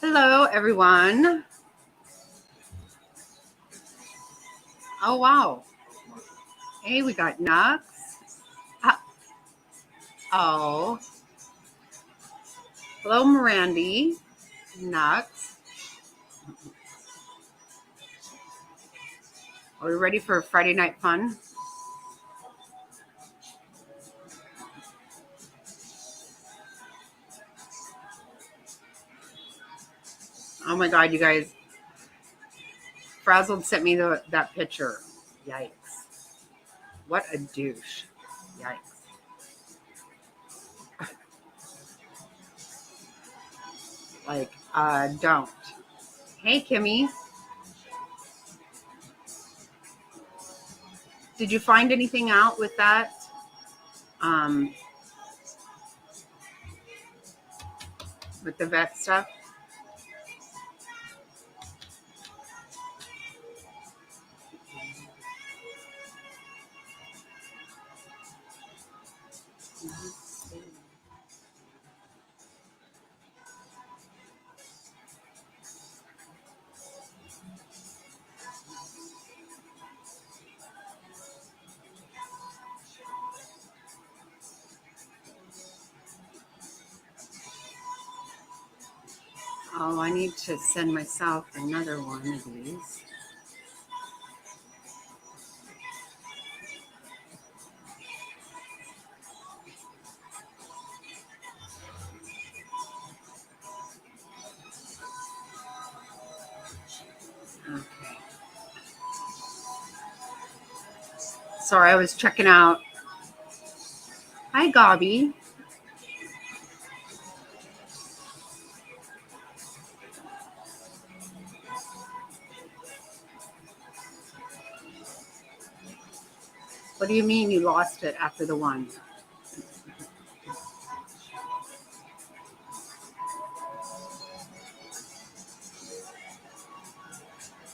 Hello, everyone. Oh, wow. Hey, we got Nux. Uh, oh, hello, Mirandy. Nux. Are we ready for Friday night fun? Oh my God, you guys. Frazzled sent me that picture. Yikes. What a douche. Yikes. Don't. Hey, Kimmy. Did you find anything out with that? Um, with the vet stuff? Oh, I need to send myself another one of these. Okay. Sorry, I was checking out. Hi, Gabi. What do you mean you lost it after the one?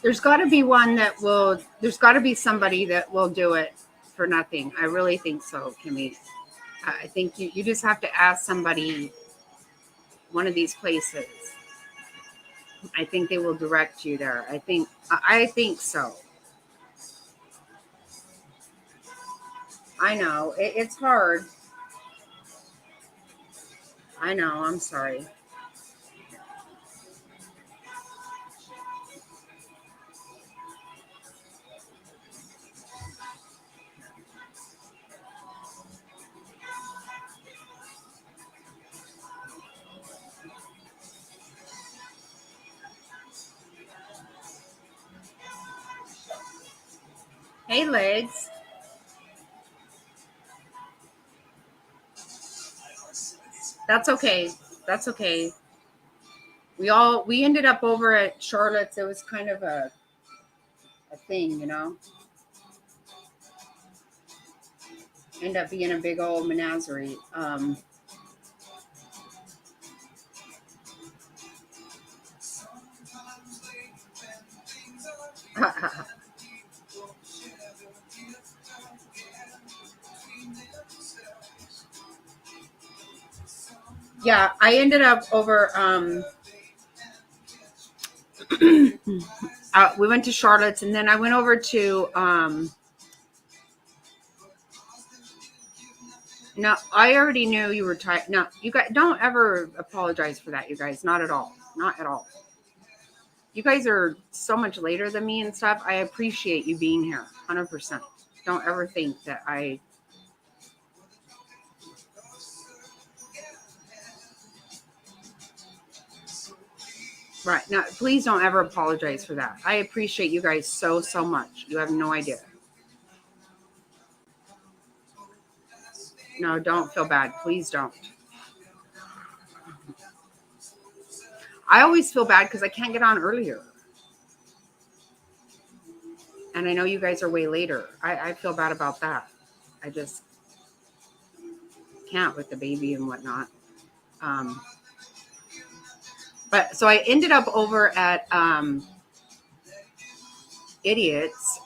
There's got to be one that will, there's got to be somebody that will do it for nothing. I really think so, Kimmy. I think you just have to ask somebody, one of these places. I think they will direct you there. I think so. I know. It's hard. I know. I'm sorry. Hey, Legs. That's okay. That's okay. We ended up over at Charlotte's. It was kind of a thing, you know. End up being a big old menagerie. Yeah, I ended up over. We went to Charlotte's, and then I went over to. No, I already knew you were tired. No, you guys don't ever apologize for that. You guys, not at all, not at all. You guys are so much later than me and stuff. I appreciate you being here, 100%. Don't ever think that I. Right. No, please don't ever apologize for that. I appreciate you guys so much. You have no idea. No, don't feel bad. Please don't. I always feel bad because I can't get on earlier. And I know you guys are way later. I feel bad about that. I just can't with the baby and whatnot. But so I ended up over at Idiots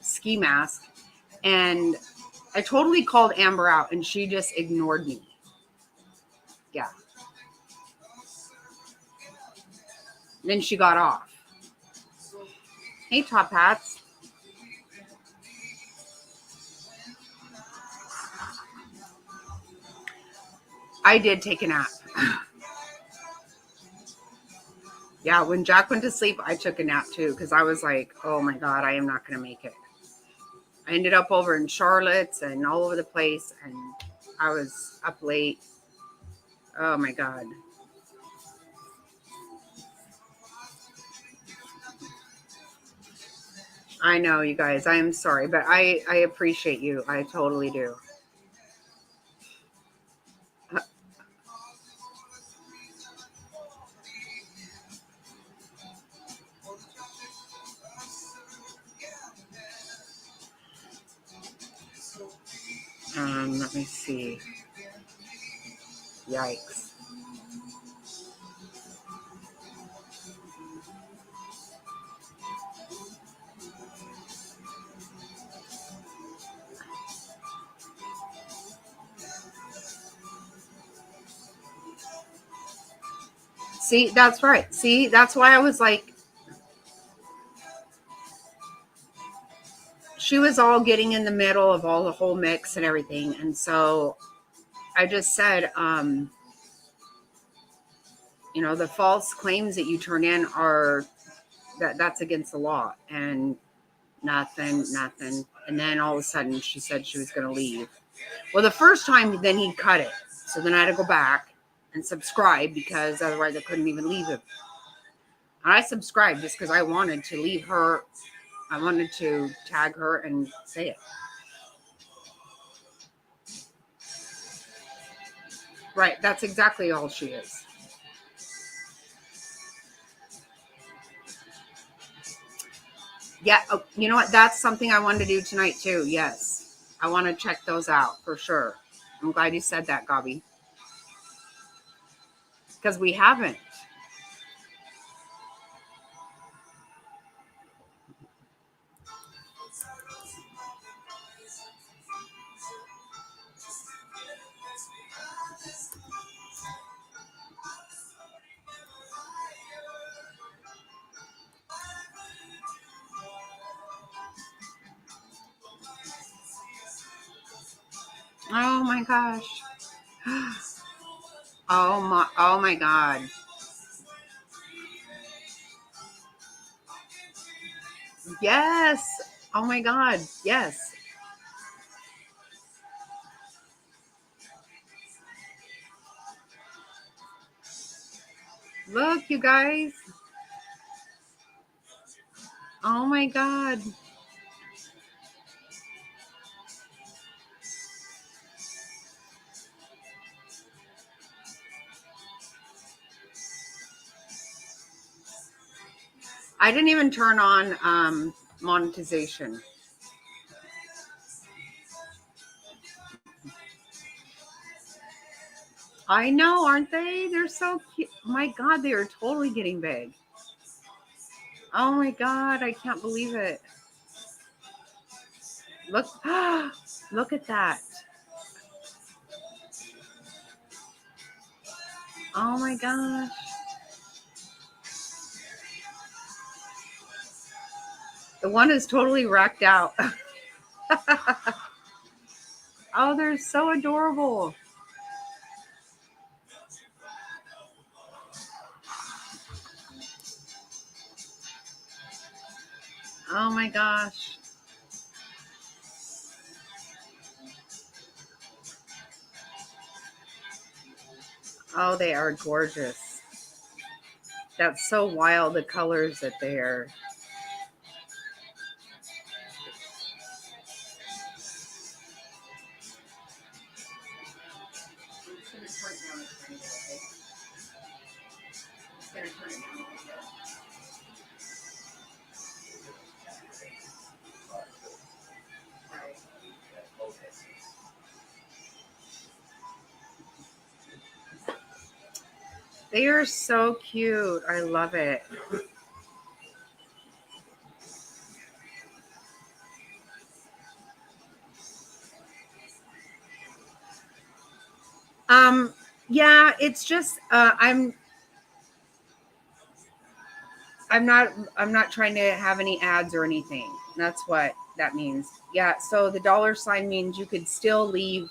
Ski Mask, and I totally called Amber out, and she just ignored me. Yeah. Then she got off. Hey, Top Hats. I did take a nap. Yeah, when Jack went to sleep, I took a nap too because I was like, oh my God, I am not going to make it. I ended up over in Charlotte's and all over the place, and I was up late. Oh my God. I know, you guys. I am sorry, but I appreciate you. I totally do. Let me see. Yikes. See, that's right. See, that's why I was like, she was all getting in the middle of all the whole mix and everything. And so I just said, you know, the false claims that you turn in are that's against the law. And nothing. And then all of a sudden she said she was going to leave. Well, the first time, then he cut it. So then I had to go back and subscribe because otherwise I couldn't even leave it. And I subscribed just because I wanted to leave her. I wanted to tag her and say it. Right. That's exactly all she is. Yeah. Oh, you know what? That's something I wanted to do tonight too. Yes. I want to check those out for sure. I'm glad you said that, Gabi. Because we haven't. Oh my gosh. Oh my God. Yes. Oh my God. Yes. Look, you guys. Oh my God. I didn't even turn on monetization. I know, aren't they? They're so cute. My God, they are totally getting big. Oh my God, I can't believe it. Look, look at that. Oh my gosh. The one is totally racked out. Oh, they're so adorable. Oh my gosh. Oh, they are gorgeous. That's so wild, the colors that they are. They are so cute. I love it. Um, yeah, it's just I'm I'm not trying to have any ads or anything. That's what that means. Yeah, so the $ means you could still leave,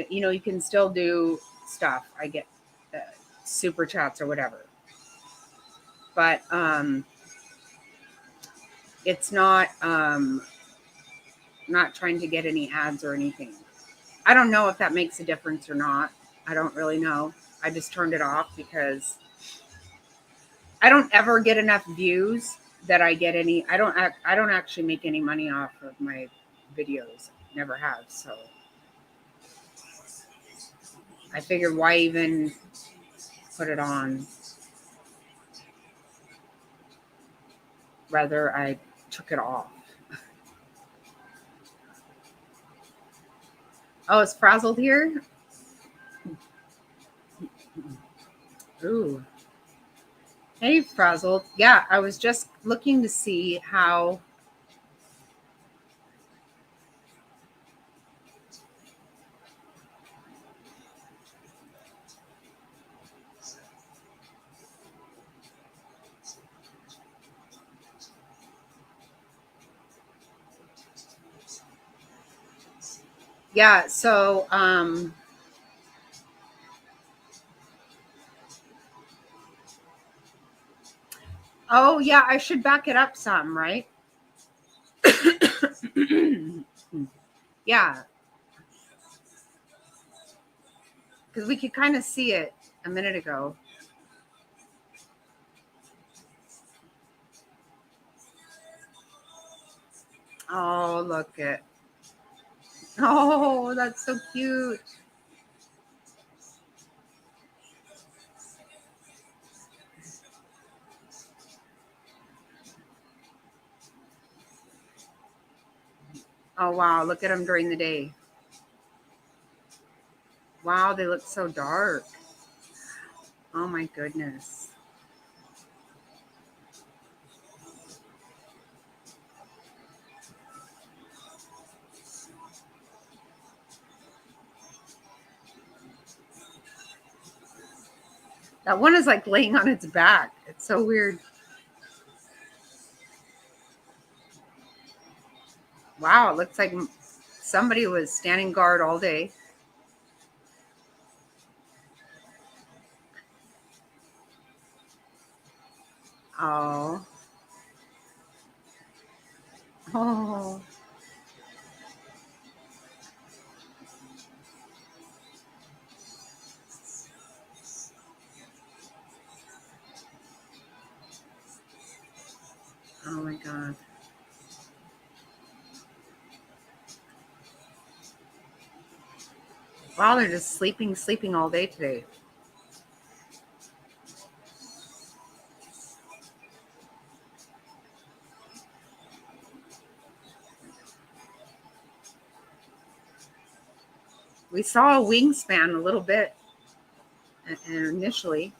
you can still do stuff. I get uh, super chats or whatever. But it's not trying to get any ads or anything. I don't know if that makes a difference or not. I don't really know. I just turned it off because I don't ever get enough views that I get any. I don't actually make any money off of my videos. Never have. So I figured why even put it on. Rather I took it off. Oh, is Frazzled here? Ooh. Hey, Frazzled. Yeah, I was just looking to see how. Yeah, so oh yeah, I should back it up some, right? Yeah, because we could kind of see it a minute ago. Oh, look it. Oh, that's so cute. Oh, wow. Look at them during the day. Wow, they look so dark. Oh, my goodness. That one is like laying on its back. It's so weird. Wow, it looks like somebody was standing guard all day. Oh. Oh. Oh my God. Wow, they're just sleeping all day today. We saw a wingspan a little bit initially.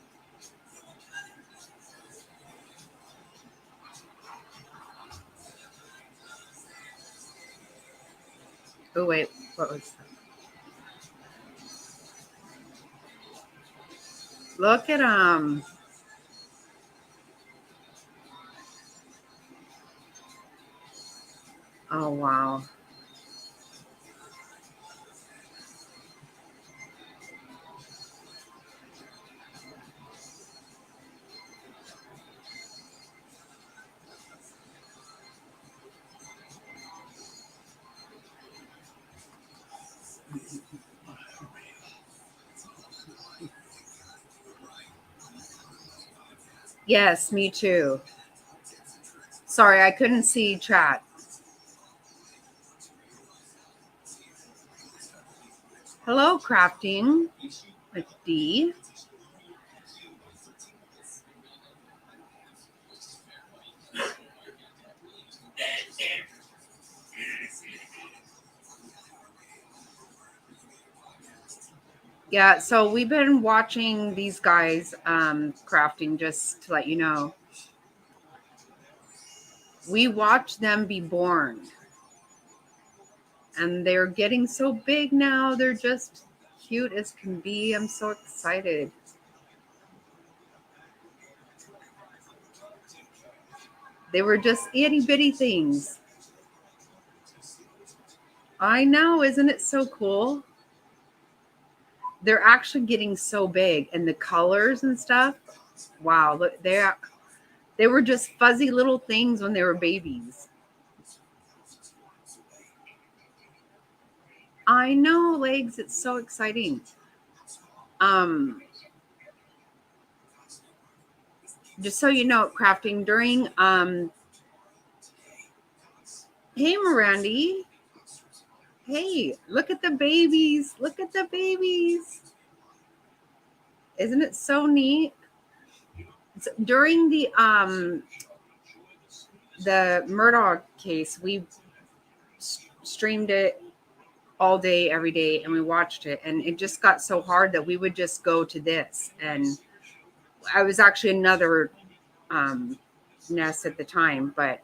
Oh, wait. What was that? Look at them. Oh, wow. Yes, me too. Sorry, I couldn't see chat. Hello, crafting with D. Yeah, so we've been watching these guys crafting, just to let you know. We watched them be born. And they're getting so big now. They're just cute as can be. I'm so excited. They were just itty bitty things. I know, isn't it so cool? They're actually getting so big, and the colors and stuff. Wow, look, they were just fuzzy little things when they were babies. I know, legs. It's so exciting. Um, just so you know, crafting during hey Mirandy. Hey, look at the babies. Look at the babies. Isn't it so neat? During the Murdoch case, we streamed it all day, every day, and we watched it. And it just got so hard that we would just go to this. And I was actually another nest at the time, but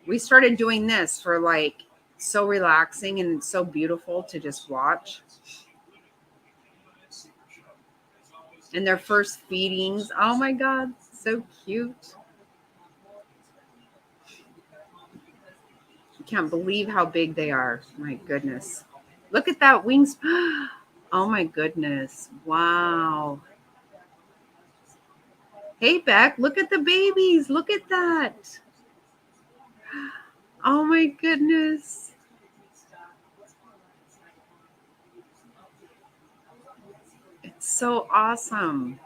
we started doing this for like so relaxing and so beautiful to just watch. And their first feedings, oh my God, so cute. I can't believe how big they are. My goodness. Look at that wings. Oh my goodness. Wow. Hey, Beck, look at the babies. Look at that. Oh my goodness. It's so awesome.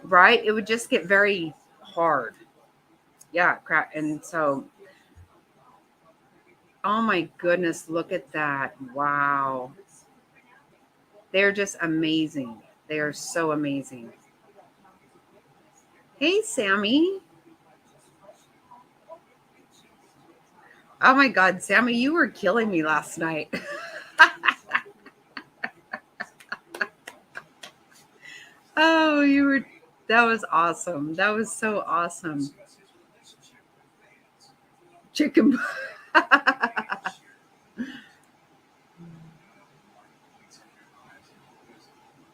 Right? It would just get very hard. Yeah, crap. And so, oh my goodness, look at that. Wow. They're just amazing. They are so amazing. Hey, Sammy. Oh my God, Sammy, you were killing me last night. Oh, that was awesome. That was so awesome. Chicken.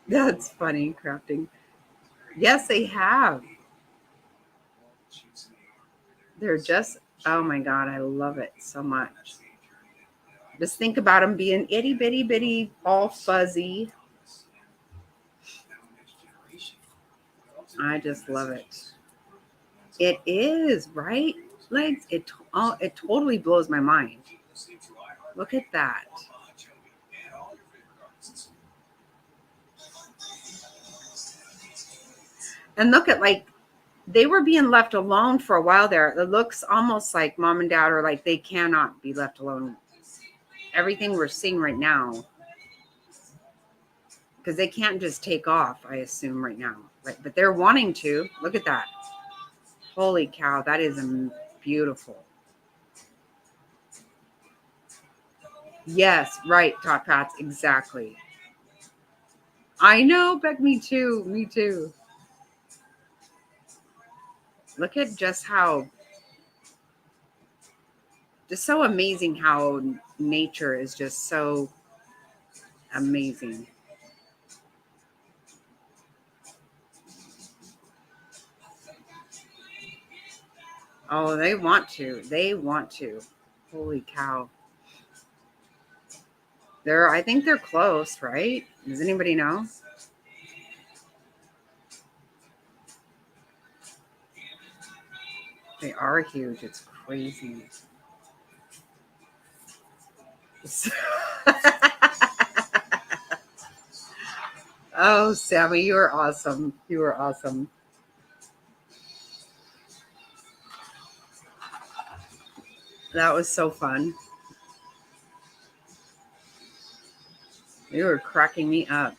That's funny, crafting. Yes, they have. They're just, oh my God, I love it so much. Just think about them being itty bitty bitty, all fuzzy. I just love it. It is, right? Legs, it totally blows my mind. Look at that. And look at like they were being left alone for a while there. It looks almost like mom and dad are like they cannot be left alone. Everything we're seeing right now, because they can't just take off, I assume right now. Right? But they're wanting to. Look at that. Holy cow, that is beautiful. Yes, right, Top Hats, exactly. I know, Beck, me too. Me too. Look at just so amazing how nature is just so amazing. Oh, they want to. They want to. Holy cow. I think they're close, right? Does anybody know? They are huge. It's crazy. Oh, Sammy, you are awesome. You are awesome. That was so fun. You were cracking me up.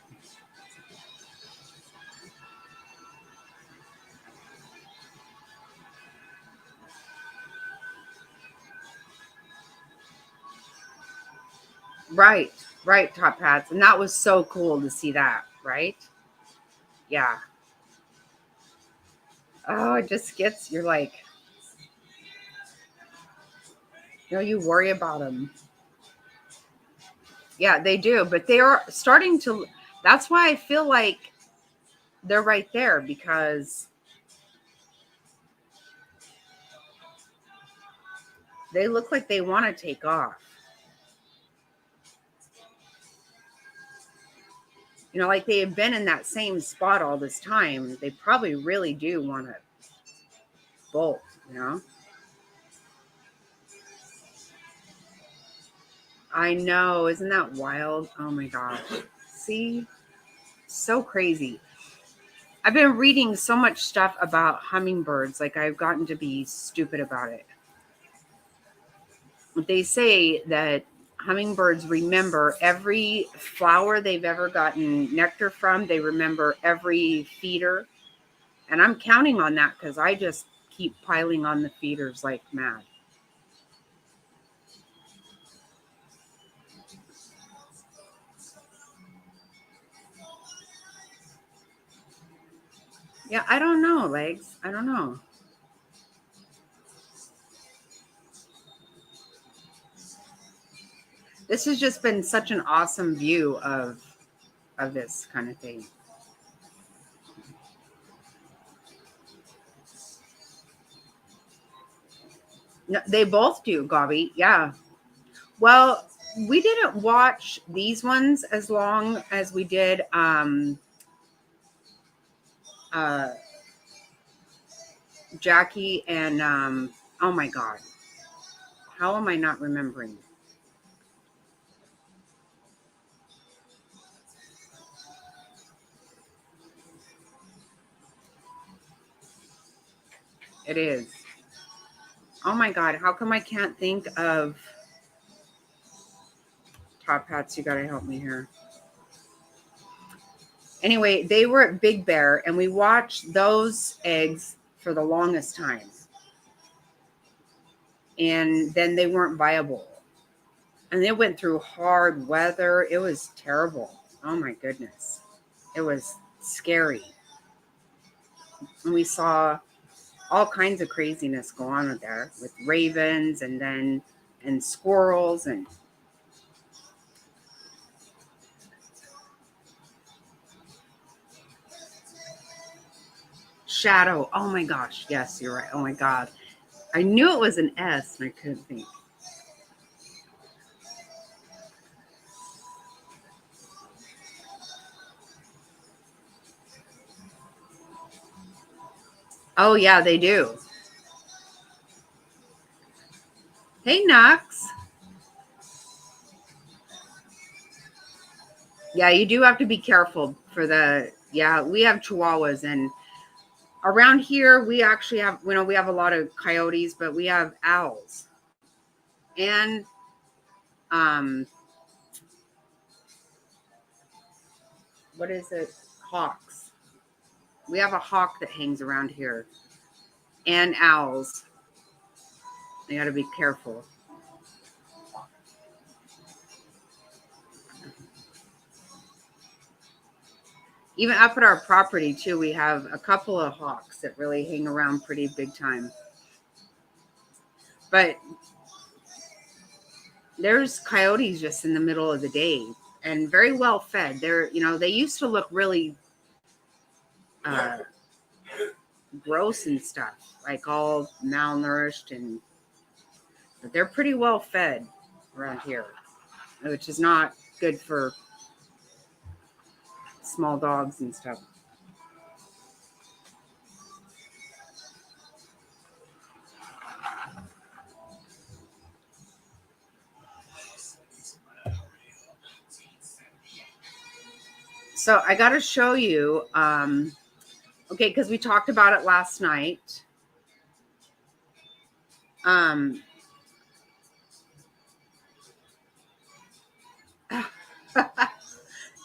Right, right, Top Hats. And that was so cool to see that, right? Yeah. Oh, it just gets, you're like, you worry about them. Yeah, they do. But they are starting to, that's why I feel like they're right there because they look like they want to take off. You know, like they have been in that same spot all this time. They probably really do want to bolt, you know? I know. Isn't that wild? Oh my gosh. See? So crazy. I've been reading so much stuff about hummingbirds. Like I've gotten to be stupid about it. They say that hummingbirds remember every flower they've ever gotten nectar from. They remember every feeder. And I'm counting on that because I just keep piling on the feeders like mad. Yeah, I don't know, Legs. I don't know. This has just been such an awesome view of this kind of thing. No, they both do, Gobby. Yeah. Well, we didn't watch these ones as long as we did uh Jackie and oh my god. How am I not remembering? It is. Oh my god, how come I can't think of Top Hats? You gotta help me here. Anyway, they were at Big Bear and we watched those eggs for the longest time. And then they weren't viable. And they went through hard weather. It was terrible. Oh my goodness. It was scary. And we saw all kinds of craziness go on there with ravens and squirrels and shadow. Oh my gosh. Yes, you're right. Oh my God. I knew it was an S and I couldn't think. Oh yeah, they do. Hey, Knox. Yeah, you do have to be careful for yeah, we have chihuahuas and around here we actually have, we have a lot of coyotes, but we have owls and um what is it? Hawks. We have a hawk that hangs around here and owls. You got to be careful. Even up at our property too, we have a couple of hawks that really hang around pretty big time. But there's coyotes just in the middle of the day and very well fed. They used to look really uh, gross and stuff, like all malnourished, but they're pretty well fed around here, which is not good for small dogs and stuff. So I got to show you, okay, because we talked about it last night.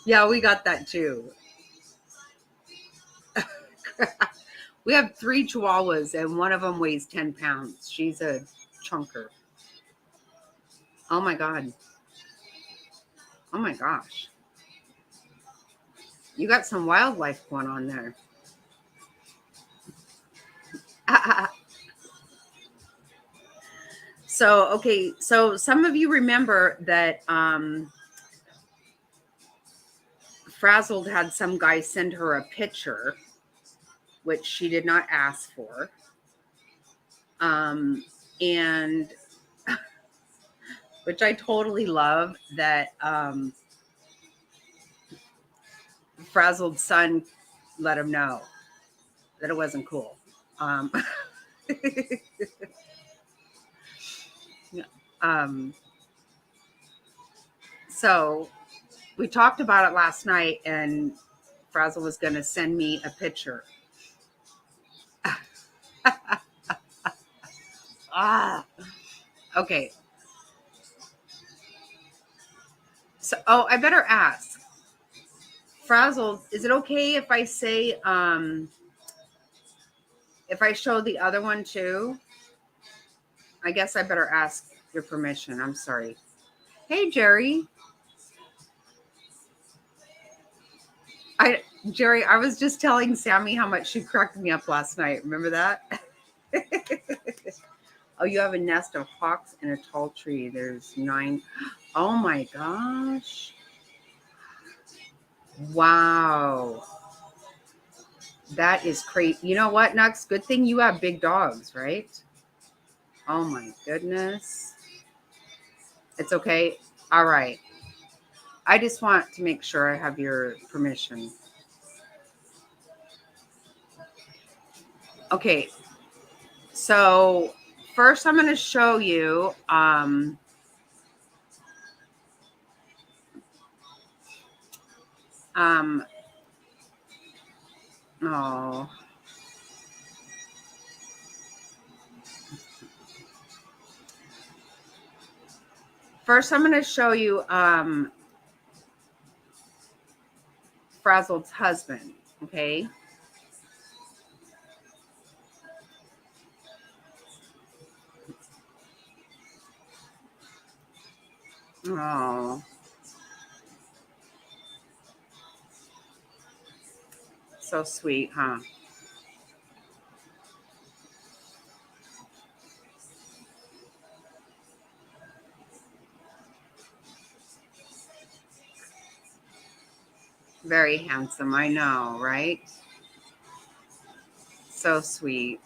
Yeah, we got that too. We have 3 chihuahuas and one of them weighs 10 pounds. She's a chunker. Oh my God. Oh my gosh. You got some wildlife going on there. So, okay. So some of you remember that Frazzled had some guy send her a picture, which she did not ask for. And which I totally love that Frazzled's son let him know that it wasn't cool. So we talked about it last night, and Frazzle was going to send me a picture. Okay. So, I better ask. Frazzle, is it okay if I say, if I show the other one too? I guess I better ask your permission. I'm sorry. Hey, Jerry. Jerry, I was just telling Sammy how much she cracked me up last night. Remember that? Oh, you have a nest of hawks in a tall tree. There's 9. Oh my gosh. Wow. That is crazy. You know what, Nux? Good thing you have big dogs, right? Oh my goodness. It's okay. All right. I just want to make sure I have your permission. Okay. So first I'm going to show you oh. First I'm going to show you Frazzled's husband, okay? Oh. So sweet, huh? Very handsome, I know, right? So sweet.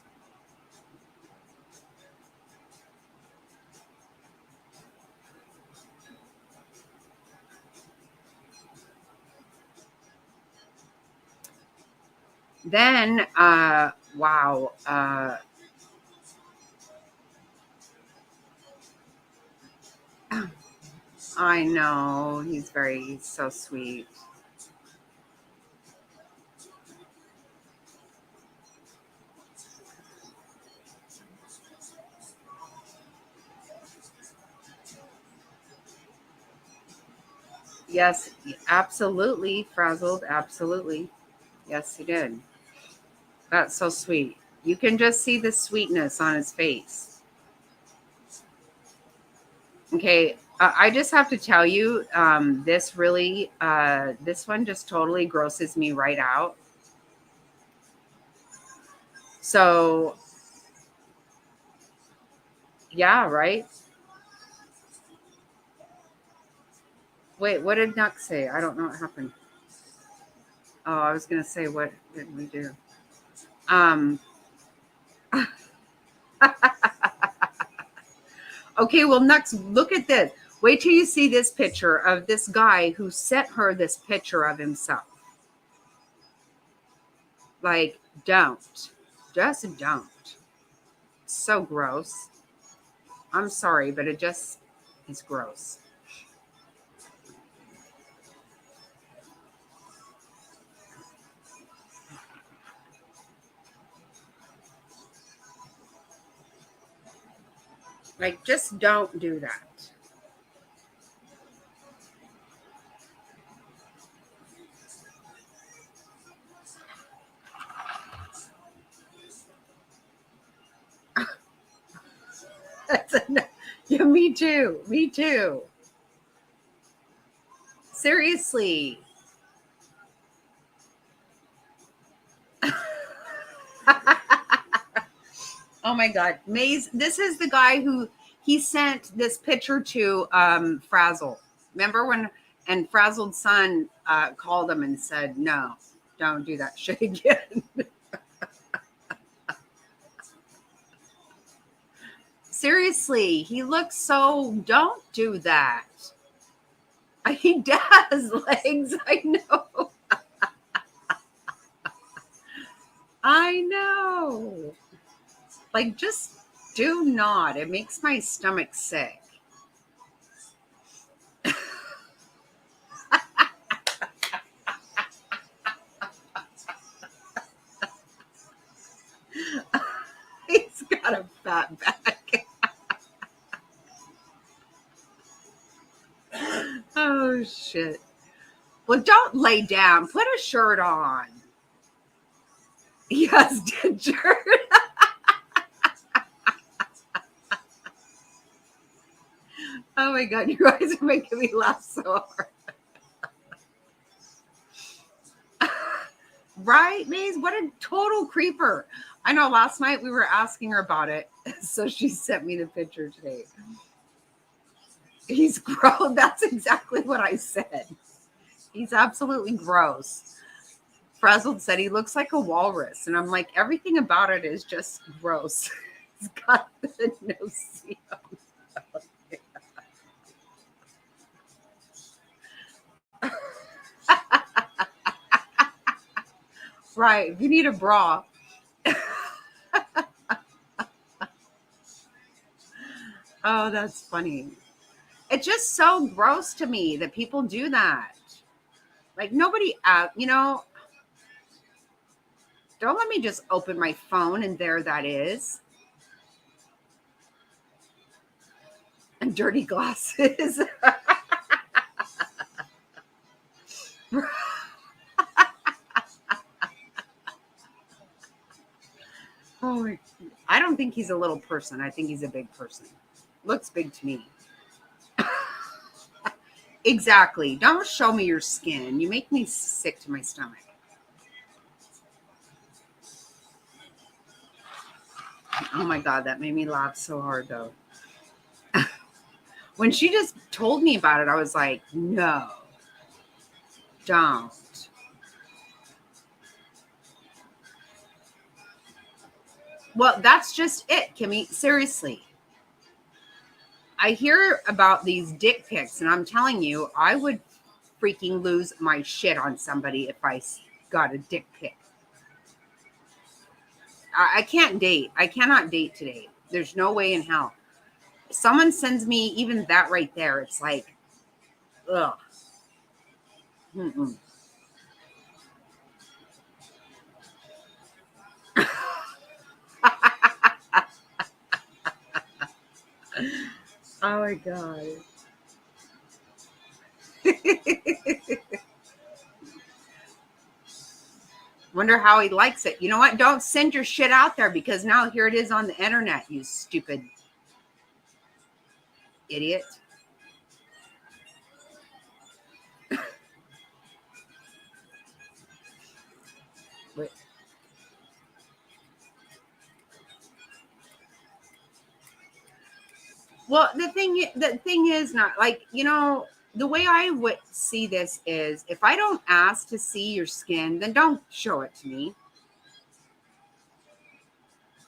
Then, wow. I know, he's so sweet. Yes, absolutely, Frazzled, absolutely. Yes, he did. That's so sweet. You can just see the sweetness on his face. Okay, I just have to tell you, this really, this one just totally grosses me right out. So, yeah, right? Wait, what did Nuck say? I don't know what happened. Oh, I was going to say, what did we do? Okay, well, Nux, look at this. Wait till you see this picture of this guy who sent her this picture of himself. Like, don't. Just don't. So gross. I'm sorry, but it just is gross. Like, just don't do that. Yeah, me too. Me too. Seriously. Oh my God. Maze, this is the guy who he sent this picture to Frazzle. Remember when, And Frazzled Son called him and said, no, don't do that shit again. Seriously, he looks so, don't do that. He does, Legs. I know. I know. Like, just do not. It makes my stomach sick. He's got a fat back. Oh, shit. Well, don't lay down. Put a shirt on. Yes, Ginger. Oh my God, you guys are making me laugh so hard. Right, Maze? What a total creeper. I know last night we were asking her about it, so she sent me the picture today. He's gross. That's exactly what I said. He's absolutely gross. Frazzled said he looks like a walrus, and I'm like, everything about it is just gross. He's got the no-see. Right, you need a bra. Oh, that's funny. It's just so gross to me that people do that. Like nobody, don't let me just open my phone and there that is. And dirty glasses. Oh, I don't think he's a little person. I think he's a big person. Looks big to me. Exactly. Don't show me your skin. You make me sick to my stomach. Oh my God, that made me laugh so hard though. When she just told me about it, I was like, no, don't. Well, that's just it, Kimmy. Seriously. I hear about these dick pics, and I'm telling you, I would freaking lose my shit on somebody if I got a dick pic. I can't date. I cannot date today. There's no way in hell. Someone sends me even that right there. It's like, ugh. Mm-mm. Oh my God. Wonder how he likes it. You know what? Don't send your shit out there because now here it is on the internet, you stupid idiot. Wait. Well, the thing is not like, the way I would see this is if I don't ask to see your skin, then don't show it to me.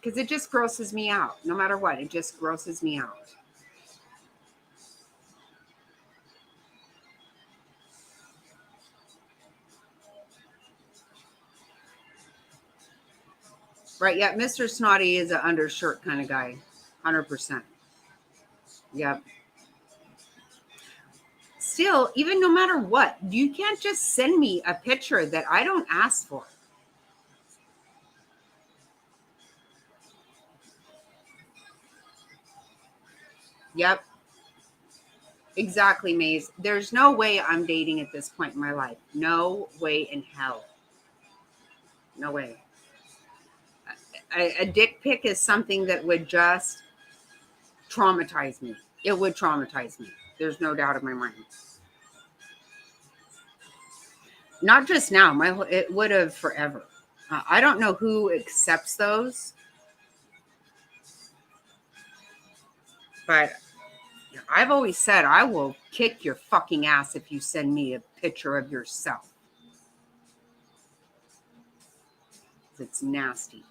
Because it just grosses me out. No matter what, it just grosses me out. Right. Yeah. Mr. Snotty is an undershirt kind of guy. 100%. Yep. Still, even no matter what, you can't just send me a picture that I don't ask for. Yep. Exactly, Maze. There's no way I'm dating at this point in my life. No way in hell. No way. A dick pic is something that would just traumatize me. It would traumatize me. There's no doubt in my mind. Not just now. It would have forever. I don't know who accepts those, but I've always said I will kick your fucking ass if you send me a picture of yourself. It's nasty.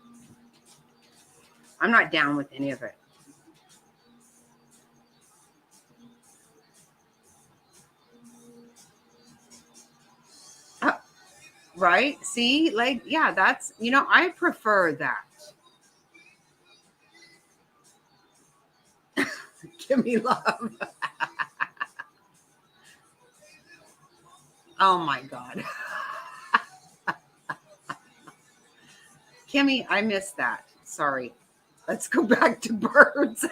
I'm not down with any of it. Right? See, like, yeah, that's, I prefer that. Give me love. Oh my God. Kimmy, I missed that. Sorry. Let's go back to birds.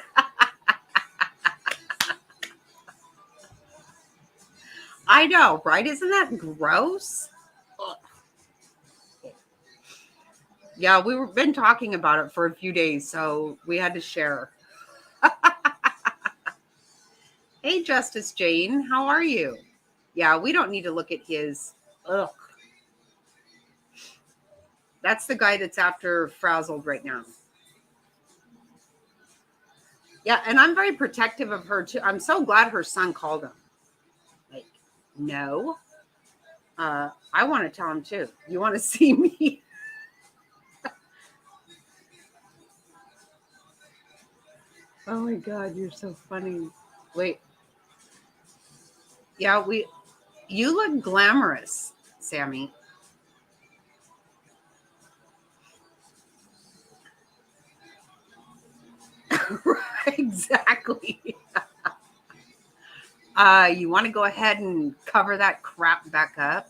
I know, right? Isn't that gross? Ugh. Yeah, we've been talking about it for a few days, so we had to share. Hey, Justice Jane, how are you? Yeah, we don't need to look at his. Ugh. That's the guy that's after Frazzled right now. Yeah, and I'm very protective of her too. I'm so glad her son called him. Like, no. I want to tell him too. You want to see me? Oh my God, you're so funny. Wait. Yeah, you look glamorous, Sammy. Exactly. You want to go ahead and cover that crap back up?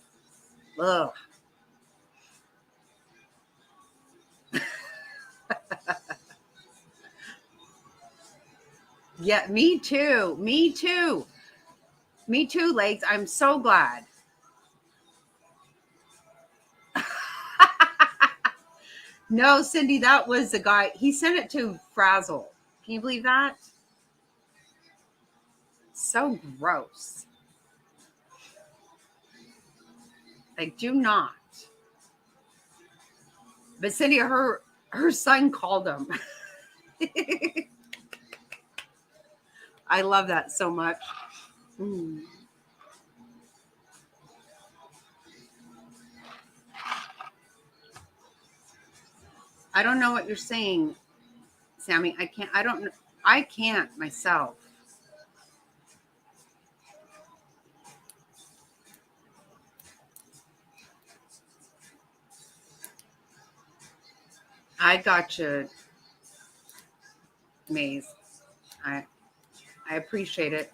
Ugh. Yeah, me too. Me too. Me too, Legs. I'm so glad. No, Cindy, that was the guy. He sent it to Frazzle. Can you believe that? So gross. Like, do not. But Cindy, her son called him. I love that so much. Mm. I don't know what you're saying, Sammy. I can't myself. I got you, Maze. I appreciate it.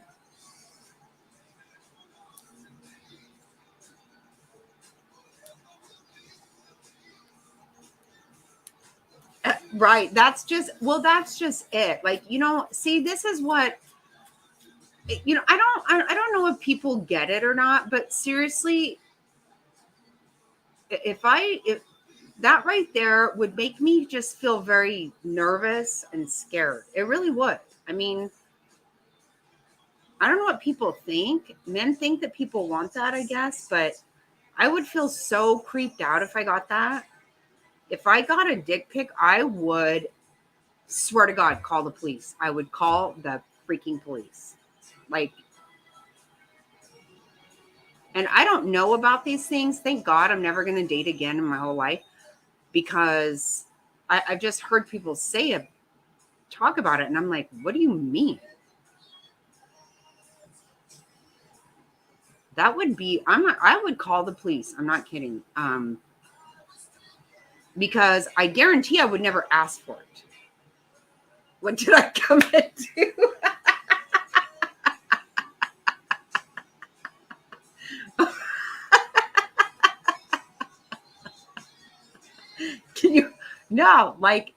Right. That's just it. Like, see, this is what I don't know if people get it or not, but seriously, if that right there would make me just feel very nervous and scared. It really would. I mean, I don't know what people think. Men think that people want that, I guess, but I would feel so creeped out if I got that. If I got a dick pic, I would swear to God, call the police. I would call the freaking police. Like, and I don't know about these things. Thank God I'm never going to date again in my whole life because I've just heard people talk about it. And I'm like, what do you mean? That would be, I would call the police. I'm not kidding. Because I guarantee I would never ask for it. What did I commit to? No, like,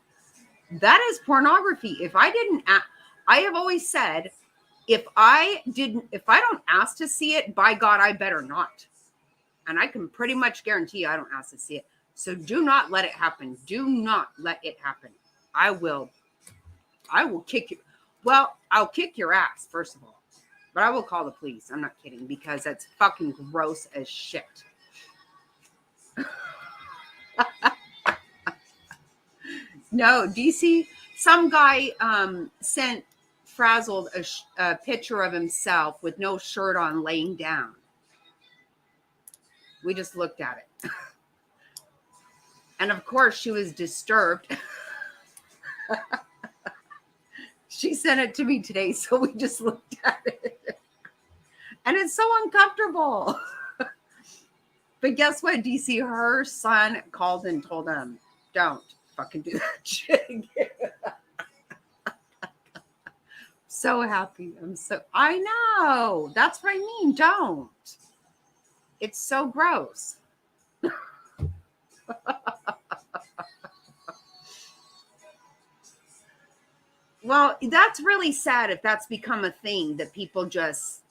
that is pornography. If I didn't, I have always said, if I don't ask to see it, by God, I better not. And I can pretty much guarantee I don't ask to see it. So do not let it happen. Do not let it happen. I will kick you. Well, I'll kick your ass, first of all. But I will call the police. I'm not kidding, because that's fucking gross as shit. No, DC, some guy sent Frazzled a picture of himself with no shirt on laying down. We just looked at it. And of course, she was disturbed. She sent it to me today, so we just looked at it. And it's so uncomfortable. But guess what, DC? Her son called and told him, don't fucking do that shit again. So happy. I know. That's what I mean. Don't. It's so gross. Well, that's really sad if that's become a thing that people just.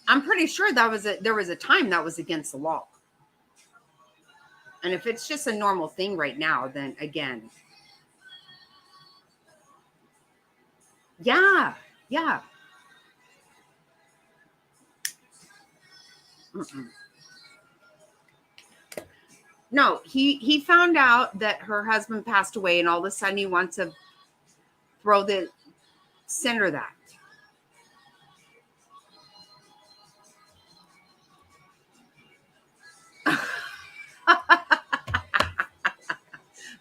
I'm pretty sure there was a time that was against the law. And if it's just a normal thing right now, then again. Yeah. Mm-mm. No, he found out that her husband passed away, and all of a sudden he wants to send her that.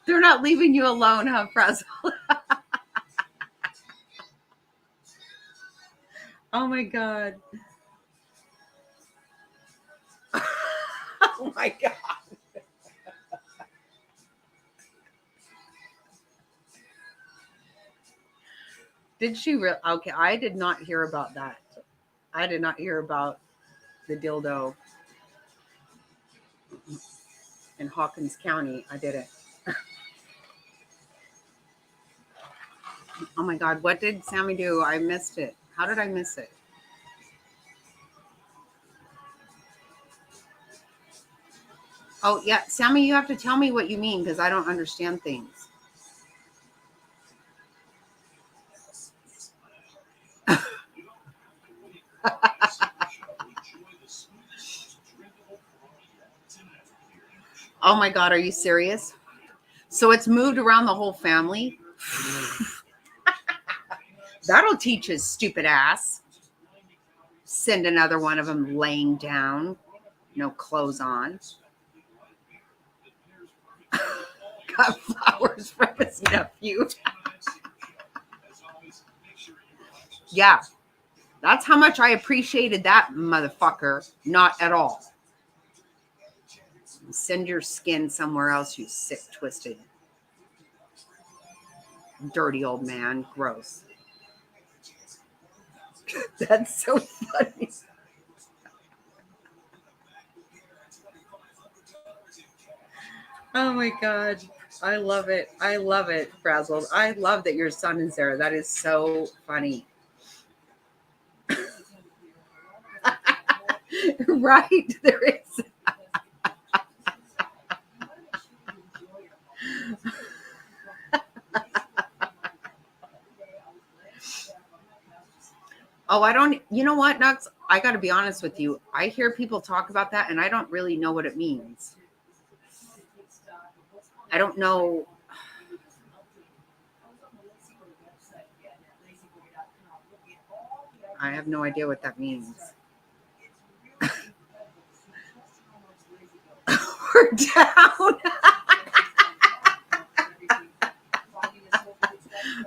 They're not leaving you alone, huh, Frazzle? Oh my God. Oh my God. Did she really? Okay, I did not hear about that. I did not hear about the dildo in Hawkins County. I didn't. Oh my God, what did Sammy do? I missed it. How did I miss it? Oh, yeah. Sammy, you have to tell me what you mean because I don't understand things. Oh my God, are you serious? So it's moved around the whole family? That'll teach his stupid ass. Send another one of them laying down, no clothes on. Got flowers from his nephew. Yeah, that's how much I appreciated that motherfucker. Not at all. Send your skin somewhere else, you sick, twisted, dirty old man. Gross. That's so funny. Oh my God. I love it. I love it, Frazzled. I love that your son is there. That is so funny. Right? There is. Oh, I don't. You know what, Nux? I got to be honest with you. I hear people talk about that, and I don't really know what it means. I don't know. I have no idea what that means. We're down.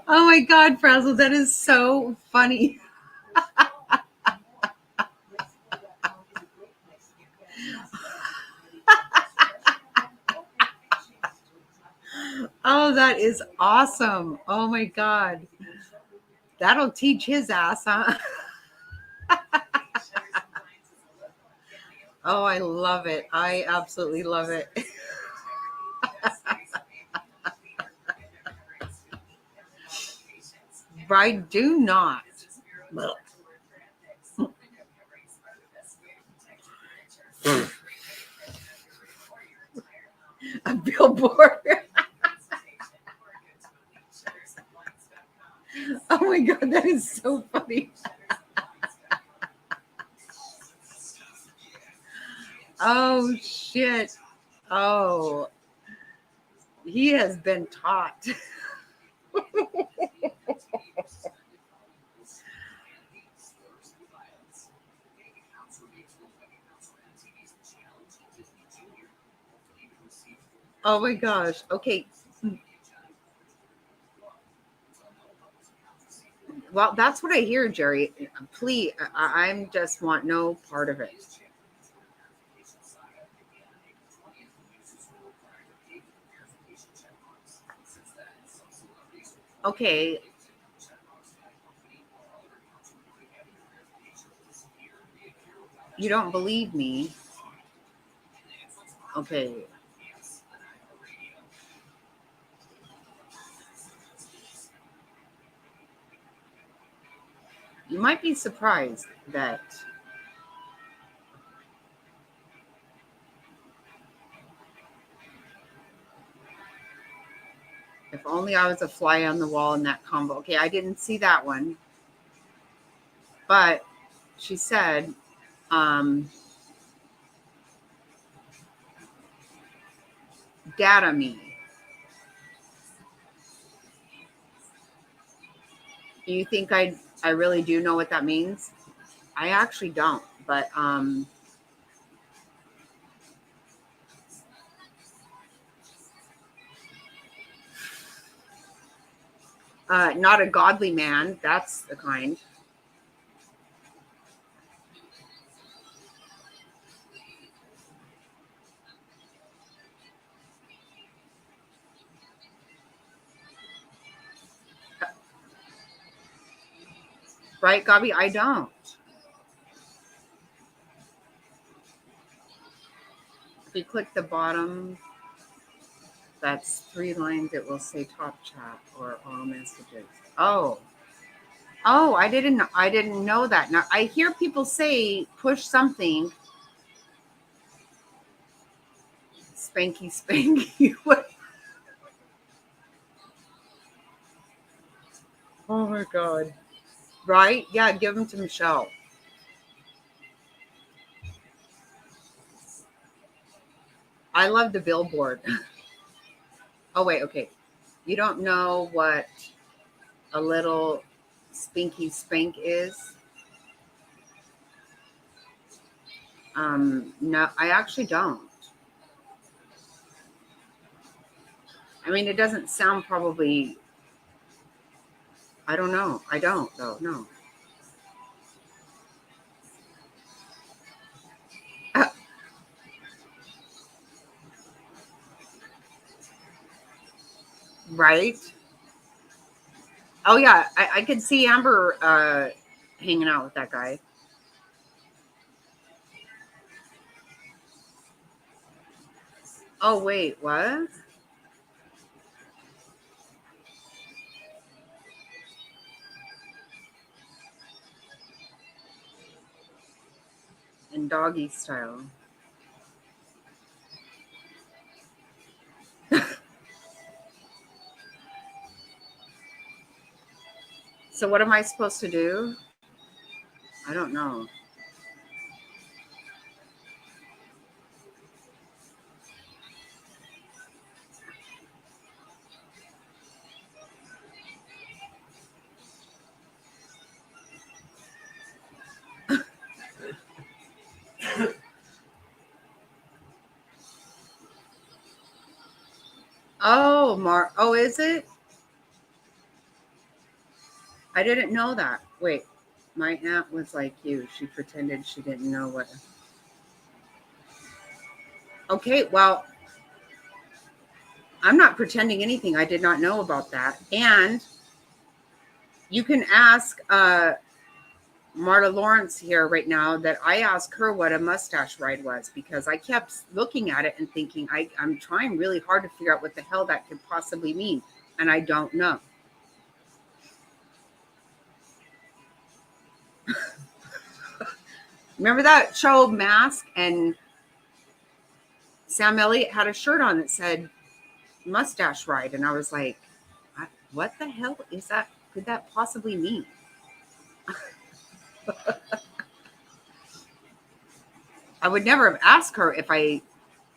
Oh my God, Frazzle, that is so funny. Oh, that is awesome. Oh my God. That'll teach his ass, huh? Oh, I love it. I absolutely love it. I do not. A billboard. Oh my God, that is so funny. Oh shit. Oh. He has been taught. Oh my gosh. Okay. Well, that's what I hear, Jerry. Please, I'm just want no part of it. Okay. You don't believe me. Okay. You might be surprised that if only I was a fly on the wall in that combo. Okay, I didn't see that one, but she said, um, data me. Do you think I really do know what that means? I actually don't, but not a godly man. That's the kind. Right, Gabi? I don't. If you click the bottom, that's 3 lines. It will say top chat or all messages. Oh, oh, I didn't know that. Now I hear people say push something spanky spanky. Oh my god. Right? Yeah, give them to Michelle. I love the billboard. Oh wait, okay. You don't know what a little spinky spank is? No, I actually don't. I mean, it doesn't sound probably. I don't know. I don't though. No. Right? Oh yeah, I could see Amber hanging out with that guy. Oh wait, what? In doggy style. So what am I supposed to do? I don't know. Oh, Mar. Oh, is it? I didn't know that. Wait, my aunt was like you. She pretended she didn't know what. Okay, well, I'm not pretending anything. I did not know about that. And you can ask Marta Lawrence here right now that I asked her what a mustache ride was because I kept looking at it and thinking I'm trying really hard to figure out what the hell that could possibly mean. And I don't know. Remember that show Mask and Sam Elliott had a shirt on that said mustache ride. And I was like, what the hell is that? Could that possibly mean? I would never have asked her if I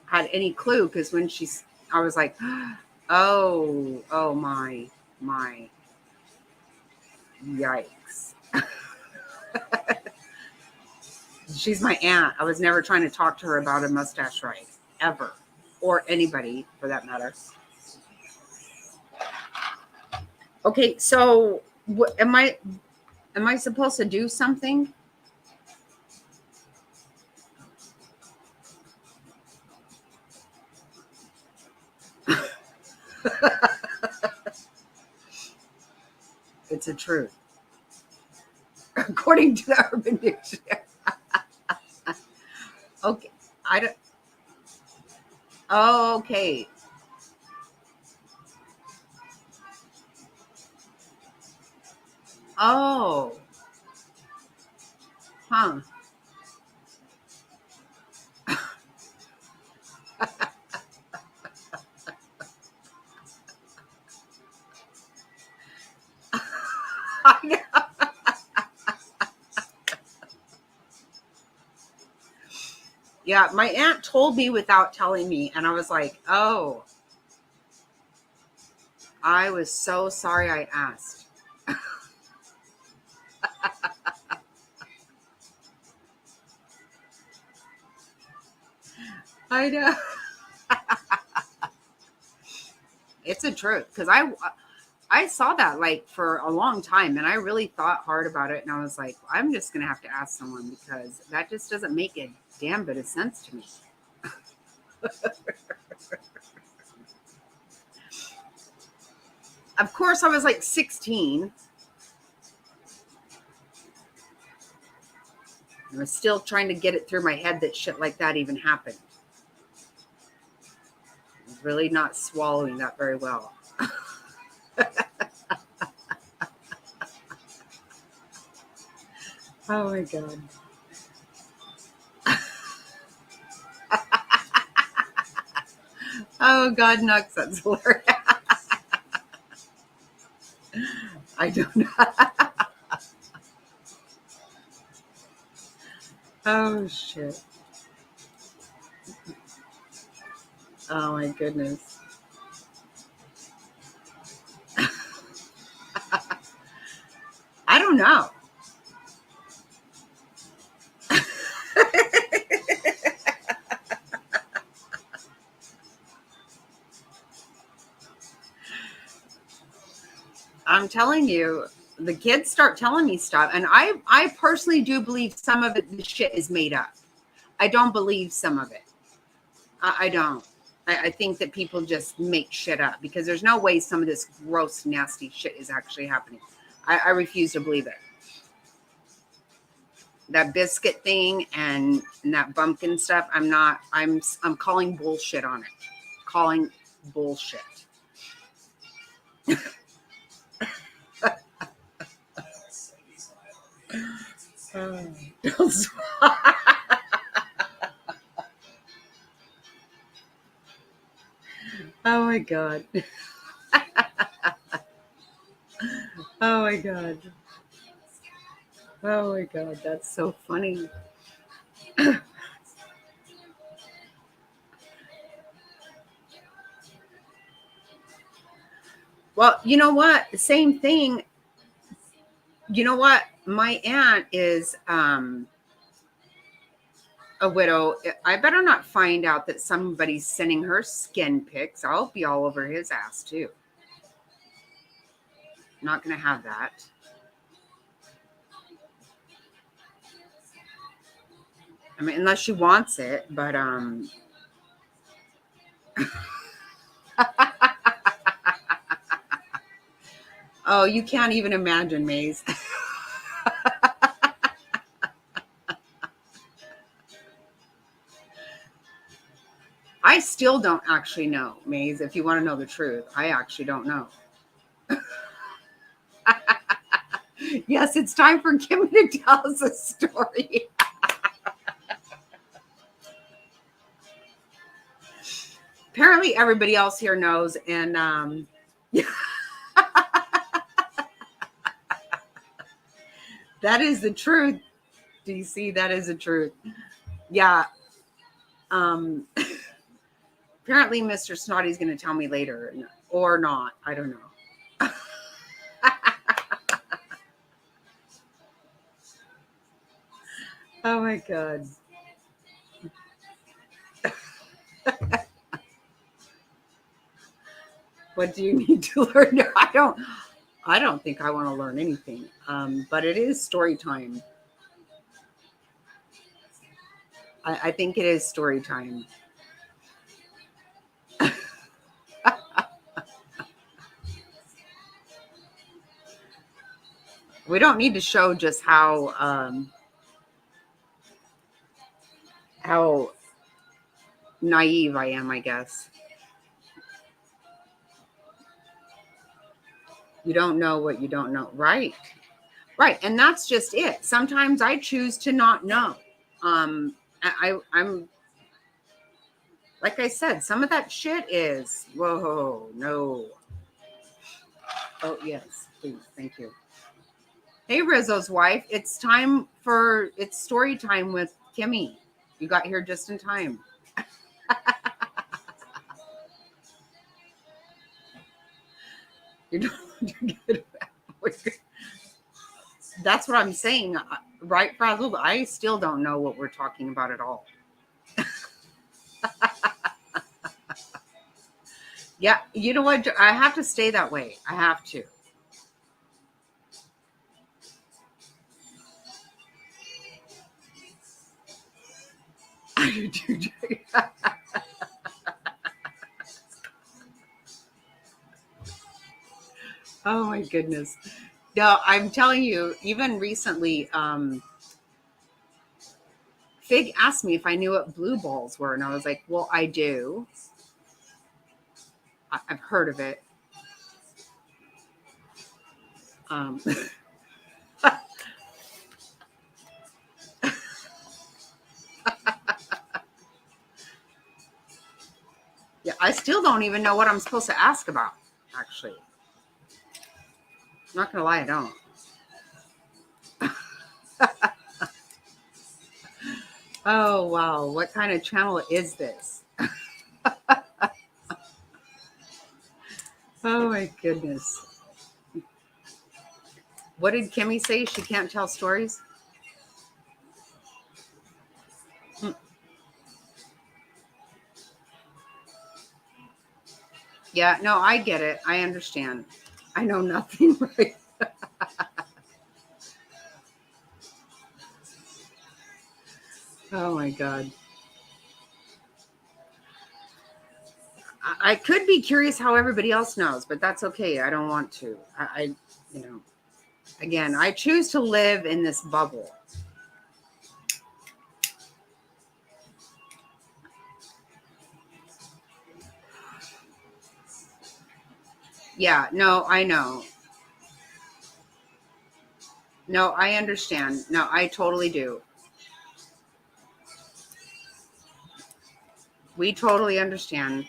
had any clue because when I was like, Oh my. Yikes. She's my aunt. I was never trying to talk to her about a mustache ride, ever. Or anybody for that matter. Okay, so am I supposed to do something? It's a truth. According to the Urban Dictionary. Okay. I don't Oh, okay. Oh, huh. Yeah, my aunt told me without telling me, and I was like, "Oh, I was so sorry I asked." I know. It's a truth because I saw that like for a long time, and I really thought hard about it, and I was like, I'm just gonna have to ask someone because that just doesn't make a damn bit of sense to me. Of course, I was like 16. I was still trying to get it through my head that shit like that even happened. I was really not swallowing that very well. Oh my god. Oh god, Nux, that's hilarious. I don't know. Oh shit. Oh my goodness. I don't know. I'm telling you, the kids start telling me stuff, and I personally do believe some of it, the shit is made up. I don't believe some of it. I don't. I think that people just make shit up because there's no way some of this gross, nasty shit is actually happening. I refuse to believe it. That biscuit thing and that bumpkin stuff, I'm calling bullshit on it. Calling bullshit. Oh my god. Oh my god. Oh my god, that's so funny. Well, you know what? Same thing. You know what? My aunt is a widow. I better not find out that somebody's sending her skin pics. I'll be all over his ass too. Not gonna have that. I mean, unless she wants it, but oh, you can't even imagine, Maze. I still don't actually know, Maze. If you want to know the truth, I actually don't know. Yes, it's time for Kimmy to tell us a story. Apparently, everybody else here knows, and that is the truth. DC, that is the truth. Yeah. Um, apparently, Mr. Snotty's going to tell me later. or not. I don't know. Oh my God. What do you need to learn? I don't think I want to learn anything. But it is story time. I think it is story time. We don't need to show just how naive I am, I guess. You don't know what you don't know. Right. Right. And that's just it. Sometimes I choose to not know. I'm like I said, some of that shit is whoa, no. Oh yes, please, thank you. Hey Rizzo's wife, it's story time with Kimmy. You got here just in time. You're good. That's what I'm saying, right, Frazzled? I still don't know what we're talking about at all. Yeah, you know what? I have to stay that way. I have to. Oh my goodness. No, I'm telling you, even recently, Fig asked me if I knew what blue balls were, and I was like, well, I do. I've heard of it. Um, yeah, I still don't even know what I'm supposed to ask about, actually. I'm not going to lie, I don't. Oh, wow. What kind of channel is this? Oh, my goodness. What did Kimmy say? She can't tell stories? Yeah, no, I get it. I understand. I know nothing, right? Oh, my God. I could be curious how everybody else knows, but that's okay. I don't want to. You know, again, I choose to live in this bubble. Yeah, no, I know. No, I understand. No, I totally do. We totally understand.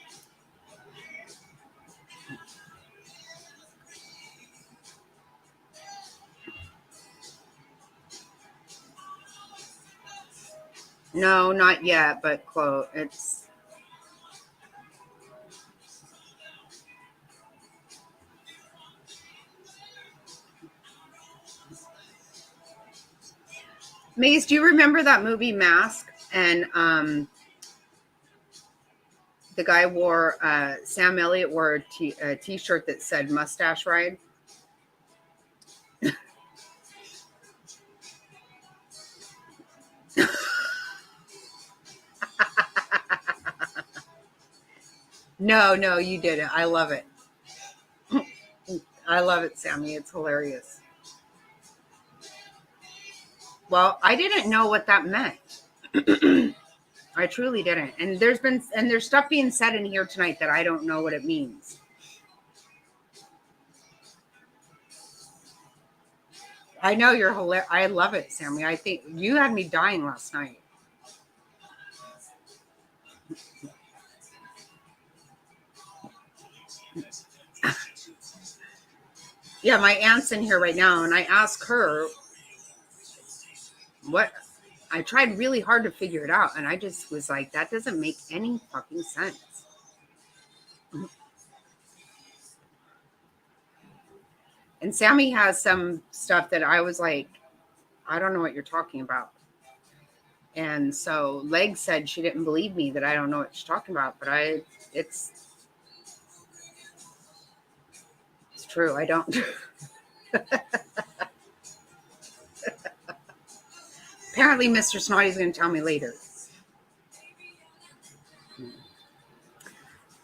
No, not yet, but quote, it's Maze, do you remember that movie Mask? And the guy wore Sam Elliott wore a t-shirt that said mustache ride. No, you didn't. I love it. I love it, Sammy. It's hilarious. Well, I didn't know what that meant. I truly didn't. And there's stuff being said in here tonight that I don't know what it means. I know you're hilarious. I love it, Sammy. I think you had me dying last night. Yeah, my aunt's in here right now, and I asked her what I tried really hard to figure it out, and I just was like, that doesn't make any fucking sense. And Sammy has some stuff that I was like, I don't know what you're talking about. And so Leg said she didn't believe me that I don't know what she's talking about, but it's true. I don't. Apparently, Mr. Snotty's going to tell me later.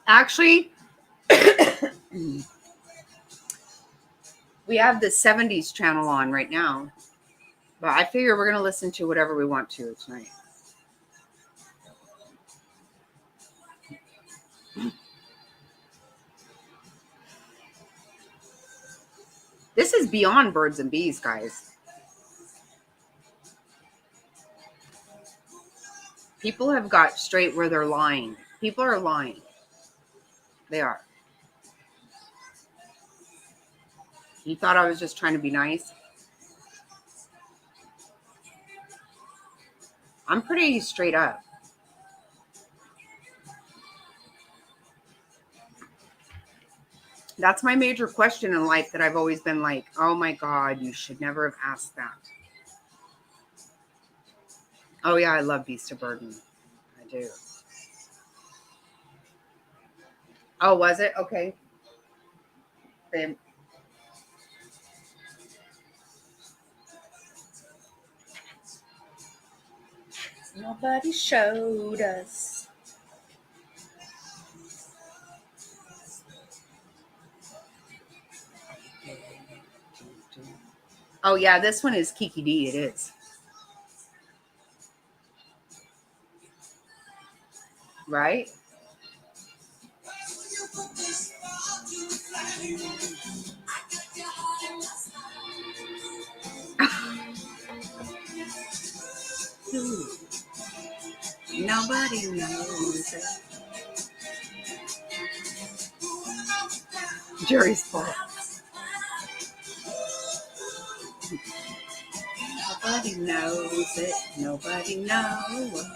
Actually, we have the 70s channel on right now, but I figure we're going to listen to whatever we want to tonight. This is beyond birds and bees, guys. People have got straight where they're lying. People are lying. They are. You thought I was just trying to be nice? I'm pretty straight up. That's my major question in life that I've always been like, oh my God, you should never have asked that. Oh yeah, I love Beast of Burden. I do. Oh, was it? Okay. Then nobody showed us. Oh yeah, this one is Kiki D. It is. Right? Nobody knows it. Jerry's fault. Nobody knows it. Nobody knows.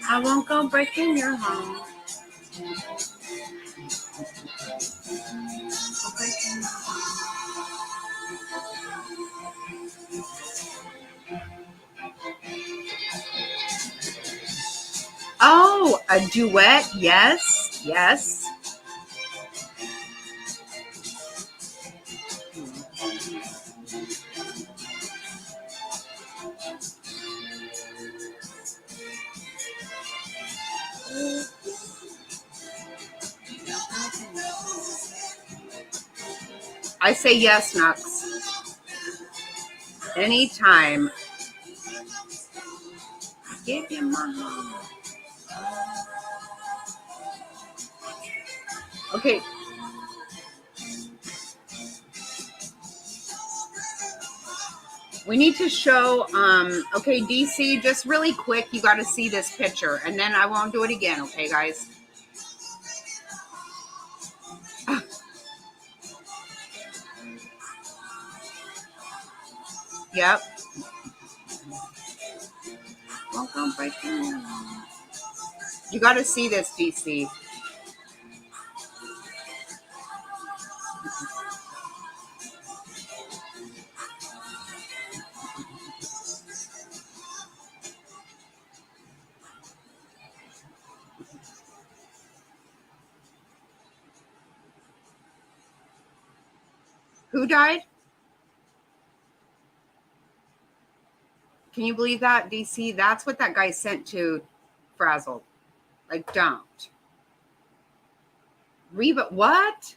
I won't go breaking your heart. Oh, a duet? Yes, yes. I say yes, Nux. Anytime. Give you my heart. Okay. We need to show, okay, DC, just really quick, you got to see this picture, and then I won't do it again, okay, guys? Yep. You got to see this, DC. Who died? Can you believe that, DC? That's what that guy sent to Frazzled. Like, don't. Reba, what?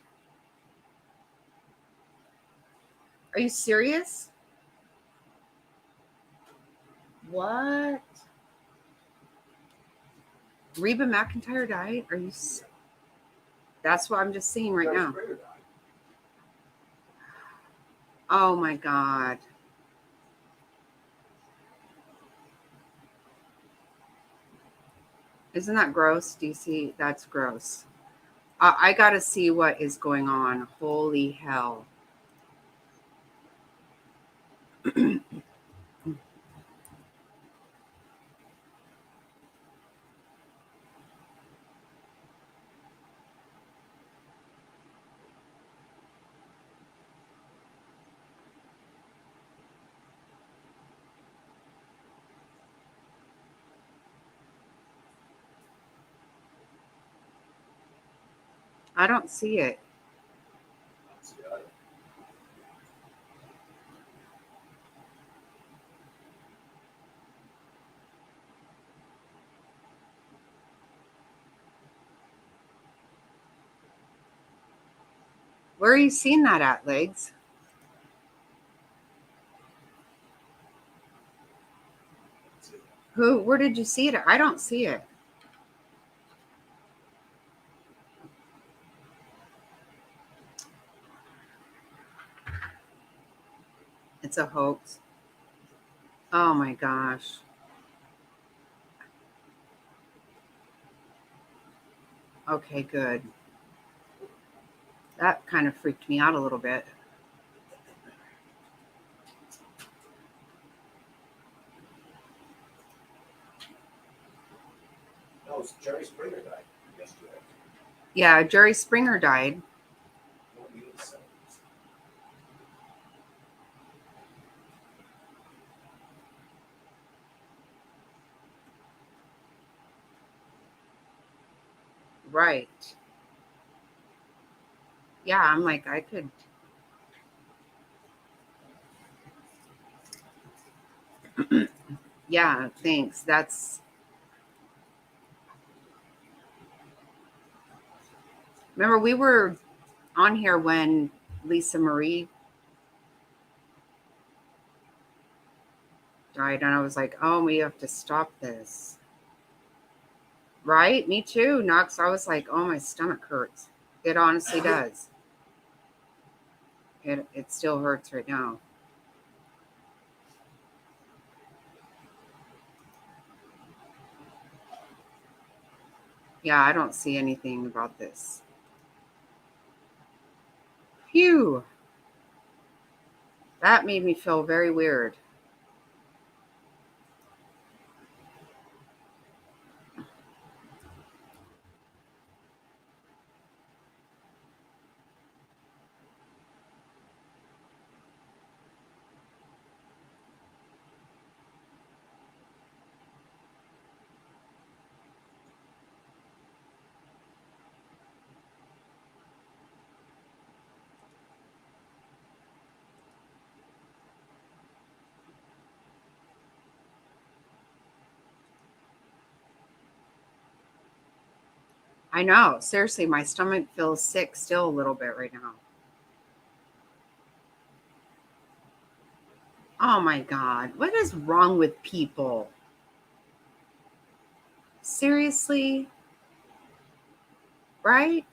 Are you serious? What? Reba McEntire died? Are you? That's what I'm just seeing right now. Oh my God. Isn't that gross, DC? That's gross. I got to see what is going on. Holy hell. I don't see it. Where are you seeing that at, Legs? Where did you see it? I don't see it. It's a hoax. Oh my gosh. Okay, good. That kind of freaked me out a little bit. No, Jerry Springer died yesterday. Yeah, Jerry Springer died. Right. Yeah, I'm like, I could. Yeah, thanks. That's. Remember, we were on here when Lisa Marie died, and I was like, oh, we have to stop this. Right? Me too, Knox. I was like, oh, my stomach hurts. It honestly does. It still hurts right now. Yeah, I don't see anything about this. Phew. That made me feel very weird. I know. Seriously, my stomach feels sick still a little bit right now. Oh my God. What is wrong with people? Seriously? Right?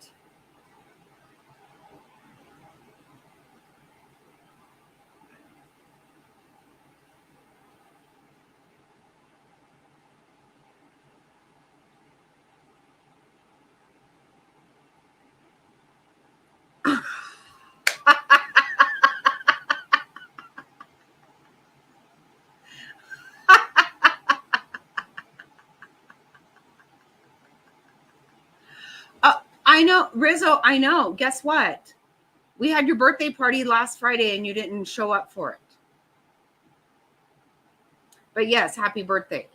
I know. Rizzo, I know. Guess what? We had your birthday party last Friday and you didn't show up for it. But yes, happy birthday.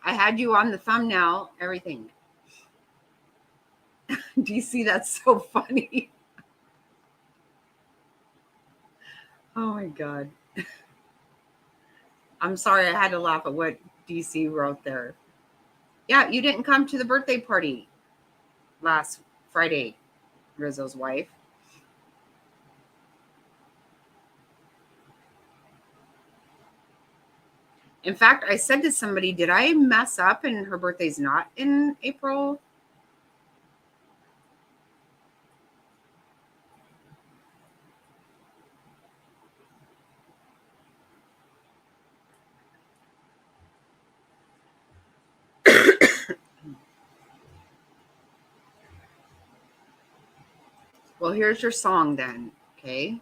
I had you on the thumbnail, everything. Do you see? That's so funny. Oh my God. I'm sorry. I had to laugh at what DC wrote there. Yeah, you didn't come to the birthday party last Friday, Rizzo's wife. In fact, I said to somebody, did I mess up and her birthday's not in April? Well, here's your song then, okay?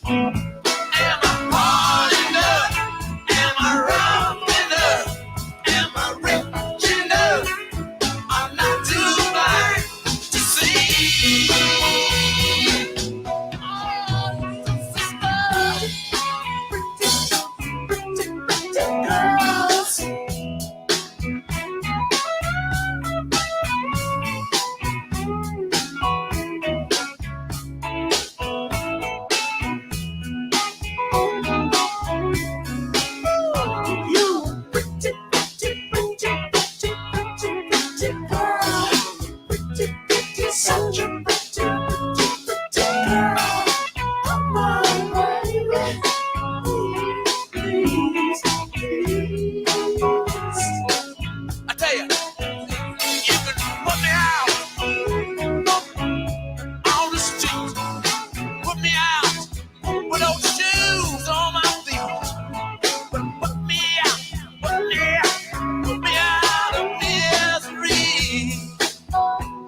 Am I hard enough? Am I rough enough? Am I rich enough? I'm not too blind to see. Such a pretty, pretty girl. Come on, baby. Please, please. I tell you, you can put me out on the street. Put me out with those shoes on my feet. Put me out, put me out, put me out of misery.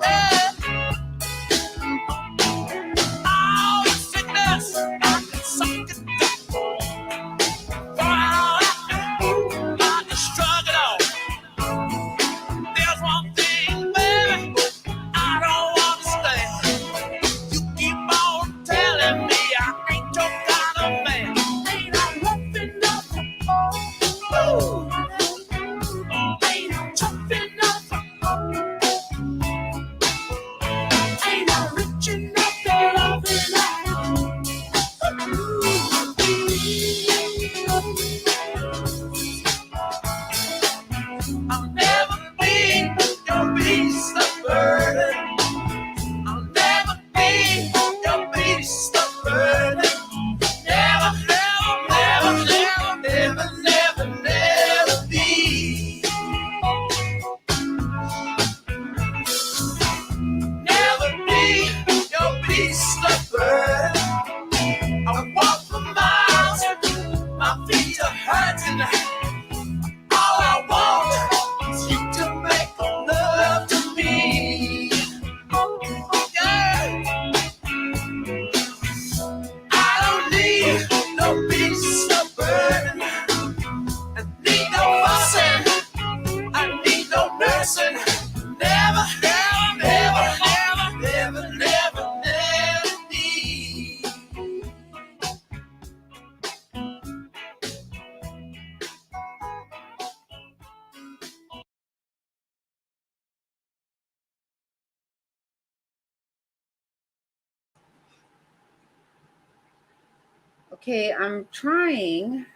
Yeah. All the sickness, I can suck it down. I can shrug it off. There's one thing, baby, I don't understand. You keep on telling me I ain't your kind of man. Ain't I rough enough? Ooh. Ain't I tough enough? Ain't I rich enough to love enough? I'll never be your beast of burden. I'll never be your beast of burden. Never, never, never, never, never, never, never be. Never be your beast of burden. I walk for miles, my feet are hurting. All I want is you to make love to me. Yeah. I don't need no beast of burden. I need no fussing. I need no nursing. Never, never, never, never, never, never, never need. Okay, I'm trying.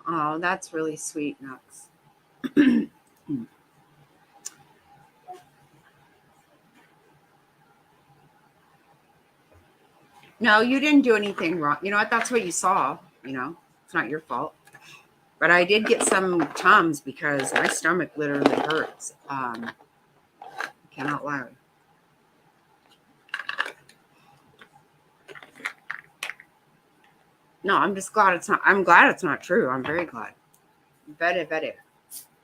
Oh, that's really sweet, Nux. No, you didn't do anything wrong. You know what? That's what you saw. You know, it's not your fault. But I did get some Tums because my stomach literally hurts. Cannot lie. No, I'm just glad it's not. I'm glad it's not true. I'm very glad. Very, very.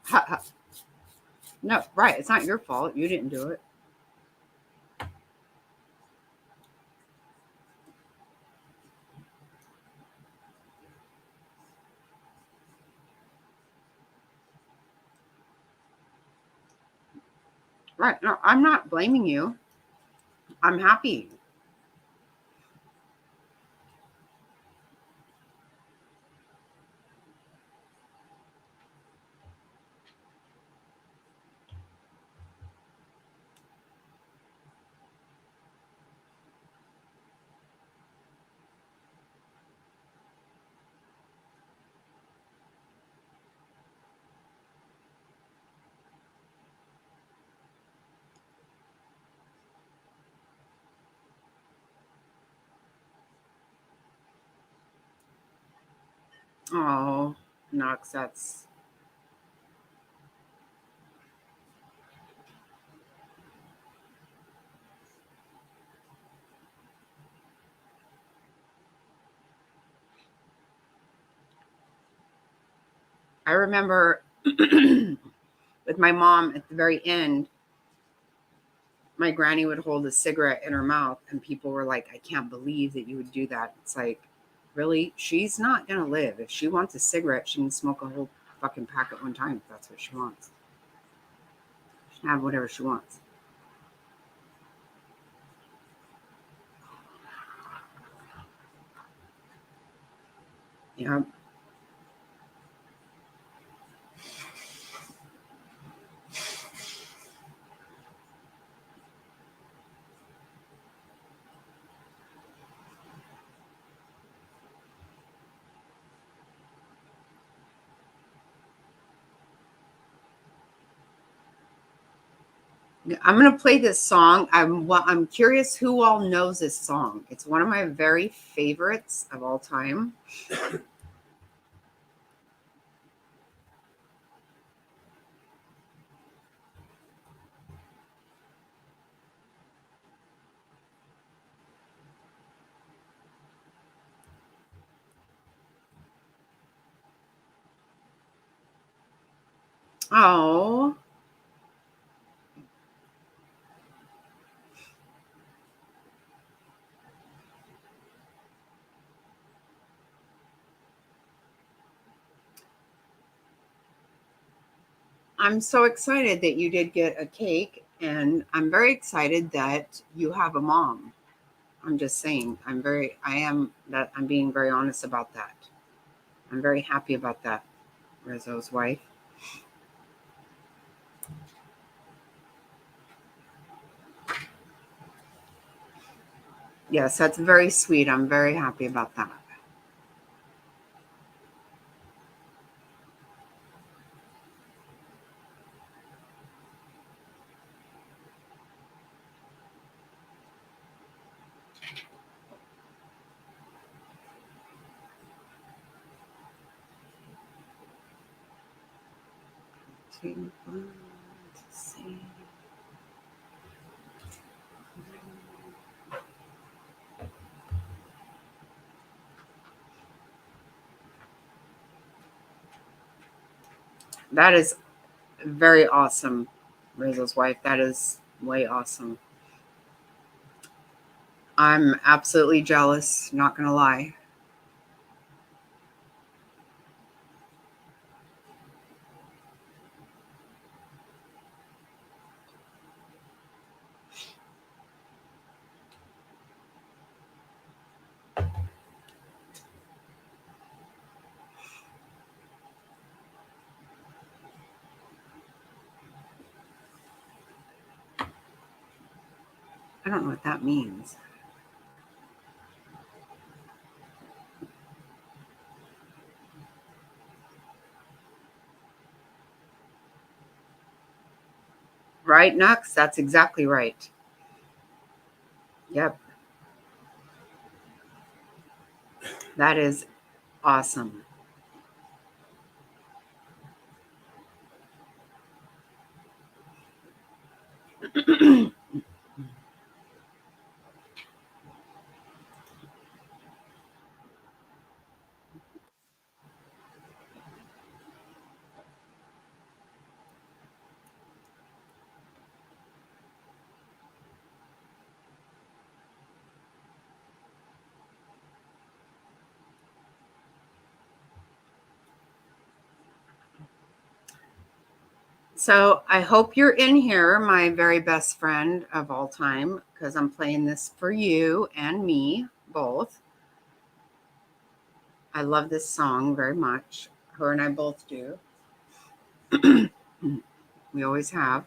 Ha, ha. No, right. It's not your fault. You didn't do it. Right. No, I'm not blaming you. I'm happy. Oh, Knox, that's I remember with my mom at the very end, my granny would hold a cigarette in her mouth, and people were like, I can't believe that you would do that. It's like, really? She's not going to live. If she wants a cigarette, she can smoke a whole fucking pack at one time if that's what she wants. She can have whatever she wants. Yeah. I'm gonna play this song. I'm curious who all knows this song. It's one of my very favorites of all time. Oh, I'm so excited that you did get a cake, and I'm very excited that you have a mom. I'm just saying, I'm being very honest about that. I'm very happy about that, Rizzo's wife. Yes, that's very sweet. I'm very happy about that. That is very awesome, Rizzo's wife. That is way awesome. I'm absolutely jealous, not gonna lie. I don't know what that means. Right, Nux? That's exactly right. Yep, that is awesome. So I hope you're in here, my very best friend of all time, because I'm playing this for you and me both. I love this song very much. Her and I both do. We always have.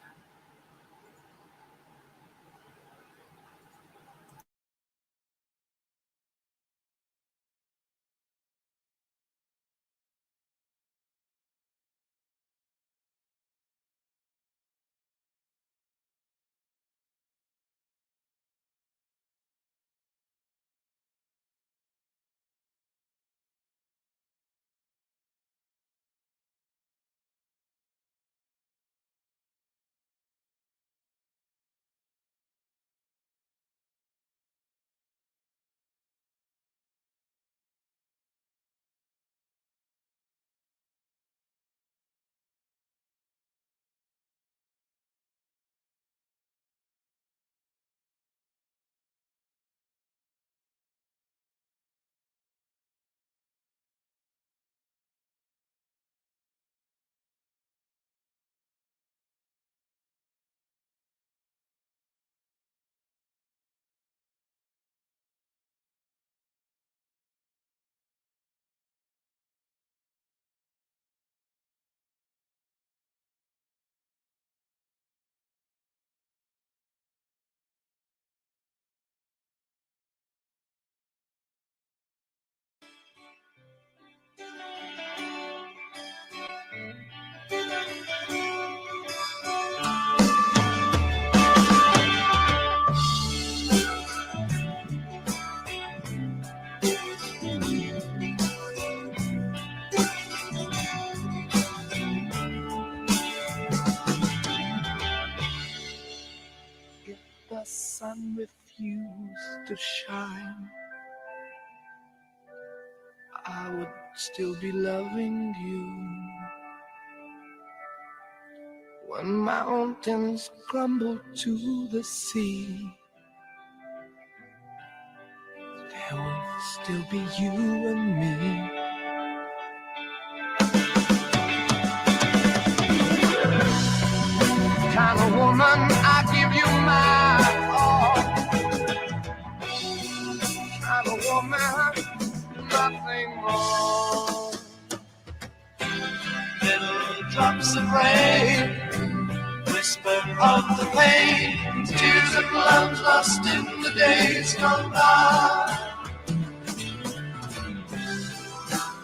to shine, I would still be loving you. When mountains crumble to the sea, there will still be you and me. Kind of woman, I give you my all. Kind of woman, nothing more. Little drops of rain, whisper of the pain, tears of love lost in the days gone by.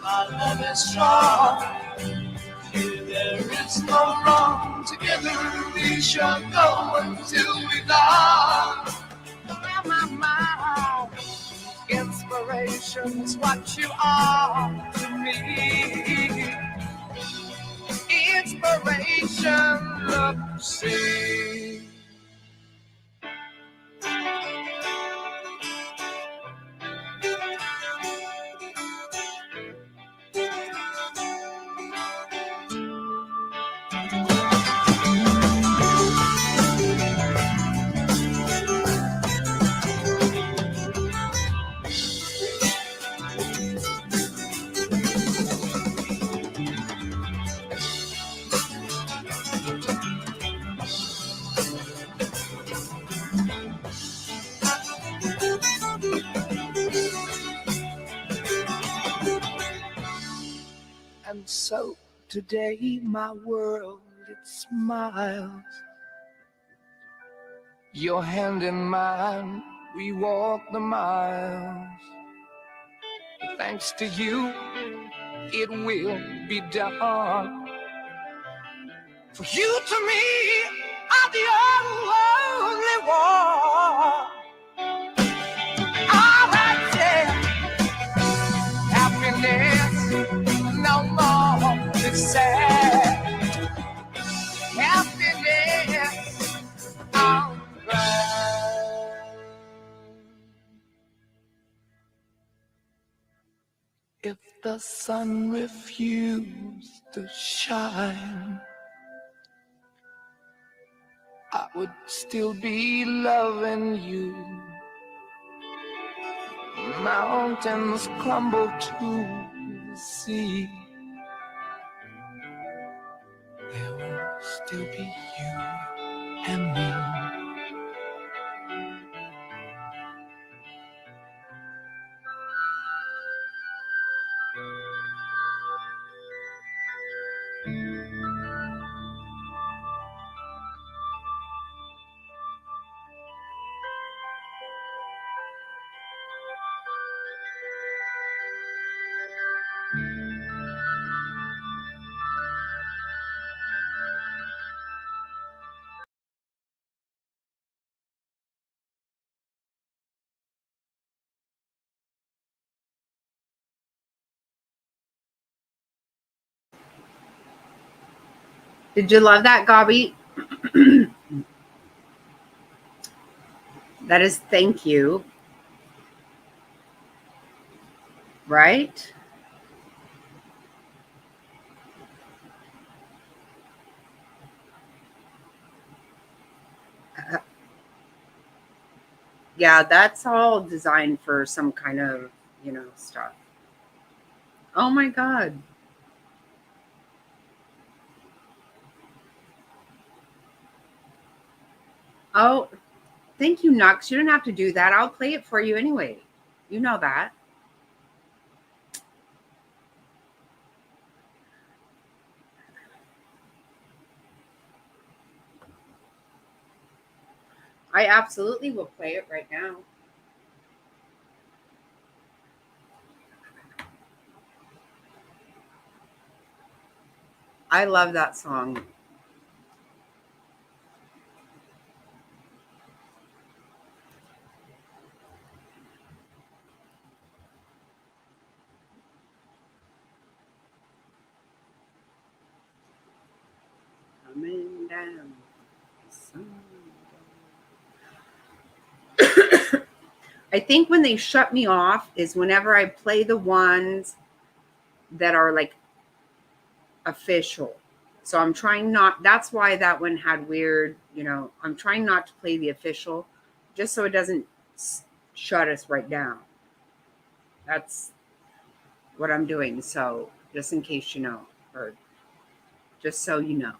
My love is strong, here there is no wrong. Together we shall go until we die. My inspiration's what you are to me. Inspiration, love to see. And so today my world, it smiles. Your hand in mine, we walk the miles. Thanks to you, it will be done. For you to me are the only one. All right, yeah. Happiness, no more to sad. Happiness, all right. If the sun refused to shine, I would still be loving you. Mountains crumble to the sea, there will still be you and me. Did you love that, Gabi? That is thank you. Right? Yeah, that's all designed for some kind of, stuff. Oh my God. Oh, thank you, Nux. You don't have to do that. I'll play it for you anyway. You know that. I absolutely will play it right now. I love that song. Coming down. I think when they shut me off is whenever I play the ones that are like official. So I'm trying not, that's why that one had weird, I'm trying not to play the official just so it doesn't shut us right down. That's what I'm doing. So just in case you know, or just so you know.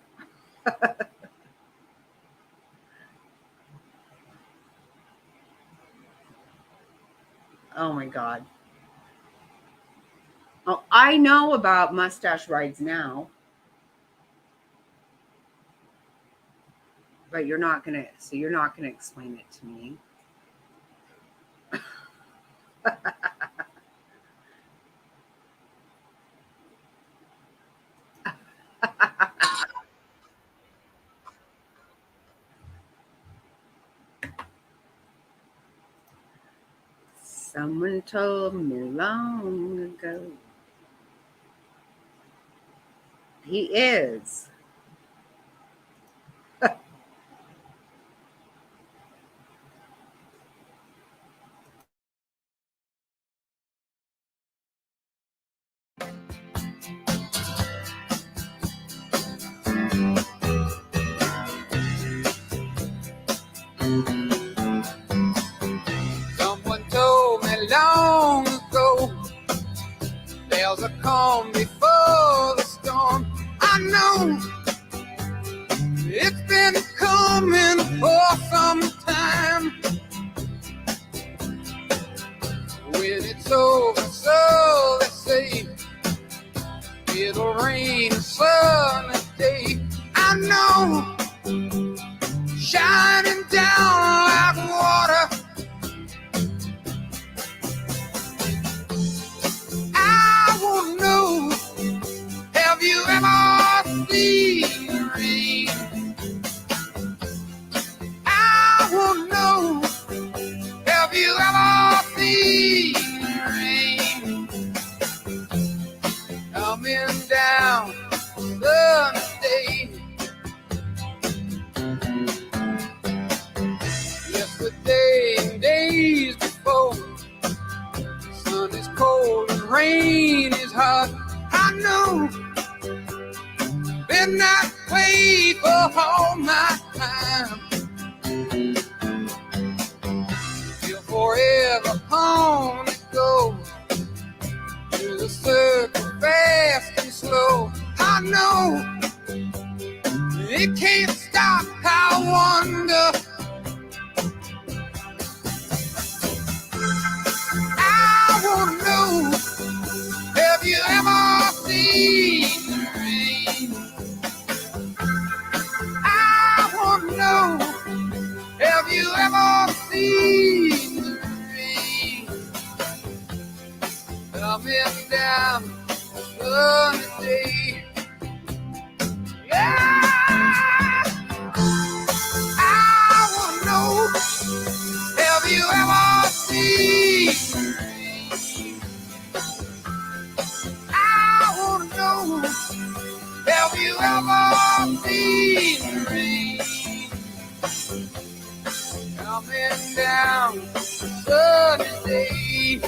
Oh my God. Oh, I know about mustache rides now. But you're not gonna explain it to me. Someone told me long ago. He is. Someone told me long ago there's a calm before the storm. I know it's been coming for some time. When it's over, so they say, it'll rain a sunny day. I know, shining down like water. I won't know, have you ever seen the rain? I won't know, have you ever seen the rain? Coming down sunny day. Yesterday and days before, sun is cold and rain is hot. I know, been that way for all my time. Till forever on it goes, through the circle fast and slow. I know, it can't stop. I wonder, I wanna know, have you ever seen the rain? I wanna know, have you ever seen the rain? Coming down sunny day. Yeah, I wanna know, have you ever seen the rain? I wanna know, have you ever seen the rain? Coming down sunny day.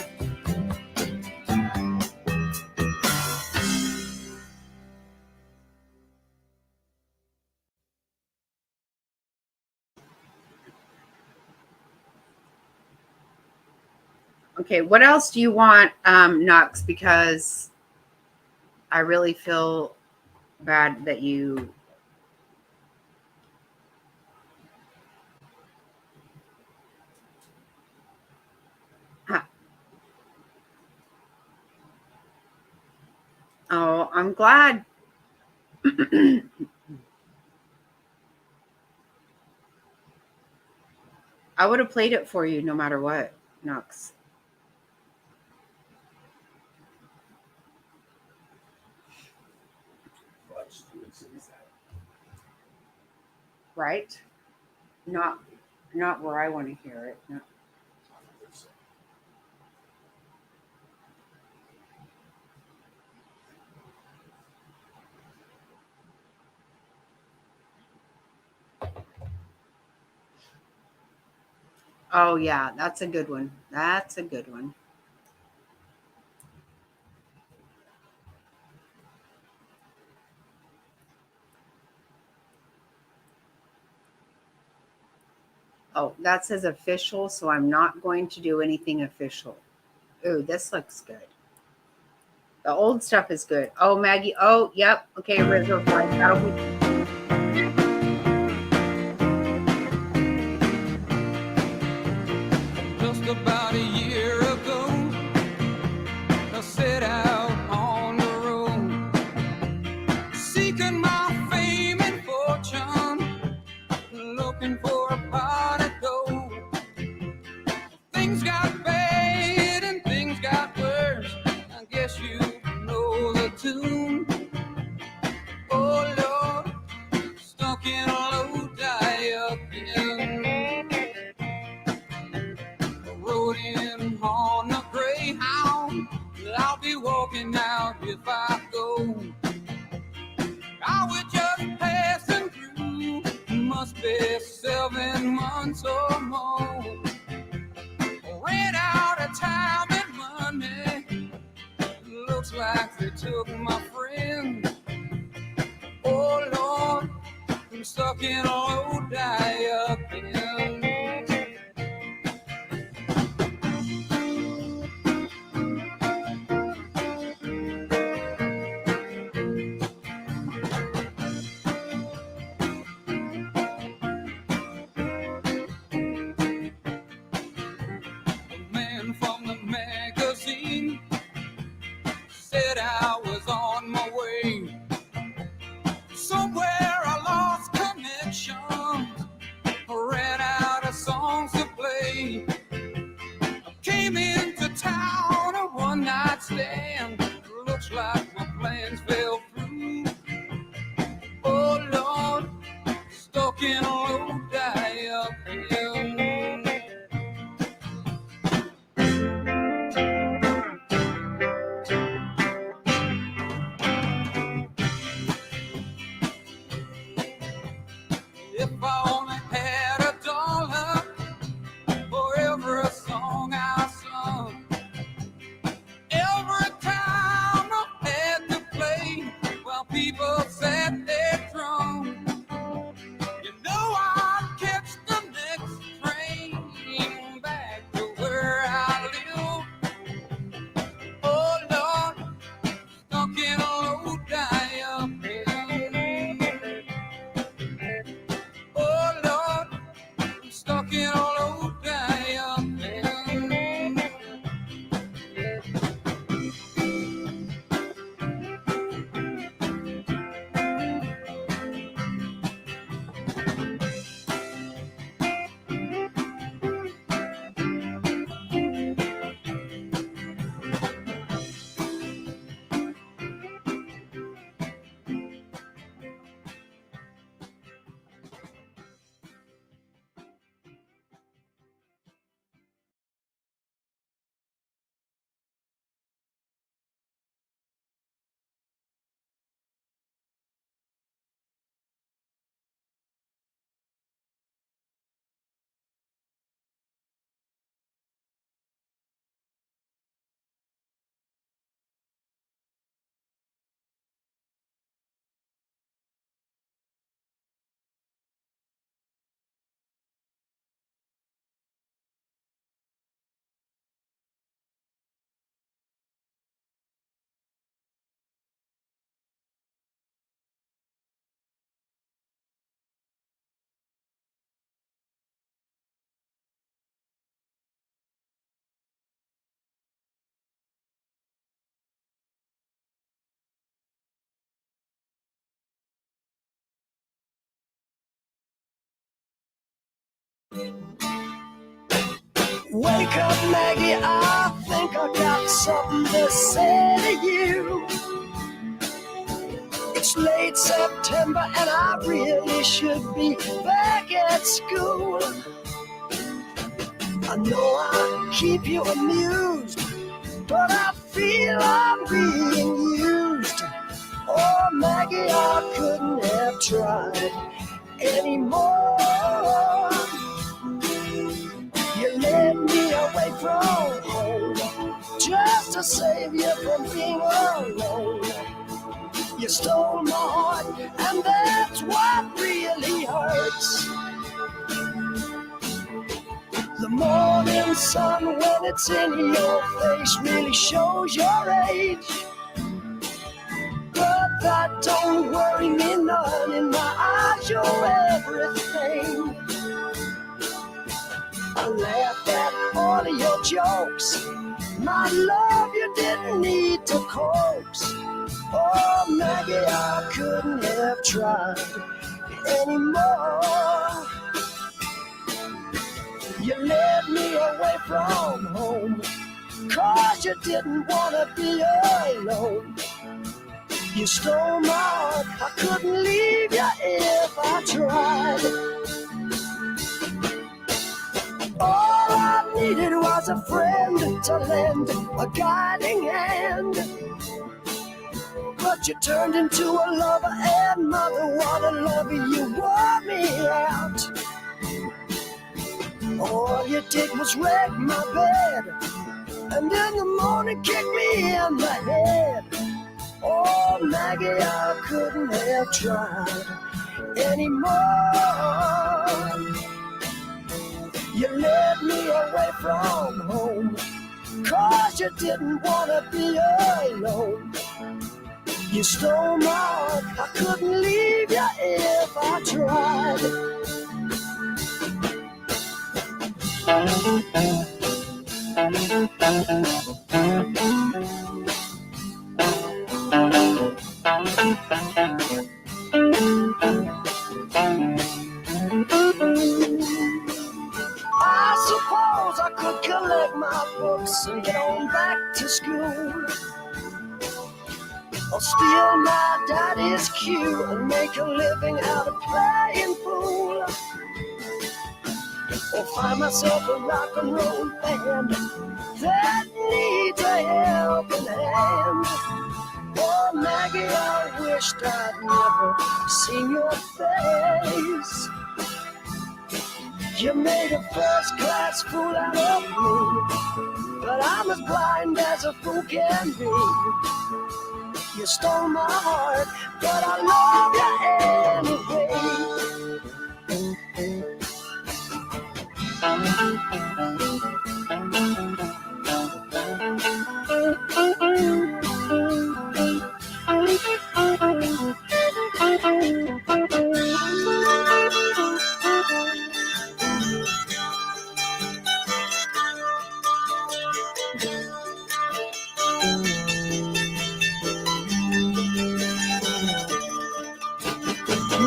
Okay, what else do you want, Nux? Because I really feel bad that you. Huh. Oh, I'm glad. I would have played it for you no matter what, Nux. But Stewart City's that. Right? Not where I want to hear it. No. I don't think so. Oh yeah, that's a good one. That's a good one. Oh, that says official, so I'm not going to do anything official. Ooh, this looks good. The old stuff is good. Oh, Maggie. Oh, yep. Okay, River Flight. That'll be. Just about a year ago, I set out on the road, seeking my fame and fortune, looking for a pot of gold. Things got bad and things got worse. I guess you know the tune. Oh Lord, stuck in a low die again. Rode in on a Greyhound. I'll be walking out if I go. I was just passing through. Must be 7 months or more. Ran out of time and money. Looks like they took my friend. Oh Lord, I'm stuck in a low die again. From the magazine said I was on my way. Somewhere I lost connection, ran out of songs to play. Came into town a one-night stand. Looks like my plans fell through. Oh Lord, stuck in a low die again. If I only had $1 for every song I sung, every time I had to play while people sat there drunk, you know I'd catch the next train back to where I live. Oh Lord, stuck in a low die again. Oh Lord, I'm stuck in a low die again. Wake up, Maggie, I think I got something to say to you. It's late September and I really should be back at school. I know I keep you amused, but I feel I'm being used. Oh, Maggie, I couldn't have tried anymore. You led me away from to save you from being alone. You stole my heart, and that's what really hurts. The morning sun, when it's in your face, really shows your age. But that don't worry me none. In my eyes, you're everything. I laughed at all of your jokes. My love, you didn't need to coax. Oh, Maggie, I couldn't have tried anymore. You led me away from home, 'cause you didn't want to be alone. You stole my heart, I couldn't leave you if I tried. All I needed was a friend to lend a guiding hand. But you turned into a lover, and mother, what a lover, you wore me out. All you did was wreck my bed, and in the morning kick me in the head. Oh, Maggie, I couldn't have tried anymore. You led me away from home, 'cause you didn't want to be alone. You stole my heart, I couldn't leave you if I tried. I suppose I could collect my books and get on back to school, or steal my daddy's cue and make a living out of playing pool, or find myself a rock and roll band that needs a helping hand. Oh, Maggie, I wished I'd never seen your face. You made a first-class fool out of me, but I'm as blind as a fool can be. You stole my heart, but I love you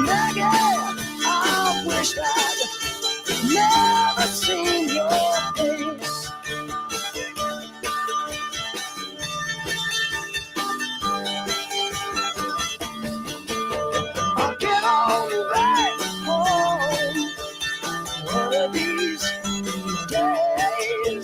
Maggie, I wish I'd never seen your face. I'll get on back home one of these days.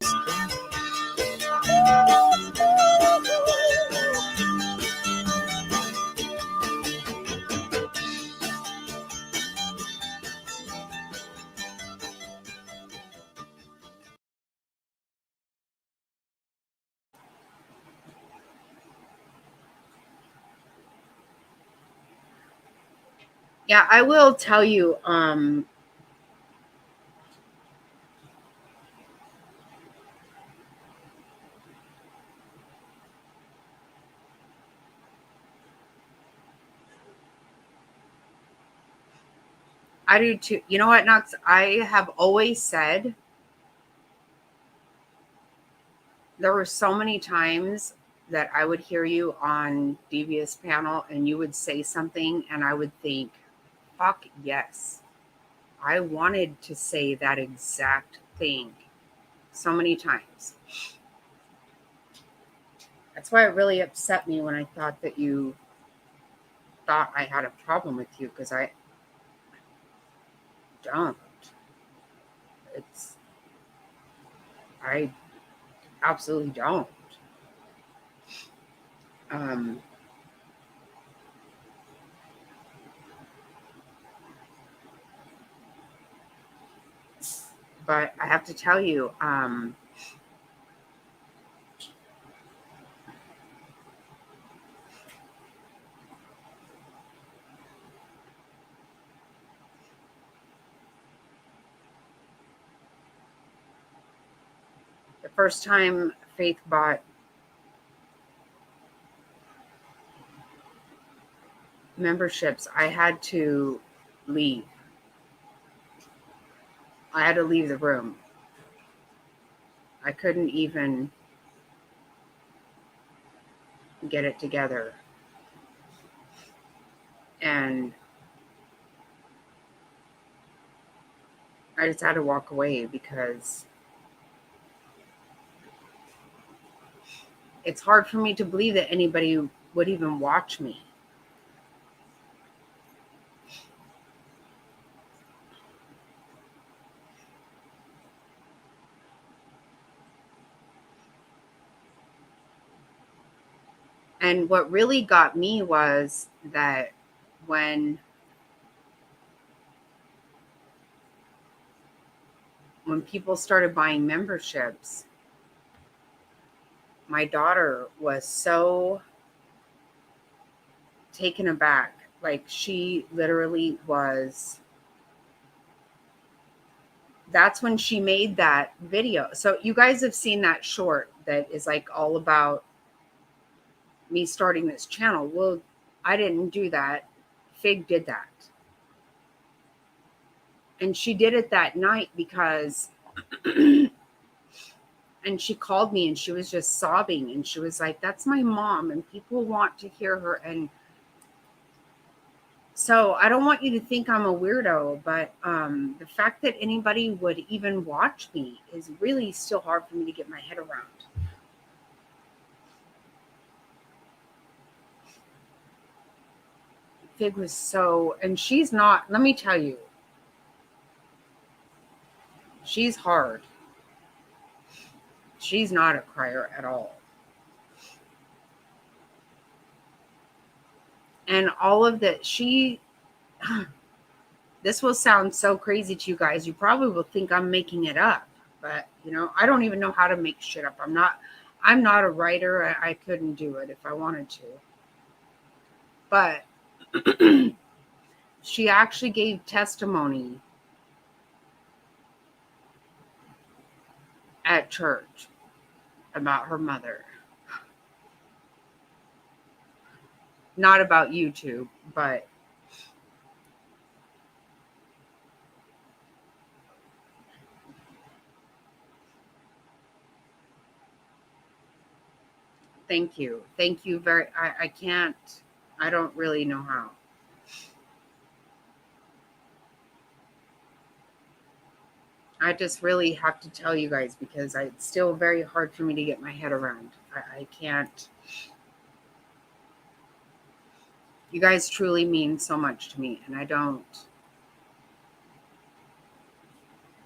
Yeah, I will tell you, I do too. You know what, Knox? I have always said there were so many times that I would hear you on Devious Panel and you would say something and I would think, fuck yes. I wanted to say that exact thing so many times. That's why it really upset me when I thought that you thought I had a problem with you, because I don't. I absolutely don't. But I have to tell you, first time Faith bought memberships, I had to leave. I had to leave the room. I couldn't even get it together. And I just had to walk away because it's hard for me to believe that anybody would even watch me. And what really got me was that when people started buying memberships, my daughter was so taken aback. Like, she literally was. That's when she made that video. So you guys have seen that short that is like all about me starting this channel. Well, I didn't do that. Fig did that. And she did it that night because and she called me and she was just sobbing and she was like, that's my mom and people want to hear her. And so I don't want you to think I'm a weirdo, but the fact that anybody would even watch me is really still hard for me to get my head around. Fig was so, and she's not, let me tell you, she's hard. She's not a crier at all. And all of that, this will sound so crazy to you guys. You probably will think I'm making it up, but you know, I don't even know how to make shit up. I'm not a writer. I couldn't do it if I wanted to. But she actually gave testimony at church about her mother. Not about YouTube, but thank you. Thank you very, I don't really know how. I just really have to tell you guys because it's still very hard for me to get my head around. I can't. You guys truly mean so much to me, and I don't.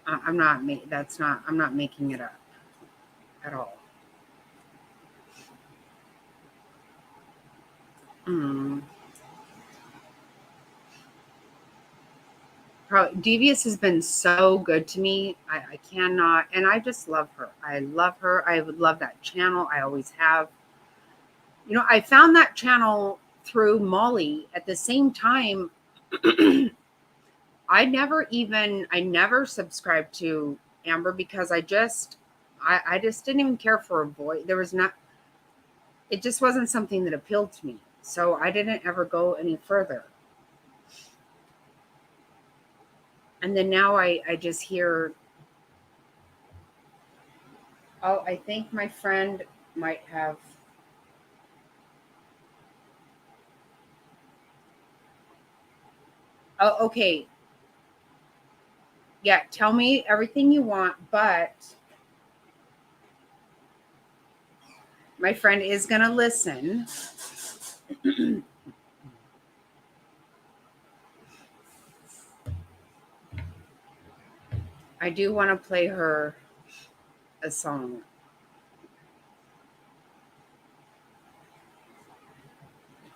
I'm not making it up at all. Devious has been so good to me. I cannot, and I just love her. I love her. I would love that channel. I always have. You know, I found that channel through Molly at the same time. I never subscribed to Amber because I just didn't even care for a voice. It just wasn't something that appealed to me. So I didn't ever go any further. And then now I just hear, oh, I think my friend might have. Oh, okay. Yeah, tell me everything you want, but my friend is going to listen. I do want to play her a song.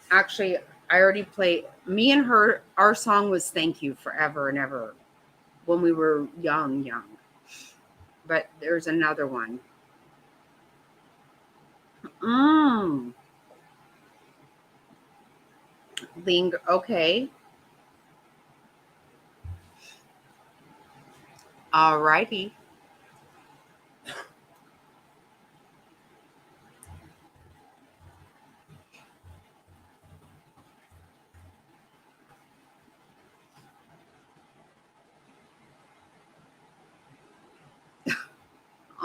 Actually, I already played. Me and her, our song was Thank You Forever and Ever when we were young. But there's another one. Linger. Okay. All righty.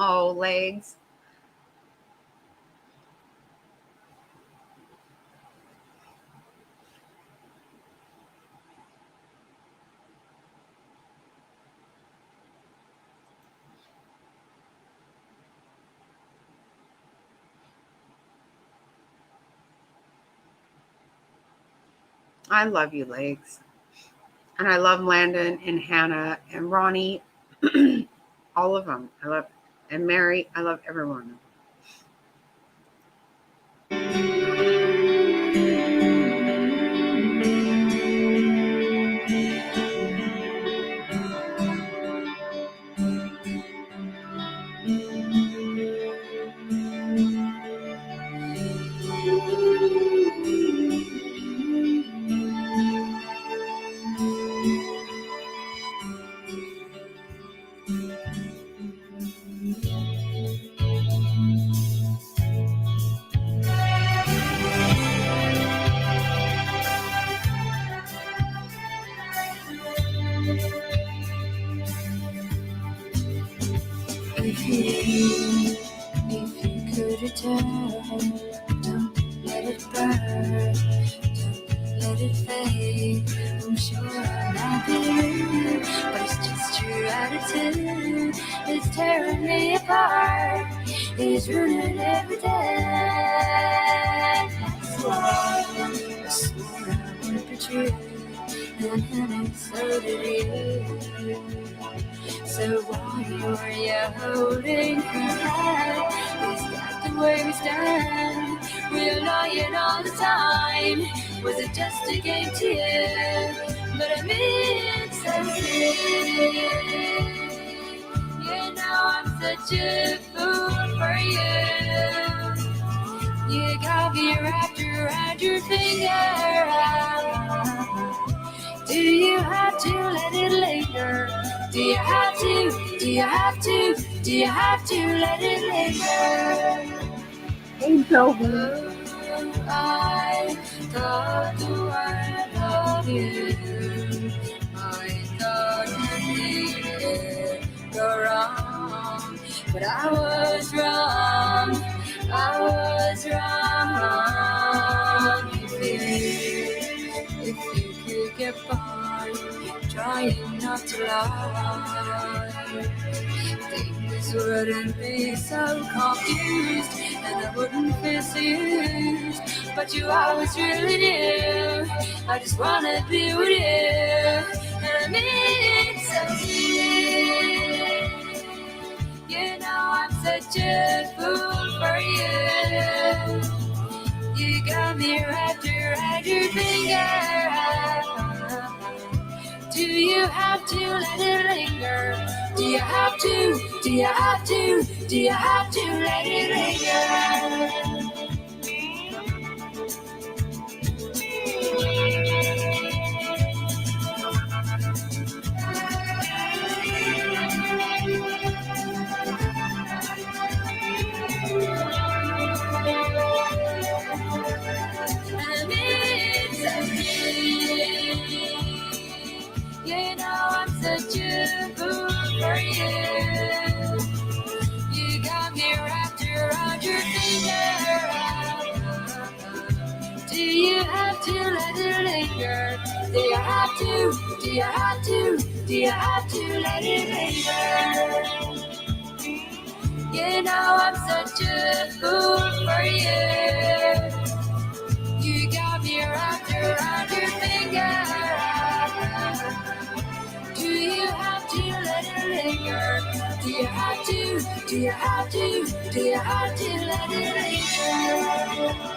Oh, legs. I love you, legs. And I love Landon and Hannah and Ronnie. All of them. I love, and Mary. I love everyone. If you could return, don't let it burn, don't let it fade. I'm sure I'm not blue, but it's just your attitude. It's tearing me apart, it's ruining every day. I swore I would be true, and honey, so did you. So why are you holding her hand? Is that the way we stand? We're lying all the time. Was it just a game to you? But I mean so sick. You know I'm such a fool for you. You got me wrapped around your finger. Do you have to let it linger? Do you have to? Do you have to? Do you have to let it linger? Hey, Toby. Oh, I thought the world of you. I thought I needed go wrong, but I was wrong. I was wrong. If you could get by, trying not to lie, things wouldn't be so confused, and I wouldn't feel so used. But you always really knew I just wanna be with you, and I mean so deep. You know I'm such a fool for you. You got me wrapped around your finger. Do you have to let it linger? Do you have to? Do you have to? Do you have to let it linger? You know I'm such a fool for you. You got me wrapped around your finger. Do you have to let it linger? Do you have to? Do you have to? Do you have to let it linger? You know I'm such a fool for you. You got me wrapped around your finger. Do you have to let it linger? Do you have to? Do you have to? Do you have to let it linger?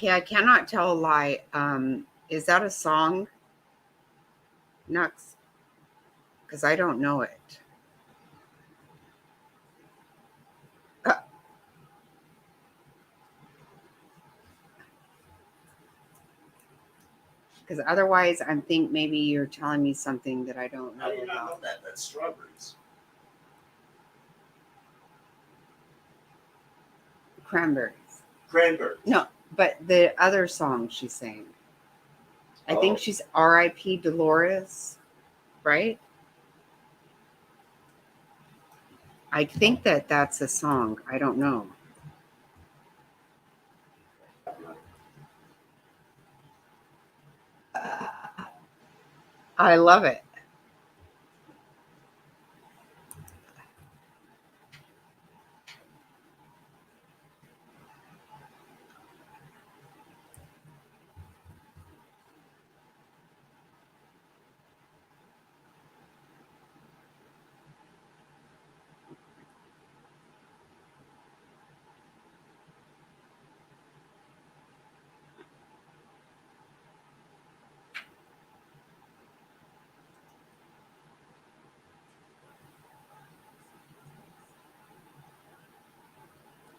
Okay, I cannot tell a lie. Is that a song? Nux? Because I don't know it. Because otherwise, I think maybe you're telling me something that I don't How know do you not know about. that? That's strawberries. Cranberries. Cranberries. No, but the other song she sang. I think Oh. she's R.I.P. Dolores, right? I think that that's a song. I don't know. I love it.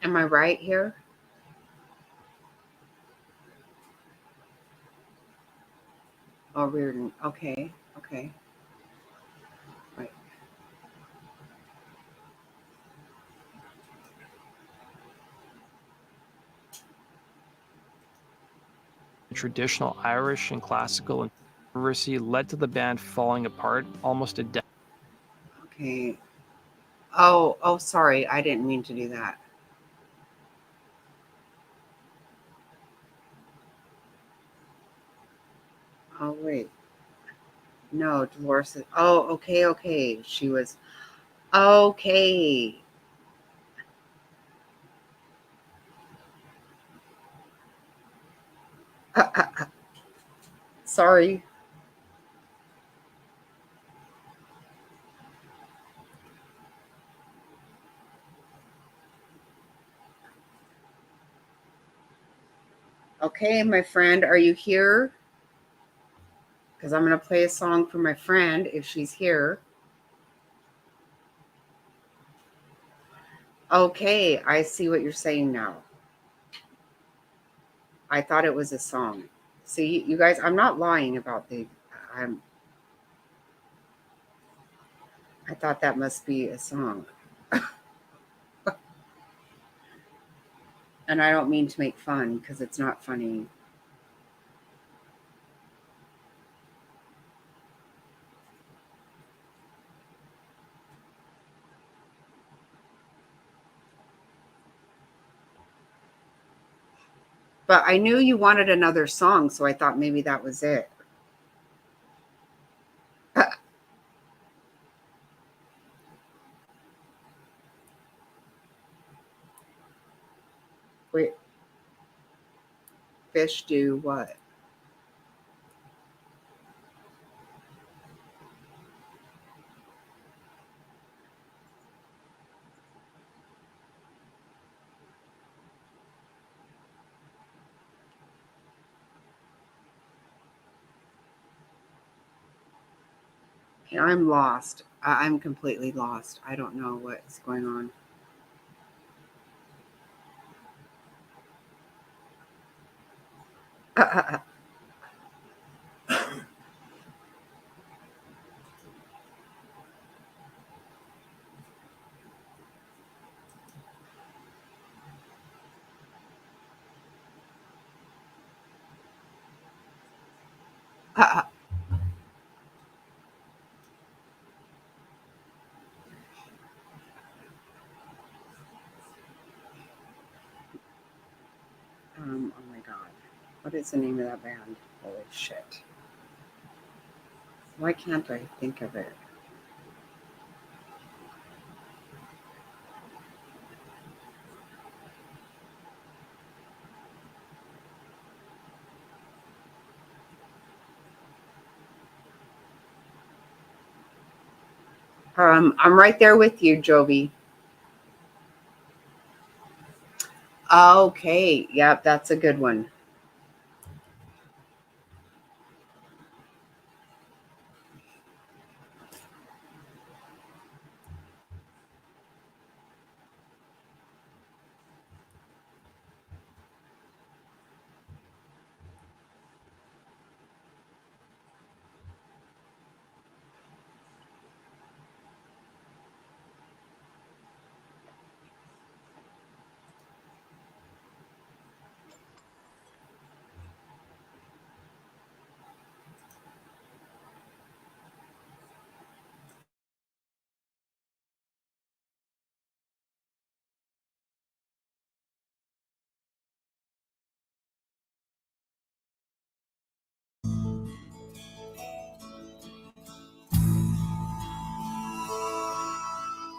Am I right here? Oh, Reardon. Okay. Okay. Right. Traditional Irish and classical controversy led to the band falling apart almost a decade. Okay. Oh, sorry. I didn't mean to do that. Oh, wait. No, Dolores. Oh, okay. She was. Okay. Sorry. Okay, my friend, are you here? Because I'm going to play a song for my friend if she's here. Okay, I see what you're saying now. I thought it was a song. See, you guys, I'm not lying about I thought that must be a song. And I don't mean to make fun because it's not funny. But I knew you wanted another song, so I thought maybe that was it. Wait, fish do what? Okay, I'm lost. I'm completely lost. I don't know what's going on. Oh my God. What is the name of that band? Holy shit. Why can't I think of it? I'm right there with you, Jovi. Okay. Yep, that's a good one.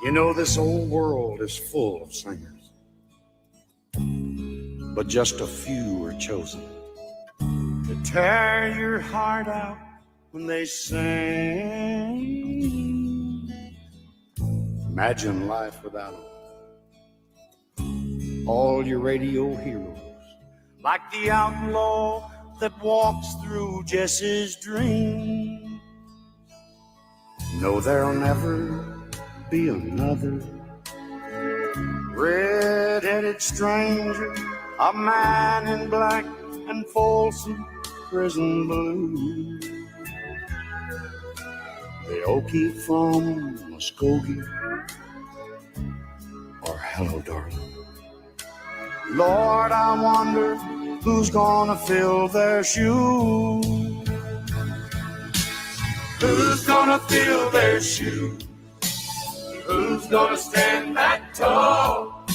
You know, this old world is full of singers, but just a few are chosen to tear your heart out when they sing. Imagine life without them. All your radio heroes, like the outlaw that walks through Jesse's dream. No, there'll never be another red-headed stranger, a man in black and Folsom prison blue. The Okie from Muskogee, or Hello, Darling. Lord, I wonder who's gonna fill their shoes. Who's gonna fill their shoes? Who's gonna stand that tall?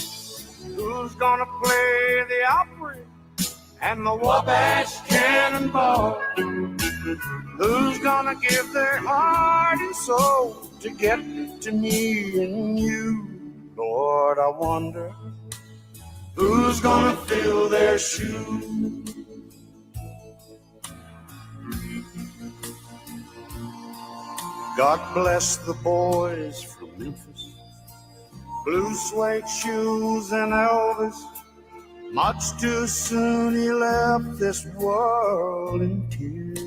Who's gonna play the Opry and the Wabash Cannonball? Who's gonna give their heart and soul to get to me and you? Lord, I wonder who's gonna fill their shoes? God bless the boys from Memphis, blue suede shoes and Elvis. Much too soon he left this world in tears.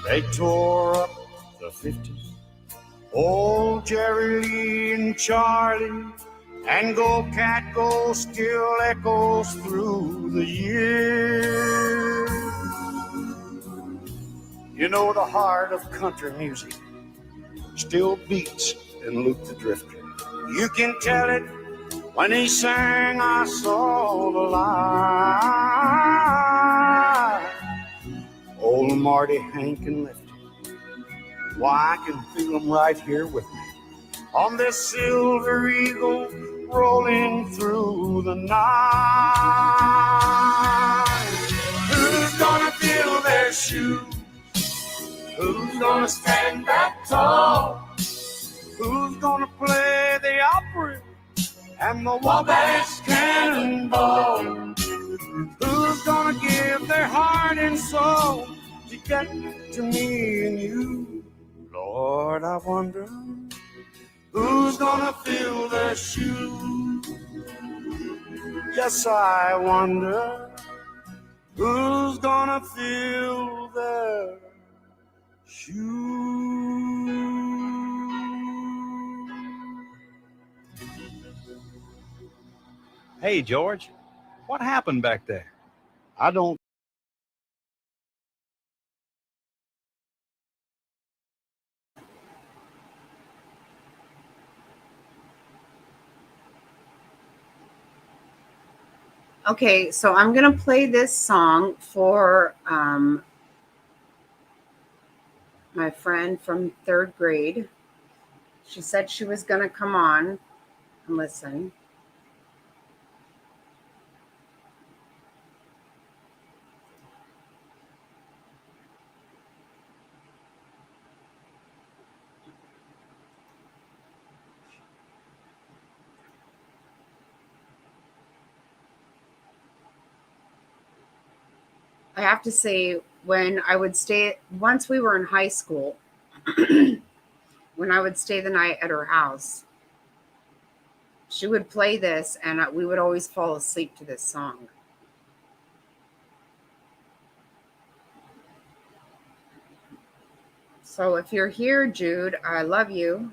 They tore up the 50s, old Jerry Lee and Charlie, and Go Cat Go still echoes through the years. You know, the heart of country music still beats in Luke the Drifter. You can tell it when he sang I Saw the Light. Old Marty, Hank, and Lefty, why, I can feel them right here with me on this silver eagle rolling through the night. Who's gonna fill their shoes? Who's gonna stand that tall? Who's gonna play the Opry and the Wabash Cannonball? Who's gonna give their heart and soul to get to me and you? Lord, I wonder who's gonna fill their shoes? Yes, I wonder who's gonna fill their shoes. Hey, George, what happened back there? I don't. Okay, so I'm going to play this song for my friend from 3rd grade. She said she was going to come on and listen. I have to say, when I would stay, once we were in high school, when I would stay the night at her house, she would play this and we would always fall asleep to this song. So if you're here, Jude, I love you.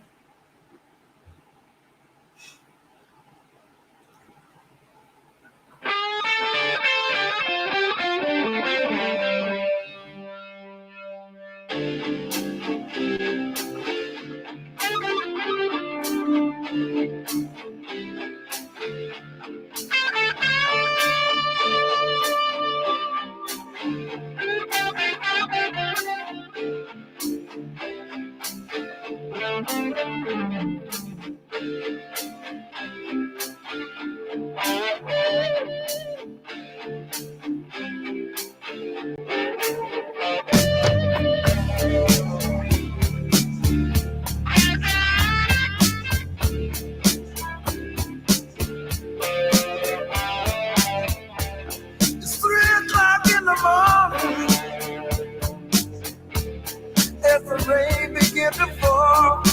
rain begin to fall.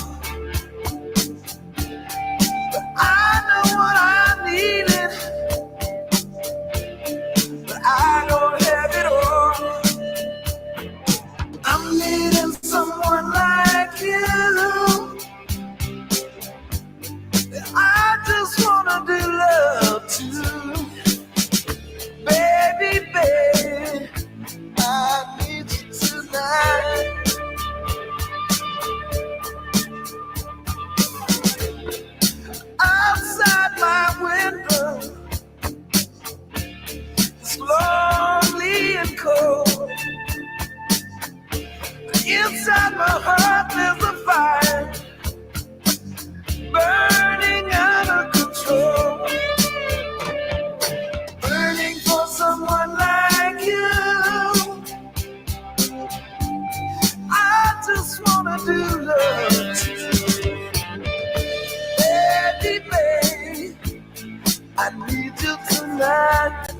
But I know what I needed, but I don't have it all. I'm needing someone like you. I just wanna do love too. Baby, baby, I need you tonight. Outside my window, it's lonely and cold. Inside my heart there's a fire burning out of control. Burning for someone like you. I just wanna do love too. Baby, baby, I need you tonight.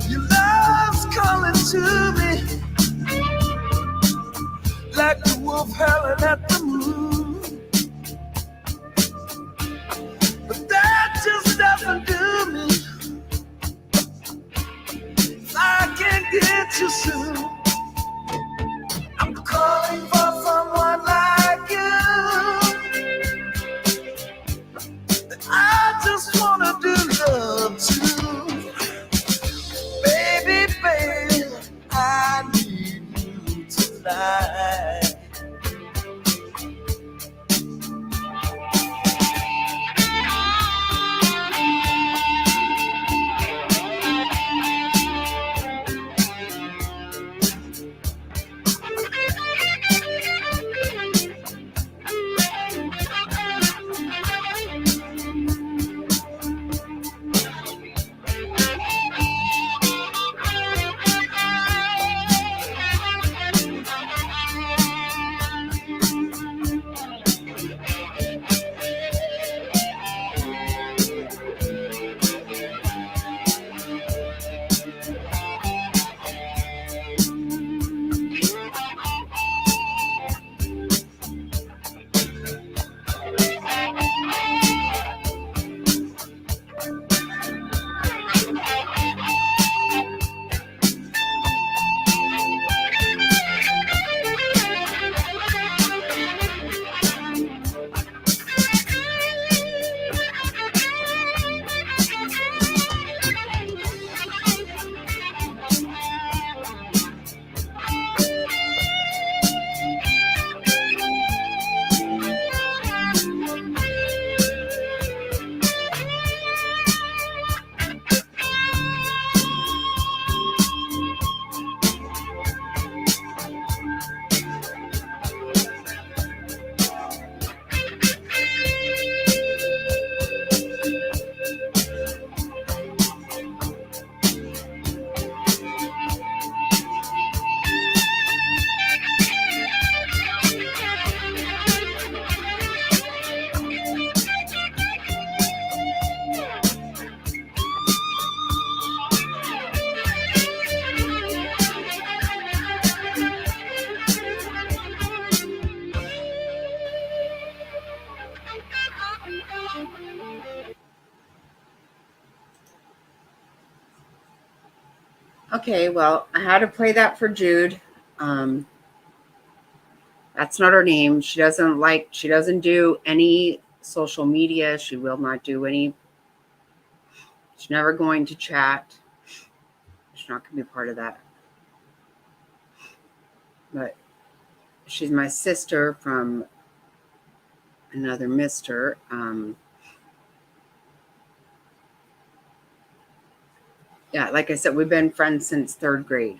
Your love's calling to me like the wolf howling at the moon. But that just doesn't do me. I can't get you soon. I'm calling for someone like you. I just wanna do love too. Baby, baby, I need you tonight. Okay, well, I had to play that for Jude. That's not her name. She doesn't do any social media. She will not do any. She's never going to chat. She's not going to be part of that. But she's my sister from another mister. Yeah, like I said, we've been friends since 3rd grade.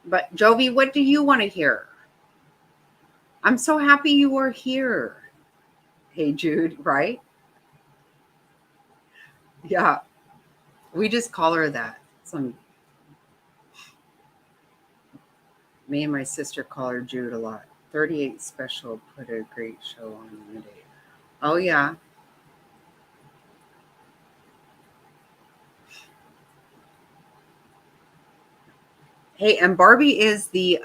But Jovi, what do you want to hear? I'm so happy you are here. Hey, Jude, right? Yeah, we just call her that. Me and my sister call her Jude a lot. 38 Special put a great show on Monday. Oh, yeah. Hey, and Barbie is the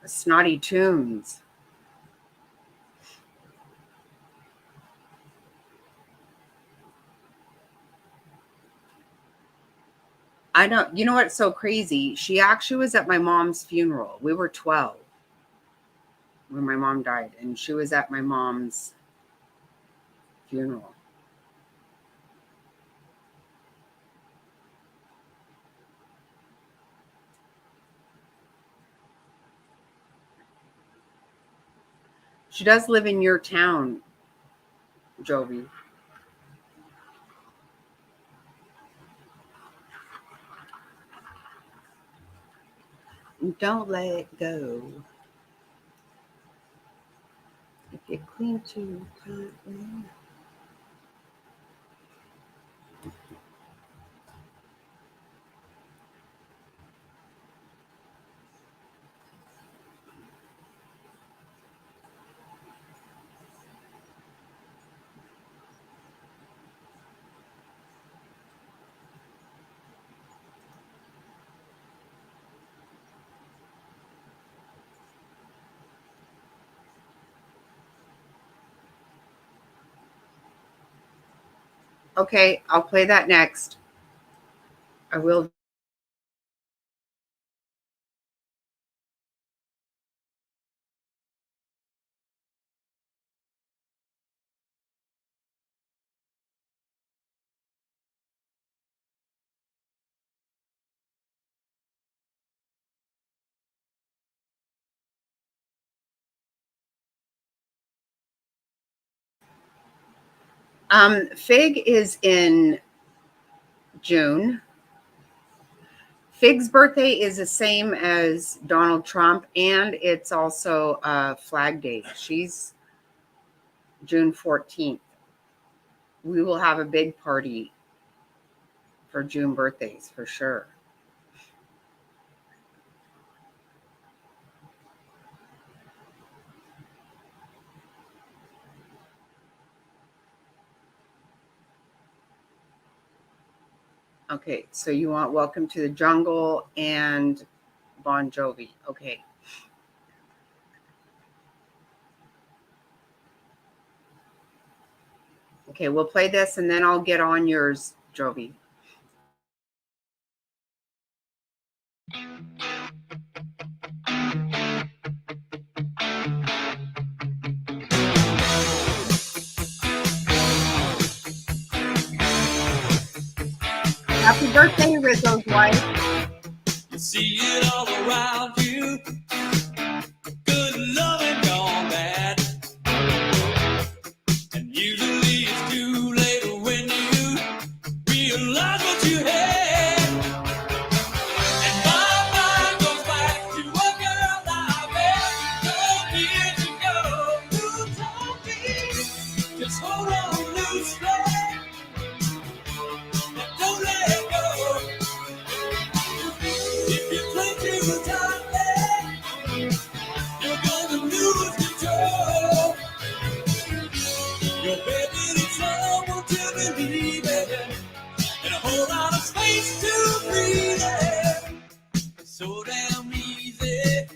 Snotty Tunes. I know. You know what's so crazy? She actually was at my mom's funeral. We were 12 when my mom died, and she was at my mom's funeral. She does live in your town, Jovi. Don't let it go. If you cling to time. Okay, I'll play that next. I will. Fig is in June. Fig's birthday is the same as Donald Trump, and it's also Flag Day. She's June 14th. We will have a big party for June birthdays for sure. Okay, so you want Welcome to the Jungle and Bon Jovi. Okay. Okay, we'll play this and then I'll get on yours, Jovi. Happy birthday, Rizzo's wife. You see it all around you. Good loving gone bad. And usually it's too late when you realize what you had. And my mind goes back to a girl I met 12 years ago who told me just hold on loosely. Don't let it go. If you cling too tightly, you're gonna lose control. You're begging someone to believe it, and a whole lot of space to breathe it. So damn easy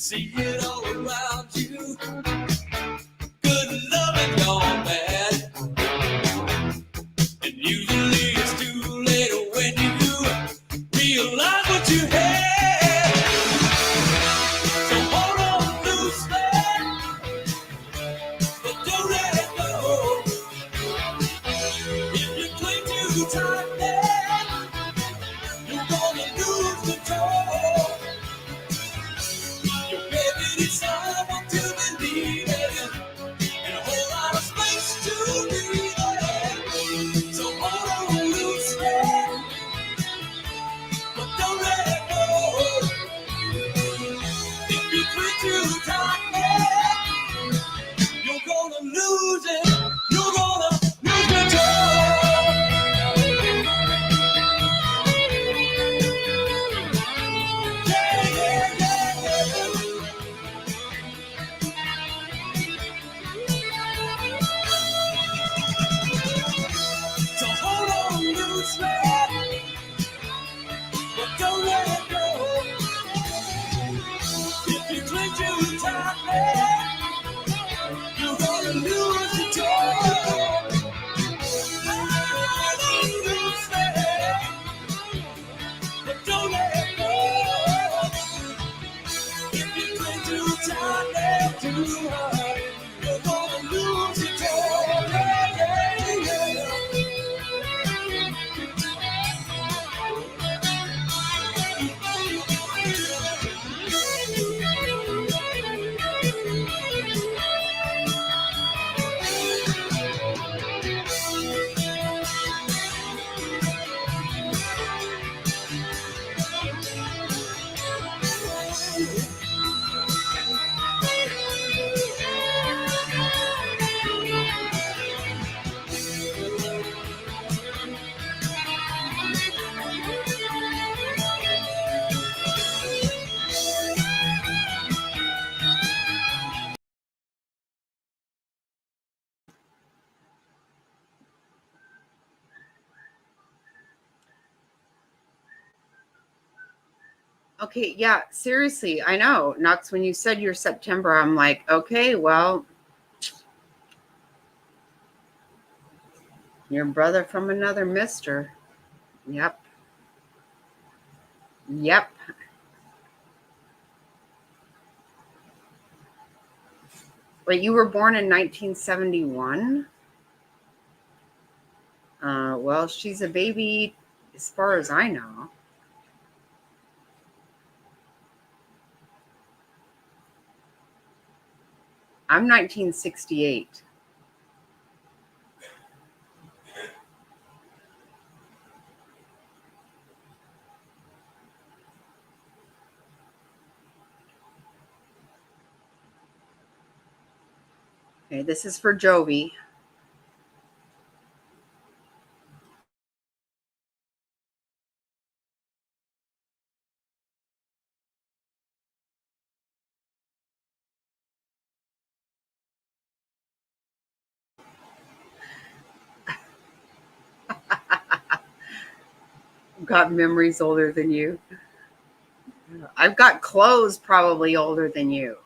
See it all around you. Good loving gone bad. And usually it's too late when you realize what you had. So hold on loosely, but don't let it go. If you cling too tightly, you're gonna lose control. Your baby needs someone to believe in, and a whole lot of space to breathe in. So hold on loosely, but don't let it go. If you cling too tightly, you're gonna lose it. You're gonna lose control. Yeah, yeah, yeah, yeah. So hold on loosely, but don't let it go. If you cling too tightly, you're gonna lose control. Hold on loosely, but don't let it go. If you cling too tightly, too hard, you're gonna lose control. Yeah, yeah, yeah. Okay, yeah, seriously, I know. Knox, when you said you're September, I'm like, okay, well, your brother from another mister. Yep. Yep. Wait, you were born in 1971? Well, she's a baby as far as I know. I'm 1968. Okay, this is for Jovi. Got memories older than you. I've got clothes probably older than you.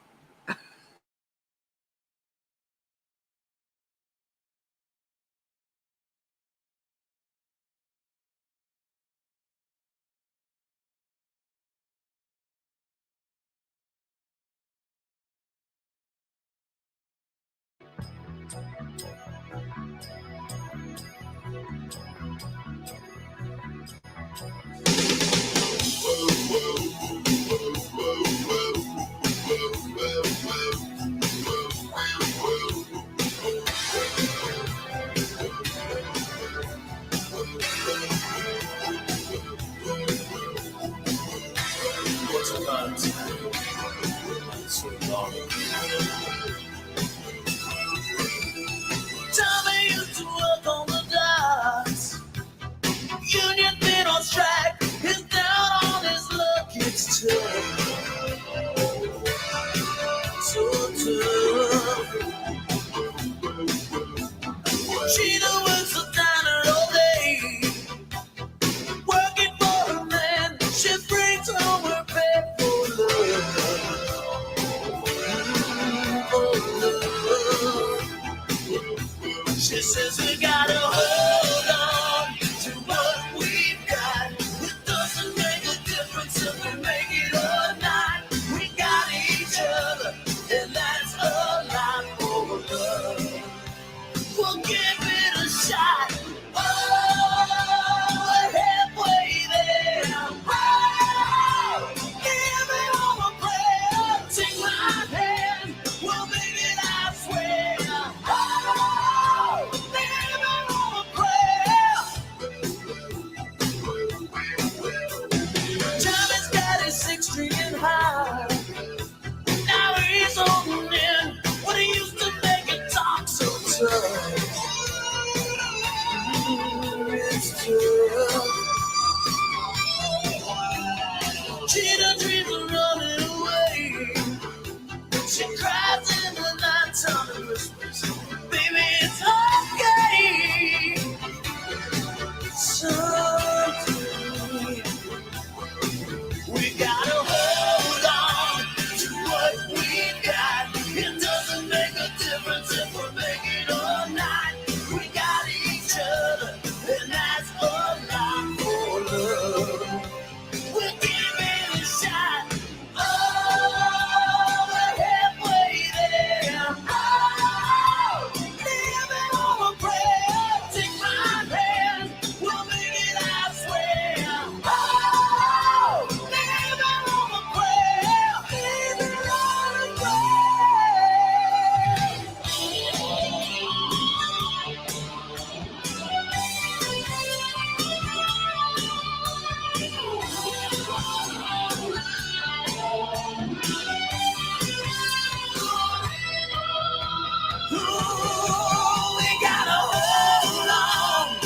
What's about so long? Tommy used to work on the docks. Union been on strike. He's down on his luck. It's tough. So tough. She works a diner all day. Working for a man. She brings home her pay for love. We gotta hold on to what we got. It doesn't make a difference if we're making or not. We got each other, and that's a lot for love. We're giving it a shot. Oh, we're halfway there. Oh, living on a prayer. Take my hand, we'll make it, I swear. Oh, living on a prayer. Living on a prayer. Ooh, we gotta hold on,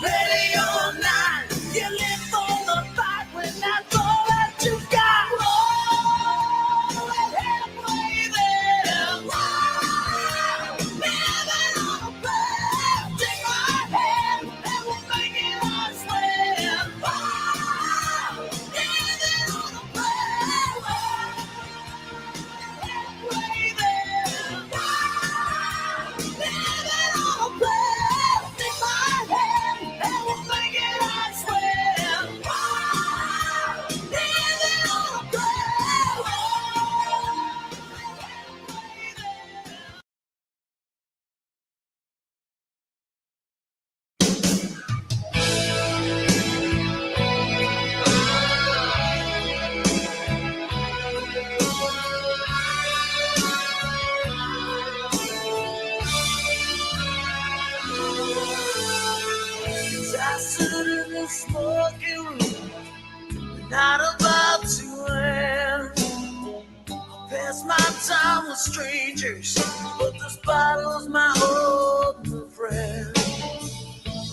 ready or not. You live for the fight when that's all that you got. Oh, we're halfway there. Oh, living on a prayer. Take my hand and we'll make it, I swear. Oh, living on a prayer. Halfway there. Living on a prayer. Take my hand and we'll make it, I swear. Living on a prayer. I stood in the smoking room, not about to end. Past my time with strangers, but this bottle's my old friend.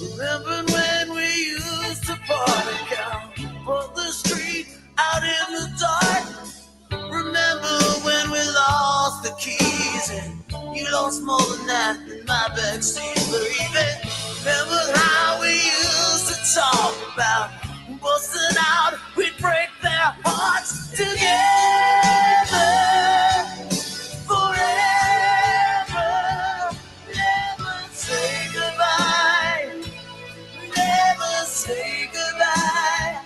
Remember when we used to party down on the street out in the dark? Remember when we lost the keys and you lost more than that in my backseat, baby? Remember how we used to talk about busting out, we'd break their hearts together forever. Never say goodbye, never say goodbye.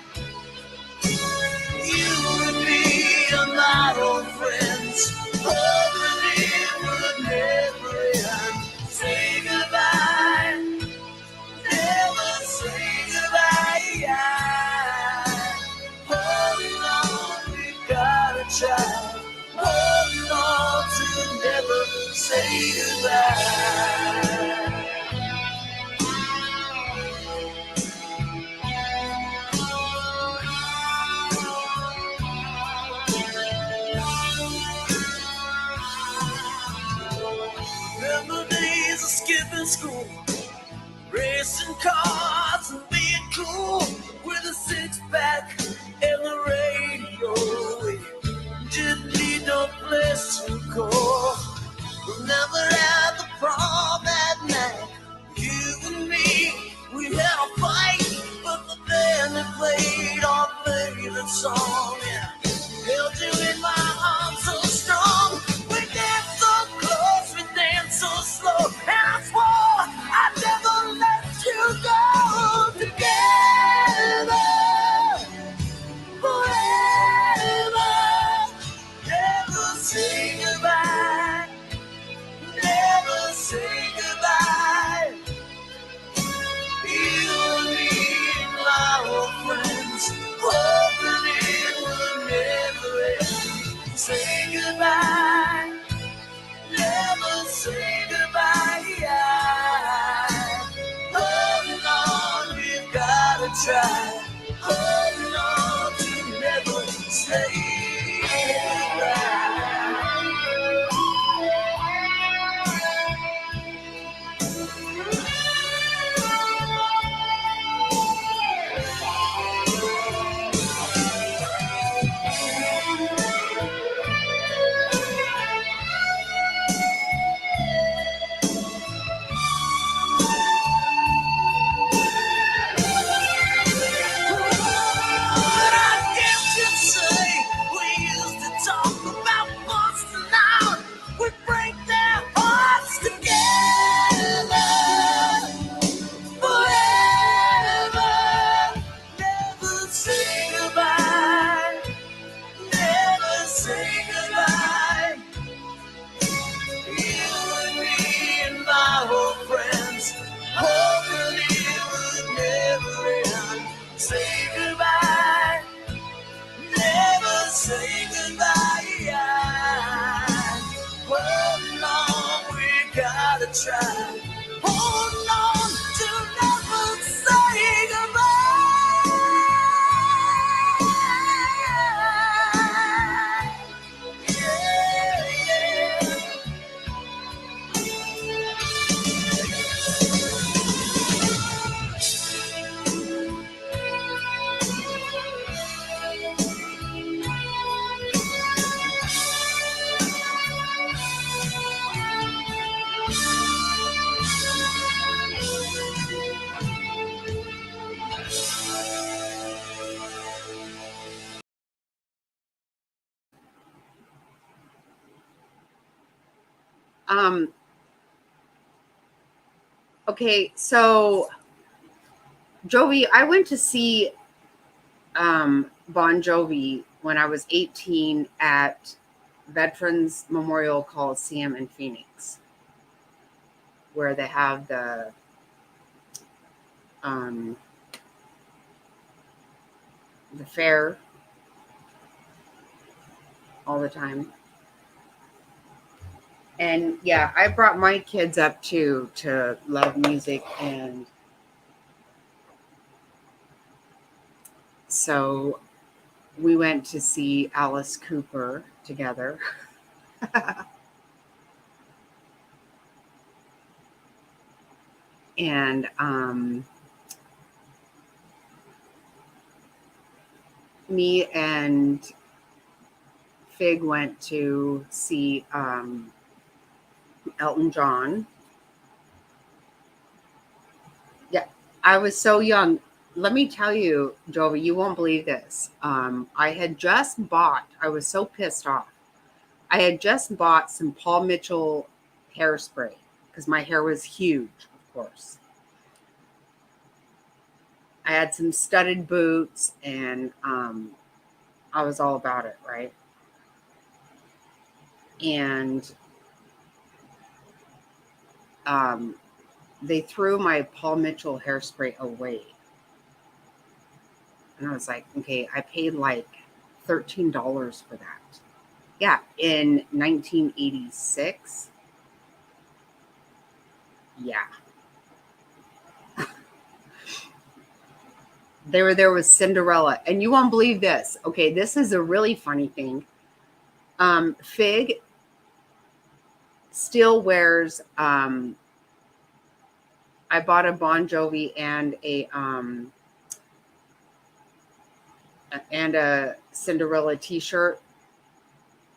You and me are my old friends, hoping it would never end. Say goodbye, never say goodbye. Holding on, we got a child. Holding on to never say goodbye. Remember days of skipping school, racing cars and being cool, with a six-pack and the radio. We didn't need no place to go. Remember at the prom that night, you and me, we had a fight, but the band that played our favorite song, yeah, held you in my arms so strong. We danced so close, we danced so slow, and I swore I'd never let you go. say goodbye. Hold on, we gotta try. Hold on to never say goodbye. Yeah, yeah. Um, okay, so Jovi, I went to see Bon Jovi when I was 18 at Veterans Memorial Coliseum in Phoenix, where they have the fair all the time. And yeah, I brought my kids up too to love music, and so we went to see Alice Cooper together. And me and Fig went to see Elton John. Yeah, I was so young. Let me tell you, Jovi, you won't believe this. I was so pissed off. I had just bought some Paul Mitchell hairspray because my hair was huge, of course. I had some studded boots, and I was all about it, right? And they threw my Paul Mitchell hairspray away. And I was like, okay, I paid like $13 for that. Yeah, in 1986. Yeah. They were there with Cinderella. And you won't believe this. Okay, this is a really funny thing. Fig still wears I bought a Bon Jovi and a Cinderella t-shirt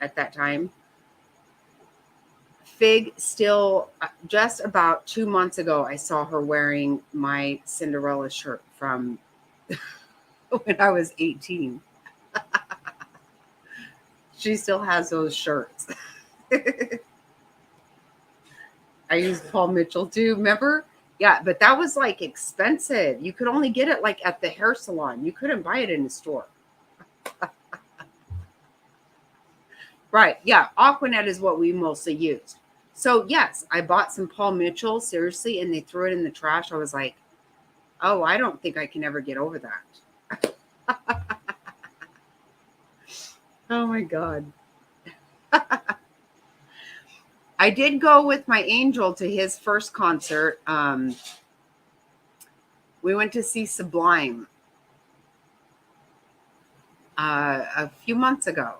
at that time. Fig still, just about 2 months ago, I saw her wearing my Cinderella shirt from when I was 18. She still has those shirts. I used Paul Mitchell too, remember? Yeah, but that was like expensive. You could only get it like at the hair salon. You couldn't buy it in the store. Right. Yeah. Aquanet is what we mostly used. So yes, I bought some Paul Mitchell, seriously, and they threw it in the trash. I was like, oh, I don't think I can ever get over that. Oh my God. I did go with my angel to his first concert. We went to see Sublime a few months ago.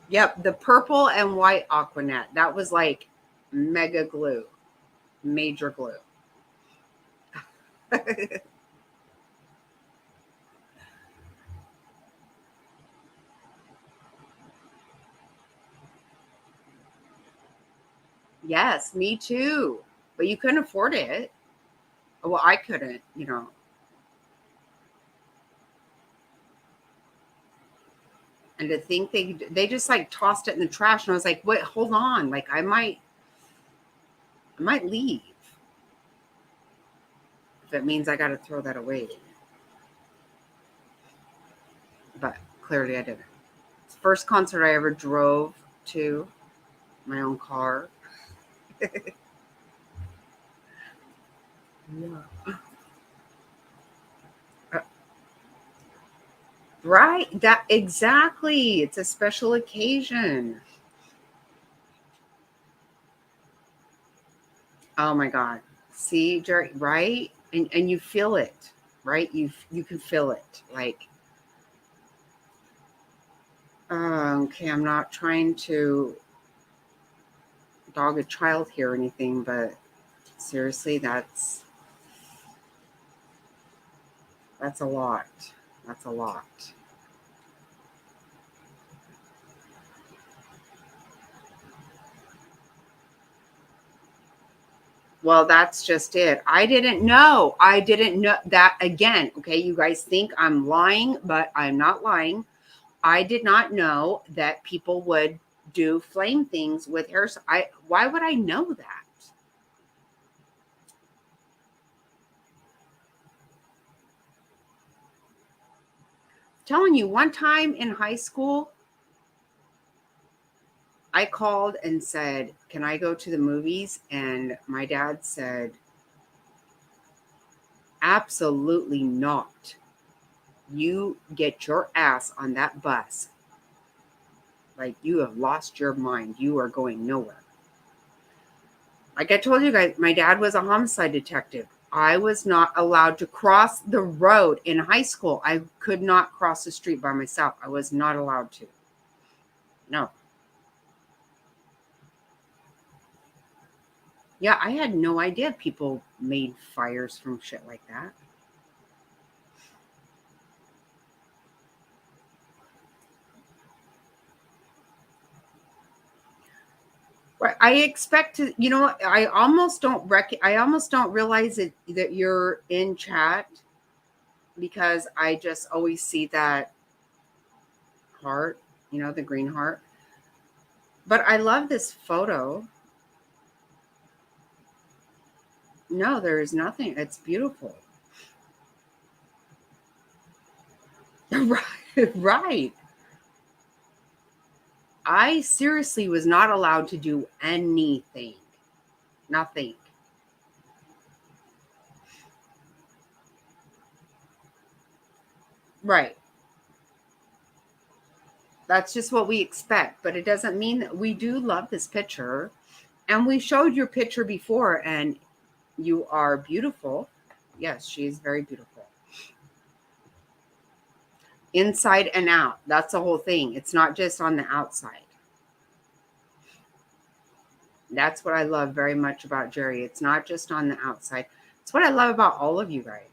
Yep, the purple and white Aquanet. That was like mega glue, major glue. Yes, me too. But you couldn't afford it. Well, I couldn't, you know. And to think they just like tossed it in the trash, and I was like, wait, hold on, like I might leave if it means I got to throw that away. But clearly I didn't. It's the first concert I ever drove to, my own car. Yeah. Right. That exactly. It's a special occasion. Oh my God. See, Jerry, right? And you feel it, right? You can feel it. Like, okay, I'm not trying to dog a child here or anything, but seriously, that's a lot. That's a lot. Well, that's just it. I didn't know. I didn't know that again. Okay, you guys think I'm lying, but I'm not lying. I did not know that people would do flame things with hair. Why would I know that? Telling you, one time in high school, I called and said, "Can I go to the movies?" And my dad said, "Absolutely not. You get your ass on that bus. Like, you have lost your mind. You are going nowhere." Like I told you guys, my dad was a homicide detective. I was not allowed to cross the road in high school. I could not cross the street by myself. I was not allowed to. No. Yeah, I had no idea people made fires from shit like that. Right. I expect to, I almost don't realize that you're in chat, because I just always see that heart, the green heart. But I love this photo. No, there is nothing. It's beautiful. Right. Right. I seriously was not allowed to do anything. Nothing. Right. That's just what we expect, but it doesn't mean that we do love this picture. And we showed your picture before, and you are beautiful. Yes, she is very beautiful. Inside and out. That's the whole thing. It's not just on the outside. That's what I love very much about Jerry. It's not just on the outside. It's what I love about all of you guys.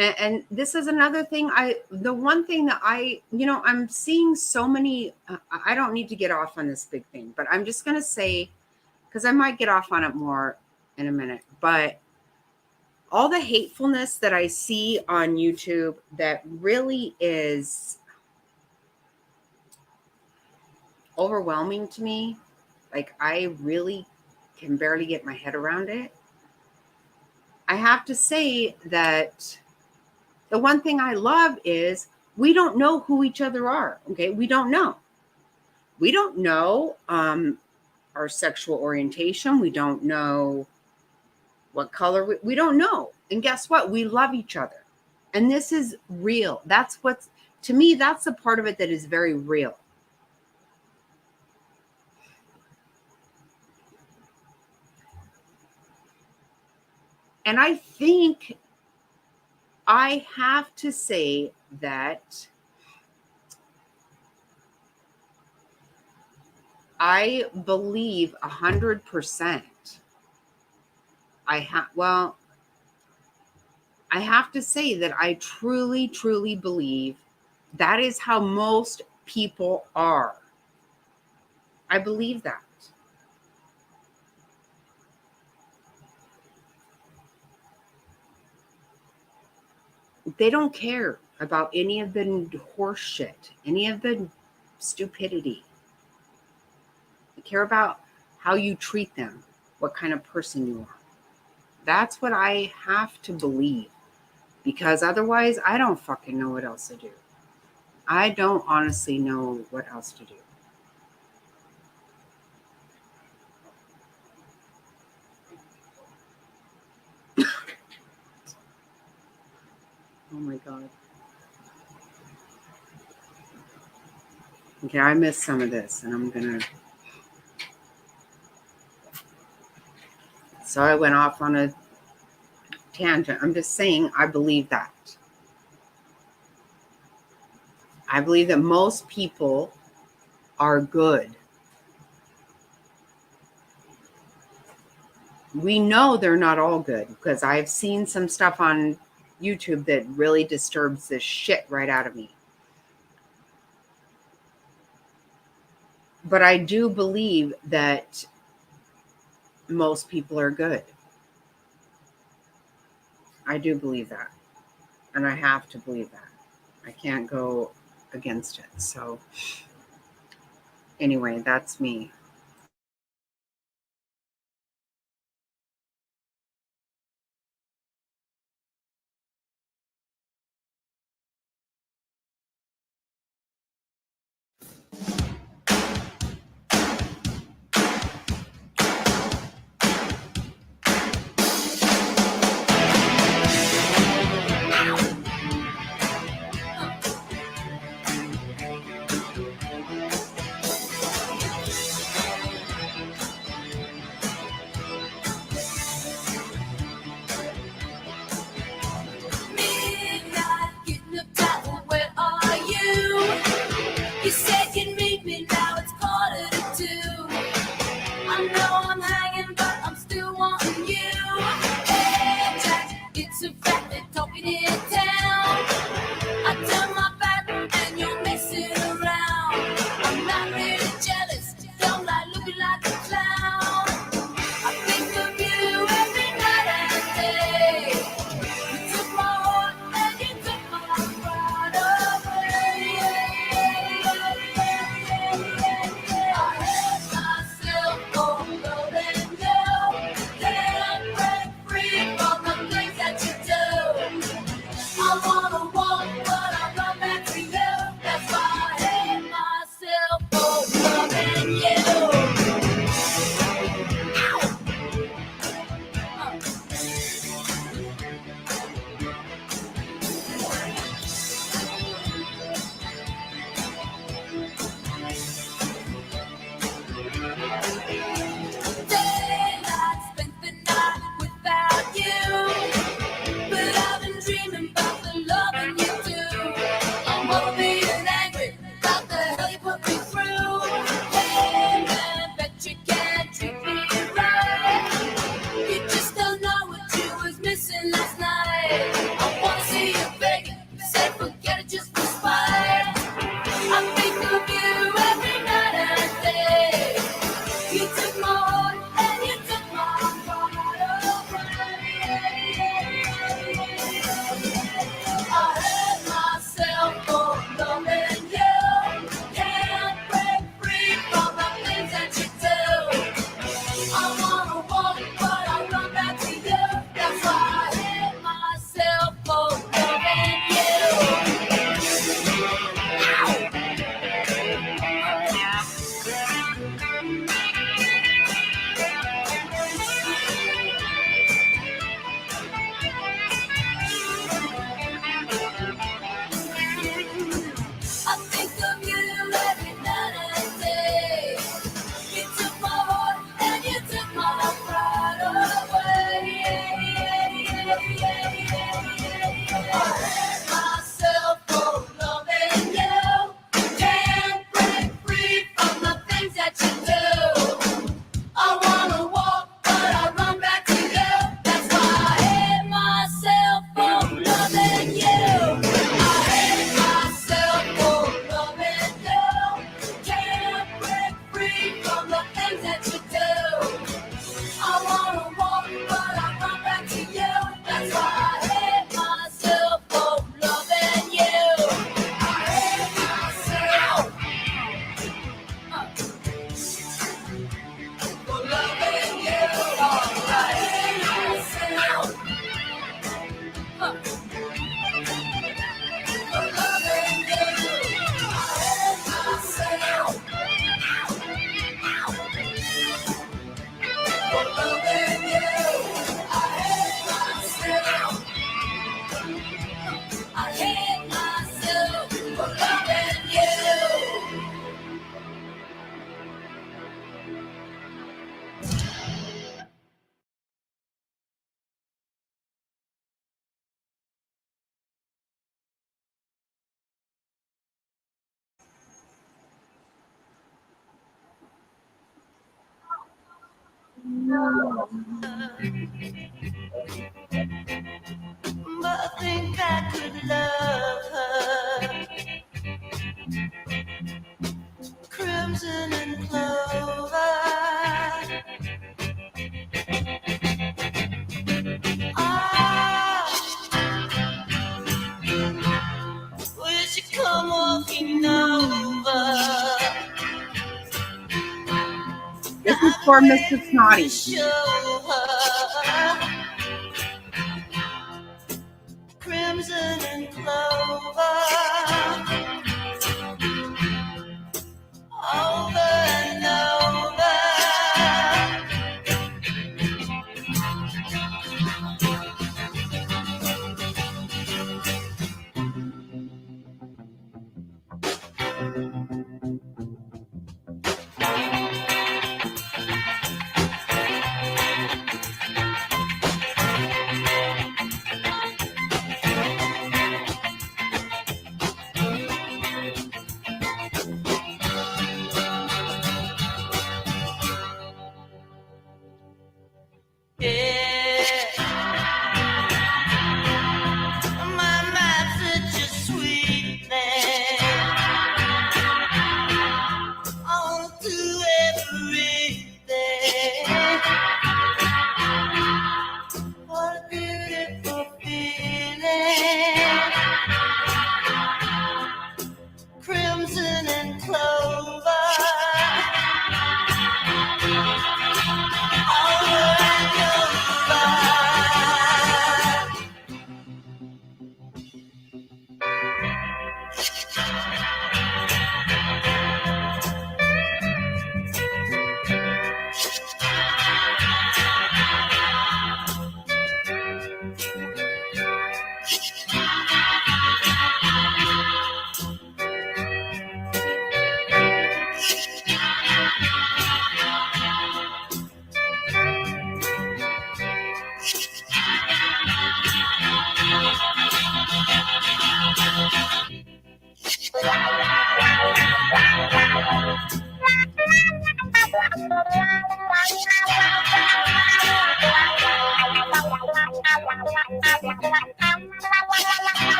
And this is another thing. The one thing that I'm seeing so many, I don't need to get off on this big thing, but I'm just going to say, because I might get off on it more in a minute, but all the hatefulness that I see on YouTube, that really is overwhelming to me. Like, I really can barely get my head around it. I have to say that the one thing I love is we don't know who each other are. Okay. We don't know. We don't know our sexual orientation. We don't know what color. We don't know. And guess what? We love each other. And this is real. That's what's, to me, that's the part of it that is very real. And I think I have to say that I believe 100%. I have to say that I truly, truly believe that is how most people are. I believe that. They don't care about any of the horse shit, any of the stupidity. They care about how you treat them, what kind of person you are. That's what I have to believe, because otherwise I don't fucking know what else to do. I don't honestly know what else to do. Oh my God. Okay, I missed some of this and I'm gonna. So I went off on a tangent. I'm just saying I believe that. I believe that most people are good. We know they're not all good because I've seen some stuff on YouTube that really disturbs the shit right out of me. But I do believe that most people are good. I do believe that. And I have to believe that. I can't go against it. So anyway, that's me. But I think I could love her. Crimson and clover. Ah, will she come walking over? This is for Mr. Snotty. Show her crimson and clover. Over and over.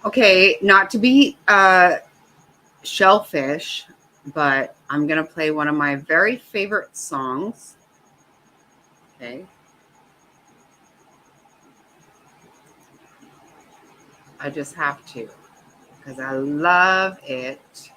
Okay, not to be shellfish, but I'm gonna play one of my very favorite songs. Okay. I just have to because I love it.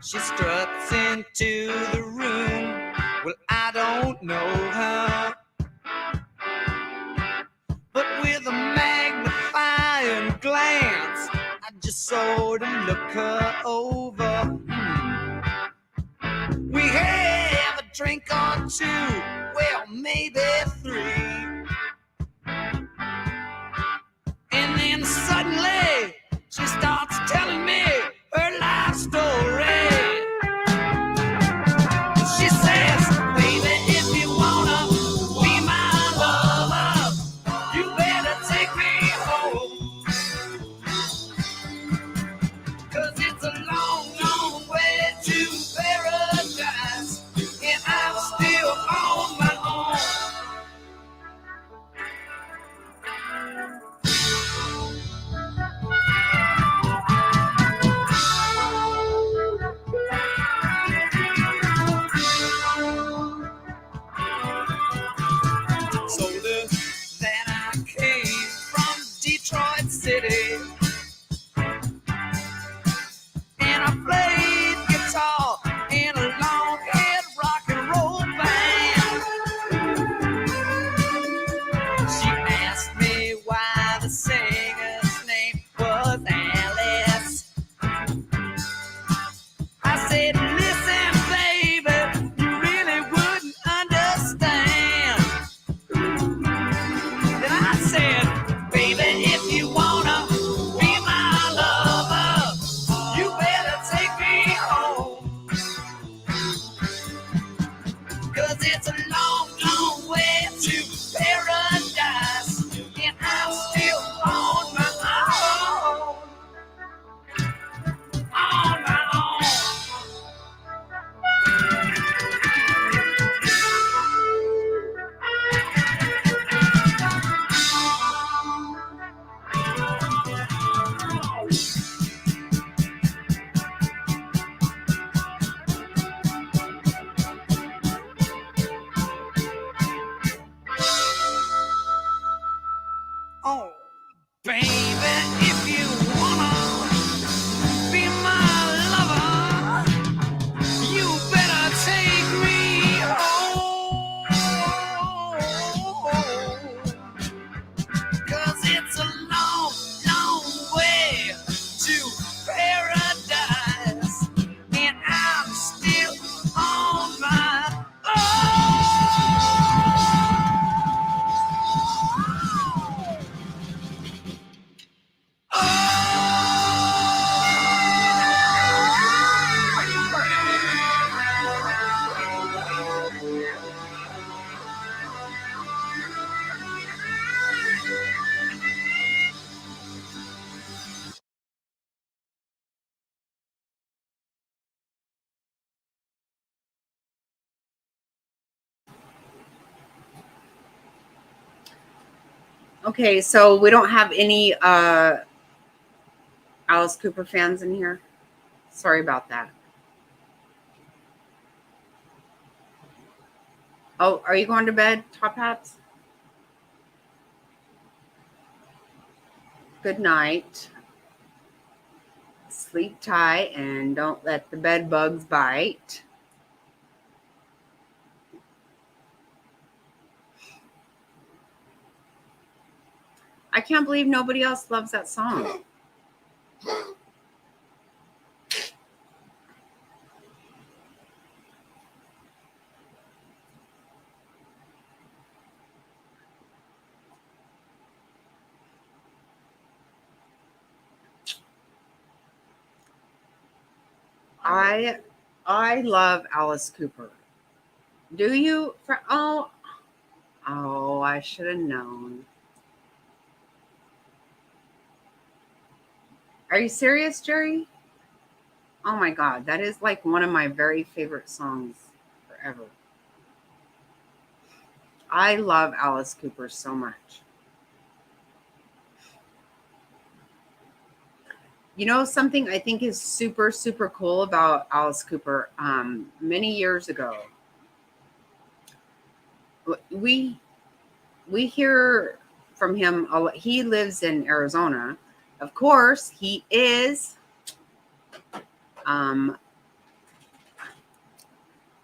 She struts into the room. Well, I don't know her, but with a magnifying glance, I just sort of look her over. We have a drink or two, well, maybe three, and then suddenly she starts telling me her life story. She says, baby, if you wanna be my lover, you better take me home. 'Cause it's a long, long way to paradise, and I'm still on my own. So that I came from Detroit City, and I played guitar in a long-haired rock and roll band. She asked me why the singer's name was Alice. I said, listen, baby, you really wouldn't understand. Then I said, baby, if you wanna be my lover, you better take me home. 'Cause it's a long, long way to paradise, and I'm still on my own. On my own. Oh, baby, if you wanna be my lover, you better take me home. 'Cause it's a long, long way to paradise, and I'm still on my own. Okay, so we don't have any Alice Cooper fans in here. Sorry about that. Oh, are you going to bed, Top Hats? Good night. Sleep tight and don't let the bed bugs bite. I can't believe nobody else loves that song. I love Alice Cooper. Do you? Oh, I should have known. Are you serious, Jerry? Oh my God, that is like one of my very favorite songs forever. I love Alice Cooper so much. You know, something I think is super, super cool about Alice Cooper. Many years ago, we hear from him a lot. He lives in Arizona. Of course, he is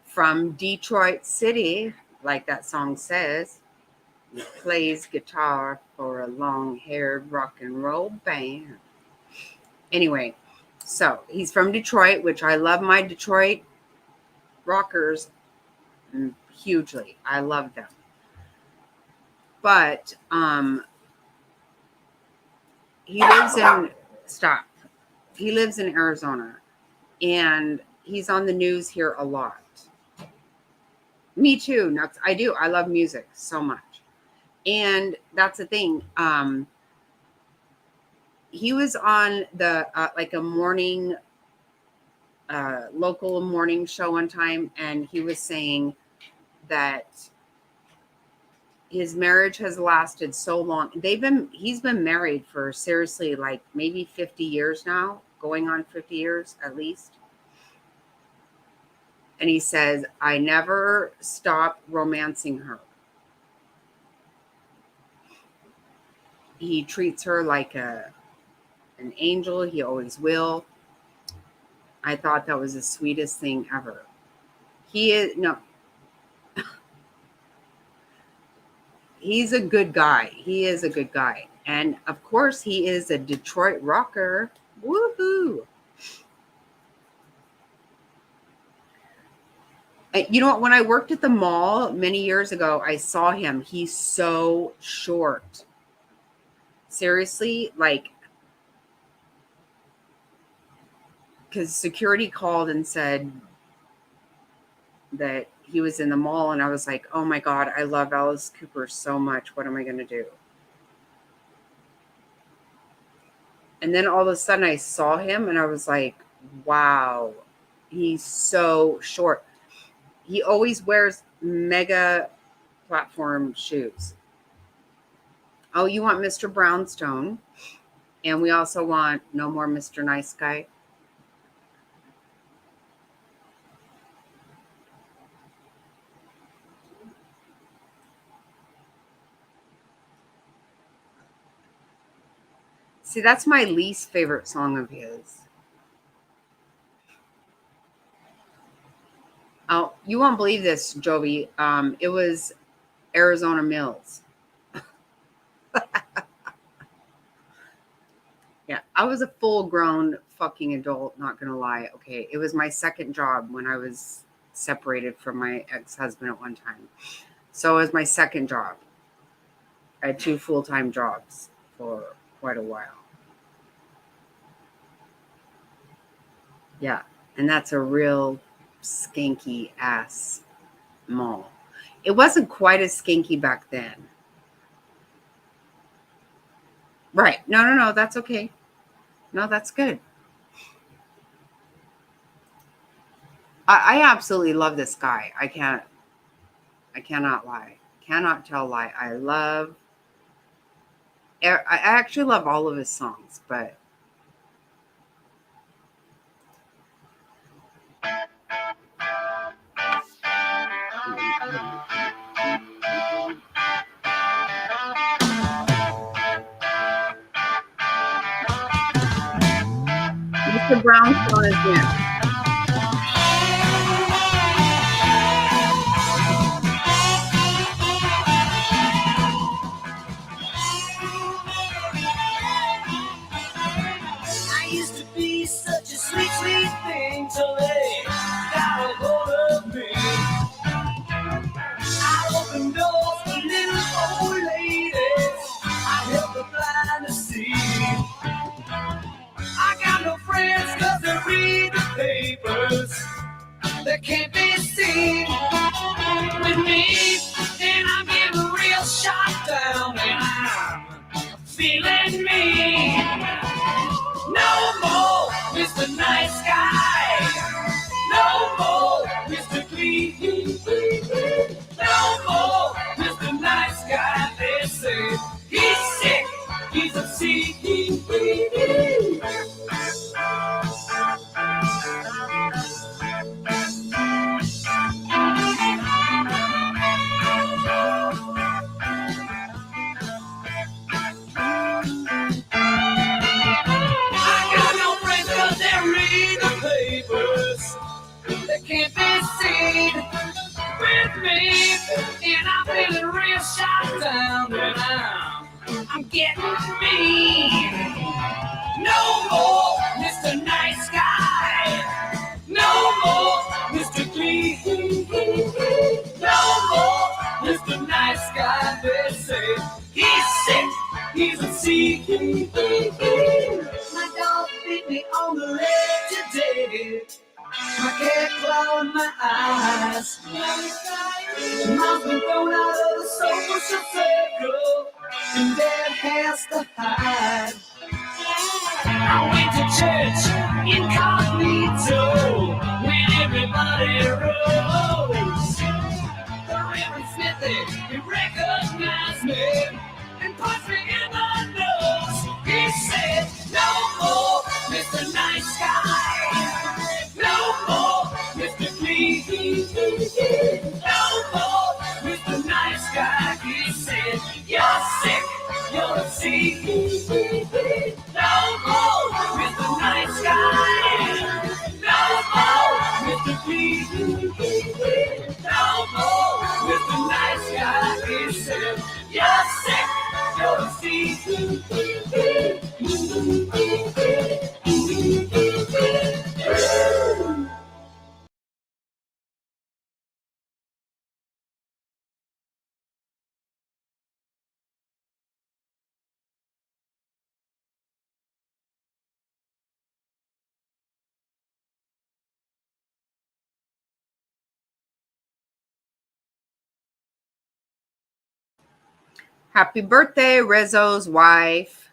from Detroit City, like that song says. He plays guitar for a long-haired rock and roll band. Anyway, so he's from Detroit, which I love my Detroit rockers hugely. I love them. But he lives in Arizona, and he's on the news here a lot. Me too. I do. I love music so much. And that's the thing. He was on the like a morning local morning show one time, and he was saying that his marriage has lasted so long. He's been married for seriously like maybe 50 years now, going on 50 years at least. And he says, I never stopped romancing her. He treats her like an angel. He always will. I thought that was the sweetest thing ever. He's a good guy. He is a good guy. And of course, he is a Detroit rocker. Woohoo. You know what? When I worked at the mall many years ago, I saw him. He's so short. Seriously, like, because security called and said that he was in the mall, and I was like, oh my God, I love Alice Cooper so much. What am I going to do? And then all of a sudden I saw him, and I was like, wow, he's so short. He always wears mega platform shoes. Oh, you want Mr. Brownstone. And we also want No More Mr. Nice Guy. See, that's my least favorite song of his. Oh, you won't believe this, Jovi. It was Arizona Mills. Yeah, I was a full-grown fucking adult, not gonna lie. Okay, it was my second job when I was separated from my ex-husband at one time. So it was my second job. I had 2 full-time jobs for quite a while. Yeah, and that's a real skanky ass mall. It wasn't quite as skanky back then. Right. No, that's okay. No, that's good. I absolutely love this guy. I cannot lie. Cannot tell a lie. I actually love all of his songs, but Mr. Brownstone is next. I used to be such a sweet, sweet thing till they got a hold of me. I opened doors for little old ladies. I helped the blind to see. I got no friends 'cause they read the see. I got no friends 'cause they read the papers. They can't be seen with me, and I'm feeling real shot down, and I'm getting mean. No more Mr. Nice Guy. No more Mr. Clean. No more Mr. Nice Guy. They say he's sick. He's a sea. My dog beat me on the leg today. My cat clawing my eyes. Mom's been thrown out of the social circle, and Dad has to hide. I went to church incognito when everybody rose. The Reverend Smithy, he recognized me and punched me in the nose. He said, no more Mr. Nice Guy. No more Mr. Clean. No more Mr. Nice Guy. He said, you're sick, you're a sea. No more Mr. Nice Guy. No more Mr. Clean. No more Mr. Nice Guy. He said, you're sick, you're a sea. Happy birthday, Rizzo's wife.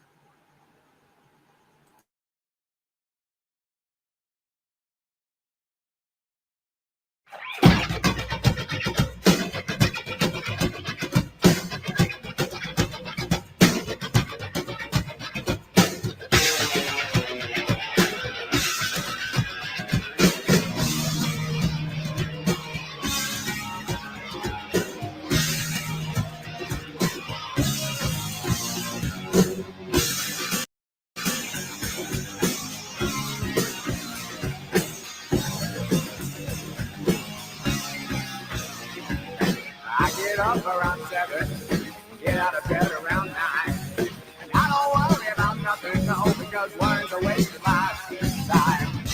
I get up around 7, get out of bed around 9. And I don't worry about nothing, no, because worry's a waste of my time.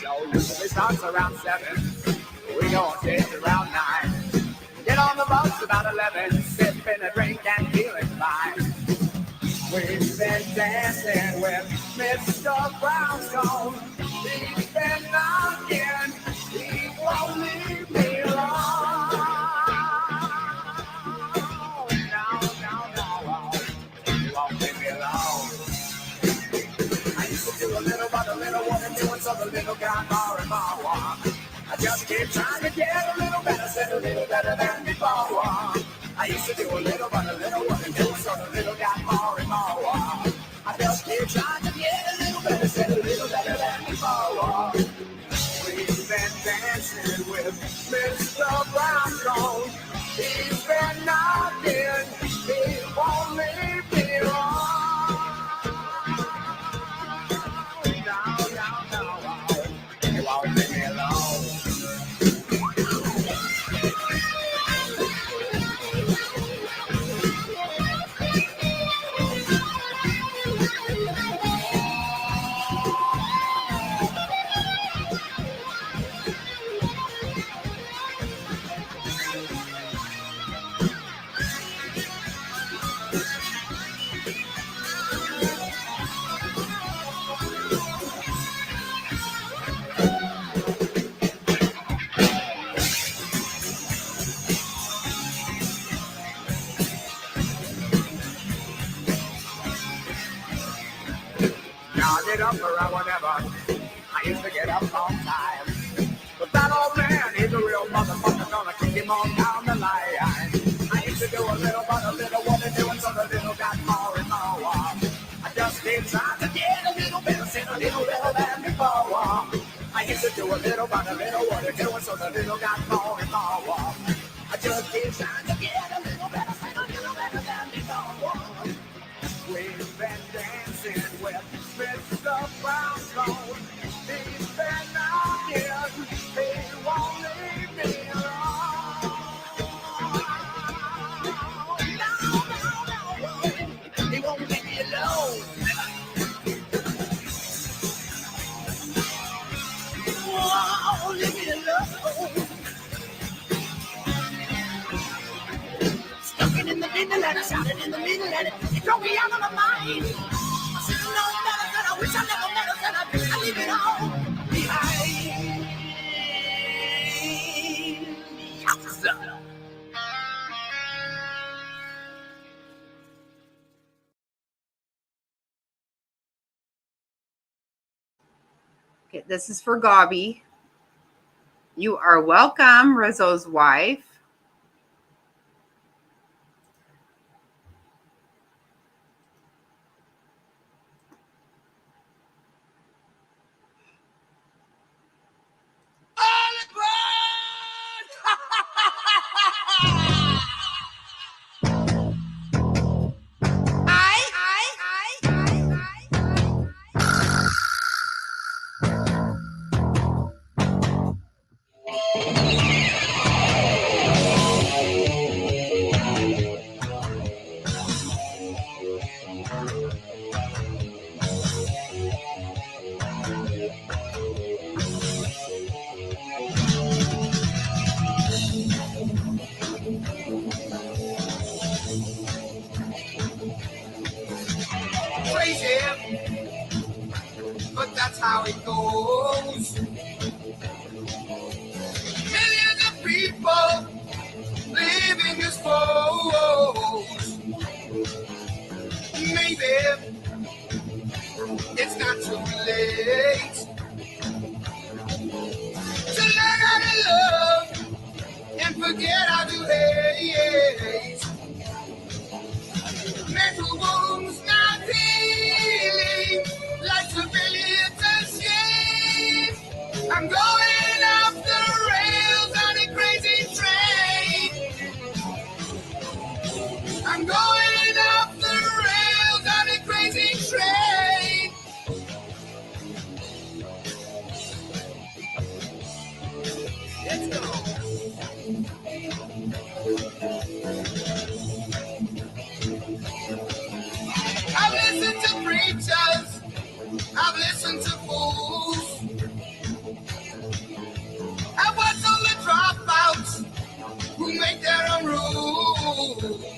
So usually starts around 7, we go on stage around 9. Get on the bus about 11, sipping a drink and feeling fine. We've been dancing with Mr. Brownstone. He's been knocking, he won't leave me alone. No, he won't leave me alone. I used to do a little, but a little wasn't doing, so the little got more and more. I just keep trying to get a little better, said a little better than before. I used to do a little, but a little wasn't doing, so the little got more and more. I just keep trying to get a little better, said a little better than before. We've been dancing with Mr. Brownstone. He's been knocking, he won't leave me alone. No, he won't leave me alone. came on down the line. I used to do a little, but a little wasn't doing, so the little got more and more. I just keep trying to get a little better, sin a little better than before. I used to do a little, but a little wasn't doing, so the little got more and more. I just keep trying to get a little better, sin a little better than before. We've been dancing with Mr. Brownstone. He's been out here, he won't leave me alone. No, he won't leave me alone. Whoa, leave me alone. Stuck it in the middle and I shouted in the middle and it drove me out of my mind. I should have known better, but I wish I never met her, said I leave it all behind. Okay, this is for Gabi. You are welcome, Rizzo's wife. Crazy, but that's how it goes. Millions of people living as foes. Maybe it's not too late to learn how to love and forget how to hate. Mental wounds not healing, life's a little shame. I'm going off the rails on a crazy train. I'm going off the rails on a crazy train. Let's go. I've listened to preachers, I've listened to fools, I've watched all the dropouts who make their own rules.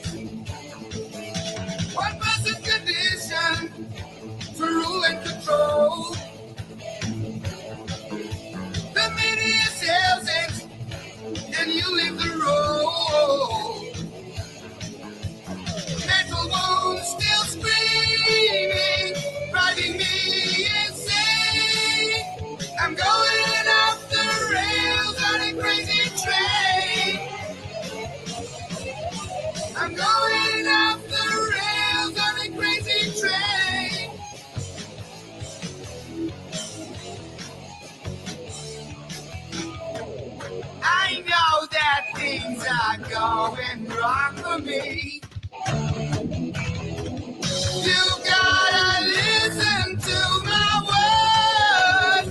One person's conditioned to rule and control. The media sells it, and you leave the road. Mental wounds still screaming, driving me insane. I'm going off the rails on a crazy train. I'm going off the rails on a crazy train. I know that things are going wrong for me. You gotta listen to my words.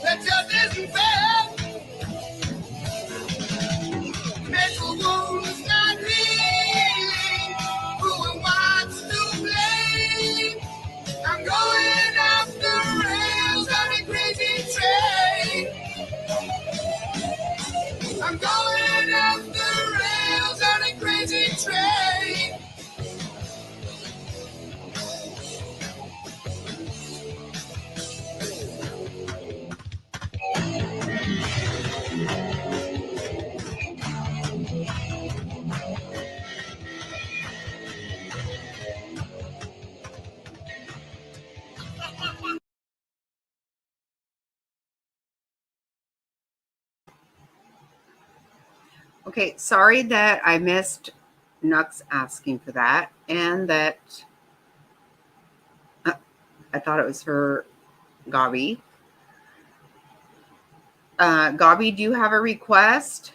that just isn't fair. Mental wounds not healing, who and what's to blame? I'm going off the rails on a crazy train. I'm going off the rails on a crazy train. Okay, sorry that I missed Nux asking for that, and that I thought it was for Gabi. Gabi, do you have a request?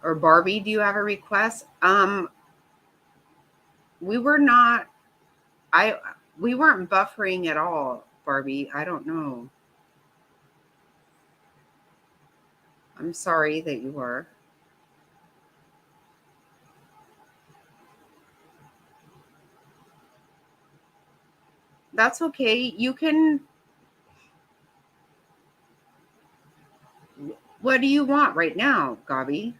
Or Barbie, do you have a request? We were not. We weren't buffering at all, Barbie. I don't know. I'm sorry that you were. That's okay. You can. What do you want right now, Gabi?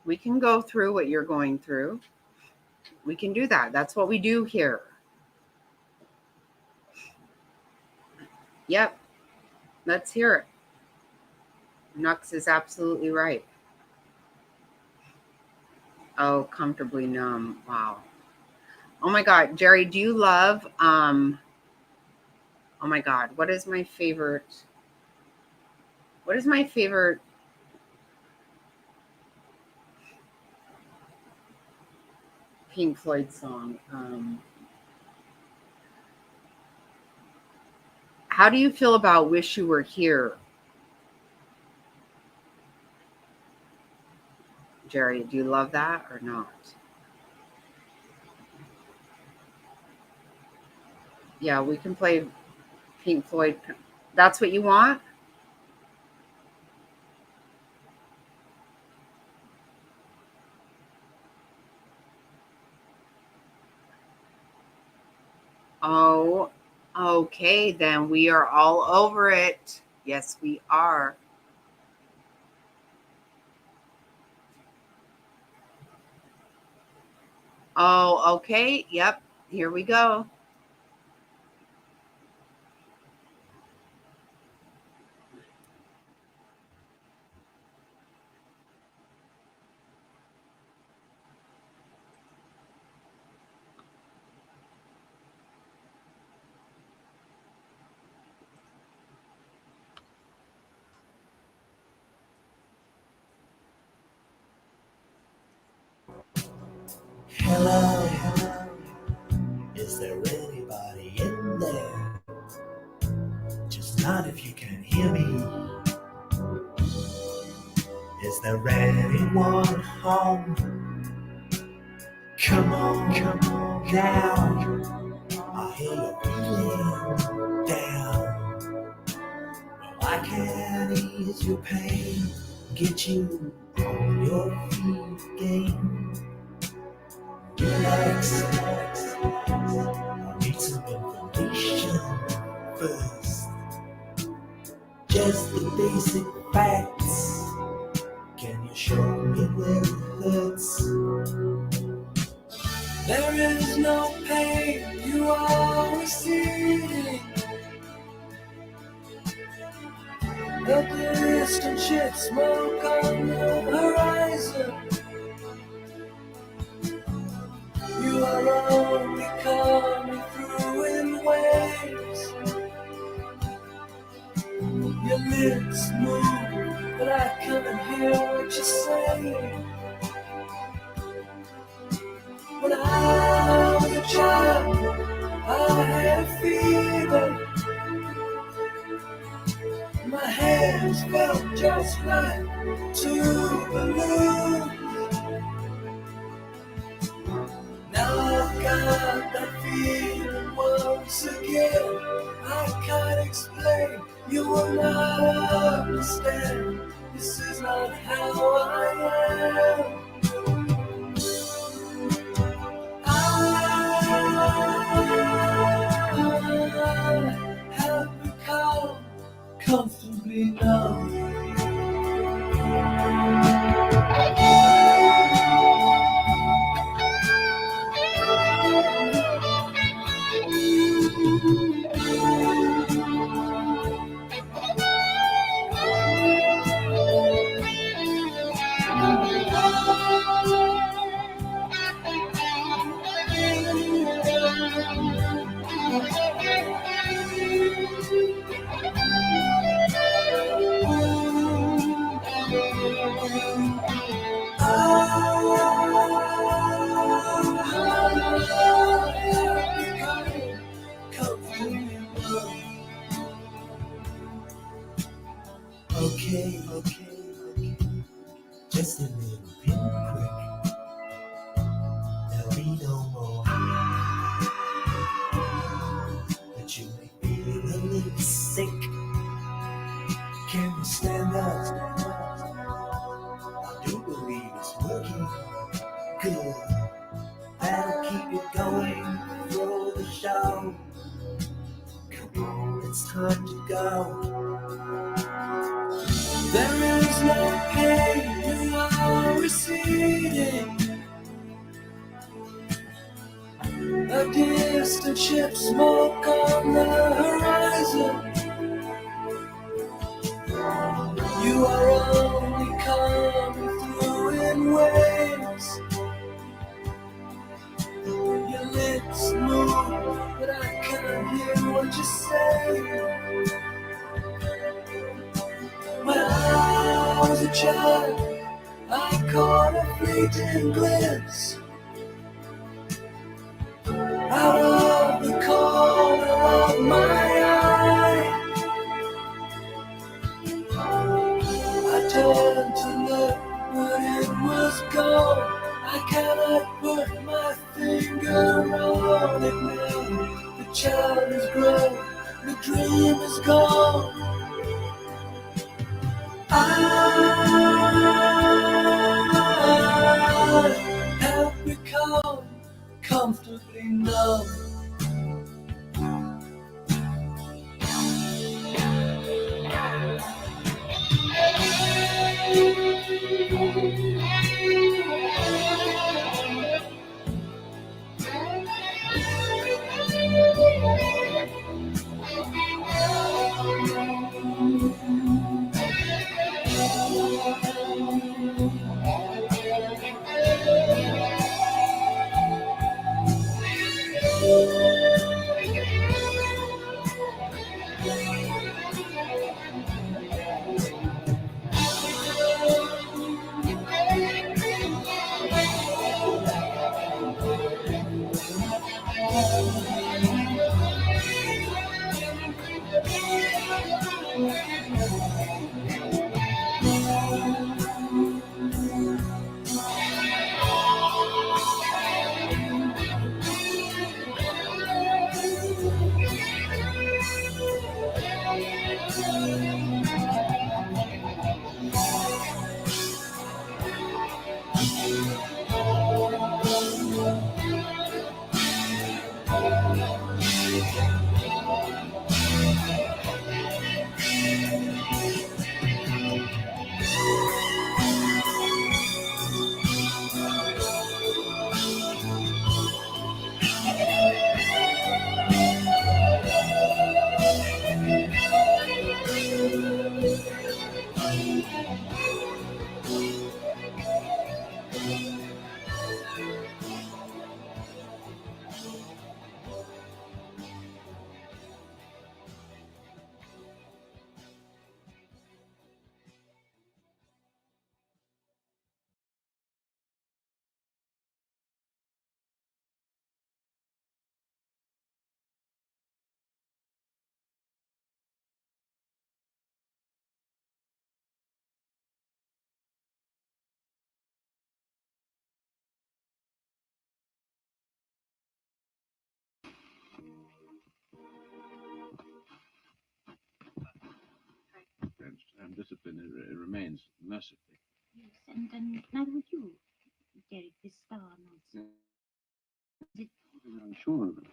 We can go through what you're going through. We can do that. That's what we do here. Yep. Let's hear it. Nux is absolutely right. Oh, comfortably numb. Wow. Oh my God. Jerry, do you love, oh my God, what is my favorite Pink Floyd song? How do you feel about Wish You Were Here? Jerry, do you love that or not? Yeah, we can play Pink Floyd. That's what you want? Oh, okay, then we are all over it. Yes, we are. Oh, okay. Yep. Here we go. Hello, is there anybody in there? Just not if you can hear me. Is there anyone home? Come on down. I hear you're feeling down. Well, I can ease your pain, get you on your feet again. Relax, I need some information first. Just the basic facts. Can you show me where it hurts? There is no pain you are receding. The distant shit smoke on the horizon. You are only coming through in waves. Your lips move, but I can't hear what you're saying. When I was a child, I had a fever. My head years felt just like two balloons. Now I've got that feeling once again. I can't explain, you will not understand. This is not how I am. I have become comfortably numb. Okay, just a little pinprick. There'll be no more. But you make me feel a little sick. Can you stand up? I do believe it's working good. That'll keep it going for the show. Come on, it's time to go. There is no pain, you are receding. A distant ship, smoke on the horizon. You are only coming through in waves. Your lips move, but I can't hear what you say. When I was a child, I caught a fleeting glimpse out of the corner of my eye. I turned to look, but it was gone. I cannot put my finger on it now. The child is grown, the dream is gone. I have become comfortably numb. and discipline it remains mercifully. Yes, and neither would you, Derek, this star nonsense. I'm sure of it.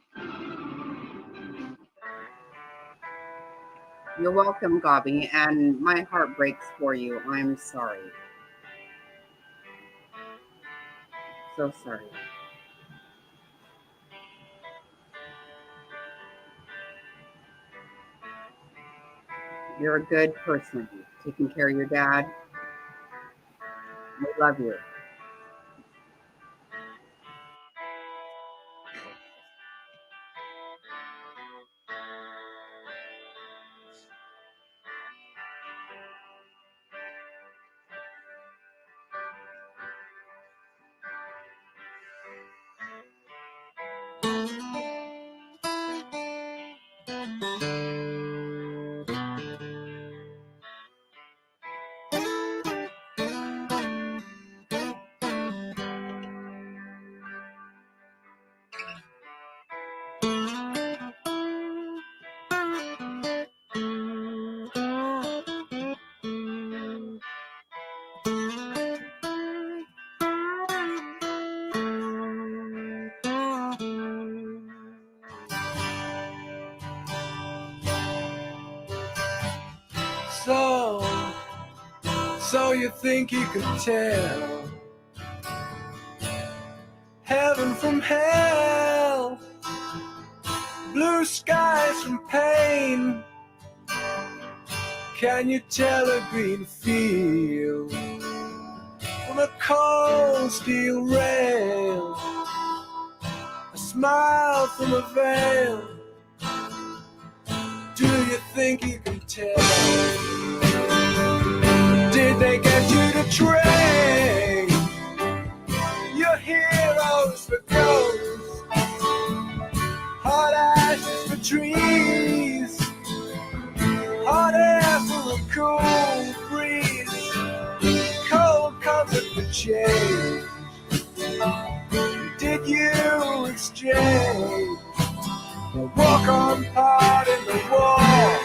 You're welcome, Gobby, and my heart breaks for you. I'm sorry. So sorry. You're a good person, taking care of your dad. We love you. So you think you could tell heaven from hell, blue skies from pain? Can you tell a green field from a cold steel rail, a smile from a veil? Do you think you can tell? Did they get you to trade your heroes for ghosts, hot ashes for trees, hot air for a cool breeze, cold comfort for change? Did you exchange the walk-on part in the wall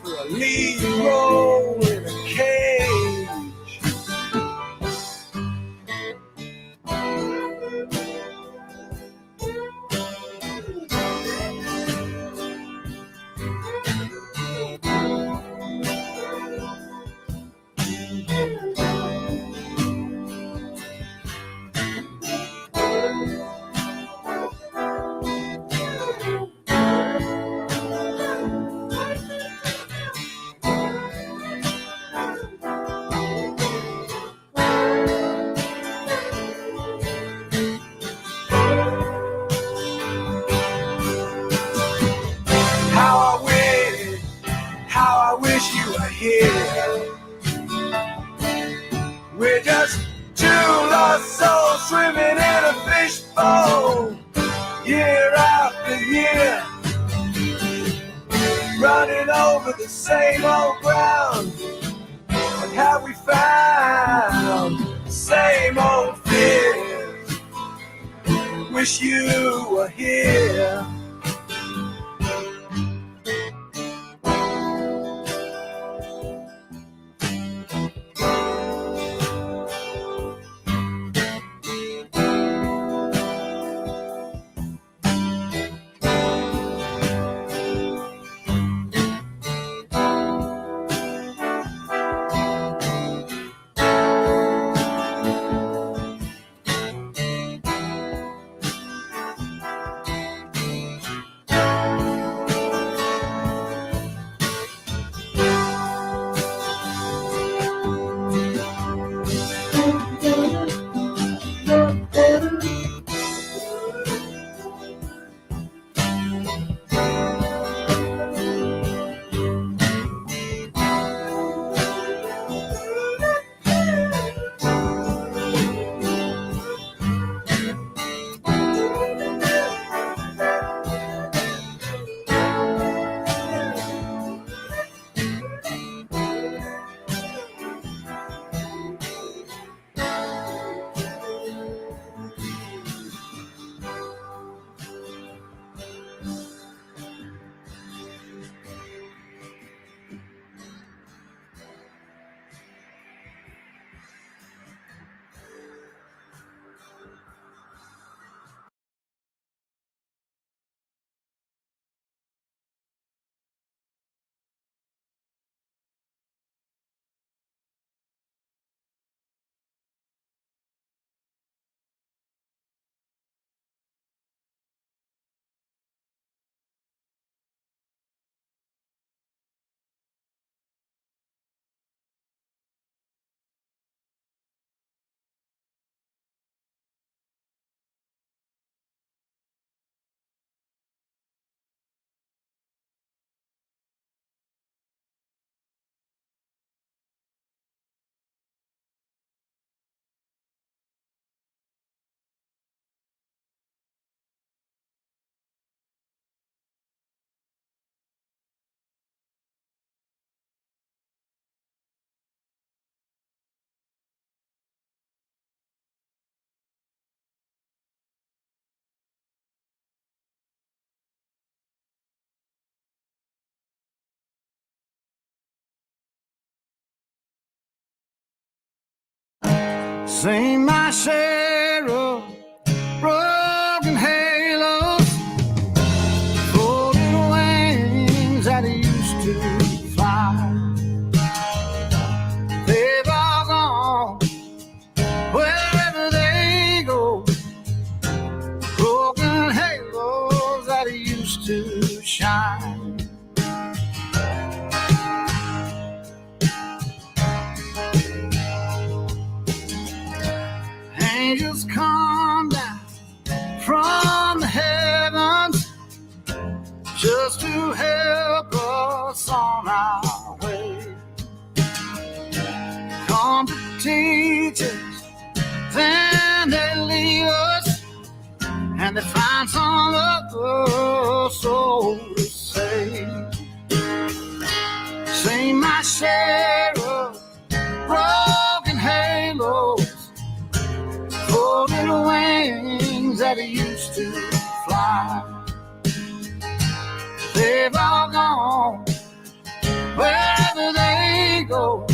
for a lead role in a cage? How I wish you were here. We're just two lost souls swimming in a fishbowl, year after year, running over the same old ground. What have we found? The same old fears. Wish you were here. Seen my share of broken halos, folded wings that used to fly. They've all gone wherever they go. Broken halos that used to shine. Angels come down from the heavens just to help us on our way. Come to teach us, then they leave us, and they find some other soul to save. Seen my share of broken halos, folded wings that used to fly. They've all gone wherever they go.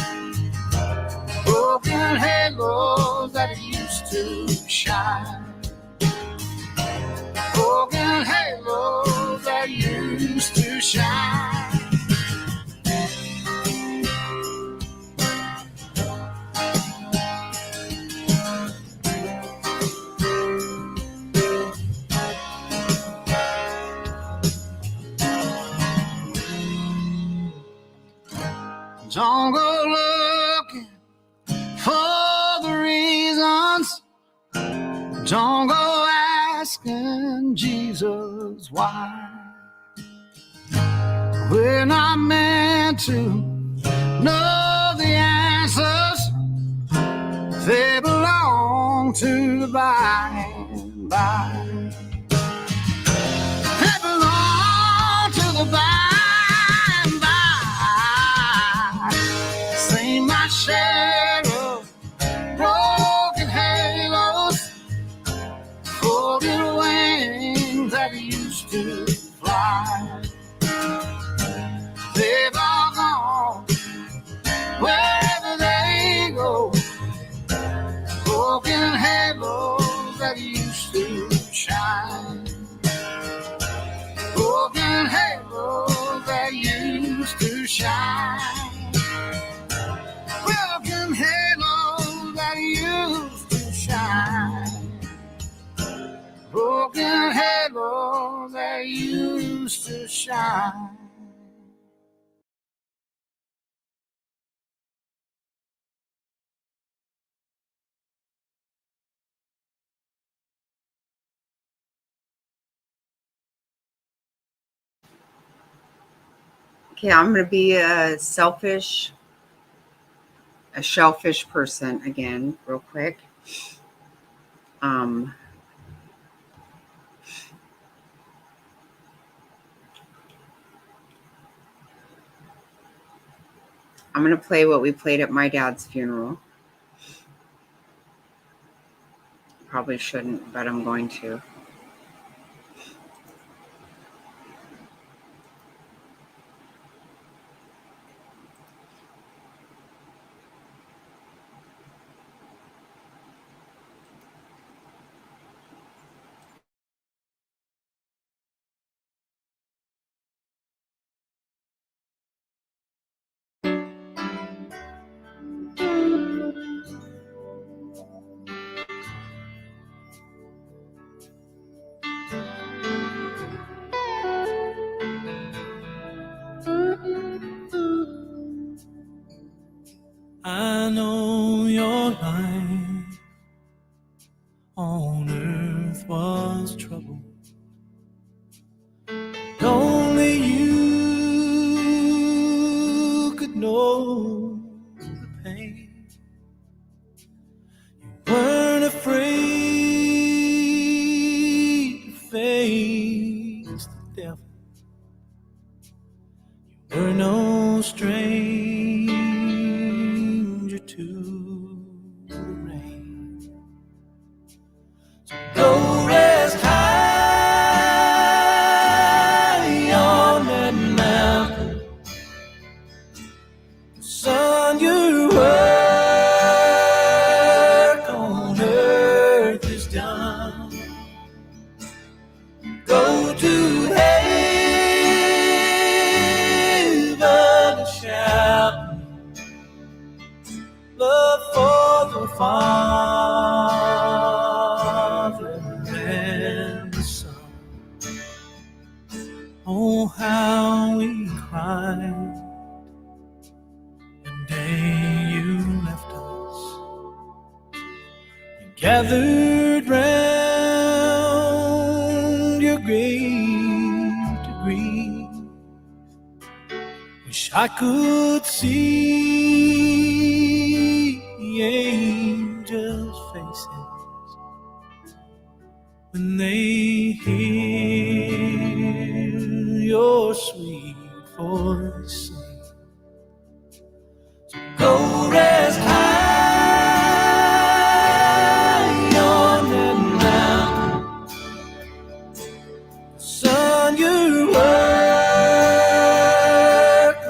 Broken halos that used to shine. Broken halos that used to shine. Don't go looking for the reasons. Don't go asking Jesus why. We're not meant to know the answers. They belong to the by and by. They belong to the by. My share of broken halos, folded wings that used to fly. They've all gone wherever they go. Broken halos that used to shine. Broken halos that used to shine. Broken halos that used to shine. Broken halos that used to shine. Okay, I'm going to be a shellfish person again, real quick. I'm going to play what we played at my dad's funeral. Probably shouldn't, but I'm going to. I know your life on earth was trouble. Only you could know the pain. You weren't afraid to face the devil. You were no stranger to the rain. So go rest high on that mountain. Son, your work on Oh, how we cried the day you left us. You gathered round your grave to grieve. Wish I could see the angels' faces when they hear your sweet voice sing. So go rest high on that mountain, son. Your work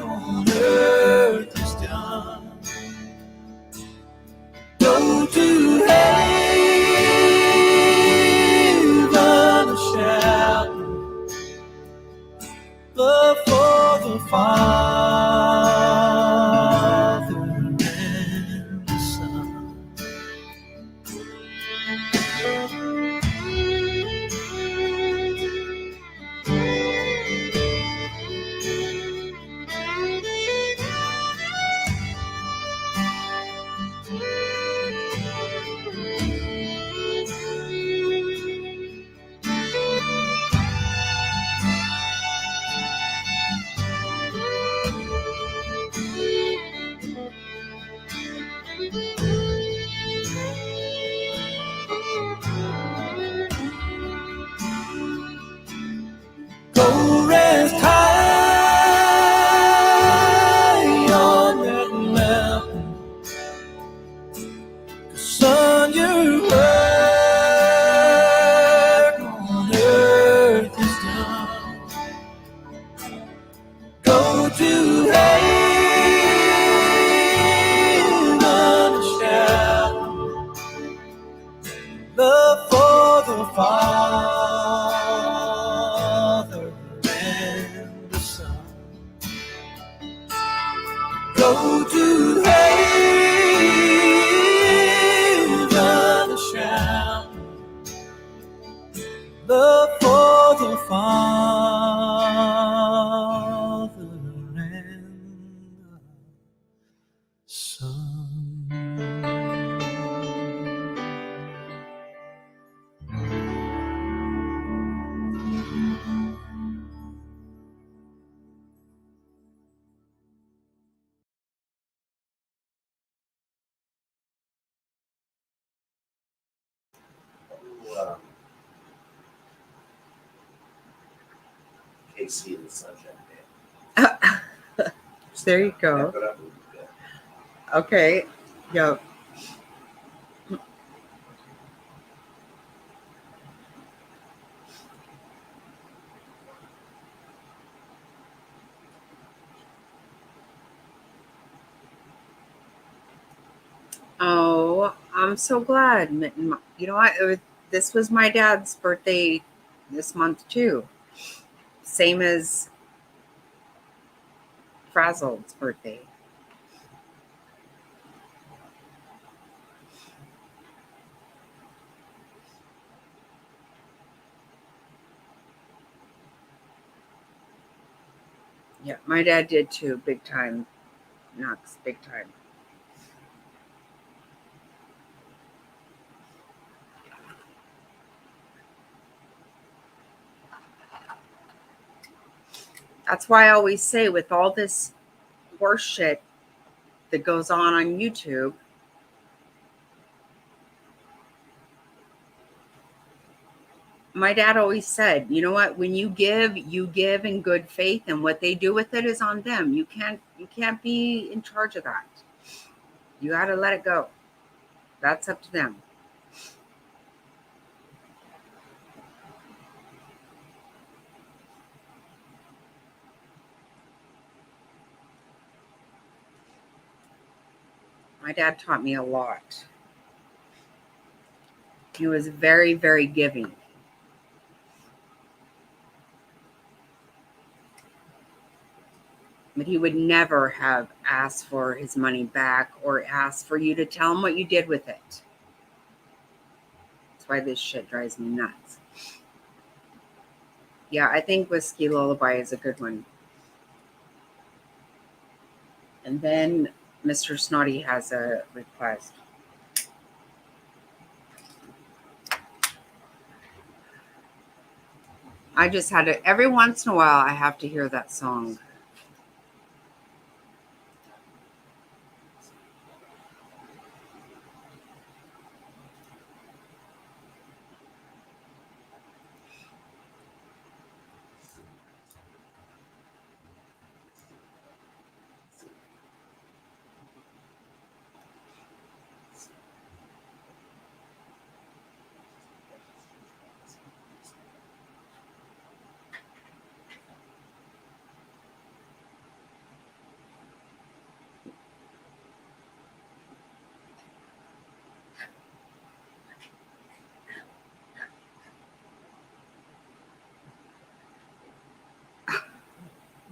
on earth is done. Go to heaven a shout, love for the Father and the Son. Go rest high on that mountain, 'cause son, your work on earth is done. Go to heaven and shout, love for the Father and the Son. Go to heaven and shout, love for the Father and the Son. KC and the Sunshine Band. There you go. Step it up a little bit. Okay. Yep. Oh, I'm so glad. You know what? This was my dad's birthday this month too. Same as Frazzled's birthday. Yeah, my dad did too. Big time. Knox, big time. That's why I always say, with all this horse shit that goes on YouTube, my dad always said, you know what, when you give in good faith, and what they do with it is on them. You can't be in charge of that. You got to let it go. That's up to them. My dad taught me a lot. He was very, very giving. But he would never have asked for his money back or asked for you to tell him what you did with it. That's why this shit drives me nuts. Yeah, I think Whiskey Lullaby is a good one. And then Mr. Snotty has a request. I just had to, every once in a while, I have to hear that song.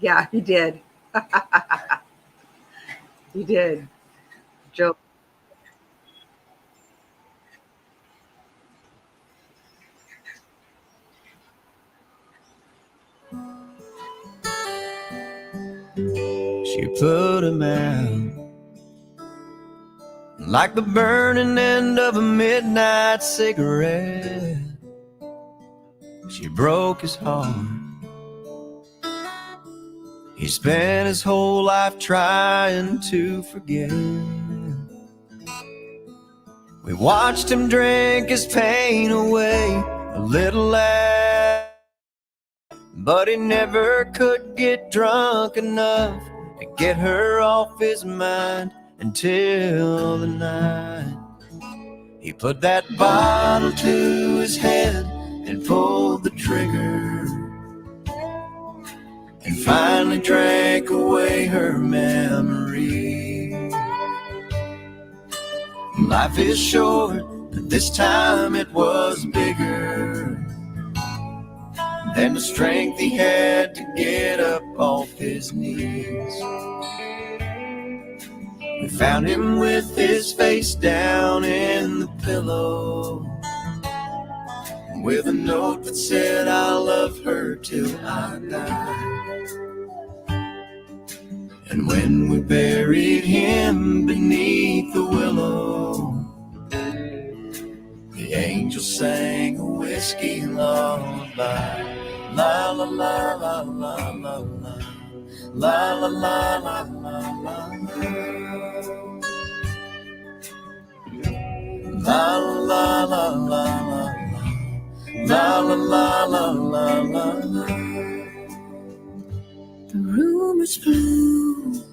Yeah, he did. He did. Joe. She put him out like the burning end of a midnight cigarette. She broke his heart. He spent his whole life trying to forget. We watched him drink his pain away a little at, but he never could get drunk enough to get her off his mind until the night he put that bottle to his head and pulled the trigger, and finally drank away her memory. Life is short, but this time it was bigger than the strength he had to get up off his knees. We found him with his face down in the pillow, with a note that said, "I'll love her till I die." And when we buried him beneath the willow, the angel sang a whiskey lullaby. La la la la la la la, la la la la la la, la la la la la, la la la la la la. The rumors flew,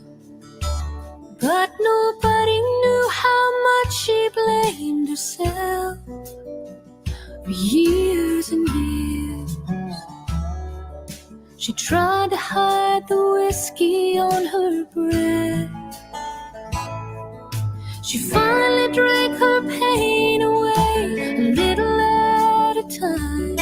but nobody knew how much she blamed herself for years and years. She tried to hide the whiskey on her breath. She finally drank her pain away a little at a time,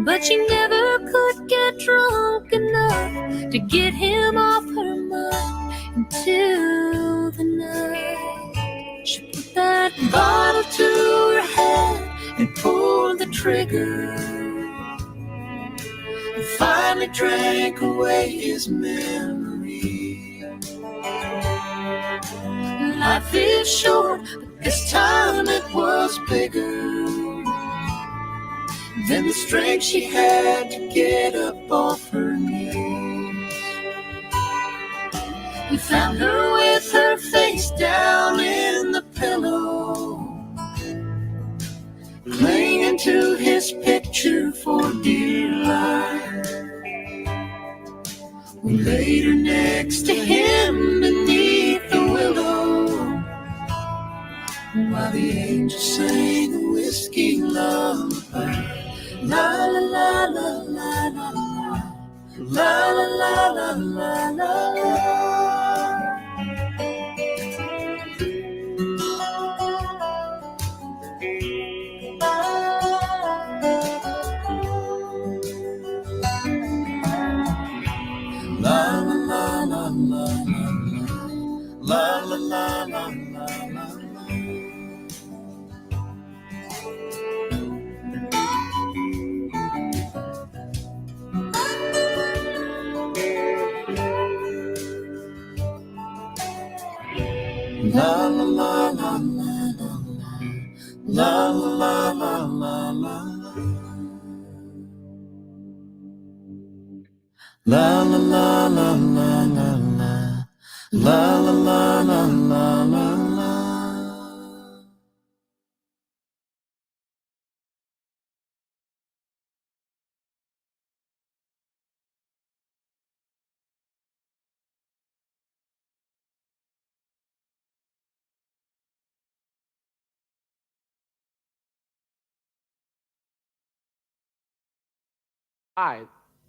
but she never could get drunk enough to get him off her mind until the night she put that bottle to her head and pulled the trigger, and finally drank away his memory. Life is short, but this time it was bigger than the strength she had to get up off her knees. We found her with her face down in the pillow, clinging to his picture for dear life. We laid her next to him beneath the willow, while the angel sang a whiskey lullaby. La la la la la la la, la la la la la la. La la la la la la. La la la la la la la la la la. La la la la la la la. La la la la la la la. Hi,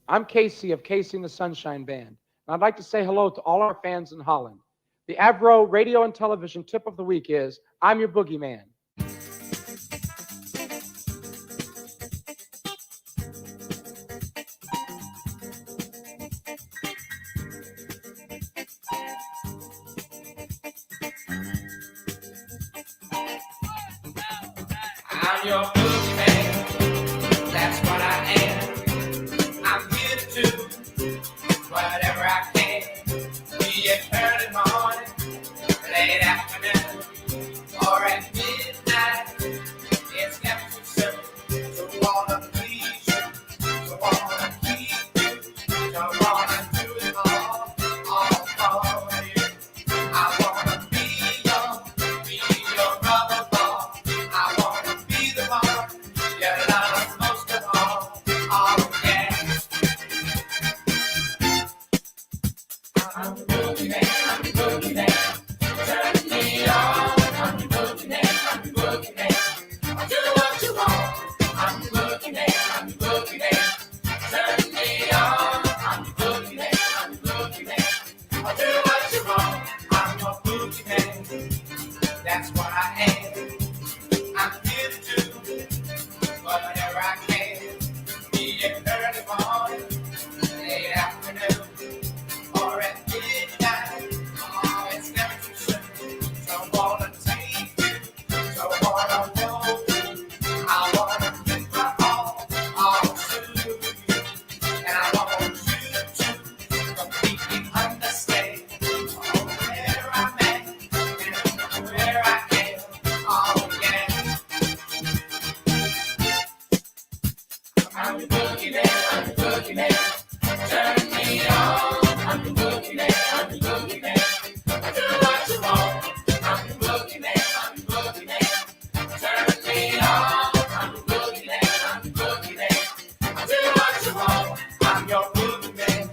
I'm Casey of Casey and the Sunshine Band, and I'd like to say hello to all our fans in Holland. The Avro radio and television tip of the week is, I'm your boogeyman. I'm your boogeyman, that's what I am. I'm here to do whatever I can. Be it early morning, late afternoon, or at midnight. It's never too soon to wanna please you, to wanna keep you, to wanna do it all for you. I wanna be your rubber ball. I wanna be the one you love most of all. Oh yeah. I'm the boogeyman, I'm the boogeyman. Turn me on. I'm the boogeyman, I'm the boogeyman. I'll do what you want. I'm the boogeyman, I'm the boogeyman. Turn me on. I'm the boogeyman, I'm the boogeyman. I'll do what you want. I'm your boogeyman. That's what I am. I'm here to do whatever I can. Be it early morning, late afternoon, or at midnight. Oh, it's never too soon. Don't wanna take you, don't wanna hold you. I wanna give my all to you. And I want you to completely understand where I'm at and where I am. Oh yeah. I'm the boogeyman, I'm the boogeyman. Turn me on. I'm the boogeyman, I'm the boogeyman. I do what you want. I'm the boogeyman, I'm the boogeyman. Turn me on. I'm the boogeyman, I'm the boogeyman. I do what you want. I'm your boogeyman.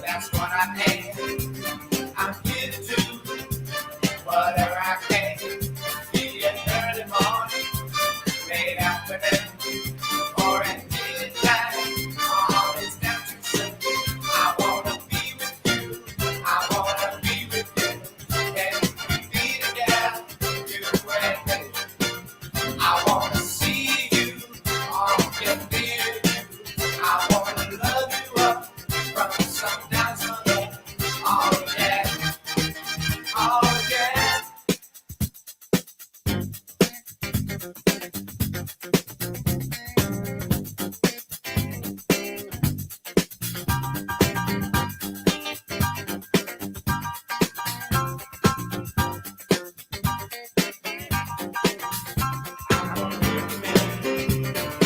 That's what I am. I'm here to do whatever I can. Be it early morning, late afternoon, or at midnight. Oh, it's never too soon. I wanna be with you. I wanna be with you. And we be together, you and me. I wanna see you, oh, get near you. I wanna love you up from sundown to sun. Oh yeah, oh yeah.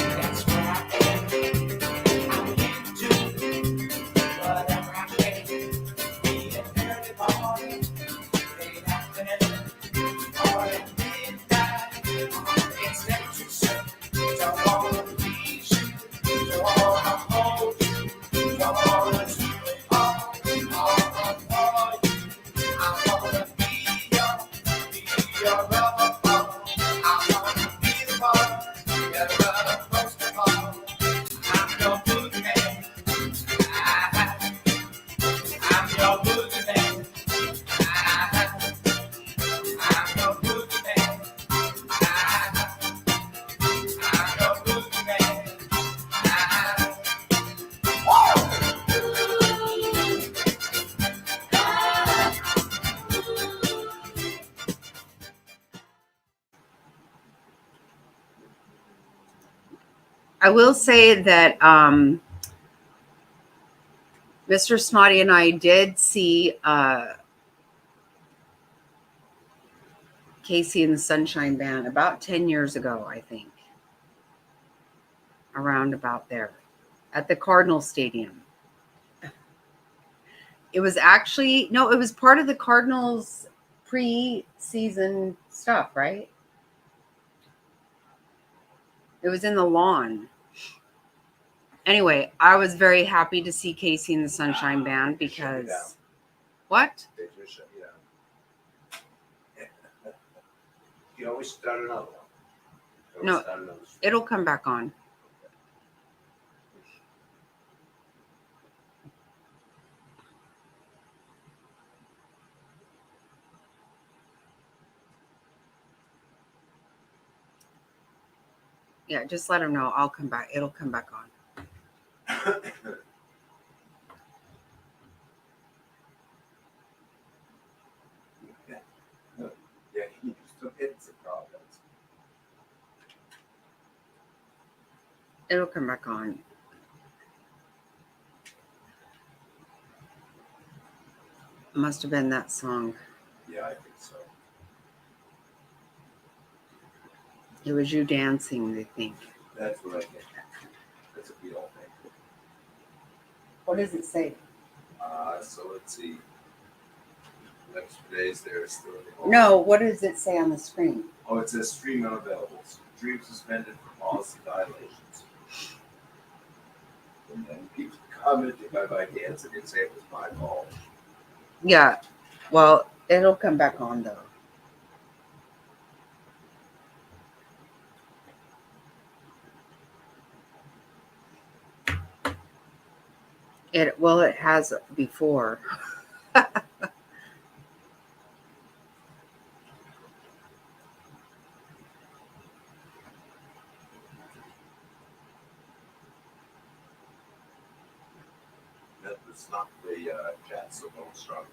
That's what I am. I'm here to do whatever I can. Be it early morning, late afternoon, or at midnight. It's never too soon. Don't wanna please you, don't wanna hold you, don't wanna do it all for you. I wanna be your rubber ball. I wanna be the one you love most of all. I'm your boogeyman. I'm your boogeyman. I'm your boogeyman. I'm your boogeyman. I will say that Mr. Snotty and I did see Casey and the Sunshine Band about 10 years ago, I think. Around about there at the Cardinal Stadium. It was actually, no, it was part of the Cardinals pre-season stuff, right? It was in the lawn. Anyway, I was very happy to see Casey and the Sunshine Band because what? They just shut you down. You always start another one. You No, always start another stream. it'll come back on. Yeah, just let him know. I'll come back. It'll come back on. Yeah, you still hit some problems. It'll come back on. Must have been that song. Yeah, I think so. It was you dancing, I think. That's what I think. That's a Beatle thing. What does it say? So let's see. Next few days there is still the No, what does it say on the screen? Oh, it says stream unavailable. Stream suspended for policy violations. And then people commenting by my dancing and say it was my fault. Yeah. Well, it'll come back on though. It has before. That was not the chat, so don't struggle.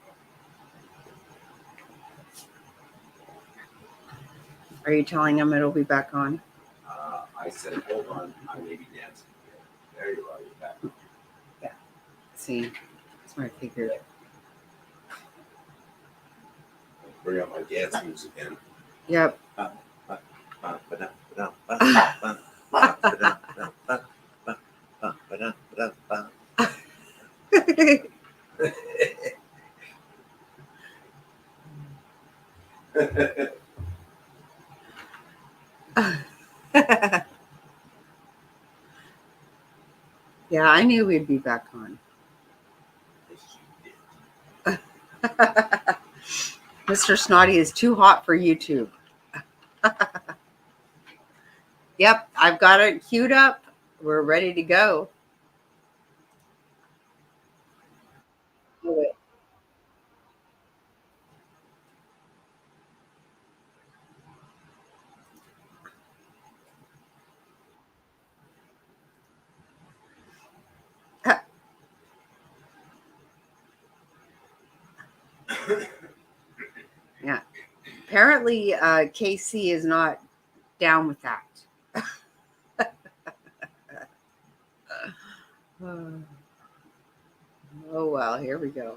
Are you telling him it'll be back on? I said, hold on, I may be dancing again. There you are, you're back. See, that's what I figured. Bring out my dance music again. Yep. Yeah, I knew we'd be back on. Mr. Snotty is too hot for YouTube. Yep, I've got it queued up. We're ready to go. Do it. Yeah. Apparently, Casey is not down with that. Oh, well, here we go.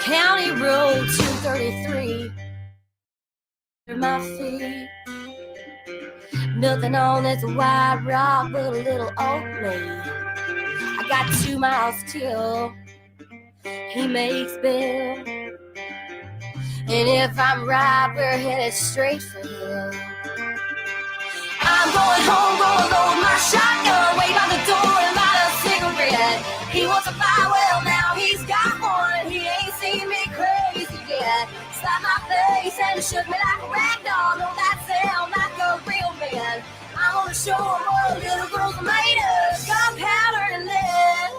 County Road 233. Under my feet. Nothing on this wide rock but a little Oakley. I got 2 miles till he makes Bill. And if I'm right, we're headed straight for him. I'm going home, gonna load my shotgun, wait by the door and light a cigarette. He wants to buy, well now he's got one. He ain't seen me crazy yet. Slapped my face and shook me like a rag doll. Know that sound like a real man. I'm gonna show him what little girls are made of. Gunpowder and lead.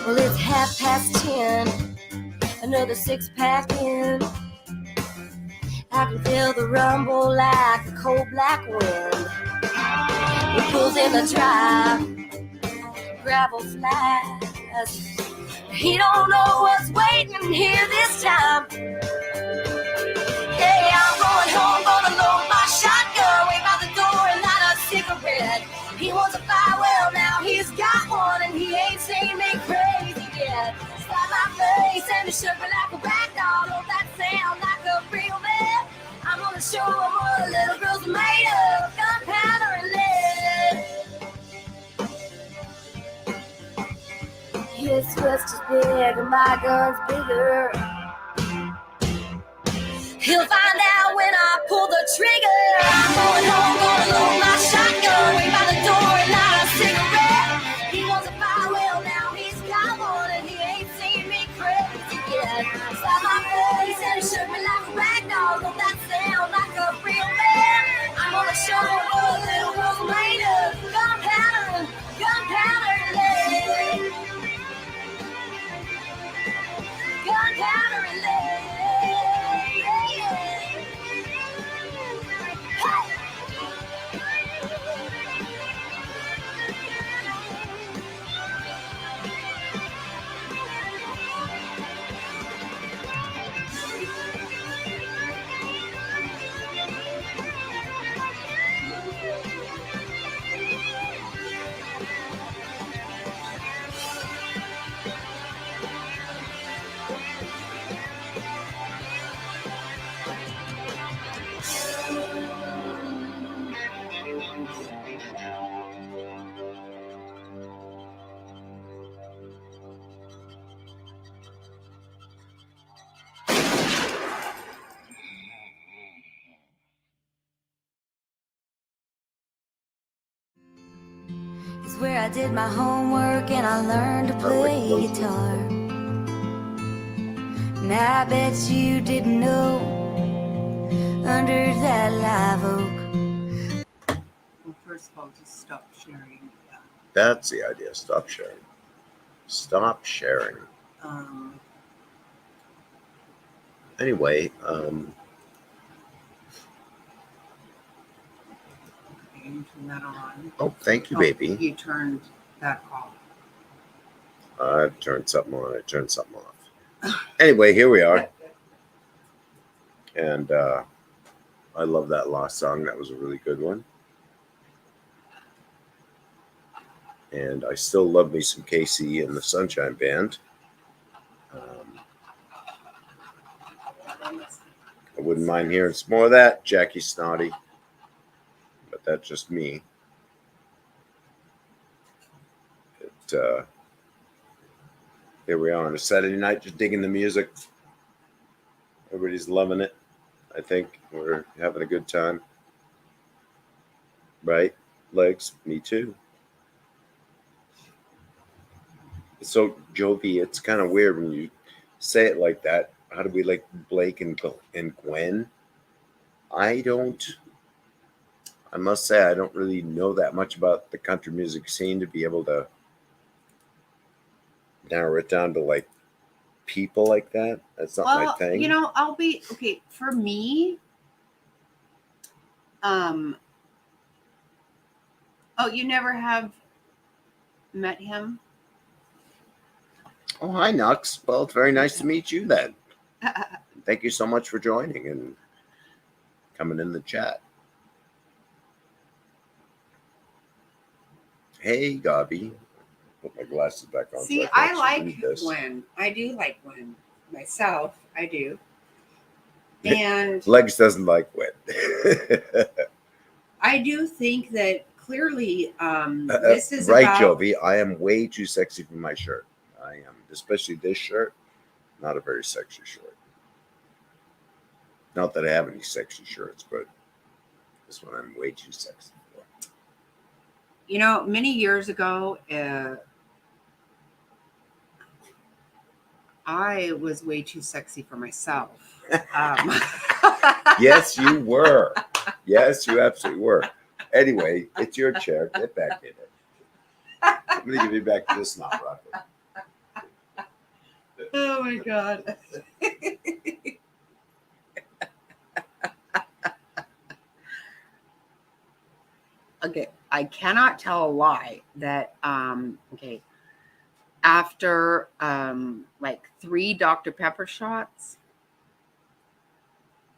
Well, it's 10:30. Another 6-pack in. I can feel the rumble like a cold black wind. pulls in the drive, gravel flies. He don't know what's waiting here this time. Hey, I'm going home, gonna load my shotgun, wait by the door and light a cigarette. He wants a fire, well now he's got one, and he ain't seen me crazy yet. Slap my face and it shook me like a rag doll. Oh, that sound like a real man. I'm gonna show him what a little girl's made of, gunpowder and lead. His fist is big and my gun's bigger. He'll find out when I pull the trigger. I'm going home, gonna load my shotgun, wait by the door and light a cigarette. He wants a fire, well now he's got one, and he ain't seen me crazy yet. Slap my face and it shook me like a rag doll. Don't that sound like a real man? I'm gonna show him what a little girl's made of, gunpowder and lead. Gunpowder and lead. It's where I did my homework and I learned to play guitar. Now I bet you didn't know, under that live oak. Well, first of all, just stop sharing. That's the idea. Stop sharing. Stop sharing. Anyway, You turn that on. oh, thank you, baby. You turned that off. I've turned something on. I turned something off. Anyway, here we are. And I love that last song. That was a really good one. And I still love me some Casey and the Sunshine Band. I wouldn't mind hearing some more of that, Jackie Snotty. But that's just me. Here we are on a Saturday night, just digging the music. Everybody's loving it. I think we're having a good time. Right? Legs? Me too. So, Jovi, it's kind of weird when you say it like that. How do we like Blake and Gwen? I must say, I don't really know that much about the country music scene to be able to narrow it down to like people like that. That's not my thing. You know, I'll be okay for me. Oh, you never have met him? Oh, hi, Nux. Well, it's very nice to meet you then. Thank you so much for joining and coming in the chat. Hey, Gabi. Put my glasses back on. See, so I can like read this. Gwen. I do like Gwen myself. I do. And Legs doesn't like Gwen. I do think that clearly this is right, about, Jovi. I am way too sexy for my shirt. I am, especially this shirt. Not a very sexy shirt. Not that I have any sexy shirts, but this one I'm way too sexy for. you know, many years ago, I was way too sexy for myself. Yes, you were. Yes, you absolutely were. Anyway, it's your chair. Get back in it. I'm going to give you back to this now, Rocket. Oh my God. Okay. I cannot tell a lie that okay, after like 3 Dr. Pepper shots,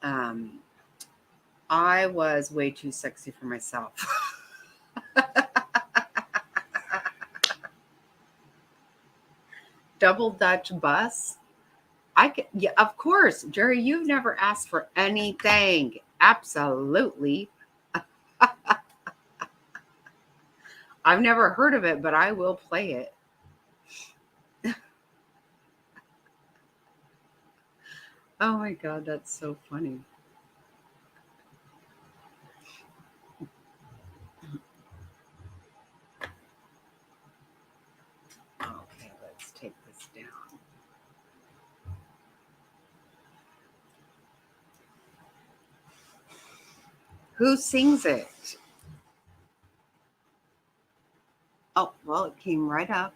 I was way too sexy for myself. Double Dutch bus. I could, yeah, of course, Jerry, you've never asked for anything. Absolutely. I've never heard of it, but I will play it. Oh my God, that's so funny. Okay, let's take this down. Who sings it? Oh, well, it came right up.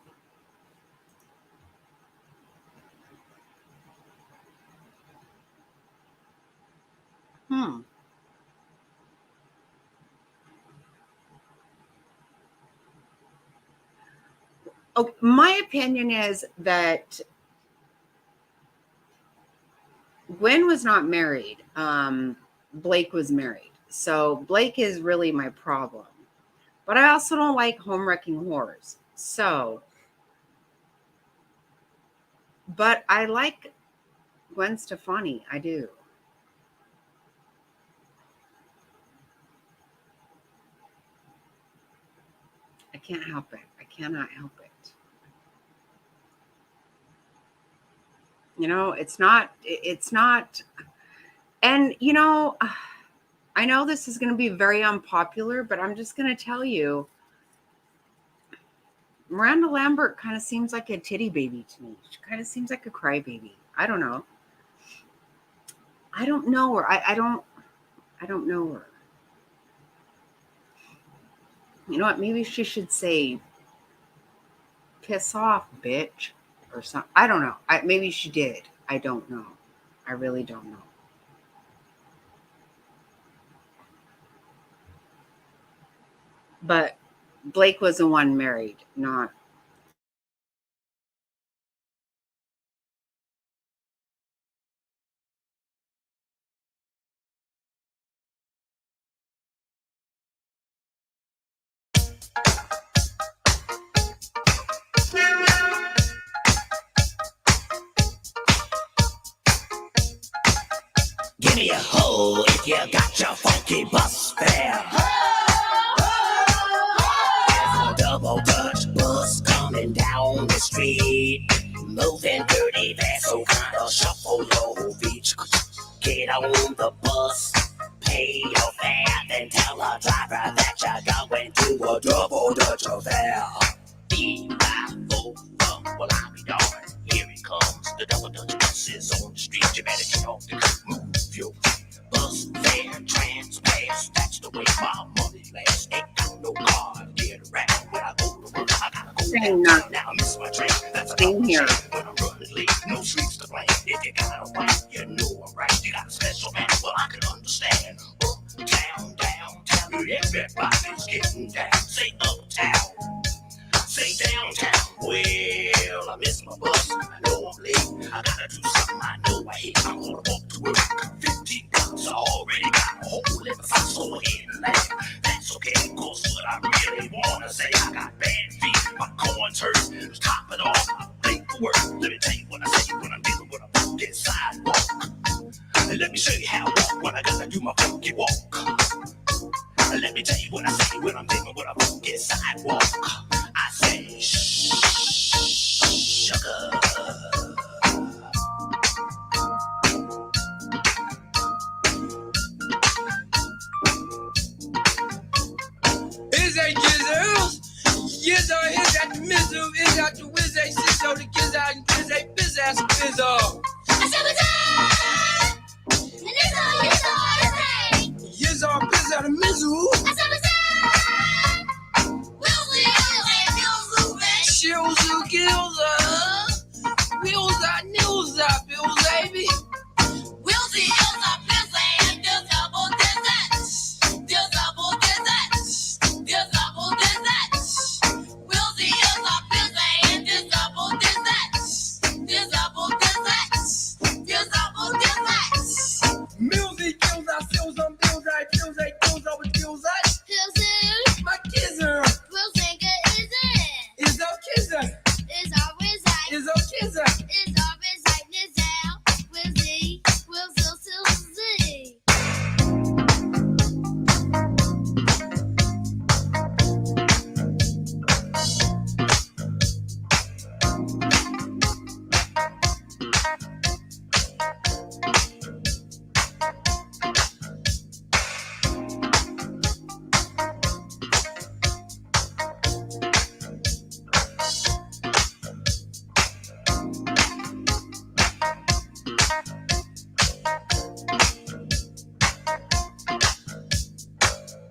Oh, my opinion is that Gwen was not married. Blake was married. So Blake is really my problem. But I also don't like home wrecking whores. So, but I like Gwen Stefani. I do. I can't help it. I cannot help it. You know, it's not, and you know, I know this is going to be very unpopular, but I'm just going to tell you, Miranda Lambert kind of seems like a titty baby to me. She kind of seems like a crybaby. I don't know. I don't know her. I don't know her. You know what? Maybe she should say, piss off, bitch, or something. I don't know. Maybe she did. I don't know. I really don't know. But Blake was the one married, not. Give me a hoe if you got your funky bus fare. There's a double Dutch bus coming down the street, moving dirty fast, so kinda shuffle your feet. Get on the bus, pay your fare, then tell the driver that you're going to a double Dutch affair. B-I-O-O, well I'll be darned. Here it comes, the double Dutch bus is on the street. You better get off the curb, move your bus fare, transpass. That's the way my money lasts. Ain't got no car to get around when I go to work. I gotta go Same, back. Now I miss my train. That's a same here. when I'm running late, no streets to blame. If you got a wife, you know I'm right. You got a special man, well I can understand. Uptown, downtown, everybody's getting down. Say uptown, say downtown. Well, I miss my bus. I know I'm late. I gotta do something I know I hate. I'm gonna walk to work. 15 bucks, I already got a hole in the side, so ahead and laugh. That's okay, cause what I really wanna say, I got bad feet, my corns hurt. To top it off, I'm late for work. Let me tell you what I say when I'm dealing with a funky sidewalk. And let me show you how I walk when I gotta do my funky walk. And let me tell you what I say when I'm dealing with a funky sidewalk. I say, sugar. Is that jizzles? Yizzo, is that the mizzle? Is that the whiz, a sizzo, the giz out and giz a biz ass bizzo? Yizzo, biz out the mizzle. Shills, gills, wheels out, nils out, bills, baby. Wilsy, hills out, bills, and just double distance. Just double distance. Just double It's always like this out. We'll see. We'll still see.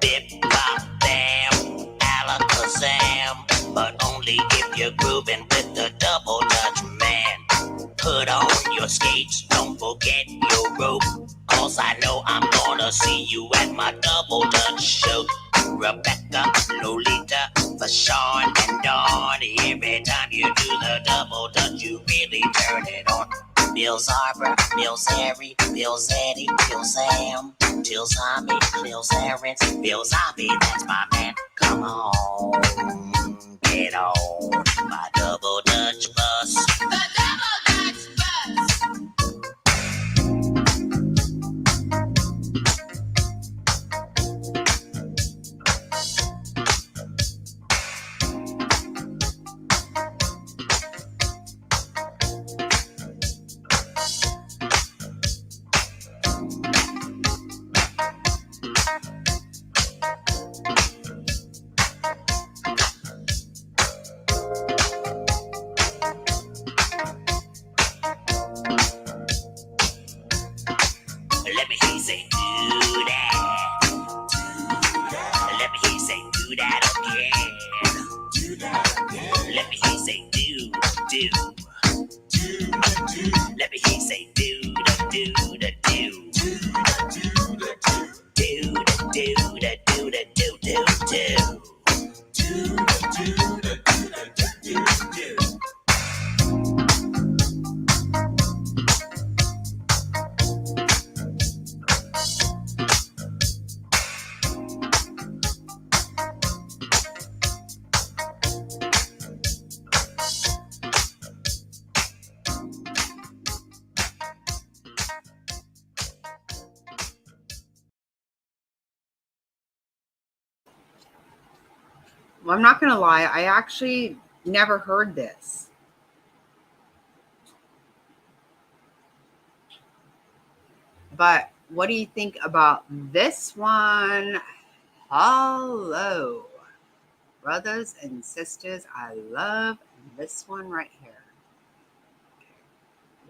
Bip, bop, bam, alakazam. But only if you're grooving with the double dutch man. Put on your skates, don't forget your rope. Cause I know I'm gonna see you at my double dutch show. Rebecca, Lolita, Fashawn, and Dawn. Every time you do the double dutch, you really turn it on. Bill Zarber, Bill Zary, Bill Zeddy, Bill Sam, Bill Zombie, Bill Zarens, Bill Zombie, that's my man. Come on, get on my double dutch bus. The double dutch bus. Let me hear you say do that. Let me hear you say do that again. Let me hear you say do. Let me hear you say do. Well, I'm not going to lie. I actually never heard this. But what do you think about this one? Hello, brothers and sisters. I love this one right here.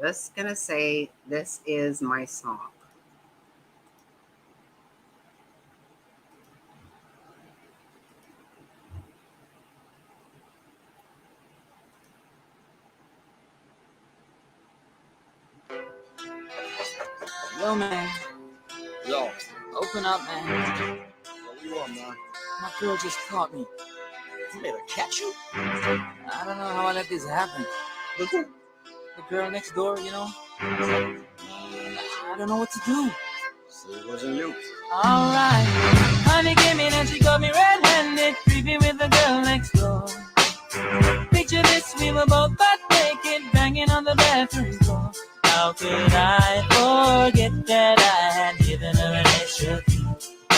Just going to say this is my song. Yo, man. Yo, Open up, man. what you want, man? My girl just caught me. You made her catch you? I don't know how I let this happen. Look who? The girl next door, you know? I don't know what to do. So it wasn't you. Alright. Honey came in and she got me red-handed, creepy with the girl next door. Picture this, we were both butt naked, banging on the bathroom floor. How could I forget that I had given her an extra key?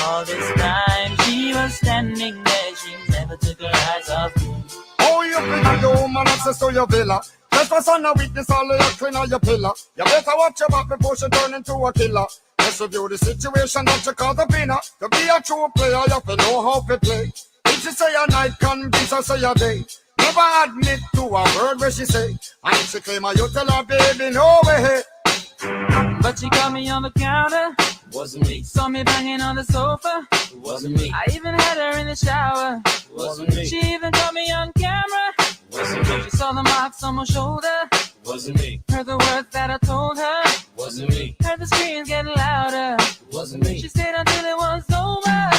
All this time she was standing there, she never took her eyes off me. Oh, you bring your woman access to your villa. Trespass on a weakness, all of your clean on your pillar. You better watch your back before she turn into a killer. Let's review the situation that you call the winner. To be a true player, you have to know how to play. If she say a night, convince her say a day. Never admit to a word where she say. And if she claim her, you tell her, baby, no way. But she caught me on the counter. Wasn't me. Saw me banging on the sofa. Wasn't me. I even had her in the shower. Wasn't me. She even caught me on camera. Wasn't me. She saw the marks on my shoulder. Wasn't me. Heard the words that I told her. Wasn't me. Heard the screams getting louder. Wasn't me. She stayed until it was over.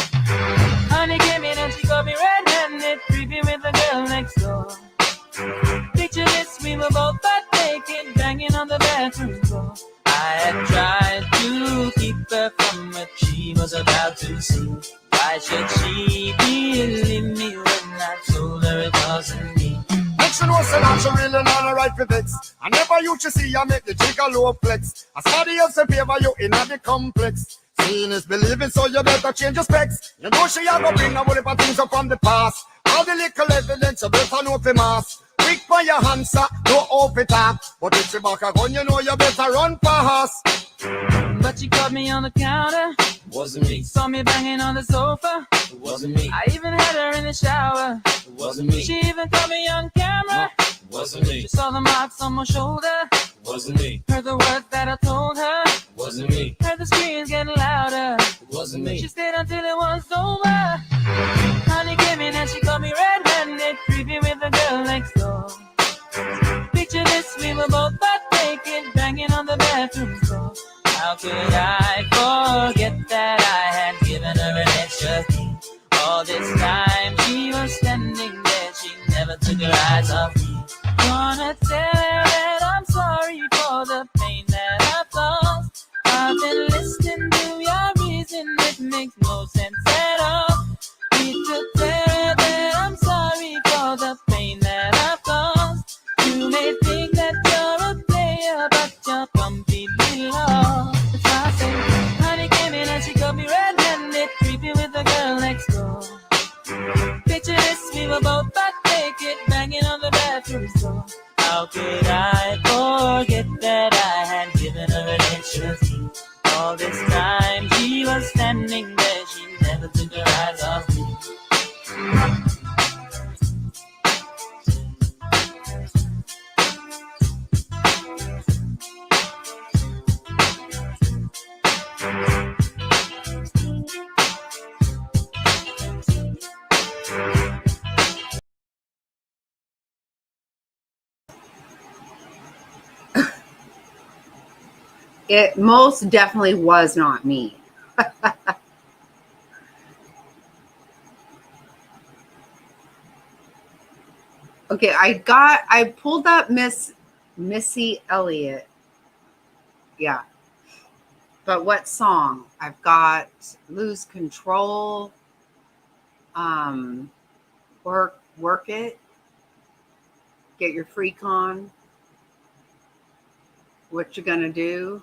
Honey came in and she got me red-handed, creepy with the girl next door. Picture this, we were both butt naked, banging on the bathroom floor. I had tried to keep her from what she was about to see. Why should she believe me when I told her it wasn't me? When she know say that she really not a right for vex. I never used to see you make the jigger low flex. As somebody else in favor you in the complex. Seeing is believing, so you better change your specs. You know she a go bring a whole heap of things up from the past. All the little evidence you better know for mass. Quick for your answer, no off it up. But if she back a gun, you know you better run fast. But she caught me on the counter. Wasn't me. Saw me banging on the sofa. It wasn't me. I even had her in the shower. It wasn't me. She even caught me on camera. It wasn't me. She saw the marks on my shoulder. It wasn't me. Heard the words that I told her. It wasn't me. Heard the screams getting louder. It wasn't me. She stayed until it was over. Honey came in and she caught me red-handed, creepy with the girl next door. Picture this, we were both butt naked, banging on the bathroom floor. How could I forget that I had given her an extra key? All this time she was standing there, she never took her eyes off me. Gonna tell her that I'm sorry for the pain that I caused. I've been listening to your reason, it makes no sense at all. Need to tell her that I'm sorry for the pain that I've caused. You may think that you're a player, but you're completely lost. If I say, honey came in and she got me red-handed, creepy with the girl next door. Picture this, we were both butt naked, banging on the bathroom floor. How could I forget that I had given her an extra key? All this time she was standing there, she never took her eyes off me. It most definitely was not me. Okay, I pulled up Missy Elliott. Yeah. But what song? I've got Lose Control. Work It. Get Your Freak On. What You Gonna Do?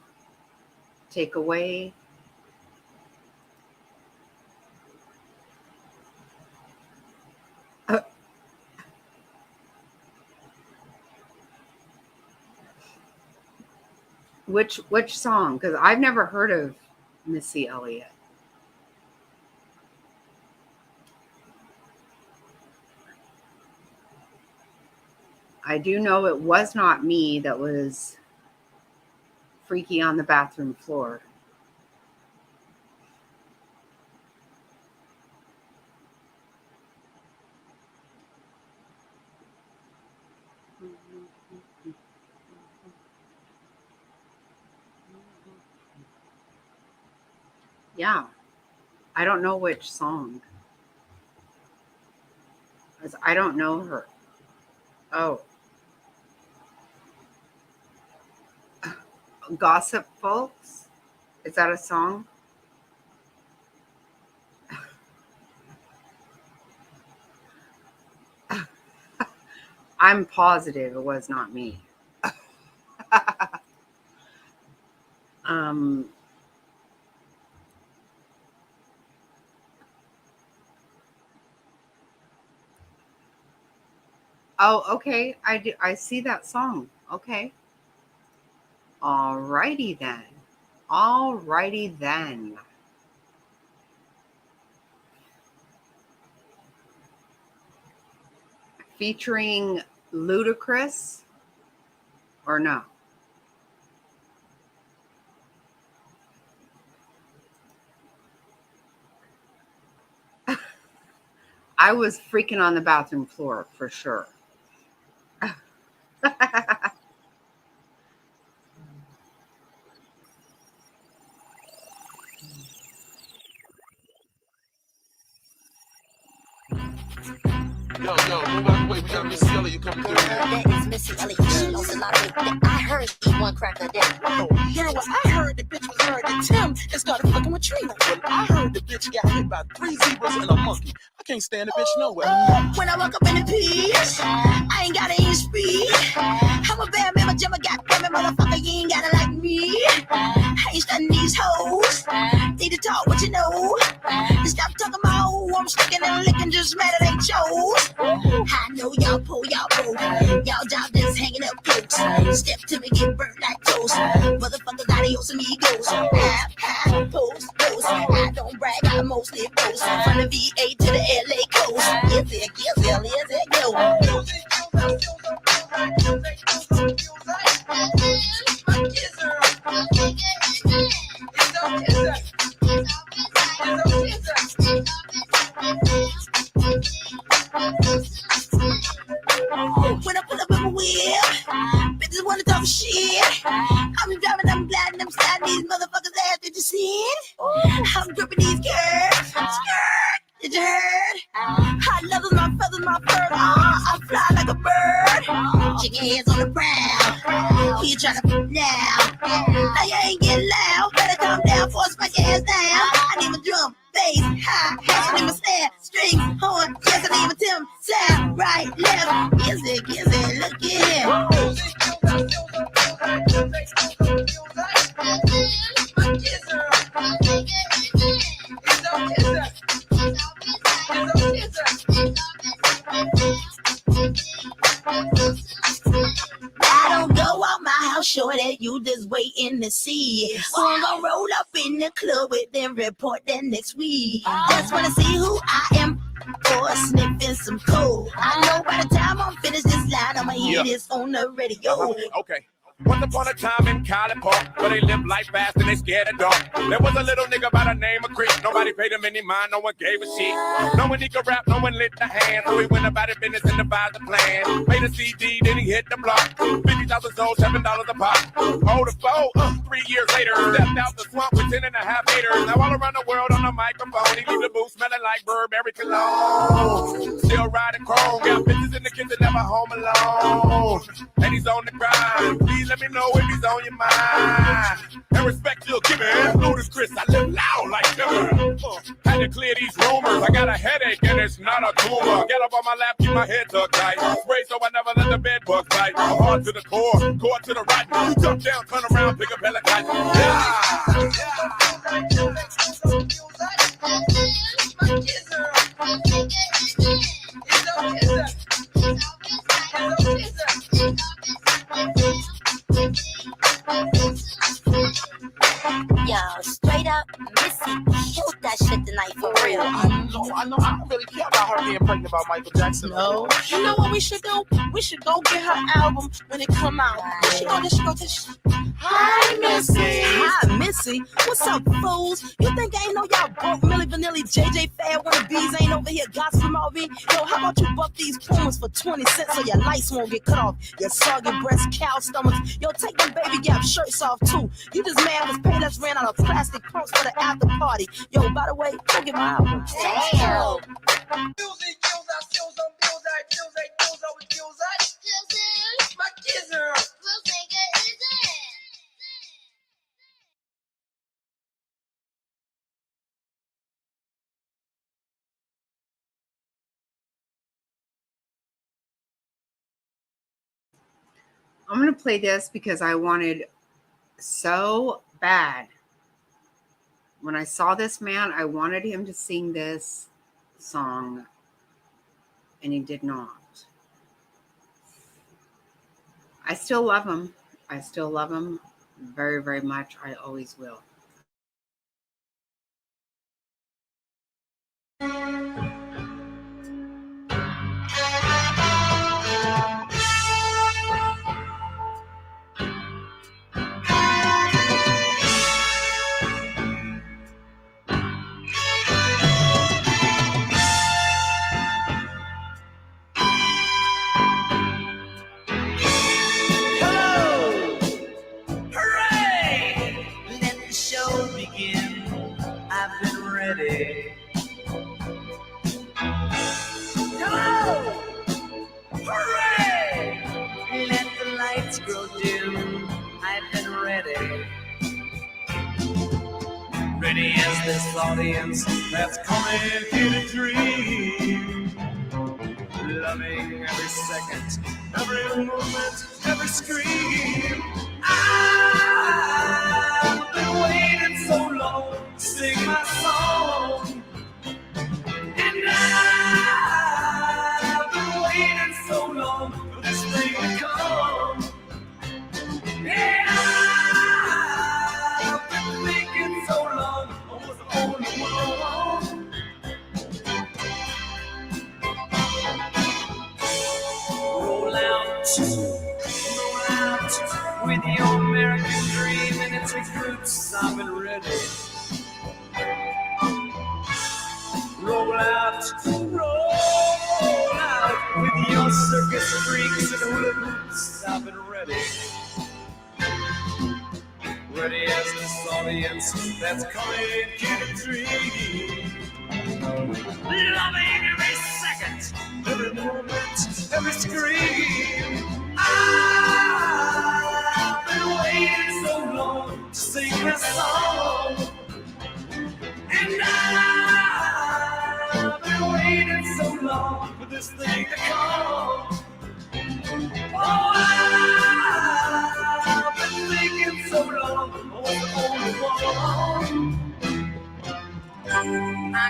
Take Away. Which song? Because I've never heard of Missy Elliott. I do know it was not me that was freaky on the bathroom floor. Yeah, I don't know which song. 'Cause I don't know her. Oh. Gossip Folks? Is that a song? I'm positive it was not me. Oh, okay. I see that song. Okay. Alrighty then. Alrighty then. Featuring Ludacris or no? I was freaking on the bathroom floor for sure. Yo, move out the way. We got Missy Elliott coming through. That is Missy Elliott. She lost a lot of weight. I heard she eat one cracker a day. Oh, girl, I heard the bitch was married to Tim and started fucking with Trina. Well, I heard the bitch got hit by 3 zebras and a monkey. I can't stand a bitch nowhere. When I walk up in the piece, I ain't gotta even speak. I'm a bad man, Jimmy, goddamn it, motherfucker, you ain't gotta like me. I ain't stunning these hoes. Need to talk what you know. Stop talking about who I'm sticking and licking, just mad it ain't yours. I know y'all pull, y'all pull. Y'all job just hanging up close. Step to me, get burnt like toast. Motherfuckers, adios amigos. I post, post. I don't brag, I mostly post. From the VA to the LA coast. Is it go? When I pull up in my whip, bitches wanna talk shit. I'm driving, I'm gliding, I'm sliding these motherfuckers' ass. Did you see it? I'm gripping these curves. Skirt, did you heard? Hot leathers, my feathers, my fur. I fly like a bird. Chicken heads on the ground. Who you trying to put now? Now you ain't getting loud. Better calm down, force my ass down. I need my drum, bass, high, hat, I need my snare, string, horn. Yes, I need my Tim, sound, right, left. Is it, look here. I don't go out my house, sure that you just waiting to see. So I'm gonna roll up in the club with them, report that next week. Just wanna see who I am. Or sniffing some cold. I know by the time I'm finished this line, I'ma hear this on the radio. Okay. Once upon a time in College Park, where they live life fast and they scared of dark. There was a little nigga by the name of Chris. Nobody paid him any mind, no one gave a shit. No one he could rap, no one lit the hand. So he went about his business and devised a plan. Made a CD, then he hit the block. 50,000 sold, $7 a pop. Hold the phone, 3 years later, stepped out the swamp with 10.5 haters. Now all around the world on the microphone, he leave the booth smelling like Burberry cologne. Still riding chrome, got bitches in the kitchen, never home alone. And he's on the grind. Please let me know if he's on your mind. And respect you'll give it. Ludacris, I live loud like never. Had to clear these rumors. I got a headache and it's not a tumor. Get up on my lap, keep my head tucked tight. Spray so I never let the bed bug bite. I'm hard to the core to the right. You jump down, turn around, pick a pelican. Yo, straight up, Missy killed that shit tonight for real. I know. I don't really care about her being pregnant by Michael Jackson. No. You know what we should do? We should go get her album when it come out. We should go to Hi, Missy. Hi, Missy. What's up, fools? You think I ain't know y'all broke Milli Vanilli, JJ Fad wannabes ain't over here gossiping about me? Yo, how about you buff these Pumas for 20 cents so your lights won't get cut off? Your soggy breast, cow stomachs. Yo, take them baby gap shirts off too. You just mad because Payless ran out of plastic pumps for the after party. Yo, by the way, go get my album. Damn. I'm going to play this because I wanted so bad. When I saw this man, I wanted him to sing this song, and he did not. I still love him. I still love him very, very much. I always will. Ready Ready as this audience that's coming here to dream. Loving every second, every movement, every scream. I've been waiting so long to sing my song. And I've been waiting so long for this thing to come. And I've been thinking so long I was the only one. Roll out with your American dream and its recruits. I've been ready. Roll out with your circus freaks and hula hoops. I've been ready. Ready as this audience that's coming here to dream. Loving every second, every moment, every scream. I've been waiting so long to sing this song. And I've been waiting so long for this thing to come. Oh, I've been thinking so long I was the only one. I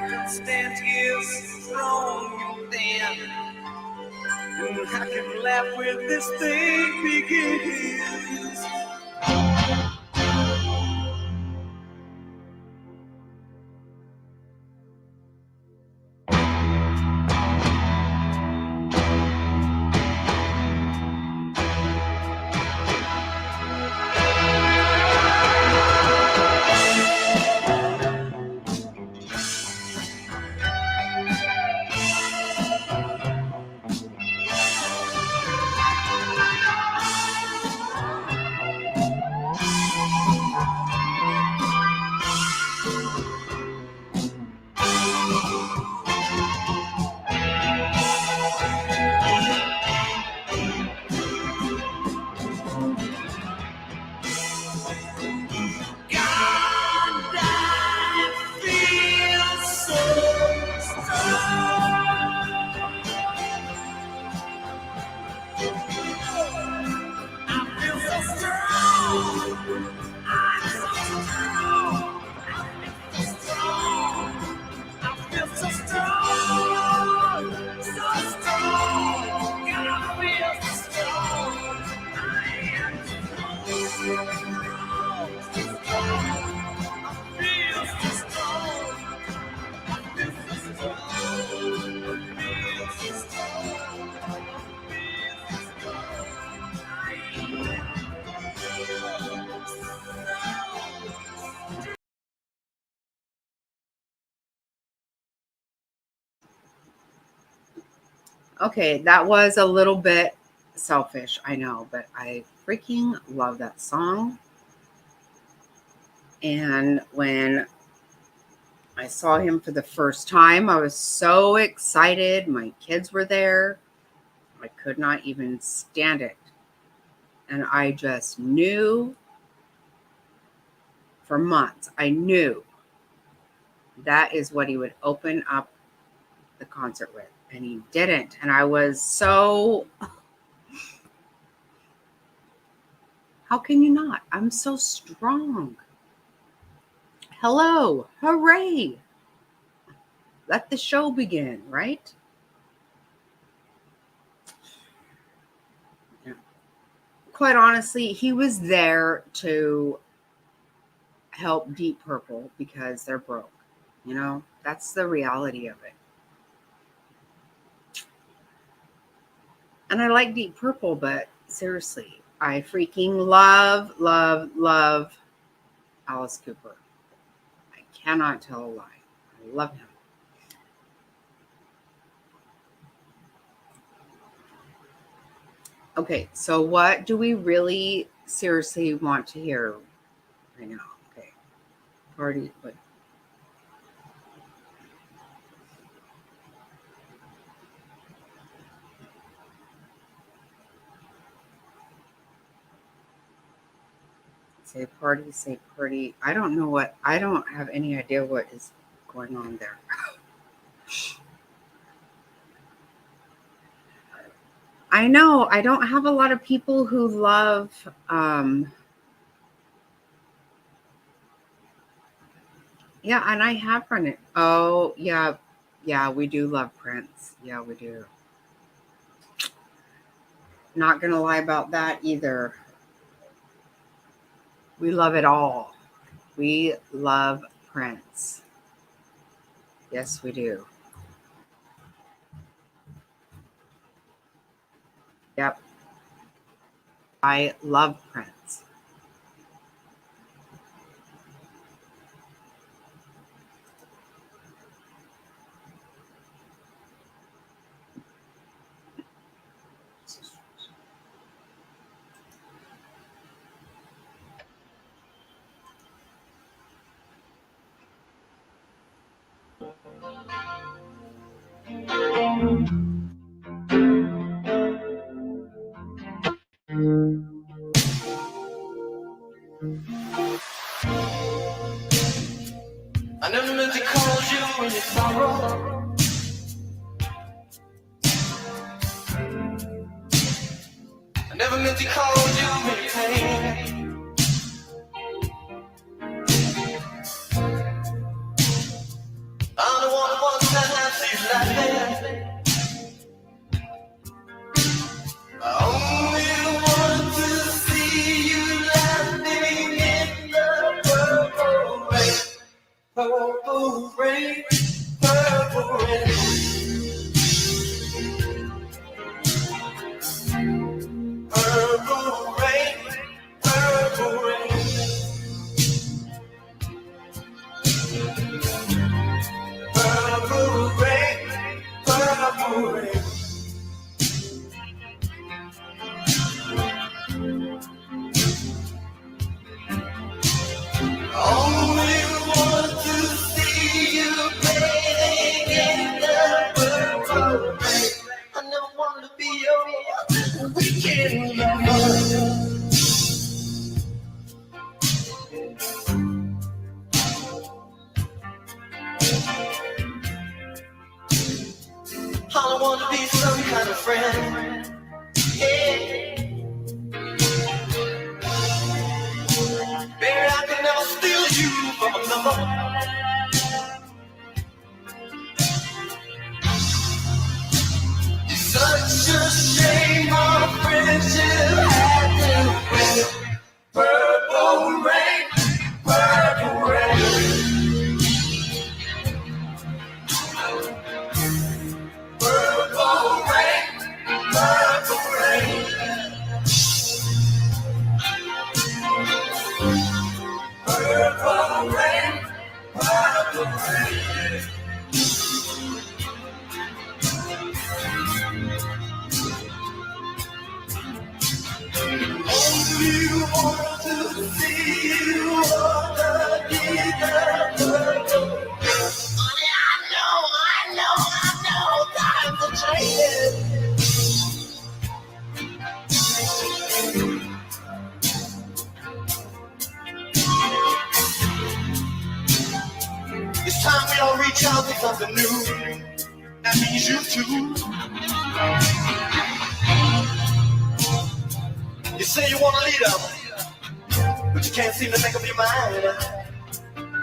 can stand here strong and thin. I can laugh when this thing begins. Okay, that was a little bit selfish, I know, but I freaking love that song. And when I saw him for the first time, I was so excited. My kids were there. I could not even stand it. And I just knew for months, I knew that is what he would open up the concert with. And he didn't. And I was so, how can you not? I'm so strong. Hello, hooray. Let the show begin, right? Yeah. Quite honestly, he was there to help Deep Purple because they're broke. You know, that's the reality of it. And I like Deep Purple, but seriously, I freaking love Alice Cooper. I cannot tell a lie. I love him. Okay, so what do we really seriously want to hear right now? Okay, party, but Say party. I don't know what, I don't have any idea what is going on there. I know I don't have a lot of people who love yeah, and I have run it. Oh, yeah, we do love Prince. Yeah, we do. Not gonna lie about that either. We love it all. We love Prince. Yes, we do. Yep. I love Prince. I never meant to cause you any sorrow. I never meant to cause you any pain. I'm the one who wants to see you laughing. I only want to see you laughing in the purple rain. Purple rain, purple rain. Purple rain, purple rain. Purple rain, purple rain. Only want to see you bathing in the purple rain. I never wanted to be your weekend lover. I don't want to be some kind of friend. Yeah. Baby, I can never steal you from another. It's such a shame our friendship had to end. Purple rain, purple rain. Purple rain, purple rain. Purple rain, purple rain. Only want to see you on the purple. Honey, I know, times are changing. It's time we all reach out to something new. That means you too. You say you want to lead up, but you can't seem to make up your mind.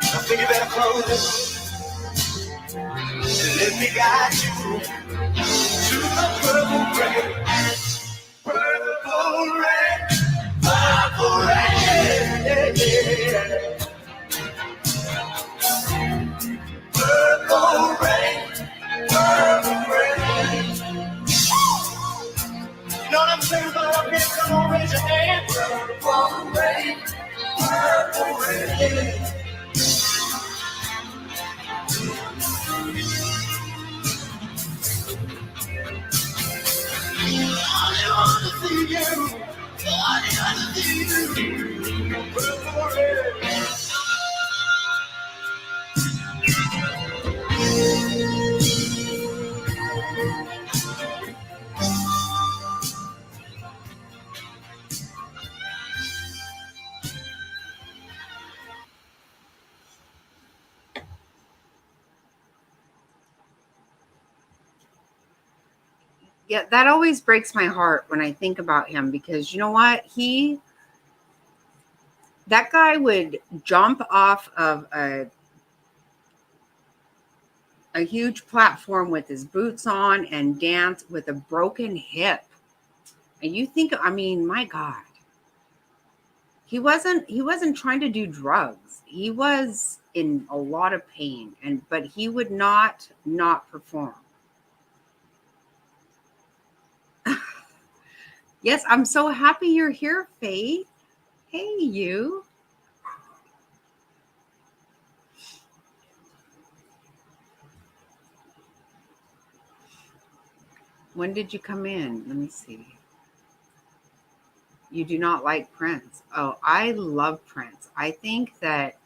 I think you better close it and let me guide you to the purple rain. Purple rain, purple rain. Yeah. Purple rain, purple rain. You know what I'm saying about up here? Come on, raise your hand. Purple rain, purple rain. I want to see you. I want to see you. Purple rain. Yeah, that always breaks my heart when I think about him, because you know what? That guy would jump off of a huge platform with his boots on and dance with a broken hip. And you think, I mean, my God. He wasn't trying to do drugs. He was in a lot of pain, but he would not perform. Yes, I'm so happy you're here, Faith. Hey, you. When did you come in? Let me see. You do not like Prince. Oh, I love Prince. I think that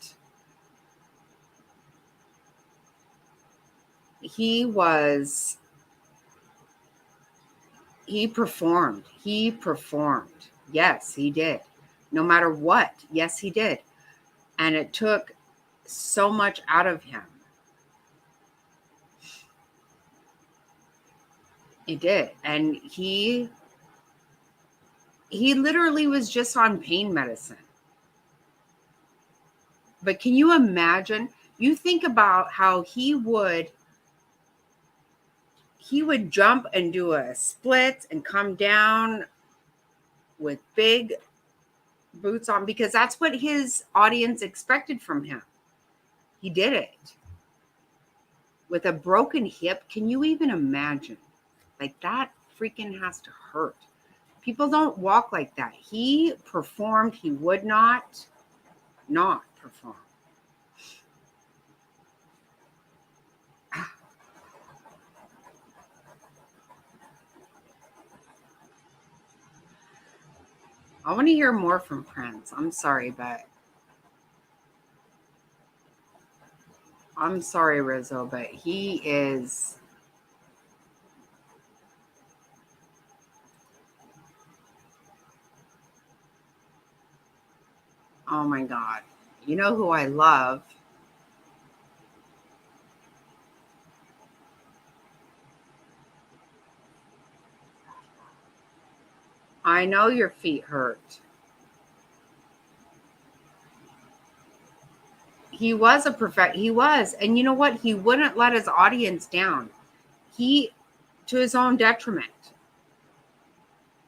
he performed. He performed. Yes, he did. No matter what. Yes, he did. And it took so much out of him. It did. And he literally was just on pain medicine. But can you imagine? You think about how he would jump and do a split and come down with big boots on, because that's what his audience expected from him. He did it with a broken hip. Can you even imagine? Like, that freaking has to hurt. People don't walk like that. He performed. He would not perform. I want to hear more from Prince. I'm sorry, Rizzo, but he is. Oh my God. You know who I love? I know your feet hurt. He was he was. And you know what? He wouldn't let his audience down. To his own detriment.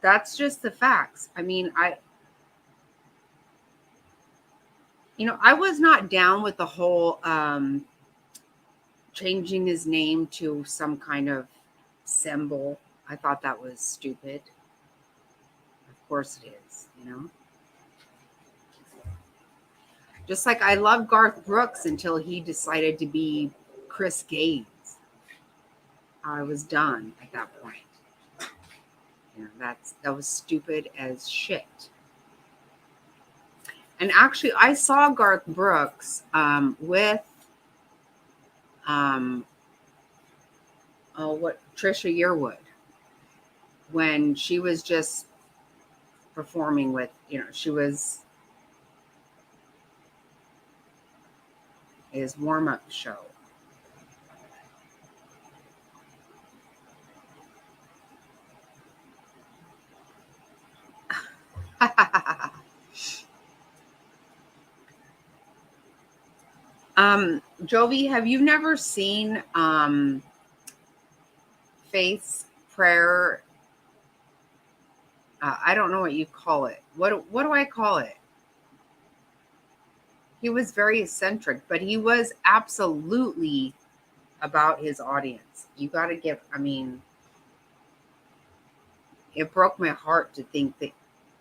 That's just the facts. I mean, I was not down with the whole changing his name to some kind of symbol. I thought that was stupid. Of course it is, Just like I love Garth Brooks until he decided to be Chris Gaines. I was done at that point. That was stupid as shit. And actually, I saw Garth Brooks with Trisha Yearwood, when she was just performing with, she was his warm-up show. Jovi, have you never seen Faith's prayer? I don't know what you call it. What do I call it? He was very eccentric, but he was absolutely about his audience. You got to give, it broke my heart to think that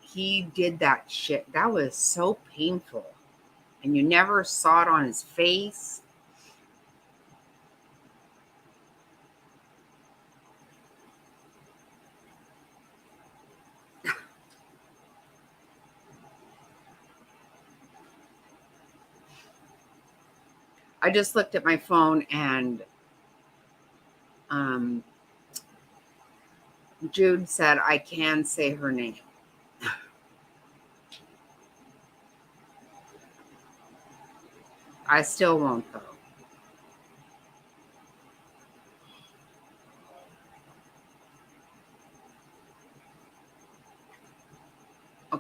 he did that shit. That was so painful. And you never saw it on his face. I just looked at my phone and Jude said I can say her name. I still won't, though.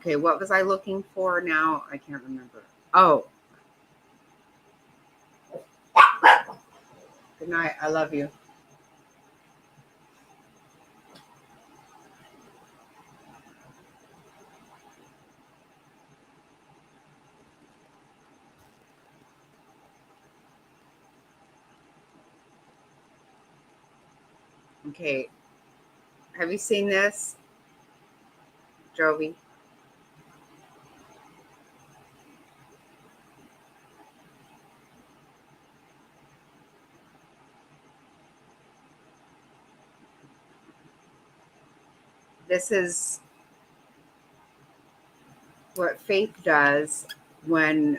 Okay, what was I looking for now? I can't remember. Oh. Good night. I love you. Okay. Have you seen this, Jovi? This is what Faith does when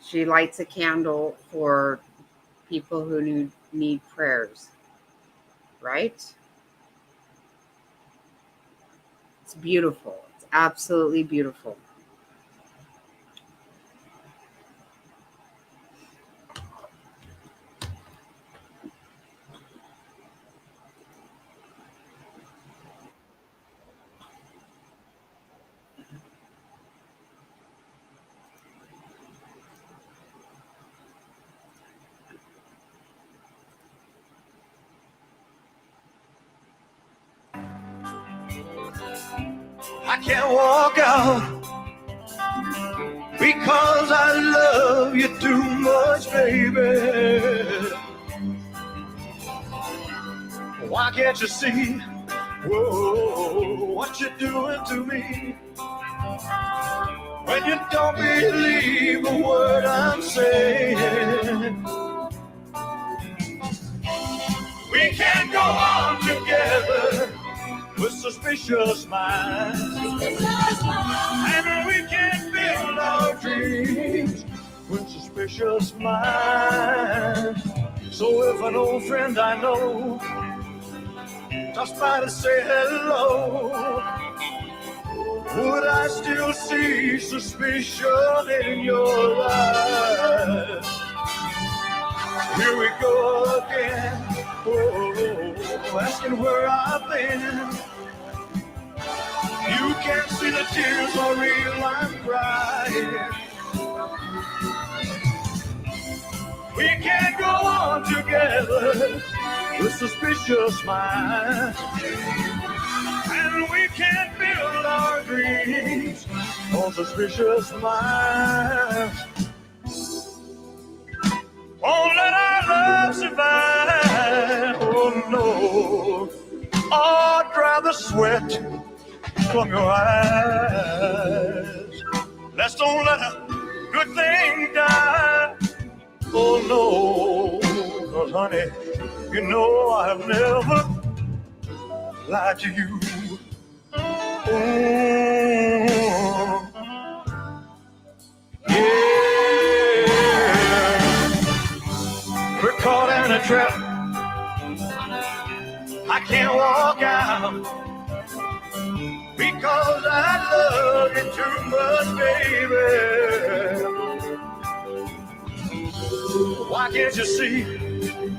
she lights a candle for people who need prayers, right? It's beautiful. It's absolutely beautiful. I can't walk out because I love you too much, baby. Why can't you see, whoa, what you're doing to me? When you don't believe a word I'm saying. We can't go on together with suspicious minds, and we can't build our dreams with suspicious minds. So if an old friend I know stops by to say hello, would I still see suspicion in your eyes? Here we go again, oh, asking where I've been. You can't see the tears are real, I'm crying. We can't go on together with suspicious minds, and we can't build our dreams on suspicious minds. Won't let our love survive, oh no. Oh, dry the sweat from your eyes. Let's don't let a good thing die, oh no. 'Cause honey, you know I've never lied to you. Oh, yeah. We're caught in a trap. I can't walk out because I love you too much, baby. Why can't you see,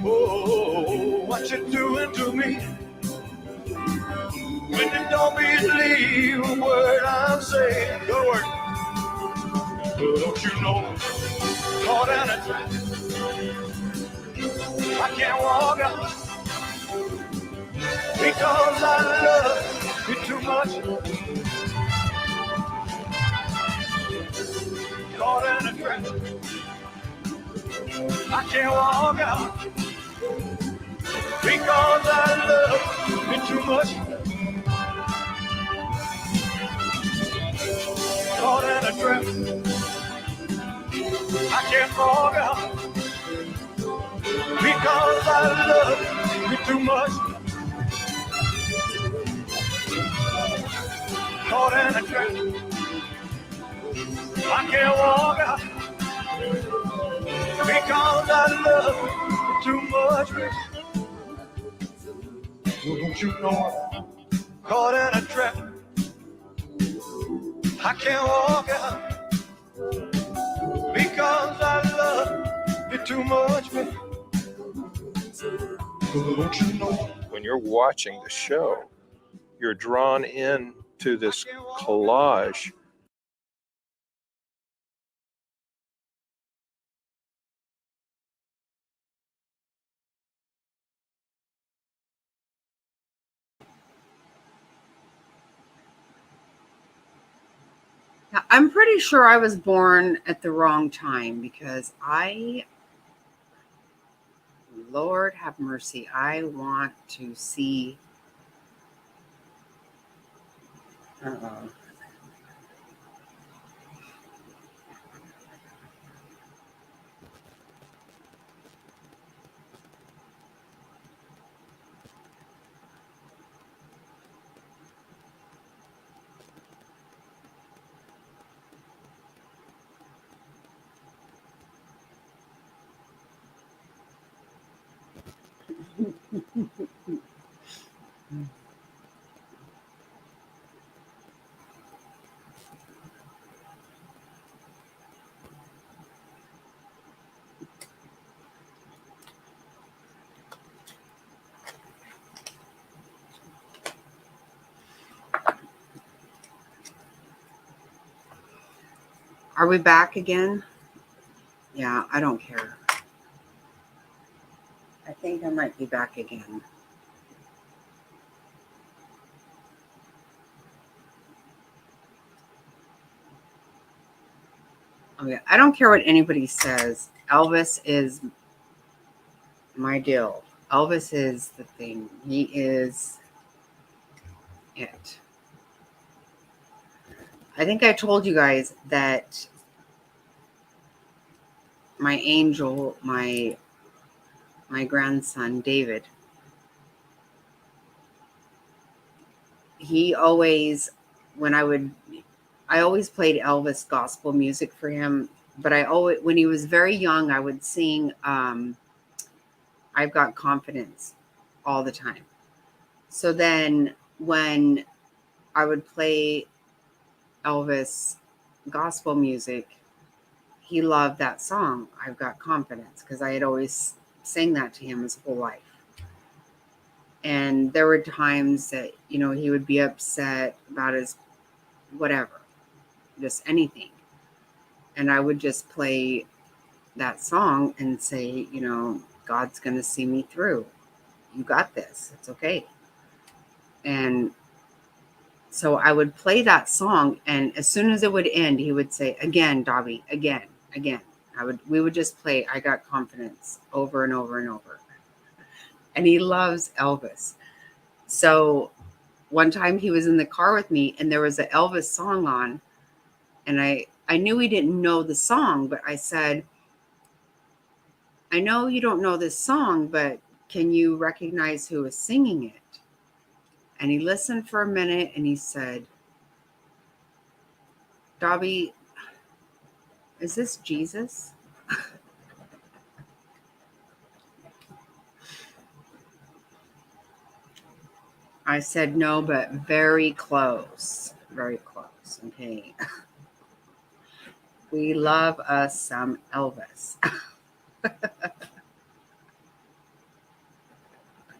oh, what you're doing to me? When you don't believe a word I'm saying, go to work. Don't you know, caught in a trap. I can't walk out because I love you too much. Caught in a trap. I can't walk out because I love you too much. Caught in a trap. I can't walk out because I love you too much. Caught in a trap. I can't walk out because I love you too much. Well, don't you know I'm caught in a trap? I can't walk out because I love you too much. Well, don't you know? When you're watching the show, you're drawn in to this collage. Now, I'm pretty sure I was born at the wrong time because Lord have mercy, I want to see. Uh-oh. Are we back again? Yeah, I don't care. I think I might be back again. Okay, I don't care what anybody says. Elvis is my deal. Elvis is the thing. He is it. I think I told you guys that my angel, my grandson, David, he always, I always played Elvis gospel music for him, but when he was very young, I would sing I've Got Confidence all the time. So then when I would play Elvis gospel music, he loved that song, I've Got Confidence, because I had always sang that to him his whole life. And there were times that, he would be upset about his whatever, just anything. And I would just play that song and say, God's going to see me through. You got this. It's okay. And so I would play that song, and as soon as it would end, he would say, again, Dobby, again. We would just play I Got Confidence over and over and over. And he loves Elvis. So one time he was in the car with me and there was an Elvis song on, and I knew he didn't know the song, but I said, I know you don't know this song, but can you recognize who is singing it? And he listened for a minute and he said, Dobby, is this Jesus? I said, no, but very close. Very close. Okay. We love us some Elvis.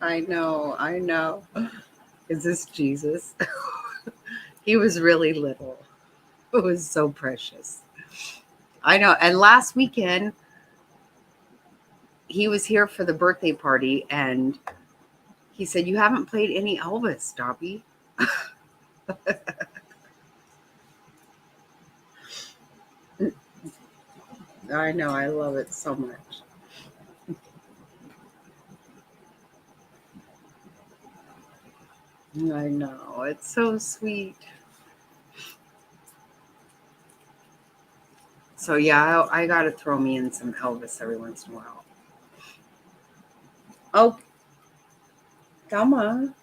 I know. Is this Jesus? He was really little. It was so precious. I know. And last weekend, he was here for the birthday party, and he said, you haven't played any Elvis, Dobby. I know. I love it so much. I know. It's so sweet. So, yeah, I got to throw me in some Elvis every once in a while. Oh, come on.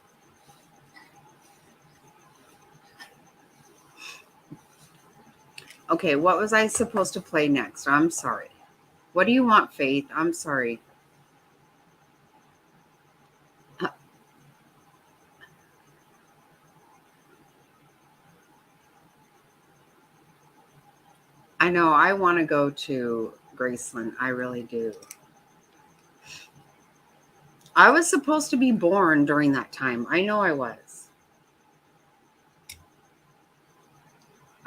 Okay, what was I supposed to play next? I'm sorry. What do you want, Faith? I'm sorry. I know. I want to go to Graceland. I really do. I was supposed to be born during that time. I know I was.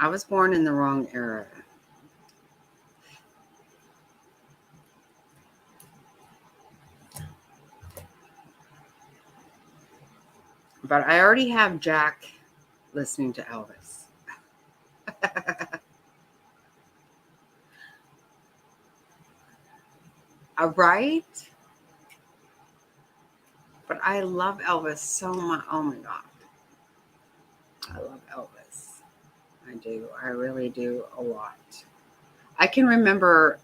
I was born in the wrong era. But I already have Jack listening to Elvis. Right? But I love Elvis so much. Oh my God. I love Elvis. I do. I really do a lot. I can remember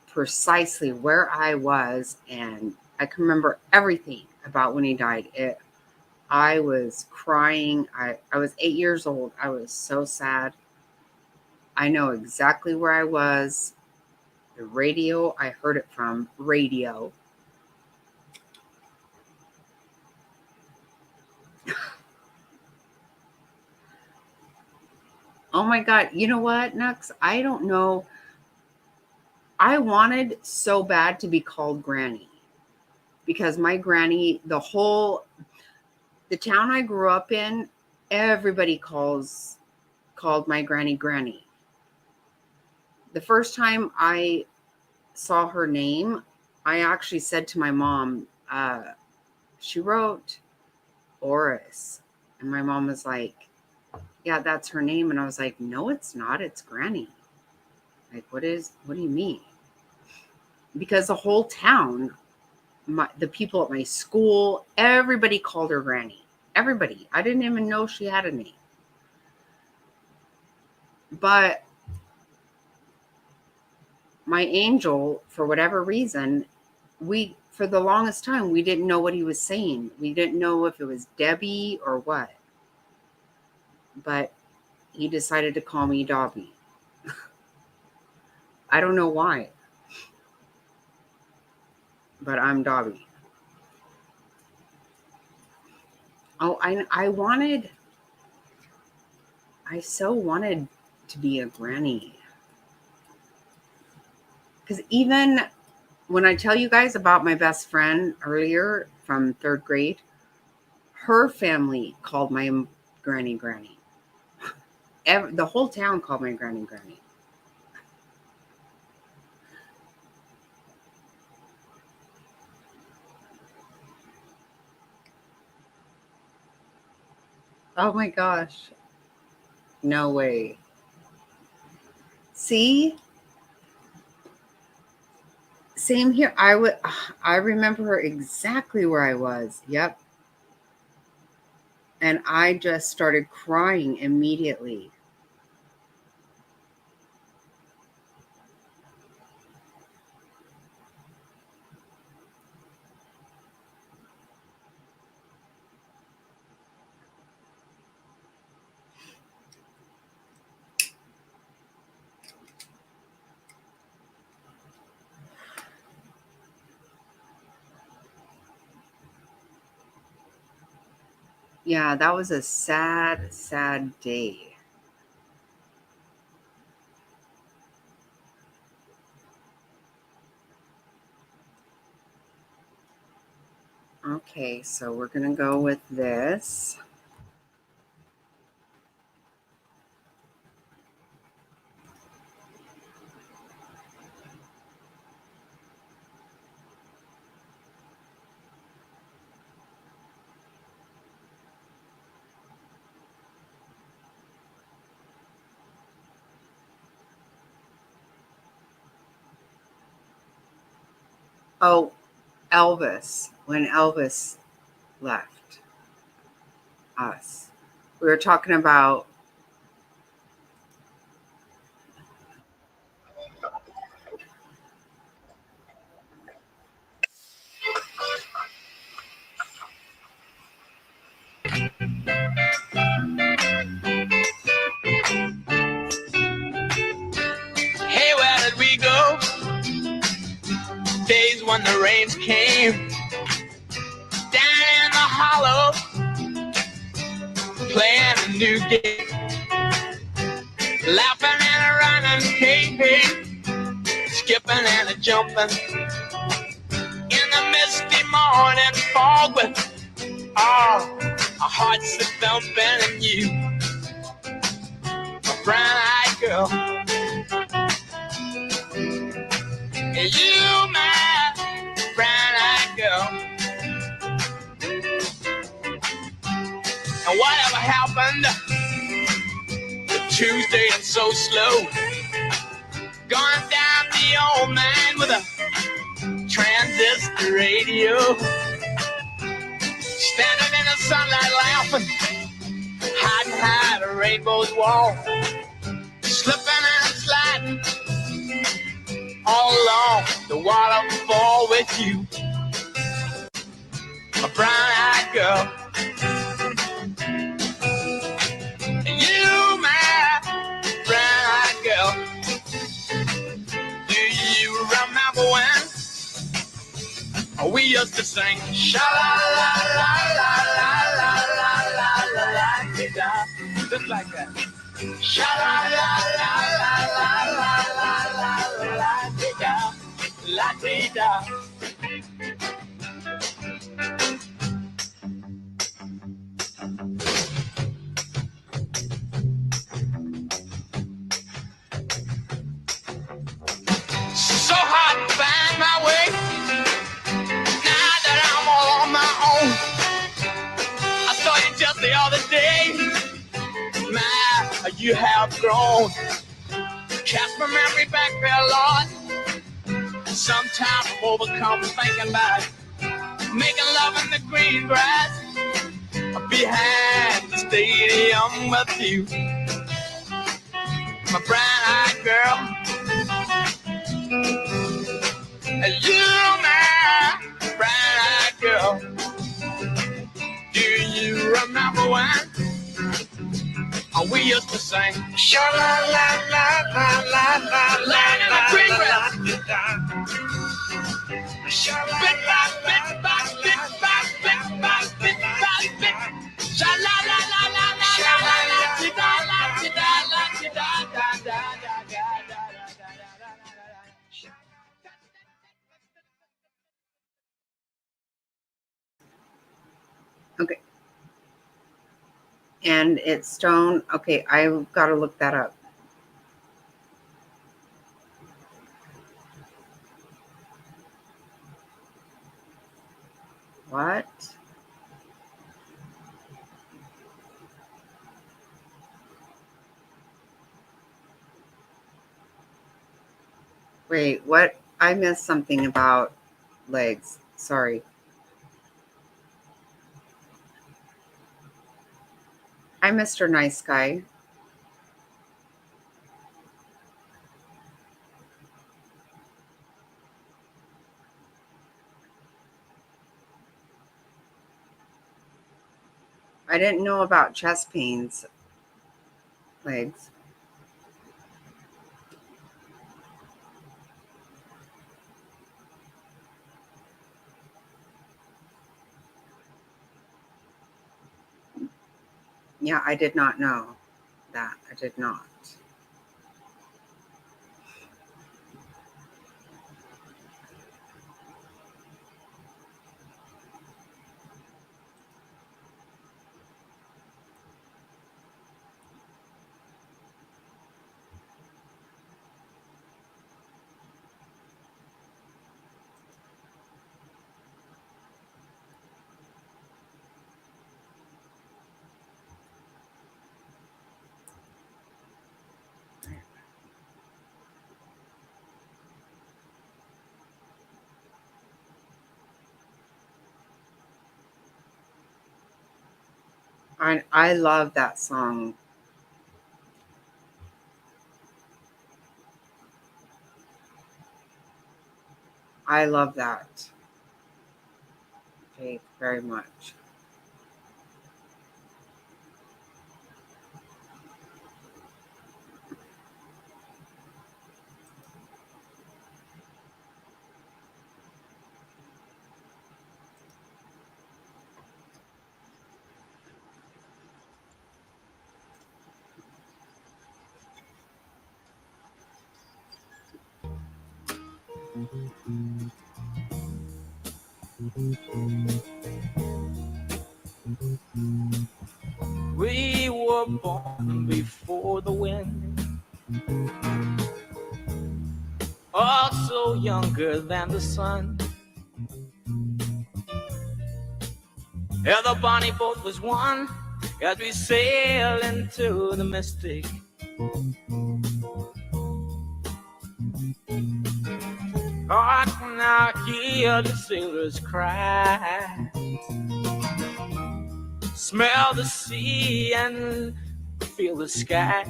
precisely where I was, and I can remember everything about when he died. I was crying. I was 8 years old. I was so sad. I know exactly where I was. The radio, I heard it from radio. Oh my God. You know what, Nux? I don't know. I wanted so bad to be called Granny because my granny, the town I grew up in, everybody called my granny Granny. The first time I saw her name, I actually said to my mom, she wrote Oris. And my mom was like, yeah, that's her name. And I was like, no, it's not. It's Granny. Like, what do you mean? Because the whole town, the people at my school, everybody called her Granny. Everybody. I didn't even know she had a name. But my angel, for whatever reason, for the longest time, we didn't know what he was saying. We didn't know if it was Debbie or what. But he decided to call me Dobby. I don't know why. But I'm Dobby. Oh, I so wanted to be a granny. Because even when I tell you guys about my best friend earlier from 3rd grade, her family called my granny Granny. The whole town called my granny Granny. Oh my gosh. No way. See? Same here. I remember exactly where I was. Yep. And I just started crying immediately. Yeah, that was a sad, sad day. Okay, so we're going to go with this. Oh, Elvis. When Elvis left us, we were talking about Hey, where did we go? Days when the rains came down in the hollow, playing a new game, laughing and running, hey, hey, skipping and a jumping in the misty morning fog with our hearts a thumping and you brown-eyed girl. You, my brown-eyed girl. And whatever happened to Tuesday and so slow? Gone down the old man with a transistor radio. Standing in the sunlight laughing, hiding behind a rainbow's wall. Slipping and sliding all along the waterfall with you, a brown-eyed girl. You, my brown-eyed girl. Do you remember when we used to sing sha-la-la-la-la-la-la-la-la-la-la-la-la-la-la-la, just like that? Sha-la-la-la-la-la-la-la-la-la-la-la-la. So hard to find my way now that I'm all on my own. I saw you just the other day. My, you have grown. Cast my memory back there, Lord. Sometimes I'm overcome thinking about making love in the green grass behind the stadium with you, my brown-eyed girl. You, my brown-eyed girl. Do you remember when we used to sing sha-la-la-la-la-la-la-la-la-la-la-la? Bit by bit by bit by bit by bit by bit. Okay. And it's Stone. Okay, I've got to look that up. What? Wait, what? I missed something about legs. Sorry. Hi, Mr. Nice Guy. I didn't know about chest pains. Legs. Yeah, I did not know that. I did not. I love that song. I love that. Faith very much. We were born before the wind, also younger than the sun. Yeah, the bonnie boat was one as we sail into the mystic. I can now hear the sailors cry, smell the sea and feel the sky.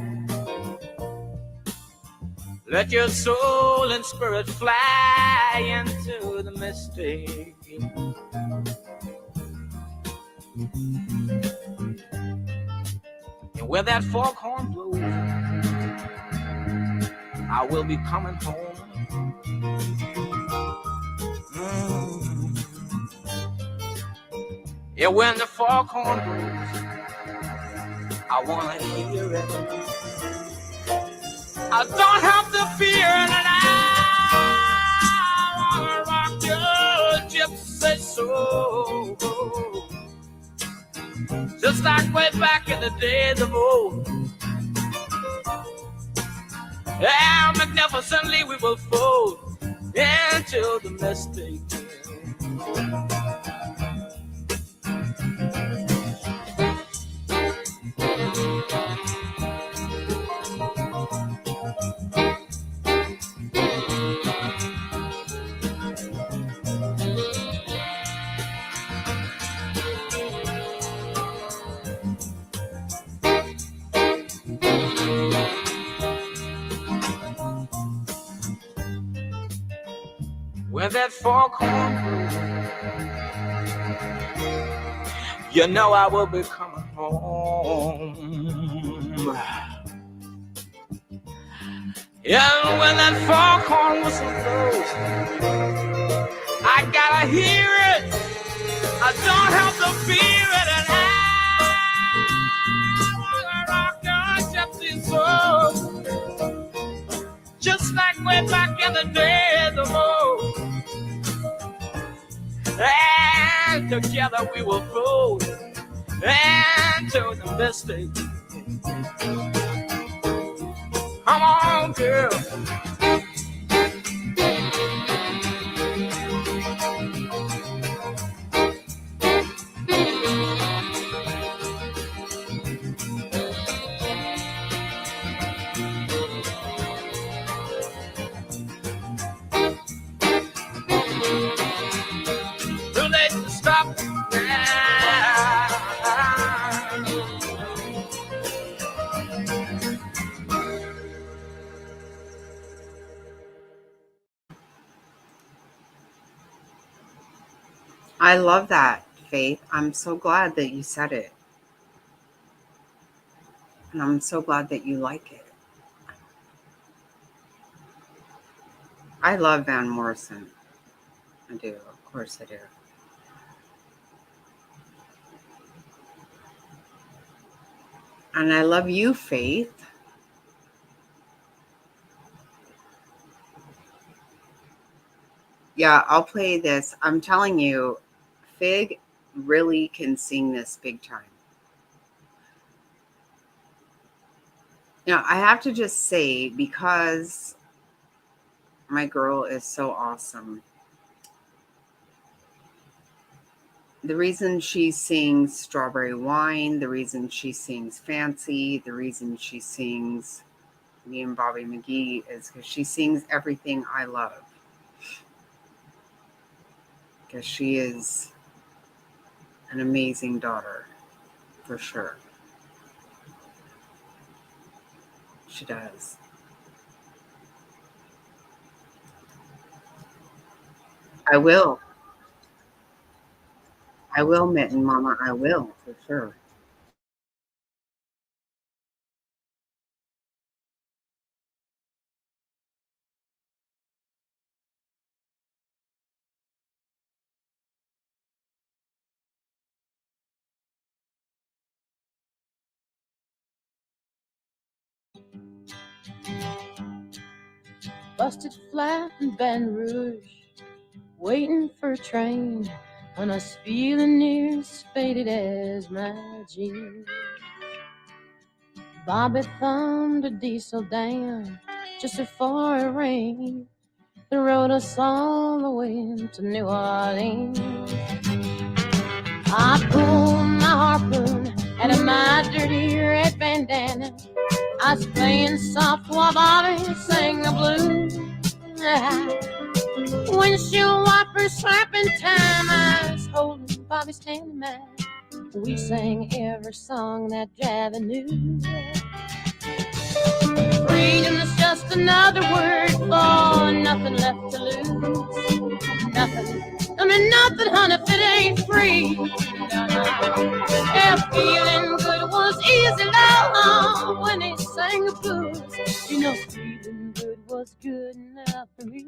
Let your soul and spirit fly into the mystic. And where that foghorn blows, I will be coming home. Yeah, when the foghorn blows, I wanna hear it. I don't have to fear it, and I wanna rock your gypsy soul, just like way back in the days of old. Yeah, magnificently we will fold into the mystic. When that foghorn blows, you know I will be coming home. Yeah, when that foghorn whistle blows, I gotta hear it. I don't have to fear it, and I wanna rock your gypsy soul, just like way back in the days of old. And together we will float into the mystic. Come on, girl. Too late to stop now. I love that, Faith. I'm so glad that you said it. And I'm so glad that you like it. I love Van Morrison. I do. Of course I do. And I love you, Faith. Yeah, I'll play this. I'm telling you, Fig really can sing this big time. Now, I have to just say, because my girl is so awesome, the reason she sings Strawberry Wine, the reason she sings Fancy, the reason she sings Me and Bobby McGee is because she sings everything I love. Because she is an amazing daughter, for sure. She does. I will. I will, Mitten Mama. I will, for sure. Busted flat in Baton Rouge, waiting for a train and I was feeling near as faded as my jeans. Bobby thumbed a diesel down just before it rained. They rode us all the way to New Orleans. I pulled my harpoon out of my dirty red bandana. I was playing soft while Bobby sang the blues. Windshield wipers slapping time, I was holding Bobby's hand in mine. We sang every song that Javi knew. Freedom is just another word for nothing left to lose. Nothing, I mean nothing, honey, if it ain't free. Yeah, feeling good was easy, love, when they sang the blues. You know, feeling good was good enough for me.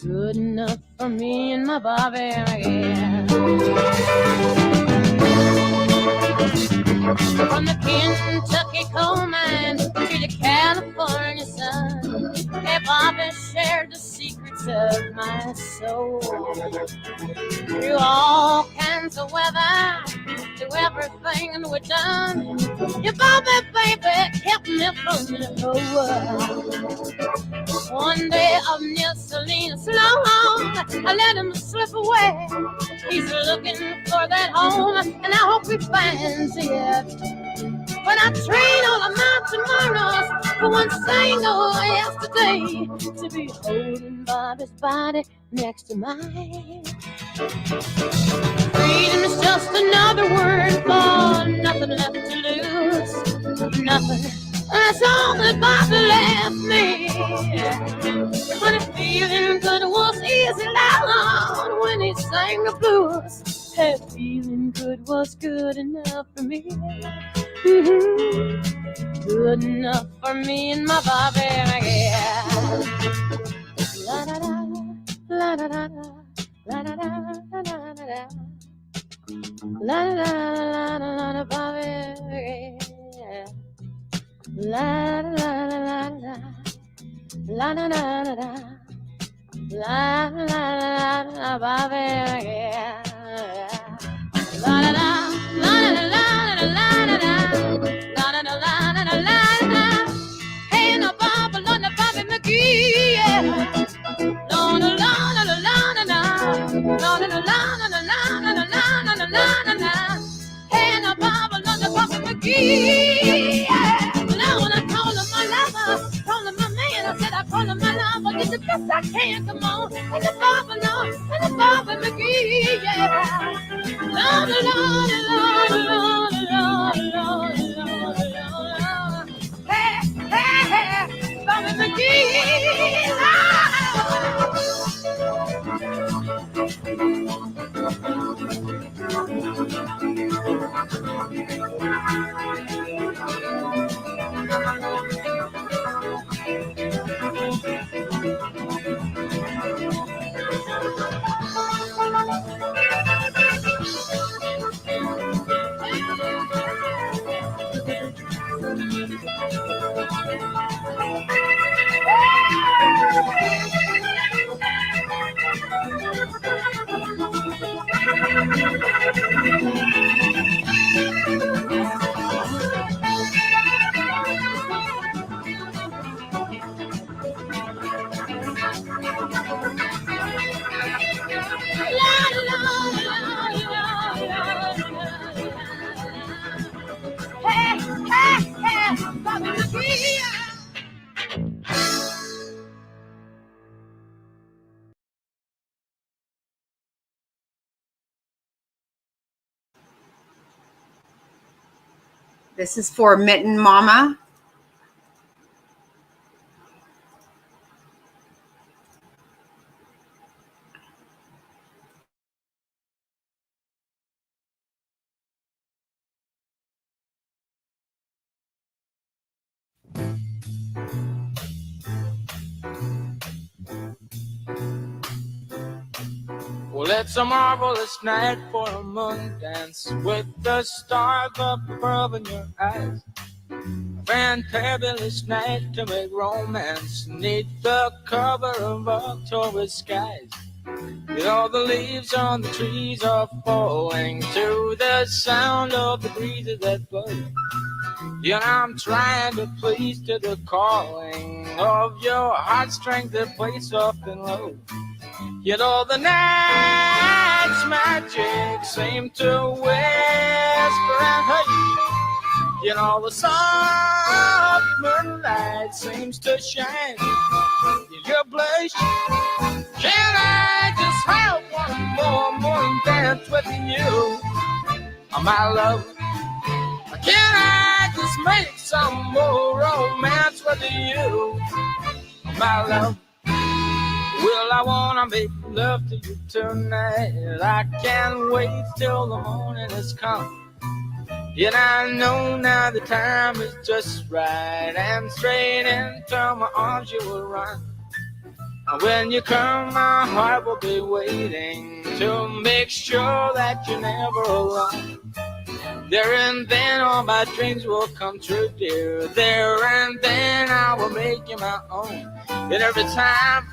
Good enough for me and my Bobby, yeah. From the Kentucky coal mine to the California sun, hey, Bobby shared the secrets of my soul. Through all kinds of weather, through everything we've done, your Bobby, baby, kept me from the whole world. One day up near Salinas, long, I let him slip away. He's looking for that home, and I hope he finds it. But I trade all of my tomorrows for one single yesterday, to be holding Bobby's body next to mine. Freedom is just another word for nothing left to lose. Nothing, that's all that Bobby left me. But if feeling good was easy, loud when he sang the blues. Hey, feeling good was good enough for me. Mm-hmm. Good enough for me and my Bobby, yeah. La da da, la da da da, la da da da da da, la da da da da, Bobby, yeah. La da da da da, la da da da, la da da da, Bobby, yeah. La da da, la da da da, la da da. Hey, no Bobby, no Bobby McGee, yeah. No, no, no, no, no, no, no, no, no, no, no. Hey, no Bobby, no Bobby McGee, yeah. Now when I call him my lover, call him my man, I said I call him my lover, did the best I can, come on. And the Bobby, no, and the Bobby McGee, yeah. No, no, no, no, no, no, no, no. Bobby McGee. This is for Mitten Mama. Well, it's a marvelous night for a moon dance with the stars up above in your eyes. A fantabulous night to make romance neath the cover of October skies. You know the leaves on the trees are falling to the sound of the breezes that blow. Yeah, I'm trying to please to the calling of your heartstrings that play soft and low. You know the night's magic seem to whisper and hush. You know the soft moonlight seems to shine in your blush. Can I just have one more morning dance with you, my love? Can I just make some more romance with you, my love? Well, I wanna make love to you tonight. I can't wait till the morning has come. And I know now the time is just right, and straight into my arms you will run. And when you come, my heart will be waiting to make sure that you're never alone. There and then all my dreams will come true, dear. There and then I will make you my own. And every time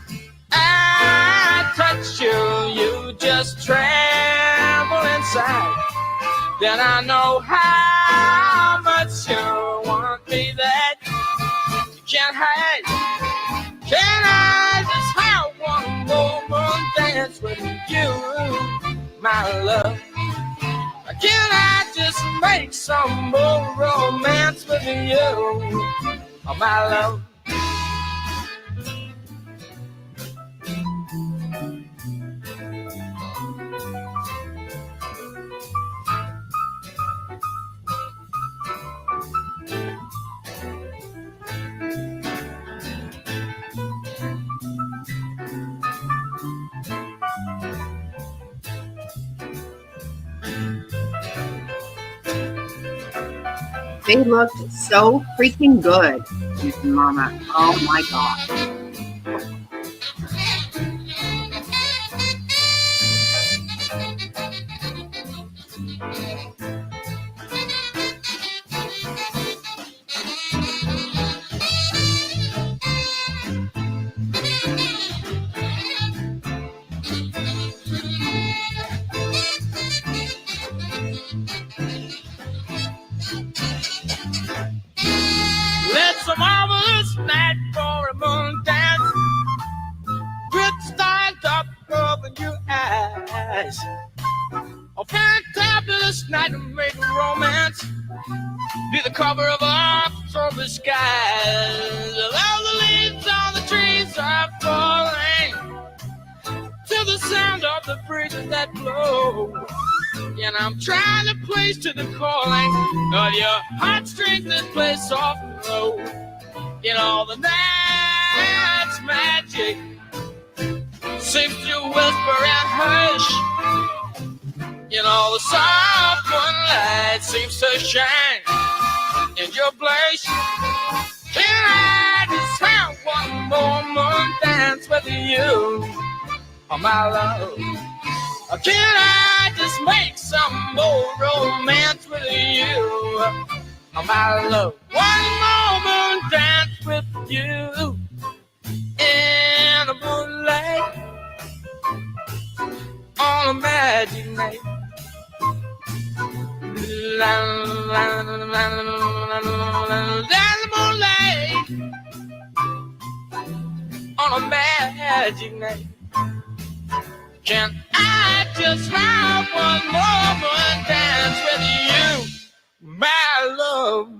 I touch you, you just tremble inside. Then I know how much you want me that you can't hide. Can I just have one more dance with you, my love? Can I just make some more romance with you, my love? They looked so freaking good, Mama. Oh my God. It's a marvelous night for a moon dance. With stars up over your eyes. A fantabulous night to make romance. Be the cover of October skies. All the leaves on the trees are falling to the sound of the breezes that blow. And I'm trying to place to the calling of your heartstrings that play soft and low. In all the night's magic seems to whisper and hush. In all the soft moonlight seems to shine in your blush. Can I just have one more moon dance with you, my love? Can I just make some more romance with you, my love? One more moon dance with you in the moonlight on a magic night. La la la la the moonlight on a magic night. Can I just have one more dance with you, my love?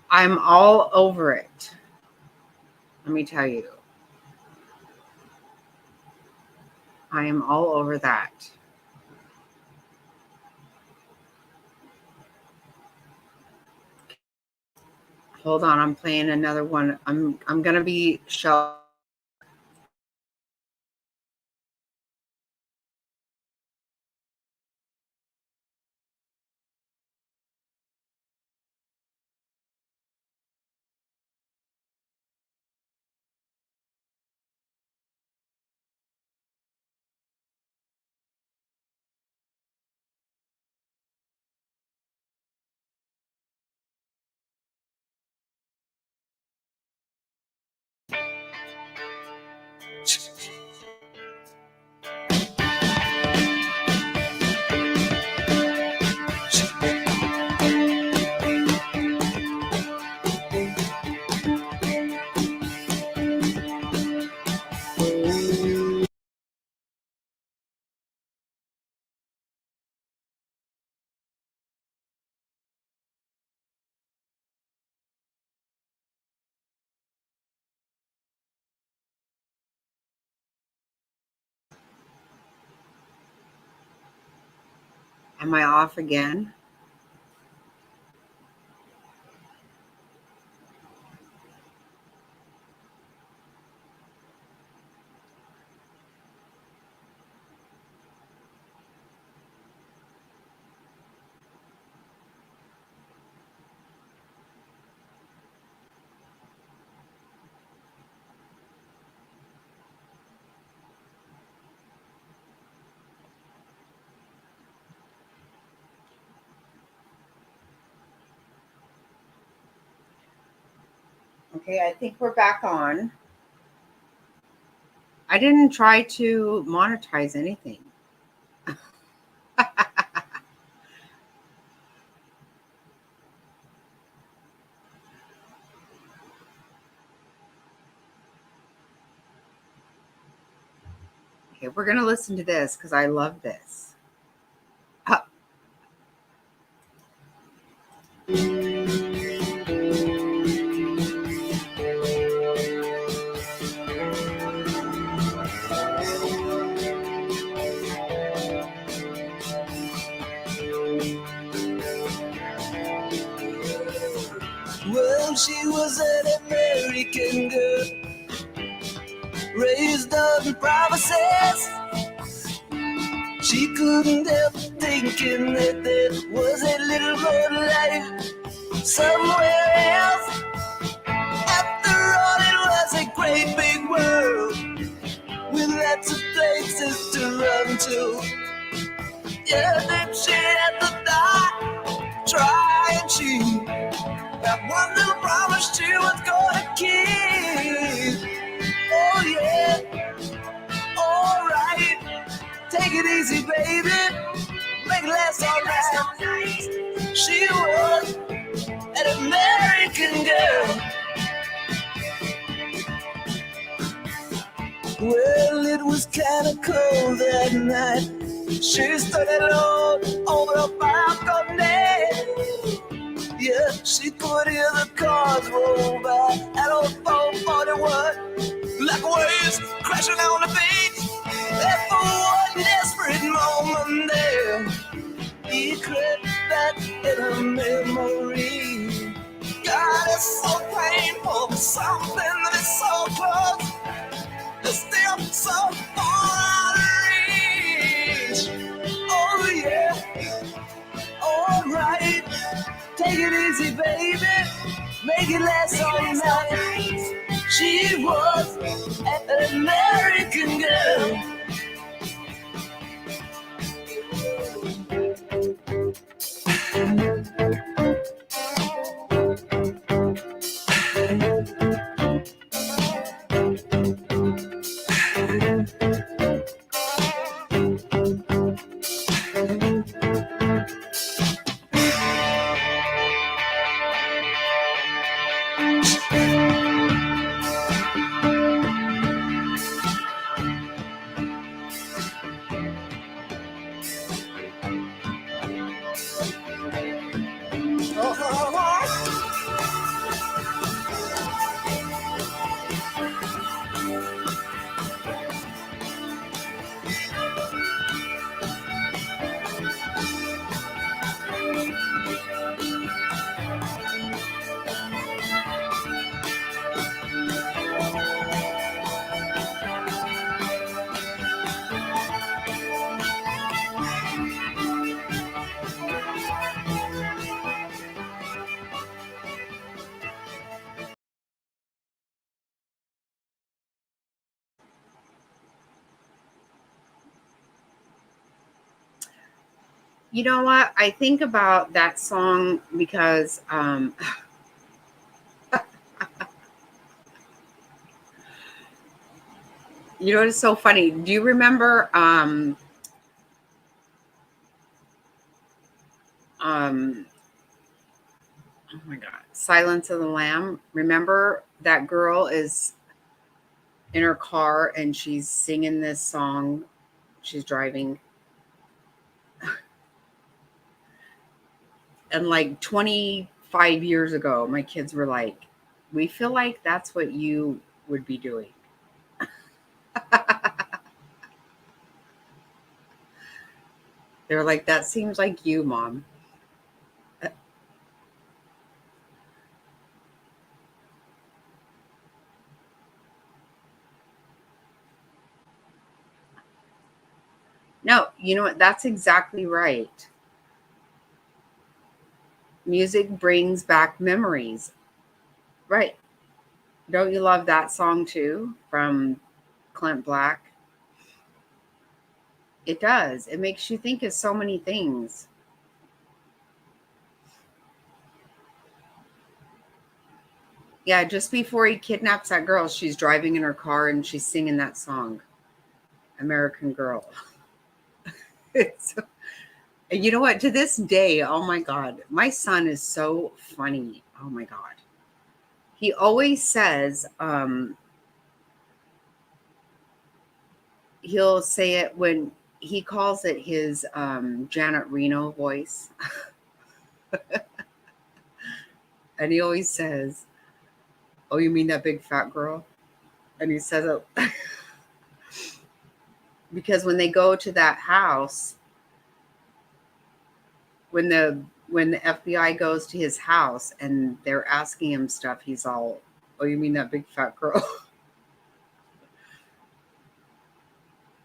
I'm all over it. Let me tell you. I am all over that. Hold on, I'm playing another one. I'm gonna be show. Am I off again? Okay, I think we're back on. I didn't try to monetize anything. Okay, we're going to listen to this because I love this. Well, she was an American girl, raised up in promises. She couldn't help thinking that there was a little more life somewhere else. After all, it was a great big world with lots of places to run to. Yeah, then she had to die trying to. That one little promise she was gonna keep. Oh yeah, alright. Take it easy, baby. Make it last all night. She was an American girl. Well, it was kinda cold that night. She stood alone on the balcony. Yeah, she could hear the cars roll by at old 441, like waves crashing on the beach. And for one desperate moment there, he crept back in her memory. God, it's so painful, something that is so close, it's still so far out of reach. Oh yeah, alright. Take it easy, baby. Make it last all night. She was an American girl. You know what? I think about that song because you know, it's so funny. Do you remember oh my God, Silence of the Lamb? Remember that girl is in her car and she's singing this song. She's driving. And like 25 years ago, my kids were like, we feel like that's what you would be doing. They're like, that seems like you, Mom. No, you know what? That's exactly right. Music brings back memories. Right. Don't you love that song too from Clint Black? It does. It makes you think of so many things. Yeah, just before he kidnaps that girl, she's driving in her car and she's singing that song, American Girl. It's, you know what? To this day, oh my God, my son is so funny. Oh my God. He always says, he'll say it when he calls it his Janet Reno voice. And he always says, "Oh, you mean that big fat girl?" And he says it because when they go to that house, when the FBI goes to his house and they're asking him stuff, he's all, "Oh, you mean that big fat girl?"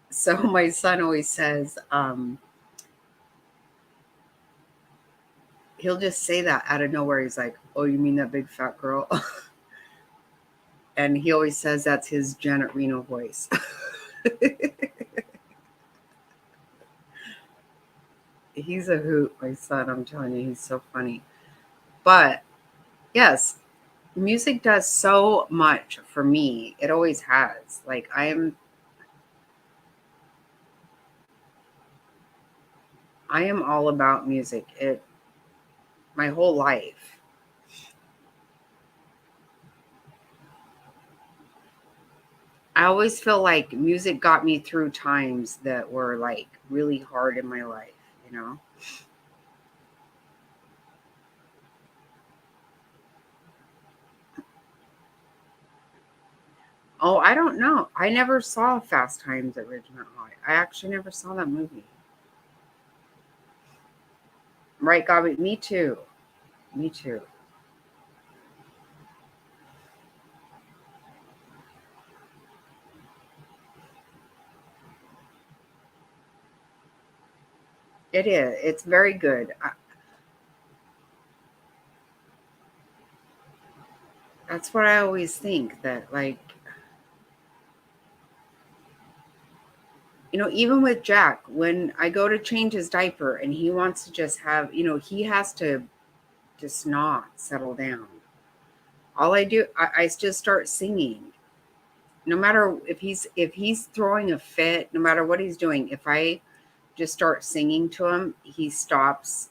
So my son always says, he'll just say that out of nowhere. He's like, "Oh, you mean that big fat girl?" And he always says that's his Janet Reno voice. He's a hoot, my son. I'm telling you, he's so funny. But yes, music does so much for me. It always has. Like I am all about music. My whole life. I always feel like music got me through times that were like really hard in my life, you know? Oh, I don't know. I never saw Fast Times at Ridgemont High. I actually never saw that movie. Right, Gabby? Me too. Me too. It is. It's very good. That's what I always think, that like, you know, even with Jack, when I go to change his diaper and he wants to just have, you know, he has to just not settle down. All I do, I just start singing. No matter if he's throwing a fit, no matter what he's doing, if I just start singing to him, he stops,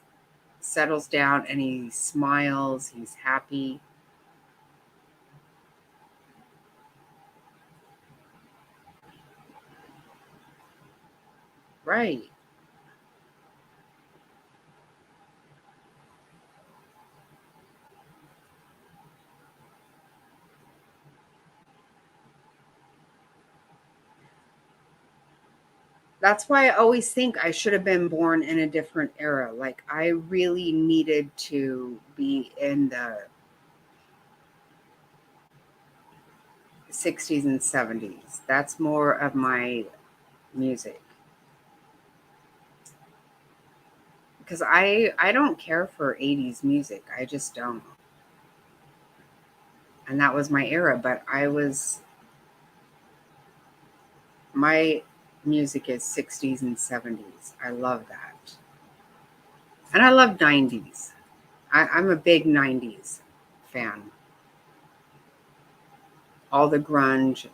settles down, and he smiles. He's happy. Right. That's why I always think I should have been born in a different era. Like I really needed to be in the 60s and 70s. That's more of my music. Because I don't care for 80s music. I just don't. And that was my era, but my music is 60s and 70s. I love that. And I love 90s. I'm a big 90s fan. All the grunge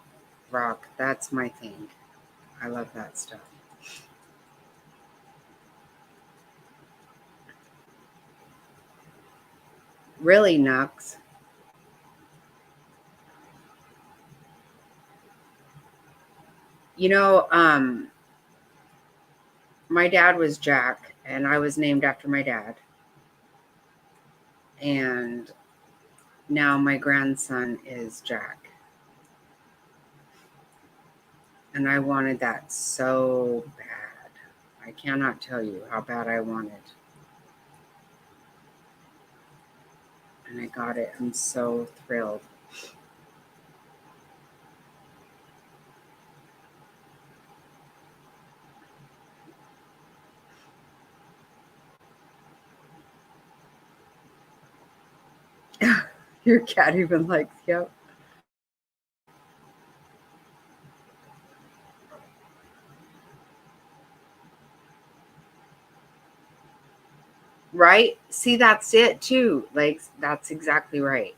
rock, that's my thing. I love that stuff. Really, Nux? You know, my dad was Jack, and I was named after my dad. And now my grandson is Jack. And I wanted that so bad. I cannot tell you how bad I want it. And I got it. I'm so thrilled. Your cat even likes, yep. Right? See, that's it too. Like, that's exactly right.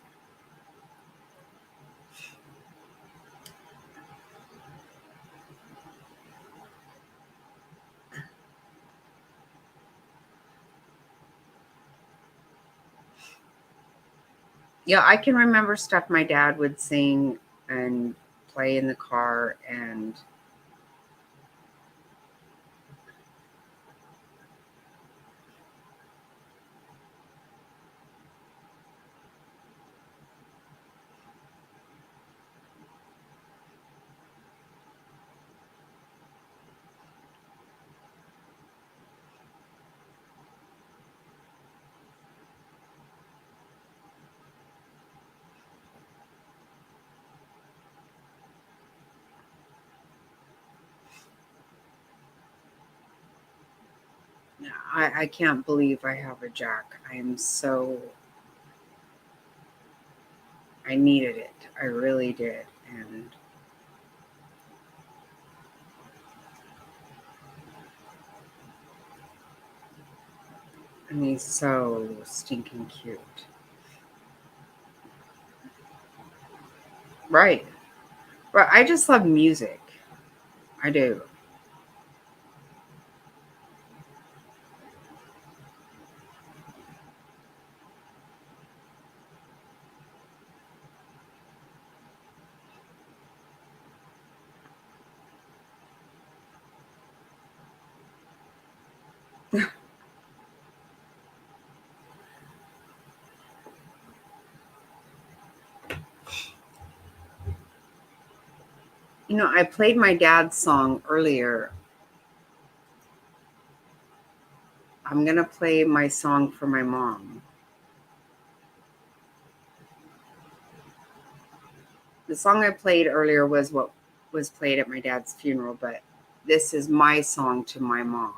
Yeah, I can remember stuff my dad would sing and play in the car, and I can't believe I have a Jack. I needed it. I really did. And he's so stinking cute. Right. But I just love music. I do. You know, I played my dad's song earlier. I'm going to play my song for my mom. The song I played earlier was what was played at my dad's funeral, but this is my song to my mom.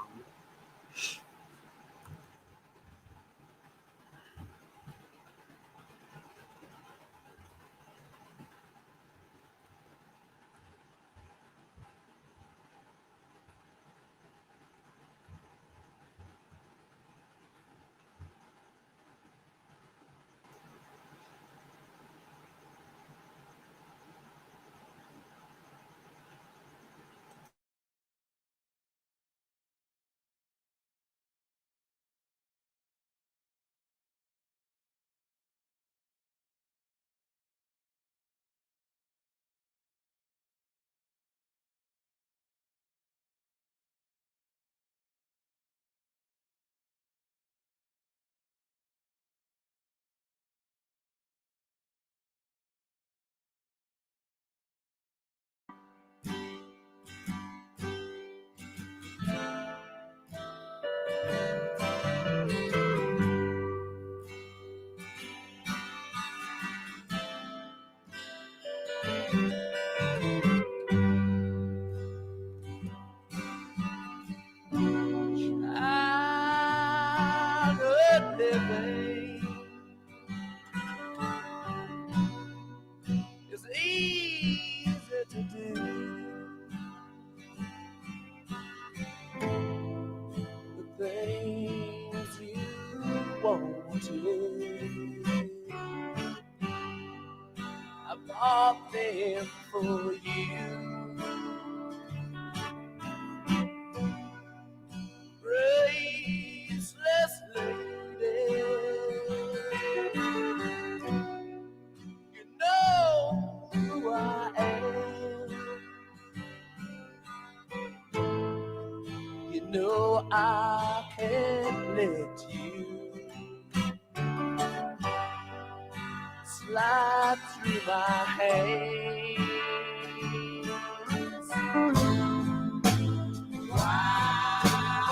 It's easy to do. The things you want to do, I bought them for you. Graceless lady, you know who I am. You know I can't let you slide through my hands. Why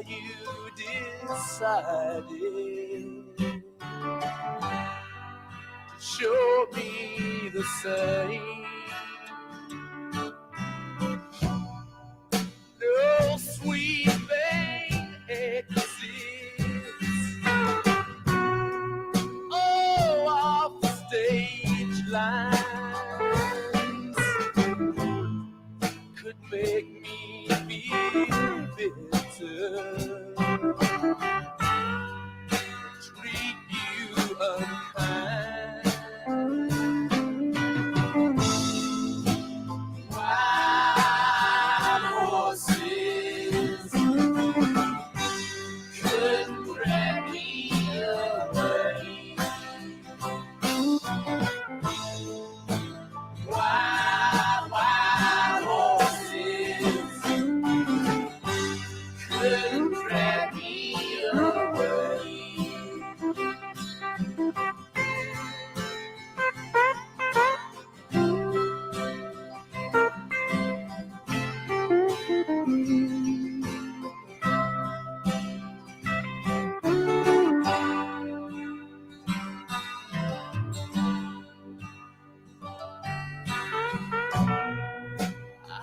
you decided to show me the same. No sweet thing exists. Oh, off the stage lines could make me feel bitter. Treat you unkind. Wild horses couldn't drag me away. Wild horses couldn't drag me away.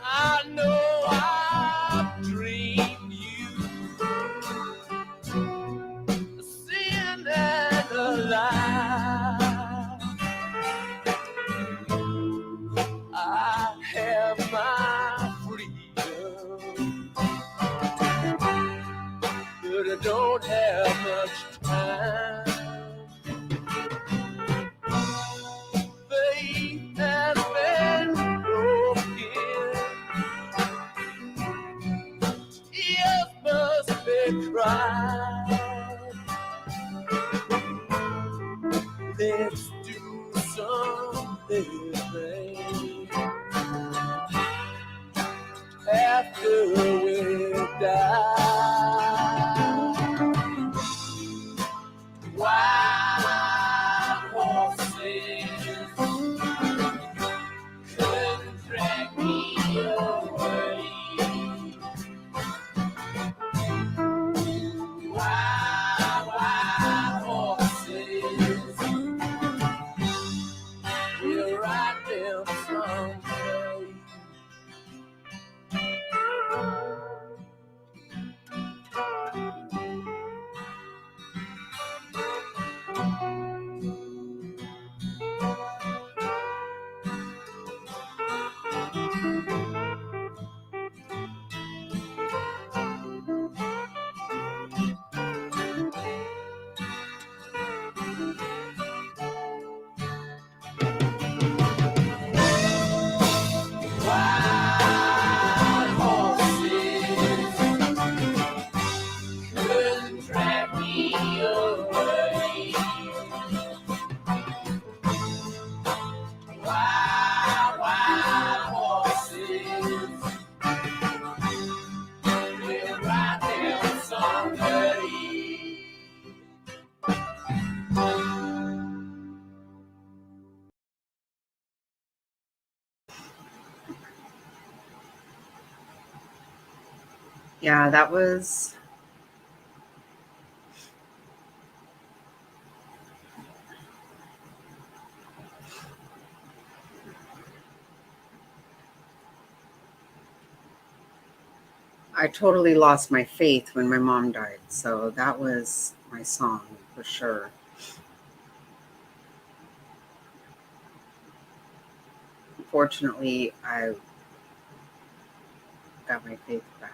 I know I've dreamed you a sin and a lie. I have my freedom, but I don't have much time. Faith has been broken. Tears must be cried. Let's do some living after we die. Wild horses couldn't drag me away. Wild horses will ride them someday. Wild horses couldn't drag me away. Wild horses will ride them someday. Yeah, that was. I totally lost my faith when my mom died, so that was my song for sure. Unfortunately, I got my faith back.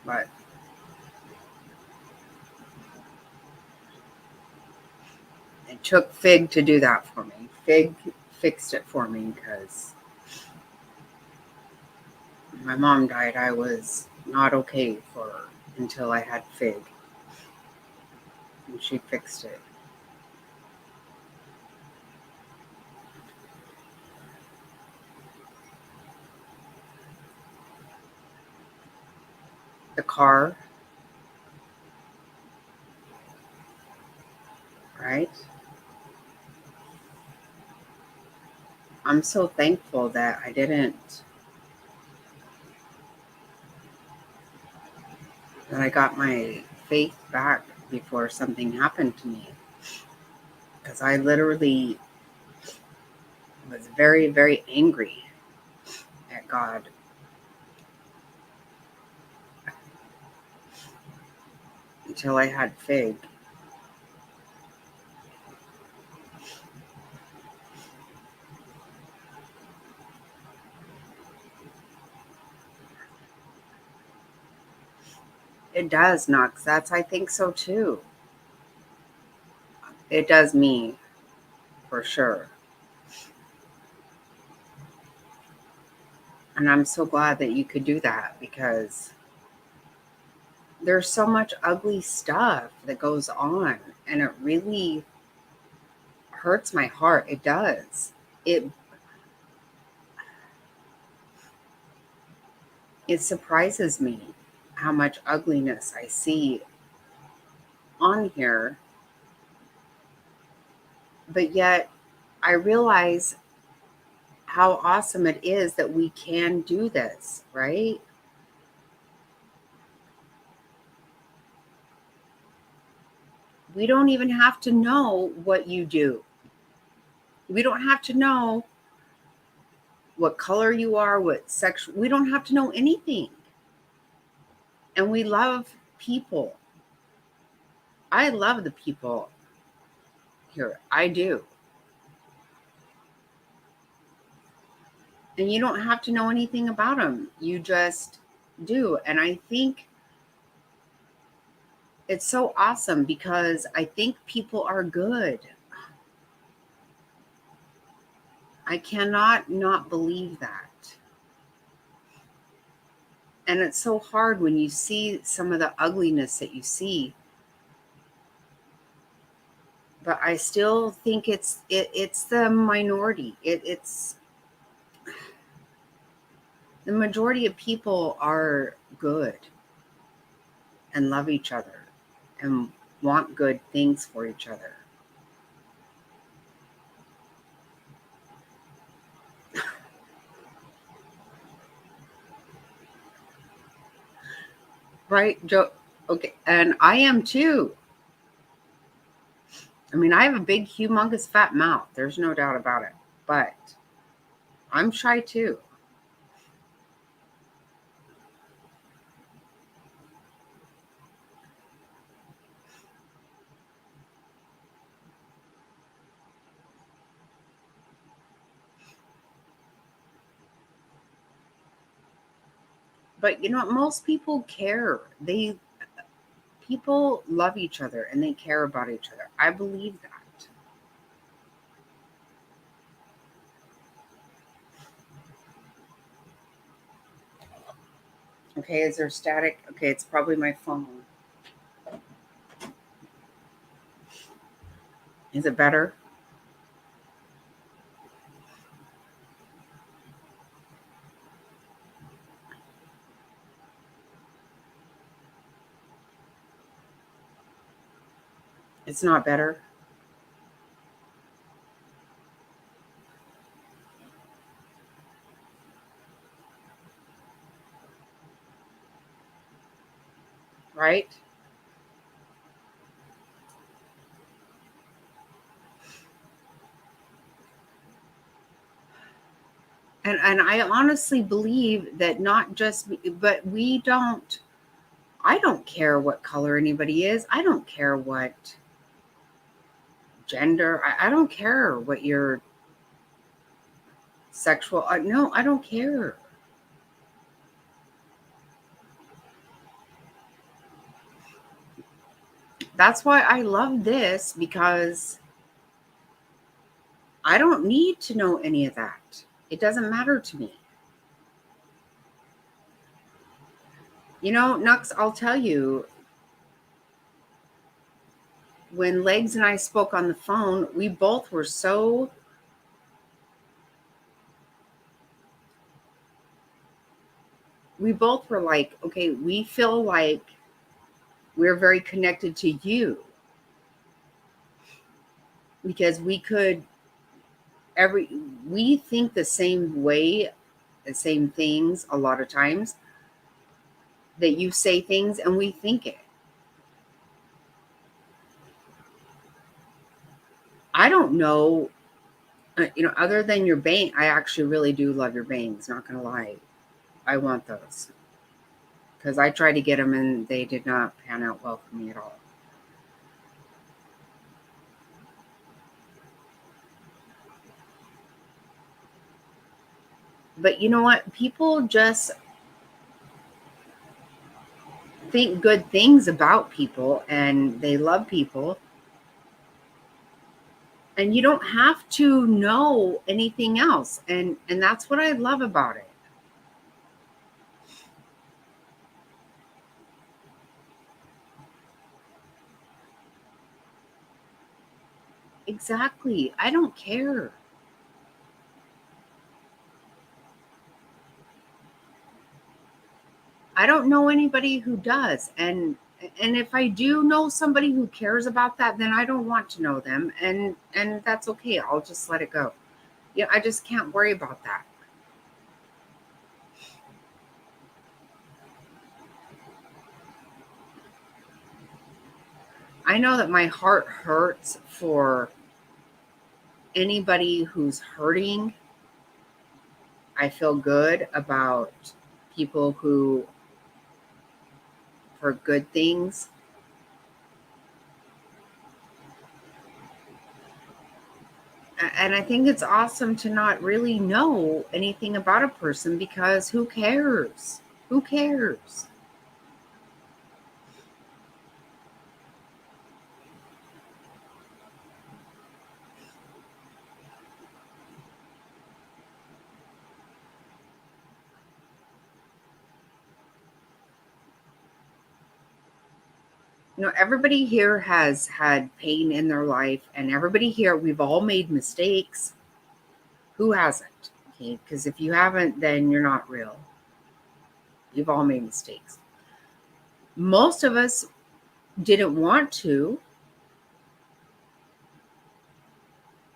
But it took Fig to do that for me. Fig fixed it for me because when my mom died, I was not okay until I had Fig. And she fixed it. The car, right? I'm so thankful that I didn't that I got my faith back before something happened to me. Because I literally was very, very angry at God. Until I had Fig. It does, Knox. I think so too. It does me, for sure. And I'm so glad that you could do that, because there's so much ugly stuff that goes on, and it really hurts my heart. It does. It surprises me how much ugliness I see on here. But yet I realize how awesome it is that we can do this, right? We don't even have to know what you do. We don't have to know what color you are, what sex. We don't have to know anything. And we love people. I love the people here. I do. And you don't have to know anything about them. You just do. And I think it's so awesome, because I think people are good. I cannot not believe that. And it's so hard when you see some of the ugliness that you see. But I still think it's the minority. It's the majority of people are good and love each other and want good things for each other. Right, Joe? Okay, and I am too. I mean, I have a big, humongous, fat mouth. There's no doubt about it. But I'm shy too. But you know, most people care. People love each other and they care about each other. I believe that. Okay, is there static? Okay, it's probably my phone. Is it better? It's not better. Right? And I honestly believe that not just, but I don't care what color anybody is. I don't care what gender. I don't care what your sexual. No, I don't care. That's why I love this, because I don't need to know any of that. It doesn't matter to me. You know, Nux, I'll tell you, when Legs and I spoke on the phone, we both were so like, okay, we feel like we're very connected to you, because we think the same way, the same things a lot of times. that you say things and we think it. I don't know, other than your bang. I actually really do love your bangs, not gonna lie. I want those because I tried to get them and they did not pan out well for me at all. But you know what? People just think good things about people and they love people. And you don't have to know anything else. And that's what I love about it. Exactly. I don't care. I don't know anybody who does. And if I do know somebody who cares about that, then I don't want to know them. And that's okay. I'll just let it go. Yeah, I just can't worry about that. I know that my heart hurts for anybody who's hurting. I feel good about people who, for good things. And I think it's awesome to not really know anything about a person because who cares? Who cares? Everybody here has had pain in their life, and everybody here, we've all made mistakes. Who hasn't? Okay, because if you haven't, then you're not real. You've all made mistakes. Most of us didn't want to.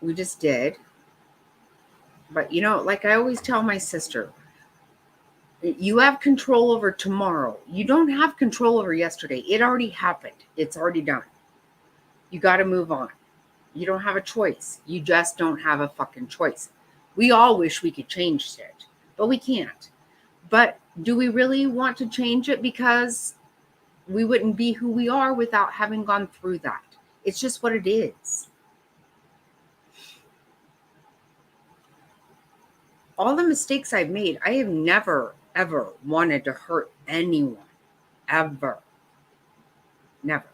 We just did. But, like I always tell my sister, you have control over tomorrow. You don't have control over yesterday. It already happened. It's already done. You got to move on. You don't have a choice. You just don't have a fucking choice. We all wish we could change it, but we can't. But do we really want to change it? Because we wouldn't be who we are without having gone through that. It's just what it is. All the mistakes I've made, I have never, ever wanted to hurt anyone. Ever. Never.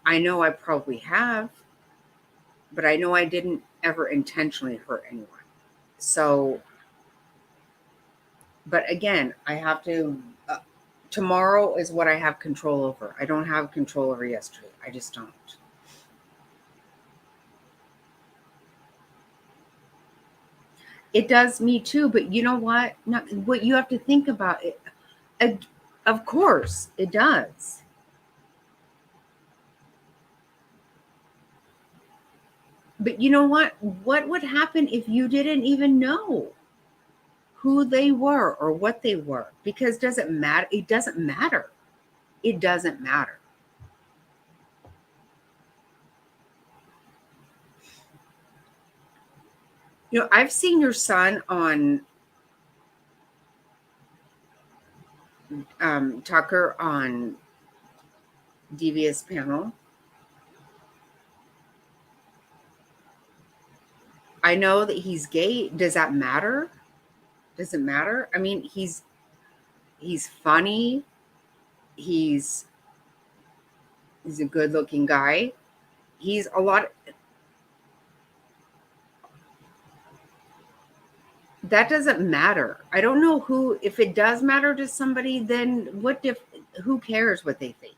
I know I probably have, but I know I didn't ever intentionally hurt anyone. So, but again, I have to, tomorrow is what I have control over. I don't have control over yesterday. I just don't. It does me too, but you know what? What you have to think about it. Of course, it does. But you know what? What would happen if you didn't even know who they were or what they were? Because it doesn't matter. It doesn't matter. It doesn't matter. I've seen your son on Tucker on Devious Panel. I know that he's gay. Does that matter? Does it matter? I mean, he's funny. He's a good-looking guy. He's a lot. That doesn't matter. I don't know who. If it does matter to somebody, then who cares what they think?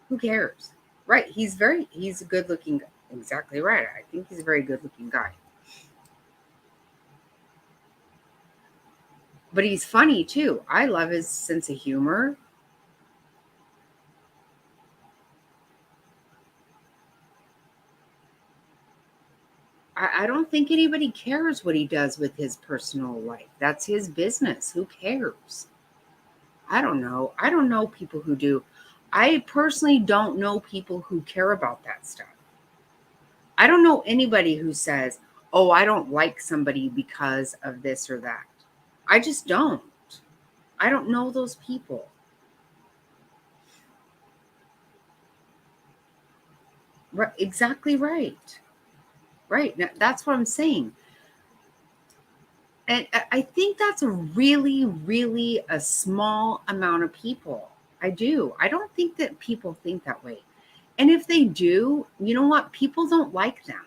Who cares? Right? He's a good-looking guy. Exactly right. I think he's a very good-looking guy. But he's funny too. I love his sense of humor. I don't think anybody cares what he does with his personal life. That's his business. Who cares? I don't know. I don't know people who do. I personally don't know people who care about that stuff. I don't know anybody who says, oh, I don't like somebody because of this or that. I just don't. I don't know those people. Right, exactly right. Right. Now, that's what I'm saying. And I think that's a really, really a small amount of people. I do. I don't think that people think that way. And if they do, you know what? People don't like them.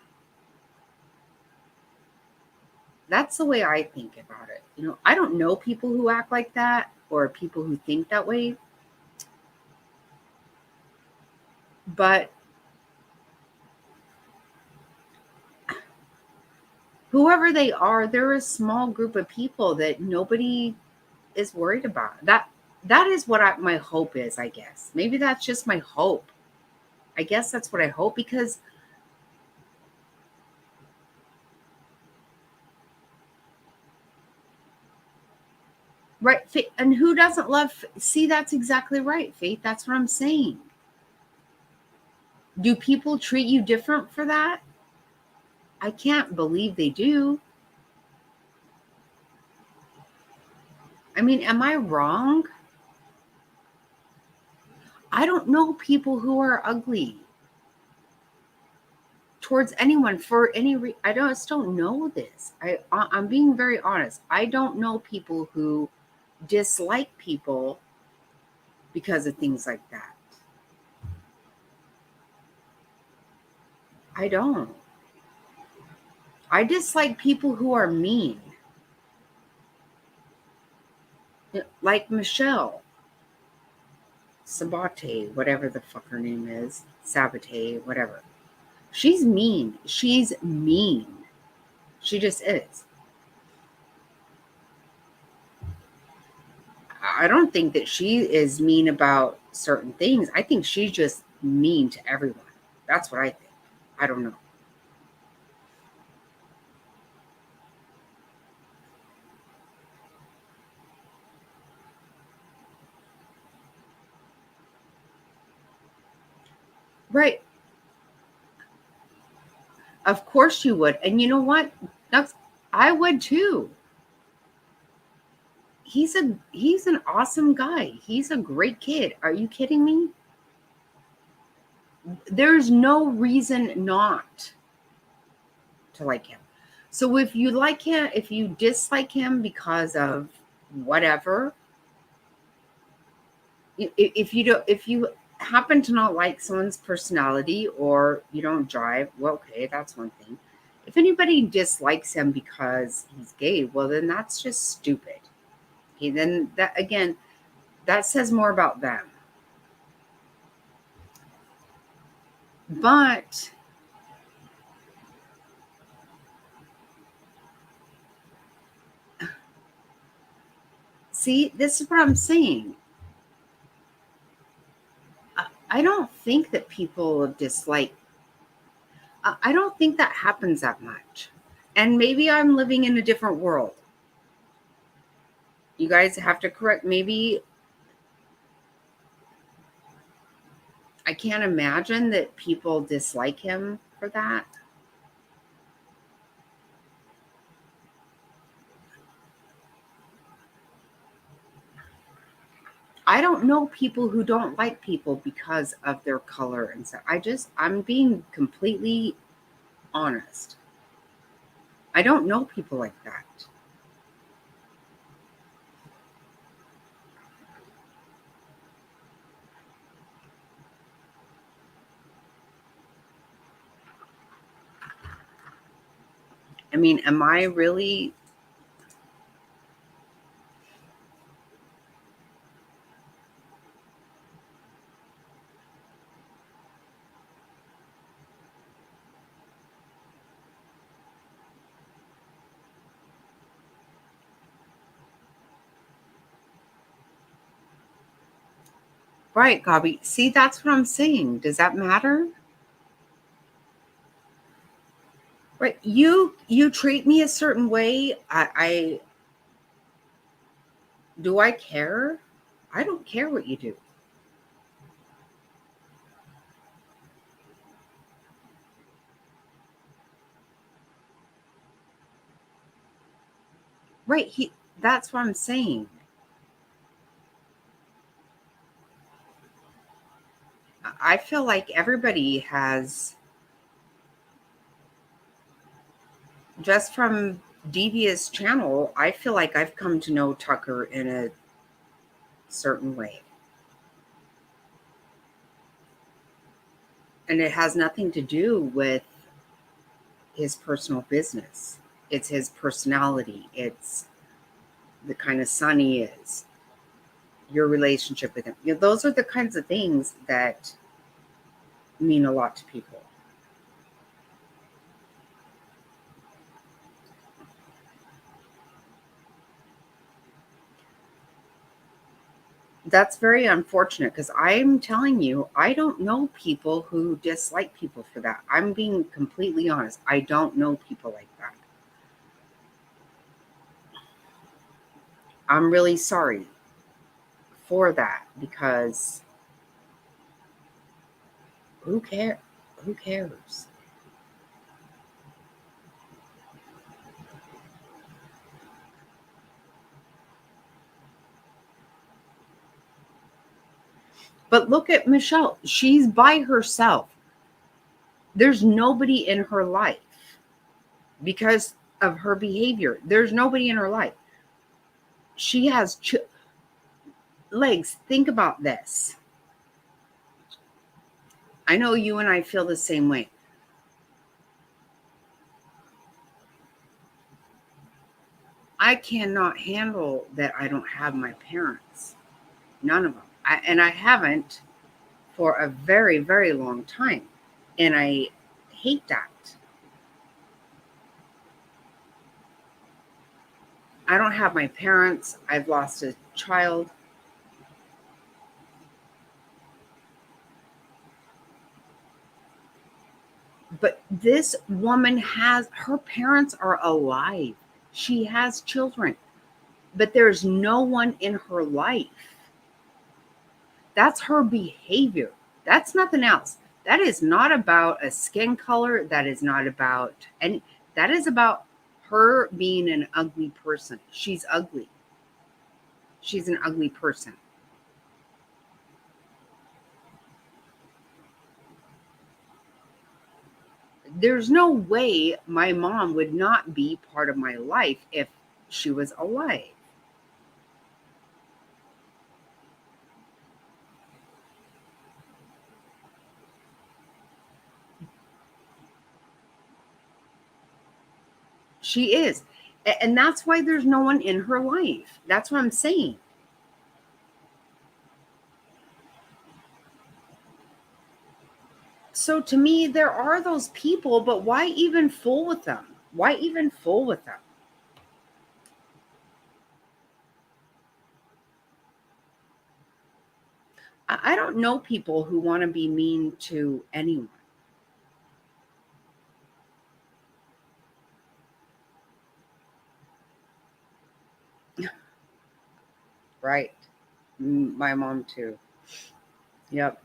That's the way I think about it. You know, I don't know people who act like that or people who think that way. But whoever they are, they're a small group of people that nobody is worried about. That is what my hope is, I guess. Maybe that's just my hope. I guess that's what I hope, because right, and who doesn't love? See, that's exactly right, Faith. That's what I'm saying. Do people treat you different for that? I can't believe they do. I mean, am I wrong? I don't know people who are ugly towards anyone for any I just don't know this. I'm being very honest. I don't know people who dislike people because of things like that. I don't. I dislike people who are mean. Like Michelle Sabate, whatever the fuck her name is, Sabate, whatever. She's mean. She's mean. She just is. I don't think that she is mean about certain things. I think she's just mean to everyone. That's what I think. I don't know. Right. Of course you would. And you know what? I would too. He's an awesome guy. He's a great kid. Are you kidding me? There's no reason not to like him. So if you like him, if you dislike him because of whatever, if you happen to not like someone's personality or you don't drive, well, okay, that's one thing. If anybody dislikes him because he's gay, well, then that's just stupid. Okay, then that, again, that says more about them. But see, this is what I'm saying. I don't think that people dislike. I don't think that happens that much. And maybe I'm living in a different world. You guys have to correct. Maybe I can't imagine that people dislike him for that. I don't know people who don't like people because of their color and stuff. I'm being completely honest. I don't know people like that. I mean, am I really? Right, Gabi. See, that's what I'm saying. Does that matter? Right. You treat me a certain way. I do I care? I don't care what you do. Right. That's what I'm saying. I feel like everybody has, just from Devious Channel, I feel like I've come to know Tucker in a certain way. And it has nothing to do with his personal business. It's his personality. It's the kind of son he is. Your relationship with him. You know, those are the kinds of things that mean a lot to people. That's very unfortunate because I'm telling you, I don't know people who dislike people for that. I'm being completely honest. I don't know people like that. I'm really sorry for that because who cares? Who cares? But look at Michelle. She's by herself. There's nobody in her life because of her behavior. There's nobody in her life. She has legs. Think about this. I know you and I feel the same way. I cannot handle that I don't have my parents. None of them. And I haven't for a very, very long time. And I hate that. I don't have my parents. I've lost a child. But this woman her parents are alive. She has children. But there's no one in her life. That's her behavior. That's nothing else. That is not about a skin color. That is not about any. That is about her being an ugly person. She's ugly. She's an ugly person. There's no way my mom would not be part of my life if she was alive. She is. And that's why there's no one in her life. That's what I'm saying. So to me, there are those people, but why even fool with them? Why even fool with them? I don't know people who want to be mean to anyone. Right. My mom too. Yep.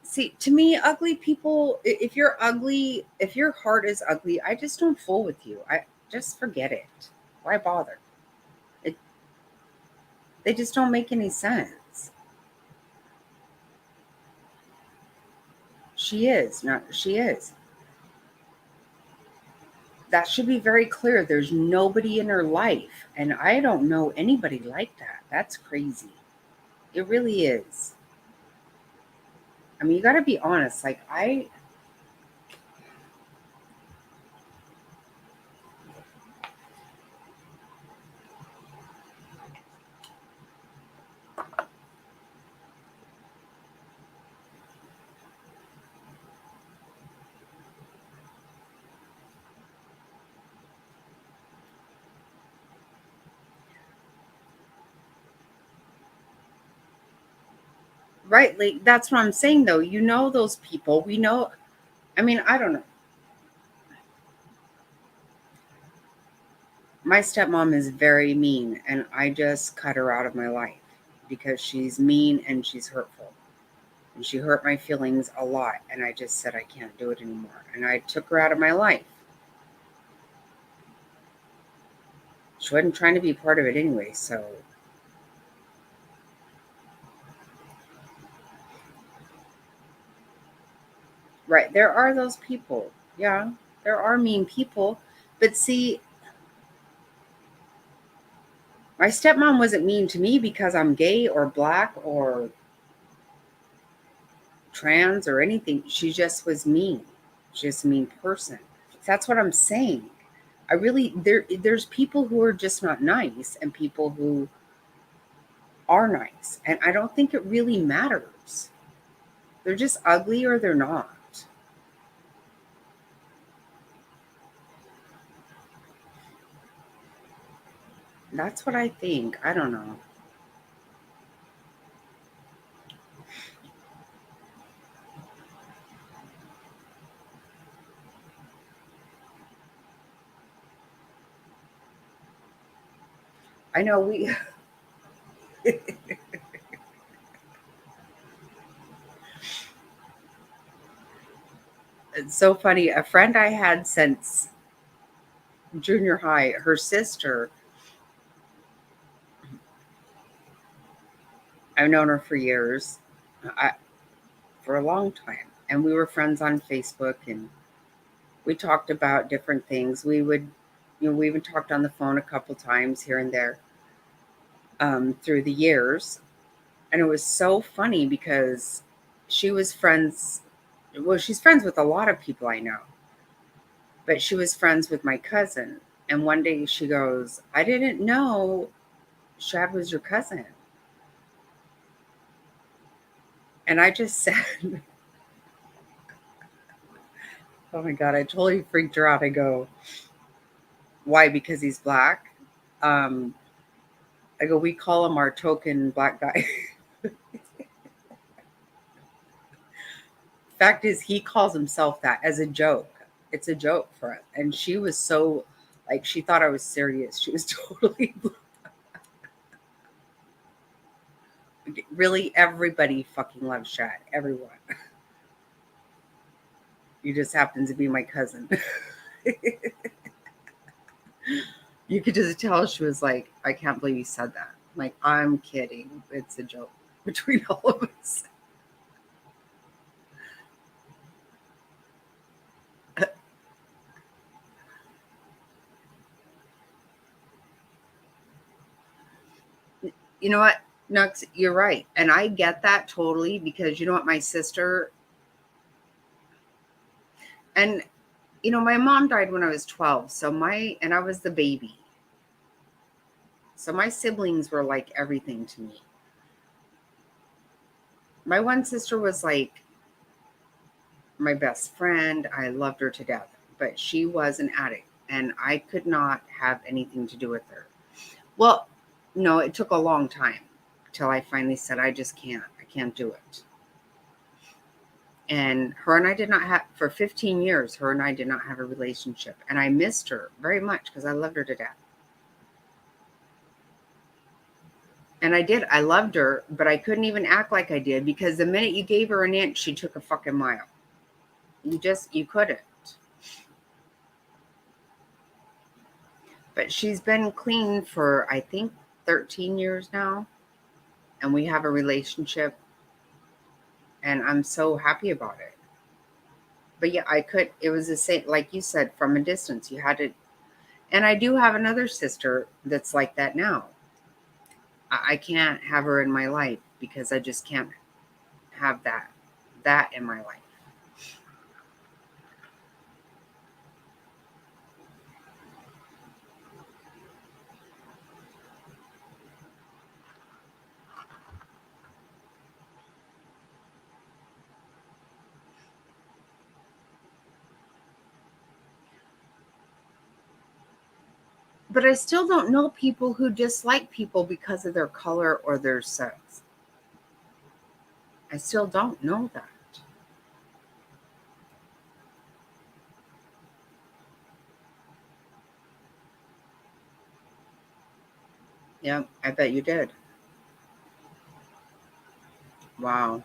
See, to me, ugly people, if you're ugly, if your heart is ugly, I just don't fool with you. I just forget it. Why bother? They just don't make any sense. She is. She is. That should be very clear. There's nobody in her life. And I don't know anybody like that. That's crazy. It really is. I mean, you got to be honest. Like, Right? Like, that's what I'm saying, though. You know those people. We know. I mean, I don't know. My stepmom is very mean, and I just cut her out of my life because she's mean and she's hurtful. And she hurt my feelings a lot, and I just said I can't do it anymore. And I took her out of my life. She wasn't trying to be part of it anyway, so. Right, there are those people. Yeah, there are mean people. But see, my stepmom wasn't mean to me because I'm gay or black or trans or anything. She just was mean. She's just a mean person. That's what I'm saying. I really, there's people who are just not nice and people who are nice. And I don't think it really matters. They're just ugly or they're not. That's what I think. I don't know. I know we. It's so funny. A friend I had since junior high, her sister, I've known her for years, for a long time. And we were friends on Facebook and we talked about different things. We would, we even talked on the phone a couple times here and there through the years. And it was so funny because she was friends. Well, she's friends with a lot of people I know, but she was friends with my cousin. And one day she goes, I didn't know Shad was your cousin. And I just said, oh my God, I totally freaked her out. I go, why? Because he's black? I go, we call him our token black guy. Fact is, he calls himself that as a joke. It's a joke for us. And she was so, like, she thought I was serious. She was totally. Really, everybody fucking loves Shad. Everyone. You just happen to be my cousin. You could just tell she was like, I can't believe you said that. I'm like, I'm kidding. It's a joke between all of us. You know what, Nux, you're right. And I get that totally because you know what, my sister, and my mom died when I was 12. So and I was the baby. So my siblings were like everything to me. My one sister was like my best friend. I loved her to death, but she was an addict and I could not have anything to do with her. Well, no, it took a long time till I finally said, I just can't. I can't do it. And her and I did not have, for 15 years, her and I did not have a relationship. And I missed her very much because I loved her to death. And I did. I loved her, but I couldn't even act like I did because the minute you gave her an inch, she took a fucking mile. You couldn't. But she's been clean for, I think, 13 years now. And we have a relationship. And I'm so happy about it. But yeah, it was the same, like you said, from a distance. You had to, and I do have another sister that's like that now. I can't have her in my life because I just can't have that in my life. But I still don't know people who dislike people because of their color or their sex. I still don't know that. Yeah, I bet you did. Wow.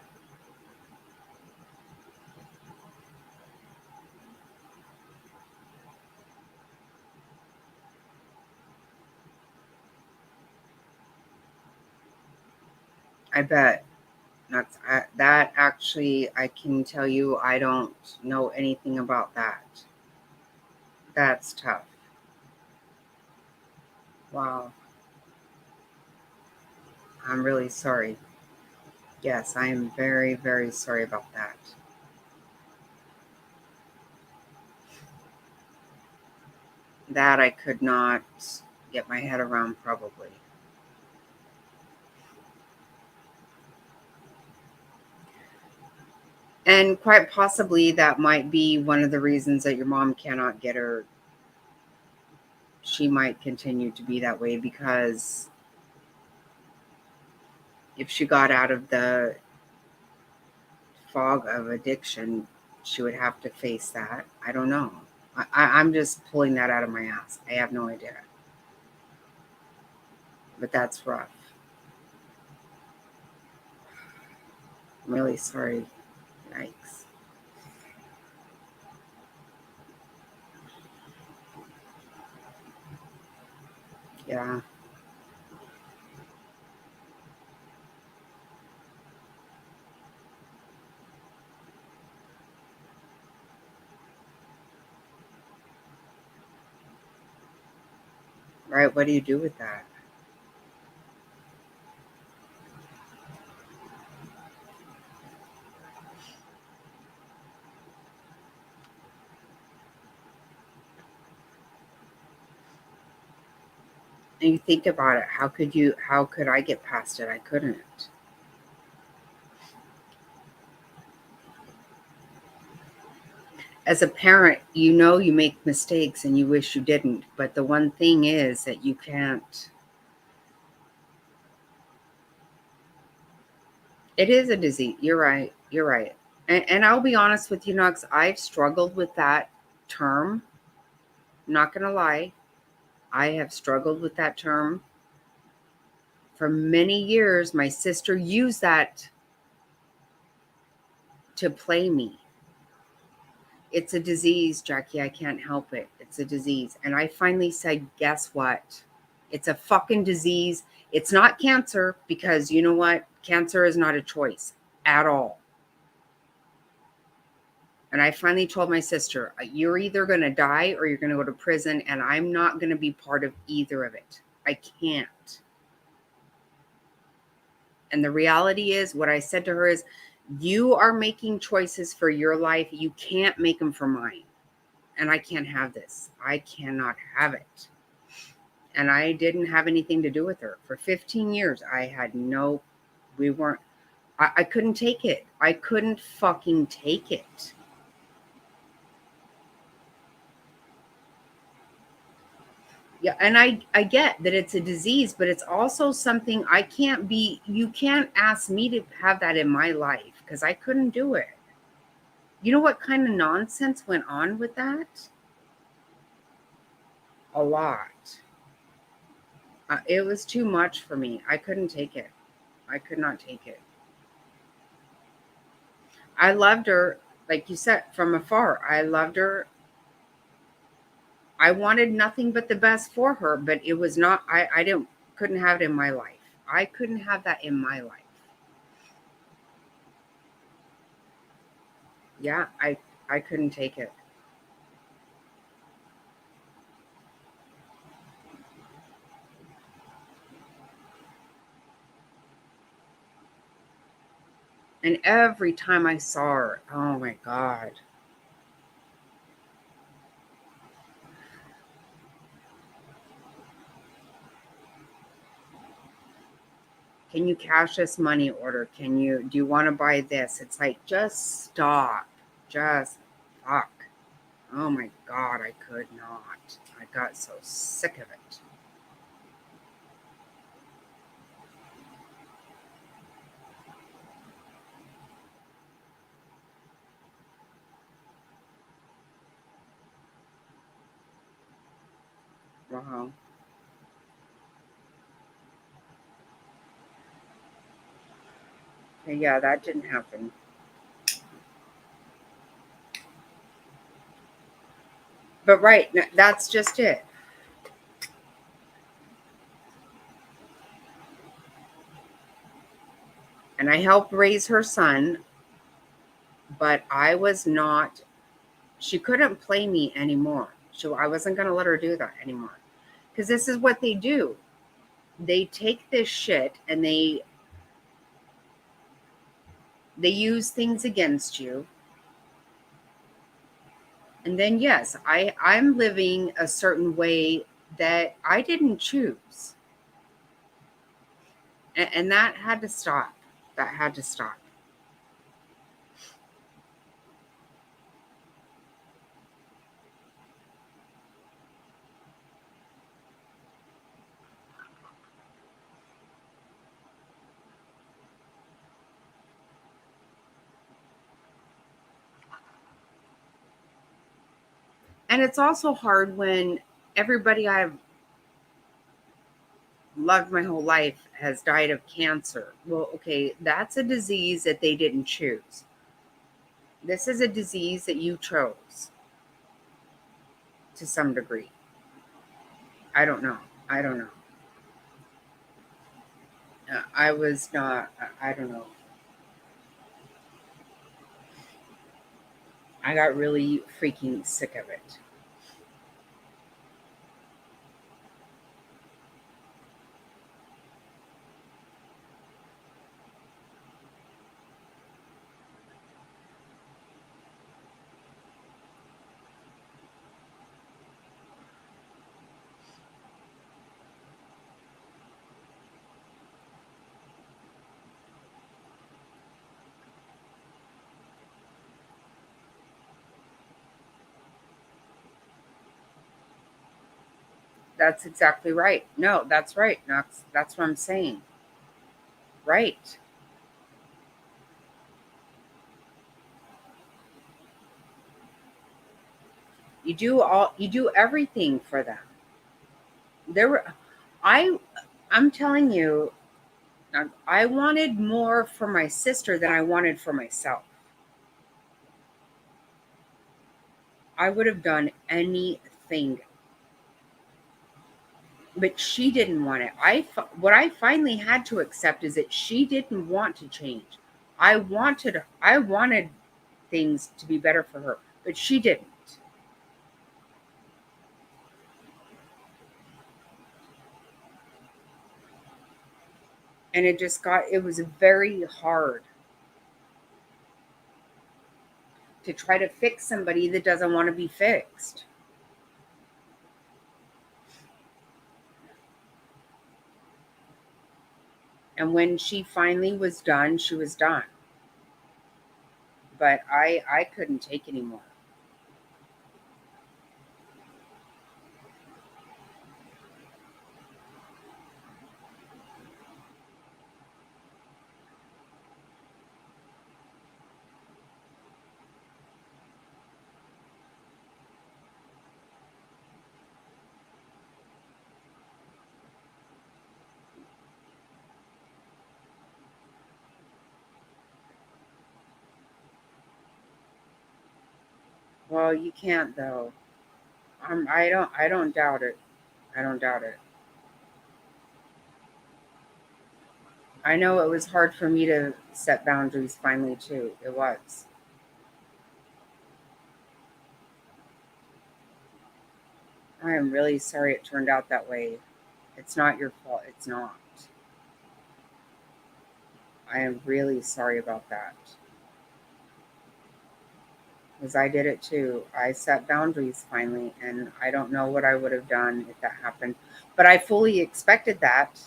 I bet. That actually, I can tell you, I don't know anything about that. That's tough. Wow. I'm really sorry. Yes, I am very, very sorry about that. That I could not get my head around, probably. And quite possibly that might be one of the reasons that your mom cannot get her. She might continue to be that way because if she got out of the fog of addiction, she would have to face that. I don't know. I'm just pulling that out of my ass. I have no idea. But that's rough. I'm really sorry. Yikes. Yeah. Right. What do you do with that? And you think about it, how could I get past it? I couldn't. As a parent, you know you make mistakes and you wish you didn't, but the one thing is that you can't. It is a disease. You're right. You're right. And I'll be honest with you, Knox, I've struggled with that term. I'm not going to lie. I have struggled with that term. For many years, my sister used that to play me. It's a disease, Jackie. I can't help it. It's a disease. And I finally said, guess what? It's a fucking disease. It's not cancer because you know what? Cancer is not a choice at all. And I finally told my sister, you're either going to die or you're going to go to prison, and I'm not going to be part of either of it. I can't. And the reality is, what I said to her is, you are making choices for your life. You can't make them for mine. And I can't have this. I cannot have it. And I didn't have anything to do with her. For 15 years, I couldn't take it. I couldn't fucking take it. Yeah, and I get that it's a disease, but it's also something you can't ask me to have that in my life because I couldn't do it. You know what kind of nonsense went on with that? A lot. It was too much for me. I couldn't take it. I could not take it. I loved her, like you said, from afar. I loved her. I wanted nothing but the best for her, but it was not, couldn't have it in my life. I couldn't have that in my life. Yeah, I couldn't take it. And every time I saw her, oh my God. Can you cash this money order? Do you want to buy this? It's like, just stop. Just fuck. Oh my God, I could not. I got so sick of it. Wow. Yeah, that didn't happen. But right, that's just it. And I helped raise her son, but I was not, she couldn't play me anymore. I wasn't going to let her do that anymore. Because this is what they do. They take this shit and they use things against you. And then, yes, I'm living a certain way that I didn't choose. And that had to stop. That had to stop. And it's also hard when everybody I've loved my whole life has died of cancer. Well, okay, that's a disease that they didn't choose. This is a disease that you chose to some degree. I don't know. I don't know. I was not, I don't know. I got really freaking sick of it. That's exactly right. No, that's right, Knox. That's what I'm saying. Right. You do everything for them. I'm telling you, I wanted more for my sister than I wanted for myself. I would have done anything. But she didn't want it. What I finally had to accept is that she didn't want to change. I wanted things to be better for her, but she didn't. And it was very hard to try to fix somebody that doesn't want to be fixed. And when she finally was done, she was done. But I couldn't take anymore. Well, you can't though. I don't doubt it. I don't doubt it. I know it was hard for me to set boundaries finally too. It was. I am really sorry it turned out that way. It's not your fault. It's not. I am really sorry about that. Because I did it too. I set boundaries finally, and I don't know what I would have done if that happened. But I fully expected that.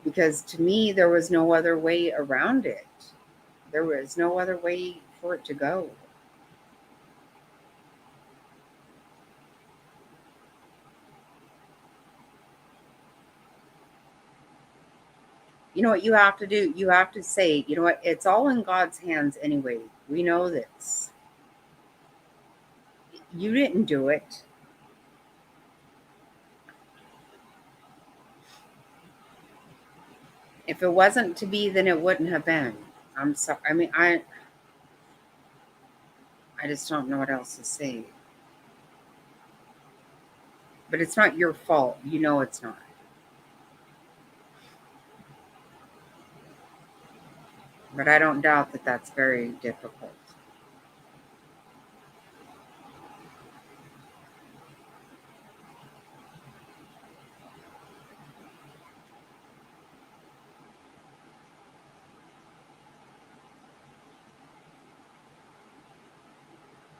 Because to me, there was no other way around it. There was no other way for it to go. You know what you have to do? You have to say, you know what? It's all in God's hands anyway. We know this. You didn't do it. If it wasn't to be, then it wouldn't have been. I'm sorry. I mean, I just don't know what else to say. But it's not your fault. You know it's not. But I don't doubt that that's very difficult.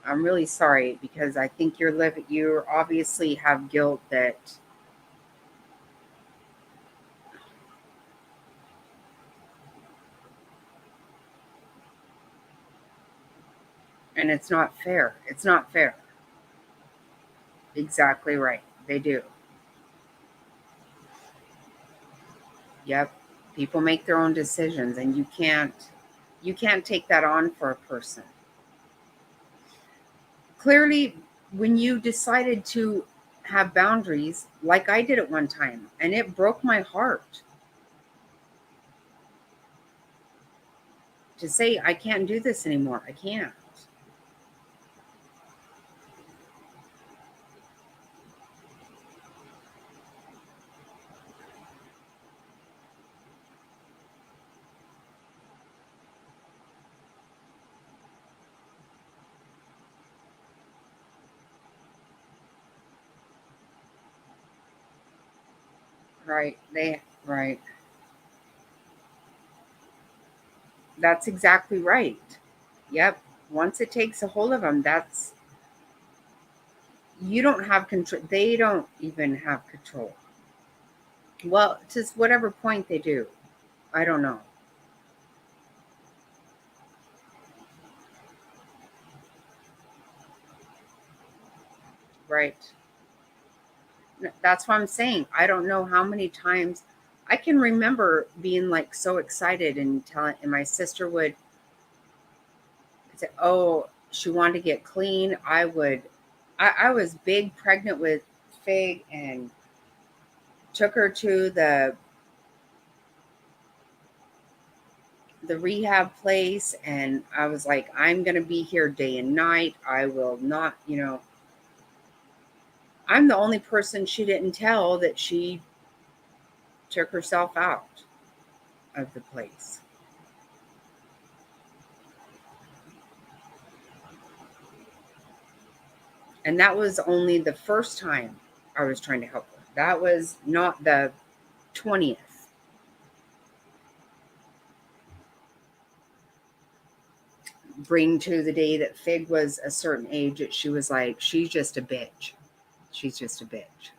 I'm really sorry because I think you obviously have guilt that and it's not fair. It's not fair. Exactly right. They do. Yep. People make their own decisions and you can't take that on for a person. Clearly, when you decided to have boundaries, like I did at one time, and it broke my heart to say, I can't do this anymore. I can't. Right. Right. That's exactly right. Yep. Once it takes a hold of them, you don't have control. They don't even have control. Well, to whatever point they do. I don't know. Right. That's what I'm saying. I don't know how many times I can remember being like so excited and my sister would say, oh, she wanted to get clean. I was big pregnant with Fig and took her to the rehab place. And I was like, I'm going to be here day and night. I will not, I'm the only person she didn't tell that she took herself out of the place. And that was only the first time I was trying to help her. That was not the 20th. Bring to the day that Fig was a certain age that she was like, she's just a bitch. She's just a bitch.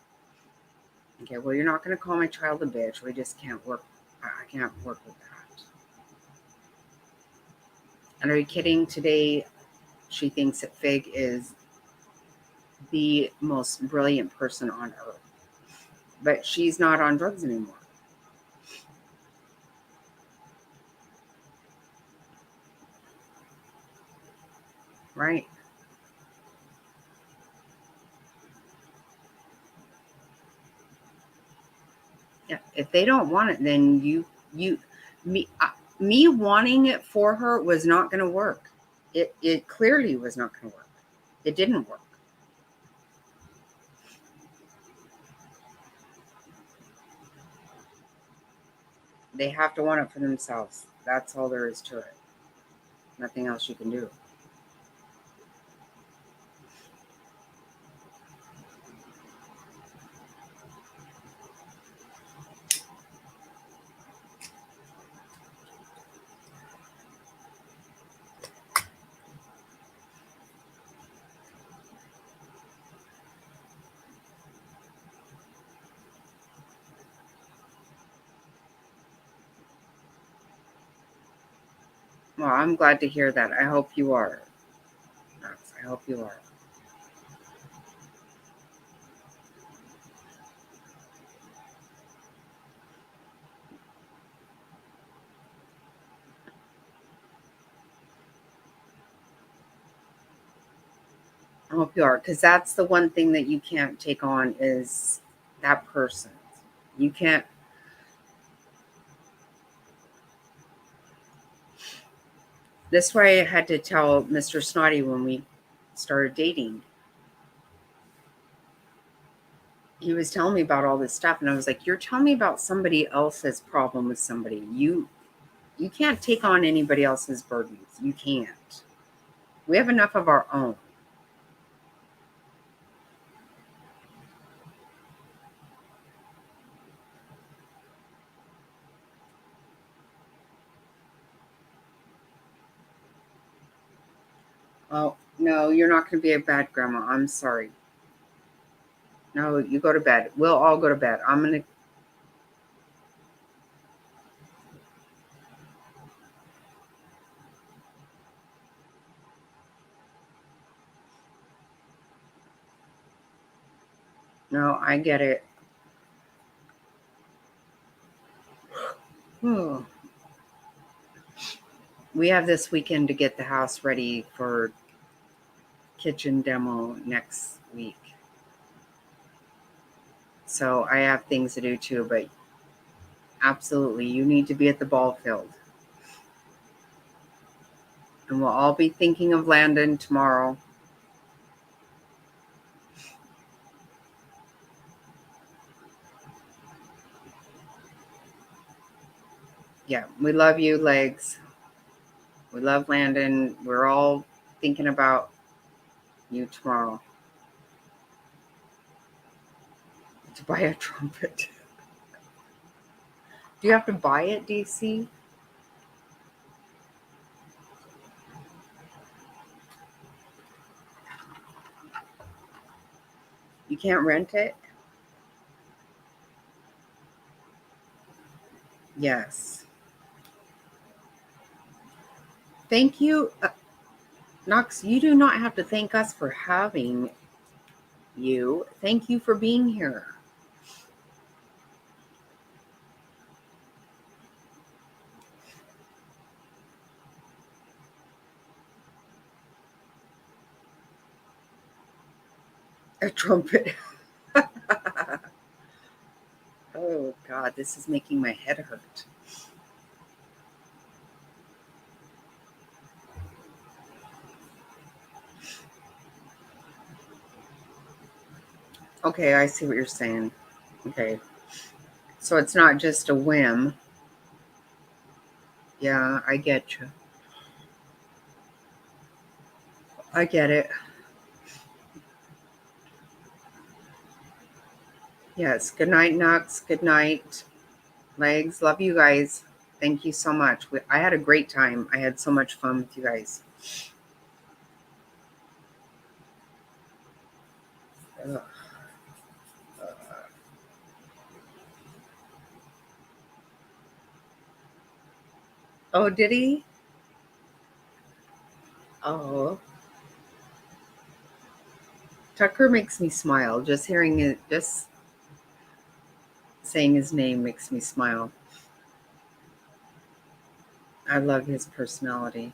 Okay, well, you're not going to call my child a bitch. We just can't work. I can't work with that. And are you kidding? Today, she thinks that Fig is the most brilliant person on earth. But she's not on drugs anymore. Right. Yeah, if they don't want it, then me wanting it for her was not going to work. It clearly was not going to work. It didn't work. They have to want it for themselves. That's all there is to it. Nothing else you can do. Well, I'm glad to hear that. I hope you are. I hope you are. I hope you are, because that's the one thing that you can't take on is that person. You can't. That's why I had to tell Mr. Snotty when we started dating. He was telling me about all this stuff, and I was like, you're telling me about somebody else's problem with somebody. You can't take on anybody else's burdens. You can't. We have enough of our own. Oh, no, you're not going to be a bad grandma. I'm sorry. No, you go to bed. We'll all go to bed. I'm going to. No, I get it. Oh. We have this weekend to get the house ready for kitchen demo next week. So I have things to do too, but absolutely, you need to be at the ball field. And we'll all be thinking of Landon tomorrow. Yeah, we love you, Legs. We love Landon. We're all thinking about you tomorrow. To buy a trumpet. Do you have to buy it, DC? You can't rent it? Yes. Thank you. Knox, you do not have to thank us for having you. Thank you for being here. A trumpet. Oh, God, this is making my head hurt. Okay, I see what you're saying. Okay. So it's not just a whim. Yeah, I get you. I get it. Yes. Good night, Nux. Good night, Legs. Love you guys. Thank you so much. I had a great time. I had so much fun with you guys. Ugh. Oh, did he? Oh. Tucker makes me smile. Just hearing it, just saying his name makes me smile. I love his personality.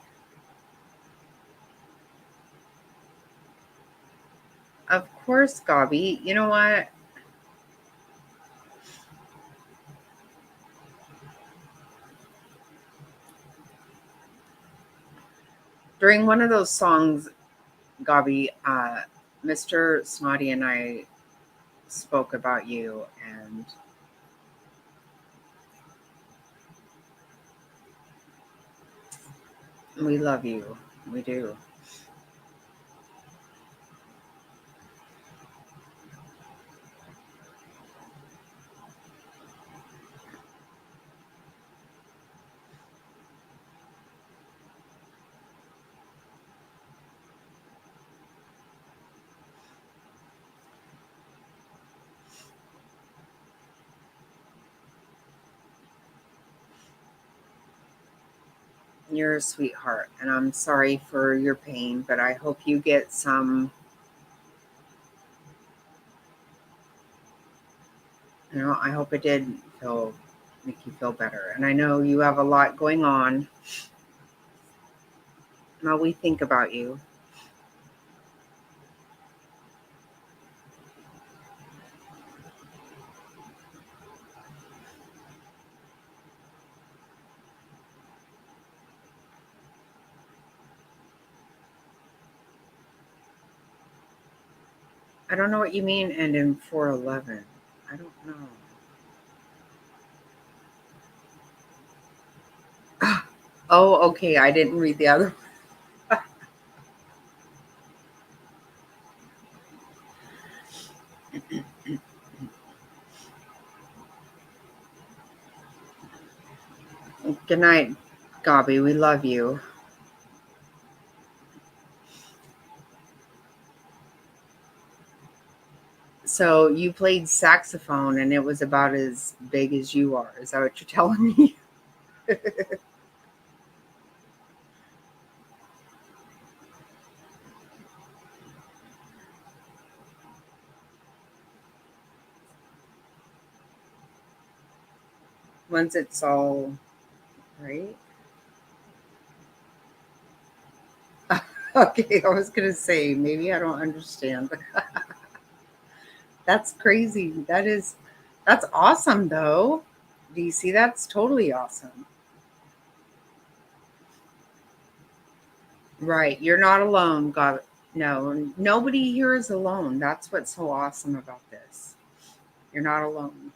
Of course, Gabi. You know what? During one of those songs, Gabi, Mr. Snotty and I spoke about you, and we love you. We do. You're a sweetheart, and I'm sorry for your pain, but I hope you get some, I hope it did make you feel better. And I know you have a lot going on. Now we think about you. I don't know what you mean, and in 411. I don't know. Oh, okay. I didn't read the other one. Good night, Gabi. We love you. So you played saxophone and it was about as big as you are. Is that what you're telling me? Once it's all right. Okay, I was gonna say maybe I don't understand. That's crazy. That's awesome though. Do you see? That's totally awesome. Right. You're not alone. God, no, nobody here is alone. That's what's so awesome about this. You're not alone.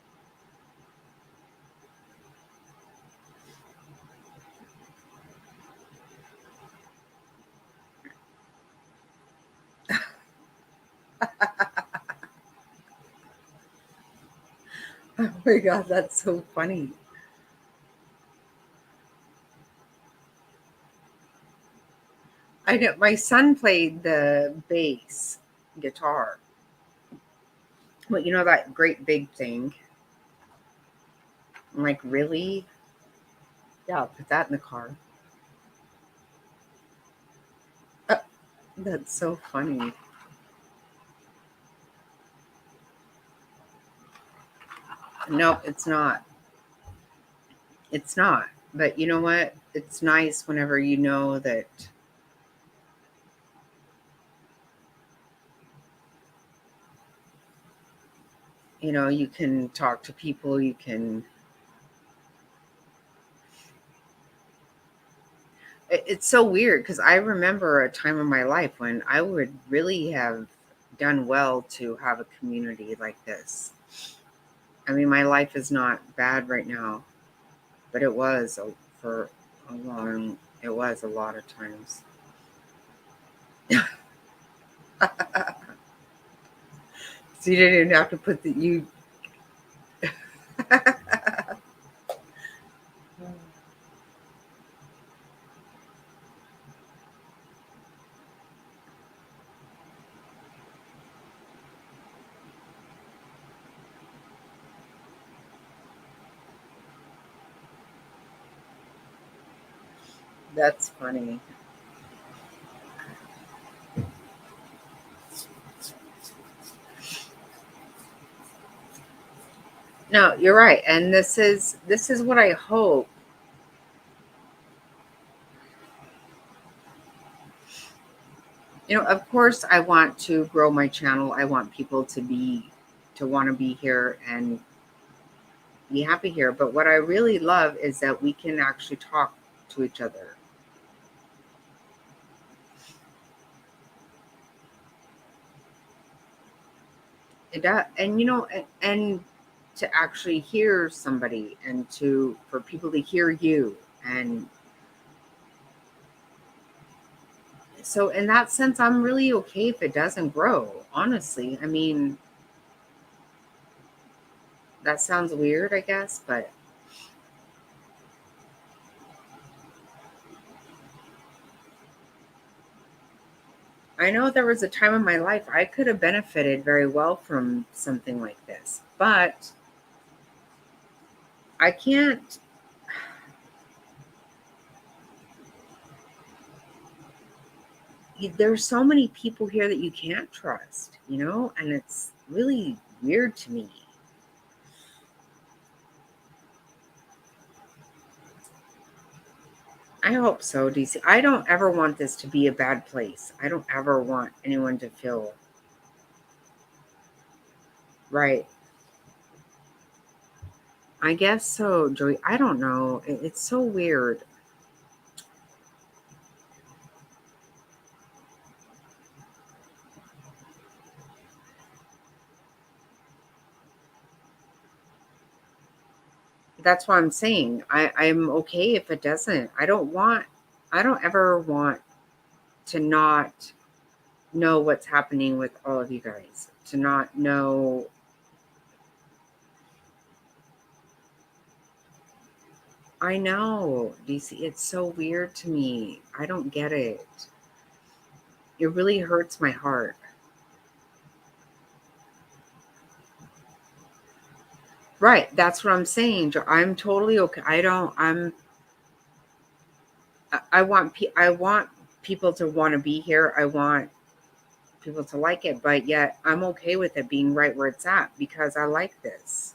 Oh my God, that's so funny. I know my son played the bass guitar. Well, you know that great big thing. I'm like, really? Yeah, I'll put that in the car. That's so funny. Nope, it's not. It's not. But you know what? It's nice whenever you know that you can talk to people, you can it's so weird because I remember a time in my life when I would really have done well to have a community like this. I mean, my life is not bad right now, but it was for it was a lot of times. So you didn't even have to put you. That's funny. No, you're right. And this is what I hope. Of course I want to grow my channel. I want people to want to be here and be happy here. But what I really love is that we can actually talk to each other. It does, and to actually hear somebody and for people to hear you. And so in that sense, I'm really okay if it doesn't grow, honestly. I mean, that sounds weird, I guess, but I know there was a time in my life I could have benefited very well from something like this, but I can't. There's so many people here that you can't trust, and it's really weird to me. I hope so, DC. I don't ever want this to be a bad place. I don't ever want anyone to feel right. I guess so, Joey. I don't know. It's so weird. that's what I'm saying. I'm okay if it doesn't. I don't ever want to not know what's happening with all of you guys, to not know. I know, DC, it's so weird to me. I don't get it. It really hurts my heart. Right, that's what I'm saying. I'm totally okay. I want people to want to be here. I want people to like it, but yet I'm okay with it being right where it's at because I like this.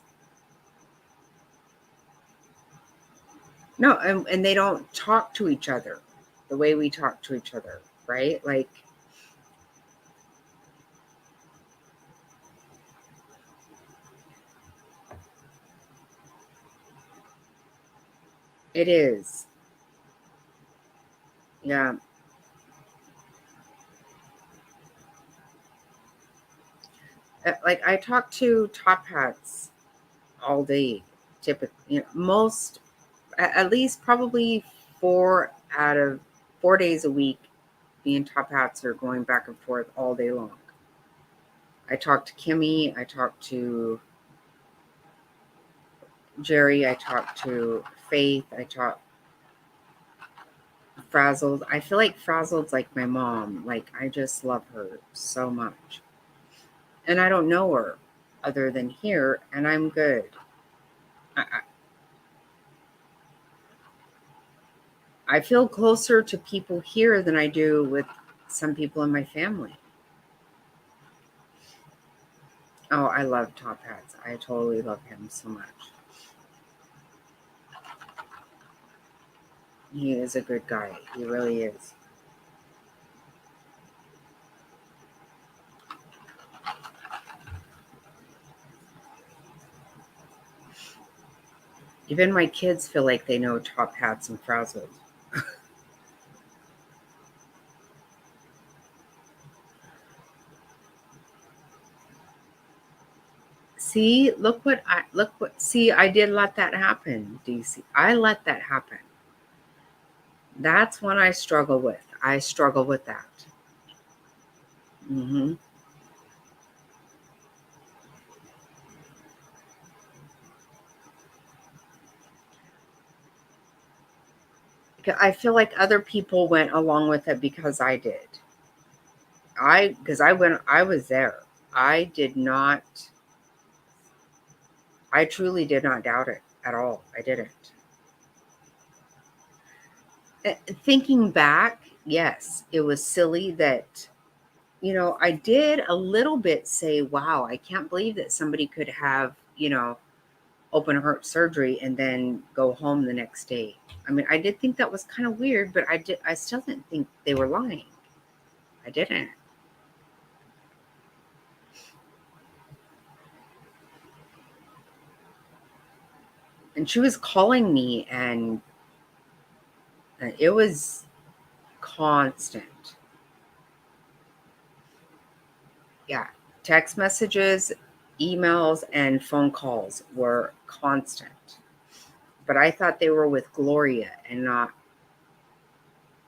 No, and they don't talk to each other the way we talk to each other, right? Like, it is. Yeah. Like, I talk to top hats all day, typically, at least probably 4 days a week, me and top hats are going back and forth all day long. I talk to Kimmy, I talk to Jerry, I talk to Faith, I talk Frazzled. I feel like Frazzled's like my mom. Like, I just love her so much. And I don't know her other than here, and I'm good. I feel closer to people here than I do with some people in my family. Oh, I love Top Hats. I totally love him so much. He is a good guy. He really is. Even my kids feel like they know Top Hats and Frazzled. See, I did let that happen, DC. I let that happen. That's what I struggle with. I struggle with that. Mm-hmm. I feel like other people went along with it because I did. I was there. I truly did not doubt it at all. I didn't. Thinking back, yes, it was silly that, I did a little bit say, wow, I can't believe that somebody could have, open heart surgery and then go home the next day. I mean, I did think that was kind of weird, but I still didn't think they were lying. I didn't. And she was calling me, and it was constant. Yeah, text messages, emails, and phone calls were constant. But I thought they were with Gloria and not.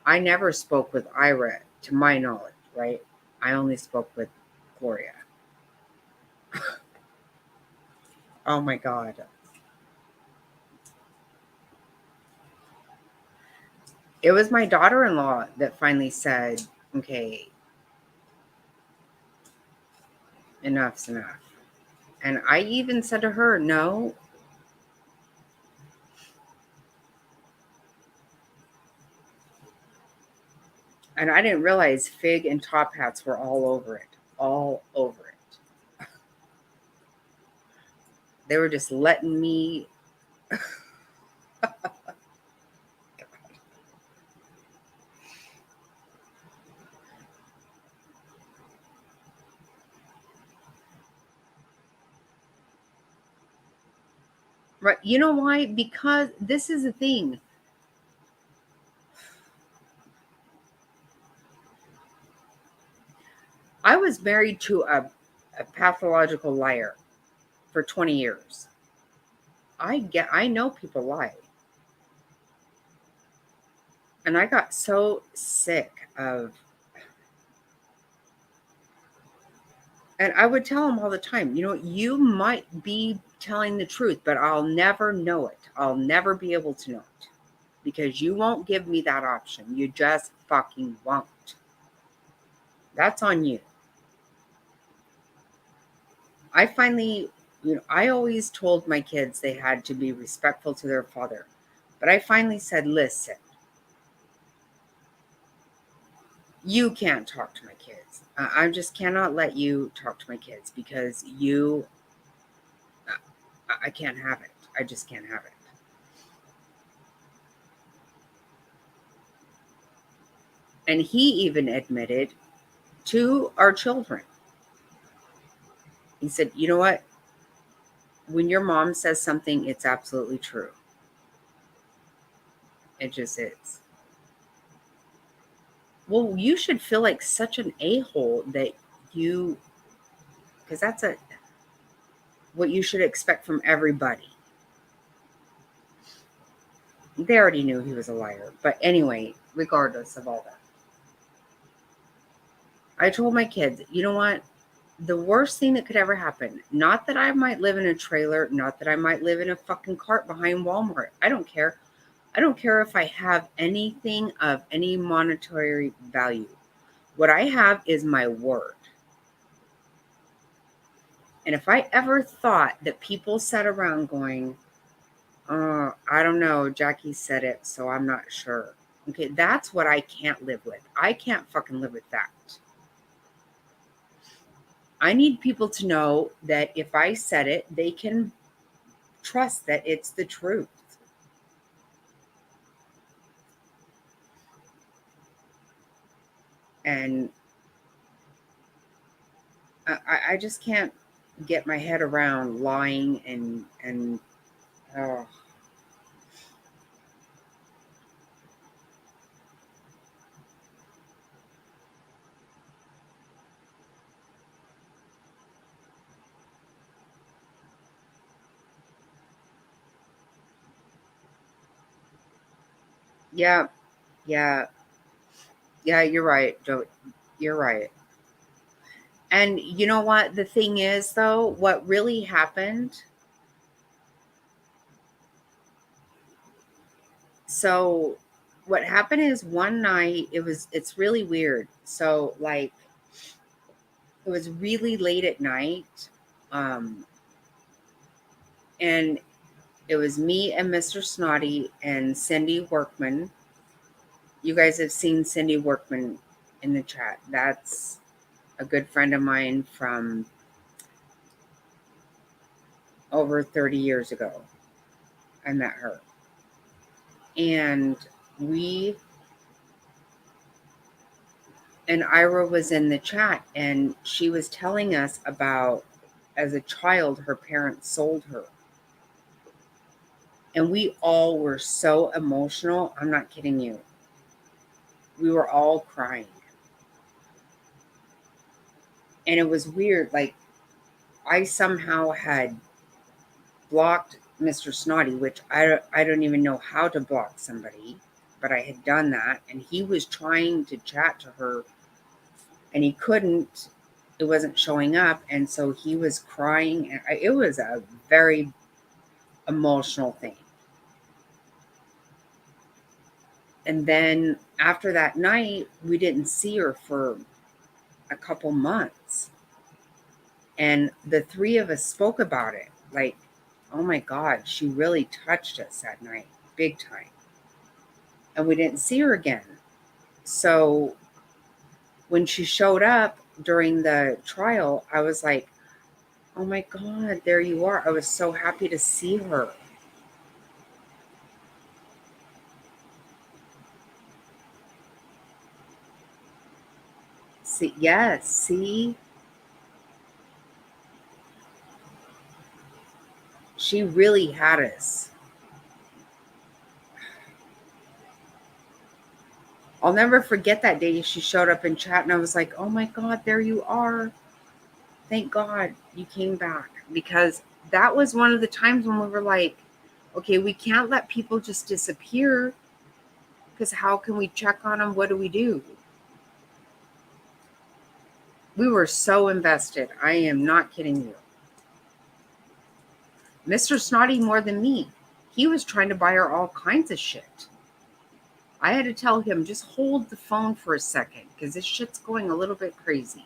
I never spoke with Ira, to my knowledge, right? I only spoke with Gloria. Oh my God. It was my daughter-in-law that finally said, okay, enough's enough. And I even said to her, no. And I didn't realize Fig and Top Hats were all over it. All over it. They were just letting me... Right. You know why? Because this is the thing. I was married to a pathological liar for 20 years. I know people lie. And I got so sick of, and I would tell them all the time, you might be telling the truth, but I'll never know it. I'll never be able to know it because you won't give me that option. You just fucking won't. That's on you. I finally, I always told my kids they had to be respectful to their father. But I finally said, listen, you can't talk to my kids. I just cannot let you talk to my kids because I can't have it. I just can't have it. And he even admitted to our children. He said, you know what? When your mom says something, it's absolutely true. It just is. Well, you should feel like such an a-hole that because that's what you should expect from everybody. They already knew he was a liar. But anyway, regardless of all that, I told my kids, you know what? The worst thing that could ever happen, not that I might live in a trailer, not that I might live in a fucking cart behind Walmart. I don't care. I don't care if I have anything of any monetary value. What I have is my word. And if I ever thought that people sat around going, I don't know, Jackie said it, so I'm not sure. Okay, that's what I can't live with. I can't fucking live with that. I need people to know that if I said it, they can trust that it's the truth. And I just can't get my head around lying and oh. Yeah, you're right, Joe. You're right. And you know what? The thing is, though, what really happened. So what happened is one night, it's really weird. So like, it was really late at night. And it was me and Mr. Snotty and Cindy Workman. You guys have seen Cindy Workman in the chat. That's a good friend of mine from over 30 years ago. I met her. And Ira was in the chat, and she was telling us about, as a child, her parents sold her. And we all were so emotional. I'm not kidding you. We were all crying. And it was weird. Like, I somehow had blocked Mr. Snotty, which I don't even know how to block somebody, but I had done that. And he was trying to chat to her, and he couldn't. It wasn't showing up. And so he was crying. And it was a very emotional thing. And then after that night, we didn't see her for a couple months. And the three of us spoke about it. Like, oh my God, she really touched us that night, big time. And we didn't see her again. So when she showed up during the trial, I was like, oh my God, there you are. I was so happy to see her. See, yes, see? She really had us. I'll never forget that day she showed up in chat, and I was like, oh my God, there you are. Thank God you came back. Because that was one of the times when we were like, Okay, we can't let people just disappear, because how can we check on them? What do we do? We were so invested. I am not kidding you. Mr. Snotty more than me. He was trying to buy her all kinds of shit. I had to tell him, just hold the phone for a second, because this shit's going a little bit crazy.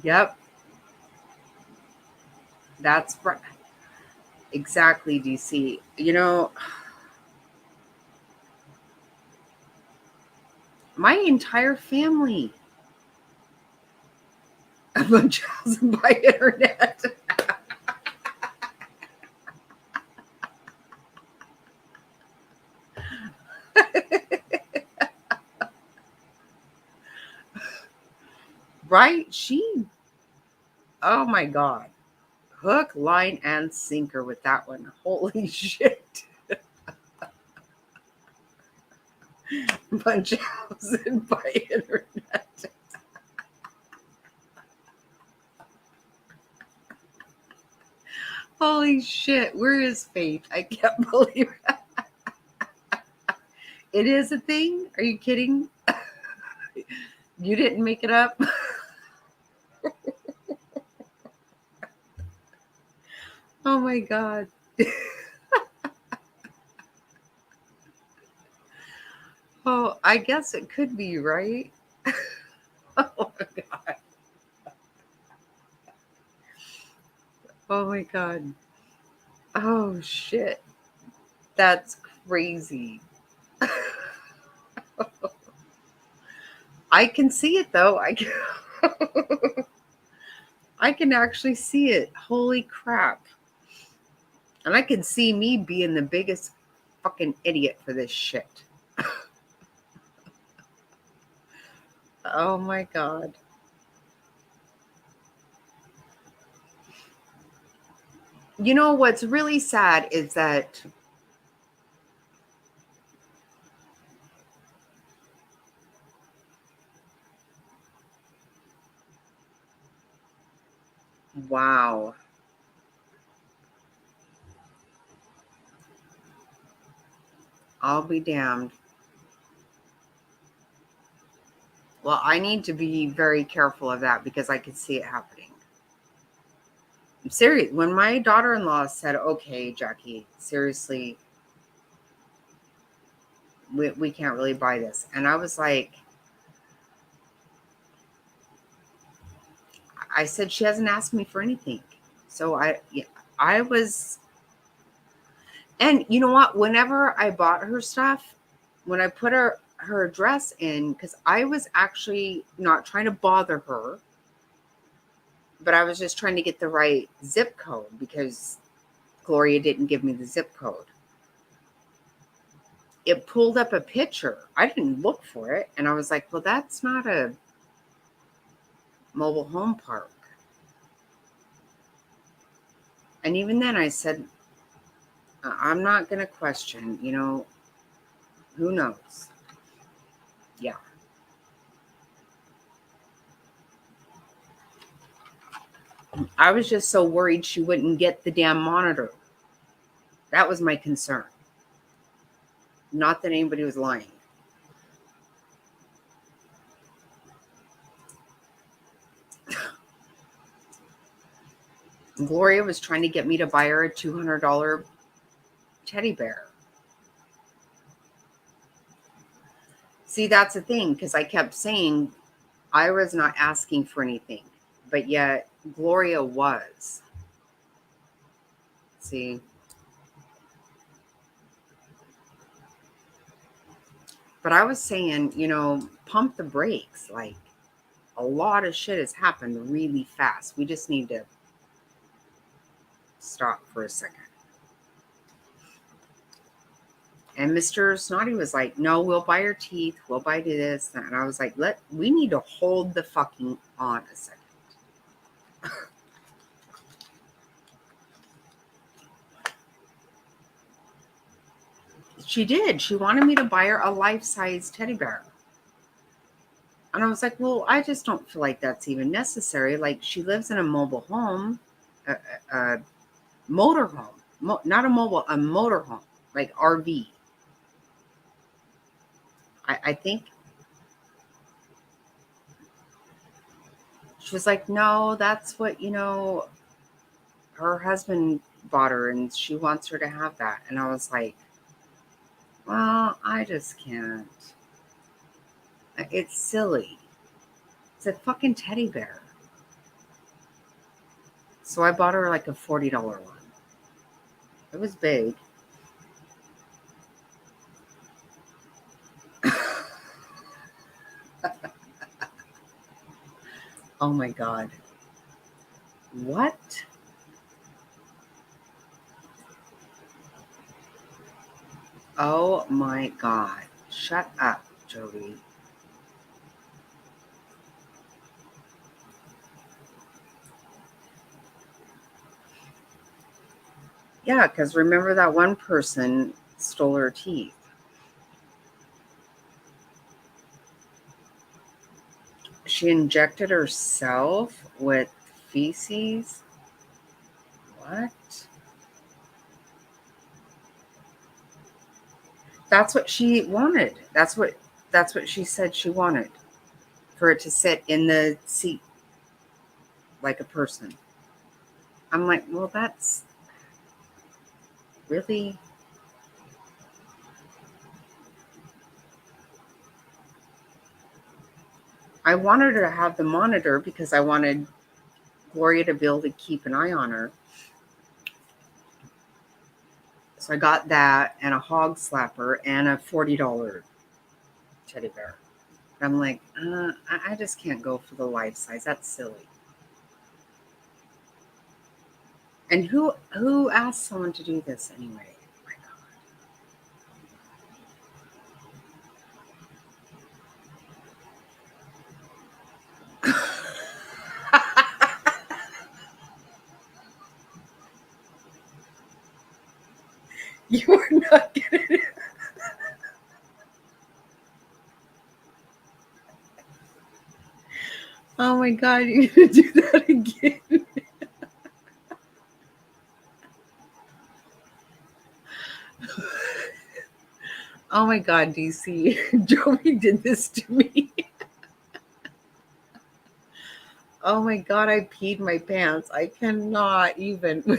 Yep. That's right. Exactly, DC. You know, my entire family. A bunch of houses by internet. Right? Oh my God. Hook, line, and sinker with that one. Holy shit. Bunch of houses by internet. Holy shit. Where is Faith? I can't believe it. It is a thing? Are you kidding? You didn't make it up? Oh my God. Oh, I guess it could be, right? Oh my God. Oh my God. Oh shit. That's crazy. I can see it though. I can actually see it. Holy crap. And I can see me being the biggest fucking idiot for this shit. Oh my God. You know what's really sad is that wow. I'll be damned. Well, I need to be very careful of that because I can see it happening. I'm serious. When my daughter-in-law said, okay, Jackie, seriously, we can't really buy this. And I was like, I said, she hasn't asked me for anything. So I was, and you know what? Whenever I bought her stuff, when I put her address in, because I was actually not trying to bother her, but I was just trying to get the right zip code because Gloria didn't give me the zip code. It pulled up a picture. I didn't look for it. And I was like, well, that's not a mobile home park. And even then I said, I'm not going to question, who knows? Yeah. I was just so worried she wouldn't get the damn monitor. That was my concern. Not that anybody was lying. Gloria was trying to get me to buy her a $200 teddy bear. See, that's the thing, because I kept saying I was not asking for anything, but yet Gloria was. See? But I was saying, pump the brakes. Like, a lot of shit has happened really fast. We just need to stop for a second. And Mr. Snotty was like, no, we'll buy her teeth. We'll buy this. And I was like, we need to hold the fucking on a second. She did. She wanted me to buy her a life-size teddy bear. And I was like, well, I just don't feel like that's even necessary. Like, she lives in a mobile home, motorhome, not a mobile, a motorhome, like RV. I think she was like, no, that's what, her husband bought her and she wants her to have that. And I was like, well, I just can't. It's silly. It's a fucking teddy bear. So I bought her like a $40 one. It was big. Oh my God. What? Oh my God. Shut up, Jody. Yeah, because remember that one person stole her teeth. She injected herself with feces. What? That's what she wanted. That's what she said she wanted. For it to sit in the seat like a person. I'm like, well, that's really... I wanted her to have the monitor because I wanted Gloria to be able to keep an eye on her. So I got that and a hog slapper and a $40 teddy bear. I'm like, I just can't go for the life size. That's silly. And who asked someone to do this anyway? You are not getting it. Oh my God, you're going to do that again. Oh my God, DC. Joey did this to me. Oh my God, I peed my pants. I cannot even.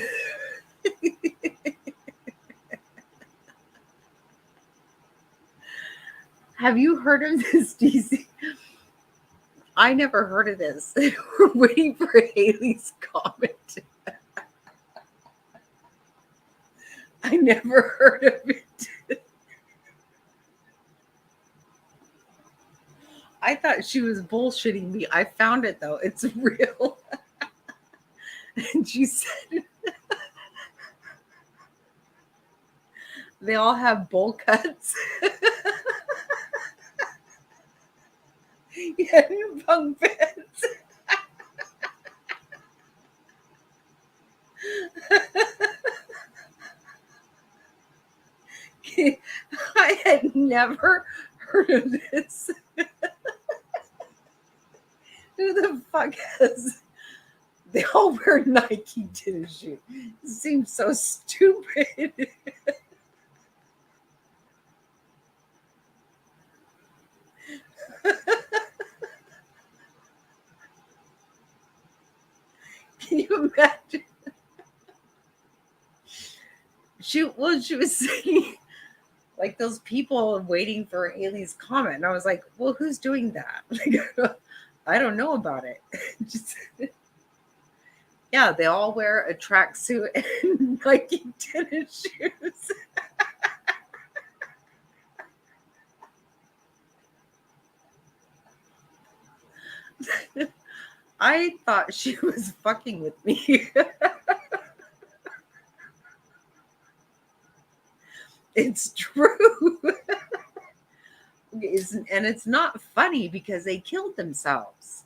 Have you heard of this, DC? I never heard of this. We're waiting for Haley's comment. I never heard of it. I thought she was bullshitting me. I found it though. It's real. And she said they all have bowl cuts. Yeah, bunk beds. I had never heard of this. Who the fuck has? They all wear Nike tennis shoes. It seems so stupid. Can you imagine? She was saying like those people waiting for Haley's comment. And I was like, well, who's doing that? Like, I don't know about it. Just, yeah, they all wear a tracksuit and Nike tennis shoes. I thought she was fucking with me. It's true. And it's not funny because they killed themselves.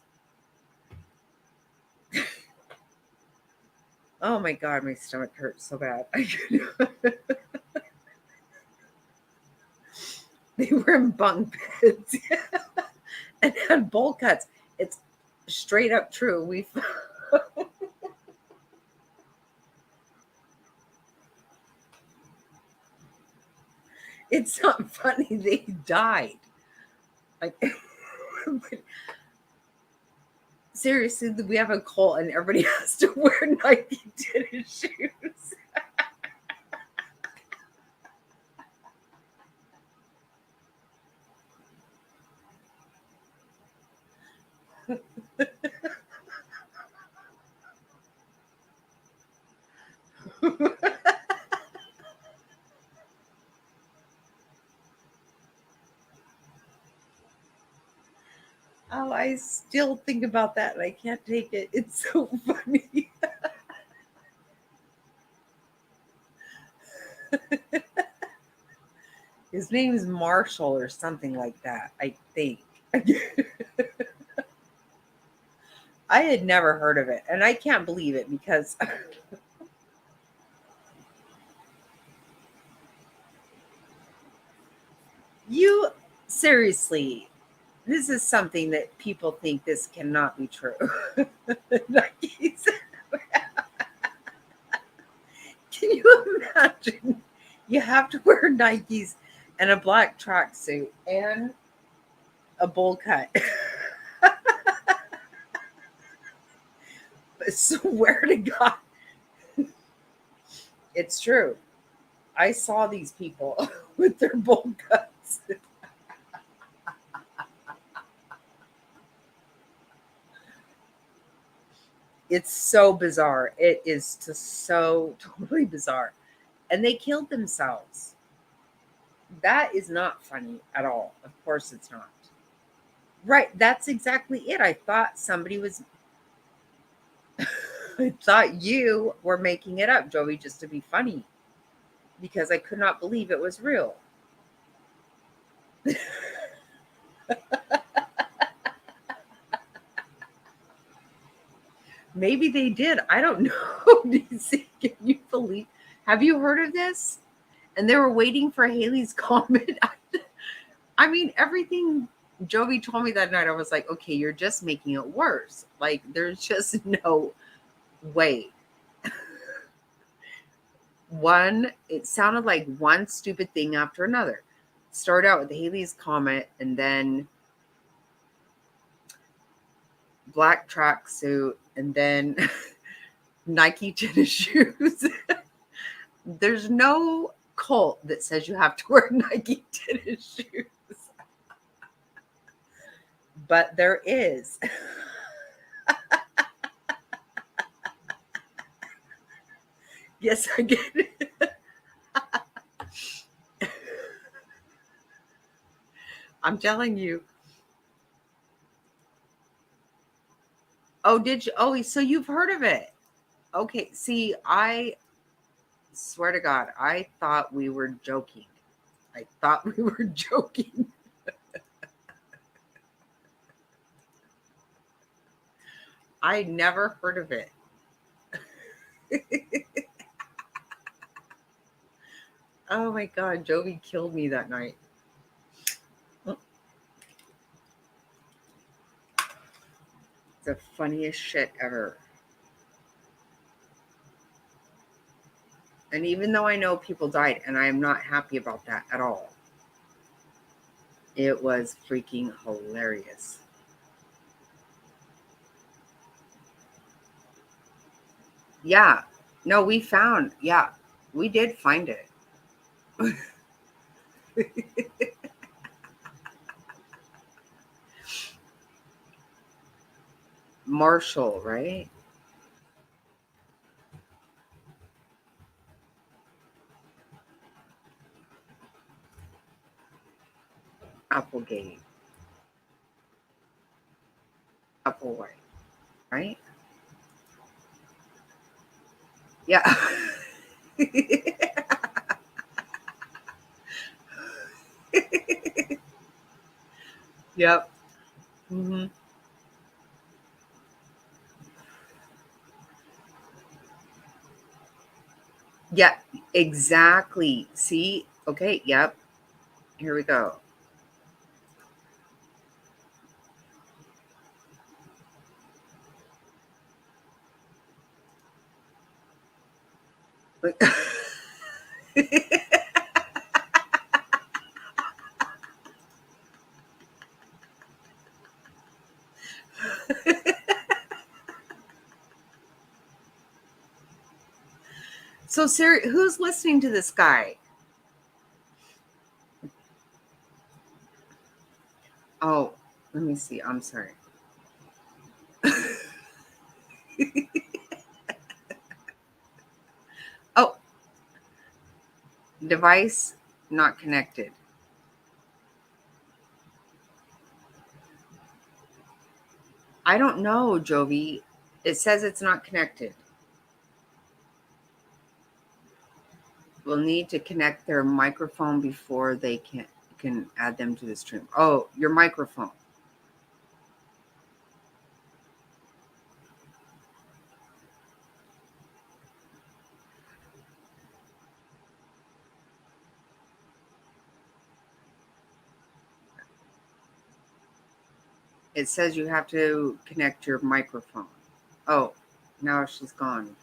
Oh my God, my stomach hurts so bad. They were in bunk beds and had bowl cuts. It's straight up true. It's not funny. They died. Like, seriously, we have a cult and everybody has to wear Nike tennis shoes. Oh, I still think about that and I can't take it. It's so funny. His name is Marshall or something like that, I think. I had never heard of it, and I can't believe it because you seriously, this is something that people think this cannot be true. Nikes. Can you imagine? You have to wear Nikes and a black tracksuit and a bowl cut. I swear to God, it's true. I saw these people with their bowl cuts. It's so bizarre. It is just so totally bizarre. And they killed themselves. That is not funny at all. Of course it's not. Right. That's exactly it. I thought somebody was... I thought you were making it up, Joey, just to be funny. Because I could not believe it was real. Maybe they did. I don't know. DC, can you believe? Have you heard of this? And they were waiting for Haley's comment. I mean, everything Joey told me that night, I was like, okay, you're just making it worse. Like, there's just no way. It sounded like one stupid thing after another. Start out with Haley's comment and then black tracksuit and then Nike tennis shoes. There's no cult that says you have to wear Nike tennis shoes. But there is. Yes, I get it. I'm telling you. Oh, did you? Oh, so you've heard of it. Okay, see, I swear to God, I thought we were joking. I thought we were joking. I never heard of it. Oh my God, Joey killed me that night. The funniest shit ever. And even though I know people died, and I am not happy about that at all, it was freaking hilarious. Yeah. No, we found. Yeah, we did find it. Marshall, right? Applegate. Applewhite, right? Yeah. Yep. Mm-hmm. Yeah, exactly. See? Okay, yep. Here we go. So, Siri, who's listening to this guy? Oh, let me see. I'm sorry. Oh, device not connected. I don't know, Jovi. It says it's not connected. Will need to connect their microphone before they can add them to the stream. Oh, your microphone. It says you have to connect your microphone. Oh, now she's gone.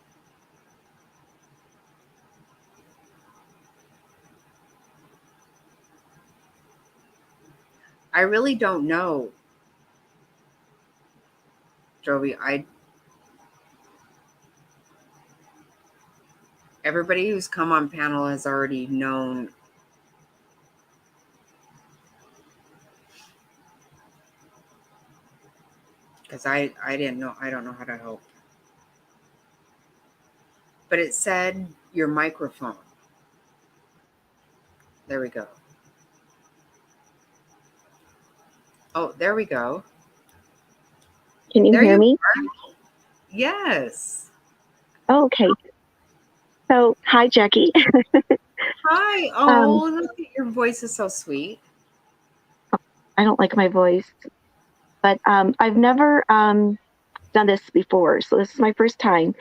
I really don't know, Jovi. Everybody who's come on panel has already known. Because I didn't know. I don't know how to help. But it said your microphone. There we go. Oh, there we go. Can you There hear you me? are. Yes. Oh, okay. So, hi, Jackie. Hi. Oh, look at your voice is so sweet. I don't like my voice, but I've never done this before, so this is my first time.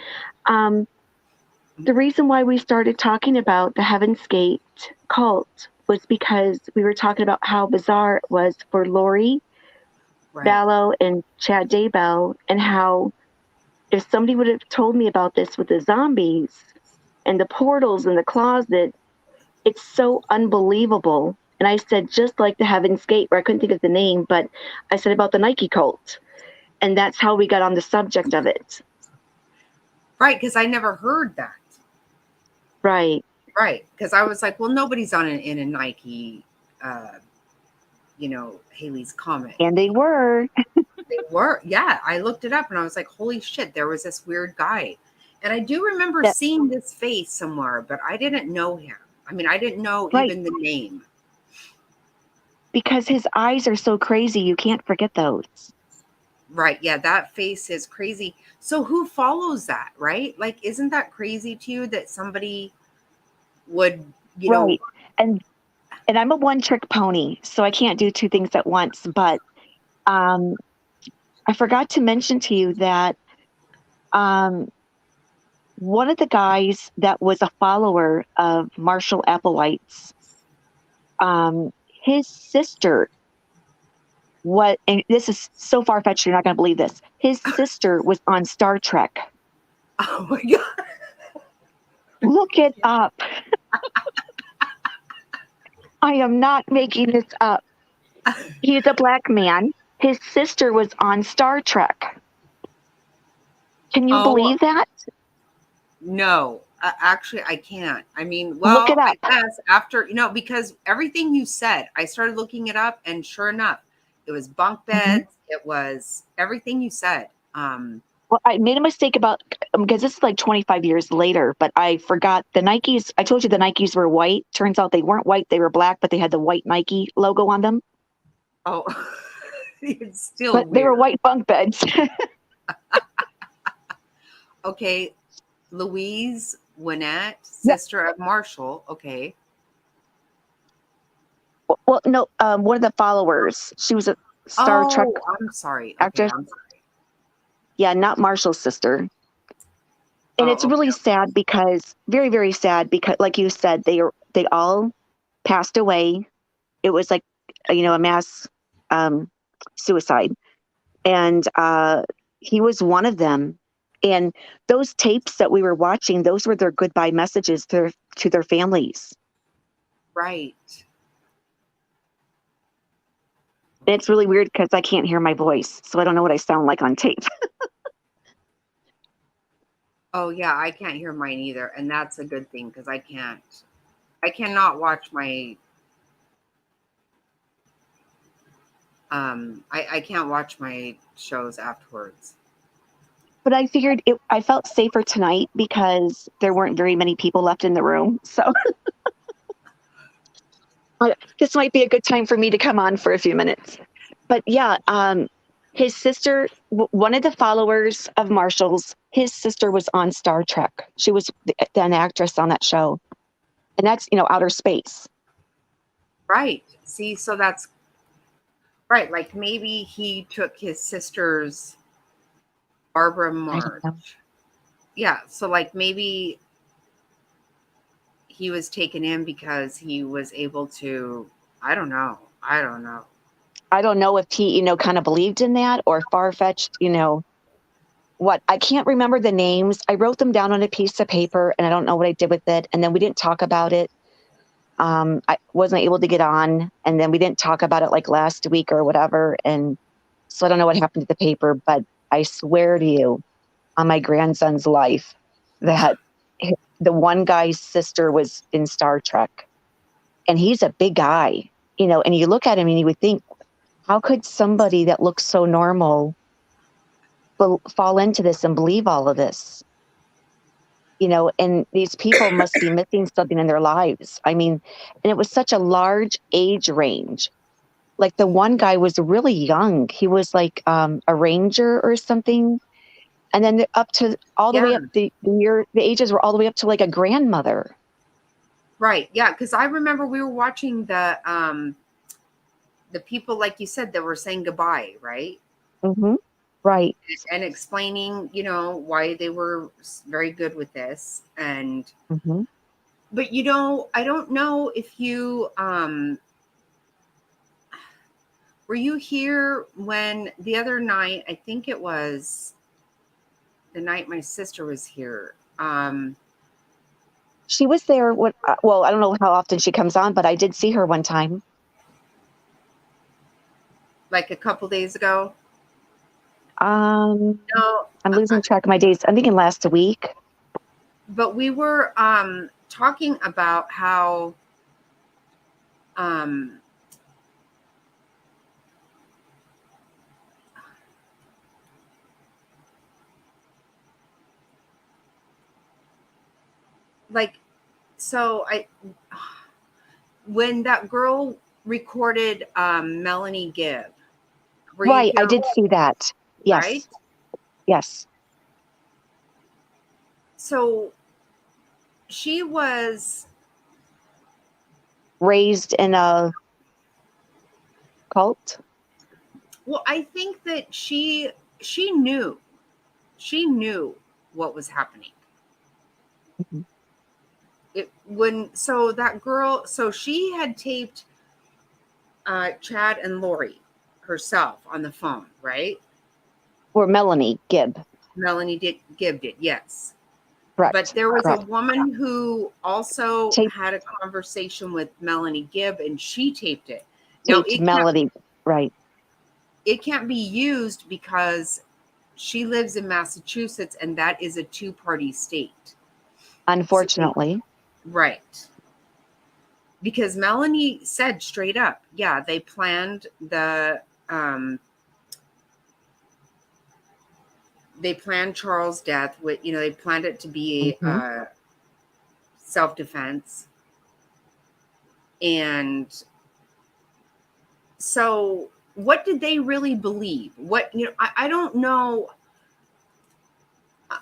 The reason why we started talking about the Heaven's Gate cult was because we were talking about how bizarre it was for Lori Vallow and Chad Daybell, and how if somebody would have told me about this with the zombies and the portals in the closet, it's so unbelievable. And I said, just like the Heaven's Gate, where I couldn't think of the name, but I said about the Nike cult. And that's how we got on the subject of it. Right, because I never heard that. Right. Right, because I was like, well, nobody's in a Nike, Haley's Comet. And they were. They were. Yeah, I looked it up and I was like, holy shit, there was this weird guy. And I do remember seeing this face somewhere, but I didn't know him. I mean, I didn't know even the name. Because his eyes are so crazy, you can't forget those. Right. Yeah, that face is crazy. So who follows that, right? Like, isn't that crazy to you that somebody would, you know? And I'm a one-trick pony, so I can't do two things at once. But I forgot to mention to you that one of the guys that was a follower of Marshall Applewhite's, his sister, and this is so far-fetched, you're not going to believe this. His sister was on Star Trek. Oh my God. Look it up. I am not making this up. He's a black man. His sister was on Star Trek. Can you believe that? No, actually, I can't. I mean, well, look it up. I guess after, because everything you said, I started looking it up, and sure enough, it was bunk beds. It was everything you said. Well, I made a mistake because this is like 25 years later, but I forgot the Nikes. I told you the Nikes were white. Turns out they weren't white. They were black, but they had the white Nike logo on them. Oh, it's still But weird. they were white bunk beds. Okay. Louise Winnett, sister of Marshall. Okay. Well, no, one of the followers. She was a Star Trek I'm sorry. actress. Okay, I'm sorry. Yeah, not Marshall's sister. And it's really sad because, very, very sad because, like you said, they all passed away. It was like, a mass suicide. And he was one of them. And those tapes that we were watching, those were their goodbye messages to their families. Right. It's really weird because I can't hear my voice, so I don't know what I sound like on tape. Oh yeah, I can't hear mine either, and that's a good thing because I cannot watch my I can't watch my shows afterwards. But I figured I felt safer tonight because there weren't very many people left in the room. So this might be a good time for me to come on for a few minutes. But yeah, his sister, one of the followers of Marshall's, his sister was on Star Trek. She was an actress on that show. And that's, outer space. Right. See, so that's right. Like maybe he took his sister's Barbara March. Yeah. So like maybe he was taken in because he was able to, I don't know. I don't know if he, kind of believed in that or far-fetched, what. I can't remember the names. I wrote them down on a piece of paper and I don't know what I did with it. And then we didn't talk about it. I wasn't able to get on, and then we didn't talk about it like last week or whatever. And so I don't know what happened to the paper, but I swear to you on my grandson's life that the one guy's sister was in Star Trek, and he's a big guy, and you look at him and you would think, how could somebody that looks so normal fall into this and believe all of this? And these people must be missing something in their lives. I mean, and it was such a large age range. Like the one guy was really young. He was like a ranger or something. And then up to all the way up, the ages were all the way up to like a grandmother. Right. Yeah. Because I remember we were watching the people, like you said, that were saying goodbye, right? Mm-hmm. Right. And explaining, why they were very good with this. And, but I don't know if you, were you here when the other night, I think it was the night my sister was here. She was there. Well, I don't know how often she comes on, but I did see her one time. Like a couple days ago. No, I'm Uh, losing track of my days. I'm thinking last week. But we were talking about how when that girl recorded Melanie Gibb. Right, I did see that. Yes. Right? Yes. So she was raised in a cult. Well, I think that she knew what was happening. So that girl, so she had taped Chad and Lori herself on the phone, right? Or Melanie Gibb. Gibb did, yes. Correct. But there was Correct. a woman who also had a conversation with Melanie Gibb, and she taped it. Taped Melanie, right. It can't be used because she lives in Massachusetts, and that is a two-party state. Unfortunately. Right. Because Melanie said straight up, yeah, they planned Charles' death with, they planned it to be self-defense. And so what did they really believe? I don't know.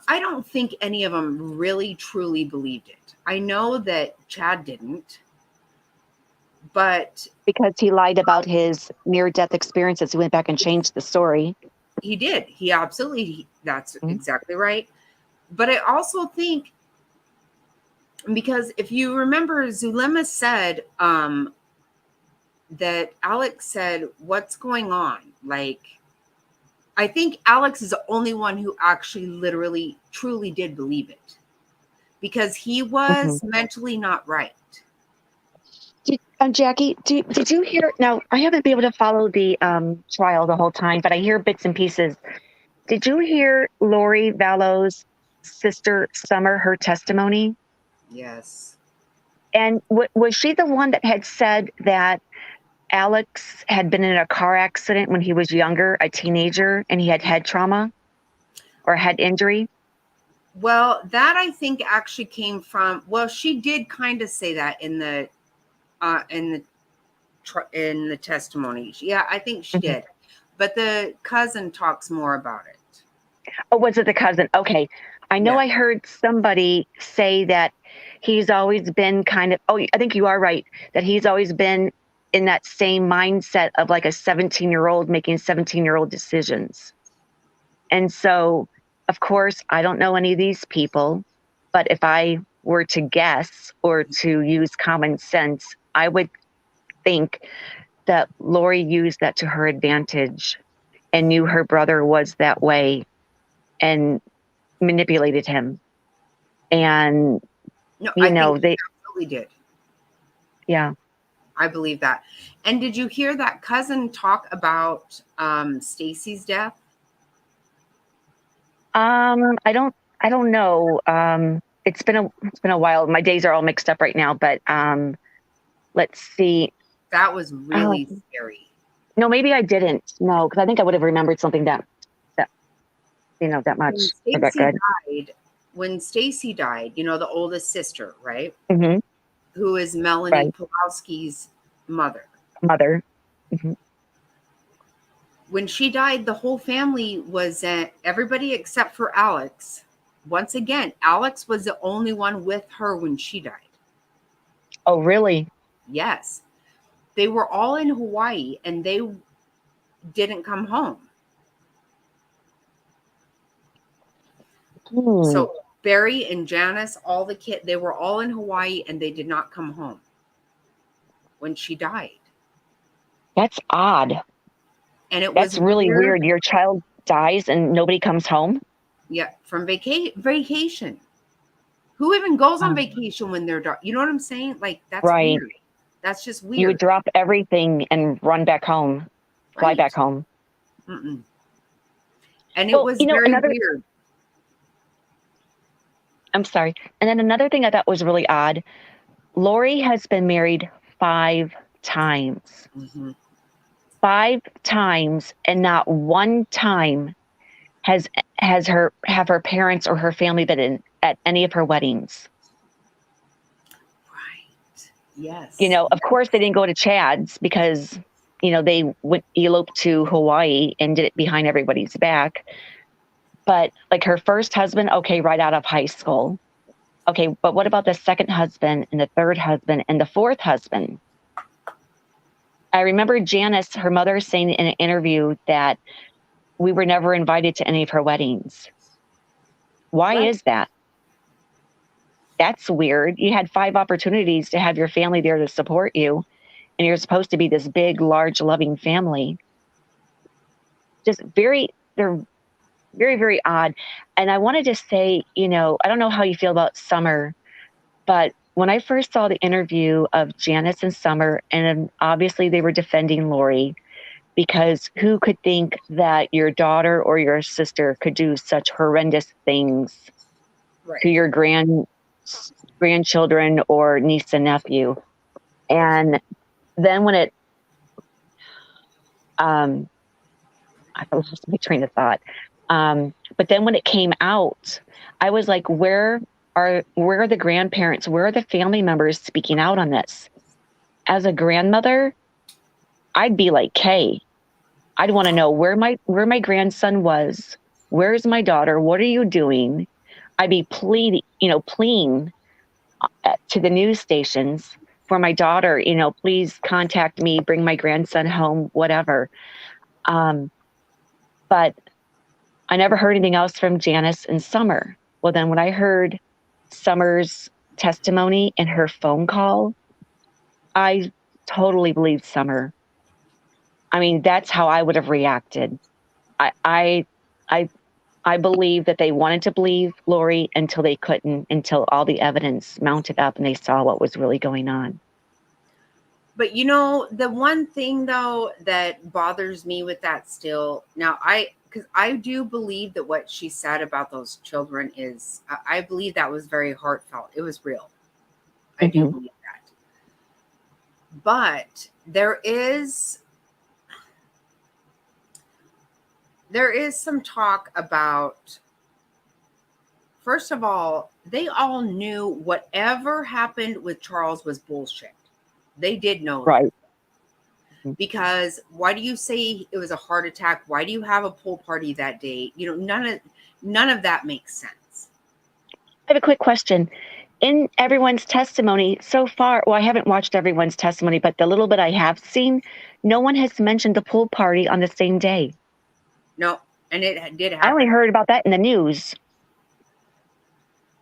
I don't think any of them really truly believed it. I know that Chad didn't, but because he lied about his near-death experiences, he went back and changed the story. He did. He absolutely, that's exactly right. But I also think, because if you remember, Zulema said that Alex said, what's going on? Like, I think Alex is the only one who actually literally, truly did believe it. Because he was mentally not right. Jackie, did you hear? Now, I haven't been able to follow the trial the whole time, but I hear bits and pieces. Did you hear Lori Vallow's sister, Summer, her testimony? Yes. And was she the one that had said that Alex had been in a car accident when he was younger, a teenager, and he had head trauma or head injury? Well, that I think actually came from. Well, she did kind of say that in the testimony. Yeah, I think she did. But the cousin talks more about it. Oh, was it the cousin? Okay. I know I heard somebody say that he's always been kind of, I think you are right, that he's always been in that same mindset of like a 17-year-old making 17-year-old decisions. And so, of course, I don't know any of these people, but if I were to guess or to use common sense, I would think that Lori used that to her advantage and knew her brother was that way and manipulated him. And No, you I know, think they absolutely did. Yeah. I believe that. And did you hear that cousin talk about Stacy's death? I don't know. It's been a while. My days are all mixed up right now, but let's see. That was really scary. No, maybe I didn't. No, because I think I would have remembered something that much or that good. When Stacy died, the oldest sister, right? Mm-hmm. Who is Melanie Pulowski's mother. Mm-hmm. When she died, the whole family was everybody except for Alex. Once again, Alex was the only one with her when she died. Oh, really? Yes. They were all in Hawaii and they didn't come home. So Barry and Janice, all the kids, they were all in Hawaii and they did not come home when she died. That's odd. And That's really weird. Your child dies and nobody comes home? Yeah, from vacation. Who even goes on vacation when they're done? You know what I'm saying? Like, that's weird. That's just weird. You would drop everything and run back home, fly back home. Mm-mm. And it was very weird. I'm sorry. And then another thing I thought was really odd, Lori has been married 5 times. Mm-hmm. 5 times, and not one time have her parents or her family been at any of her weddings. Right. Yes. Of course they didn't go to Chad's because, they eloped to Hawaii and did it behind everybody's back. But like her first husband, okay, right out of high school. Okay, but what about the second husband and the third husband and the fourth husband? I remember Janice, her mother, saying in an interview that we were never invited to any of her weddings. Why is that? That's weird. You had 5 opportunities to have your family there to support you, and you're supposed to be this big, large, loving family. They're very, very odd. And I wanted to say, I don't know how you feel about Summer, but when I first saw the interview of Janice and Summer, and obviously they were defending Lori, because who could think that your daughter or your sister could do such horrendous things to your grandchildren or niece and nephew? And then when I lost my train of thought. But then when it came out, I was like, where are the grandparents? Where are the family members speaking out on this? As a grandmother, I'd be like, Kay, I'd want to know where my grandson was. Where's my daughter? What are you doing? I'd be pleading to the news stations for my daughter, please contact me, bring my grandson home, whatever. But I never heard anything else from Janice and Summer. Well, then when I heard Summer's testimony and her phone call, I totally believed Summer. I mean, that's how I would have reacted. I believe that they wanted to believe Lori until they couldn't, until all the evidence mounted up and they saw what was really going on. But you know, the one thing though that bothers me with that still, now because I do believe that what she said about those children is, I believe that was very heartfelt. It was real. I do believe that. But there is some talk about, first of all, they all knew whatever happened with Charles was bullshit. They did know Right. that. Because why do you say it was a heart attack? Why do you have a pool party that day? You know, none of that makes sense. I have a quick question. In everyone's testimony so far, well, I haven't watched everyone's testimony, but the little bit I have seen, no one has mentioned the pool party on the same day. No, and it did happen. I only heard about that in the news.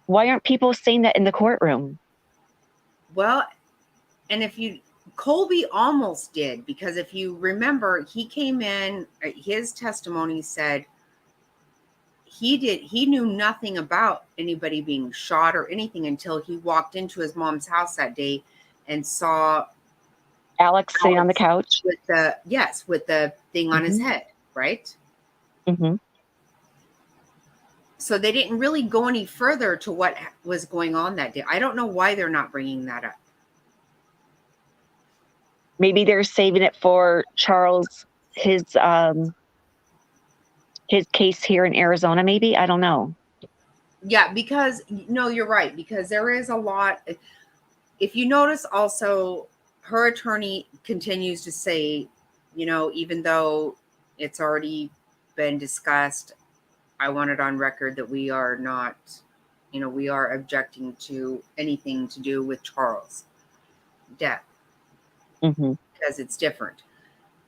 Why aren't people saying that in the courtroom? Well, and Colby almost did, because if you remember, he came in, his testimony said he knew nothing about anybody being shot or anything until he walked into his mom's house that day and saw Alex sitting on the couch with the thing on his head, right? Mm-hmm. So they didn't really go any further to what was going on that day. I don't know why they're not bringing that up. Maybe they're saving it for Charles, his case here in Arizona, maybe? I don't know. Yeah, because, no, you're right, because there is a lot. If you notice also, her attorney continues to say, you know, even though it's already been discussed, I want it on record that we are not, you know, we are objecting to anything to do with Charles' death. Mm-hmm. Because it's different.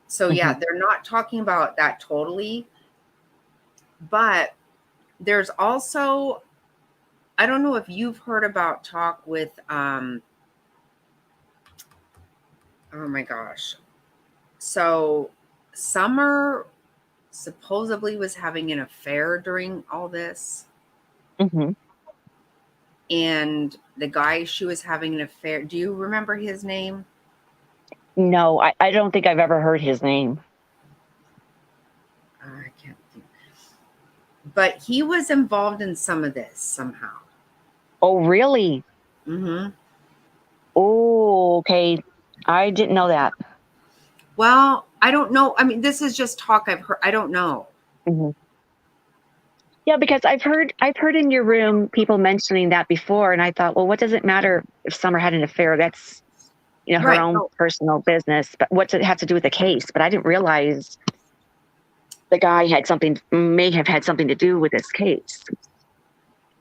So yeah, they're not talking about that totally. But there's also, I don't know if you've heard about talk with, oh my gosh. So Summer supposedly was having an affair during all this. Mm-hmm. And the guy she was having an affair, do you remember his name? No, I don't think I've ever heard his name. I can't think. But he was involved in some of this somehow. Oh, really? Mm-hmm. Oh, okay. I didn't know that. Well, I don't know. I mean, this is just talk I've heard. I don't know. Mm-hmm. Yeah, because I've heard in your room people mentioning that before, and I thought, well, what does it matter if Summer had an affair? That's, you know, her own personal business. But what does it have to do with the case? But I didn't realize the guy may have had something to do with this case.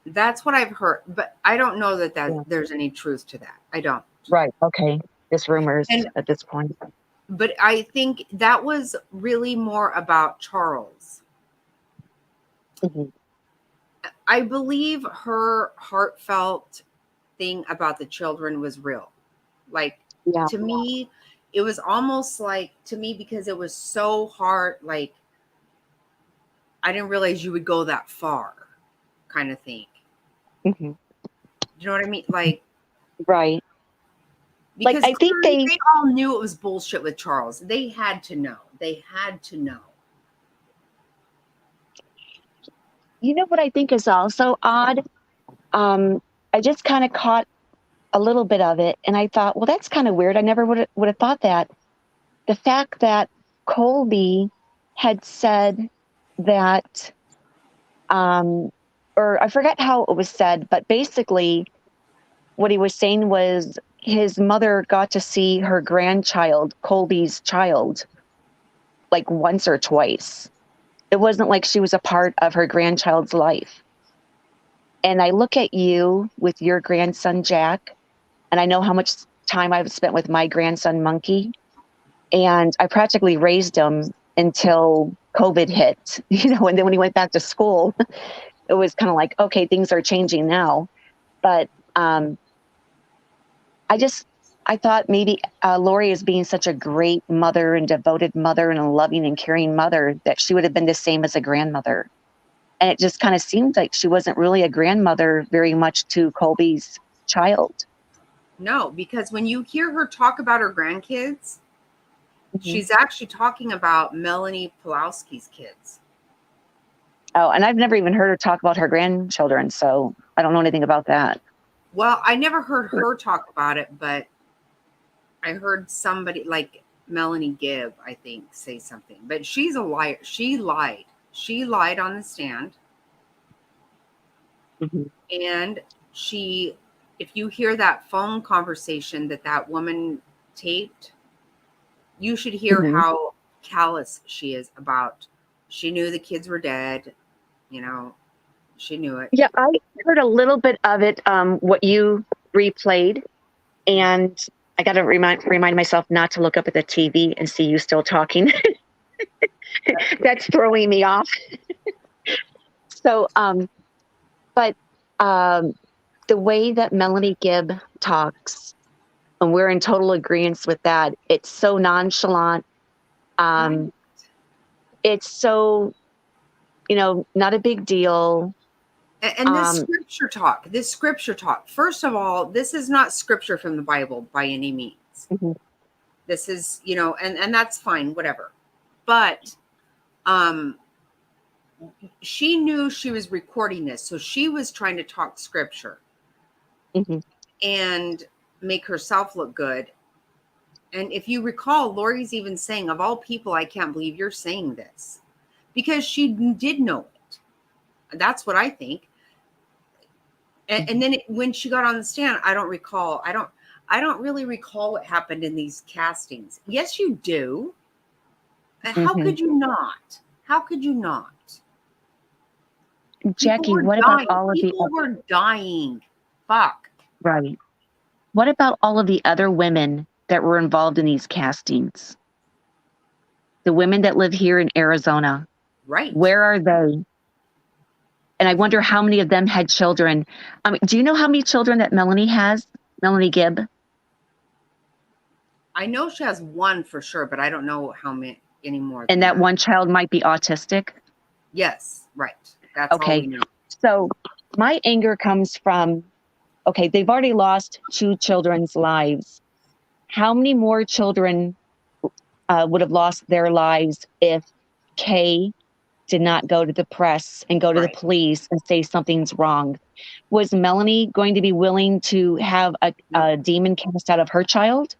That's what I've heard, but I don't know that there's any truth to that. I don't. Right. Okay. Just rumors at this point. But I think that was really more about Charles. Mm-hmm. I believe her heartfelt thing about the children was real. Like, to me, it was almost like, to me, because it was so hard, like, I didn't realize you would go that far, kind of thing. Mm-hmm. You know what I mean? Like, right. Because like, I think they all knew it was bullshit with Charles. They had to know. They had to know. You know what I think is also odd? I just kind of caught a little bit of it, and I thought, well, that's kind of weird. I never would have thought that. The fact that Colby had said that, or I forget how it was said, but basically what he was saying was his mother got to see her grandchild, Colby's child, like once or twice. It wasn't like she was a part of her grandchild's life. And I look at you with your grandson, Jack, and I know how much time I've spent with my grandson, Monkey. And I practically raised him until COVID hit, you know, and then when he went back to school, it was kind of like, okay, things are changing now. But I thought maybe Lori is being such a great mother and devoted mother and a loving and caring mother that she would have been the same as a grandmother. And it just kind of seemed like she wasn't really a grandmother very much to Colby's child. No, because when you hear her talk about her grandkids, she's actually talking about Melanie Pulowski's kids. Oh, and I've never even heard her talk about her grandchildren, so I don't know anything about that. Well, I never heard her talk about it, but I heard somebody like Melanie Gibb, I think, say something. But she's a liar. She lied. She lied on the stand. And she, if you hear that phone conversation that woman taped, you should hear how callous she is about. She knew the kids were dead. You know, she knew it. Yeah, I heard a little bit of it, what you replayed, and I got to remind myself not to look up at the TV and see you still talking. That's throwing me off. So, but the way that Melanie Gibb talks, and we're in total agreement with that, it's so nonchalant. It's so, not a big deal. And this scripture talk, first of all, this is not scripture from the Bible by any means. This is, and that's fine, whatever. But she knew she was recording this. So she was trying to talk scripture and make herself look good. And if you recall, Lori's even saying, of all people, I can't believe you're saying this, because she did know it. That's what I think. And then when she got on the stand, I don't really recall what happened in these castings. Yes, you do. How could you not? How could you not? Jackie, what about all of the people were dying? Fuck. Right. What about all of the other women that were involved in these castings? The women that live here in Arizona. Right. Where are they? And I wonder how many of them had children. Do you know how many children that Melanie has? Melanie Gibb? I know she has one for sure, but I don't know how many anymore. And that one child might be autistic? Yes, right. That's all we know. So my anger comes from, they've already lost 2 children's lives. How many more children would have lost their lives if Kay did not go to the press and go to the police and say something's wrong? Was Melanie going to be willing to have a demon cast out of her child?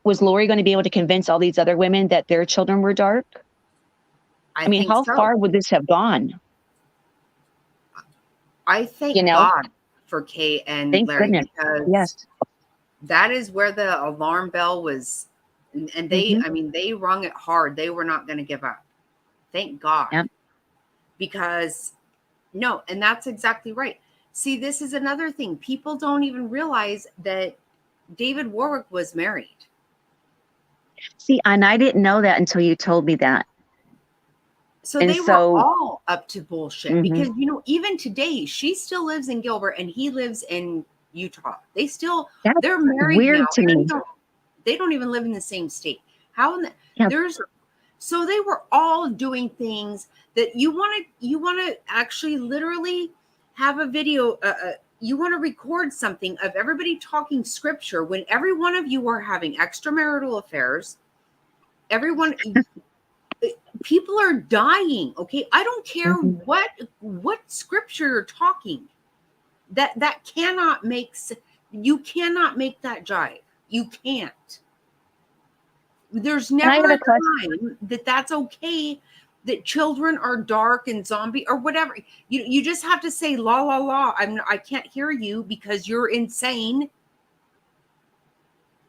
Was Lori going to be able to convince all these other women that their children were dark? I mean, how far would this have gone? I thank God for Kay and Thank Larry, goodness. because that is where the alarm bell was. And they, they rung it hard. They were not going to give up. Thank God. Yep. Because and that's exactly right. See, this is another thing. People don't even realize that David Warwick was married. See, and I didn't know that until you told me that. So they were all up to bullshit because, even today, she still lives in Gilbert and he lives in Utah. They're married weird now. to me. They don't even live in the same state. So they were all doing things that you want to actually literally have a video. You want to record something of everybody talking scripture when every one of you are having extramarital affairs. People are dying. Okay. I don't care what scripture you're talking. That cannot make sense. You cannot make that jive. You can't. There's never a time that's okay, that children are dark and zombie or whatever. You just have to say la la la. I can't hear you because you're insane.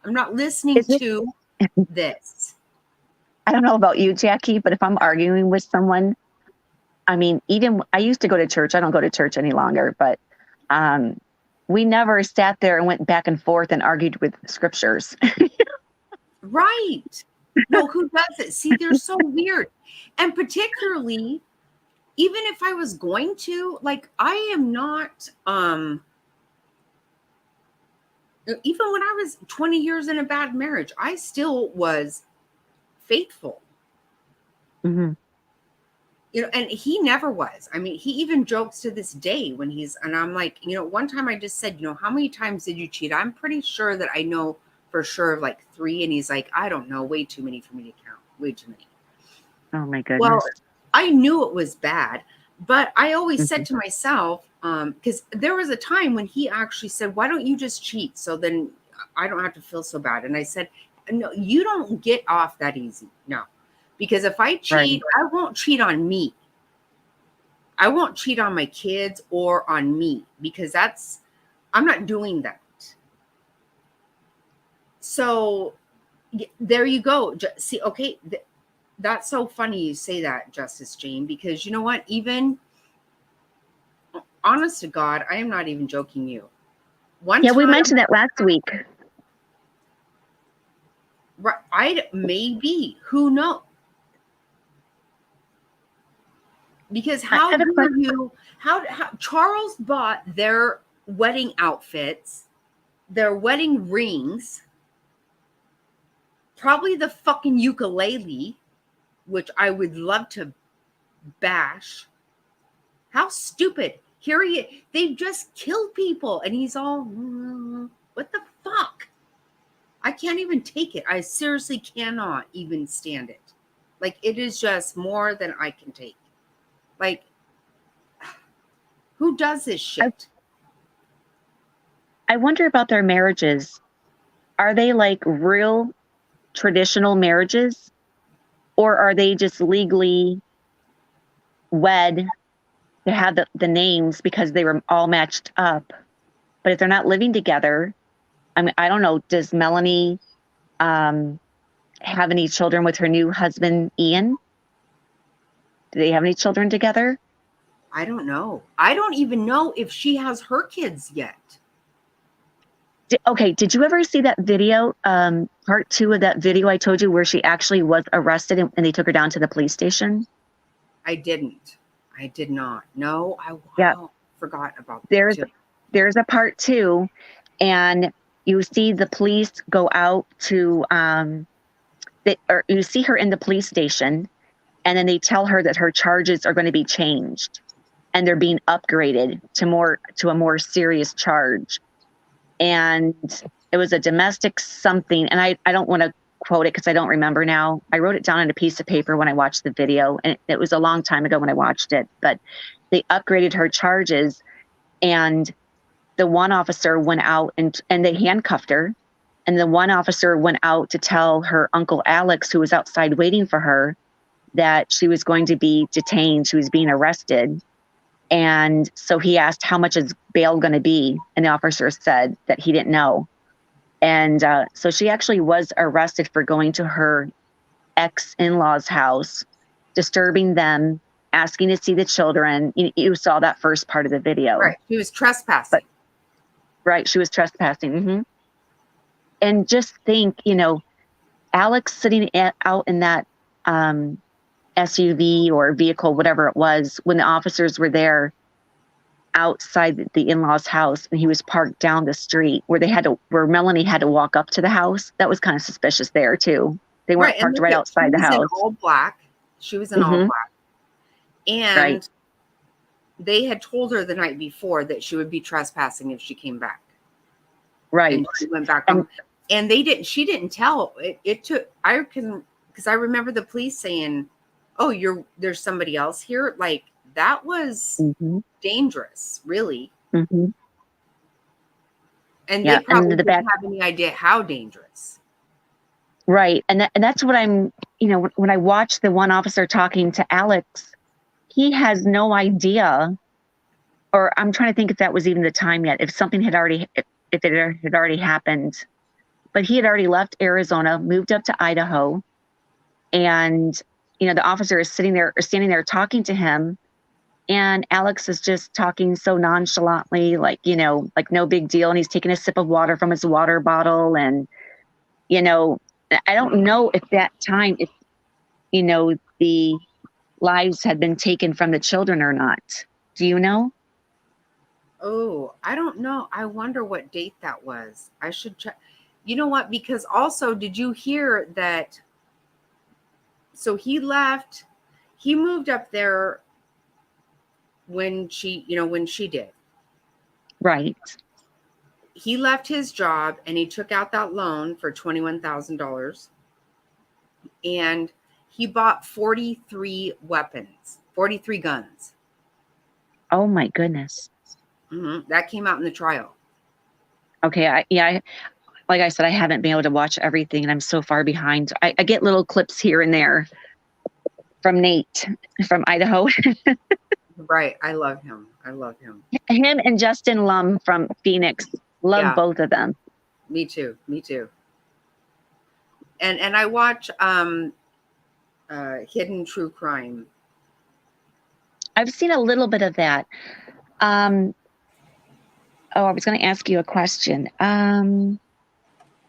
I'm not listening to this. I don't know about you, Jackie, but if I'm arguing with someone, even I used to go to church. I don't go to church any longer, but we never sat there and went back and forth and argued with scriptures. Right. No, who does it? See, they're so weird. And particularly, even if I was going to, I am not, even when I was 20 years in a bad marriage, I still was faithful. you know, and he never was. I mean, he even jokes to this day when and I'm like, you know, one time I just said, you know, how many times did you cheat? I'm pretty sure that I know for sure of like 3. And he's like, I don't know, way too many for me to count, way too many. Oh my goodness. Well, I knew it was bad, but I always said to myself, because there was a time when he actually said, why don't you just cheat? So then I don't have to feel so bad. And I said, no, you don't get off that easy. No. Because if I cheat, I won't cheat on me. I won't cheat on my kids or on me because I'm not doing that. So there you go. See, okay, that's so funny you say that, Justice Jane, because you know what? Even honest to God, I am not even joking you. We mentioned that last week. Right, maybe. Who knows? Because how Charles bought their wedding outfits, their wedding rings, probably the fucking ukulele, which I would love to bash. How stupid. They've just killed people and he's all, what the fuck? I can't even take it. I seriously cannot even stand it. Like, it is just more than I can take. Like, who does this shit? I wonder about their marriages. Are they like real traditional marriages? Or are they just legally wed to have the names because they were all matched up? But if they're not living together, I mean, I don't know. Does Melanie have any children with her new husband, Ian? Do they have any children together? I don't know. I don't even know if she has her kids yet. Did you ever see that video, part 2 of that video I told you where she actually was arrested and they took her down to the police station? I didn't. I did not. No, I forgot about that. There's a part 2, and you see the police go out to, or you see her in the police station, and then they tell her that her charges are going to be changed, and they're being upgraded to a more serious charge. And it was a domestic something, and I don't want to quote it because I don't remember now. I wrote it down on a piece of paper when I watched the video, and it was a long time ago when I watched it, but they upgraded her charges, and the one officer went out and they handcuffed her, and the one officer went out to tell her Uncle Alex, who was outside waiting for her, that she was going to be detained. She was being arrested. And so he asked, how much is bail going to be? And the officer said that he didn't know. And so she actually was arrested for going to her ex-in-law's house, disturbing them, asking to see the children. You saw that first part of the video. Right. She was trespassing. Right. She was trespassing. Mm-hmm. And just think, Alex sitting out in that SUV or vehicle, whatever it was, when the officers were there outside the in-laws' house, and he was parked down the street where Melanie had to walk up to the house. That was kind of suspicious there too. They weren't parked right outside the house. All black. She was in all black. And they had told her the night before that she would be trespassing if she came back. Right. And she went back home. And she didn't tell. It took, because I remember the police saying, oh, there's somebody else here. Like, that was dangerous, really. Mm-hmm. And they probably didn't have any idea how dangerous. Right. And that's what I'm, when I watch the one officer talking to Alex, he has no idea, or I'm trying to think if that was even the time yet, if something had already, if it had already happened. But he had already left Arizona, moved up to Idaho, and the officer is standing there talking to him, and Alex is just talking so nonchalantly, like no big deal, and he's taking a sip of water from his water bottle, and I don't know if that time, if the lives had been taken from the children or not. Do you know? Oh, I don't know. I wonder what date that was. I should check. You know what? Because also, did you hear that? So he left he moved up there when she did. Right. He left his job and he took out that loan for $21,000, and he bought 43 weapons, 43 guns. Oh my goodness. That came out in the trial. Okay. Like I said, I haven't been able to watch everything, and I'm so far behind. I get little clips here and there from Nate from Idaho. Right. I love him. Him and Justin Lum from Phoenix. Love both of them. Me too. And I watch Hidden True Crime. I've seen a little bit of that. I was going to ask you a question. Do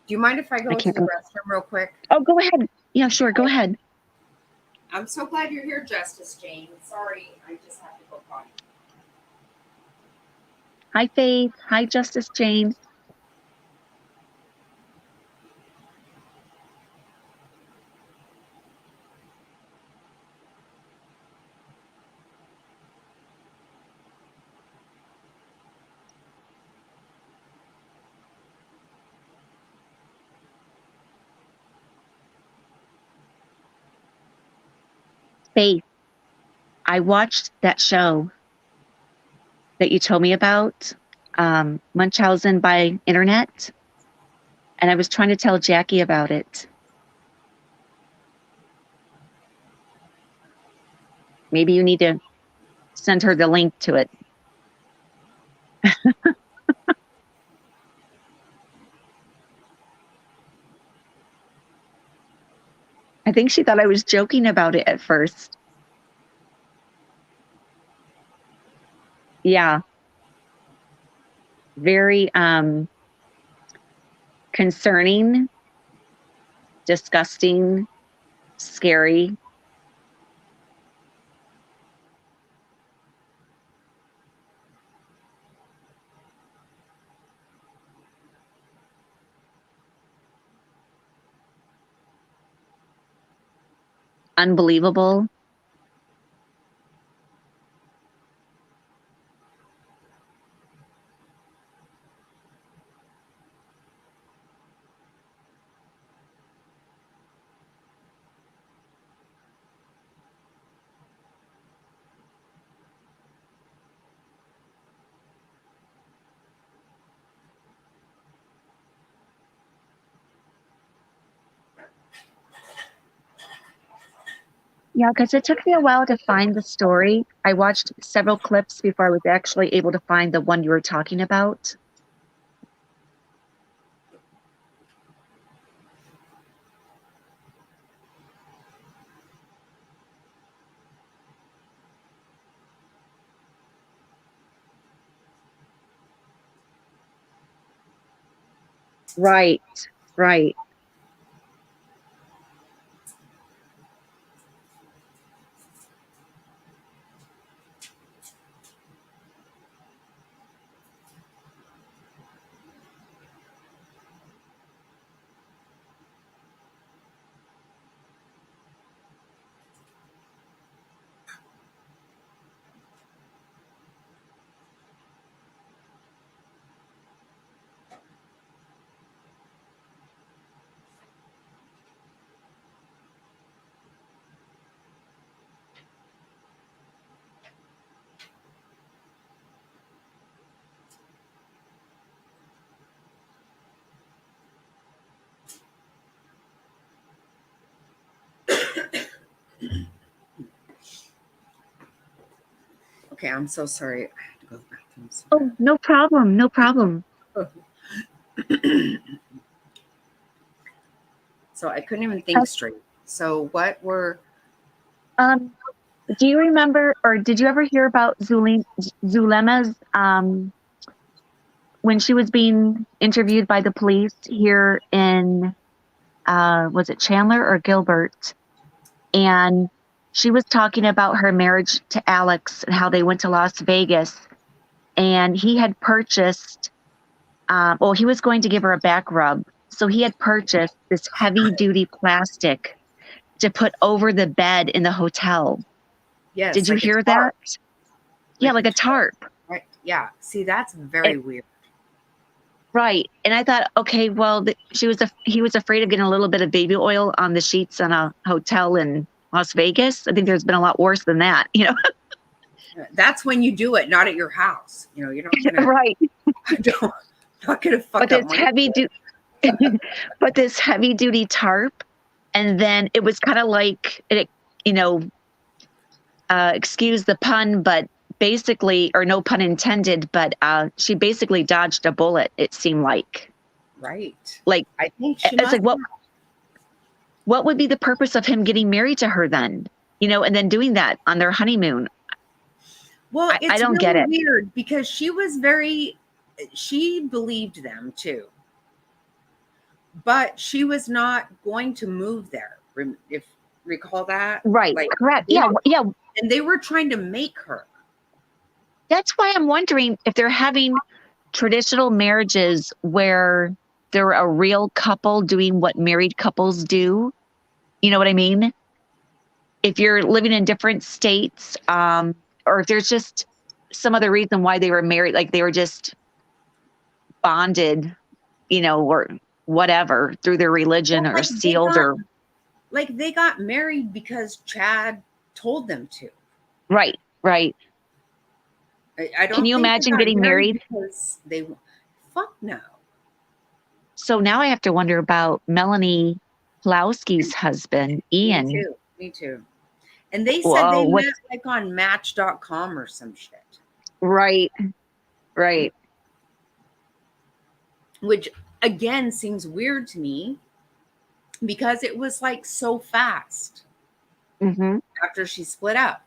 you mind if I go to the remember. restroom real quick? Oh, go ahead. Yeah, sure. Go ahead. I'm so glad you're here, Justice Jane. Sorry, I just have to go potty. Hi, Faith. Hi, Justice Jane. Faith, I watched that show that you told me about, Munchausen by internet, and I was trying to tell Jackie about it. Maybe you need to send her the link to it. I think she thought I was joking about it at first. Yeah. Very concerning, disgusting, scary. Unbelievable. Yeah, because it took me a while to find the story. I watched several clips before I was actually able to find the one you were talking about. Right, right. Okay, I'm so sorry. I had to go to the bathroom. Oh, no problem. No problem. So I couldn't even think straight. So what were... Do you remember, or did you ever hear about Zulema's, when she was being interviewed by the police here in, was it Chandler or Gilbert? And she was talking about her marriage to Alex and how they went to Las Vegas, and he had purchased, he was going to give her a back rub. So he had purchased this heavy duty plastic to put over the bed in the hotel. Yes. Did you like a hear tarp. that? Yeah, like a tarp. Right. Yeah. See, that's very weird. Right. And I thought, okay, well, he was afraid of getting a little bit of baby oil on the sheets in a hotel in Las Vegas. I think there's been a lot worse than that, you know? That's when you do it, not at your house. You know, you're not gonna Right. not gonna fuck But up this heavy duty tarp, and then it was kind of like it, you know, excuse the pun, but basically, or no pun intended, but she basically dodged a bullet. It seemed like. Right. Like I think she it's must like what would be the purpose of him getting married to her then? You know, and then doing that on their honeymoon. Well, it's I don't really get it. weird because she believed them too. But she was not going to move there. If recall that? Right. Like, Correct. they Yeah. were- Yeah. And they were trying to make her. That's why I'm wondering if they're having traditional marriages where they're a real couple doing what married couples do. You know what I mean? If you're living in different states, or if there's just some other reason why they were married, like they were just bonded, you know, or whatever through their religion, Well, or like, sealed, or they got married because Chad told them to. right. I don't Can you think they imagine got getting married? because they fuck no. So now I have to wonder about Melanie Plowski's husband, Ian. Me too. And they said Whoa, they what- met like on Match.com or some shit. Right. Which again seems weird to me because it was like so fast Mm-hmm. after she split up.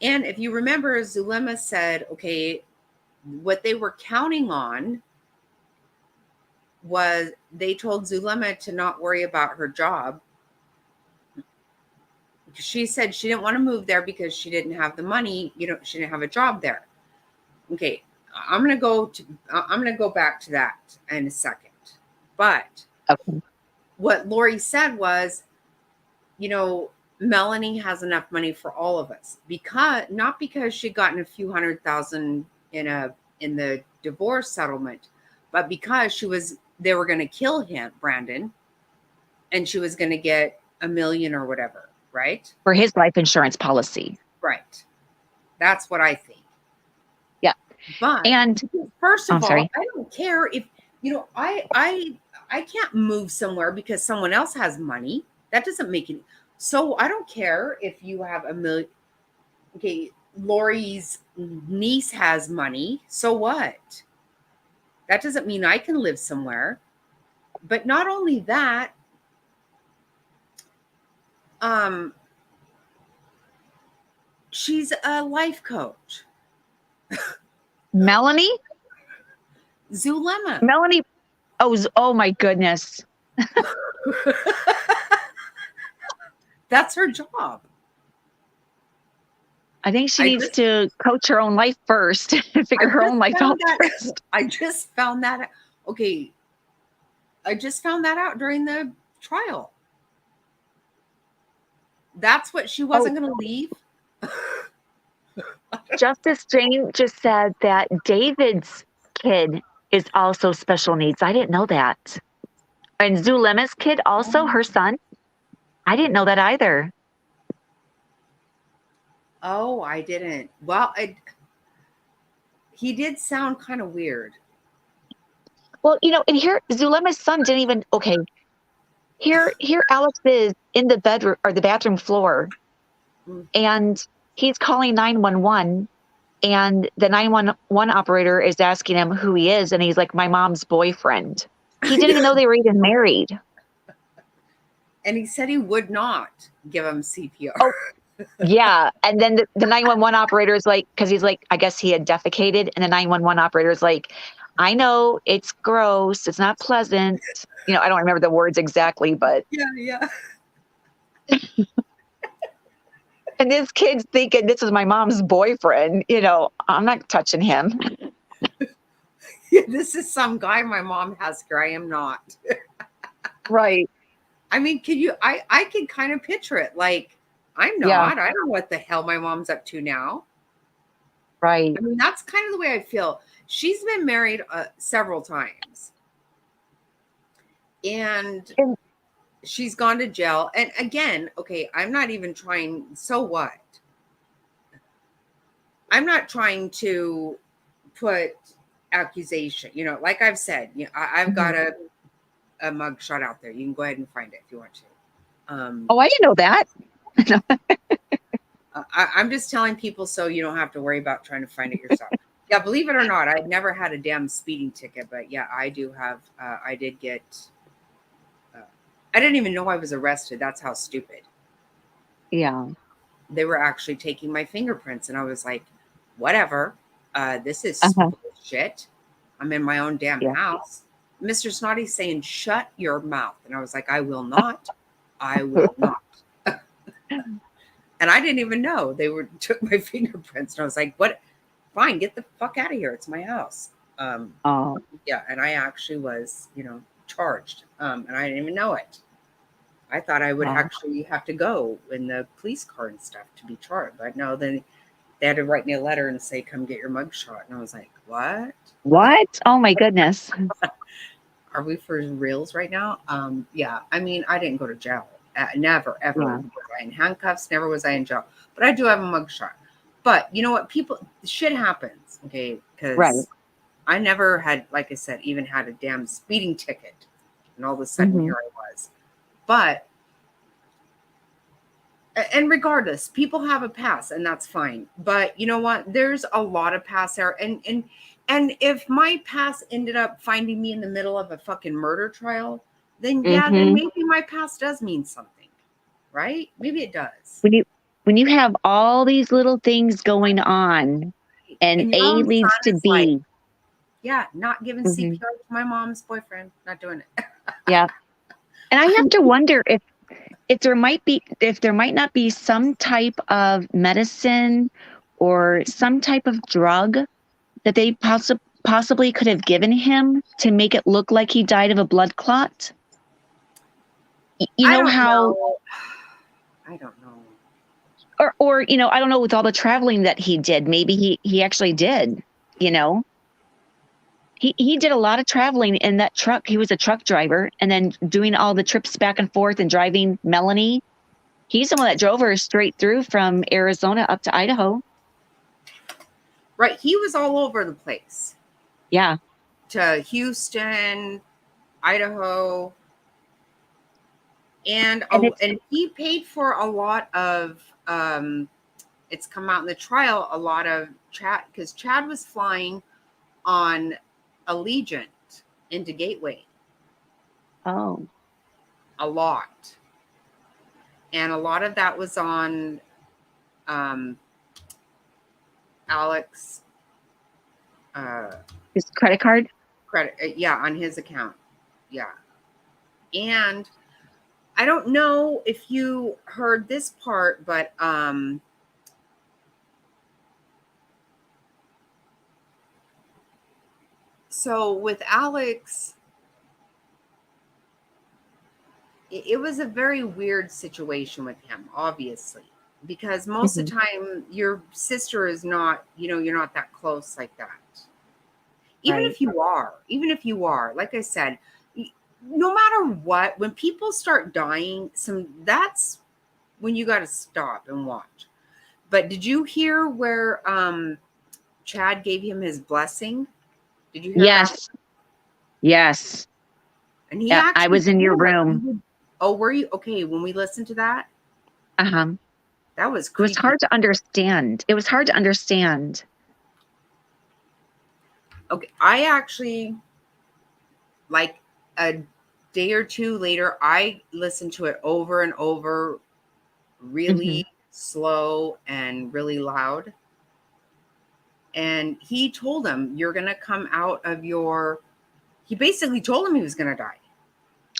And if you remember, Zulema said, okay, what they were counting on was they told Zulema to not worry about her job. She said she didn't want to move there because she didn't have the money. She didn't have a job there. Okay, I'm gonna go back to that in a second. But what Lori said was, Melanie has enough money for all of us, not because she'd gotten a few $100,000 in the divorce settlement, but because they were going to kill him, Brandon, and she was going to get $1 million or whatever, right? For his life insurance policy. Right. That's what I think. Yeah. But and first of all, sorry. I don't care if I can't move somewhere because someone else has money. That doesn't make it. So I don't care if you have $1 million. Okay, Lori's niece has money. So what? That doesn't mean I can live somewhere. But not only that, she's a life coach. Melanie? Zulema. Melanie. Oh my goodness. That's her job. I think she needs to coach her own life first and figure her own life out first. I just found that out. Okay. I just found that out during the trial. That's what she wasn't going to leave. Justice Jane just said that David's kid is also special needs. I didn't know that. And Zulema's kid also, her son. I didn't know that either. Oh, I didn't. Well, he did sound kind of weird. Well, and here Zulema's son didn't even. Okay, here Alex is in the bedroom or the bathroom floor, and he's calling 911, and the 911 operator is asking him who he is, and he's like, "My mom's boyfriend." He didn't even know they were even married. And he said he would not give him CPR. Oh, yeah. And then the 911 operator is like, because he's like, I guess he had defecated. And the 911 operator is like, I know it's gross. It's not pleasant. I don't remember the words exactly, but. Yeah. And this kid's thinking, this is my mom's boyfriend. I'm not touching him. This is some guy my mom has here. I am not. Right. I mean, I can kind of picture it. Like, I'm Yeah. not. I don't know what the hell my mom's up to now. Right. I mean, that's kind of the way I feel. She's been married several times. And she's gone to jail. And again, okay, I'm not even trying. So what? I'm not trying to put accusation. You know, like I've said, you know, I've got a mugshot out there. You can go ahead and find it if you want to. Oh, I didn't know that. I'm just telling people so you don't have to worry about trying to find it yourself. Yeah, believe it or not, I've never had a damn speeding ticket, but yeah, I do have. I did get. I didn't even know I was arrested. That's how stupid. Yeah. They were actually taking my fingerprints, and I was like, "Whatever. This is shit. I'm in my own damn house." Mr. Snotty's saying, "Shut your mouth," and I was like, "I will not. I will not." And I didn't even know they took my fingerprints, and I was like, "What? Fine, get the fuck out of here. It's my house." Yeah, and I actually was, you know, charged, and I didn't even know it. I thought I would actually have to go in the police car and stuff to be charged, but no. Then they had to write me a letter and say, "Come get your mugshot," and I was like, "What? What? Oh my goodness. Are we for reals right now?" Yeah, I mean, I didn't go to jail. Never, ever was I in handcuffs. Never was I in jail. But I do have a mugshot. But you know what? Shit happens, okay? Because I never had, like I said, even had a damn speeding ticket. And all of a sudden, here I was. But, and regardless, people have a pass, and that's fine. But you know what? There's a lot of pass there. And if my pass ended up finding me in the middle of a fucking murder trial, then then maybe my past does mean something, right? Maybe it does. When you have all these little things going on, and A leads to B. Like, yeah, not giving CPR to my mom's boyfriend, not doing it. Yeah, and I have to wonder if there might not be some type of medicine or some type of drug that they possibly could have given him to make it look like he died of a blood clot. You know how I don't know. Or you know, I don't know, with all the traveling that he did, maybe he actually did, you know. He did a lot of traveling in that truck. He was a truck driver, and then doing all the trips back and forth and driving Melanie. He's the one that drove her straight through from Arizona up to Idaho. Right. He was all over the place. Yeah. To Houston, Idaho. And he paid for a lot of, it's come out in the trial, a lot of Chad, because Chad was flying on Allegiant into Gateway. Oh. A lot. And a lot of that was on Alex. His credit card? On his account. Yeah. And I don't know if you heard this part, but so with Alex, it was a very weird situation with him, obviously, because most of the time your sister is not, you know, you're not that close like that. Even if you are, like I said, no matter what, when people start dying, that's when you got to stop and watch. But did you hear where Chad gave him his blessing? Did you hear that? Yes. And he I was in your room. Oh, were you? Okay, when we listened to that? That was creepy. It was hard to understand. Okay, I actually, like a day or two later, I listened to it over and over, really slow and really loud. And he told him, you're going to come out of he basically told him he was going to die.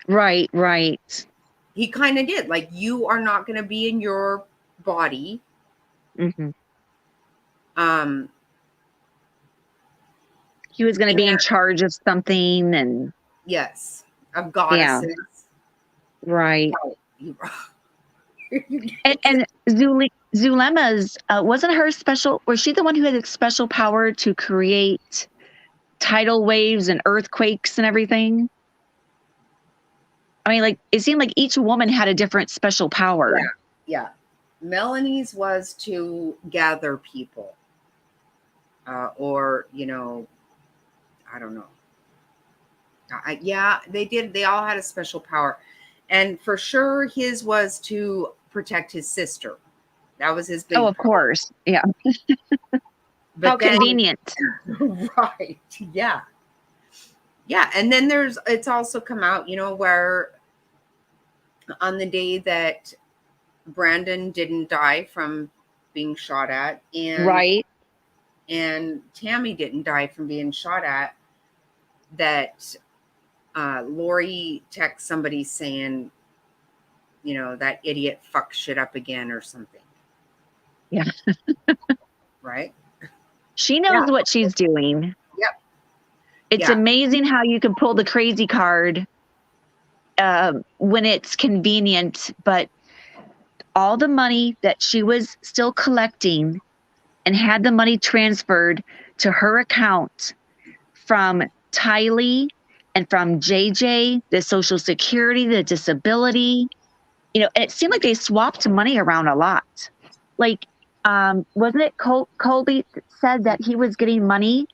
Right. He kind of did. Like, you are not going to be in your body. He was going to be in charge of something, and yes, of goddesses. Right. And Zulema's, wasn't her special, was she the one who had a special power to create tidal waves and earthquakes and everything? I mean, like, it seemed like each woman had a different special power. Yeah. Melanie's was to gather people. Or, you know, I don't know. Yeah, they did. They all had a special power. And for sure, his was to protect his sister. That was his big. Oh, of course. Yeah. But How then- convenient. Right. Yeah. Yeah. And then it's also come out, you know, where on the day that Brandon didn't die from being shot at, and Right. and Tammy didn't die from being shot at, that Lori texts somebody saying, you know, that idiot fucked shit up again or something. Yeah. Right? She knows what she's doing. Yep. It's Yeah. amazing how you can pull the crazy card when it's convenient, but all the money that she was still collecting and had the money transferred to her account from Tylee and from JJ, the Social Security, the disability, you know, and it seemed like they swapped money around a lot. Like, wasn't it Colby said that he was getting money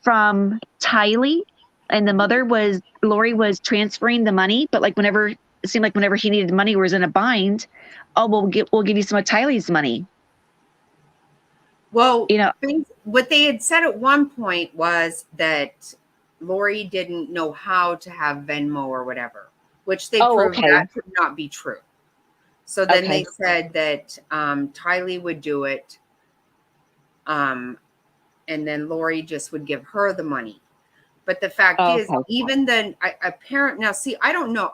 from Tylee and the mother was, Lori was transferring the money, but like whenever, it seemed like whenever he needed money or was in a bind, oh, we'll give you some of Tylee's money. Well, you know, what they had said at one point was that Lori didn't know how to have Venmo or whatever, which they proved that could not be true. So then they said that Tylee would do it, and then Lori just would give her the money. But the fact is, even then, now, see, I don't know.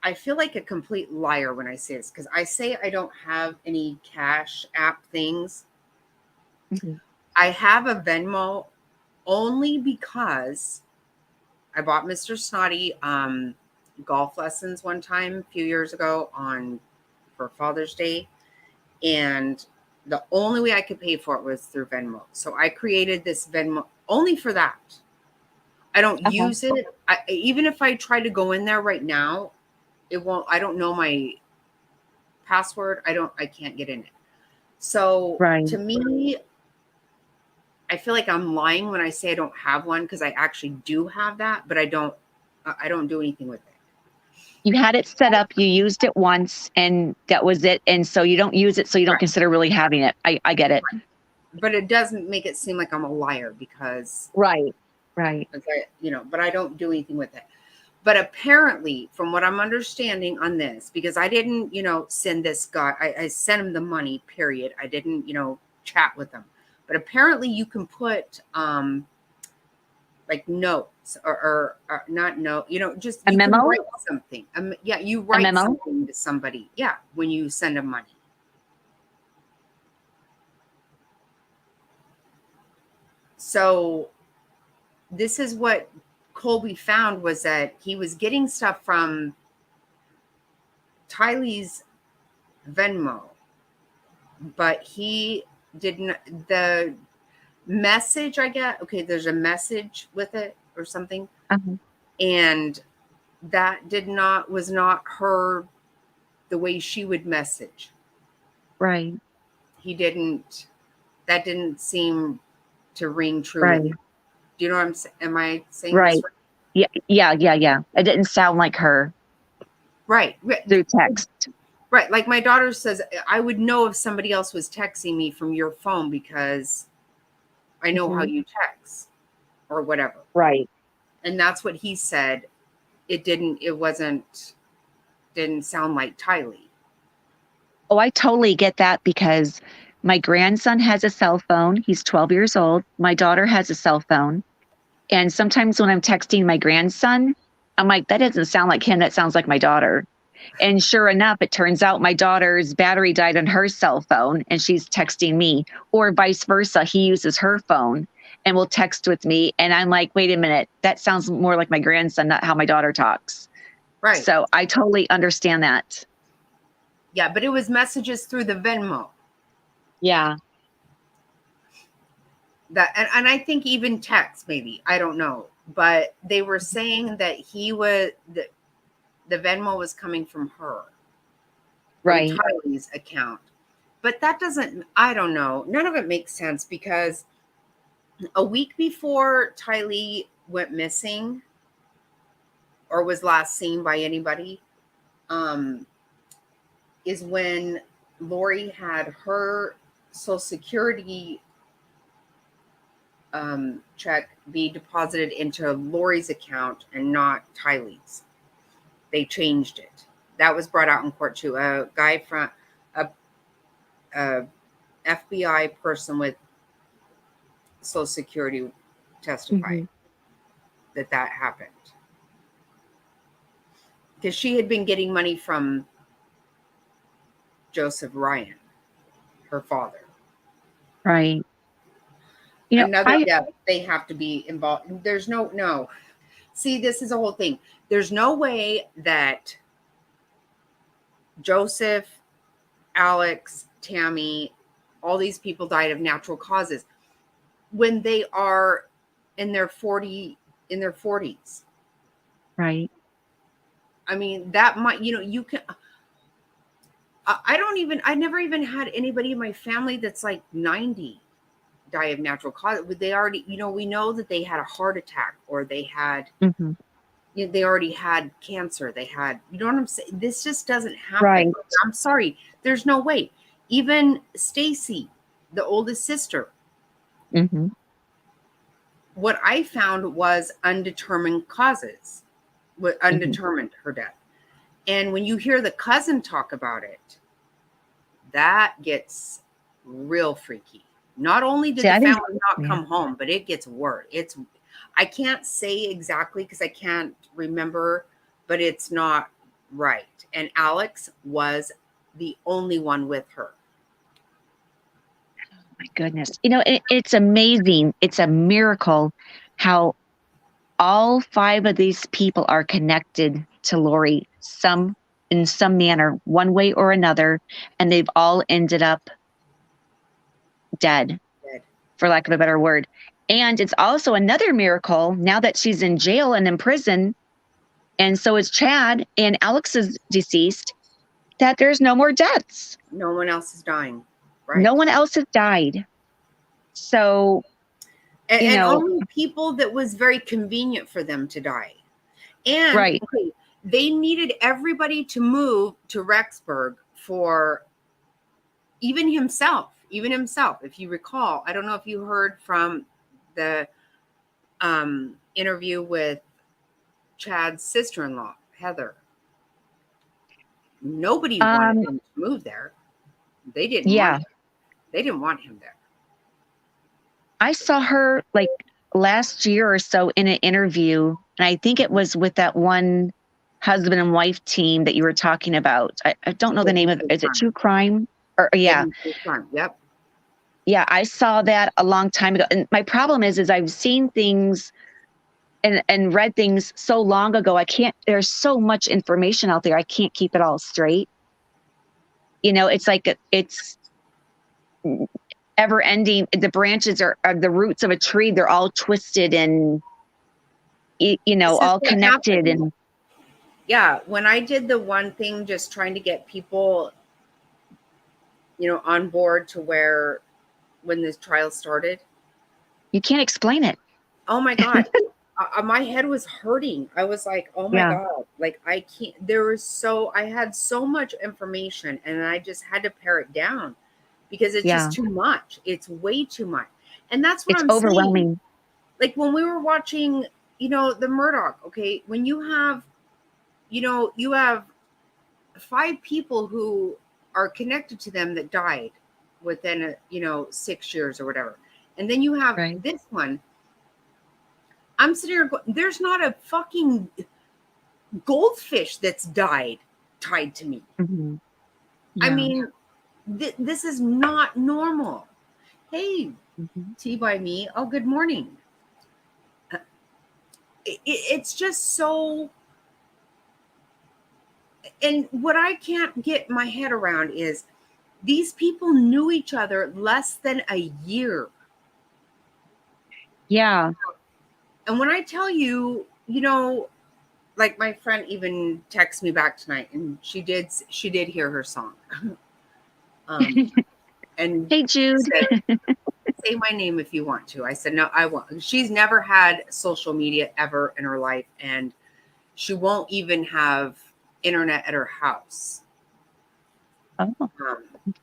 I feel like a complete liar when I say this, because I say I don't have any Cash App things. Mm-hmm. I have a Venmo only because I bought Mr. Snotty golf lessons one time a few years ago for Father's Day. And the only way I could pay for it was through Venmo. So I created this Venmo only for that. I don't use it. Even if I try to go in there right now, it won't. I don't know my password. I can't get in it. So to me, I feel like I'm lying when I say I don't have one, because I actually do have that, but I don't do anything with it. You had it set up, you used it once, and that was it. And so you don't use it, so you don't consider really having it. I get it. But it doesn't make it seem like I'm a liar, because right. But I don't do anything with it. But apparently, from what I'm understanding on this, because I didn't, send this guy, I sent him the money, period. I didn't, chat with him. But apparently you can put like notes or not note, just a memo, write something. You write something to somebody. Yeah, when you send them money. So this is what Colby found, was that he was getting stuff from Tylee's Venmo, but he didn't. The message I get, there's a message with it or something, and that was not her, the way she would message. Right. That didn't seem to ring true. Right. Do you know what I'm saying? Am I saying right? This right? Yeah. It didn't sound like her. Right. Through text. Right. Like my daughter says, I would know if somebody else was texting me from your phone because I know how you text or whatever. Right. And that's what he said. It didn't sound like Tylee. Oh, I totally get that, because my grandson has a cell phone. He's 12 years old. My daughter has a cell phone. And sometimes when I'm texting my grandson, I'm like, that doesn't sound like him. That sounds like my daughter. And sure enough, it turns out my daughter's battery died on her cell phone and she's texting me, or vice versa. He uses her phone and will text with me. And I'm like, wait a minute, that sounds more like my grandson, not how my daughter talks. Right. So I totally understand that. Yeah, but it was messages through the Venmo. Yeah. That and I think even text, maybe. I don't know. But they were saying that the Venmo was coming from her. Right. From Tylee's account. But that doesn't, I don't know. None of it makes sense because a week before Tylee went missing or was last seen by anybody, is when Lori had her Social Security check be deposited into Lori's account and not Tylee's. They changed it. That was brought out in court too. A guy from a FBI person with Social Security testified that happened. Because she had been getting money from Joseph Ryan, her father. Right. Another death, they have to be involved. There's no. See, this is a whole thing. There's no way that Joseph, Alex, Tammy, all these people died of natural causes when they are in their 40s. Right. I mean, that might, you can. I never even had anybody in my family that's like 90 die of natural causes. They already, we know that they had a heart attack or they had, they already had cancer. They had, you know what I'm saying? This just doesn't happen. Right. I'm sorry. There's no way. Even Stacy, the oldest sister, what I found was undetermined causes, undetermined her death. And when you hear the cousin talk about it, that gets real freaky. Not only did the family not come home, but it gets worse. I can't say exactly because I can't remember, but it's not right. And Alex was the only one with her. Oh my goodness. It's amazing. It's a miracle how all 5 of these people are connected to Lori in some manner, one way or another, and they've all ended up dead, for lack of a better word. And it's also another miracle now that she's in jail and in prison, and so is Chad, and Alex is deceased, that there's no more deaths. No one else is dying. Right. No one else has died. So, and only people that was very convenient for them to die. And okay, they needed everybody to move to Rexburg for even himself. If you recall, I don't know if you heard from the interview with Chad's sister-in-law, Heather. Nobody wanted him to move there. They didn't. They didn't want him there. I saw her like last year or so in an interview, and I think it was with that one husband and wife team that you were talking about. I don't know the name of it. Is it True Crime? Or yeah. True Crime. Yep. Yeah, I saw that a long time ago. And my problem is I've seen things and read things so long ago. There's so much information out there. I can't keep it all straight. It's like it's ever ending. The branches are the roots of a tree. They're all twisted and, all connected. And yeah, when I did the one thing, just trying to get people, on board to where when this trial started, you can't explain it. Oh my God. My head was hurting. I was like, oh my God, like I can't, I had so much information and I just had to pare it down because it's just too much. It's way too much. And that's what it's I'm overwhelming. saying. Like when we were watching, the Murdaugh, okay, when you have, you have 5 people who are connected to them that died within 6 years or whatever. And then you have this one. I'm sitting here going, there's not a fucking goldfish that's tied to me. Mm-hmm. I mean, this is not normal. Hey, tea by me. Oh, good morning. It's just so And what I can't get my head around is these people knew each other less than a year. Yeah. And when I tell you, you know, like my friend even texted me back tonight, and she did hear her song. And hey, Jude. said, say my name if you want to. I said, no, I won't. She's never had social media ever in her life, and she won't even have internet at her house. Oh.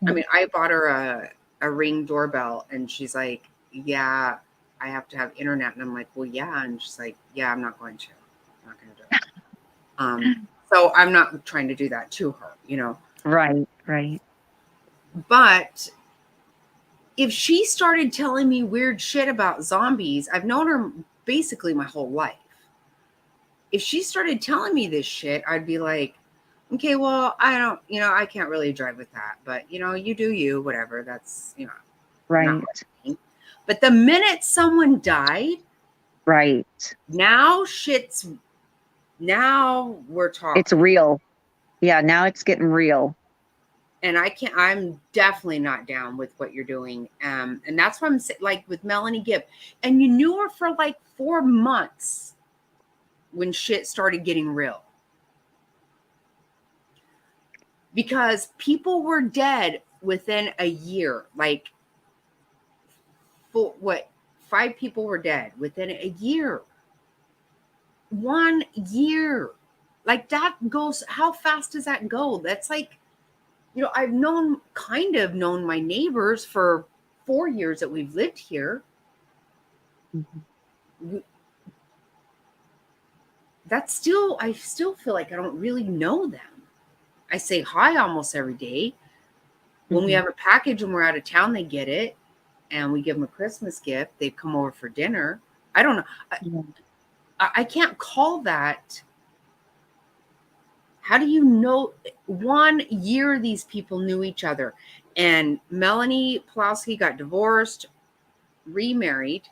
I mean, I bought her a Ring doorbell, and she's like, yeah, I have to have internet. And I'm like, well, yeah. And she's like, yeah, I'm not going to. I'm not going to do it. So I'm not trying to do that to her, you know. Right, right. But if she started telling me weird shit about zombies, I've known her basically my whole life. If she started telling me this shit, I'd be like, okay, well, I don't, you know, I can't really drive with that, but you know, you do you, whatever. That's, you know, right. But the minute someone died, right. Now we're talking. It's real. Yeah, now it's getting real. And I'm definitely not down with what you're doing. And that's what I'm saying, like with Melanie Gibb. And you knew her for like 4 months when shit started getting real. Because people were dead within a year. Like, 5 people were dead within a year. 1 year. Like that goes, how fast does that go? That's like, you know, I've kind of known my neighbors for 4 years that we've lived here. Mm-hmm. I still feel like I don't really know them. I say hi almost every day. When we have a package and we're out of town, they get it. And we give them a Christmas gift. They come over for dinner. I don't know. I can't call that. How do you know? 1 year these people knew each other. And Melanie Pulaski got divorced, remarried.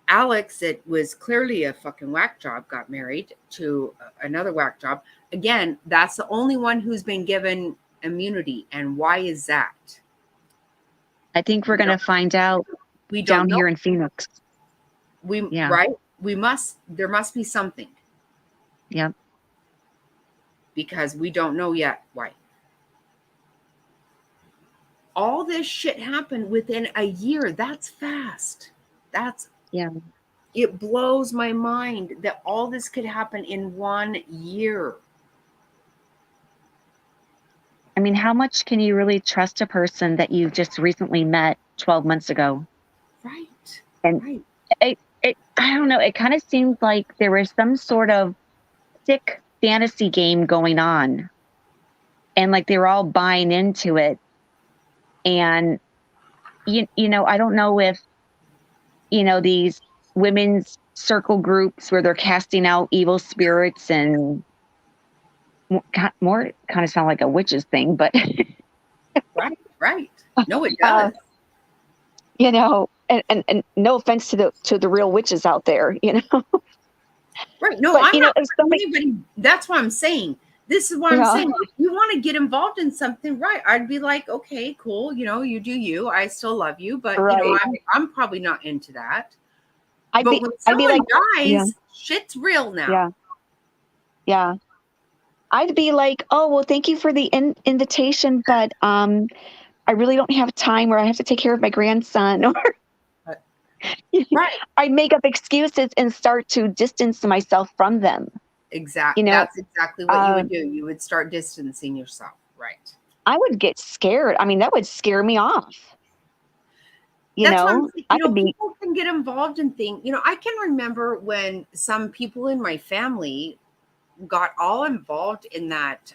Alex, it was clearly a fucking whack job, got married to another whack job. Again, that's the only one who's been given immunity. And why is that? I think we're going to find out down here in Phoenix. Right? There must be something. Yep. Because we don't know yet why. All this shit happened within a year. That's fast. It blows my mind that all this could happen in 1 year. I mean, how much can you really trust a person that you just recently met 12 months ago? Right. And I don't know. It kind of seems like there was some sort of sick fantasy game going on. And like they were all buying into it. And, you know, I don't know if, you know, these women's circle groups where they're casting out evil spirits and more kind of sound like a witch's thing, but right. No, it does. You know, and no offense to the real witches out there, you know. Right. No, I'm not anybody. That's what I'm saying. This is what I'm saying. If you want to get involved in something, right? I'd be like, okay, cool. You know, you do you. I still love you, but you know, I'm probably not into that. But when someone dies, shit's real now. Yeah. I'd be like, oh, well, thank you for the invitation, but I really don't have time, or I have to take care of my grandson, or I'd make up excuses and start to distance myself from them. Exactly. You know, that's exactly what you would do. You would start distancing yourself. Right. I would get scared. I mean, that would scare me off. People can get involved in things. You know, I can remember when some people in my family got all involved in that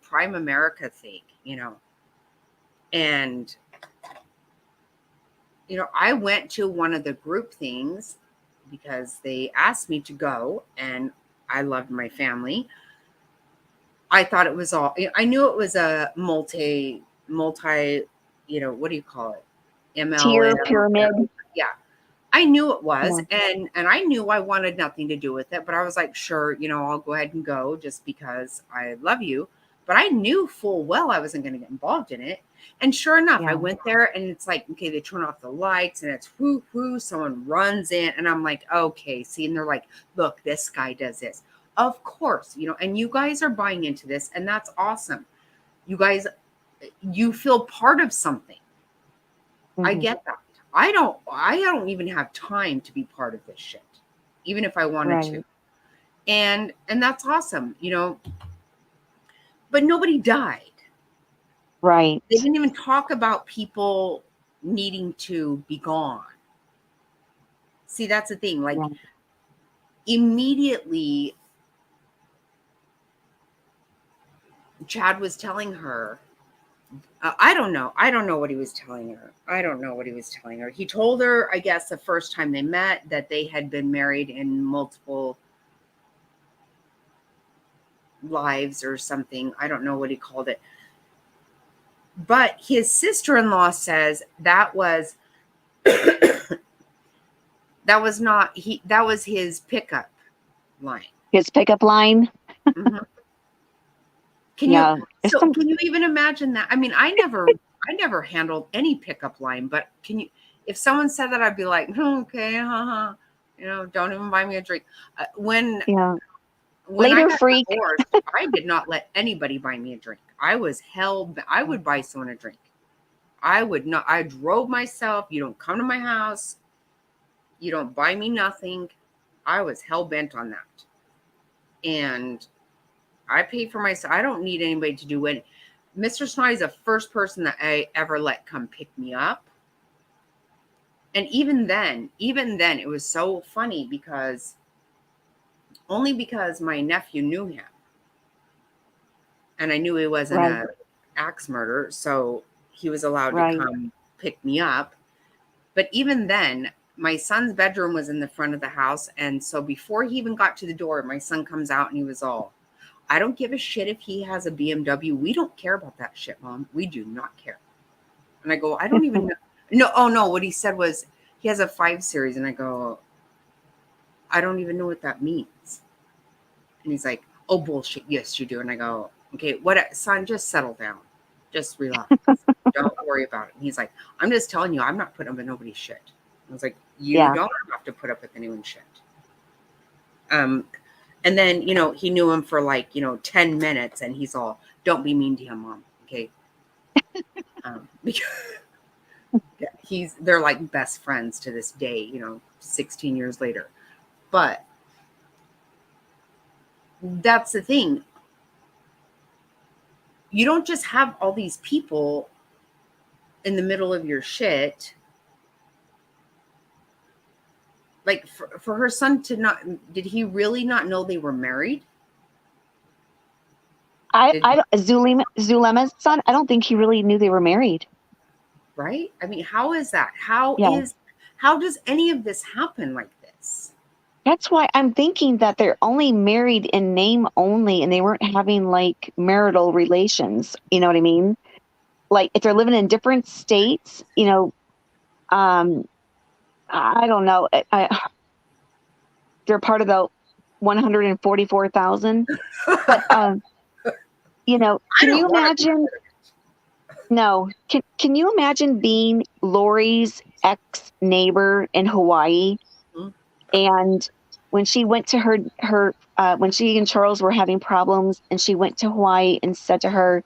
Prime America thing, you know. And, you know, I went to one of the group things because they asked me to go, and I loved my family. I thought it was I knew it was a multi, you know, what do you call it? MLM. Tier pyramid. Yeah. I knew it was, and I knew I wanted nothing to do with it, but I was like, sure, you know, I'll go ahead and go just because I love you. But I knew full well I wasn't going to get involved in it. And sure enough, I went there and it's like, okay, they turn off the lights and it's whoo, whoo, someone runs in and I'm like, okay, see, and they're like, look, this guy does this. Of course, you know, and you guys are buying into this and that's awesome. You guys, you feel part of something. I get that. I don't even have time to be part of this shit, even if I wanted to. And that's awesome, you know, but nobody died. Right. They didn't even talk about people needing to be gone. See, that's the thing. Like immediately, Chad was telling her, I don't know what he was telling her. He told her, I guess, the first time they met that they had been married in multiple lives or something. I don't know what he called it. But his sister-in-law says that was that was his pickup line. His pickup line. Mm-hmm. Can you even imagine that? I mean, I never handled any pickup line, but if someone said that, I'd be like, okay, you know, don't even buy me a drink. When Later, I got freak. divorced, I did not let anybody buy me a drink. I would buy someone a drink. I would not. I drove myself. You don't come to my house. You don't buy me nothing. I was hell bent on that. And I pay for myself. I don't need anybody to do it. Mr. Snoddy is the first person that I ever let come pick me up. And even then, it was so funny because my nephew knew him. And I knew he wasn't an axe murderer, so he was allowed to come pick me up. But even then, my son's bedroom was in the front of the house. And so before he even got to the door, my son comes out and he was all, I don't give a shit if he has a BMW. We don't care about that shit, Mom. We do not care. And I go, I don't even know. No, oh no. What he said was he has a 5 Series. And I go, I don't even know what that means. And he's like, oh, bullshit. Yes, you do. And I go, okay, son, just settle down. Just relax. Don't worry about it. And he's like, I'm just telling you, I'm not putting up with nobody's shit. I was like, you don't have to put up with anyone's shit. And then, you know, he knew him for like, 10 minutes and he's all, don't be mean to him, Mom. Okay. Because they're like best friends to this day, 16 years later. But that's the thing. You don't just have all these people in the middle of your shit. Like for her son to not, did he really not know they were married? Zulema's son, I don't think he really knew they were married. Right? I mean, how is that? How does any of this happen like this? That's why I'm thinking that they're only married in name only and they weren't having like marital relations. You know what I mean? Like if they're living in different states, I don't know. They're part of the 144,000. But, can you imagine? No. Can you imagine being Lori's ex-neighbor in Hawaii? Mm-hmm. And when she went to her when she and Charles were having problems and she went to Hawaii and said to her,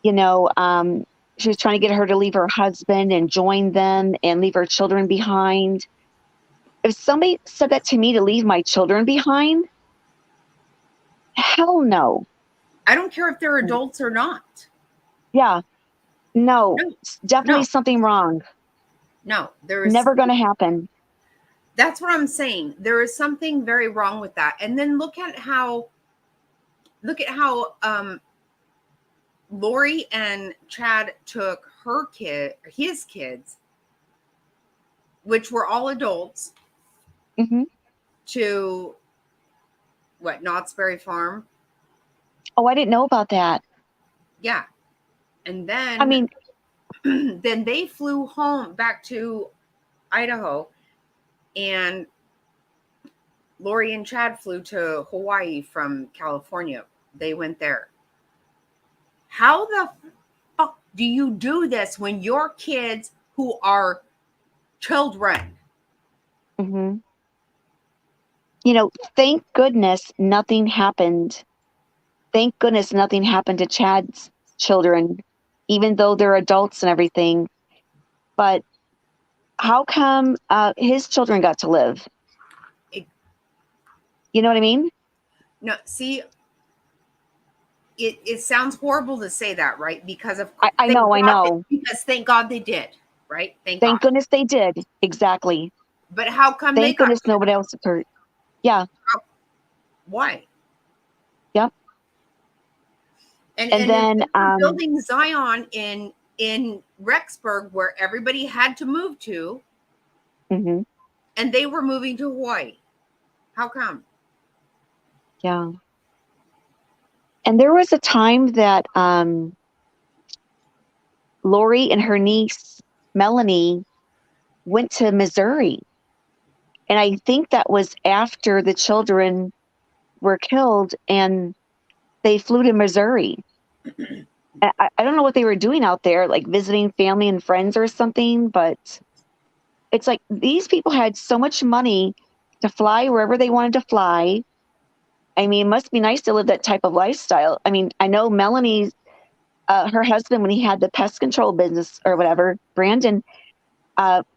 she was trying to get her to leave her husband and join them and leave her children behind. If somebody said that to me to leave my children behind, hell no. I don't care if they're adults or not. Yeah. No. Definitely something wrong. No, there is never going to happen. That's what I'm saying. There is something very wrong with that. And then look at how Lori and Chad took his kids, which were all adults, to Knott's Berry Farm. Oh, I didn't know about that. Yeah. And then, then they flew home back to Idaho and Lori and Chad flew to Hawaii from California. They went there. How the fuck do you do this when your kids who are children? Mm-hmm. You know, thank goodness nothing happened. Thank goodness nothing happened to Chad's children, even though they're adults and everything. But how come his children got to live? You know what I mean? No, see, it sounds horrible to say that, right? Because of I know. Because thank God they did, right? Thank Thank God. goodness they did. Exactly. But how come they Thank got goodness nobody else was hurt. Yeah. Why? Yep. And then they were building Zion in Rexburg, where everybody had to move to, Mm-hmm. and they were moving to Hawaii. How come? Yeah. And there was a time that Lori and her niece Melanie went to Missouri. And I think that was after the children were killed and they flew to Missouri. I don't know what they were doing out there, like visiting family and friends or something, but it's like these people had so much money to fly wherever they wanted to fly. I mean, it must be nice to live that type of lifestyle. I mean, I know Melanie's, her husband, when he had the pest control business or whatever, Brandon,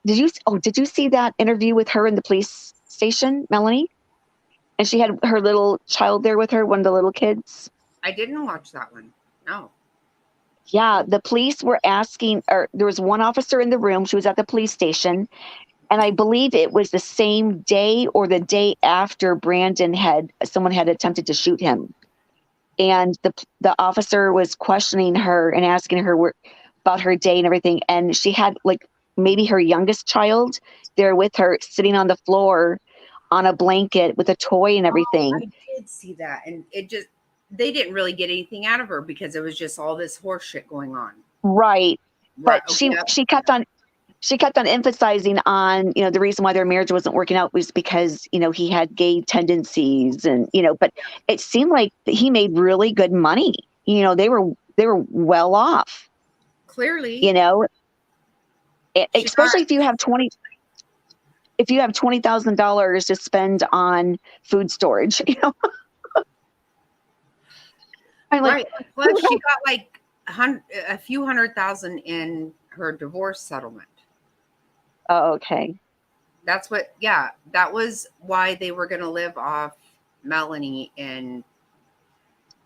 did you see that interview with her in the police station, Melanie? And she had her little child there with her, one of the little kids. I didn't watch that one. No. Yeah, the police were asking, or there was one officer in the room. She was at the police station. And I believe it was the same day or the day after someone had attempted to shoot him. And the officer was questioning her and asking her about her day and everything. And she had like maybe her youngest child there with her, sitting on the floor on a blanket with a toy and everything. Oh, I did see that. And they didn't really get anything out of her because it was just all this horse shit going on. Right. But okay. she kept on emphasizing on, you know, the reason why their marriage wasn't working out was because, you know, he had gay tendencies and, you know, but it seemed like he made really good money. You know, they were well off. Clearly. You know, especially if you have $20,000 to spend on food storage, you know. Right. Plus, she got like a few $100,000 in her divorce settlement. Oh, okay. That's what. Yeah, that was why they were going to live off Melanie and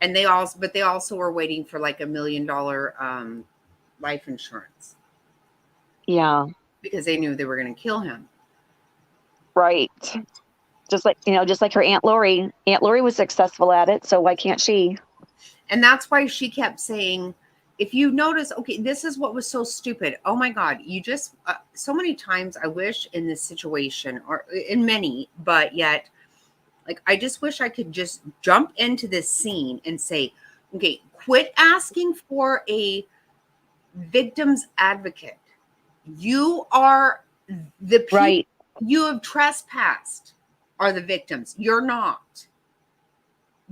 they also were waiting for like $1 million life insurance. Yeah. Because they knew they were going to kill him. Right. Just like her Aunt Lori. Aunt Lori was successful at it, so why can't she? And that's why she kept saying, if you notice, okay, this is what was so stupid. Oh my God, you just, so many times I wish in this situation, or in many, but yet, like, I just wish I could just jump into this scene and say, okay, quit asking for a victim's advocate. You are the people right. You have trespassed are the victims. You're not.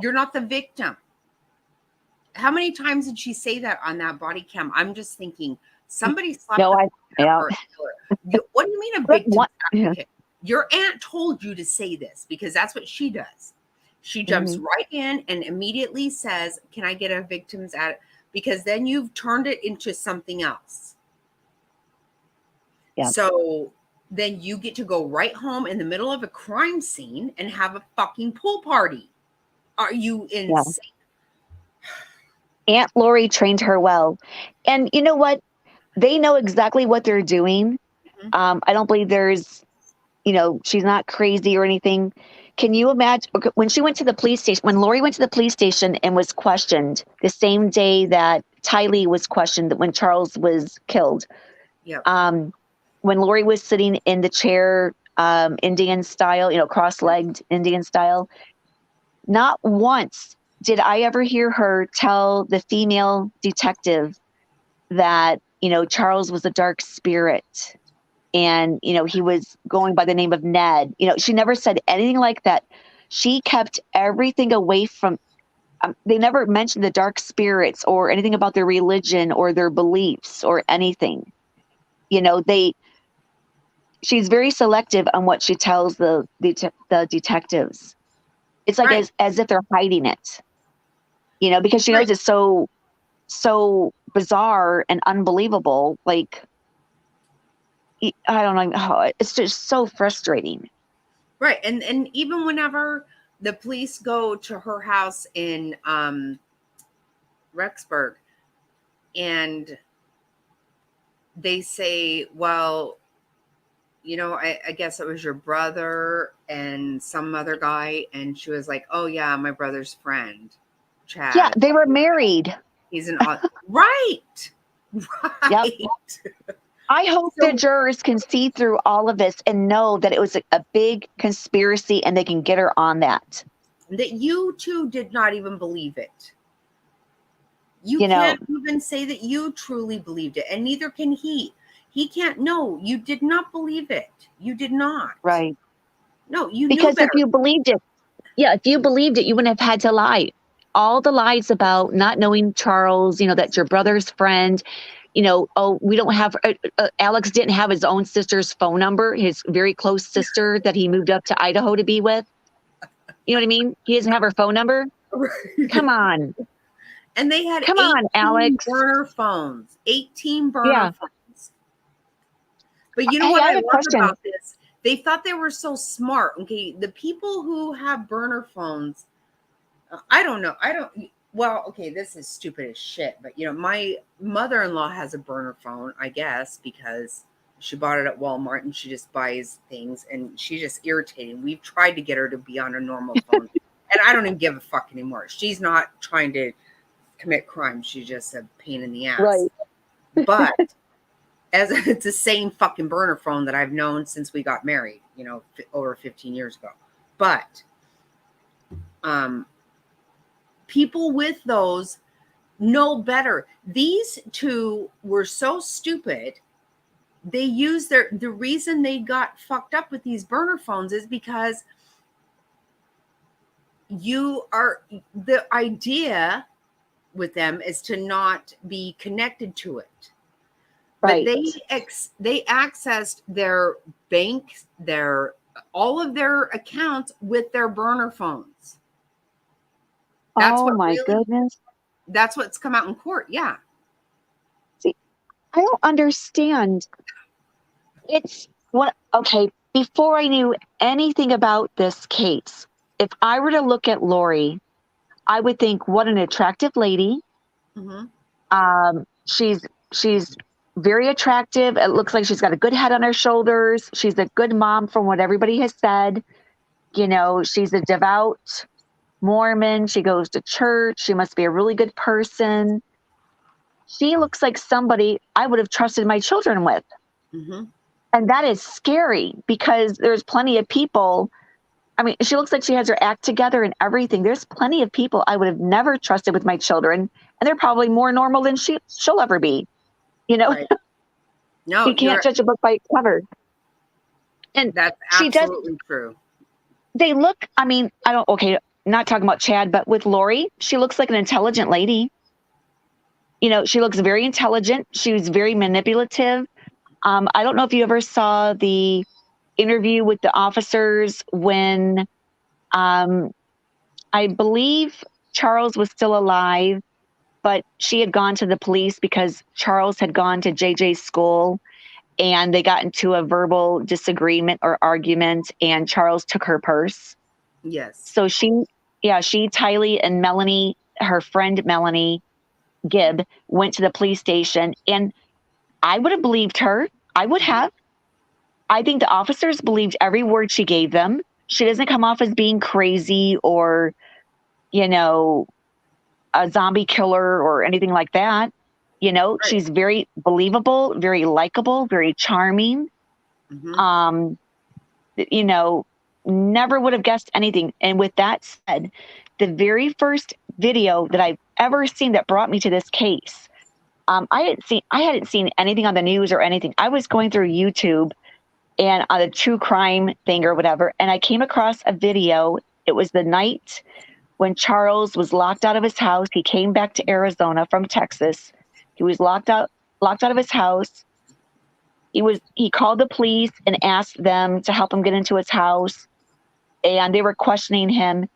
You're not the victim. How many times did she say that on that body cam? I'm just thinking somebody slapped her. What do you mean a victim advocate? Your aunt told you to say this because that's what she does. She jumps right in and immediately says, "Can I get a victim's advocate?" Because then you've turned it into something else. Yeah. So then you get to go right home in the middle of a crime scene and have a fucking pool party. Are you insane? Yeah. Aunt Lori trained her well. And you know what? They know exactly what they're doing. I don't believe there's, you know, she's not crazy or anything. Can you imagine when she went to the police station, when Lori went to the police station and was questioned the same day that Tylee was questioned, when Charles was killed? Yeah. When Lori was sitting in the chair, Indian style, you know, cross-legged Indian style, not once did I ever hear her tell the female detective that, you know, Charles was a dark spirit. and, you know, he was going by the name of Ned. You know, she never said anything like that. She kept everything away from, they never mentioned the dark spirits or anything about their religion or their beliefs or anything. You know, she's very selective on what she tells the detectives. It's like as if they're hiding it, you know, because she knows it's so bizarre and unbelievable. Like, I don't know how, it's just so frustrating. Right. And even whenever the police go to her house in Rexburg and they say, well, you know, I guess it was your brother and some other guy. And she was like, oh yeah, my brother's friend, Chad. Yeah, they were married. He's an right. Yep. I hope the jurors can see through all of this and know that it was a big conspiracy and they can get her on that. That you two did not even believe it. You know, can't even say that you truly believed it, and neither can he. He can't. No, you did not believe it. You did not. Right. No, you because knew if you believed it, if you believed it, you wouldn't have had to lie. All the lies about not knowing Charles, you know, that's your brother's friend, you know, oh, we don't have, Alex didn't have his own sister's phone number, his very close sister that he moved up to Idaho to be with. You know what I mean? He doesn't have her phone number. Come on. And they had Come on, Alex. burner phones. 18 burner phones. But you know Hey, what I I have a love question. about this? They thought they were so smart. Okay, the people who have burner phones, I don't know. Well, okay, this is stupid as shit. But, you know, my mother-in-law has a burner phone, I guess, because she bought it at Walmart and she just buys things. And she's just irritating. We've tried to get her to be on a normal phone. And I don't even give a fuck anymore. She's not trying to commit crime. She's just a pain in the ass. Right. But it's the same fucking burner phone that I've known since we got married, you know, over 15 years ago. But people with those know better. These two were so stupid. They used the reason they got fucked up with these burner phones is because the idea with them is to not be connected to it. Right. But they accessed their bank, all of their accounts with their burner phones. That's my goodness. That's what's come out in court. Yeah. See, I don't understand. Okay, before I knew anything about this case, if I were to look at Lori, I would think, what an attractive lady. Mm-hmm. She's very attractive. It looks like she's got a good head on her shoulders. She's a good mom from what everybody has said. You know, she's a devout Mormon. She goes to church. She must be a really good person. She looks like somebody I would have trusted my children with. Mm-hmm. And that is scary because there's plenty of people. I mean, she looks like she has her act together and everything. There's plenty of people I would have never trusted with my children. And they're probably more normal than she'll ever be. You know, right. No, you can't judge a book by its cover. And that's absolutely true. They look, I mean, not talking about Chad, but with Lori, she looks like an intelligent lady. You know, she looks very intelligent. She was very manipulative. I don't know if you ever saw the interview with the officers when I believe Charles was still alive, but she had gone to the police because Charles had gone to JJ's school and they got into a verbal disagreement or argument and Charles took her purse. Yes. So she, Tylee and Melanie, her friend Melanie Gibb, went to the police station and I would have believed her. I would have. I think the officers believed every word she gave them. She doesn't come off as being crazy or, you know, a zombie killer or anything like that. You know, right. She's very believable, very likable, very charming. Mm-hmm. You know, never would have guessed anything. And with that said, the very first video that I've ever seen that brought me to this case, I hadn't seen anything on the news or anything. I was going through YouTube and on a true crime thing or whatever. And I came across a video. It was the night when Charles was locked out of his house. He came back to Arizona from Texas. He was locked out of his house. He called the police and asked them to help him get into his house. And they were questioning him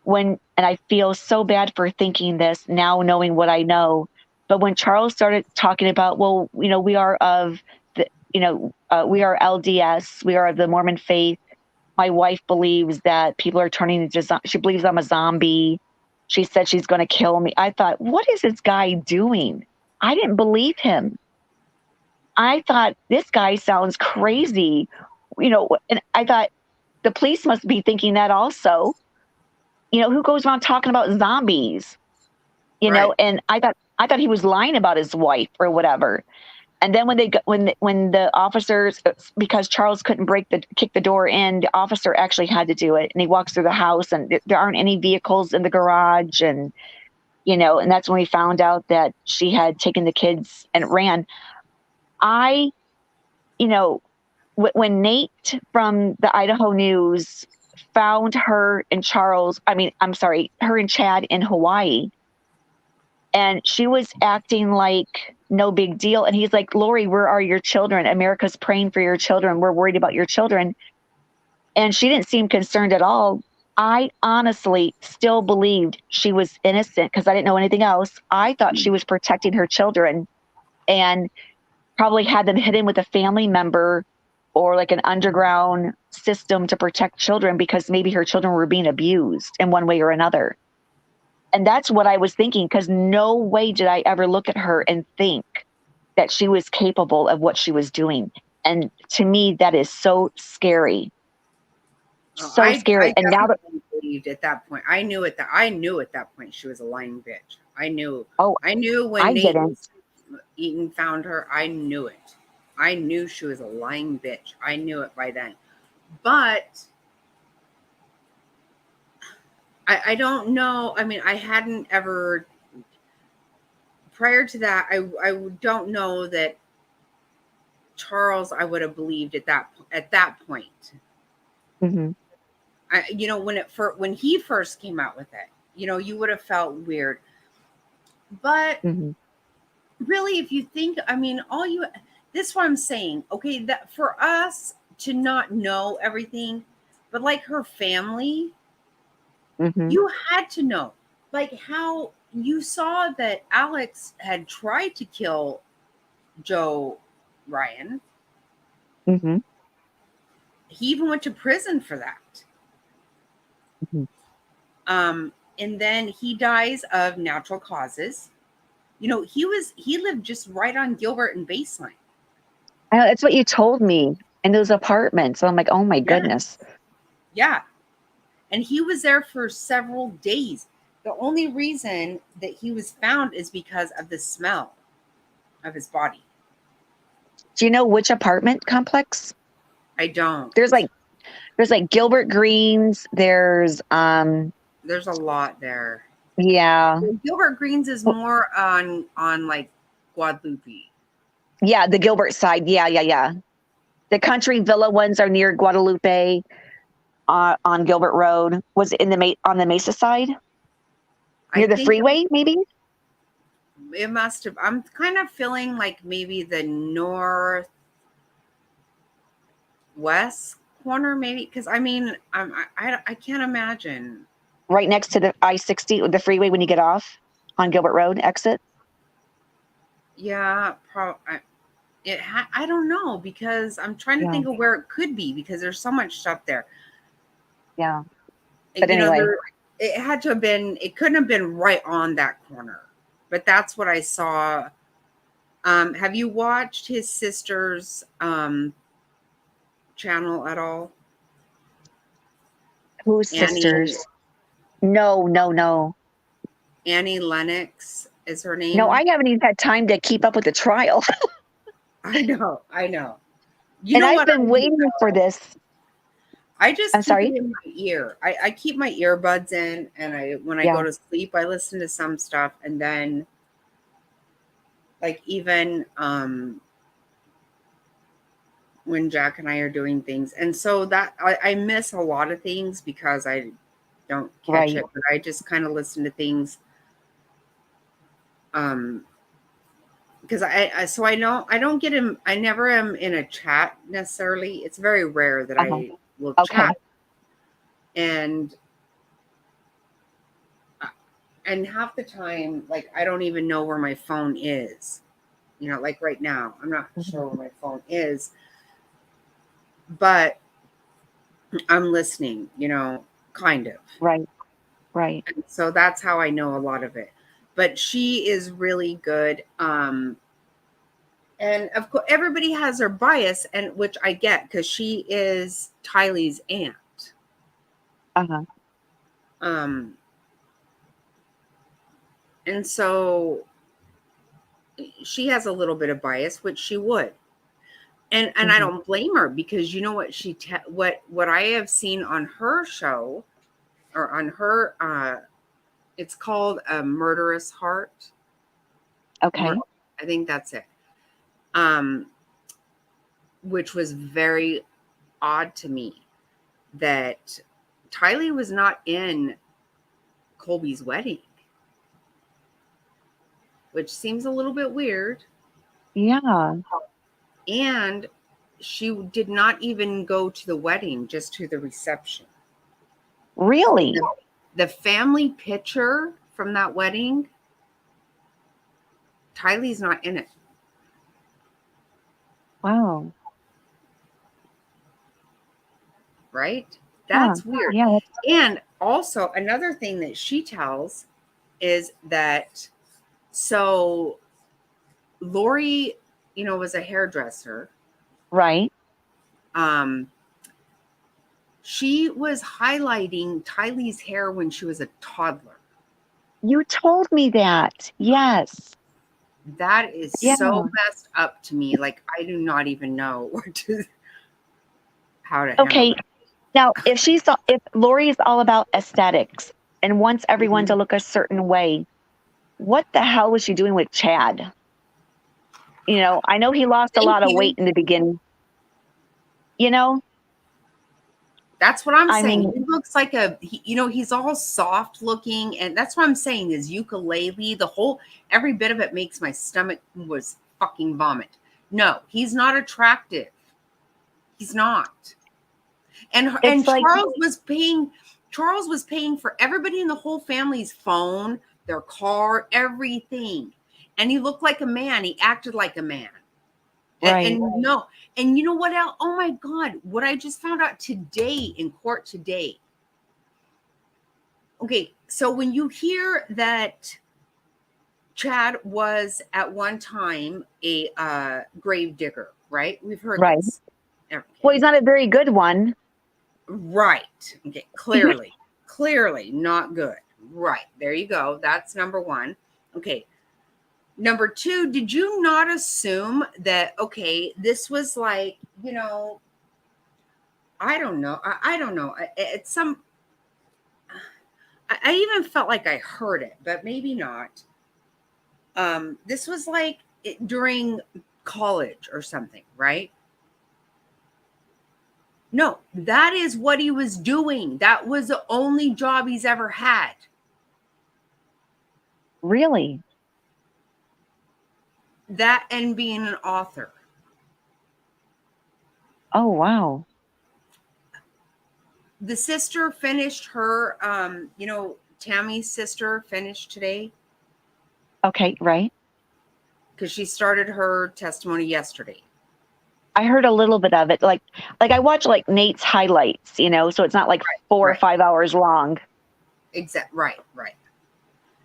and I feel so bad for thinking this now, knowing what I know. But when Charles started talking about, well, we are of the, we are LDS, we are of the Mormon faith. My wife believes that people are turning into, she believes I'm a zombie. She said she's going to kill me. I thought, what is this guy doing? I didn't believe him. I thought, this guy sounds crazy, and I thought the police must be thinking that also. Who goes around talking about zombies? Right. And I thought he was lying about his wife or whatever. And then when the officers, because Charles couldn't kick the door in, the officer actually had to do it. And he walks through the house, and there aren't any vehicles in the garage, and and that's when we found out that she had taken the kids and ran. When Nate from the Idaho News found her and Chad in Hawaii, and she was acting like no big deal. And he's like, Lori, where are your children? America's praying for your children. We're worried about your children. And she didn't seem concerned at all. I honestly still believed she was innocent because I didn't know anything else. I thought she was protecting her children and probably had them hidden with a family member or like an underground system to protect children because maybe her children were being abused in one way or another. And that's what I was thinking, because no way did I ever look at her and think that she was capable of what she was doing. And to me, that is so scary. So scary. And now that believed at that point, I knew at that point she was a lying bitch. I knew. I knew when Nate Eaton found her. I knew it. I knew she was a lying bitch. I knew it by then. But I don't know. I mean, I hadn't ever, prior to that, I don't know that Charles I would have believed at that point. Mm-hmm. When he first came out with it, you would have felt weird. But really, if you think, I mean, this is what I'm saying. Okay, that for us to not know everything, but like her family, you had to know. Like how you saw that Alex had tried to kill Joe Ryan. Mm-hmm. He even went to prison for that. And then he dies of natural causes. He lived just right on Gilbert and Baseline. That's what you told me in those apartments. So I'm like, oh my goodness. Yeah. And he was there for several days. The only reason that he was found is because of the smell of his body. Do you know which apartment complex? I don't. There's like Gilbert Greens. There's a lot there. Yeah. Gilbert Greens is more on like Guadalupe. Yeah, the Gilbert side. Yeah. The Country Villa ones are near Guadalupe on Gilbert Road. Was it on the Mesa side? Near the freeway, maybe? It must have. I'm kind of feeling like maybe the northwest corner, maybe, because I mean, I can't imagine. Right next to the I-60, the freeway when you get off on Gilbert Road exit. Yeah, probably. I don't know, because I'm trying to think of where it could be, because there's so much stuff there. Yeah, but anyway, it had to have been. It couldn't have been right on that corner, but that's what I saw. Have you watched his sister's channel at all? Whose sisters? No. Annie Lennox is her name. No, I haven't even had time to keep up with the trial. I know. I've been waiting for this. I'm sorry? It in my ear. I keep my earbuds in, and when I go to sleep, I listen to some stuff, and then like even when Jack and I are doing things. And so that I miss a lot of things because I don't catch Right. it, but I just kind of listen to things. Because I don't get him. I never am in a chat necessarily. It's very rare that I will Okay. chat. And half the time, like, I don't even know where my phone is. You know, like right now, I'm not sure where my phone is, but I'm listening, you know, kind of. Right. Right. And so that's how I know a lot of it. But she is really good. And of course, everybody has their bias, and which I get because she is Tylee's aunt. Uh-huh. And so she has a little bit of bias, which she would. And I don't blame her because you know what what I have seen on her show or on her it's called A Murderous Heart. Okay. I think that's it. Which was very odd to me that Tylee was not in Colby's wedding, which seems a little bit weird. Yeah. And she did not even go to the wedding, just to the reception. Really? The family picture from that wedding, Tylee's not in it. Wow. Right? That's weird. Yeah. And also another thing that she tells is that so Lori, you know, was a hairdresser. Right. She was highlighting Tylee's hair when she was a toddler. You told me that. Yes. That is so messed up to me. Like, I do not even know how to Okay. handle it. Now, if Lori is all about aesthetics and wants everyone to look a certain way, what the hell was she doing with Chad? You know, I know he lost a lot of weight in the beginning. You know? That's what I'm I saying. mean- He looks like he's all soft looking. And that's what I'm saying is ukulele, every bit of it makes my stomach was fucking vomit. No, he's not attractive. He's not. And It's like- Charles was paying for everybody in the whole family's phone, their car, everything. And he looked like a man. He acted like a man. And you know what else? Oh my God, what I just found out today in court today. Okay, so when you hear that Chad was at one time a grave digger, right? We've heard this. Well, he's not a very good one. Right. Okay, clearly not good. Right, there you go. That's number one. Okay. Number two, did you not assume that, okay, this was like, you know, I don't know. I don't know. It's I even felt like I heard it, but maybe not. This was like during college or something, right? No, that is what he was doing. That was the only job he's ever had. Really? That and being an author. Oh, wow. The sister finished her, Tammy's sister finished today. Okay, right. Because she started her testimony yesterday. I heard a little bit of it. Like I watch like Nate's highlights, you know, so it's not like 4 or 5 hours long. Right.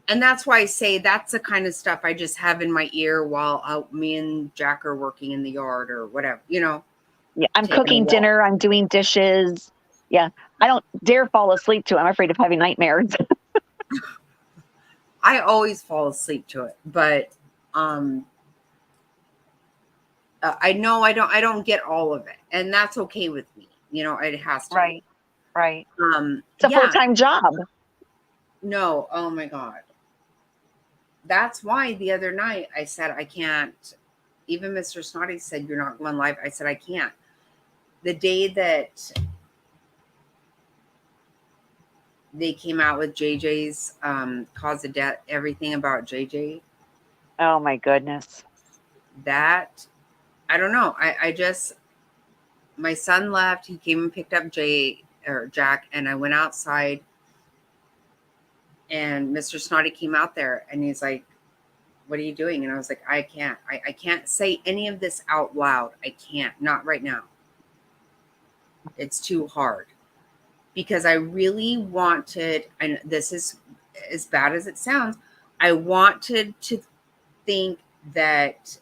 And that's why I say that's the kind of stuff I just have in my ear while me and Jack are working in the yard or whatever, you know. Yeah, I'm cooking dinner. I'm doing dishes. Yeah, I don't dare fall asleep to it. I'm afraid of having nightmares. I always fall asleep to it, but I know I don't get all of it, and that's okay with me. You know, it has to. Right. Be. It's a full-time job. No, oh my God. That's why the other night I said I can't. Even Mr. Snotty said you're not going live. I said I can't. the day that they came out with JJ's cause of death, everything about JJ, Oh my goodness. that I don't know. I just, my son left. He came and picked up Jack, and I went outside, and Mr. Snotty came out there, and he's like, "What are you doing?" And I was like, "I can't. I can't say any of this out loud. I can't. Not right now. It's too hard." Because I really wanted, and this is as bad as it sounds, I wanted to think that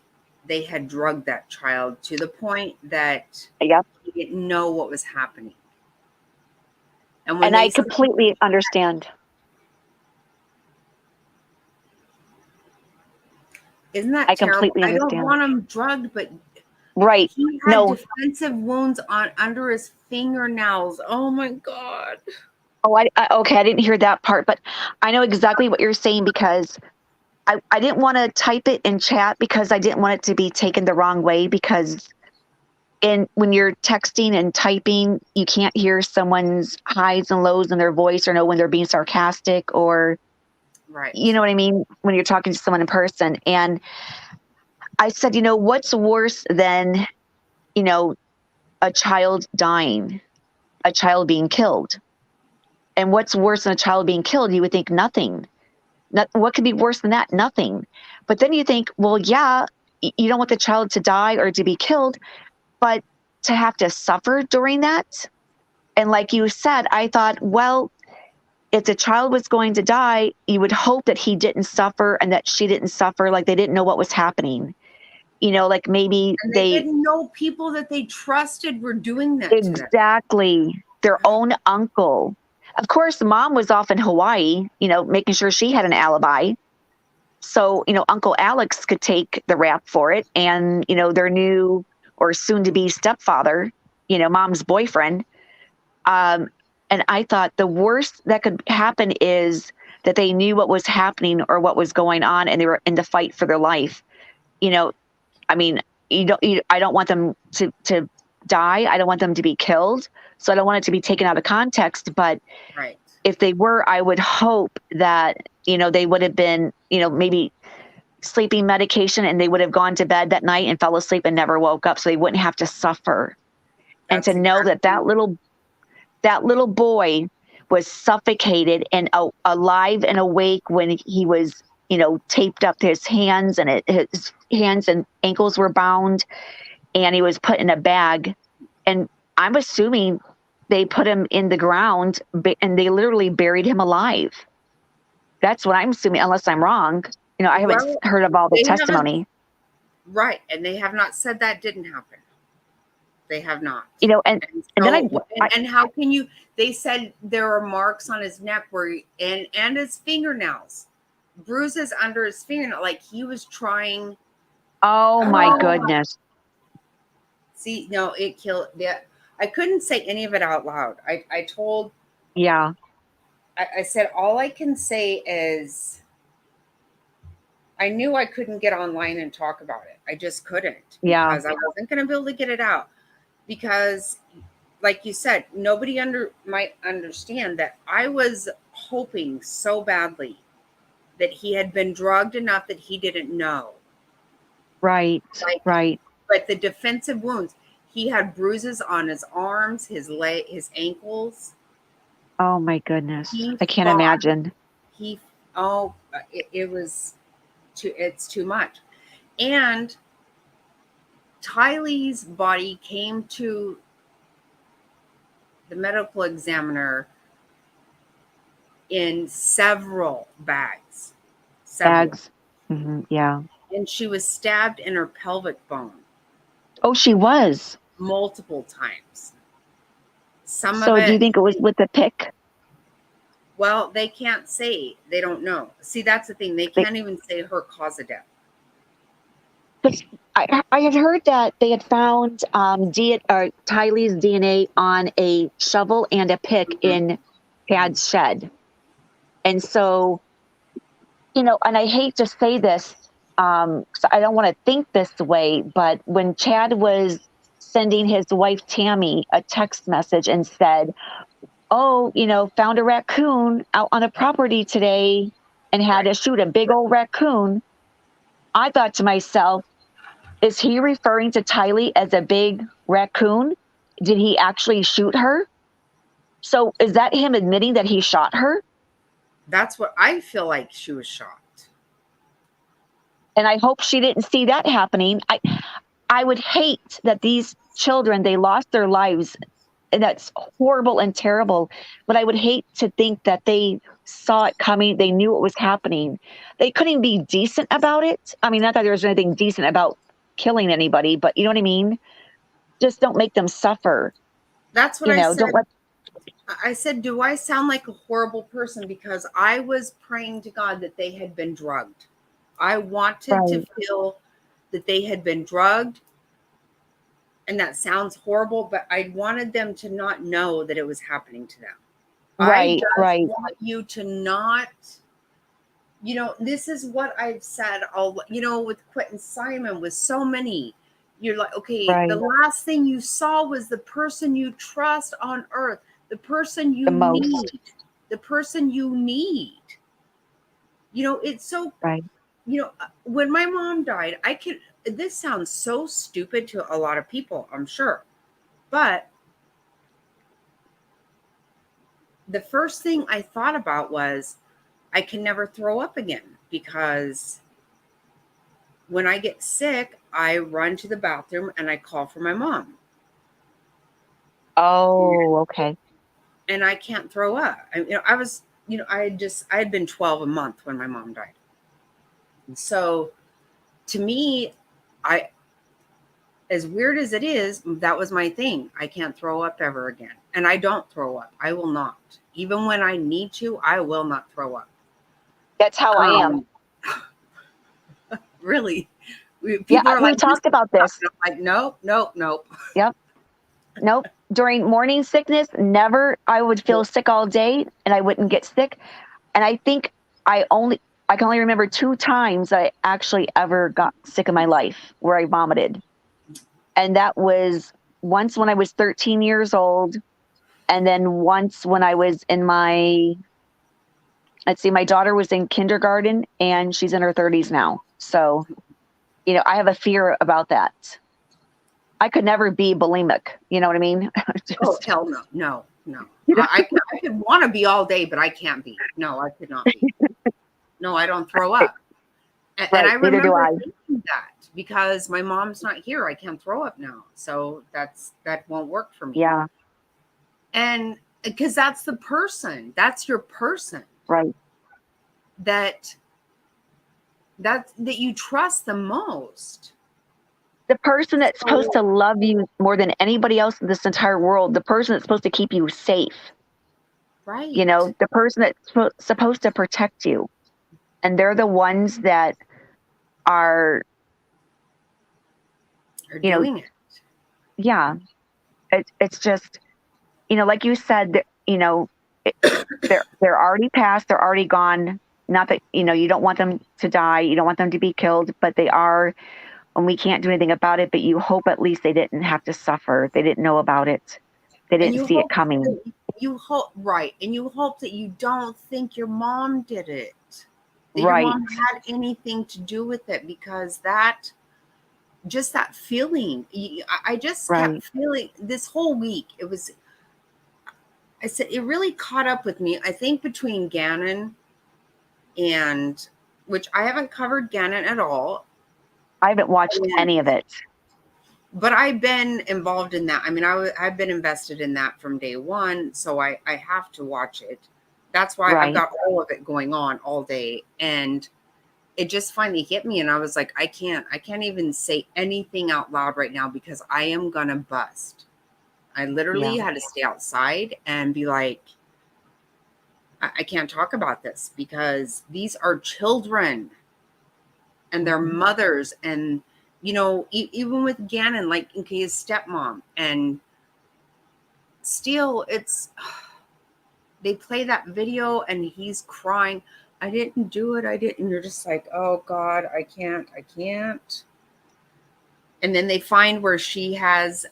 they had drugged that child to the point that Yep. he didn't know what was happening. And when And they I completely understand. isn't that I terrible? completely I don't understand. want him drugged, but Right. he had No. defensive wounds on under his fingernails. Oh my God. Oh, okay. I didn't hear that part, but I know exactly what you're saying because I didn't want to type it in chat because I didn't want it to be taken the wrong way because when you're texting and typing, you can't hear someone's highs and lows in their voice or know when they're being sarcastic or, right. You know what I mean? When you're talking to someone in person. And I said, what's worse than, a child dying, a child being killed? And what's worse than a child being killed? You would think nothing. What could be worse than that? Nothing. But then you think, well, yeah, you don't want the child to die or to be killed, but to have to suffer during that. And like you said, I thought, well, if the child was going to die, you would hope that he didn't suffer and that she didn't suffer, like they didn't know what was happening. Like maybe And they didn't know people that they trusted were doing that. Exactly. Their own uncle. Of course, mom was off in Hawaii, making sure she had an alibi. So, Uncle Alex could take the rap for it. And, their new or soon to be stepfather, mom's boyfriend. And I thought the worst that could happen is that they knew what was happening or what was going on and they were in the fight for their life. I mean, I don't want them to die. I don't want them to be killed. So I don't want it to be taken out of context. But right. If they were, I would hope that, they would have been, maybe sleeping medication and they would have gone to bed that night and fell asleep and never woke up so they wouldn't have to suffer. And to know that little boy was suffocated and alive and awake when he was, taped up to his hands and his hands and ankles were bound and he was put in a bag. And I'm assuming they put him in the ground and they literally buried him alive. That's what I'm assuming, unless I'm wrong. I haven't heard of all the testimony. Right. And they have not said that didn't happen. They have not. And how can you, they said there are marks on his neck and his fingernails, bruises under his fingernail, like he was trying. Oh my goodness. See, no, it killed. I couldn't say any of it out loud. I told. Yeah. I said, all I can say is I knew I couldn't get online and talk about it. I just couldn't. Yeah. Because I wasn't going to be able to get it out. Because, like you said, nobody might understand that I was hoping so badly that he had been drugged enough that he didn't know. Right. Right. But the defensive wounds, he had bruises on his arms, his ankles. Oh my goodness. I can't imagine. It was it's too much. And Tylee's body came to the medical examiner in several bags. Mm-hmm. Yeah. And she was stabbed in her pelvic bone. Oh, she was? Multiple times. So do you think it was with the pick? Well, they can't say. They don't know. See, that's the thing. They can't even say her cause of death. But I had heard that they had found Tylee's DNA on a shovel and a pick in Chad's shed. And so, and I hate to say this, so I don't want to think this way, but when Chad was sending his wife Tammy a text message and said, "Oh, found a raccoon out on the property today and had to shoot a big old raccoon." I thought to myself, is he referring to Tylee as a big raccoon? Did he actually shoot her? So is that him admitting that he shot her? That's what I feel like she was shot. And I hope she didn't see that happening. I would hate that these children, they lost their lives. And that's horrible and terrible. But I would hate to think that they saw it coming. They knew what was happening. They couldn't be decent about it. I mean, not that there was anything decent about killing anybody, but you know what I mean? Just don't make them suffer. That's what I said. Don't let. I said, do I sound like a horrible person? Because I was praying to God that they had been drugged. I wanted to feel that they had been drugged. And that sounds horrible, but I wanted them to not know that it was happening to them. Right, I just want you to not, this is what I've said with Quentin Simon, with so many. You're like, okay, the last thing you saw was the person you trust on earth, the person you need, the person you need. It's so, when my mom died, this sounds so stupid to a lot of people, I'm sure. But the first thing I thought about was I can never throw up again, because when I get sick, I run to the bathroom and I call for my mom. Oh, okay. And I can't throw up. I had been 12 a month when my mom died. So to me, as weird as it is, that was my thing. I can't throw up ever again. And I don't throw up. I will not. Even when I need to, I will not throw up. That's how I am. Really? We talked about this. I'm like, nope. Yep. Nope. During morning sickness, never. I would feel sick all day and I wouldn't get sick. And I think I can only remember 2 times I actually ever got sick in my life where I vomited. And that was once when I was 13 years old. And then once when I was in my daughter was in kindergarten and she's in her 30s now. So, I have a fear about that. I could never be bulimic. You know what I mean? Oh, hell no. I could want to be all day, but I can't be. No, I could not be. No, I don't throw up. And I remember thinking that because my mom's not here, I can't throw up now. So that won't work for me. Yeah. And because that's the person, that's your person. Right. That you trust the most. The person that's supposed to love you more than anybody else in this entire world, the person that's supposed to keep you safe. Right. The person that's supposed to protect you. And they're the ones that are doing it. Yeah. It's just, like you said, they're already passed. They're already gone. Not that, you don't want them to die. You don't want them to be killed, but they are, and we can't do anything about it. But you hope at least they didn't have to suffer. They didn't know about it. They didn't see it coming. You hope, right. And you hope that you don't think your mom did it. That Right. your mom had anything to do with it, because that feeling, I just kept feeling this whole week. I said, it really caught up with me. I think between Gannon and, which I haven't covered Gannon at all. I haven't watched any of it. But I've been involved in that. I mean, I've been invested in that from day one. So I have to watch it. That's why I've got all of it going on all day. And it just finally hit me. And I was like, I can't even say anything out loud right now because I am going to bust. I literally had to stay outside and be like, I can't talk about this because these are children and their mothers. And, even with Gannon, like his stepmom, and still they play that video and he's crying. I didn't do it. I didn't. And you're just like, oh God, I can't. And then they find where she has,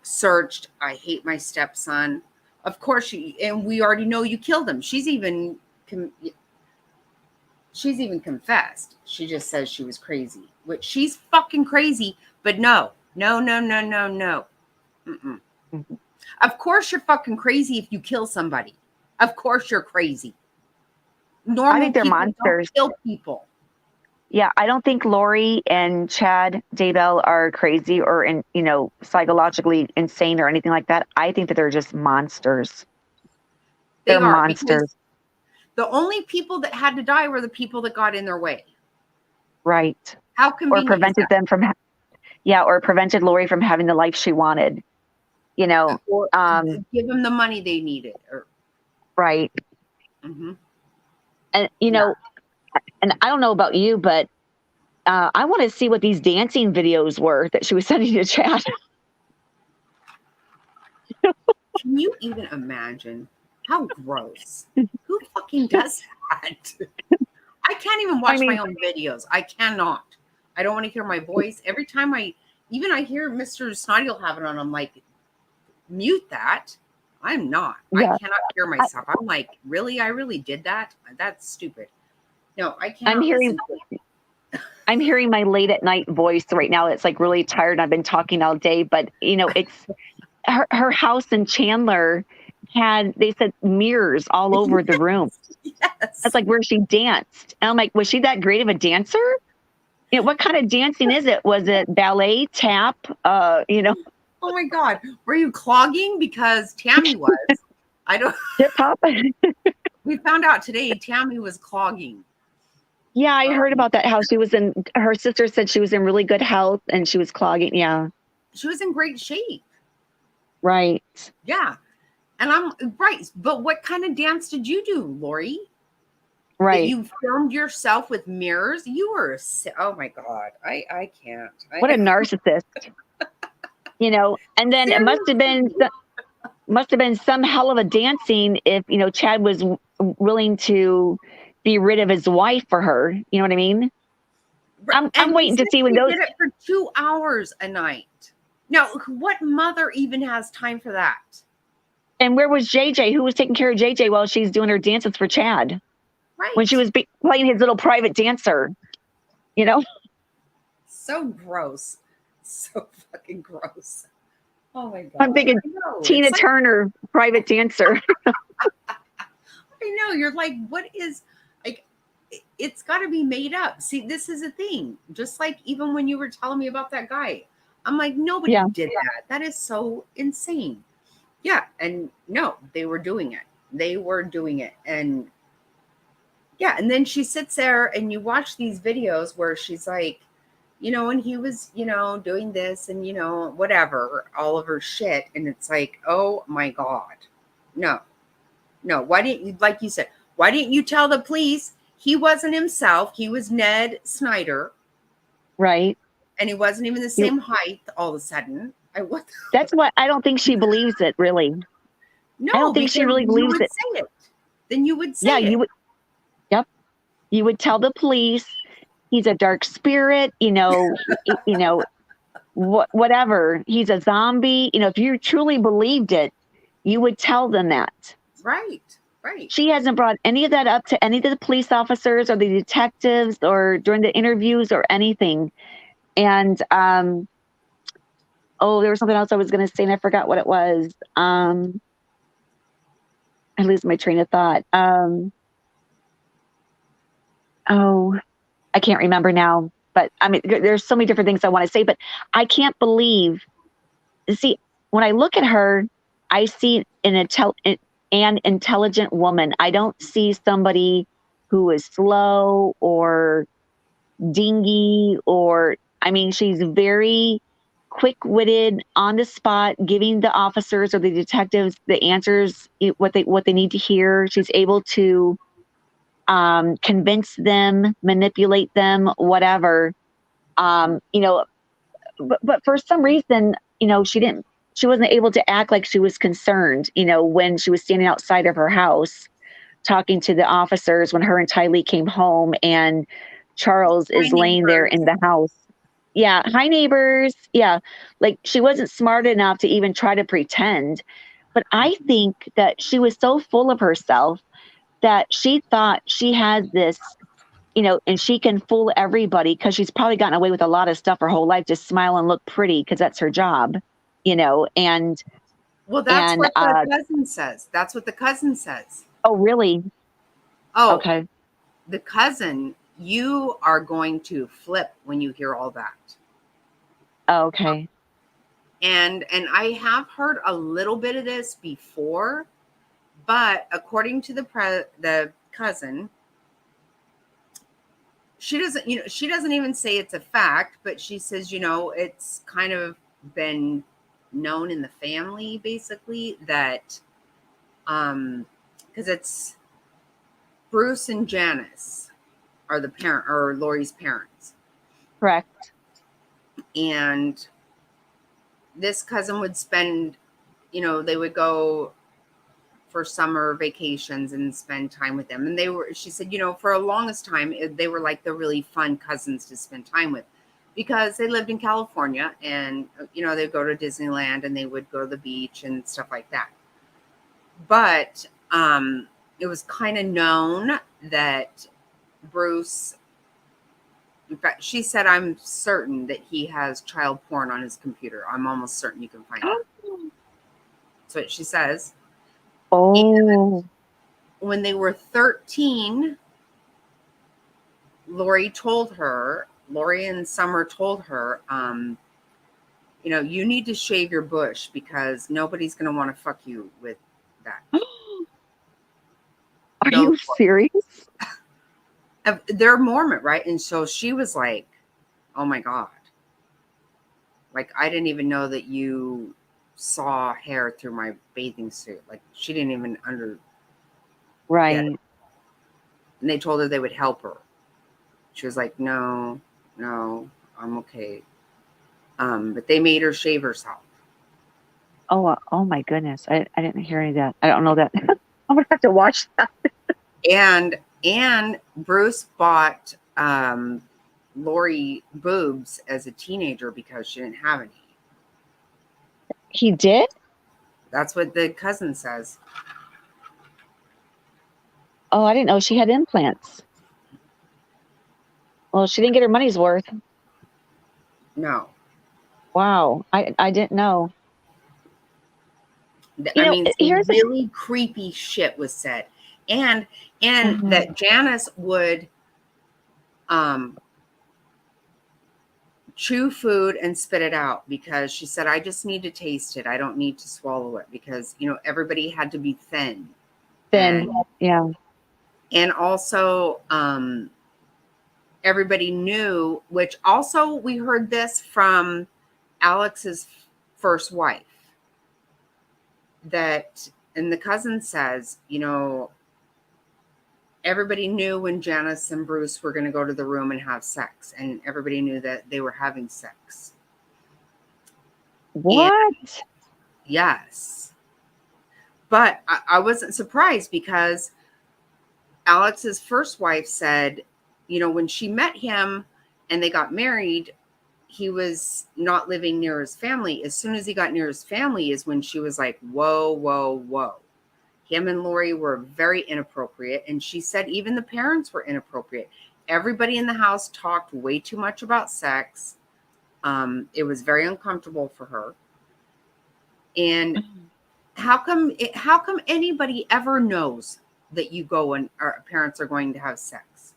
searched, I hate my stepson. Of course, and we already know you killed him. She's even confessed. She just says she was crazy, which she's fucking crazy. But no. Mm-mm. Of course you're fucking crazy if you kill somebody. Of course you're crazy. Normal I think they're people monsters. don't kill people. Yeah, I don't think Lori and Chad Daybell are crazy or psychologically insane or anything like that. I think that they're just monsters. They They're are, because monsters. the only people that had to die were the people that got in their way. Right. How Or convenient is prevented that? them from or prevented Lori from having the life she wanted. Or give them the money they needed. Right. Mhm. And and I don't know about you, but I want to see what these dancing videos were that she was sending to Chad. Can you even imagine? How gross. Who fucking does that? I can't even watch my own videos. I cannot. I don't want to hear my voice. Every time I hear Mr. Snotty will have it on, I'm like, mute that. I'm not. Yeah. I cannot hear myself. I'm like, really? I really did that? That's stupid. No, I cannot. I'm hearing my late at night voice right now. It's like really tired. I've been talking all day, but it's her house in Chandler they said mirrors all over the room. Yes. That's like where she danced. And I'm like, was she that great of a dancer? What kind of dancing is it? Was it ballet, tap? Oh my God. Were you clogging? Because Tammy was. I don't. Hip hop. We found out today Tammy was clogging. Yeah, I heard about that. How her sister said she was in really good health and she was clogging. Yeah. She was in great shape. Right. Yeah. And I'm right. But what kind of dance did you do, Lori? Right. That you filmed yourself with mirrors? You were, oh my God. I can't. What a narcissist. And then it must have been some hell of a dancing if, Chad was willing to be rid of his wife for her. You know what I mean? I'm waiting to see when those. Did it for 2 hours a night. Now, what mother even has time for that? And where was JJ? Who was taking care of JJ while she's doing her dances for Chad? Right. When she was playing his little private dancer, So gross. So fucking gross. Oh my God. I'm thinking Tina Turner, private dancer. I know. You're like, what is, like, it's got to be made up. See, this is a thing. Just like even when you were telling me about that guy, I'm like, nobody did that. That is so insane. Yeah. And no, they were doing it. They were doing it. And yeah. And then she sits there and you watch these videos where she's like, and he was, doing this and, whatever, all of her shit. And it's like, oh my God. No. Why didn't you, like you said, why didn't you tell the police he wasn't himself? He was Ned Snyder. Right. And he wasn't even the same height all of a sudden. That's what I don't think she believes it, really. No, I don't think she really believes it. Say it. Then you would say it. You would. Yep. You would tell the police he's a dark spirit, whatever. He's a zombie. If you truly believed it, you would tell them that. Right. She hasn't brought any of that up to any of the police officers or the detectives or during the interviews or anything. And, there was something else I was going to say and I forgot what it was. I lose my train of thought. I can't remember now, but I mean, there's so many different things I want to say, but I can't believe, see, when I look at her, I see an intelligent woman. I don't see somebody who is slow or dingy she's very quick-witted, on the spot, giving the officers or the detectives the answers, what they need to hear. She's able to convince them, manipulate them, whatever. But for some reason, she wasn't able to act like she was concerned, when she was standing outside of her house talking to the officers when her and Tylee came home and Charles is laying there in the house. Yeah, hi neighbors. Yeah, like she wasn't smart enough to even try to pretend. But I think that she was so full of herself that she thought she had this, and she can fool everybody because she's probably gotten away with a lot of stuff her whole life, just smile and look pretty because that's her job, and Well, that's and what the cousin says. That's what the cousin says. oh really? Oh, Okay. the cousin, you are going to flip when you hear all that. Okay. And I have heard a little bit of this before, but according to the cousin, she doesn't even say it's a fact, but she says, it's kind of been known in the family basically that because it's Bruce and Janice are the parent or Lori's parents. Correct. And this cousin would spend, they would go for summer vacations and spend time with them. And she said, for a longest time, they were like the really fun cousins to spend time with because they lived in California and, they'd go to Disneyland and they would go to the beach and stuff like that. But it was kind of known that Bruce, in fact, she said, I'm certain that he has child porn on his computer. I'm almost certain you can find it. That's what she says. Oh. And when they were 13, Lori and Summer told her, you need to shave your bush because nobody's going to want to fuck you with that. Are you serious? They're Mormon, right? And so she was like, oh my God. Like, I didn't even know that you saw hair through my bathing suit. Like, she didn't even Right. And they told her they would help her. She was like, no, I'm okay. But they made her shave herself. Oh my goodness. I didn't hear any of that. I don't know that. I'm going to have to watch that. And Bruce bought Lori boobs as a teenager because she didn't have any. He did? That's what the cousin says. Oh, I didn't know she had implants. Well, she didn't get her money's worth. No. Wow. I didn't know. Here's really creepy shit was said. And that Janice would chew food and spit it out because she said, I just need to taste it. I don't need to swallow it because, everybody had to be thin. Yeah. And also, everybody knew, which also we heard this from Alex's first wife, and the cousin says, everybody knew when Janice and Bruce were going to go to the room and have sex, and everybody knew that they were having sex. What? And, yes. But I wasn't surprised because Alex's first wife said, when she met him and they got married, he was not living near his family. As soon as he got near his family is when she was like, whoa, whoa, whoa. Him and Lori were very inappropriate. And she said even the parents were inappropriate. Everybody in the house talked way too much about sex. It was very uncomfortable for her. And how come anybody ever knows that you go and our parents are going to have sex?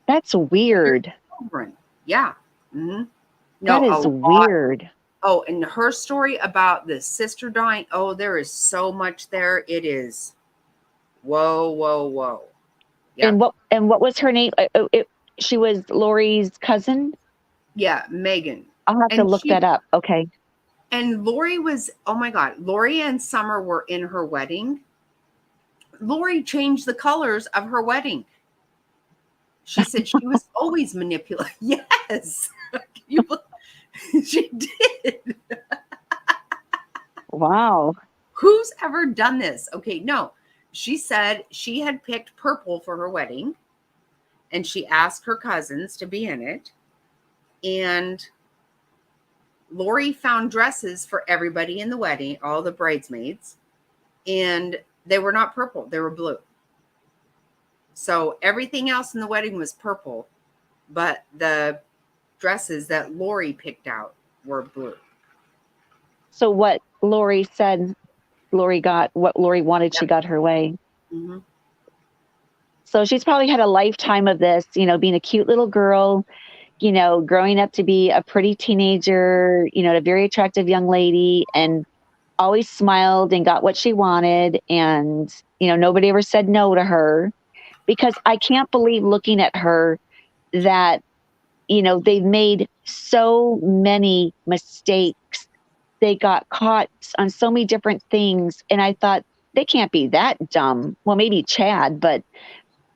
That's weird. Yeah. Mm-hmm. That is weird. Oh, and her story about the sister dying. Oh, there is so much there. It is. Whoa, whoa, whoa. Yeah. And what was her name? She was Lori's cousin? Yeah, Megan. I'll have to look that up. Okay. And Lori was, oh my God, Lori and Summer were in her wedding. Lori changed the colors of her wedding. She said she was always manipulated. Yes. She did. Wow. Who's ever done this? Okay, no. She said she had picked purple for her wedding and she asked her cousins to be in it. And Lori found dresses for everybody in the wedding, all the bridesmaids, and they were not purple, they were blue. So everything else in the wedding was purple, but the dresses that Lori picked out were blue. So what Lori said, Lori got what Lori wanted, she got her way. Mm-hmm. So she's probably had a lifetime of this, you know, being a cute little girl, you know, growing up to be a pretty teenager, you know, a very attractive young lady, and always smiled and got what she wanted. And, you know, nobody ever said no to her, because I can't believe, looking at her, that, you know, they've made so many mistakes. They got caught on so many different things. And I thought, they can't be that dumb. Well, maybe Chad, but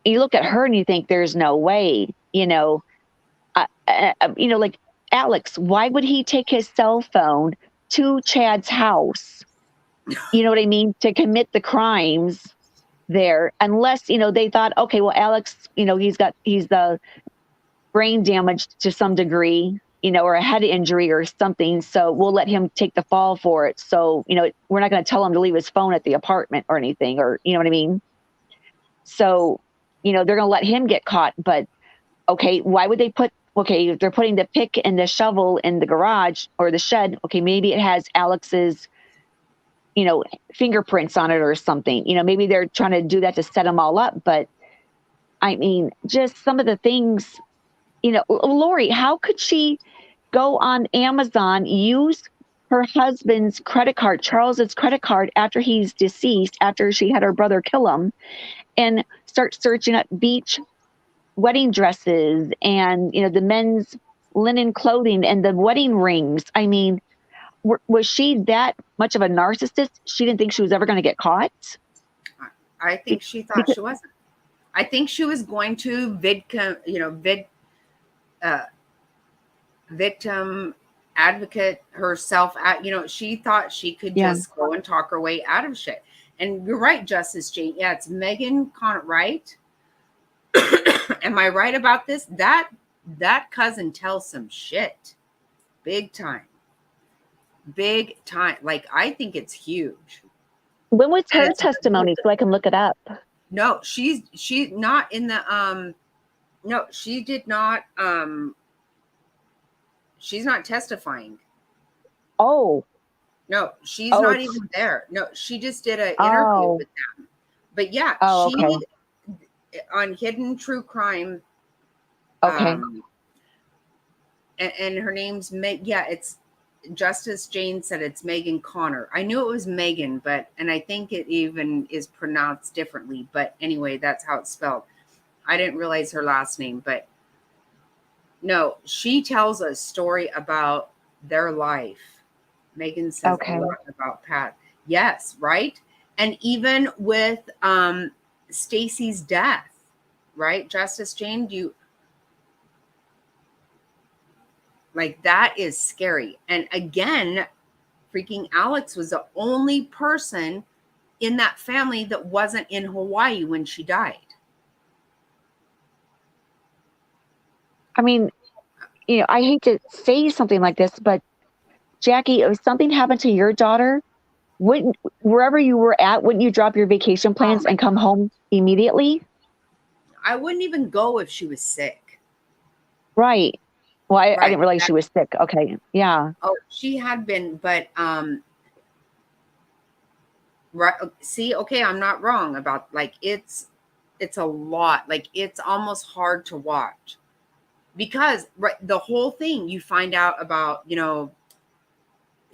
you look at her and you think there's no way, you know, like Alex, why would he take his cell phone to Chad's house? You know what I mean? To commit the crimes there, unless, you know, they thought, okay, well, Alex, you know, he's the brain damage to some degree, you know, or a head injury or something. So we'll let him take the fall for it. So, you know, we're not going to tell him to leave his phone at the apartment or anything, or, you know what I mean? So, you know, they're going to let him get caught. But okay, why would they if they're putting the pick and the shovel in the garage or the shed, okay, maybe it has Alex's, you know, fingerprints on it or something. You know, maybe they're trying to do that to set them all up. But I mean, just some of the things, you know, Lori, how could she go on Amazon, use her husband's credit card, Charles's credit card, after he's deceased, after she had her brother kill him, and start searching up beach wedding dresses and, you know, the men's linen clothing and the wedding rings? I mean, was she that much of a narcissist? She didn't think she was ever going to get caught? I think she thought she wasn't. I think she was going to victim advocate herself. You know, she thought she could just go and talk her way out of shit. And you're right, Justice Jane. Yeah, it's Megan Connor, right? Am I right about this? That cousin tells some shit. Big time. Like, I think it's huge. When was her testimony, so I can look it up? No, she's not in the no, she did not she's not testifying. Oh. No, she's not even there. No, she just did an interview with them. But yeah, she on Hidden True Crime. Okay. And her name's it's Justice Jane said it's Megan Connor. I knew it was Megan, and I think it even is pronounced differently. But anyway, that's how it's spelled. I didn't realize her last name, but no, she tells a story about their life. Megan says a lot about Pat. Yes, right? And even with Stacy's death, right? Justice Jane, like, that is scary. And again, freaking Alex was the only person in that family that wasn't in Hawaii when she died. I mean, you know, I hate to say something like this, but Jackie, if something happened to your daughter, wherever you were at, wouldn't you drop your vacation plans and come home immediately? I wouldn't even go if she was sick. Right. Well, I didn't realize she was sick. Okay. Yeah. Oh, she had been, but right. See, okay, I'm not wrong about, like, it's a lot. Like, it's almost hard to watch because the whole thing you find out about, you know,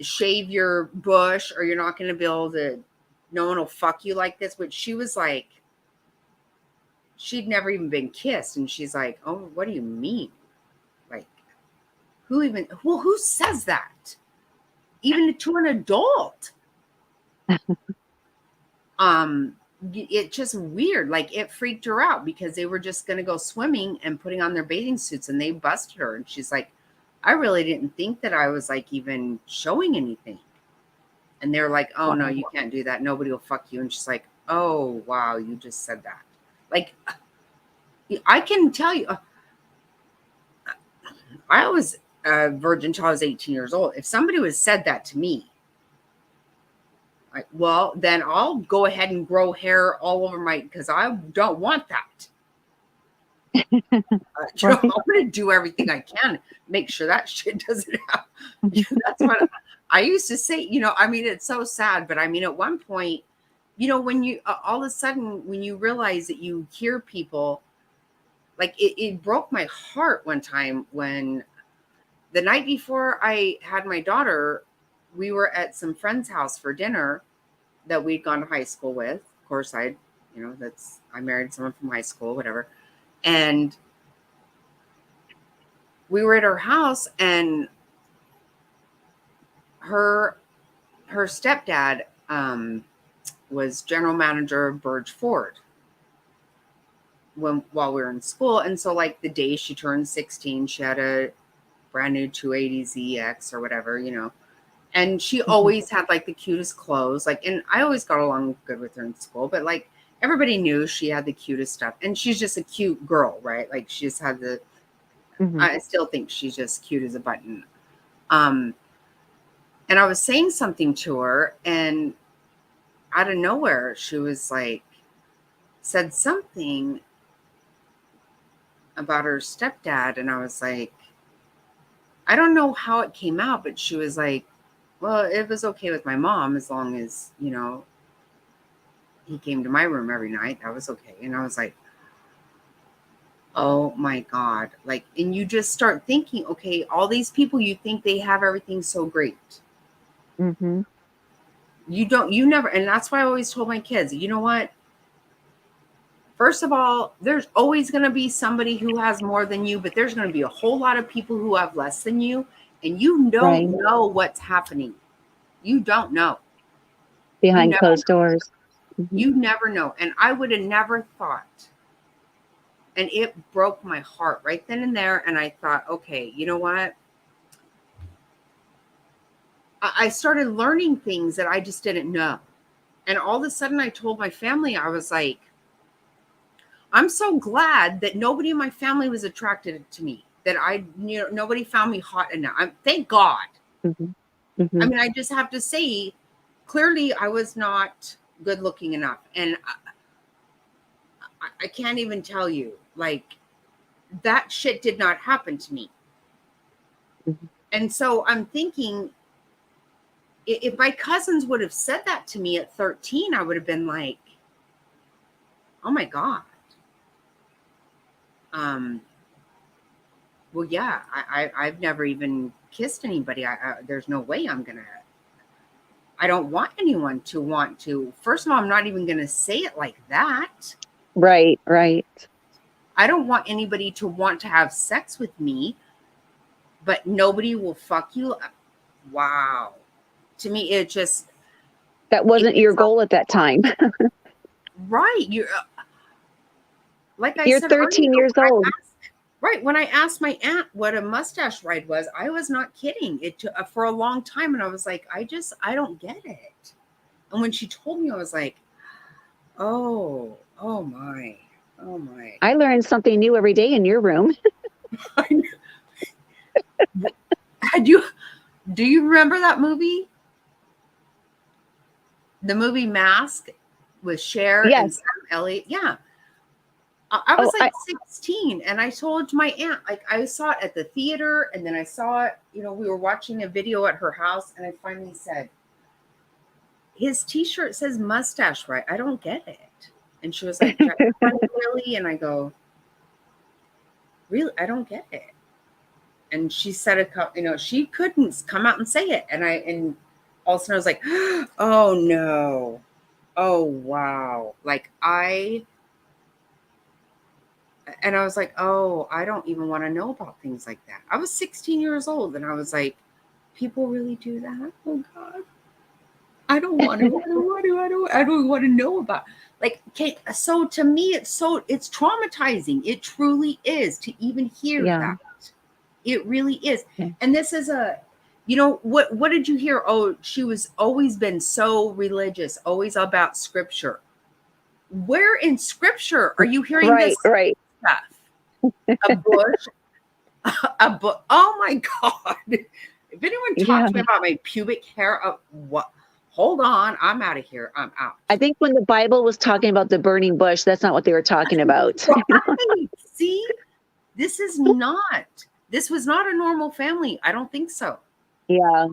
shave your bush or you're not going to be able to, no one will fuck you like this. Which she was like, she'd never even been kissed. And she's like, oh, what do you mean? Like, who says that? Even to an adult. It's just weird. Like, it freaked her out because they were just going to go swimming and putting on their bathing suits and they busted her. And she's like, I really didn't think that I was, like, even showing anything. And they're like, oh, no, you can't do that. Nobody will fuck you. And she's like, oh, wow, you just said that. Like, I can tell you, I was a virgin till I was 18 years old. If somebody would have said that to me, well, then I'll go ahead and grow hair all over because I don't want that. I'm going to do everything I can, make sure that shit doesn't happen. That's what I used to say. I mean, it's so sad, but I mean, at one point, when you all of a sudden, when you realize that you hear people, like it broke my heart one time when the night before I had my daughter, we were at some friend's house for dinner that we'd gone to high school with. Of course, I married someone from high school, whatever. And we were at her house, and her stepdad was general manager of Burge Ford while we were in school. And so like the day she turned 16, she had a brand new 280ZX or whatever, and she always had like the cutest clothes. And I always got along good with her in school, but like everybody knew she had the cutest stuff, and she's just a cute girl, right? Like she just had I still think she's just cute as a button. And I was saying something to her, and out of nowhere, she was like, said something about her stepdad. And I was like, I don't know how it came out, but she was like, well, it was okay with my mom as long as, he came to my room every night. That was okay. And I was like, oh my God. And you just start thinking, okay, all these people, you think they have everything so great. Mm-hmm. You never, and that's why I always told my kids, you know what? First of all, there's always going to be somebody who has more than you, but there's going to be a whole lot of people who have less than you, and you don't know what's happening. You don't know. Behind closed doors. Mm-hmm. You never know. And I would have never thought. And it broke my heart right then and there. And I thought, okay, you know what? I started learning things that I just didn't know. And all of a sudden I told my family, I was like, I'm so glad that nobody in my family was attracted to me, that nobody found me hot enough. Thank God. Mm-hmm. Mm-hmm. I mean, I just have to say, clearly I was not good looking enough. And I can't even tell you, that shit did not happen to me. Mm-hmm. And so I'm thinking, if my cousins would have said that to me at 13, I would have been like, oh my God. Well, yeah, I've never even kissed anybody. There's no way I don't want anyone to want to. First of all, I'm not even going to say it like that. Right. I don't want anybody to want to have sex with me, but nobody will fuck you. Wow. To me, it just... That wasn't your goal at that time. Right. You're You're 13 years old. Right. When I asked my aunt what a mustache ride was, I was not kidding. It took for a long time. And I was like, I don't get it. And when she told me, I was like, oh my. I learned something new every day in your room. Do you remember that movie? The movie Mask with Cher and Sam Elliott? Yeah. I was 16, and I told my aunt, I saw it at the theater, and then I saw it, we were watching a video at her house, and I finally said, his t-shirt says mustache, right? I don't get it. And she was like, really? And I go, really? I don't get it. And she said a couple, she couldn't come out and say it. And all of a sudden I was like, oh no. Oh, wow. And I was like, oh, I don't even want to know about things like that. I was 16 years old, and I was like, people really do that? Oh God. I don't want to. I don't want to know about. So to me, it's traumatizing. It truly is to even hear that. It really is. Okay. And this is what did you hear? Oh, she was always been so religious, always about scripture. Where in scripture are you hearing this stuff? A bush, a book. Oh my God. If anyone talks Yeah. to me about my pubic hair, what? Hold on. I'm out of here. I'm out. I think when the Bible was talking about the burning bush, that's not what they were talking about. Right. See, this is not, this was not a normal family. I don't think so. Yeah.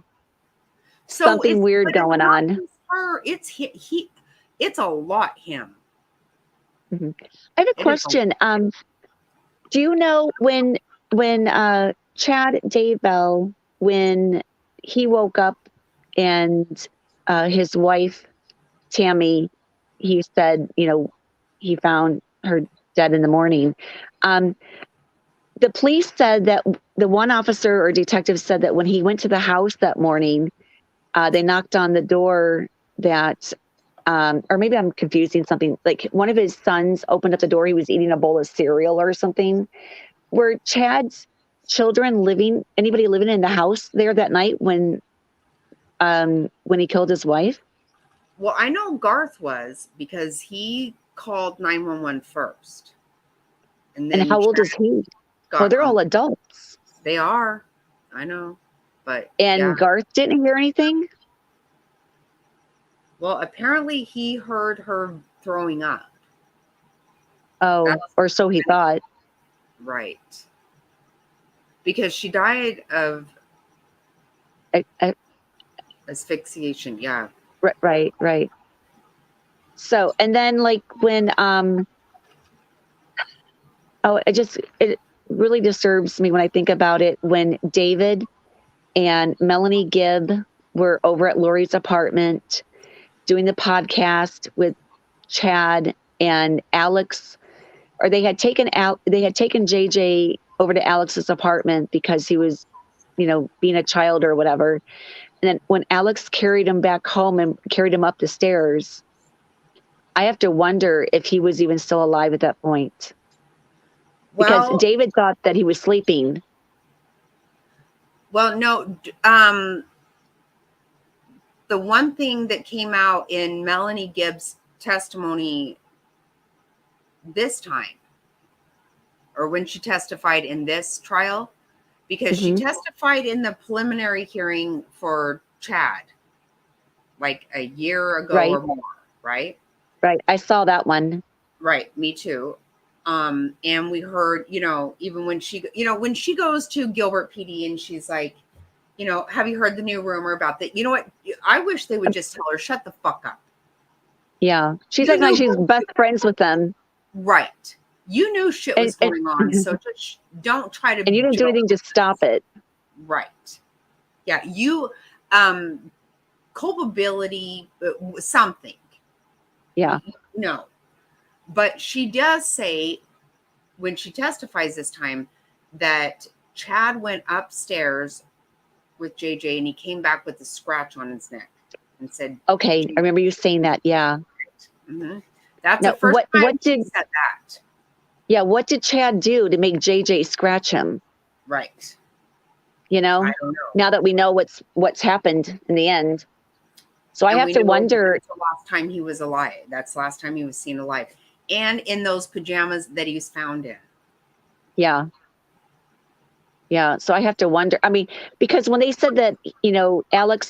So Something it's- weird but it's going not on. just Her, it's he, it's a lot him. Mhm. I have a question. Do you know when Chad Daybell, when he woke up and his wife Tammy, he said, he found her dead in the morning. The police said that the one officer or detective said that when he went to the house that morning, they knocked on the door that, or maybe I'm confusing something. Like one of his sons opened up the door. He was eating a bowl of cereal or something. Were Chad's children anybody living in the house there that night when he killed his wife? Well, I know Garth was because he called 911 first. And how old is he? Oh, they're all adults. They are. I know. But And yeah. Garth didn't hear anything? Well, apparently he heard her throwing up. Oh, or so he thought. Right. Because she died of asphyxiation. Yeah. Right. So, and then like when, it really disturbs me when I think about it, when David and Melanie Gibb were over at Lori's apartment doing the podcast with Chad and Alex, or they had taken JJ over to Alex's apartment because he was, being a child or whatever. And then when Alex carried him back home and carried him up the stairs, I have to wonder if he was even still alive at that point. Because Well, David thought that he was sleeping. Well, no. The one thing that came out in Melanie Gibbs' testimony this time, or when she testified in this trial, because she testified in the preliminary hearing for Chad, like a year ago Right. or more, right? Right. I saw that one. Right. Me too. And we heard, even when she goes to Gilbert PD and she's like, have you heard the new rumor about that? You know what? I wish they would just tell her, shut the fuck up. Yeah. She's acting like she's best friends with them. Right. You knew shit was going on. So just don't try to. And you didn't do anything to stop it. Right. Yeah. You, culpability, something. Yeah. No. But she does say, when she testifies this time, that Chad went upstairs with JJ and he came back with a scratch on his neck and said, Okay. I remember you saying that. Yeah. Mm-hmm. That's Now, the first time what she did said that. Yeah. What did Chad do to make JJ scratch him? Right. I don't know. Now that we know what's happened in the end. So I And have we to know wonder. that's the last time he was alive. That's the last time he was seen alive. And in those pajamas that he was found in. Yeah. Yeah. So I have to wonder. I mean, because when they said that,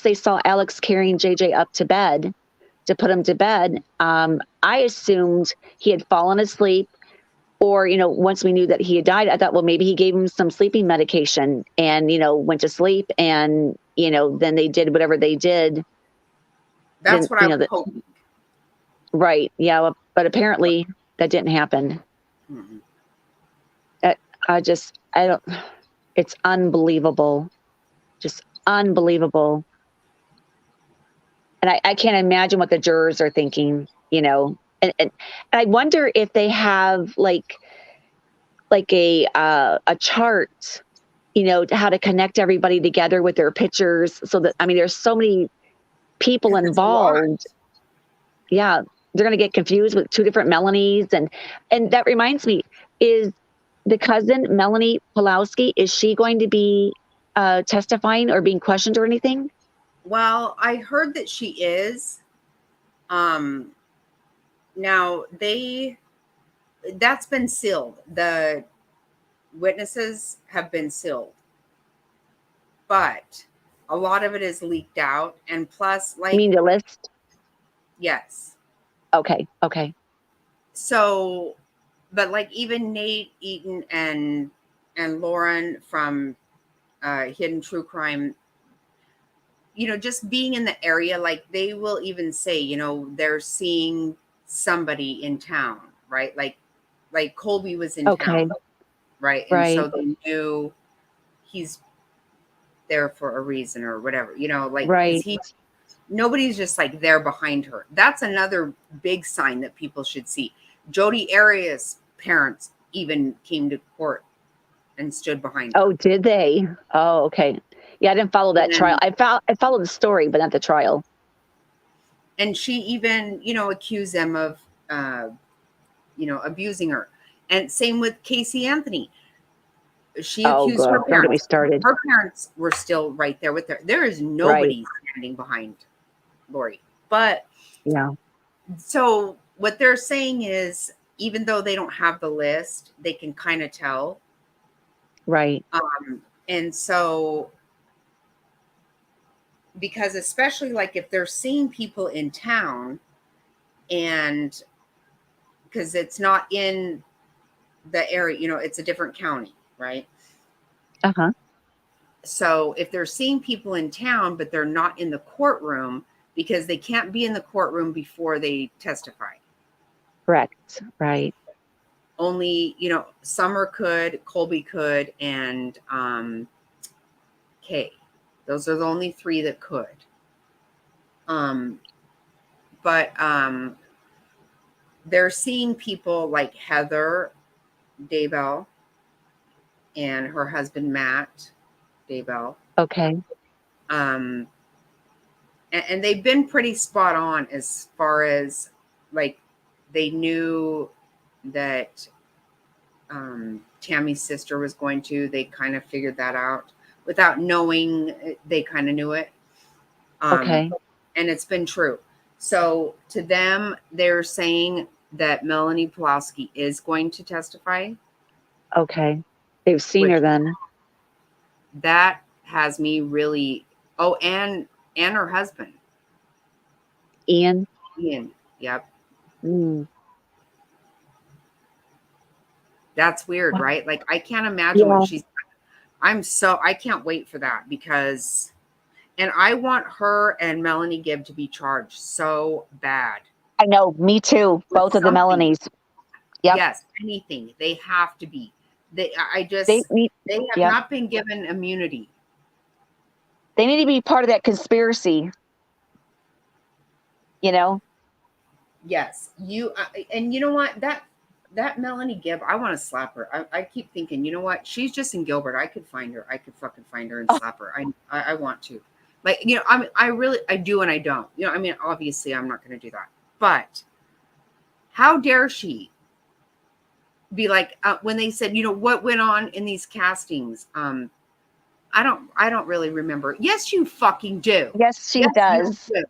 they saw Alex carrying JJ up to bed to put him to bed, I assumed he had fallen asleep. Or, once we knew that he had died, I thought, well, maybe he gave him some sleeping medication and, went to sleep and, then they did whatever they did. That's Then, what I was hoping. Right. Yeah. But apparently that didn't happen. Mm-hmm. It's unbelievable. Just unbelievable. And I can't imagine what the jurors are thinking, and I wonder if they have like a chart, how to connect everybody together with their pictures so that, there's so many people involved. Yeah. They're going to get confused with two different Melanies. And that reminds me, is the cousin Melanie Pulowski, is she going to be testifying or being questioned or anything? Well, I heard that she is. Now that's been sealed. The witnesses have been sealed, but a lot of it is leaked out. And plus, You like, mean the list? yes. Okay. Okay. So, but like even Nate Eaton and Lauren from Hidden True Crime, you know, just being in the area, like they will even say, you know, they're seeing somebody in town, right? Like Colby was in Okay. town, right? And Right. so they knew he's there for a reason or whatever, you know, like, 'cause Right. nobody's just like there behind her. That's another big sign that people should see. Jodi Arias' parents even came to court and stood behind her. Oh, did they? Oh, okay. Yeah, I didn't follow that And trial. then- I followed the story, but not the trial. And she even, you know, accused them of, you know, abusing her. And same with Casey Anthony. She Oh, accused her God. Don't get me parents. started. Her parents were still right there with her. There is nobody standing behind Lori. But Yeah. so what they're saying is, even though they don't have the list, they can kind of tell. Right. And so, because especially like if they're seeing people in town, and because it's not in the area, you know, it's a different county, right? Uh-huh. So if they're seeing people in town, but they're not in the courtroom because they can't be in the courtroom before they testify. Correct. Right. Only, you know, Summer could, Colby could, and Kay. Those are the only three that could. But they're seeing people like Heather Daybell and her husband Matt Daybell. Okay. And they've been pretty spot on as far as like they knew that Tammy's sister was going to. They kind of figured that out without knowing. They kind of knew it. Okay. And it's been true. So to them, they're saying that Melanie Pulaski is going to testify. Okay. They've seen her then. That has me really. Oh, and her husband, Ian. Yep. Mm. That's weird, right? Like I can't imagine Yeah. what she's. I can't wait for that because, and I want her and Melanie Gibb to be charged so bad. I know. Me too. Both of the something. Melanies. Yep. Yes, anything. They have to be. They have yep. not been given immunity. They need to be part of that conspiracy. You know? Yes, and you know what, that Melanie Gibb, I want to slap her. I keep thinking, you know what, she's just in Gilbert. I could find her. I could fucking find her and slap her. I want to, like, you know, I do and I don't. You know, I mean, obviously I'm not going to do that, but how dare she be like when they said, you know, what went on in these castings? I don't really remember. Yes, you fucking do. Yes, she does. You do.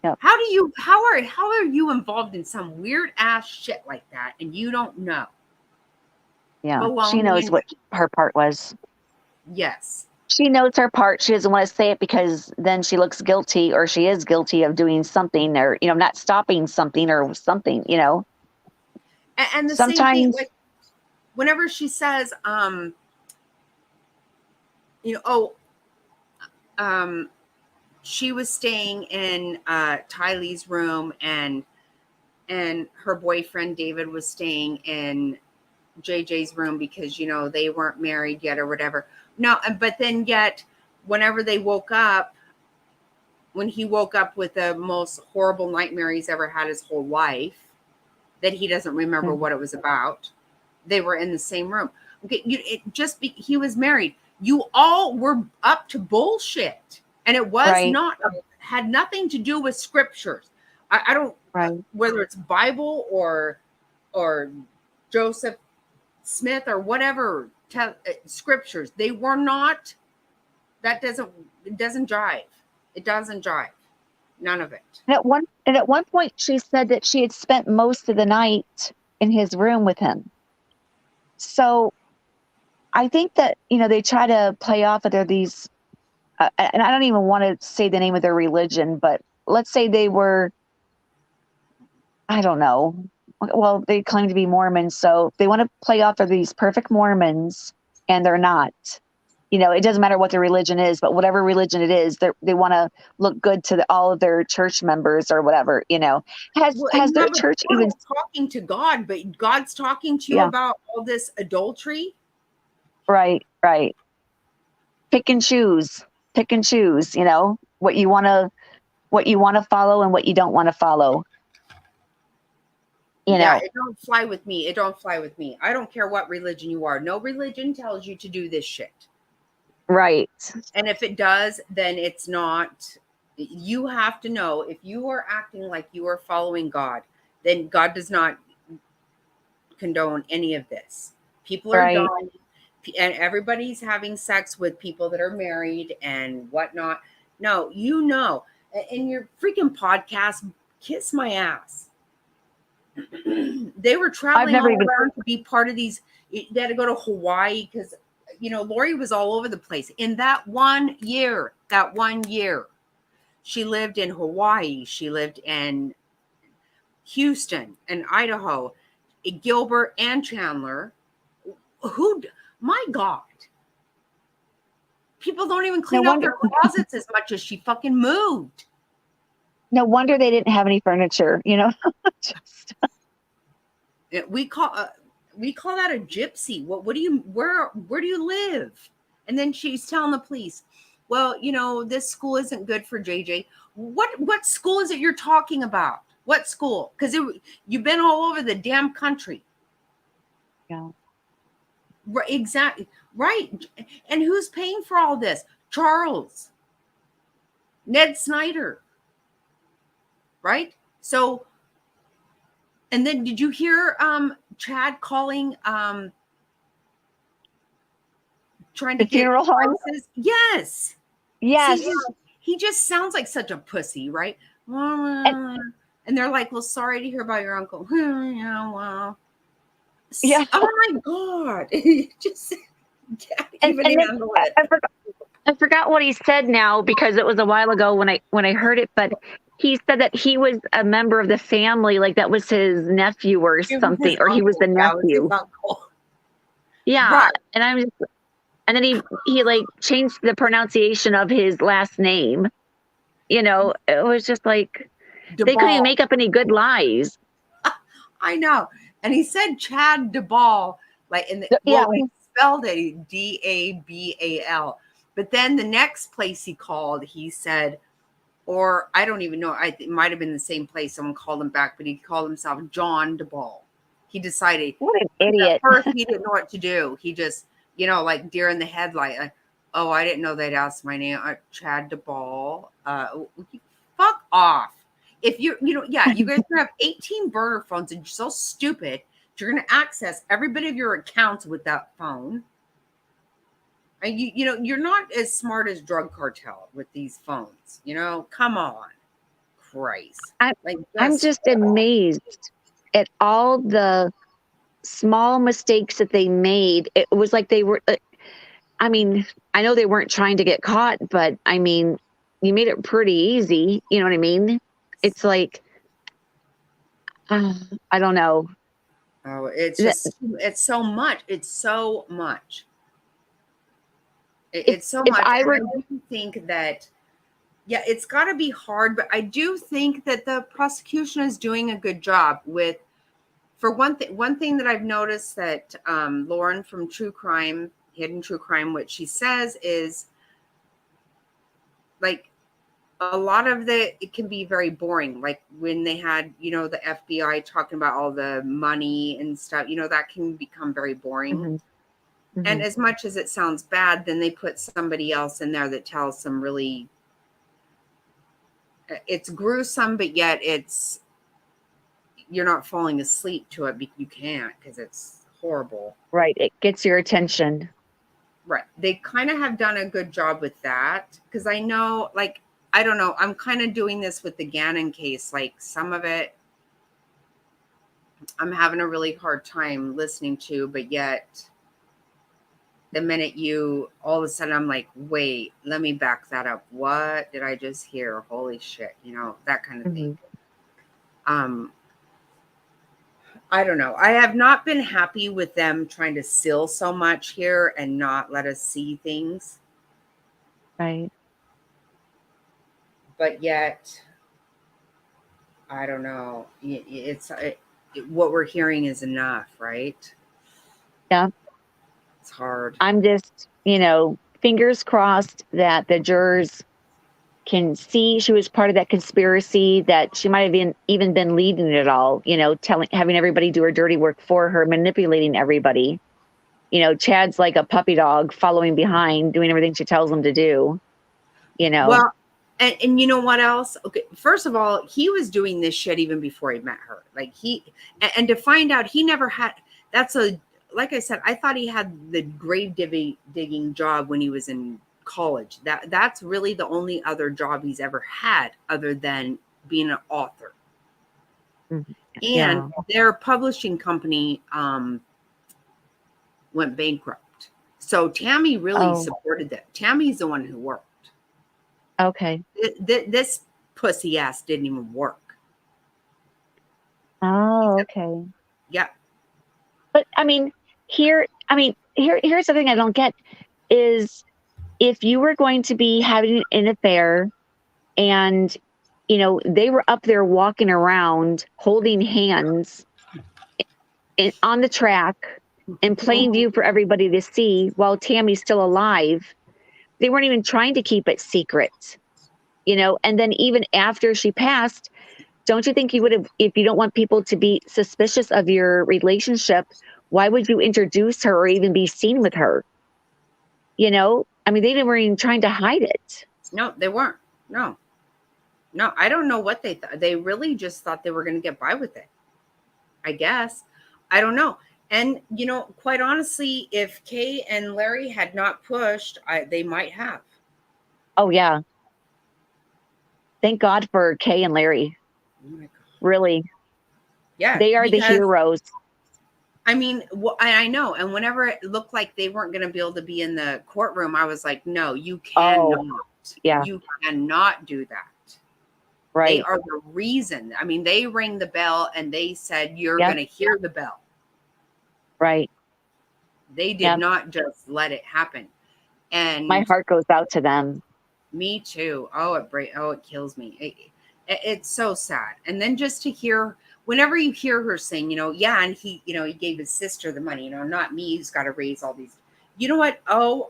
Yep. How are you involved in some weird ass shit like that and you don't know? Yeah. Baloney. She knows what her part was. Yes. She knows her part. She doesn't want to say it because then she looks guilty, or she is guilty of doing something, or, you know, not stopping something or something, you know. And the Sometimes, same thing, like whenever she says, you know, she was staying in Tylee's room and her boyfriend David was staying in JJ's room because, you know, they weren't married yet or whatever. No, but then yet whenever they woke up, when he woke up with the most horrible nightmare he's ever had his whole life, that he doesn't remember what it was about, they were in the same room. Okay, he was married. You all were up to bullshit. And it was had nothing to do with scriptures. I don't, whether it's Bible or Joseph Smith or whatever scriptures, they were not. It doesn't jive. It doesn't jive. None of it. And at one point, she said that she had spent most of the night in his room with him. So I think that, they try to play off that they're these, and I don't even want to say the name of their religion, but let's say they were, I don't know. Well, they claim to be Mormons, so they want to play off they're these perfect Mormons, and they're not. It doesn't matter what their religion is, but whatever religion it is, they want to look good to all of their church members or whatever. Has their church even talking to God? But God's talking to you about all this adultery. Right. Pick and choose. What you want to follow and what you don't want to follow. Yeah, it don't fly with me. I don't care what religion you are. No religion tells you to do this shit. Right. And if it does, then it's not. You have to know, if you are acting like you are following God, then God does not condone any of this. People are dying, and everybody's having sex with people that are married and whatnot. No, in your freaking podcast, kiss my ass. They were traveling all around to be part of these. They had to go to Hawaii because, Lori was all over the place. In that 1 year, she lived in Hawaii. She lived in Houston and Idaho, Gilbert and Chandler. My God. People don't even clean up their closets as much as she fucking moved. No wonder they didn't have any furniture, Just... We call that a gypsy. Where do you live? And then she's telling the police, well, this school isn't good for JJ. What school is it you're talking about? What school? Because you've been all over the damn country. Yeah. Right, exactly. Right. And who's paying for all this? Charles. Ned Snyder. Right? So, and then did you hear Chad calling trying to the funeral home? Yes. See, he just sounds like such a pussy, right? And they're like, well, sorry to hear about your uncle. Yeah, well. Yeah. Oh my God. Just can't even handle it. I forgot what he said now because it was a while ago when I heard it, but he said that he was a member of the family, like that was his nephew or something, or he was the nephew. Yeah. Right. And then he like changed the pronunciation of his last name. It was just like they couldn't even make up any good lies. I know. And he said Chad Dabal, like he spelled it Dabal. But then the next place he called, he said, or I don't even know, it might have been the same place. Someone called him back, but he called himself John Dabal. He decided. What an idiot. At first, he didn't know what to do. He just, like deer in the headlight. Oh, I didn't know they'd ask my name. Chad Dabal. Fuck off. If you guys are going to have 18 burner phones and you're so stupid, you're going to access every bit of your accounts with that phone. And you're not as smart as drug cartel with these phones. Come on. Christ. I'm just amazed at all the small mistakes that they made. It was like they were, I know they weren't trying to get caught, but you made it pretty easy. You know what I mean? It's like, I don't know. Oh, it's so much. It's so much. It's so much. I do think that, it's got to be hard, but I do think that the prosecution is doing a good job with, for one thing that I've noticed that Lauren from Hidden True Crime, what she says is like a lot of it can be very boring. Like when they had, the FBI talking about all the money and stuff, that can become very boring. Mm-hmm. Mm-hmm. And as much as it sounds bad, then they put somebody else in there that tells some really, it's gruesome, but yet you're not falling asleep to it. You can't because it's horrible. Right. It gets your attention. Right. They kind of have done a good job with that because I know, like, I don't know. I'm kind of doing this with the Gannon case. Like some of it, I'm having a really hard time listening to, but yet the minute you, all of a sudden, I'm like, wait, let me back that up. What did I just hear? Holy shit, that kind of thing. I don't know. I have not been happy with them trying to seal so much here and not let us see things. Right. But yet, I don't know. What we're hearing is enough, right? Yeah. It's hard. I'm just, fingers crossed that the jurors can see she was part of that conspiracy, that she might have even been leading it all, having everybody do her dirty work for her, manipulating everybody. Chad's like a puppy dog following behind, doing everything she tells him to do, Well, and you know what else? Okay, first of all, he was doing this shit even before he met her. Like and to find out he never had, like I said, I thought he had the grave digging job when he was in college. That's really the only other job he's ever had other than being an author. And their publishing company went bankrupt. So Tammy really supported that. Tammy's the one who worked. Okay. This pussy ass didn't even work. Oh, okay. Yeah. But here's the thing I don't get is, if you were going to be having an affair and, they were up there walking around holding hands on the track in plain view for everybody to see while Tammy's still alive, they weren't even trying to keep it secret, and then even after she passed, don't you think you would have, if you don't want people to be suspicious of your relationship, why would you introduce her or even be seen with her? They weren't even trying to hide it. No, they weren't. No, I don't know what they thought. They really just thought they were going to get by with it. I guess. I don't know. And, quite honestly, if Kay and Larry had not pushed, they might have. Oh, yeah. Thank God for Kay and Larry. Oh my God. Really. Yeah. They are the heroes. I know. And whenever it looked like they weren't going to be able to be in the courtroom, I was like, no, you cannot. Yeah. You cannot do that. Right. They are the reason. They rang the bell and they said, you're going to hear the bell. Right. They did not just let it happen. And my heart goes out to them. Me too. It kills me. It's so sad. And then just to hear, whenever you hear her saying, and he gave his sister the money, not me, who's got to raise all these. You know what? You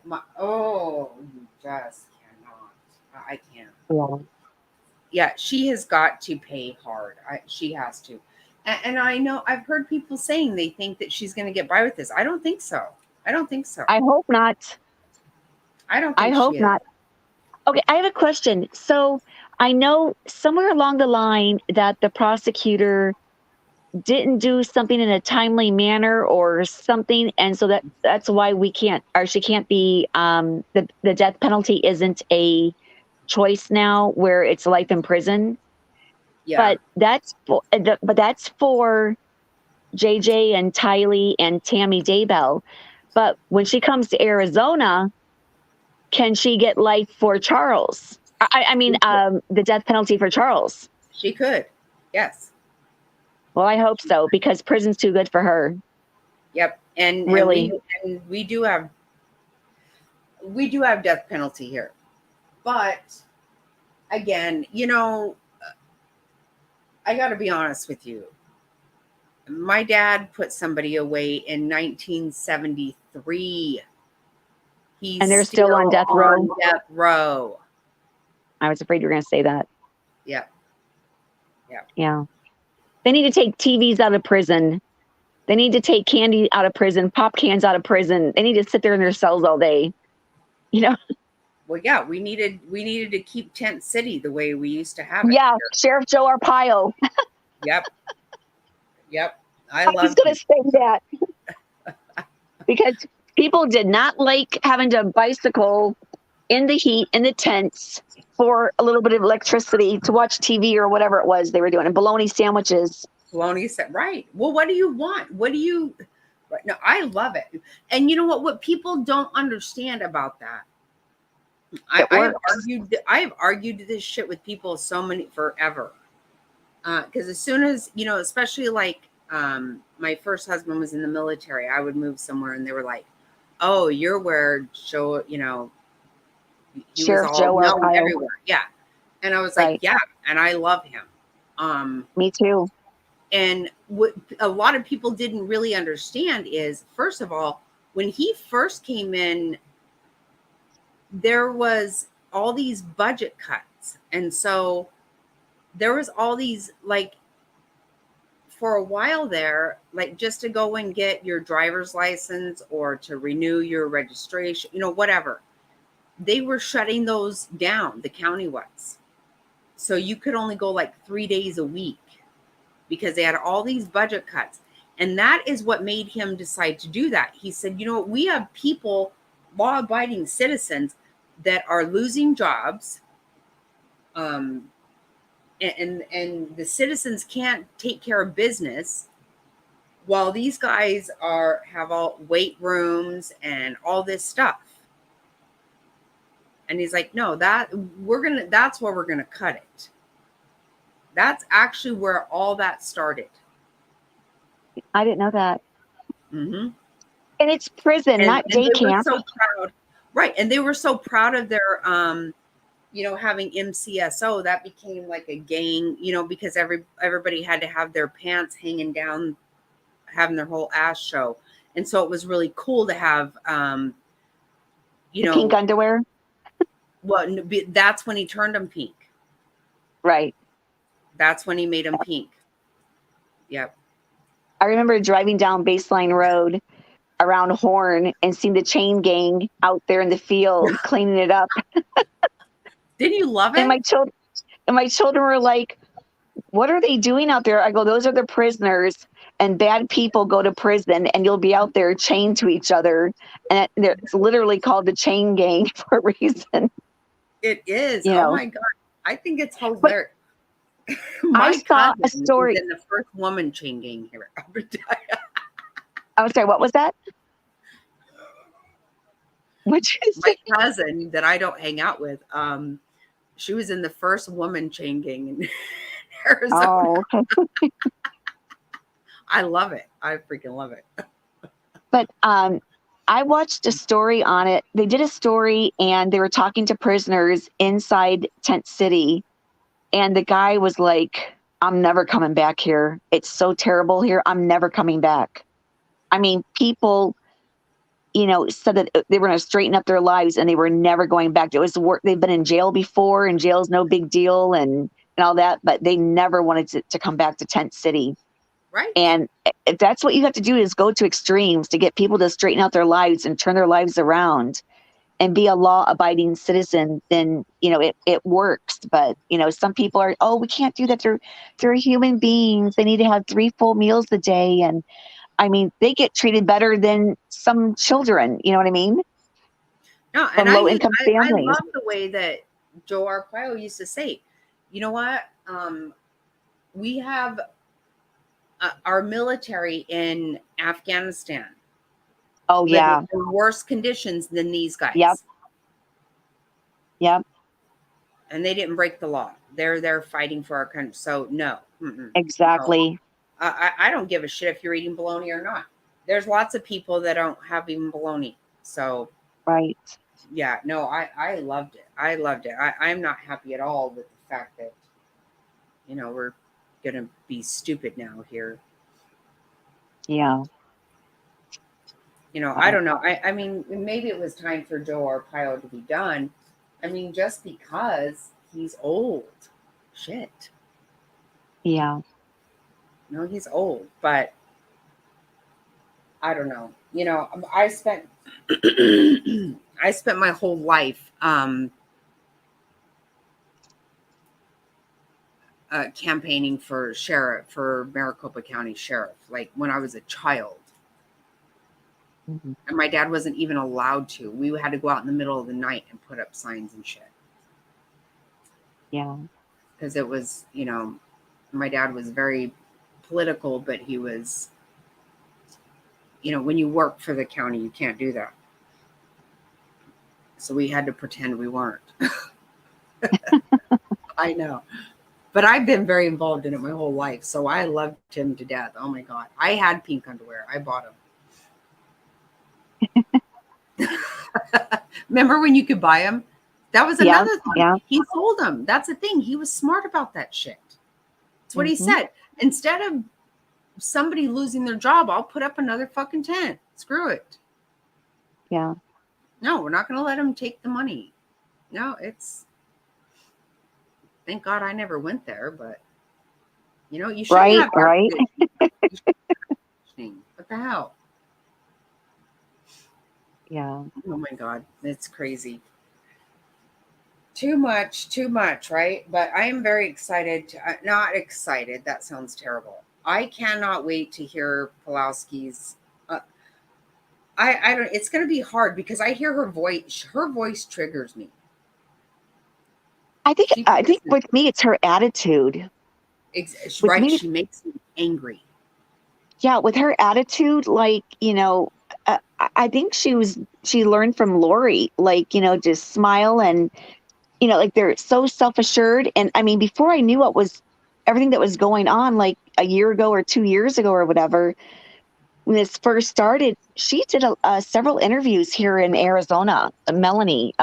just cannot. I can't. Yeah. Yeah, she has got to pay hard. She has to. And I know I've heard people saying they think that she's going to get by with this. I don't think so. I hope not. I hope not. Okay, I have a question. So I know somewhere along the line that the prosecutor didn't do something in a timely manner or something, and so that's why she can't be the death penalty isn't a choice now, where it's life in prison. Yeah. But that's for JJ and Tylee and Tammy Daybell. But when she comes to Arizona, can she get life for Charles? The death penalty for Charles. She could. Yes. Well, I hope so, because prison's too good for her. Yep. And really, and we do have death penalty here. But again, I got to be honest with you. My dad put somebody away in 1973. And they're still on death row. Death row. I was afraid you were going to say that. Yeah. Yeah. They need to take TVs out of prison. They need to take candy out of prison, pop cans out of prison. They need to sit there in their cells all day. Well, yeah, we needed to keep Tent City the way we used to have it. Yeah, here. Sheriff Joe Arpaio. Yep. I was going to say that because people did not like having to bicycle in the heat, in the tents, for a little bit of electricity to watch TV or whatever it was they were doing, and bologna sandwiches. Right. Well, what do you want? Right. No, I love it. And you know what people don't understand about that. I have argued this shit with people forever. Because as soon as, especially like my first husband was in the military, I would move somewhere and they were like, oh, you're where Joe, he Sheriff was Joe all known Arpaio. everywhere. Yeah. And I was like, yeah, and I love him. Me too. And what a lot of people didn't really understand is, first of all, when he first came in, there was all these budget cuts. And so there was all these, like, for a while there, like just to go and get your driver's license or to renew your registration, whatever, they were shutting those down, the county was. So you could only go like 3 days a week because they had all these budget cuts. And that is what made him decide to do that. He said, we have people, law-abiding citizens, that are losing jobs. And the citizens can't take care of business while these guys have all weight rooms and all this stuff. And he's like, no, that's where we're gonna cut it. That's actually where all that started. I didn't know that. Mm-hmm. And it's prison, not day camp. So proud, right? And they were so proud of their, having MCSO. That became like a gang, because everybody had to have their pants hanging down, having their whole ass show. And so it was really cool to have, pink underwear. Well, that's when he turned them pink. Right. That's when he made them pink. Yep. I remember driving down Baseline Road around Horn and seeing the chain gang out there in the field cleaning it up. Didn't you love it? And my children were like, what are they doing out there? I go, those are the prisoners, and bad people go to prison, and you'll be out there chained to each other. And it's literally called the chain gang for a reason. It is. You Oh know. my God. I think it's hilarious. I saw a cousin story. was in the first woman chain gang here. I'm sorry, what was that? Which is my cousin that I don't hang out with. She was in the first woman chain gang in Arizona. Oh, okay. I love it. I freaking love it. But I watched a story on it. They did a story and they were talking to prisoners inside Tent City. And the guy was like, I'm never coming back here. It's so terrible here. I'm never coming back. I mean, people, said that they were going to straighten up their lives and they were never going back. It was work. They've been in jail before, and jail's no big deal and all that, but they never wanted to come back to Tent City. Right. And if that's what you have to do, is go to extremes to get people to straighten out their lives and turn their lives around and be a law-abiding citizen, then, it works. But, some people are, oh, we can't do that. They're human beings. They need to have 3 full meals a day. And I mean, they get treated better than some children. You know what I mean? No, From and low-income I families. love the way that Joe Arpaio used to say, you know what? We have our military in Afghanistan. Oh, yeah. Living in worse conditions than these guys. Yep. Yep. And they didn't break the law. They're there fighting for our country. So no. Exactly. No. I don't give a shit if you're eating bologna or not. There's lots of people that don't have even bologna. So right. Yeah, no, I loved it. I loved it. I'm not happy at all with the fact that, we're gonna be stupid now here. Yeah. I don't know. I mean, maybe it was time for Joe Arpaio to be done. I mean, just because he's old. Shit. Yeah. No, he's old, but I don't know. I spent my whole life campaigning for Maricopa County Sheriff, like when I was a child. Mm-hmm. And my dad wasn't even allowed to. We had to go out in the middle of the night and put up signs and shit. Yeah. Because it was, my dad was very political, but he was when you work for the county, you can't do that. So we had to pretend we weren't. I know. But I've been very involved in it my whole life. So I loved him to death. Oh my God. I had pink underwear. I bought them. Remember when you could buy them? That was another thing. Yeah. He sold them. That's the thing. He was smart about that shit. That's what he said. Instead of somebody losing their job, I'll put up another fucking tent. Screw it. Yeah. No, we're not going to let him take the money. No, thank God I never went there, but you should Right, have right. What the hell? Yeah. Oh my God, it's crazy. Too much, right? But I am very excited. Not excited. That sounds terrible. I cannot wait to hear Pulowski's. I don't. It's going to be hard because I hear her voice. Her voice triggers me. I think with me, it's her attitude. Right. me- She makes me angry. Yeah, with her attitude, like, I think she learned from Lori, like, just smile and, like they're so self-assured. And I mean, before I knew everything that was going on, like a year ago or 2 years ago or whatever, when this first started, she did several interviews here in Arizona. Melanie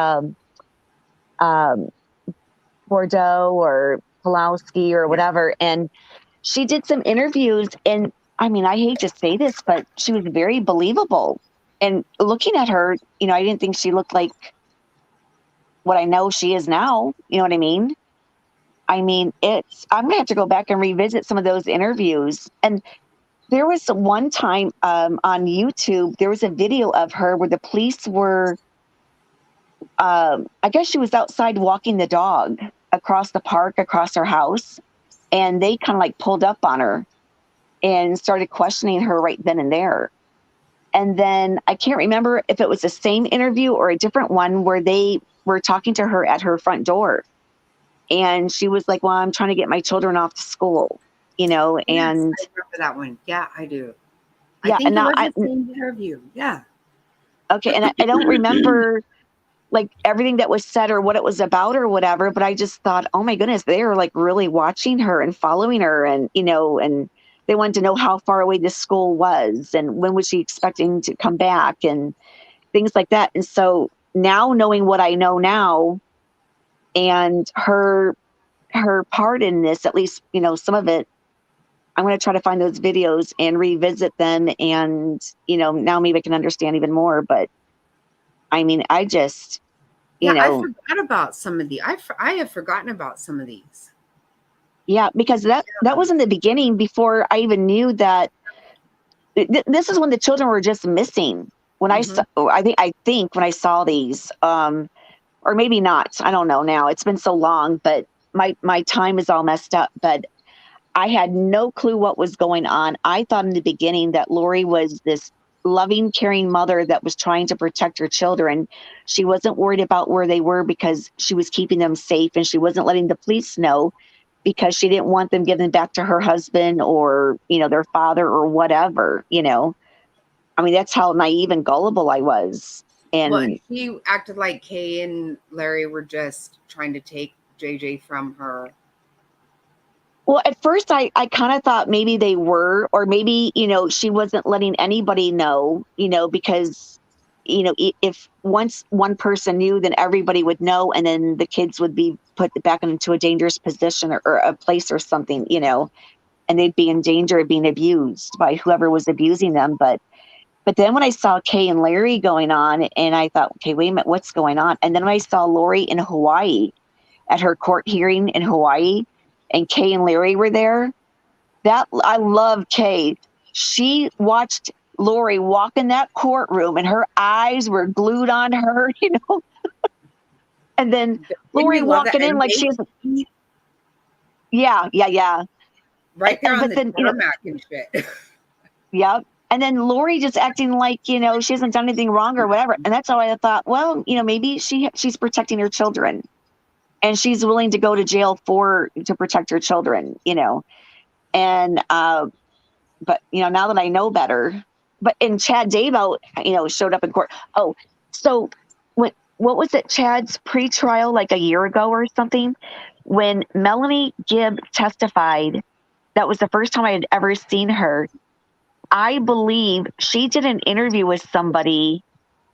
Bordeaux or Pulowski or whatever, and she did some interviews. And I mean, I hate to say this, but she was very believable. And looking at her, I didn't think she looked like what I know she is now. You know what I mean? I'm gonna have to go back and revisit some of those interviews. And there was one time on YouTube, there was a video of her where the police were, I guess she was outside walking the dog across the park, across her house. And they kind of like pulled up on her and started questioning her right then and there. And then I can't remember if it was the same interview or a different one where they were talking to her at her front door. And she was like, well, I'm trying to get my children off to school, and Yes, I remember that one. Yeah, I do. Yeah, I think and it now was the same interview. Yeah. okay. And I don't remember like everything that was said or what it was about or whatever, but I just thought, oh my goodness, they were like really watching her and following her, and, and they wanted to know how far away this school was and when was she expecting to come back and things like that. And so now knowing what I know now and her part in this, at least, some of it, I'm going to try to find those videos and revisit them. And, now maybe I can understand even more, but I mean, I just, I forgot about some of the. I have forgotten about some of these. Yeah, because that was in the beginning before I even knew that. This is when the children were just missing. When I think when I saw these, or maybe not. I don't know now. It's been so long, but my time is all messed up. But I had no clue what was going on. I thought in the beginning that Lori was this loving, caring mother that was trying to protect her children. She wasn't worried about where they were because she was keeping them safe, and she wasn't letting the police know because she didn't want them given back to her husband or, their father or whatever, I mean, that's how naive and gullible I was. And she acted like Kay and Larry were just trying to take JJ from her. Well, at first I kind of thought maybe they were, or maybe, she wasn't letting anybody know, because, if once one person knew, then everybody would know. And then the kids would be put back into a dangerous position or a place or something, and they'd be in danger of being abused by whoever was abusing them. But then when I saw Kay and Larry going on, and I thought, okay, wait a minute, what's going on? And then when I saw Lori in Hawaii at her court hearing in Hawaii, and Kay and Larry were there, I love Kay. She watched Lori walk in that courtroom and her eyes were glued on her, and then Lori walking in like she's, yeah. Right there on but the then, tarmac and shit. Yep. And then Lori just acting like, she hasn't done anything wrong or whatever. And that's how I thought, well, maybe she's protecting her children. And she's willing to go to jail to protect her children, and, but, now that I know better, but and Chad Daybell, showed up in court. Oh, so what was it? Chad's pretrial like a year ago or something, when Melanie Gibb testified. That was the first time I had ever seen her. I believe she did an interview with somebody,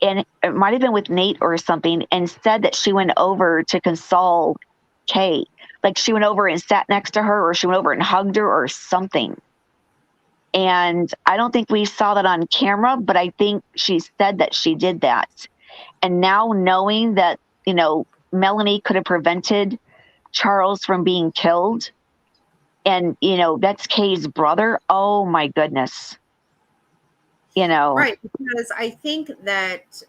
and it might have been with Nate or something, and said that she went over to console Kay. Like she went over and sat next to her, or she went over and hugged her or something. And I don't think we saw that on camera, but I think she said that she did that. And now knowing that, Melanie could have prevented Charles from being killed, and, that's Kay's brother. Oh my goodness. Right. Because I think that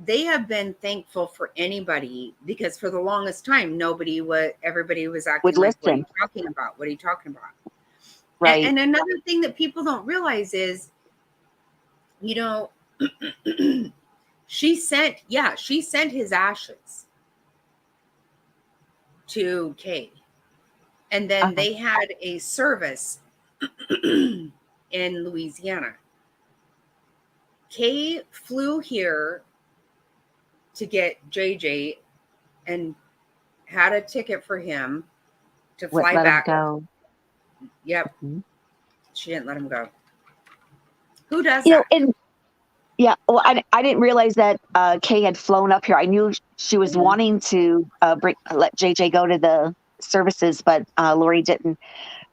they have been thankful for anybody, because for the longest time, everybody was acting would like, listen. what are you talking about? What are you talking about? Right. And another thing that people don't realize is, she sent his ashes to Kay. And then they had a service in Louisiana. Kay flew here to get JJ and had a ticket for him to fly Let back. him go. Yep. Mm-hmm. She didn't let him go. Who does that? Well, I didn't realize that Kay had flown up here. I knew she was wanting to let JJ go to the services, but Lori didn't.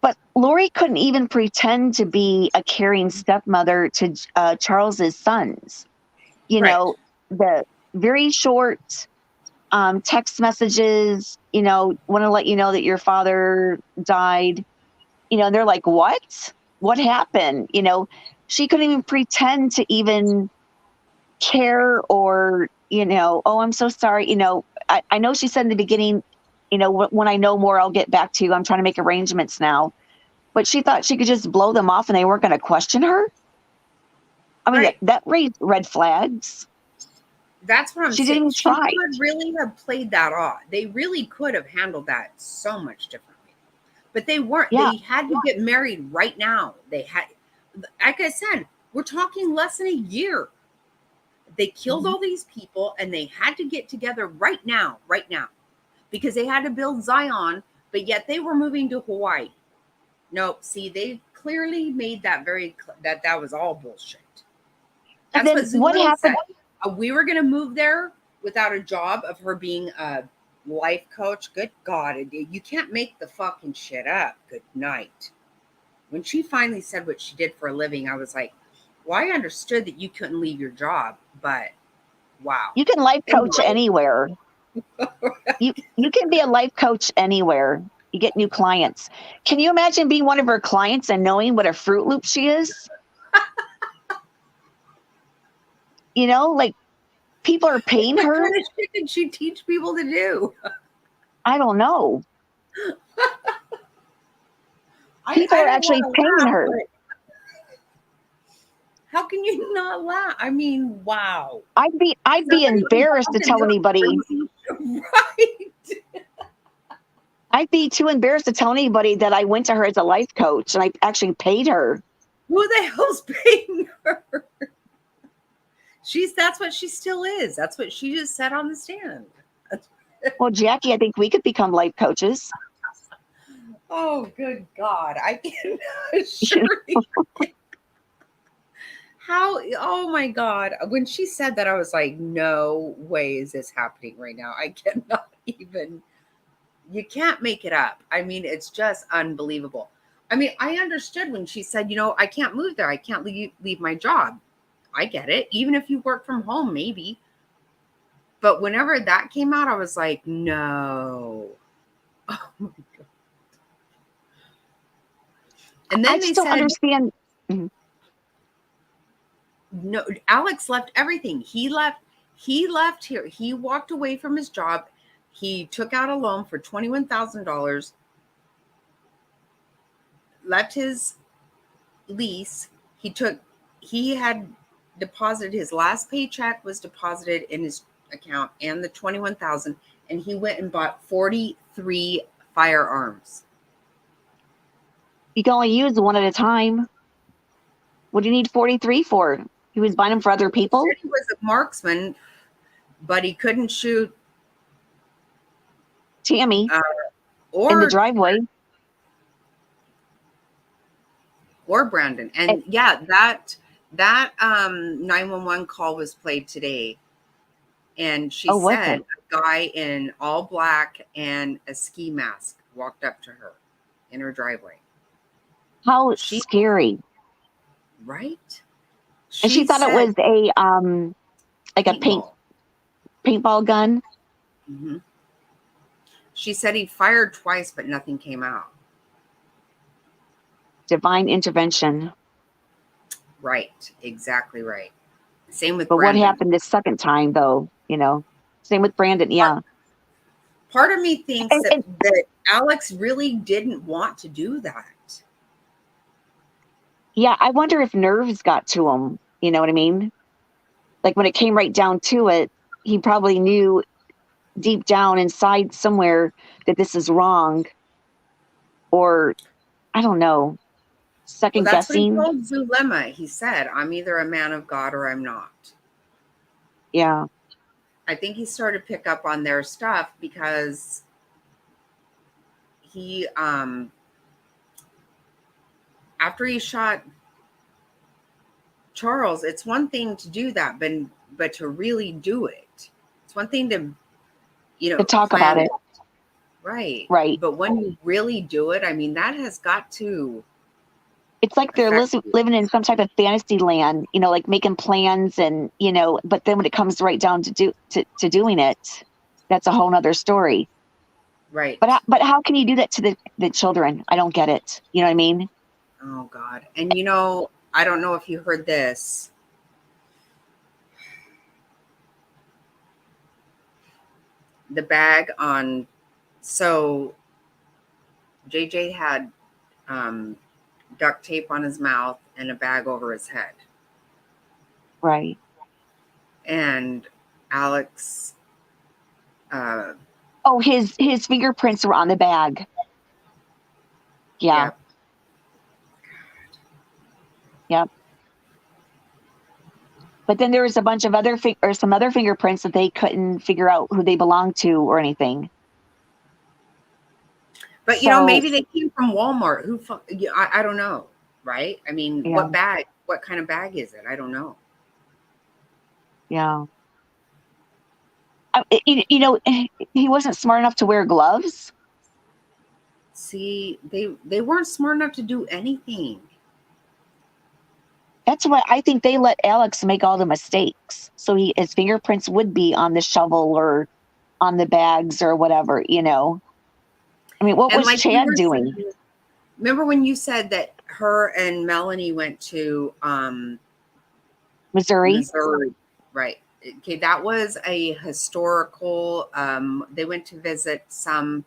But Lori couldn't even pretend to be a caring stepmother to Charles's sons. The very short text messages, want to let you know that your father died. They're like, what? What happened? She couldn't even pretend to even care or, oh, I'm so sorry. I know she said in the beginning, when I know more, I'll get back to you. I'm trying to make arrangements now. But she thought she could just blow them off and they weren't going to question her. I mean, that raised red flags. That's what I'm She saying. didn't She try. could really have played that off. They really could have handled that so much differently. But they weren't. Yeah. They had to get married right now. They had, like I said, we're talking less than a year. They killed all these people and they had to get together right now, because they had to build Zion, but yet they were moving to Hawaii. Nope. See, they clearly made that that was all bullshit. That's And then what Zulily happened? said. We were going to move there without a job of her being a life coach. Good God. You can't make the fucking shit up. Good night. When she finally said what she did for a living, I was like, well, I understood that you couldn't leave your job, but wow. You can life coach anywhere. You can be a life coach anywhere. You get new clients. Can you imagine being one of her clients and knowing what a Fruit Loop she is? Like people are paying her. What kind of shit did she teach people to do? I don't know. People are actually paying her. How can you not laugh? I mean, wow. I'd be embarrassed to tell anybody. Right. I'd be too embarrassed to tell anybody that I went to her as a life coach and I actually paid her. Who the hell's paying her? That's what she still is. That's what she just said on the stand. Well, Jackie, I think we could become life coaches. Oh, good God. I can surely. How, oh my God. When she said that, I was like, no way is this happening right now. I cannot even, you can't make it up. I mean, it's just unbelievable. I mean, I understood when she said, I can't move there. I can't leave my job. I get it. Even if you work from home, maybe. But whenever that came out, I was like, no. Oh my God. And then I they still said, understand. No, Alex left everything. He left here. He walked away from his job. He took out a loan for $21,000, left his lease. He had deposited, his last paycheck was deposited in his account and the $21,000, and he went and bought 43 firearms. You can only use one at a time. What do you need 43 for? He was buying them for other people? He was a marksman, but he couldn't shoot Tammy or in the driveway. Or Brandon. And yeah, that 911 call was played today. And she said a guy in all black and a ski mask walked up to her in her driveway. How scary. Right? And she thought it was a like a paintball gun. Mm-hmm. She said he fired twice, but nothing came out. Divine intervention. Right. Exactly right. Same with But Brandon. what happened the second time, though? You know, same with Brandon. Yeah. Part of me thinks that Alex really didn't want to do that. Yeah, I wonder if nerves got to him. You know what I mean? Like when it came right down to it, he probably knew deep down inside somewhere that this is wrong. Or, I don't know, second guessing. That's what he told Zulema. He said, I'm either a man of God or I'm not. Yeah. I think he started to pick up on their stuff because he, after he shot Charles, it's one thing to do that, but to really do it. It's one thing to, to talk about it. Right. Right. But when you really do it, I mean, that has got to. It's like they're living in some type of fantasy land, you know, like making plans and, you know, but then when it comes right down to doing it, that's a whole nother story. Right. But how can you do that to the children? I don't get it. You know what I mean? Oh, God. And, you know, I don't know if you heard this. The bag on, so JJ had duct tape on his mouth and a bag over his head. Right. And Alex. His fingerprints were on the bag. Yeah. Yep. But then there was a bunch of other some other fingerprints that they couldn't figure out who they belonged to or anything. But you know, maybe they came from Walmart. I don't know, right? I mean, Yeah. what kind of bag is it? I don't know. Yeah. You know, he wasn't smart enough to wear gloves. See, they weren't smart enough to do anything. That's why I think they let Alex make all the mistakes. So his fingerprints would be on the shovel or on the bags or whatever, you know. I mean, what was Chad doing? Remember when you said that her and Melanie went to Missouri? Right. Okay, that was a historical, they went to visit some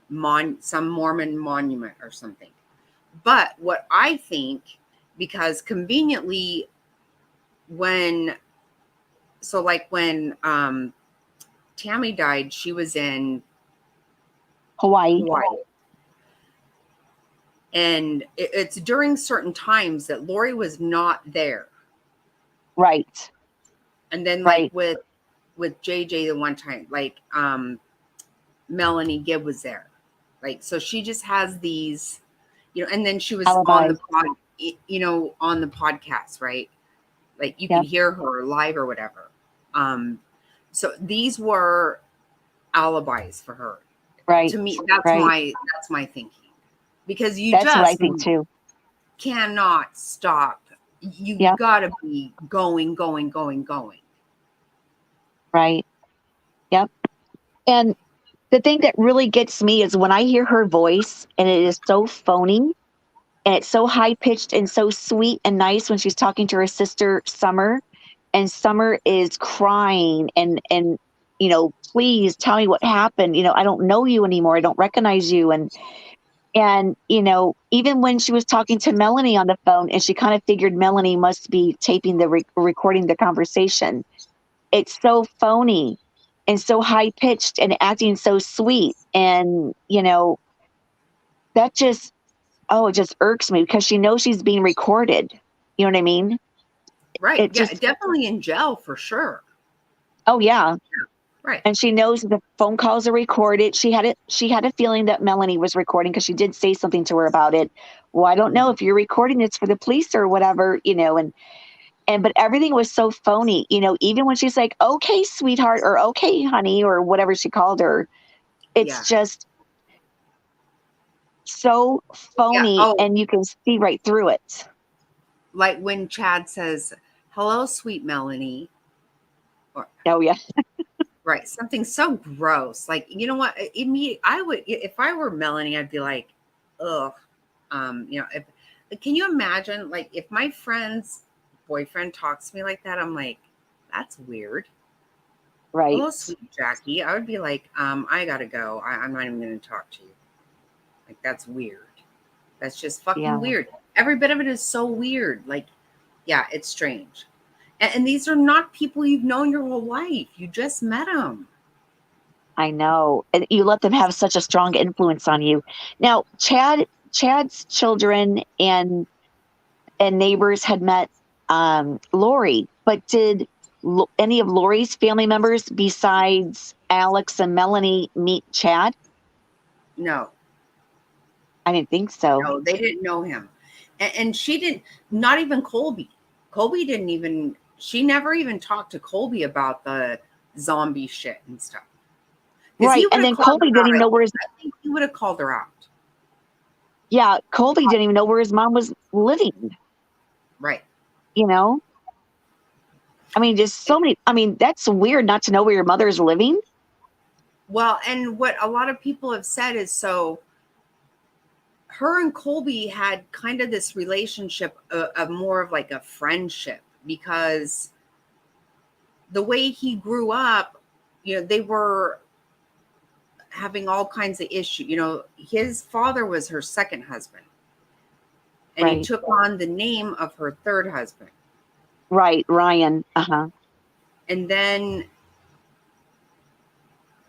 Mormon monument or something. But what I think, because conveniently when Tammy died, she was in Hawaii. And it's during certain times that Lori was not there. Right. And then like with JJ the one time, like Melanie Gibb was there. Like, so she just has these, you know, and then she was on the podcast, right? Like you can hear her live or whatever. So these were alibis for her. Right. To me, that's my thinking. Because that's what I think too. Cannot stop. You gotta be going. Right. Yep. And the thing that really gets me is when I hear her voice and it is so phony and it's so high pitched and so sweet and nice when she's talking to her sister Summer, and Summer is crying and you know, please tell me what happened. You know, I don't know you anymore. I don't recognize you. And, you know, even when she was talking to Melanie on the phone and she kind of figured Melanie must be taping recording the conversation. It's so phony and so high pitched and acting so sweet. And, you know, that just, it just irks me because she knows she's being recorded. You know what I mean? Right. It Yeah, just, definitely in jail for sure. oh yeah. Right. And she knows the phone calls are recorded. She had a feeling that Melanie was recording because she did say something to her about it. Well, I don't know if you're recording it's for the police or whatever, and but everything was so phony, even when she's like, okay, sweetheart, or okay, honey, or whatever she called her. It's just so phony, Oh, and you can see right through it. like when Chad says, "Hello, sweet Melanie." Or, oh yeah. Right. Something so gross. Like, you know what? I would, if I were Melanie, I'd be like, ugh. Can you imagine, like, if my friend's boyfriend talks to me like that, I'm like, that's weird. Right. Hello, sweet Jackie. I would be like, I gotta go. I'm not even gonna talk to you. Like, that's weird. That's just fucking weird. Every bit of it is so weird. Like, yeah, it's strange. And these are not people you've known your whole life. You just met them. I know. And you let them have such a strong influence on you. Now, Chad's children and neighbors had met Lori, but did any of Lori's family members besides Alex and Melanie meet Chad? No. I didn't think so. No, they didn't know him. And she didn't, not even Colby. Colby didn't even, she never even talked to Colby about the zombie shit and stuff. Right, and then Colby didn't even know where his... I think he would have called her out. Yeah, Colby didn't even know where his mom was living. Right. I mean, just so many... I mean, that's weird not to know where your mother is living. Well, and what a lot of people have said is, so her and Colby had kind of this relationship of more of like a friendship, because the way he grew up, they were having all kinds of issues. His father was her second husband, and he took on the name of her third husband. Right, Ryan. And then,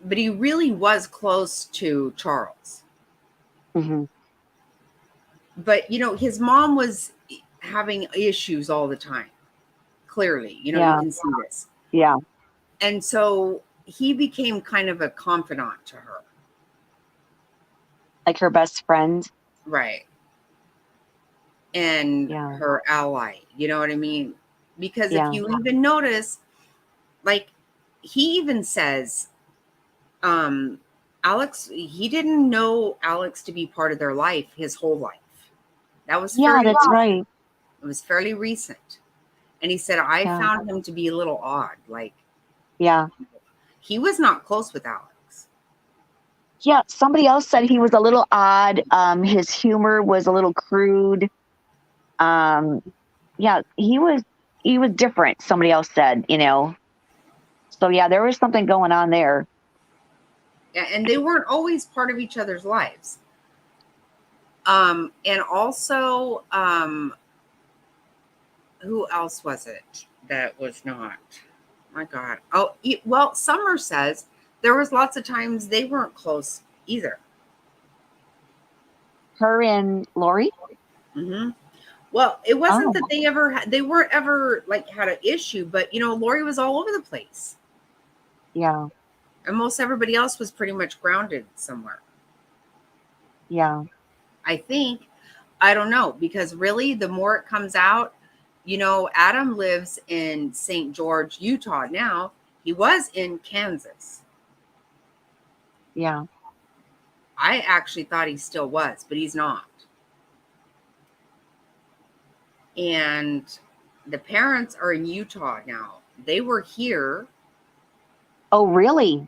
but he really was close to Charles. Mm-hmm. But, his mom was having issues all the time. Clearly, you can see this. Yeah. And so he became kind of a confidant to her. Like her best friend. Right. And her ally. You know what I mean? Because if you even notice, like, he even says, Alex, he didn't know Alex to be part of their life his whole life. That was that's right. It was fairly recent. And he said, I found him to be a little odd. Like, he was not close with Alex. Yeah, somebody else said he was a little odd. His humor was a little crude. He was different, somebody else said, So there was something going on there. Yeah, and they weren't always part of each other's lives. And also, who else was it that was not? My God. Oh, well, Summer says there was lots of times they weren't close either. Her and Lori? Mm-hmm. Well, it wasn't that they weren't ever like had an issue, but Lori was all over the place. Yeah. And most everybody else was pretty much grounded somewhere. Yeah. I think, I don't know, because really the more it comes out, Adam lives in St. George, Utah now. He was in Kansas. Yeah. I actually thought he still was, but he's not. And the parents are in Utah now. They were here. Oh, really?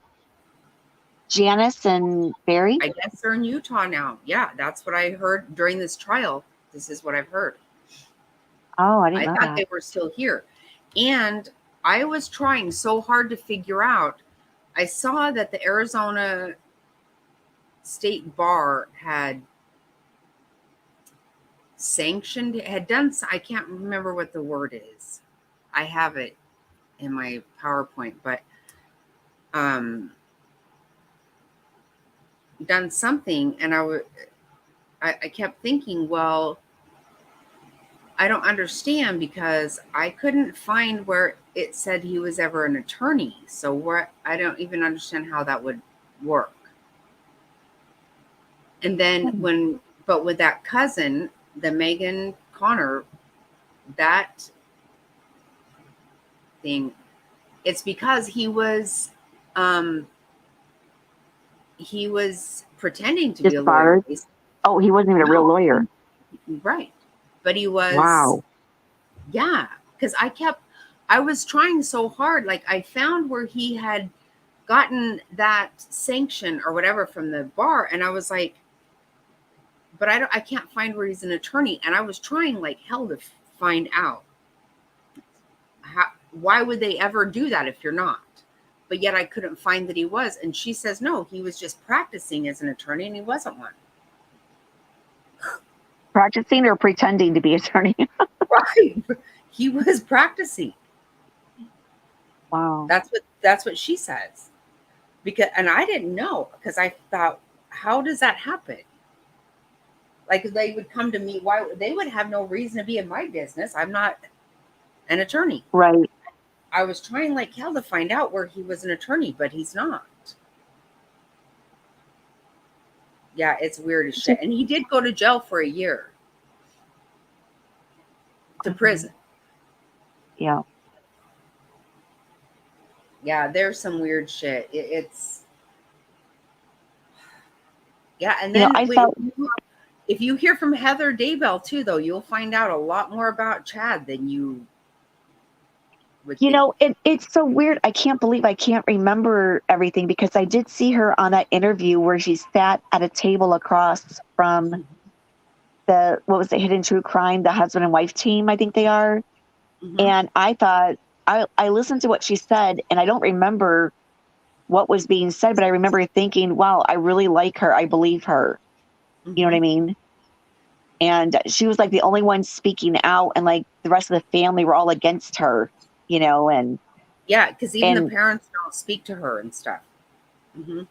Janice and Barry? I guess they're in Utah now. Yeah, that's what I heard during this trial. This is what I've heard. Oh, I didn't know thought they were still here. And I was trying so hard to figure out. I saw that the Arizona State Bar had sanctioned, had done, I can't remember what the word is. I have it in my PowerPoint, but done something, and I kept thinking, well, I don't understand because I couldn't find where it said he was ever an attorney. So where I don't even understand how that would work. And then with that cousin, the Megan Connor, that thing, it's because he was pretending to be a lawyer. Disbarred? Oh, he wasn't even a real lawyer. Right. But he was. Wow. Yeah. Because I was trying so hard. Like I found where he had gotten that sanction or whatever from the bar. And I was like, but I can't find where he's an attorney. And I was trying like hell to find out. Why would they ever do that if you're not? But yet I couldn't find that he was. And she says, no, he was just practicing as an attorney and he wasn't one. Practicing or pretending to be attorney? Right. He was practicing. Wow. That's what she says. And I didn't know because I thought, how does that happen? Like they would come to me, why they would have no reason to be in my business. I'm not an attorney. Right. I was trying like hell to find out where he was an attorney, but he's not. Yeah, it's weird as shit. And he did go to jail for a year. To prison. Yeah. Yeah, there's some weird shit. It's yeah, and then if you hear from Heather Daybell too, though, you'll find out a lot more about Chad than you would think. It's so weird. I can't believe I can't remember everything because I did see her on that interview where she sat at a table across from Hidden True Crime, the husband and wife team, I think they are. Mm-hmm. And I thought, I listened to what she said and I don't remember what was being said, but I remember thinking, wow, I really like her. I believe her. Mm-hmm. You know what I mean? And she was like the only one speaking out and like the rest of the family were all against her, and yeah, because even the parents don't speak to her and stuff. Mm-hmm.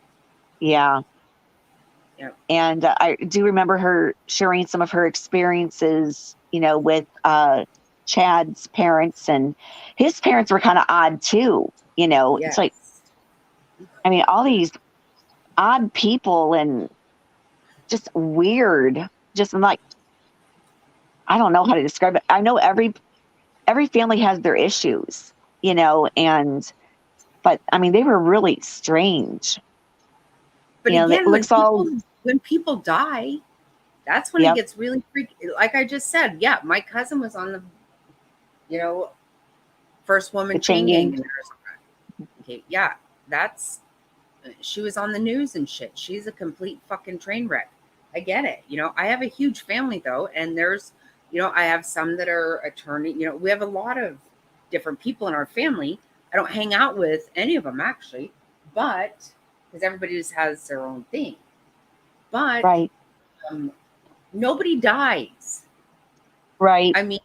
Yeah. Yeah. And I do remember her sharing some of her experiences, with Chad's parents, and his parents were kind of odd too. Yes. It's like, I mean, all these odd people and just weird. Just like, I don't know how to describe it. I know every family has their issues, but I mean, they were really strange. But again, when people die, that's when it gets really freaky. Like I just said, yeah, my cousin was on the, first woman chain gang in Arizona. Okay, yeah, she was on the news and shit. She's a complete fucking train wreck. I get it. I have a huge family though, and there's, I have some that are attorney. We have a lot of different people in our family. I don't hang out with any of them actually, but because everybody just has their own thing. But right. Nobody dies. Right. I mean,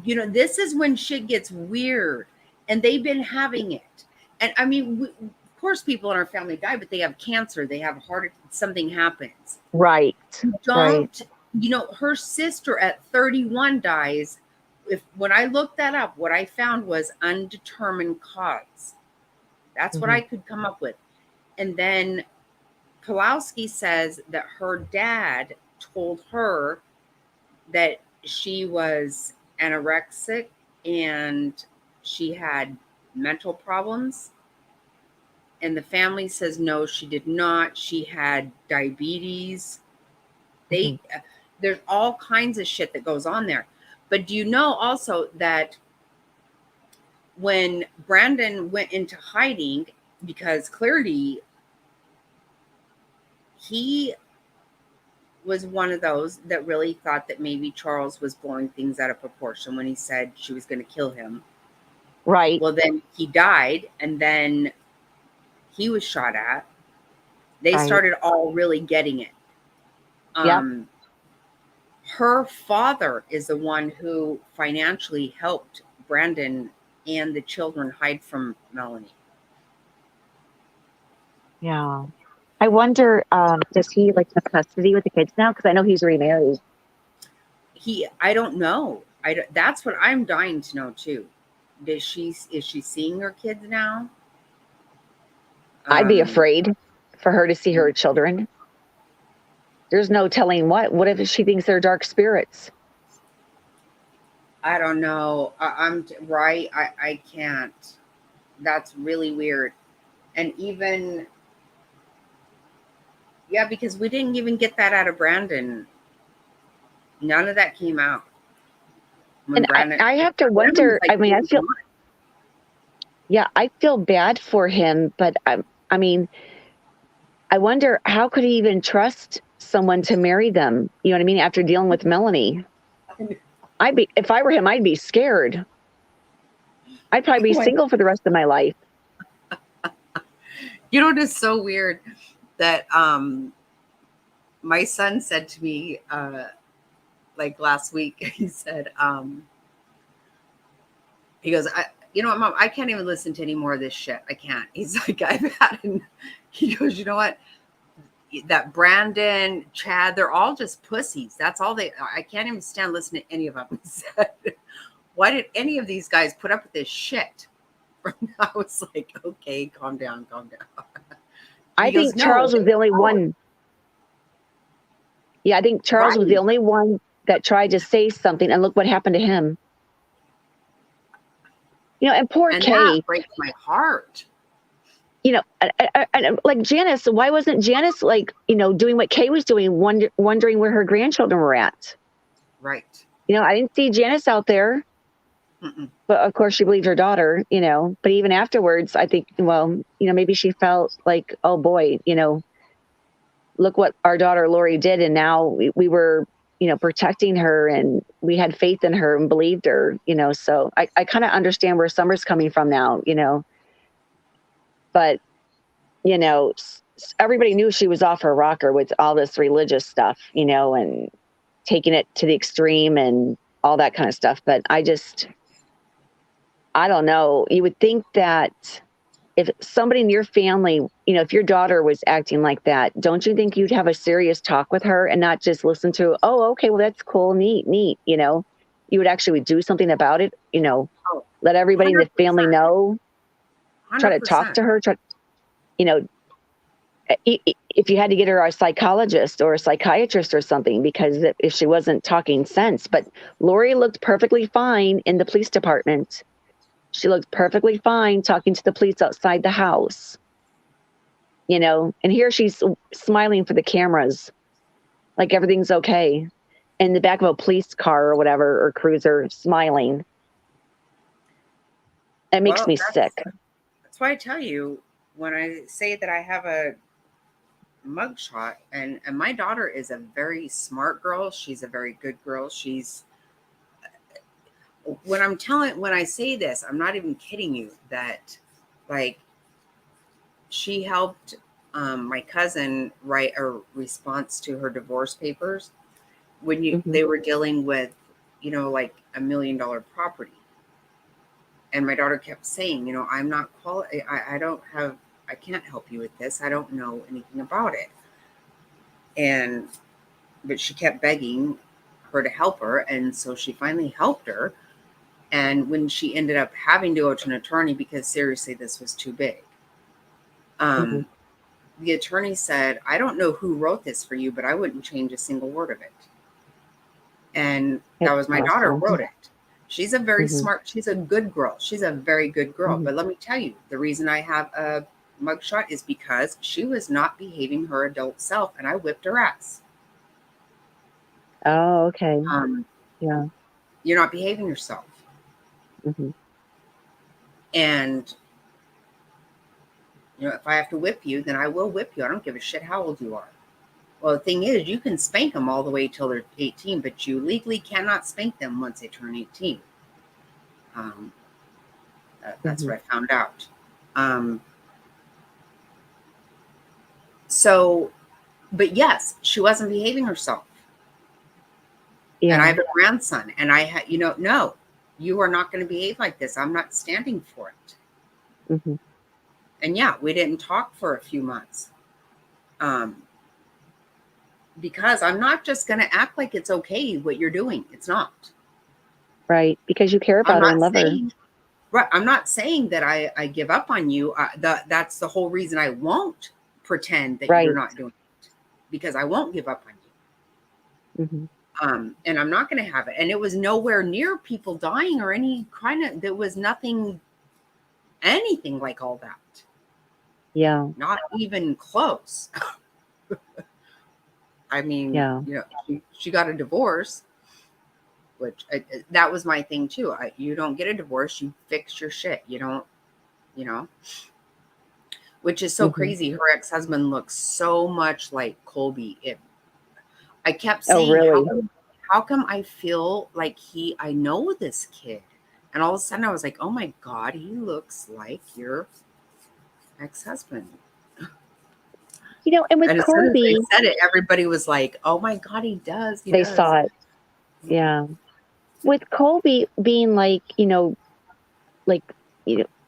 this is when shit gets weird, and they've been having it. And I mean, of course, people in our family die, but they have cancer. They have something happens. Right. Don't. Her sister at 31 dies. When I looked that up, what I found was undetermined cause. That's what I could come up with. And then Pulowski says that her dad told her that she was anorexic and she had mental problems. And the family says, no, she did not. She had diabetes. There's all kinds of shit that goes on there. But do you know also that when Brandon went into hiding, because clearly he was one of those that really thought that maybe Charles was blowing things out of proportion when he said she was going to kill him. Right. Well, then he died, and then he was shot at. They started all really getting it. Her father is the one who financially helped Brandon and the children hide from Melanie. Yeah. I wonder, does he have custody with the kids now? Because I know he's remarried. I don't know. That's what I'm dying to know too. Is she seeing her kids now? I'd be afraid for her to see her children. There's no telling what. What if she thinks they're dark spirits? I don't know. I'm right. I can't. That's really weird. And even, yeah, because we didn't even get that out of Brandon. None of that came out. And I have to wonder, I mean, I feel, yeah, I feel bad for him, but I mean, I wonder how could he even trust someone to marry them? You know what I mean? After dealing with Melanie, if I were him, I'd be scared. I'd probably be single for the rest of my life. You know, it's so weird that my son said to me like last week, he said, he goes, you know what, Mom, I can't even listen to any more of this shit. I can't. He's like, I've had enough. He goes, you know what? That Brandon, Chad, they're all just pussies. That's all I can't even stand listening to any of them. He said, why did any of these guys put up with this shit? I was like, okay, calm down. I think Charles was the only one. Yeah, I think Charles was the only one that tried to say something, and look what happened to him. You know, and poor Kay. That breaks my heart. You know, like Janice, why wasn't Janice, like, you know, doing what Kay was doing, wondering where her grandchildren were at? Right. You know, I didn't see Janice out there. But of course she believed her daughter, you know, but even afterwards, I think, well, you know, maybe she felt like, oh boy, you know, look what our daughter Lori did. And now we were, you know, protecting her, and we had faith in her and believed her, you know, so I kind of understand where Summer's coming from now, you know, but, you know, everybody knew she was off her rocker with all this religious stuff, you know, and taking it to the extreme and all that kind of stuff. But I don't know. You would think that if somebody in your family, you know, if your daughter was acting like that, don't you think you'd have a serious talk with her and not just listen to, oh, okay, well, that's cool, neat, you know, you would actually do something about it, you know, let everybody 100%. In the family know, 100%. Try to talk to her, you know, if you had to get her a psychologist or a psychiatrist or something, because if she wasn't talking sense. But Lori looked perfectly fine in the police department. She looked perfectly fine talking to the police outside the house, you know, and here she's smiling for the cameras, like everything's okay, in the back of a police car or whatever, or cruiser, smiling. It makes me sick. That's why I tell you, when I say that I have a mugshot, and my daughter is a very smart girl. She's a very good girl. When I say this, I'm not even kidding you, that like she helped my cousin write a response to her divorce papers when they were dealing with, you know, like $1 million property. And my daughter kept saying, you know, I'm not qualified. I can't help you with this. I don't know anything about it. But she kept begging her to help her. And so she finally helped her. And when she ended up having to go to an attorney because seriously, this was too big. The attorney said, I don't know who wrote this for you, but I wouldn't change a single word of it. And that was my daughter wrote it. She's a very smart, she's a good girl. She's a very good girl. But let me tell you, the reason I have a mugshot is because she was not behaving her adult self, and I whipped her ass. Oh, okay. Yeah. You're not behaving yourself. And, you know, if I have to whip you, then I will whip you. I don't give a shit how old you are. Well, the thing is, you can spank them all the way till they're 18, but you legally cannot spank them once they turn 18. That's what I found out. But yes, she wasn't behaving herself. Yeah. And I have a grandson, and I had, you know, no, you are not going to behave like this. I'm not standing for it. And yeah, we didn't talk for a few months. Because I'm not just going to act like it's okay what you're doing. It's not. Right. Because you care I'm about her and not love her. saying, right. I'm not saying that I give up on you. That's the whole reason I won't pretend that Right. you're not doing it, because I won't give up on you. Mhm. And I'm not going to have it. And it was nowhere near people dying or any kind of, there was anything like all that. Yeah. Not even close. I mean, Yeah. you know, she got a divorce, which that was my thing too. You don't get a divorce, you fix your shit. You don't, you know, which is so Mhm. crazy. Her ex-husband looks so much like Colby. I kept Oh, saying, really? how come I feel like I know this kid? And all of a sudden I was like, oh my God, he looks like your ex-husband. You know, and with And as soon as Colby, I said it, everybody was like, oh my God, he does. He they does. saw it. Yeah. With Colby being like, like,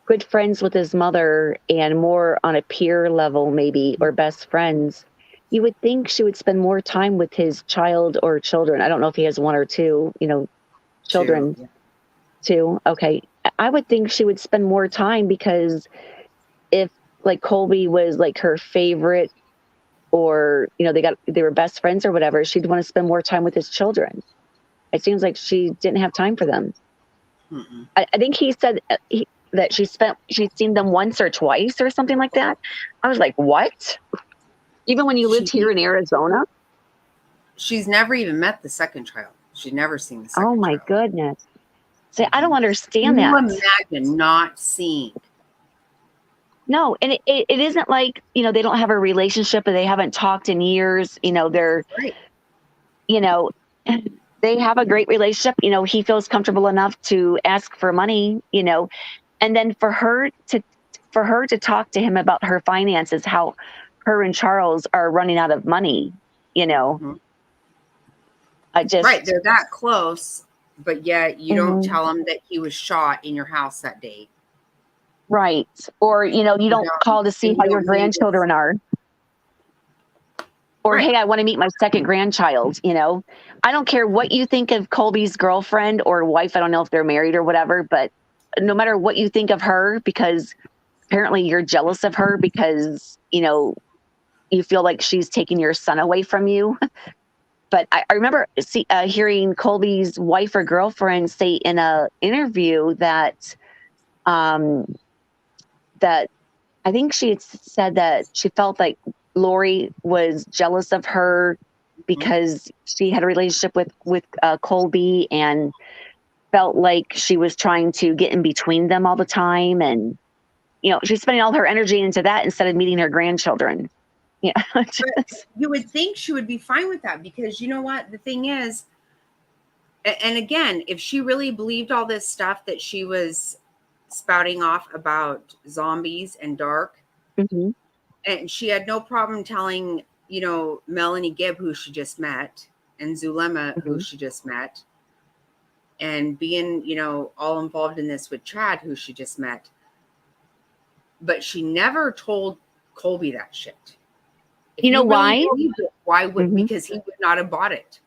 good friends with his mother and more on a peer level, maybe, or best friends, you would think she would spend more time with his child or children. I don't know if he has one or two, children. Two. Okay. I would think she would spend more time, because if like Colby was like her favorite, or, they were best friends or whatever, she'd want to spend more time with his children. It seems like she didn't have time for them. Mm-mm. I think he said that she's seen them once or twice or something like that. I was like, what? Even when you lived here in Arizona? She's never even met the second child. She's never seen the second Oh my child. goodness. See, I don't understand Can you that. imagine not seeing? No, and it isn't like, they don't have a relationship and they haven't talked in years. They're, Right. They have a great relationship. He feels comfortable enough to ask for money, and then for her to talk to him about her finances, how her and Charles are running out of money, Mhm. I just, Right, they're that close, but yet you don't Mhm. tell him that he was shot in your house that day. right. Or, you don't call to see and how you your don't need his- grandchildren are. Or, Right. hey, I want to meet my second grandchild, I don't care what you think of Colby's girlfriend or wife. I don't know if they're married or whatever, but no matter what you think of her, because apparently you're jealous of her because, you feel like she's taking your son away from you. But I remember hearing Colby's wife or girlfriend say in a interview that, that I think she had said that she felt like Lori was jealous of her because she had a relationship with Colby, and felt like she was trying to get in between them all the time. And, she's spending all her energy into that instead of meeting her grandchildren. But you would think she would be fine with that, because you know what? The thing is, and again, if she really believed all this stuff that she was spouting off about zombies and dark, Mm-hmm. and she had no problem telling, Melanie Gibb, who she just met, and Zulema, who Mhm. she just met, and being, all involved in this with Chad, who she just met. But she never told Colby that shit. If You know really why? believed it, why would? Mhm. Because he would not have bought it.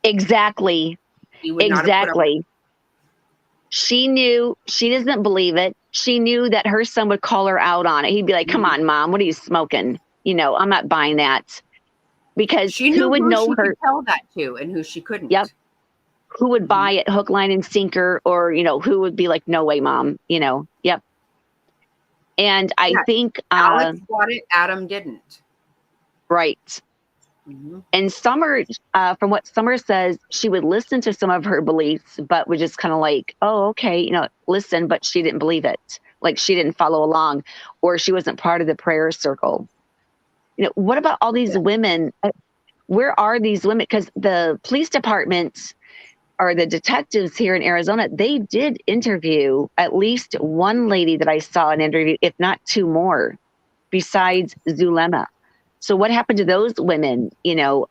Exactly. He would not have put up. Exactly. She knew, she doesn't believe it. She knew that her son would call her out on it. He'd be like, come on, Mom, what are you smoking? I'm not buying that. Because She knew who would who know she her? could tell that to and who she couldn't. Yep. Who would buy it hook, line, and sinker? Or, who would be like, no way, Mom, Yep. And I Yeah, think, Alex bought it, Adam didn't. right. And Summer, from what Summer says, she would listen to some of her beliefs, but was just kind of like, oh, okay, listen, but she didn't believe it. Like she didn't follow along, or she wasn't part of the prayer circle. What about all these women? Where are these women? Because the police department or the detectives here in Arizona, they did interview at least one lady that I saw an interview, if not two more, besides Zulema. So what happened to those women? There's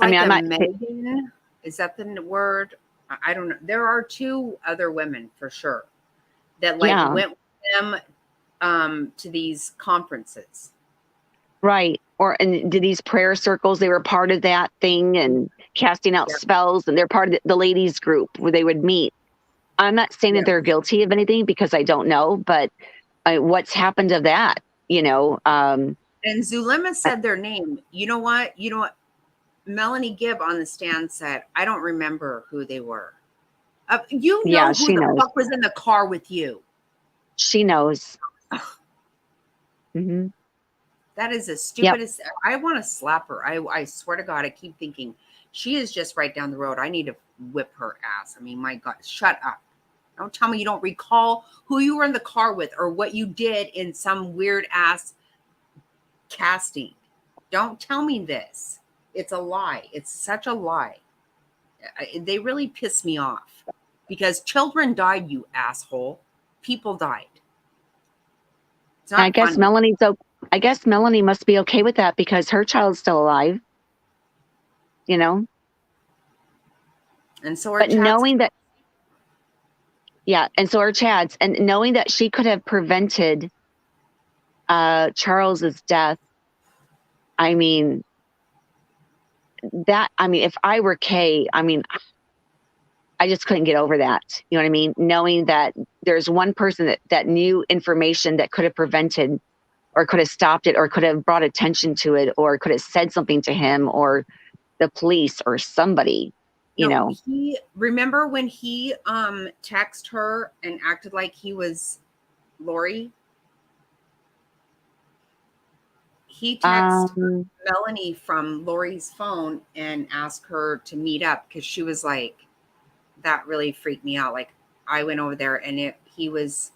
I like mean, I'm a not- Megan. Is that the word? I don't know. There are two other women for sure that Yeah. went with them to these conferences. Right. and did these prayer circles, they were part of that thing and casting out spells, and they're part of the ladies group where they would meet. I'm not saying that they're guilty of anything because I don't know, but what's happened to that, you know? And Zulema said their name. You know what? Melanie Gibb on the stand said, I don't remember who they were. You know who she the knows. fuck was in the car with you. She knows. Mm-hmm. That is the stupidest. I want to slap her. I swear to God, I keep thinking she is just right down the road. I need to whip her ass. I mean, my God, shut up. Don't tell me you don't recall who you were in the car with or what you did in some weird ass casting. Don't tell me this. It's a lie. It's such a lie. They really piss me off because children died, you asshole. People died. It's not I guess funny. I guess Melanie must be okay with that because her child's still alive. You know? And so are but Chad's. knowing that, and so are Chad's, and knowing that she could have prevented Charles's death. I mean, if I were Kay, I just couldn't get over that. You know what I mean? Knowing that there's one person that knew information that could have prevented or could have stopped it or could have brought attention to it or could have said something to him or the police or somebody, you know. Remember when he texted her and acted like he was Lori? He texted Melanie from Lori's phone and asked her to meet up because she was like, that really freaked me out. Like I went over there and he was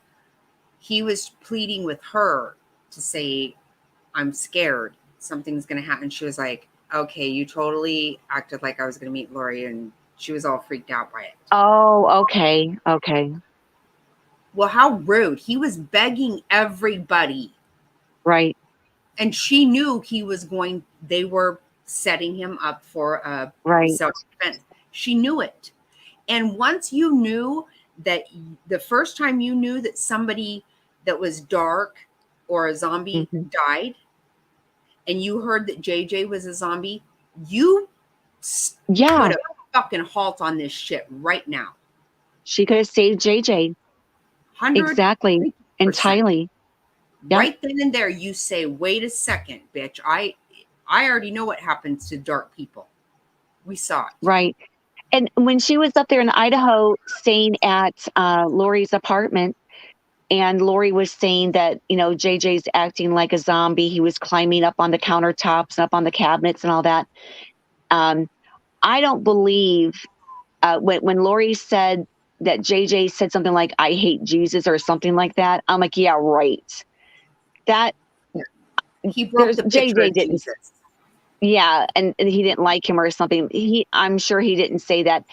pleading with her to say, I'm scared something's going to happen. She was like, okay, you totally acted like I was going to meet Lori. And she was all freaked out by it. Oh, okay. Okay. Well, how rude. He was begging everybody. Right. And she knew they were setting him up for a self-defense. She knew it. And once you knew that the first time you knew that somebody that was dark or a zombie died, and you heard that JJ was a zombie, you put a fucking halt on this shit right now. She could have saved JJ. Exactly. Entirely. Yep. Right then and there, you say, wait a second, bitch. I already know what happens to dark people. We saw it. Right. And when she was up there in Idaho staying at Lori's apartment, and Lori was saying that, you know, JJ's acting like a zombie. He was climbing up on the countertops, up on the cabinets and all that. I don't believe when Lori said that JJ said something like, I hate Jesus or something like that. I'm like, yeah, right. That he broke the picture JJ of didn't. Jesus. Yeah, and he didn't like him or something. I'm sure he didn't say that.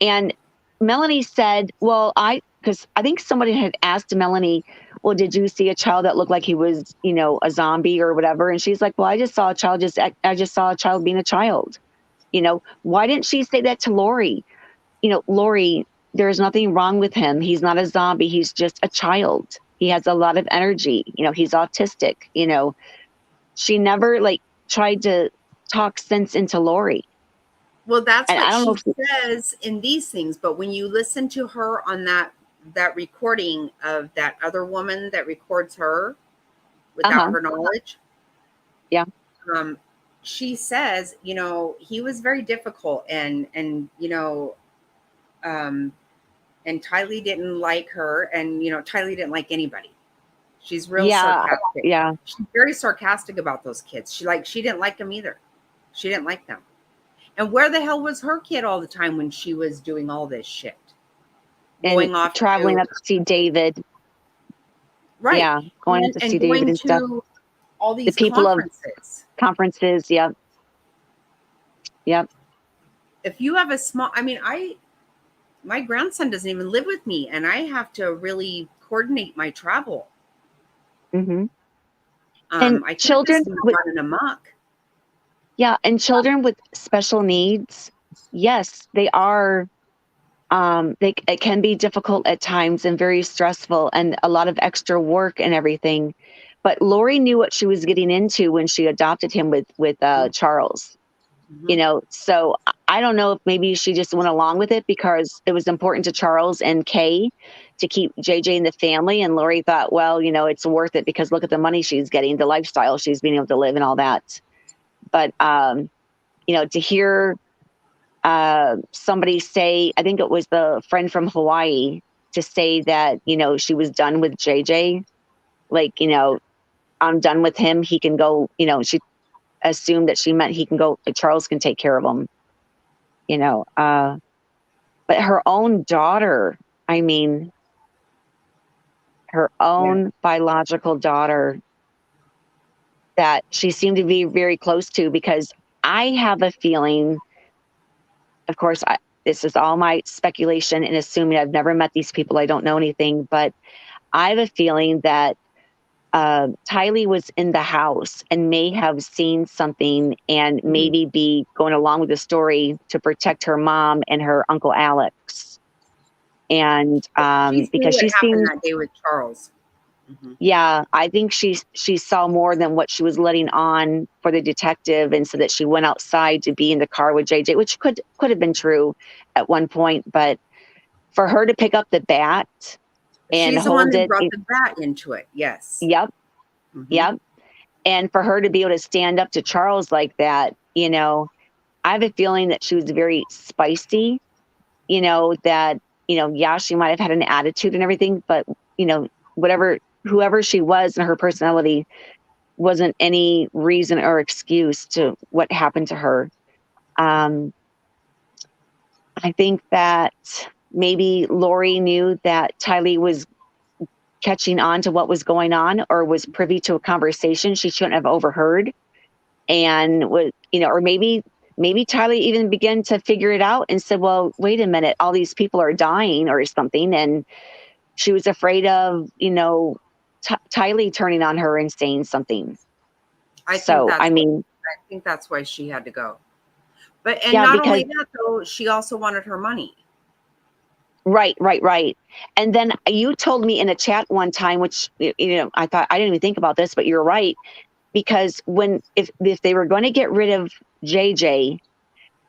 And Melanie said, well, because I think somebody had asked Melanie, well, did you see a child that looked like he was, you know, a zombie or whatever? And she's like, well, I just saw a child being a child. You know, why didn't she say that to Lori? You know, Lori, there's nothing wrong with him. He's not a zombie. He's just a child. He has a lot of energy. You know, he's autistic. You know, she never tried to talk sense into Lori. Well, that's what she says in these things. But when you listen to her on that recording of that other woman that records her without her knowledge. Yeah. She says, you know, he was very difficult and you know, and Tylee didn't like her, and you know, Tylee didn't like anybody. She's real sarcastic. Yeah. She's very sarcastic about those kids. She didn't like them either. She didn't like them. And where the hell was her kid all the time when she was doing all this shit? And traveling up to see David. Right. Yeah. Going up to see David and stuff. All these people conferences. Conferences. Yep. Yep. If you have my grandson doesn't even live with me, and I have to really coordinate my travel. Mm-hmm. And children running amok. Yeah, and children with special needs, yes, they are. It can be difficult at times and very stressful, and a lot of extra work and everything. but Lori knew what she was getting into when she adopted him with Charles. You know, so I don't know if maybe she just went along with it because it was important to Charles and Kay to keep JJ in the family. And Lori thought, well, you know, it's worth it because look at the money she's getting, the lifestyle she's being able to live and all that. But, you know, to hear somebody say, I think it was the friend from Hawaii, to say that, you know, she was done with JJ, like, you know, I'm done with him. He can go, you know, she assumed that she meant he can go, Charles can take care of him, you know. But her own daughter, I mean, her own biological daughter that she seemed to be very close to, because I have a feeling, of course, this is all my speculation and assuming I've never met these people, I don't know anything, but I have a feeling that Tylee was in the house and may have seen something and maybe be going along with the story to protect her mom and her Uncle Alex. And because she seen that day with Charles. Yeah, I think she saw more than what she was letting on for the detective, and so that she went outside to be in the car with JJ, which could have been true at one point, but for her to pick up the bat and She's the one hold that it. brought the bat into it. Yes. Yep. Yep. And for her to be able to stand up to Charles like that, you know, I have a feeling that she was very spicy, you know, that, you know, yeah, she might have had an attitude and everything, but, you know, whoever she was and her personality wasn't any reason or excuse to what happened to her. I think that maybe Lori knew that Tylee was catching on to what was going on, or was privy to a conversation she shouldn't have overheard, and was, you know, or maybe Tylee even began to figure it out and said, well, wait a minute, all these people are dying or something, and she was afraid of, you know, Tylee turning on her and saying something. I think that's why she had to go. But Yeah, not only because- that though, she also wanted her money. Right. And then you told me in a chat one time, which, you know, I thought, I didn't even think about this, but you're right. Because if they were going to get rid of JJ,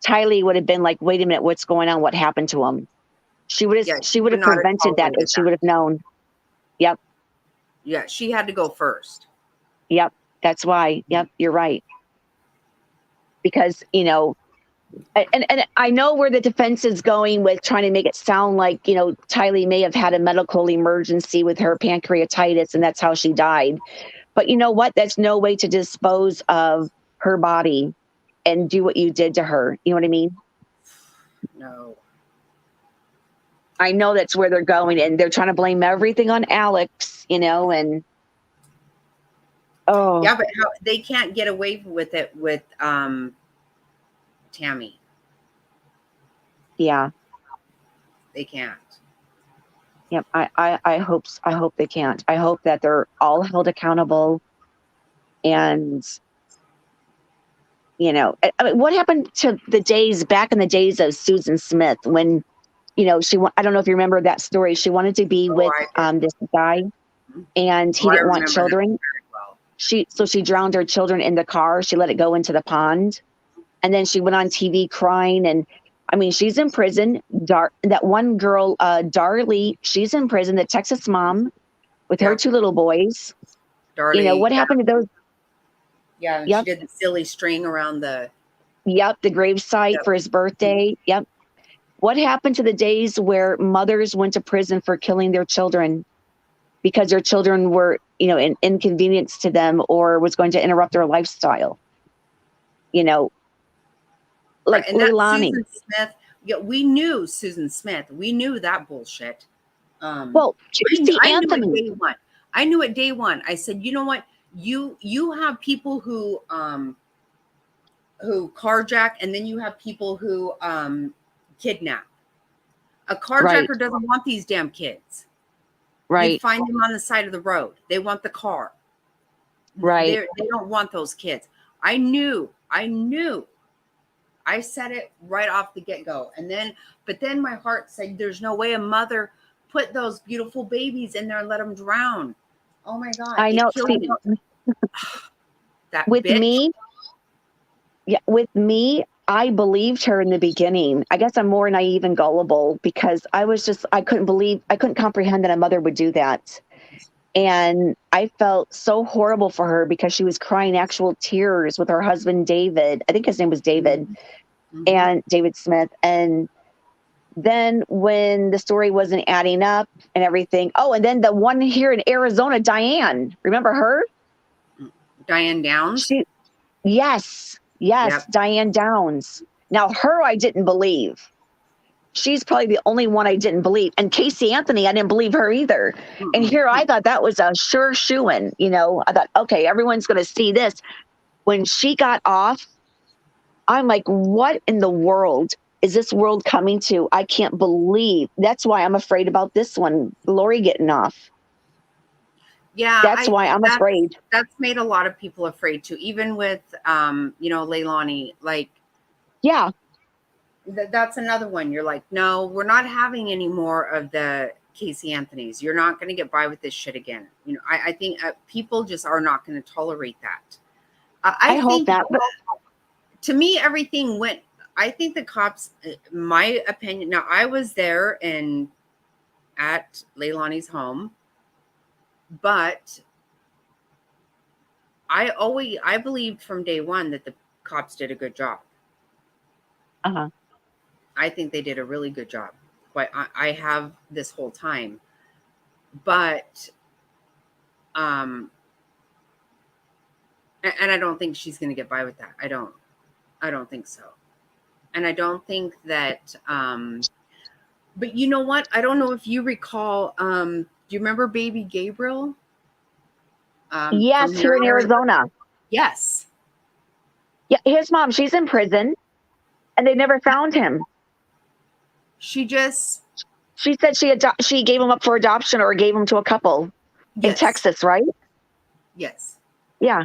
Tylee would have been like, wait a minute, what's going on? What happened to him? She would have not have prevented that if she would have known. Yep. Yeah, she had to go first. Yep. That's why. Yep. You're right. Because, you know, and I know where the defense is going with trying to make it sound like, you know, Tylee may have had a medical emergency with her pancreatitis and that's how she died. But you know what? That's no way to dispose of her body and do what you did to her. You know what I mean? No. I know that's where they're going, and they're trying to blame everything on Alex, you know, and Yeah, but they can't get away with it with Tammy. Yeah. They can't. Yep. I hope they can't. I hope that they're all held accountable. And, you know, I mean, what happened to the days back in the days of Susan Smith when, you know, I don't know if you remember that story. She wanted to be with this guy, and he didn't want children. So she drowned her children in the car. She let it go into the pond. And then she went on TV crying. And I mean, she's in prison. That one girl, Darlie, she's in prison, the Texas mom with her two little boys. Darlie, you know, what happened to those? Yeah, and she did the silly string around the... Yep, the gravesite for his birthday. Yep. What happened to the days where mothers went to prison for killing their children because their children were, you know, an inconvenience to them or was going to interrupt their lifestyle? You know, like Leilani. Susan Smith, yeah, we knew Susan Smith. We knew that bullshit. Well, Tracy Anthony. I knew it day one. I said, you know what? You have people who carjack, and then you have people who kidnap. A carjacker doesn't want these damn kids. Right. You find them on the side of the road. They want the car. Right. They don't want those kids. I knew. I said it right off the get-go. But then my heart said, there's no way a mother put those beautiful babies in there and let them drown. Oh my God. I it know. killed See, me. That with bitch. me, yeah, with me, I believed her in the beginning. I guess I'm more naive and gullible because I couldn't comprehend that a mother would do that. And I felt so horrible for her because she was crying actual tears with her husband, David. I think his name was David, and David Smith. And then when the story wasn't adding up and everything, oh, and then the one here in Arizona, Diane, remember her? Diane Downs? Yes, Yep. Diane Downs. Now, her I didn't believe. She's probably the only one I didn't believe. And Casey Anthony, I didn't believe her either. And here I thought that was a sure shoo-in. You know, I thought, okay, everyone's going to see this. When she got off, I'm like, what in the world is this world coming to? I can't believe. That's why I'm afraid about this one, Lori getting off. Yeah. That's why I'm afraid. That's made a lot of people afraid too. Even with, Leilani, like. Yeah. That's another one. You're like, no, we're not having any more of the Casey Anthony's. You're not going to get by with this shit again. You know, I think people just are not going to tolerate that. I hope think that. To me, everything went. I think the cops, my opinion. Now, I was there and at Leilani's home, but I believed from day one that the cops did a good job. Uh-huh. I think they did a really good job. I have this whole time, but, and I don't think she's going to get by with that. I don't think so. And I don't think that, but you know what? I don't know if you recall, do you remember baby Gabriel? Yes, here in Arizona. Yes. Yeah, his mom, she's in prison and they never found him. She said she gave him up for adoption or gave him to a couple in Texas, right? Yes. Yeah.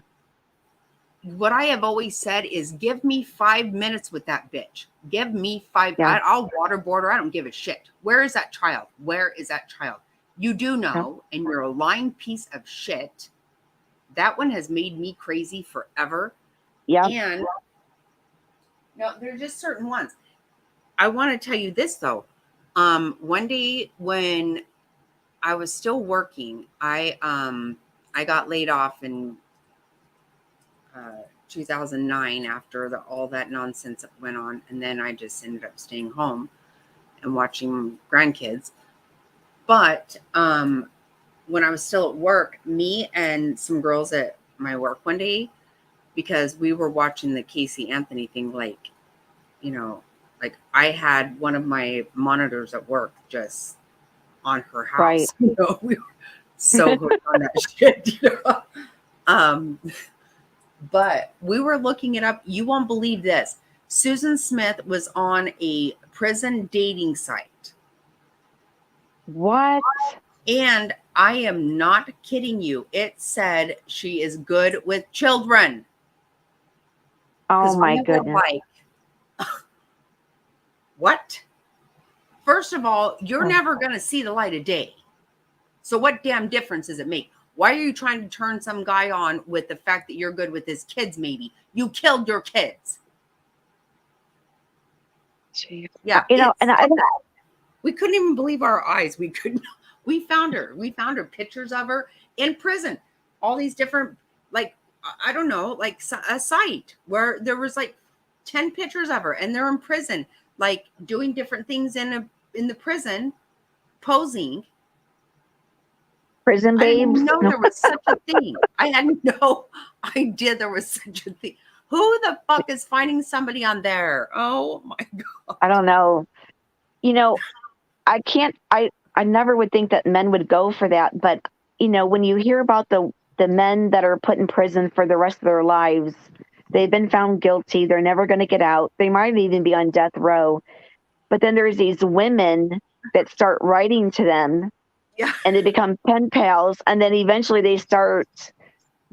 What I have always said is give me 5 minutes with that bitch. Give me 5. Yeah. I'll waterboard her. I don't give a shit. Where is that child? Where is that child? You do know, and you're a lying piece of shit. That one has made me crazy forever. Yeah. And no, there are just certain ones. I want to tell you this though. One day when I was still working, I got laid off in 2009 after all that nonsense that went on, and then I just ended up staying home and watching grandkids. But when I was still at work, me and some girls at my work one day, because we were watching the Casey Anthony thing, like, you know, like I had one of my monitors at work just on her house. Right. You know, we were so hooked on that shit, you know. But we were looking it up. You won't believe this. Susan Smith was on a prison dating site. What? And I am not kidding you. It said she is good with children. Oh my we were goodness. like, what? First of all, you're never going to see the light of day. So what damn difference does it make? Why are you trying to turn some guy on with the fact that you're good with his kids? Maybe you killed your kids. Yeah, You know, and we couldn't even believe our eyes. We couldn't. We found her. We found her pictures of her in prison. All these different, like, I don't know, like a site where there was like 10 pictures of her, and they're in prison, like doing different things in the prison, posing. Prison I didn't babes. know there was such a thing. I had no idea there was such a thing. Who the fuck is finding somebody on there? Oh my God. I don't know. You know, I never would think that men would go for that. But, you know, when you hear about the men that are put in prison for the rest of their lives, they've been found guilty. They're never going to get out. They might even be on death row. But then there's these women that start writing to them. Yeah. And they become pen pals. And then eventually they start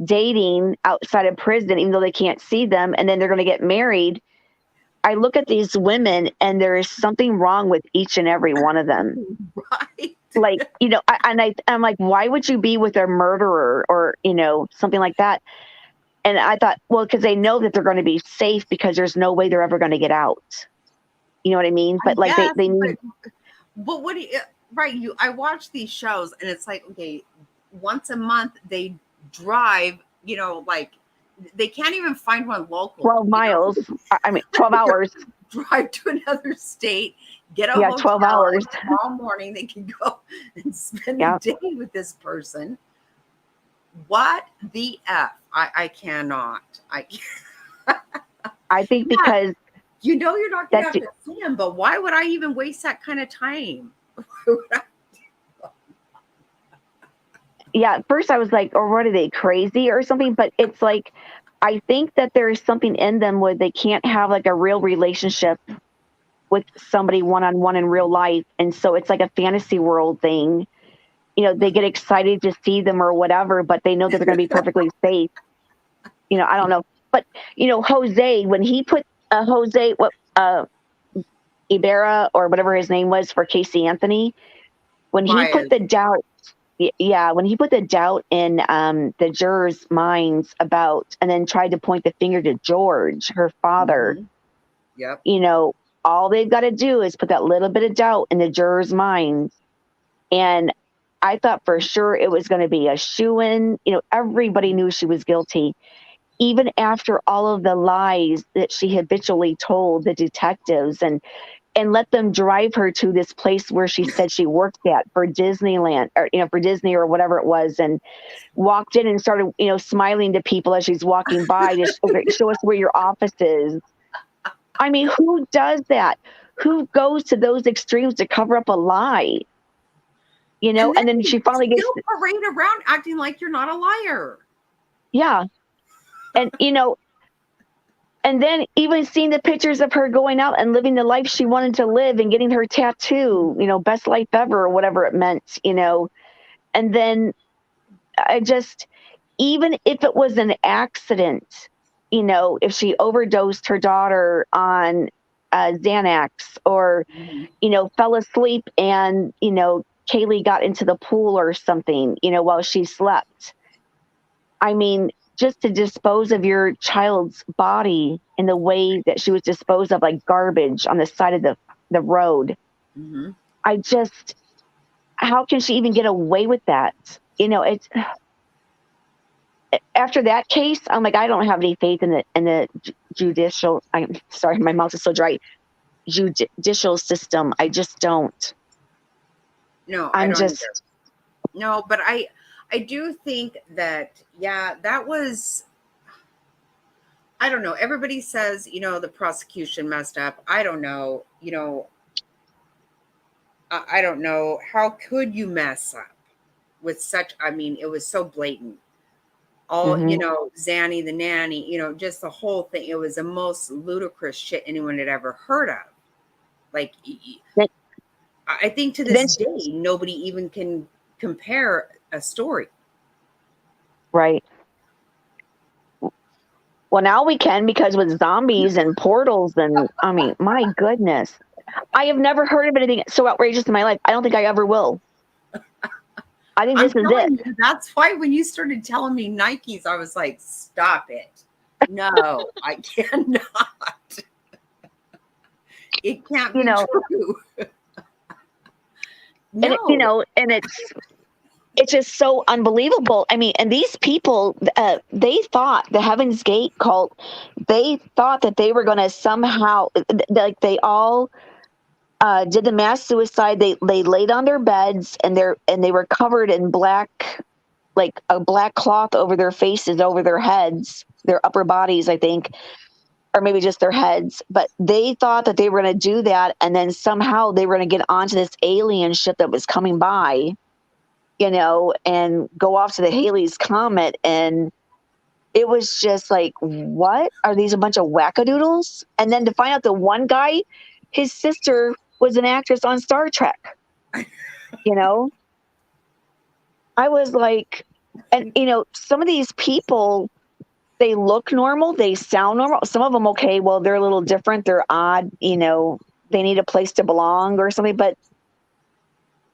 dating outside of prison, even though they can't see them. And then they're going to get married. I look at these women and there is something wrong with each and every one of them. Right. Like, I'm like, why would you be with a murderer or, something like that? And I thought, well, because they know that they're going to be safe because there's no way they're ever going to get out. You know what I mean? But like Yes, they need. But what do you, right? I watch these shows and it's like, okay, once a month they drive, like they can't even find one local. 12 miles. 12 hours. Drive to another state, get a hotel. 12 hours. Tomorrow morning they can go and spend a day with this person. What the F? I cannot. I can't. I think because you're not going to have to see him, but why would I even waste that kind of time? Yeah, at first I was like, or what are they, crazy or something? But it's like, I think that there is something in them where they can't have like a real relationship with somebody one-on-one in real life. And so it's like a fantasy world thing. They get excited to see them or whatever, but they know that they're going to be perfectly safe. I don't know. But, Jose, when he put Ibarra or whatever his name was for Casey Anthony, when he put the doubt, when he put the doubt in the jurors' minds about, and then tried to point the finger to George, her father, Yep. All they've got to do is put that little bit of doubt in the jurors' minds. And I thought for sure it was going to be a shoo-in. Everybody knew she was guilty. Even after all of the lies that she habitually told the detectives and let them drive her to this place where she said she worked at for Disneyland or, for Disney or whatever it was, and walked in and started, smiling to people as she's walking by to show us where your office is. I mean, who does that? Who goes to those extremes to cover up a lie? And then she finally gets parade around acting like you're not a liar. Yeah. And, and then even seeing the pictures of her going out and living the life she wanted to live and getting her tattoo, best life ever or whatever it meant, and then I just, even if it was an accident, if she overdosed her daughter on Xanax or, fell asleep and, Kaylee got into the pool or something, while she slept. I mean, just to dispose of your child's body in the way that she was disposed of, like garbage on the side of the road. Mm-hmm. I just, how can she even get away with that? It's after that case, I'm like, I don't have any faith in the judicial. I'm sorry, my mouth is so dry. Judicial system. I just don't. No, I'm either. No, but I do think that, that was, I don't know. Everybody says, the prosecution messed up. I don't know. I don't know. How could you mess up with such, it was so blatant. All, Zanny the nanny, just the whole thing. It was the most ludicrous shit anyone had ever heard of. Like, I think to this day, nobody even can compare a story. Right. Well, now we can, because with zombies and portals and, my goodness. I have never heard of anything so outrageous in my life. I don't think I ever will. I think this is it. That's why when you started telling me Nikes, I was like, stop it. No, I cannot. It can't be true. No. And it's just so unbelievable. And these people, they thought the Heaven's Gate cult, they thought that they were going to somehow, like they all did the mass suicide. They laid on their beds and they were covered in black, like a black cloth over their faces, over their heads, their upper bodies, I think, or maybe just their heads. But they thought that they were going to do that, and then somehow they were going to get onto this alien ship that was coming by, and go off to the Halley's Comet. And it was just like, what? Are these a bunch of wackadoodles? And then to find out the one guy, his sister was an actress on Star Trek. I was like, and some of these people, they look normal, they sound normal. Some of them, okay, well, they're a little different, they're odd, they need a place to belong or something. But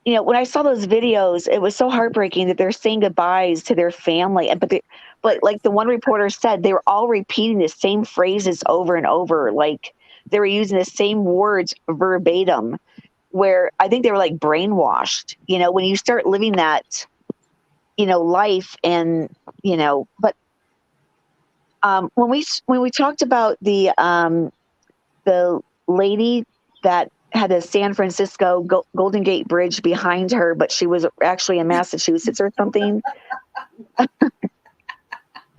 you know, when I saw those videos, it was so heartbreaking that they're saying goodbyes to their family. But like the one reporter said, they were all repeating the same phrases over and over. Like they were using the same words verbatim, where I think they were like brainwashed, you know, when you start living that, you know, life and, you know, but when we talked about the lady that had a San Francisco Golden Gate Bridge behind her, but she was actually in Massachusetts or something.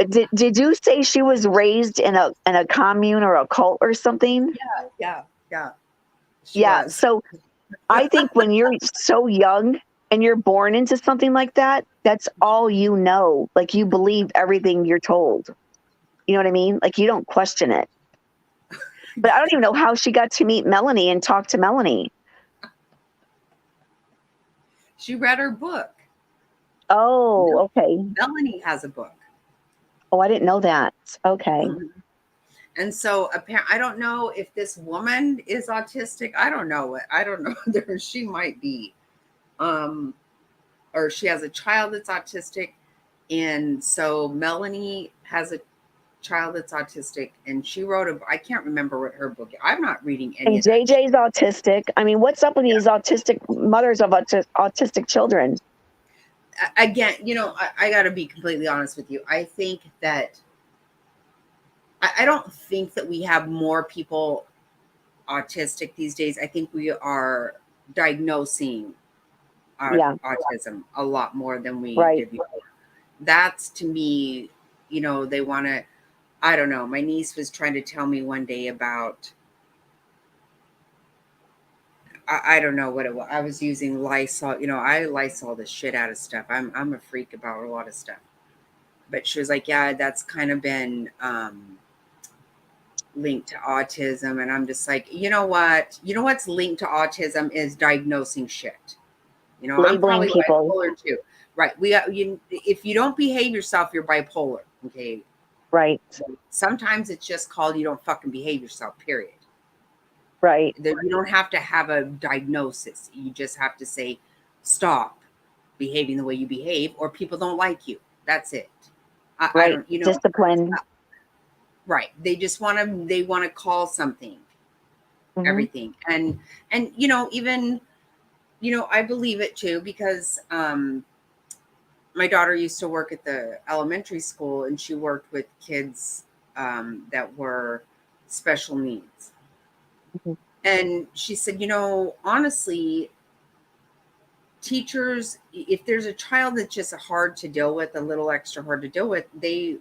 Did you say she was raised in a commune or a cult or something? Yeah. Yeah. So I think when you're so young and you're born into something like that, that's all you know. Like you believe everything you're told. You know what I mean? Like you don't question it. But I don't even know how she got to meet Melanie and talk to Melanie. She read her book. Oh, okay. Melanie has a book. Oh, I didn't know that. Okay. Mm-hmm. And so I don't know if this woman is autistic. I don't know. She might be. Or she has a child that's autistic. And so Melanie has a child that's autistic, and she wrote I can't remember what her book is. I'm not reading any And of that. JJ's autistic. I mean, what's up with these autistic mothers of autistic children? Again, you know, I got to be completely honest with you. I think that I don't think that we have more people autistic these days. I think we are diagnosing autism a lot more than we did before. That's, to me, you know, they want to, I don't know. My niece was trying to tell me one day about, I don't know what it was. I was using Lysol. You know, I Lysol the shit out of stuff. I'm a freak about a lot of stuff. But she was like, yeah, that's kind of been linked to autism. And I'm just like, you know what? You know what's linked to autism is diagnosing shit. You know, I'm probably bipolar too. Right. If you don't behave yourself, you're bipolar. Okay. Right. Sometimes it's just called you don't fucking behave yourself, period. Right. You don't have to have a diagnosis. You just have to say, stop behaving the way you behave, or people don't like you. That's it. I don't, you know, discipline. Right. They just want to call something, everything. And, you know, even, you know, I believe it too, because, my daughter used to work at the elementary school, and she worked with kids that were special needs. And she said, you know, honestly, teachers, if there's a child that's just hard to deal with, a little extra hard to deal with, they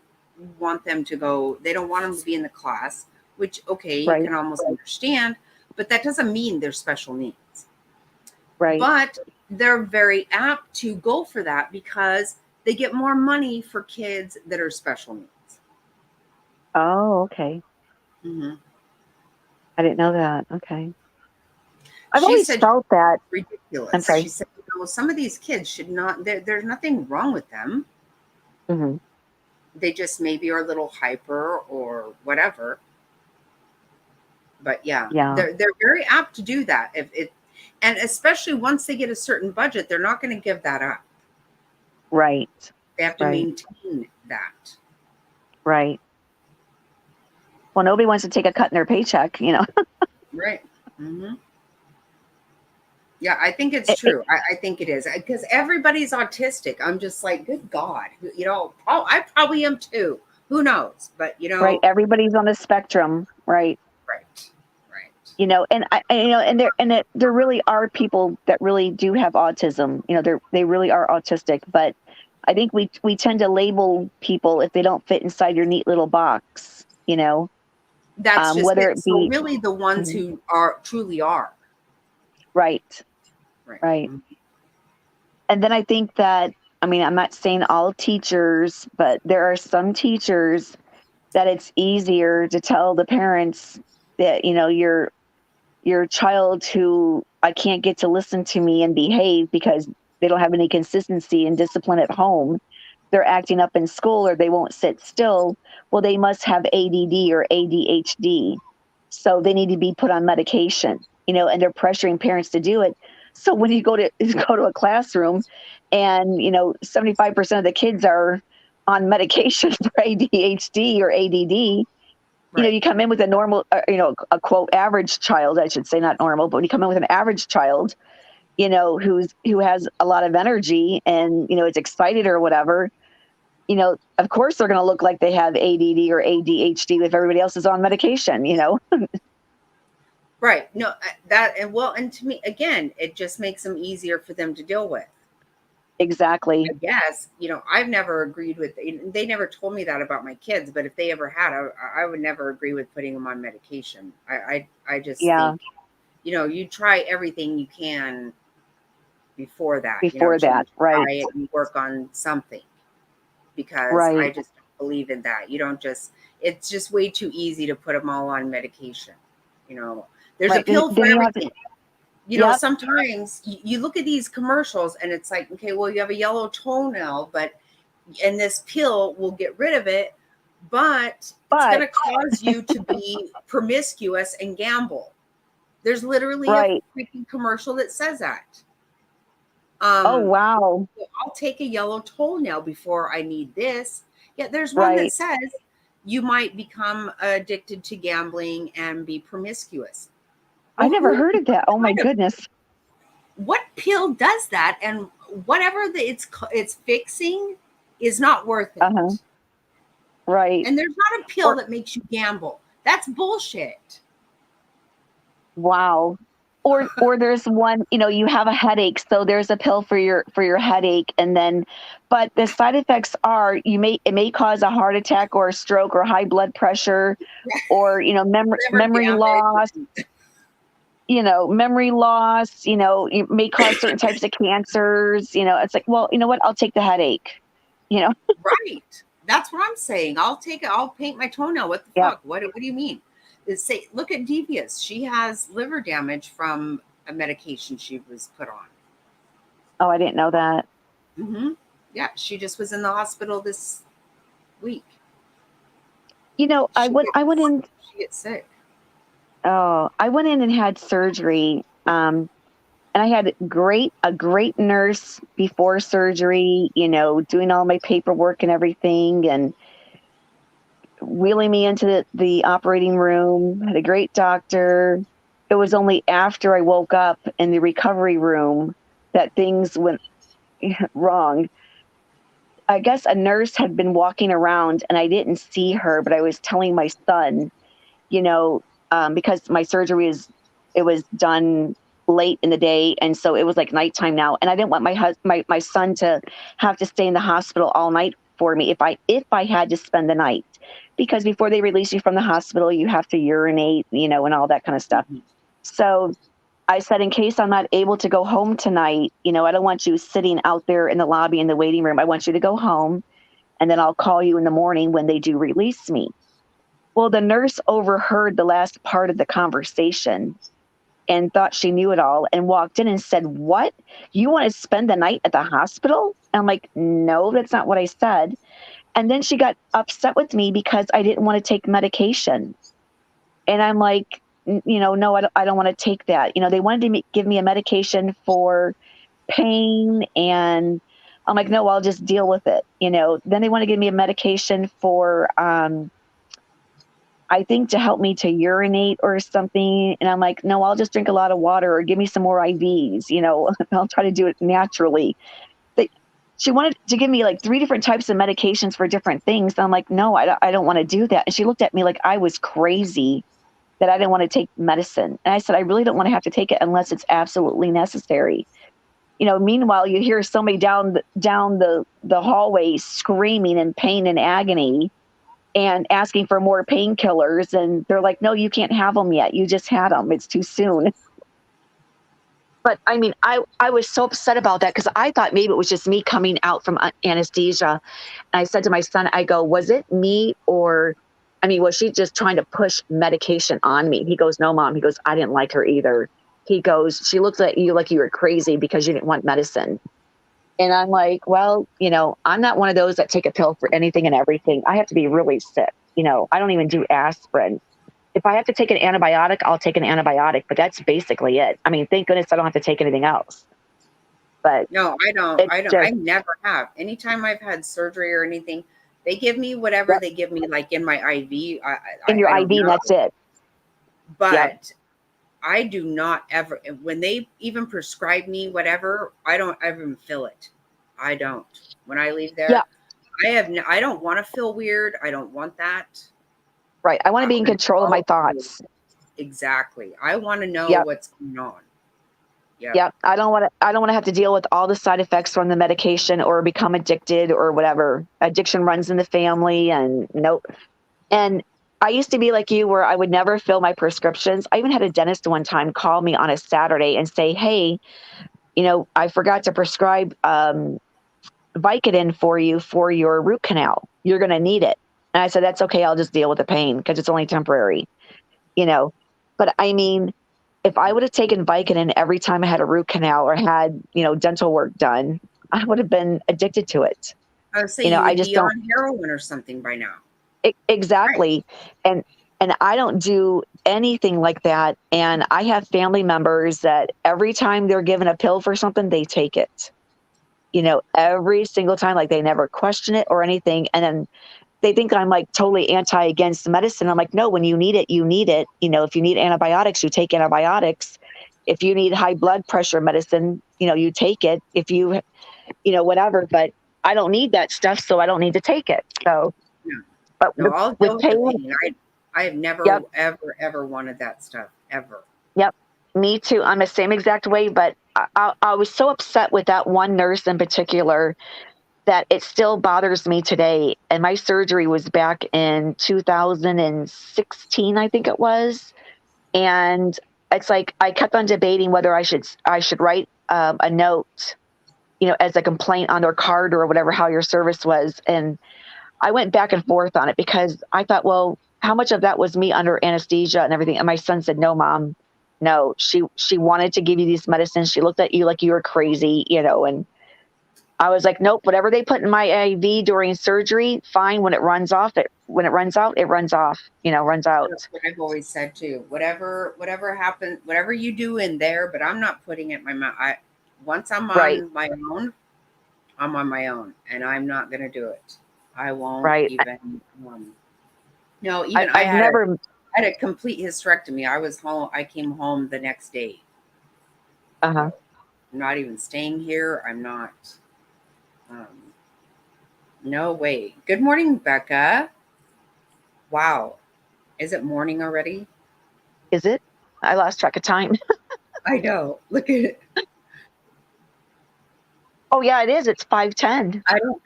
want them to go, they don't want them to be in the class, which, okay, you can almost understand, but that doesn't mean they're special needs. Right. But they're very apt to go for that because they get more money for kids that are special needs. Oh, okay. Mm-hmm. I didn't know that. Okay. I've always felt that. Ridiculous. I'm sorry. She said, you know, some of these kids should not, there's nothing wrong with them. Mm-hmm. They just maybe are a little hyper or whatever. But yeah. They're very apt to do that. And especially once they get a certain budget, they're not going to give that up. Right. They have to maintain that. Right. Well, nobody wants to take a cut in their paycheck, you know. Right. Mm-hmm. Yeah, I think it's true. I think it is, because everybody's autistic. I'm just like, good God, you know, I probably am too. Who knows? But, you know. Right. Everybody's on the spectrum. Right. Right. You know, and there really are people that really do have autism. You know, they really are autistic, but I think we tend to label people if they don't fit inside your neat little box, you know. That's just whether it. it be So really the ones who truly are. Right. And then I think that, I mean, I'm not saying all teachers, but there are some teachers that it's easier to tell the parents that, you know, your child who I can't get to listen to me and behave because they don't have any consistency and discipline at home. They're acting up in school, or they won't sit still. Well, they must have ADD or ADHD. So they need to be put on medication, you know, and they're pressuring parents to do it. So when you go to a classroom and, 75% of the kids are on medication for ADHD or ADD, you come in with a normal, a quote, average child, I should say, not normal, but when you come in with an average child, who has a lot of energy and, is excited or whatever, of course they're going to look like they have ADD or ADHD if everybody else is on medication, Right. No, and to me, again, it just makes them easier for them to deal with. Exactly. I guess, I've never agreed with, they never told me that about my kids, but if they ever had, I would never agree with putting them on medication. I just think, you try everything you can before that. Right. Try it and work on something, because I just don't believe in that. You don't it's just way too easy to put them all on medication. There's a pill for everything. Sometimes you look at these commercials and it's like, okay, well, you have a yellow toenail, and this pill will get rid of it, but it's going to cause you to be promiscuous and gamble. There's literally a freaking commercial that says that. Oh, wow. I'll take a yellow toenail before I need this. Yeah, there's one that says you might become addicted to gambling and be promiscuous. I never heard of that. Oh my goodness. What pill does that? And whatever it's fixing is not worth it. Right. And there's not a pill that makes you gamble. That's bullshit. Wow. Or there's one, you have a headache, so there's a pill for your headache, but the side effects are it may cause a heart attack or a stroke or high blood pressure, or memory loss. Memory loss. It may cause certain types of cancers. It's like, well, you know what? I'll take the headache. Right. That's what I'm saying. I'll take it. I'll paint my toenail. What the fuck? What do you mean? Look at Devious. She has liver damage from a medication she was put on. Oh, I didn't know that. Mm-hmm. Yeah, she just was in the hospital this week. I went in. She gets sick. Oh, I went in and had surgery. And I had a great nurse before surgery, doing all my paperwork and everything, and wheeling me into the operating room. Had a great doctor. It was only after I woke up in the recovery room that things went wrong. I guess a nurse had been walking around and I didn't see her, but I was telling my son, because my surgery was done late in the day, and so it was like nighttime now, and I didn't want my son to have to stay in the hospital all night for me if I had to spend the night, because before they release you from the hospital you have to urinate, and all that kind of stuff. So I said, in case I'm not able to go home tonight, I don't want you sitting out there in the lobby in the waiting room. I want you to go home, and then I'll call you in the morning when they do release me. Well, the nurse overheard the last part of the conversation and thought she knew it all and walked in and said, "What? You want to spend the night at the hospital?" I'm like, "No, that's not what I said." And then she got upset with me because I didn't want to take medication. And I'm like, no, I don't want to take that. They wanted to give me a medication for pain, and I'm like, no, I'll just deal with it. Then they want to give me a medication for, I think, to help me to urinate or something. And I'm like, no, I'll just drink a lot of water or give me some more IVs. I'll try to do it naturally. She wanted to give me like 3 different types of medications for different things. I'm like, no, I don't want to do that. And she looked at me like I was crazy, that I didn't want to take medicine. And I said, I really don't want to have to take it unless it's absolutely necessary. Meanwhile, you hear somebody down the hallway screaming in pain and agony and asking for more painkillers. And they're like, no, you can't have them yet. You just had them. It's too soon. But I mean, I was so upset about that because I thought maybe it was just me coming out from anesthesia. And I said to my son, I go, was it me, or, was she just trying to push medication on me? He goes, no, Mom. He goes, I didn't like her either. He goes, she looked at you like you were crazy because you didn't want medicine. And I'm like, well, I'm not one of those that take a pill for anything and everything. I have to be really sick. I don't even do aspirin. if I have to take an antibiotic, I'll take an antibiotic, but that's basically it. I mean, thank goodness I don't have to take anything else. But No, I don't. it's I don't. I just, never have. Anytime I've had surgery or anything, they give me whatever they give me, like in my IV. in your I IV, don't know. that's it. But I do not ever, when they even prescribe me whatever, I don't ever feel it. I don't. When I leave there, I don't want to feel weird. I don't want that. Right. I want to be in control of my thoughts. Exactly. I want to know what's going on. Yeah. I don't want to have to deal with all the side effects from the medication or become addicted or whatever. Addiction runs in the family, and nope. And I used to be like you, where I would never fill my prescriptions. I even had a dentist one time call me on a Saturday and say, hey, I forgot to prescribe Vicodin for you for your root canal. You're going to need it. And I said, that's okay. I'll just deal with the pain because it's only temporary, But I mean, if I would have taken Vicodin every time I had a root canal or had, dental work done, I would have been addicted to it. I would say you would be on heroin or something by now. Exactly. Right. And I don't do anything like that. And I have family members that every time they're given a pill for something, they take it, every single time, like they never question it or anything. And then they think I'm like totally against medicine. I'm like, no, when you need it, you need it. If you need antibiotics, you take antibiotics. If you need high blood pressure medicine, you take it. If you, whatever, but I don't need that stuff. So I don't need to take it. So, but no, I'll with go with pain, the pain. I have never, ever wanted that stuff ever. Yep. Me too. I'm the same exact way, but I was so upset with that one nurse in particular that it still bothers me today. And my surgery was back in 2016, I think it was. And it's like, I kept on debating whether I should write a note, as a complaint on their card or whatever, how your service was. And I went back and forth on it because I thought, well, how much of that was me under anesthesia and everything? And my son said, no, Mom, no, she wanted to give you these medicines. She looked at you like you were crazy, and I was like, nope, whatever they put in my IV during surgery, fine. When it runs out, it runs off, runs out. That's what I've always said too. Whatever happens, whatever you do in there, but I'm not putting it in my mouth. Once I'm on my own, I'm on my own, and I'm not going to do it. I won't even. No, even I had a complete hysterectomy. I was home. I came home the next day. I'm not even staying here. I'm not. No way. Good morning, Becca. Wow. Is it morning already? Is it? I lost track of time. I know. Look at it. Oh yeah, it is. It's 5:10. I don't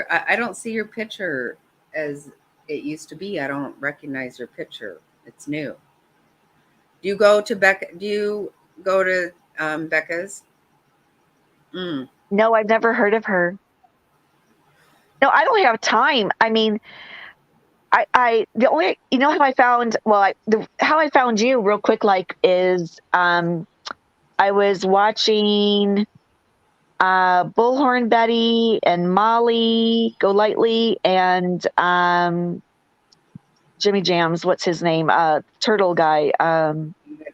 I don't see your picture as it used to be. I don't recognize your picture. It's new. Do you go to Becca's? No, I've never heard of her. No, I don't have time. I mean, the only, how I found, how I found you real quick, is, I was watching, Bullhorn Betty and Molly Golightly and, Jimmy Jams. What's his name? Turtle guy.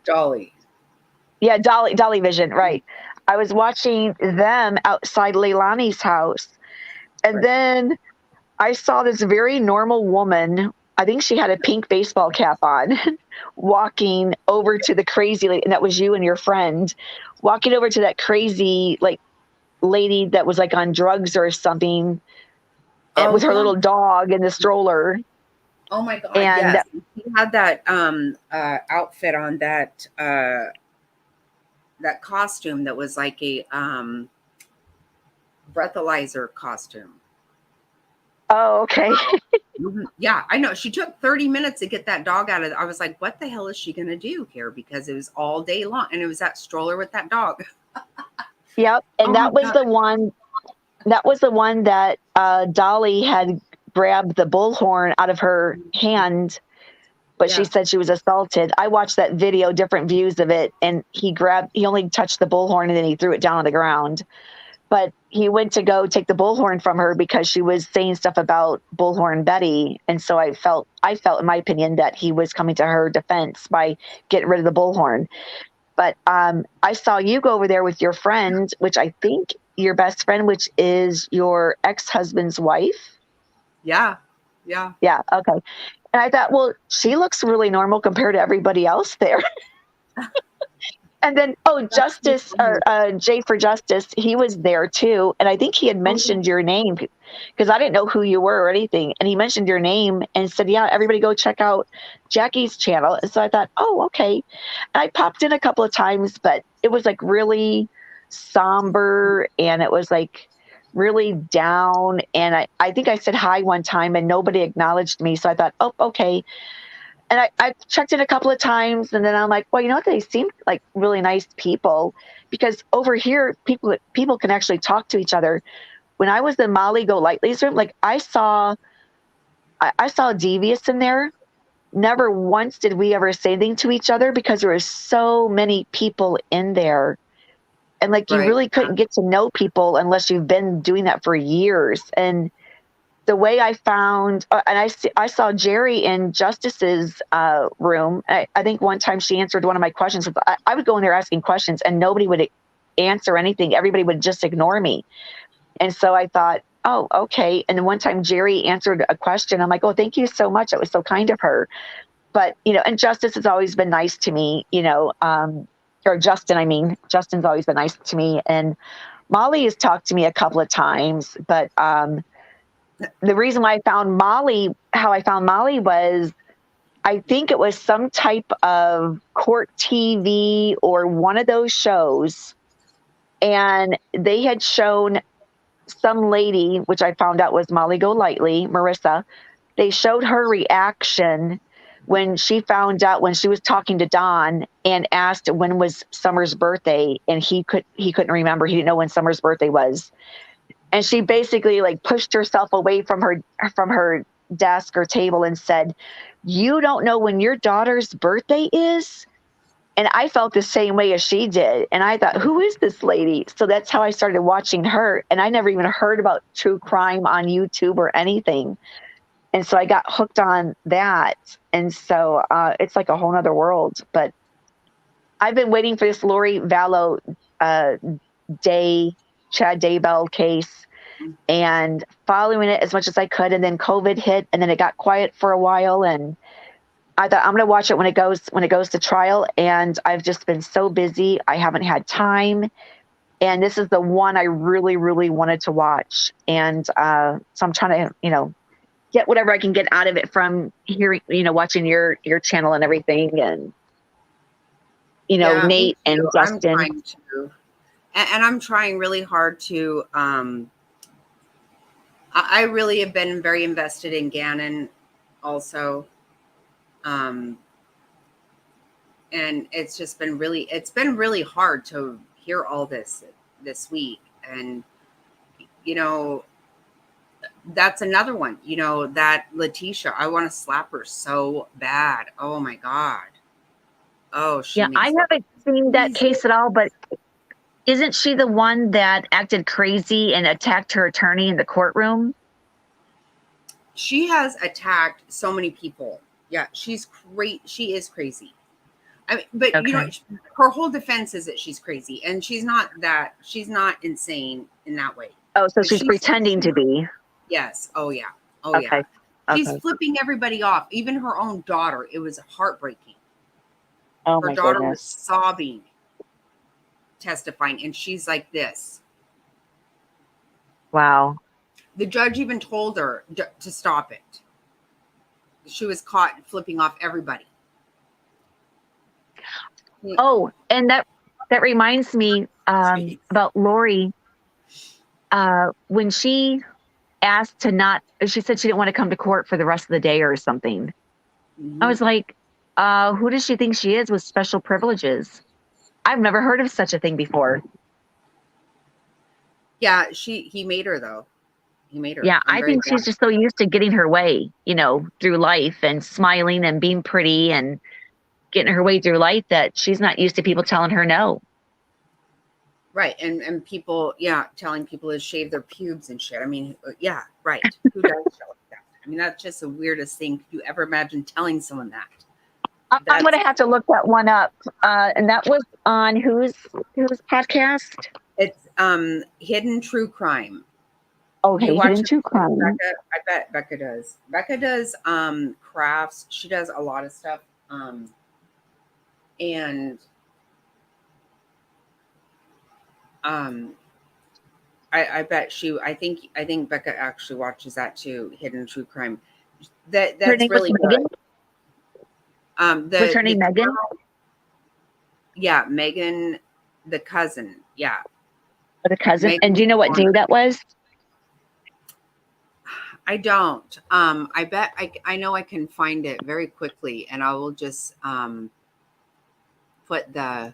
Dolly. Yeah. Dolly Vision. Right. I was watching them outside Leilani's house. And then I saw this very normal woman. I think she had a pink baseball cap on, walking over to the crazy lady. And that was you and your friend walking over to that crazy, lady that was on drugs or something with her little dog in the stroller. Oh my God. And yes. He had that outfit on, that costume that was like a breathalyzer costume. Oh, okay. Yeah, I know. She took 30 minutes to get that dog out of I was like, what the hell is she going to do here? Because it was all day long. And it was that stroller with that dog. Yep. And that was the one that Dolly had grabbed the bullhorn out of her hand, but she said she was assaulted. I watched that video, different views of it, and he only touched the bullhorn and then he threw it down on the ground. but he went to go take the bullhorn from her because she was saying stuff about Bullhorn Betty. And so I felt, in my opinion, that he was coming to her defense by getting rid of the bullhorn. But I saw you go over there with your friend, which I think your best friend, which is your ex-husband's wife. Yeah. Yeah. Okay. And I thought, well, she looks really normal compared to everybody else there. And then, Justice, or Jay for Justice, he was there too. And I think he had mentioned your name because I didn't know who you were or anything. And he mentioned your name and said, yeah, everybody go check out Jackie's channel. And so I thought, oh, okay. And I popped in a couple of times, but it was like really somber and it was like really down. And I think I said hi one time and nobody acknowledged me. So I thought, oh, okay. And I checked in a couple of times and then I'm like, well, you know what? They seem like really nice people because over here, people can actually talk to each other. When I was in Molly Golightly's room, like I saw Devious in there. Never once did we ever say anything to each other because there were so many people in there. And like, you really couldn't get to know people unless you've been doing that for years. And the way I found, and I saw Jerry in Justice's room. I think one time she answered one of my questions. I would go in there asking questions and nobody would answer anything. Everybody would just ignore me. And so I thought, oh, okay. And then one time Jerry answered a question. I'm like, oh, thank you so much. It was so kind of her. But, and Justice has always been nice to me, or Justin, Justin's always been nice to me. And Molly has talked to me a couple of times, but the reason why how I found Molly was, I think it was some type of court TV or one of those shows. And they had shown some lady, which I found out was Molly Golightly, Marissa. They showed her reaction when she found out, when she was talking to Don and asked when was Summer's birthday. And he couldn't remember. He didn't know when Summer's birthday was. And she basically like pushed herself away from her desk or table and said, "You don't know when your daughter's birthday is?" And I felt the same way as she did. And I thought, who is this lady? So that's how I started watching her. And I never even heard about true crime on YouTube or anything. And so I got hooked on that. And so it's like a whole nother world. But I've been waiting for this Lori Vallow Chad Daybell case and following it as much as I could. And then COVID hit and then it got quiet for a while. And I thought I'm going to watch it when it goes to trial. And I've just been so busy. I haven't had time. And this is the one I really, really wanted to watch. And so I'm trying to, get whatever I can get out of it from hearing, watching your channel and everything. And, Nate and Justin. I'm trying to, and I'm trying really hard to, I really have been very invested in Gannon also. And it's just been really hard to hear all this week. And, that's another one, that Letitia, I want to slap her so bad. Oh my God. Oh, I haven't seen that case at all, but isn't she the one that acted crazy and attacked her attorney in the courtroom? She has attacked so many people. Yeah, she's great. She is crazy. I mean, but her whole defense is that she's crazy, and she's not insane in that way. Oh, so she's pretending to be. Yes. Oh yeah. Oh yeah. She's flipping everybody off, even her own daughter. It was heartbreaking. Oh her my daughter goodness. was sobbing, testifying, and she's like this. Wow. The judge even told her to stop it. She was caught flipping off everybody. Oh, and that reminds me about Lori. When she asked she said she didn't want to come to court for the rest of the day or something. I was like, who does she think she is with special privileges? I've never heard of such a thing before. Yeah, he made her though. He made her. Yeah, I think she's just so used to getting her way, through life and smiling and being pretty and getting her way through life that she's not used to people telling her no. Right. And people, yeah, telling people to shave their pubes and shit. I mean, yeah, right. Who does shit like that? I mean, that's just the weirdest thing. Could you ever imagine telling someone that? I'm gonna have to look that one up. And that was on whose podcast? It's Hidden True Crime. Okay, You watch Hidden True Crime. Becca, I bet Becca does. Becca does crafts. She does a lot of stuff. And I bet I think Becca actually watches that too, Hidden True Crime. That's Her name really was good. Megan? Was her name Megan? Yeah, Megan, the cousin. Yeah. The cousin. Megan And do you know what day that was? I don't. I bet I know I can find it very quickly, and I will just put the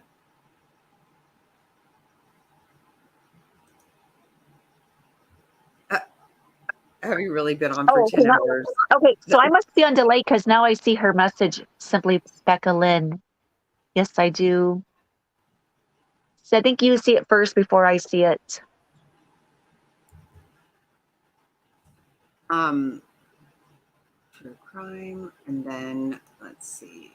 have you really been on for 10 hours? Okay, so I must be on delay because now I see her message, simply Becca Lynn. Yes, I do. So I think you see it first before I see it. True crime, and then let's see.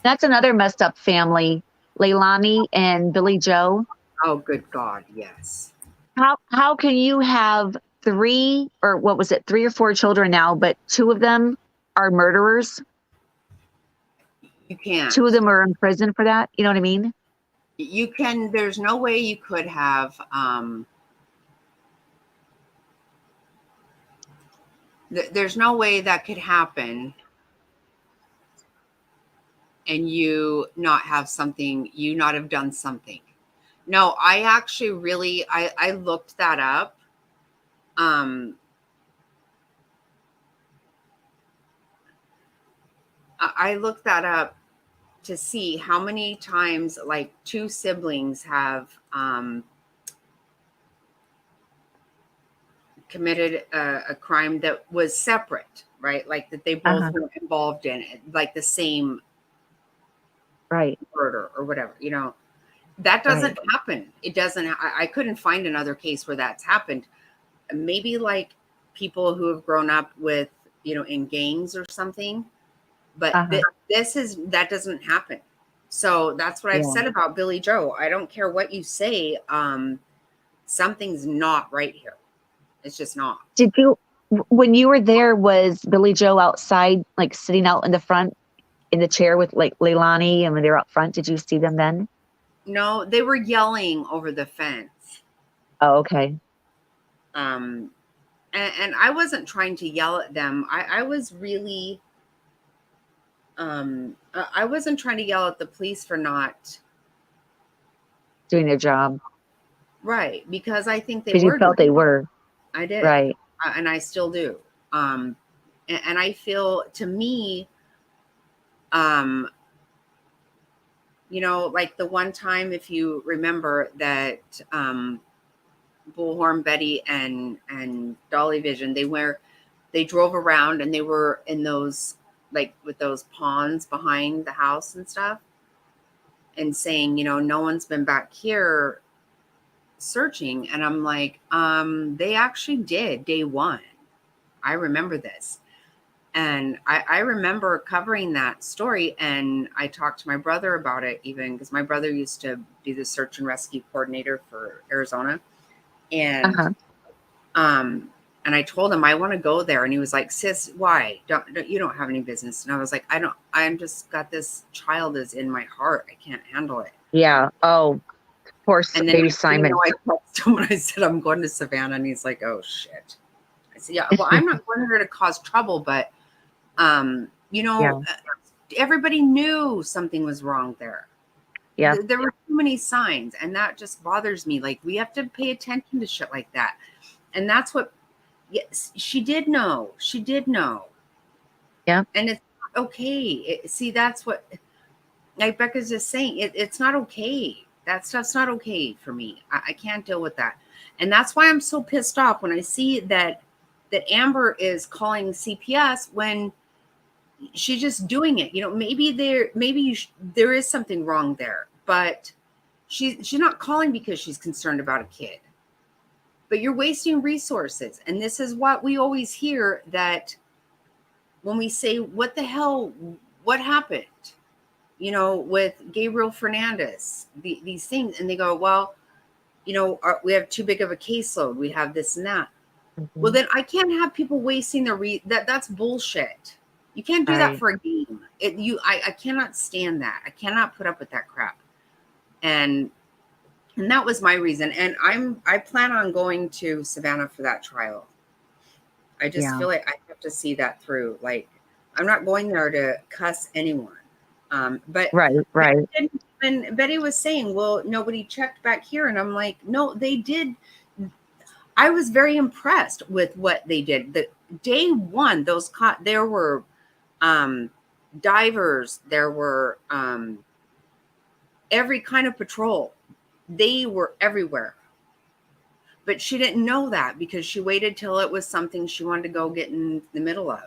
That's another messed up family, Leilani and Billy Joe. Oh, good God, yes. How can you have three or four children now, but two of them are murderers? You can't. Two of them are in prison for that. You know what I mean? You can. There's no way you could have. There's no way that could happen, and you not have something. You not have done something. No, I actually really. I looked that up. I looked that up to see how many times like two siblings have committed a crime that was separate, right? Like that they both were involved in it, like the same murder or whatever, you know. That doesn't happen. It doesn't. I couldn't find another case where that's happened. Maybe like people who have grown up with, you know, in gangs or something. But that doesn't happen. So that's what I've said about Billy Joe. I don't care what you say. Something's not right here. It's just not. Did you, when you were there, was Billy Joe outside, like sitting out in the front in the chair with like Leilani, and when they were out front, did you see them then? No, they were yelling over the fence. Oh, okay. And I wasn't trying to yell at them. I was really, I wasn't trying to yell at the police for not doing their job. Right. Because I think they were. Because you felt they were. I did. Right. And I still do. And I feel, to me, you know, like the one time, if you remember that Bullhorn Betty and Dolly Vision, they drove around and they were in those, like with those ponds behind the house and stuff, and saying, you know, no one's been back here searching. And I'm like, they actually did day one. I remember this. And I remember covering that story, and I talked to my brother about it, even because my brother used to be the search and rescue coordinator for Arizona. And and I told him I want to go there, and he was like, "Sis, why? You don't have any business." And I was like, I'm just got this child is in my heart. I can't handle it. Yeah. Oh, poor baby Simon. I texted him and I said, "I'm going to Savannah," and he's like, "Oh shit." I said, "Yeah, well, I'm not going there to cause trouble, but you know, everybody knew something was wrong there. Yeah. There were too many signs, and that just bothers me. Like, we have to pay attention to shit like that. And that's what, yes, she did know. She did know. Yeah. And it's not okay. See, that's what, like Becca's just saying, it's not okay. That stuff's not okay for me. I can't deal with that. And that's why I'm so pissed off when I see that Amber is calling CPS when she's just doing it. You know, maybe there is something wrong there, but she's not calling because she's concerned about a kid. But you're wasting resources. And this is what we always hear, that when we say, what the hell, what happened? You know, with Gabriel Fernandez, these things. And they go, well, you know, we have too big of a caseload. We have this and that. Mm-hmm. Well, then I can't have people wasting their that's bullshit. You can't do that Right. for a game. I cannot stand that. I cannot put up with that crap. And that was my reason. And I plan on going to Savannah for that trial. I just Yeah. feel like I have to see that through. Like, I'm not going there to cuss anyone. But Right. and Betty was saying, well, nobody checked back here. And I'm like, no, they did. I was very impressed with what they did. The day one, there were divers, there were every kind of patrol. They were everywhere. But she didn't know that because she waited till it was something she wanted to go get in the middle of.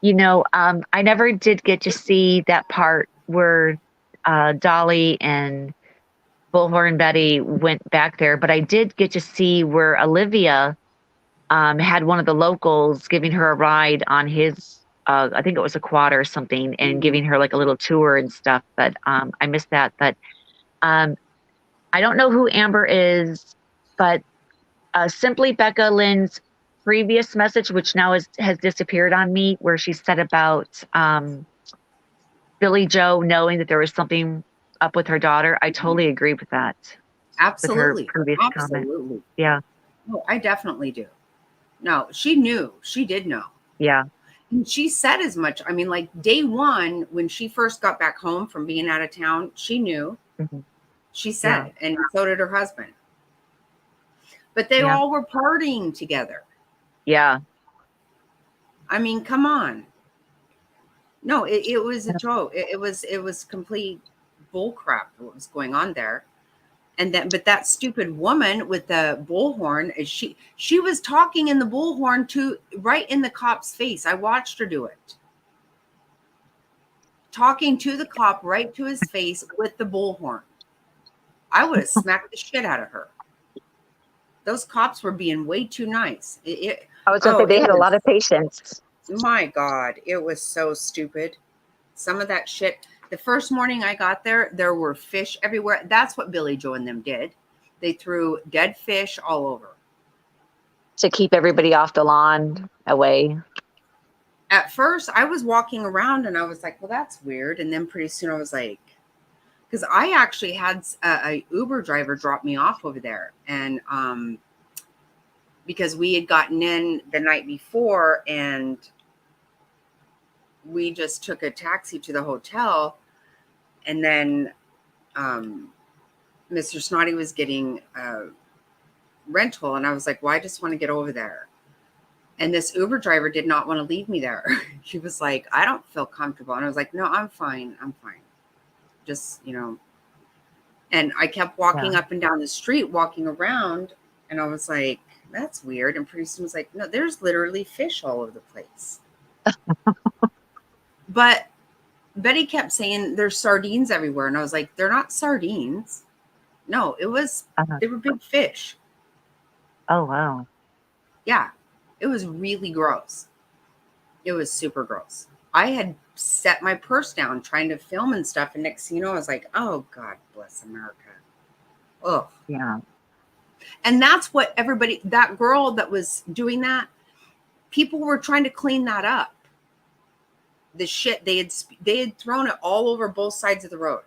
You know, I never did get to see that part where Dolly and Bullhorn Betty went back there, but I did get to see where Olivia had one of the locals giving her a ride on his, I think it was a quad or something, and giving her like a little tour and stuff. But I missed that. But I don't know who Amber is, but simply Becca Lynn's previous message, which now has disappeared on me, where she said about Billy Joe knowing that there was something up with her daughter. I totally agree with that. Absolutely. With her previous Absolutely. comment. Yeah. No, I definitely do. No, she knew. She did know. Yeah. And she said as much. I mean, like day one, when she first got back home from being out of town, she knew. Mm-hmm. She said, and so did her husband. But they all were partying together. Yeah. I mean, come on. No, it was a joke. It was complete bull crap what was going on there. And then, but that stupid woman with the bullhorn, she was talking in the bullhorn right in the cop's face. I watched her do it. Talking to the cop right to his face with the bullhorn. I would have smacked the shit out of her. Those cops were being way too nice. I was going to say they had a lot of patience. My God, it was so stupid. Some of that shit. The first morning I got there, there were fish everywhere. That's what Billy Joe and them did. They threw dead fish all over. To keep everybody off the lawn away. At first, I was walking around and I was like, well, that's weird. And then pretty soon I was like, because I actually had a Uber driver drop me off over there. And because we had gotten in the night before and we just took a taxi to the hotel, and then Mr. Snotty was getting a rental, and I was like, well, I just want to get over there. And this Uber driver did not want to leave me there. He was like, I don't feel comfortable. And I was like, no, I'm fine. Just, you know. And I kept walking up and down the street, walking around, and I was like, that's weird. And pretty soon I was like, no, there's literally fish all over the place. But Betty kept saying there's sardines everywhere. And I was like, they're not sardines. No, they were big fish. Oh, wow. Yeah. It was really gross. It was super gross. I had set my purse down trying to film and stuff. And next thing you know, I was like, oh, God bless America. Oh. Yeah. And that's what that girl that was doing that, people were trying to clean that up. The shit they had thrown it all over both sides of the road.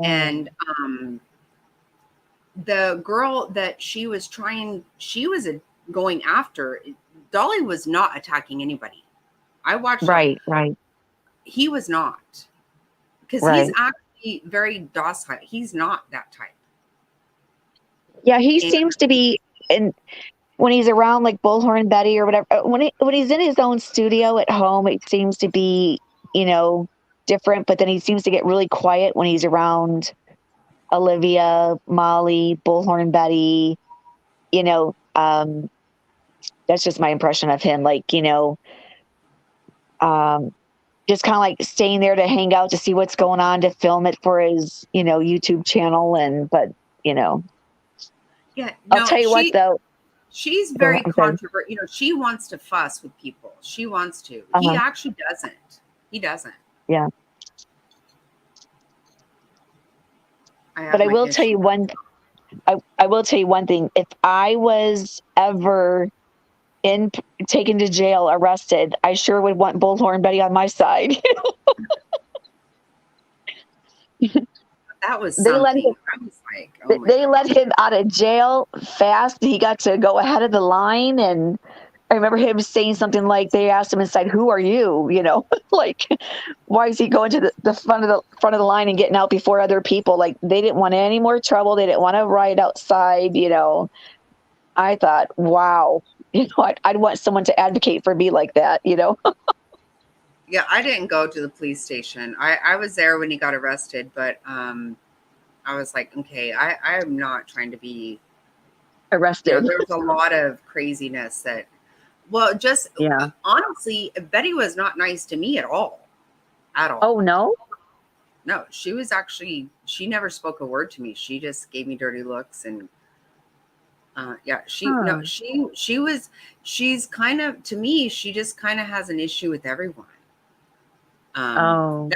And the girl that she was going after, Dolly was not attacking anybody. I watched. Right. He was not. Because he's actually very docile. He's not that type. Yeah, he seems to be, when he's around like Bullhorn Betty or whatever, when he's in his own studio at home, it seems to be, you know, different. But then he seems to get really quiet when he's around Olivia, Molly, Bullhorn Betty, you know, That's just my impression of him. Like, just kind of like staying there to hang out, to see what's going on, to film it for his, YouTube channel. But, Yeah, I'll no, tell you what though. she's Go very ahead, I'm sorry. controversial. She wants to fuss with people. She wants to. He Uh-huh. actually doesn't. He doesn't. Yeah. have But I my will tell you issues. I will tell you one thing. If I was ever taken to jail, arrested, I sure would want Bullhorn Betty on my side. That was They let something. him, I was like, oh my they let him out of jail fast. He got to go ahead of the line, and I remember him saying something like, they asked him inside, "Who are you?" Like, why is he going to the front of the line and getting out before other people? Like, they didn't want any more trouble. They didn't want to riot outside. I thought, wow, I'd want someone to advocate for me like that. Yeah, I didn't go to the police station. I was there when he got arrested, but I was like, okay, I am not trying to be arrested. There's a lot of craziness that, well, just Yeah. honestly, Betty was not nice to me at all. At all. Oh no? No, she was actually, she never spoke a word to me. She just gave me dirty looks and yeah, no, she's kind of, to me, she just kind of has an issue with everyone. Oh.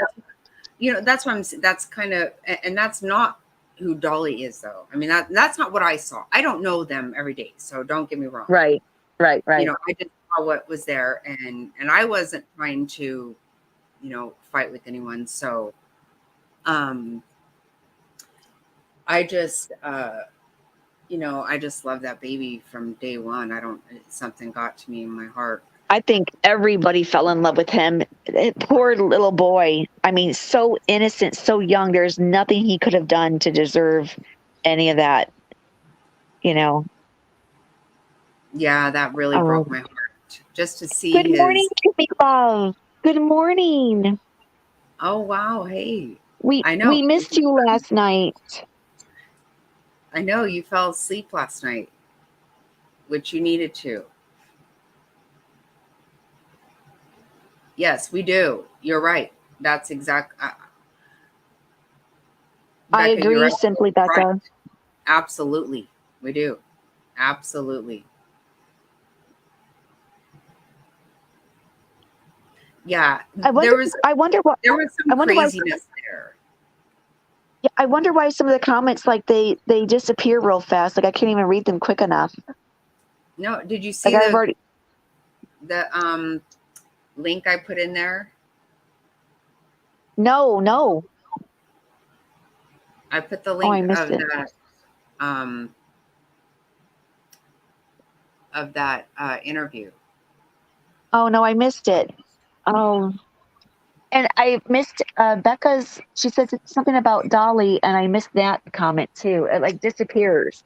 That's why that's kind of, and that's not who Dolly is though. I mean, that's not what I saw. I don't know them every day, so don't get me wrong. Right. I just saw what was there, and I wasn't trying to, fight with anyone. So, I just, I just love that baby from day one. Something got to me in my heart. I think everybody fell in love with him. Poor little boy. I mean, so innocent, so young. There's nothing he could have done to deserve any of that, Yeah, that really broke my heart. Just to see Good morning, Kimmy Love. Good morning. Oh, wow. Hey. I know. We missed you last night. I know. You fell asleep last night, which you needed to. Yes, we do. You're right. That's exact. I agree, right. Simply Becca. Right. Absolutely. We do. Absolutely. Yeah. I wonder what there was some craziness there. Yeah, I wonder why some of the comments, like, they disappear real fast. Like, I can't even read them quick enough. No, did you see the link I put in there? No. I put the link of that interview. Oh no, I missed it. Oh, and I missed Becca's. She said something about Dolly, and I missed that comment too. It like disappears,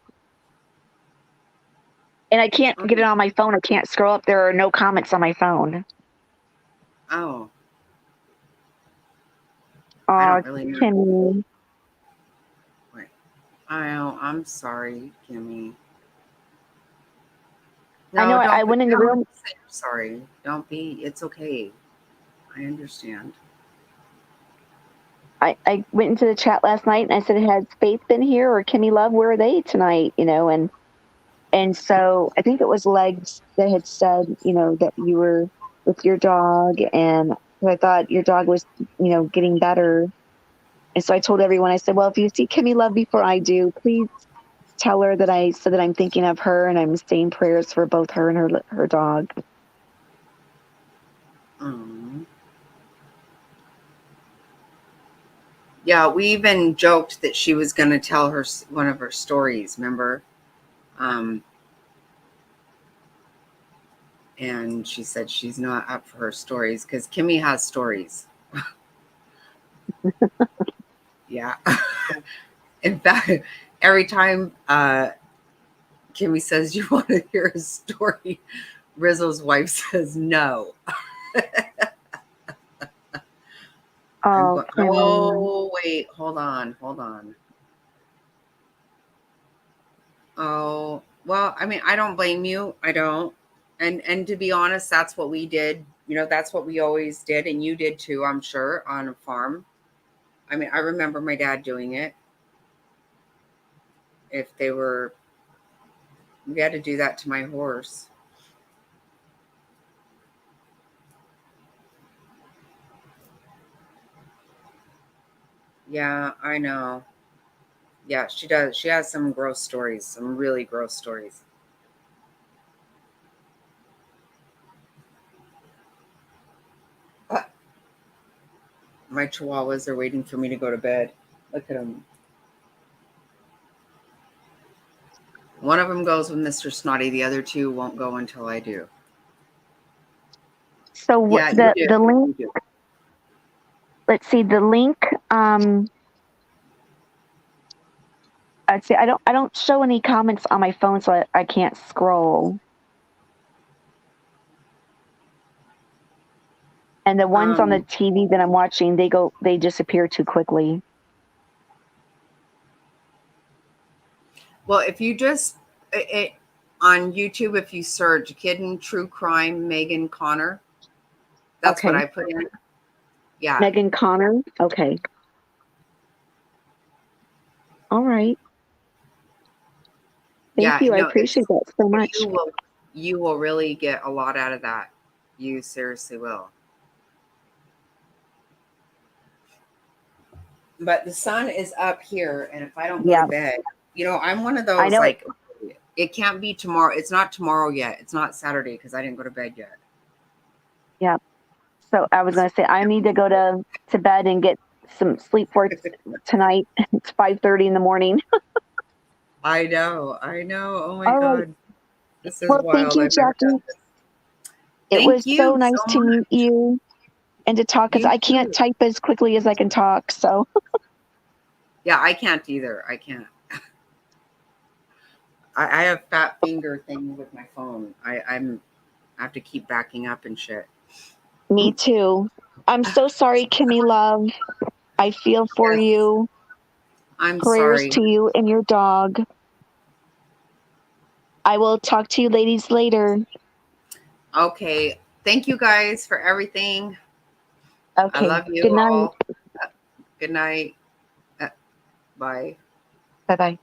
and I can't get it on my phone. I can't scroll up. There are no comments on my phone. Oh. I don't really know. Kimmy. Wait. I'm sorry, Kimmy. I know. I went in the room. Sorry. Don't be. It's okay. I understand. I went into the chat last night and I said, "Has Faith been here or Kimmy Love? Where are they tonight?" And so I think it was Legs that had said, that you were with your dog, and I thought your dog was, getting better. And so I told everyone, I said, well, if you see Kimmy Love before I do, please tell her that I said that I'm thinking of her and I'm saying prayers for both her and her dog. Yeah, we even joked that she was going to tell her one of her stories, remember? And she said she's not up for her stories because Kimmy has stories. Yeah. In fact, every time Kimmy says, you want to hear a story, Rizzo's wife says no. Oh, wait, hold on. Oh, well, I mean, I don't blame you. I don't. And to be honest, that's what we did. You know, that's what we always did, and you did too, I'm sure, on a farm. I mean, I remember my dad doing it. If they were, we had to do that to my horse. Yeah, I know. Yeah, she does. She has some gross stories, some really gross stories. My chihuahuas are waiting for me to go to bed. Look at them. One of them goes with Mr. Snotty. The other two won't go until I do. So Yeah, you do. the link, You do. let's see, the link, I'd say I don't show any comments on my phone, so I can't scroll. And the ones on the TV that I'm watching, they disappear too quickly. Well, if you just on YouTube, if you search "Kitten True Crime Megan Connor," that's what Okay. I put in. Yeah. Megan Connor. Okay. All right. Thank you. I no, appreciate that so much. You will really get a lot out of that. You seriously will. But the sun is up here, and if I don't go to bed, you know, I'm one of those like it can't be tomorrow. It's not tomorrow yet. It's not Saturday because I didn't go to bed yet. Yeah. So I was going to say I need to go to bed and get some sleep for tonight. It's 5:30 in the morning. I know. Oh my All God. right. This is Well, wild. thank you, I've never done Jackie. this. It Thank was you so nice so to meet you and to talk because You I can't too. type as quickly as I can talk. So Yeah, I can't either. I can't. I have fat finger thing with my phone. I have to keep backing up and shit. me too. I'm so sorry, Kimmy love. I feel for you. I'm Prayers sorry. to you and your dog. I will talk to you ladies later. Okay. Thank you guys for everything. Okay. I love you Good night. all. Good night. Bye. Bye-bye.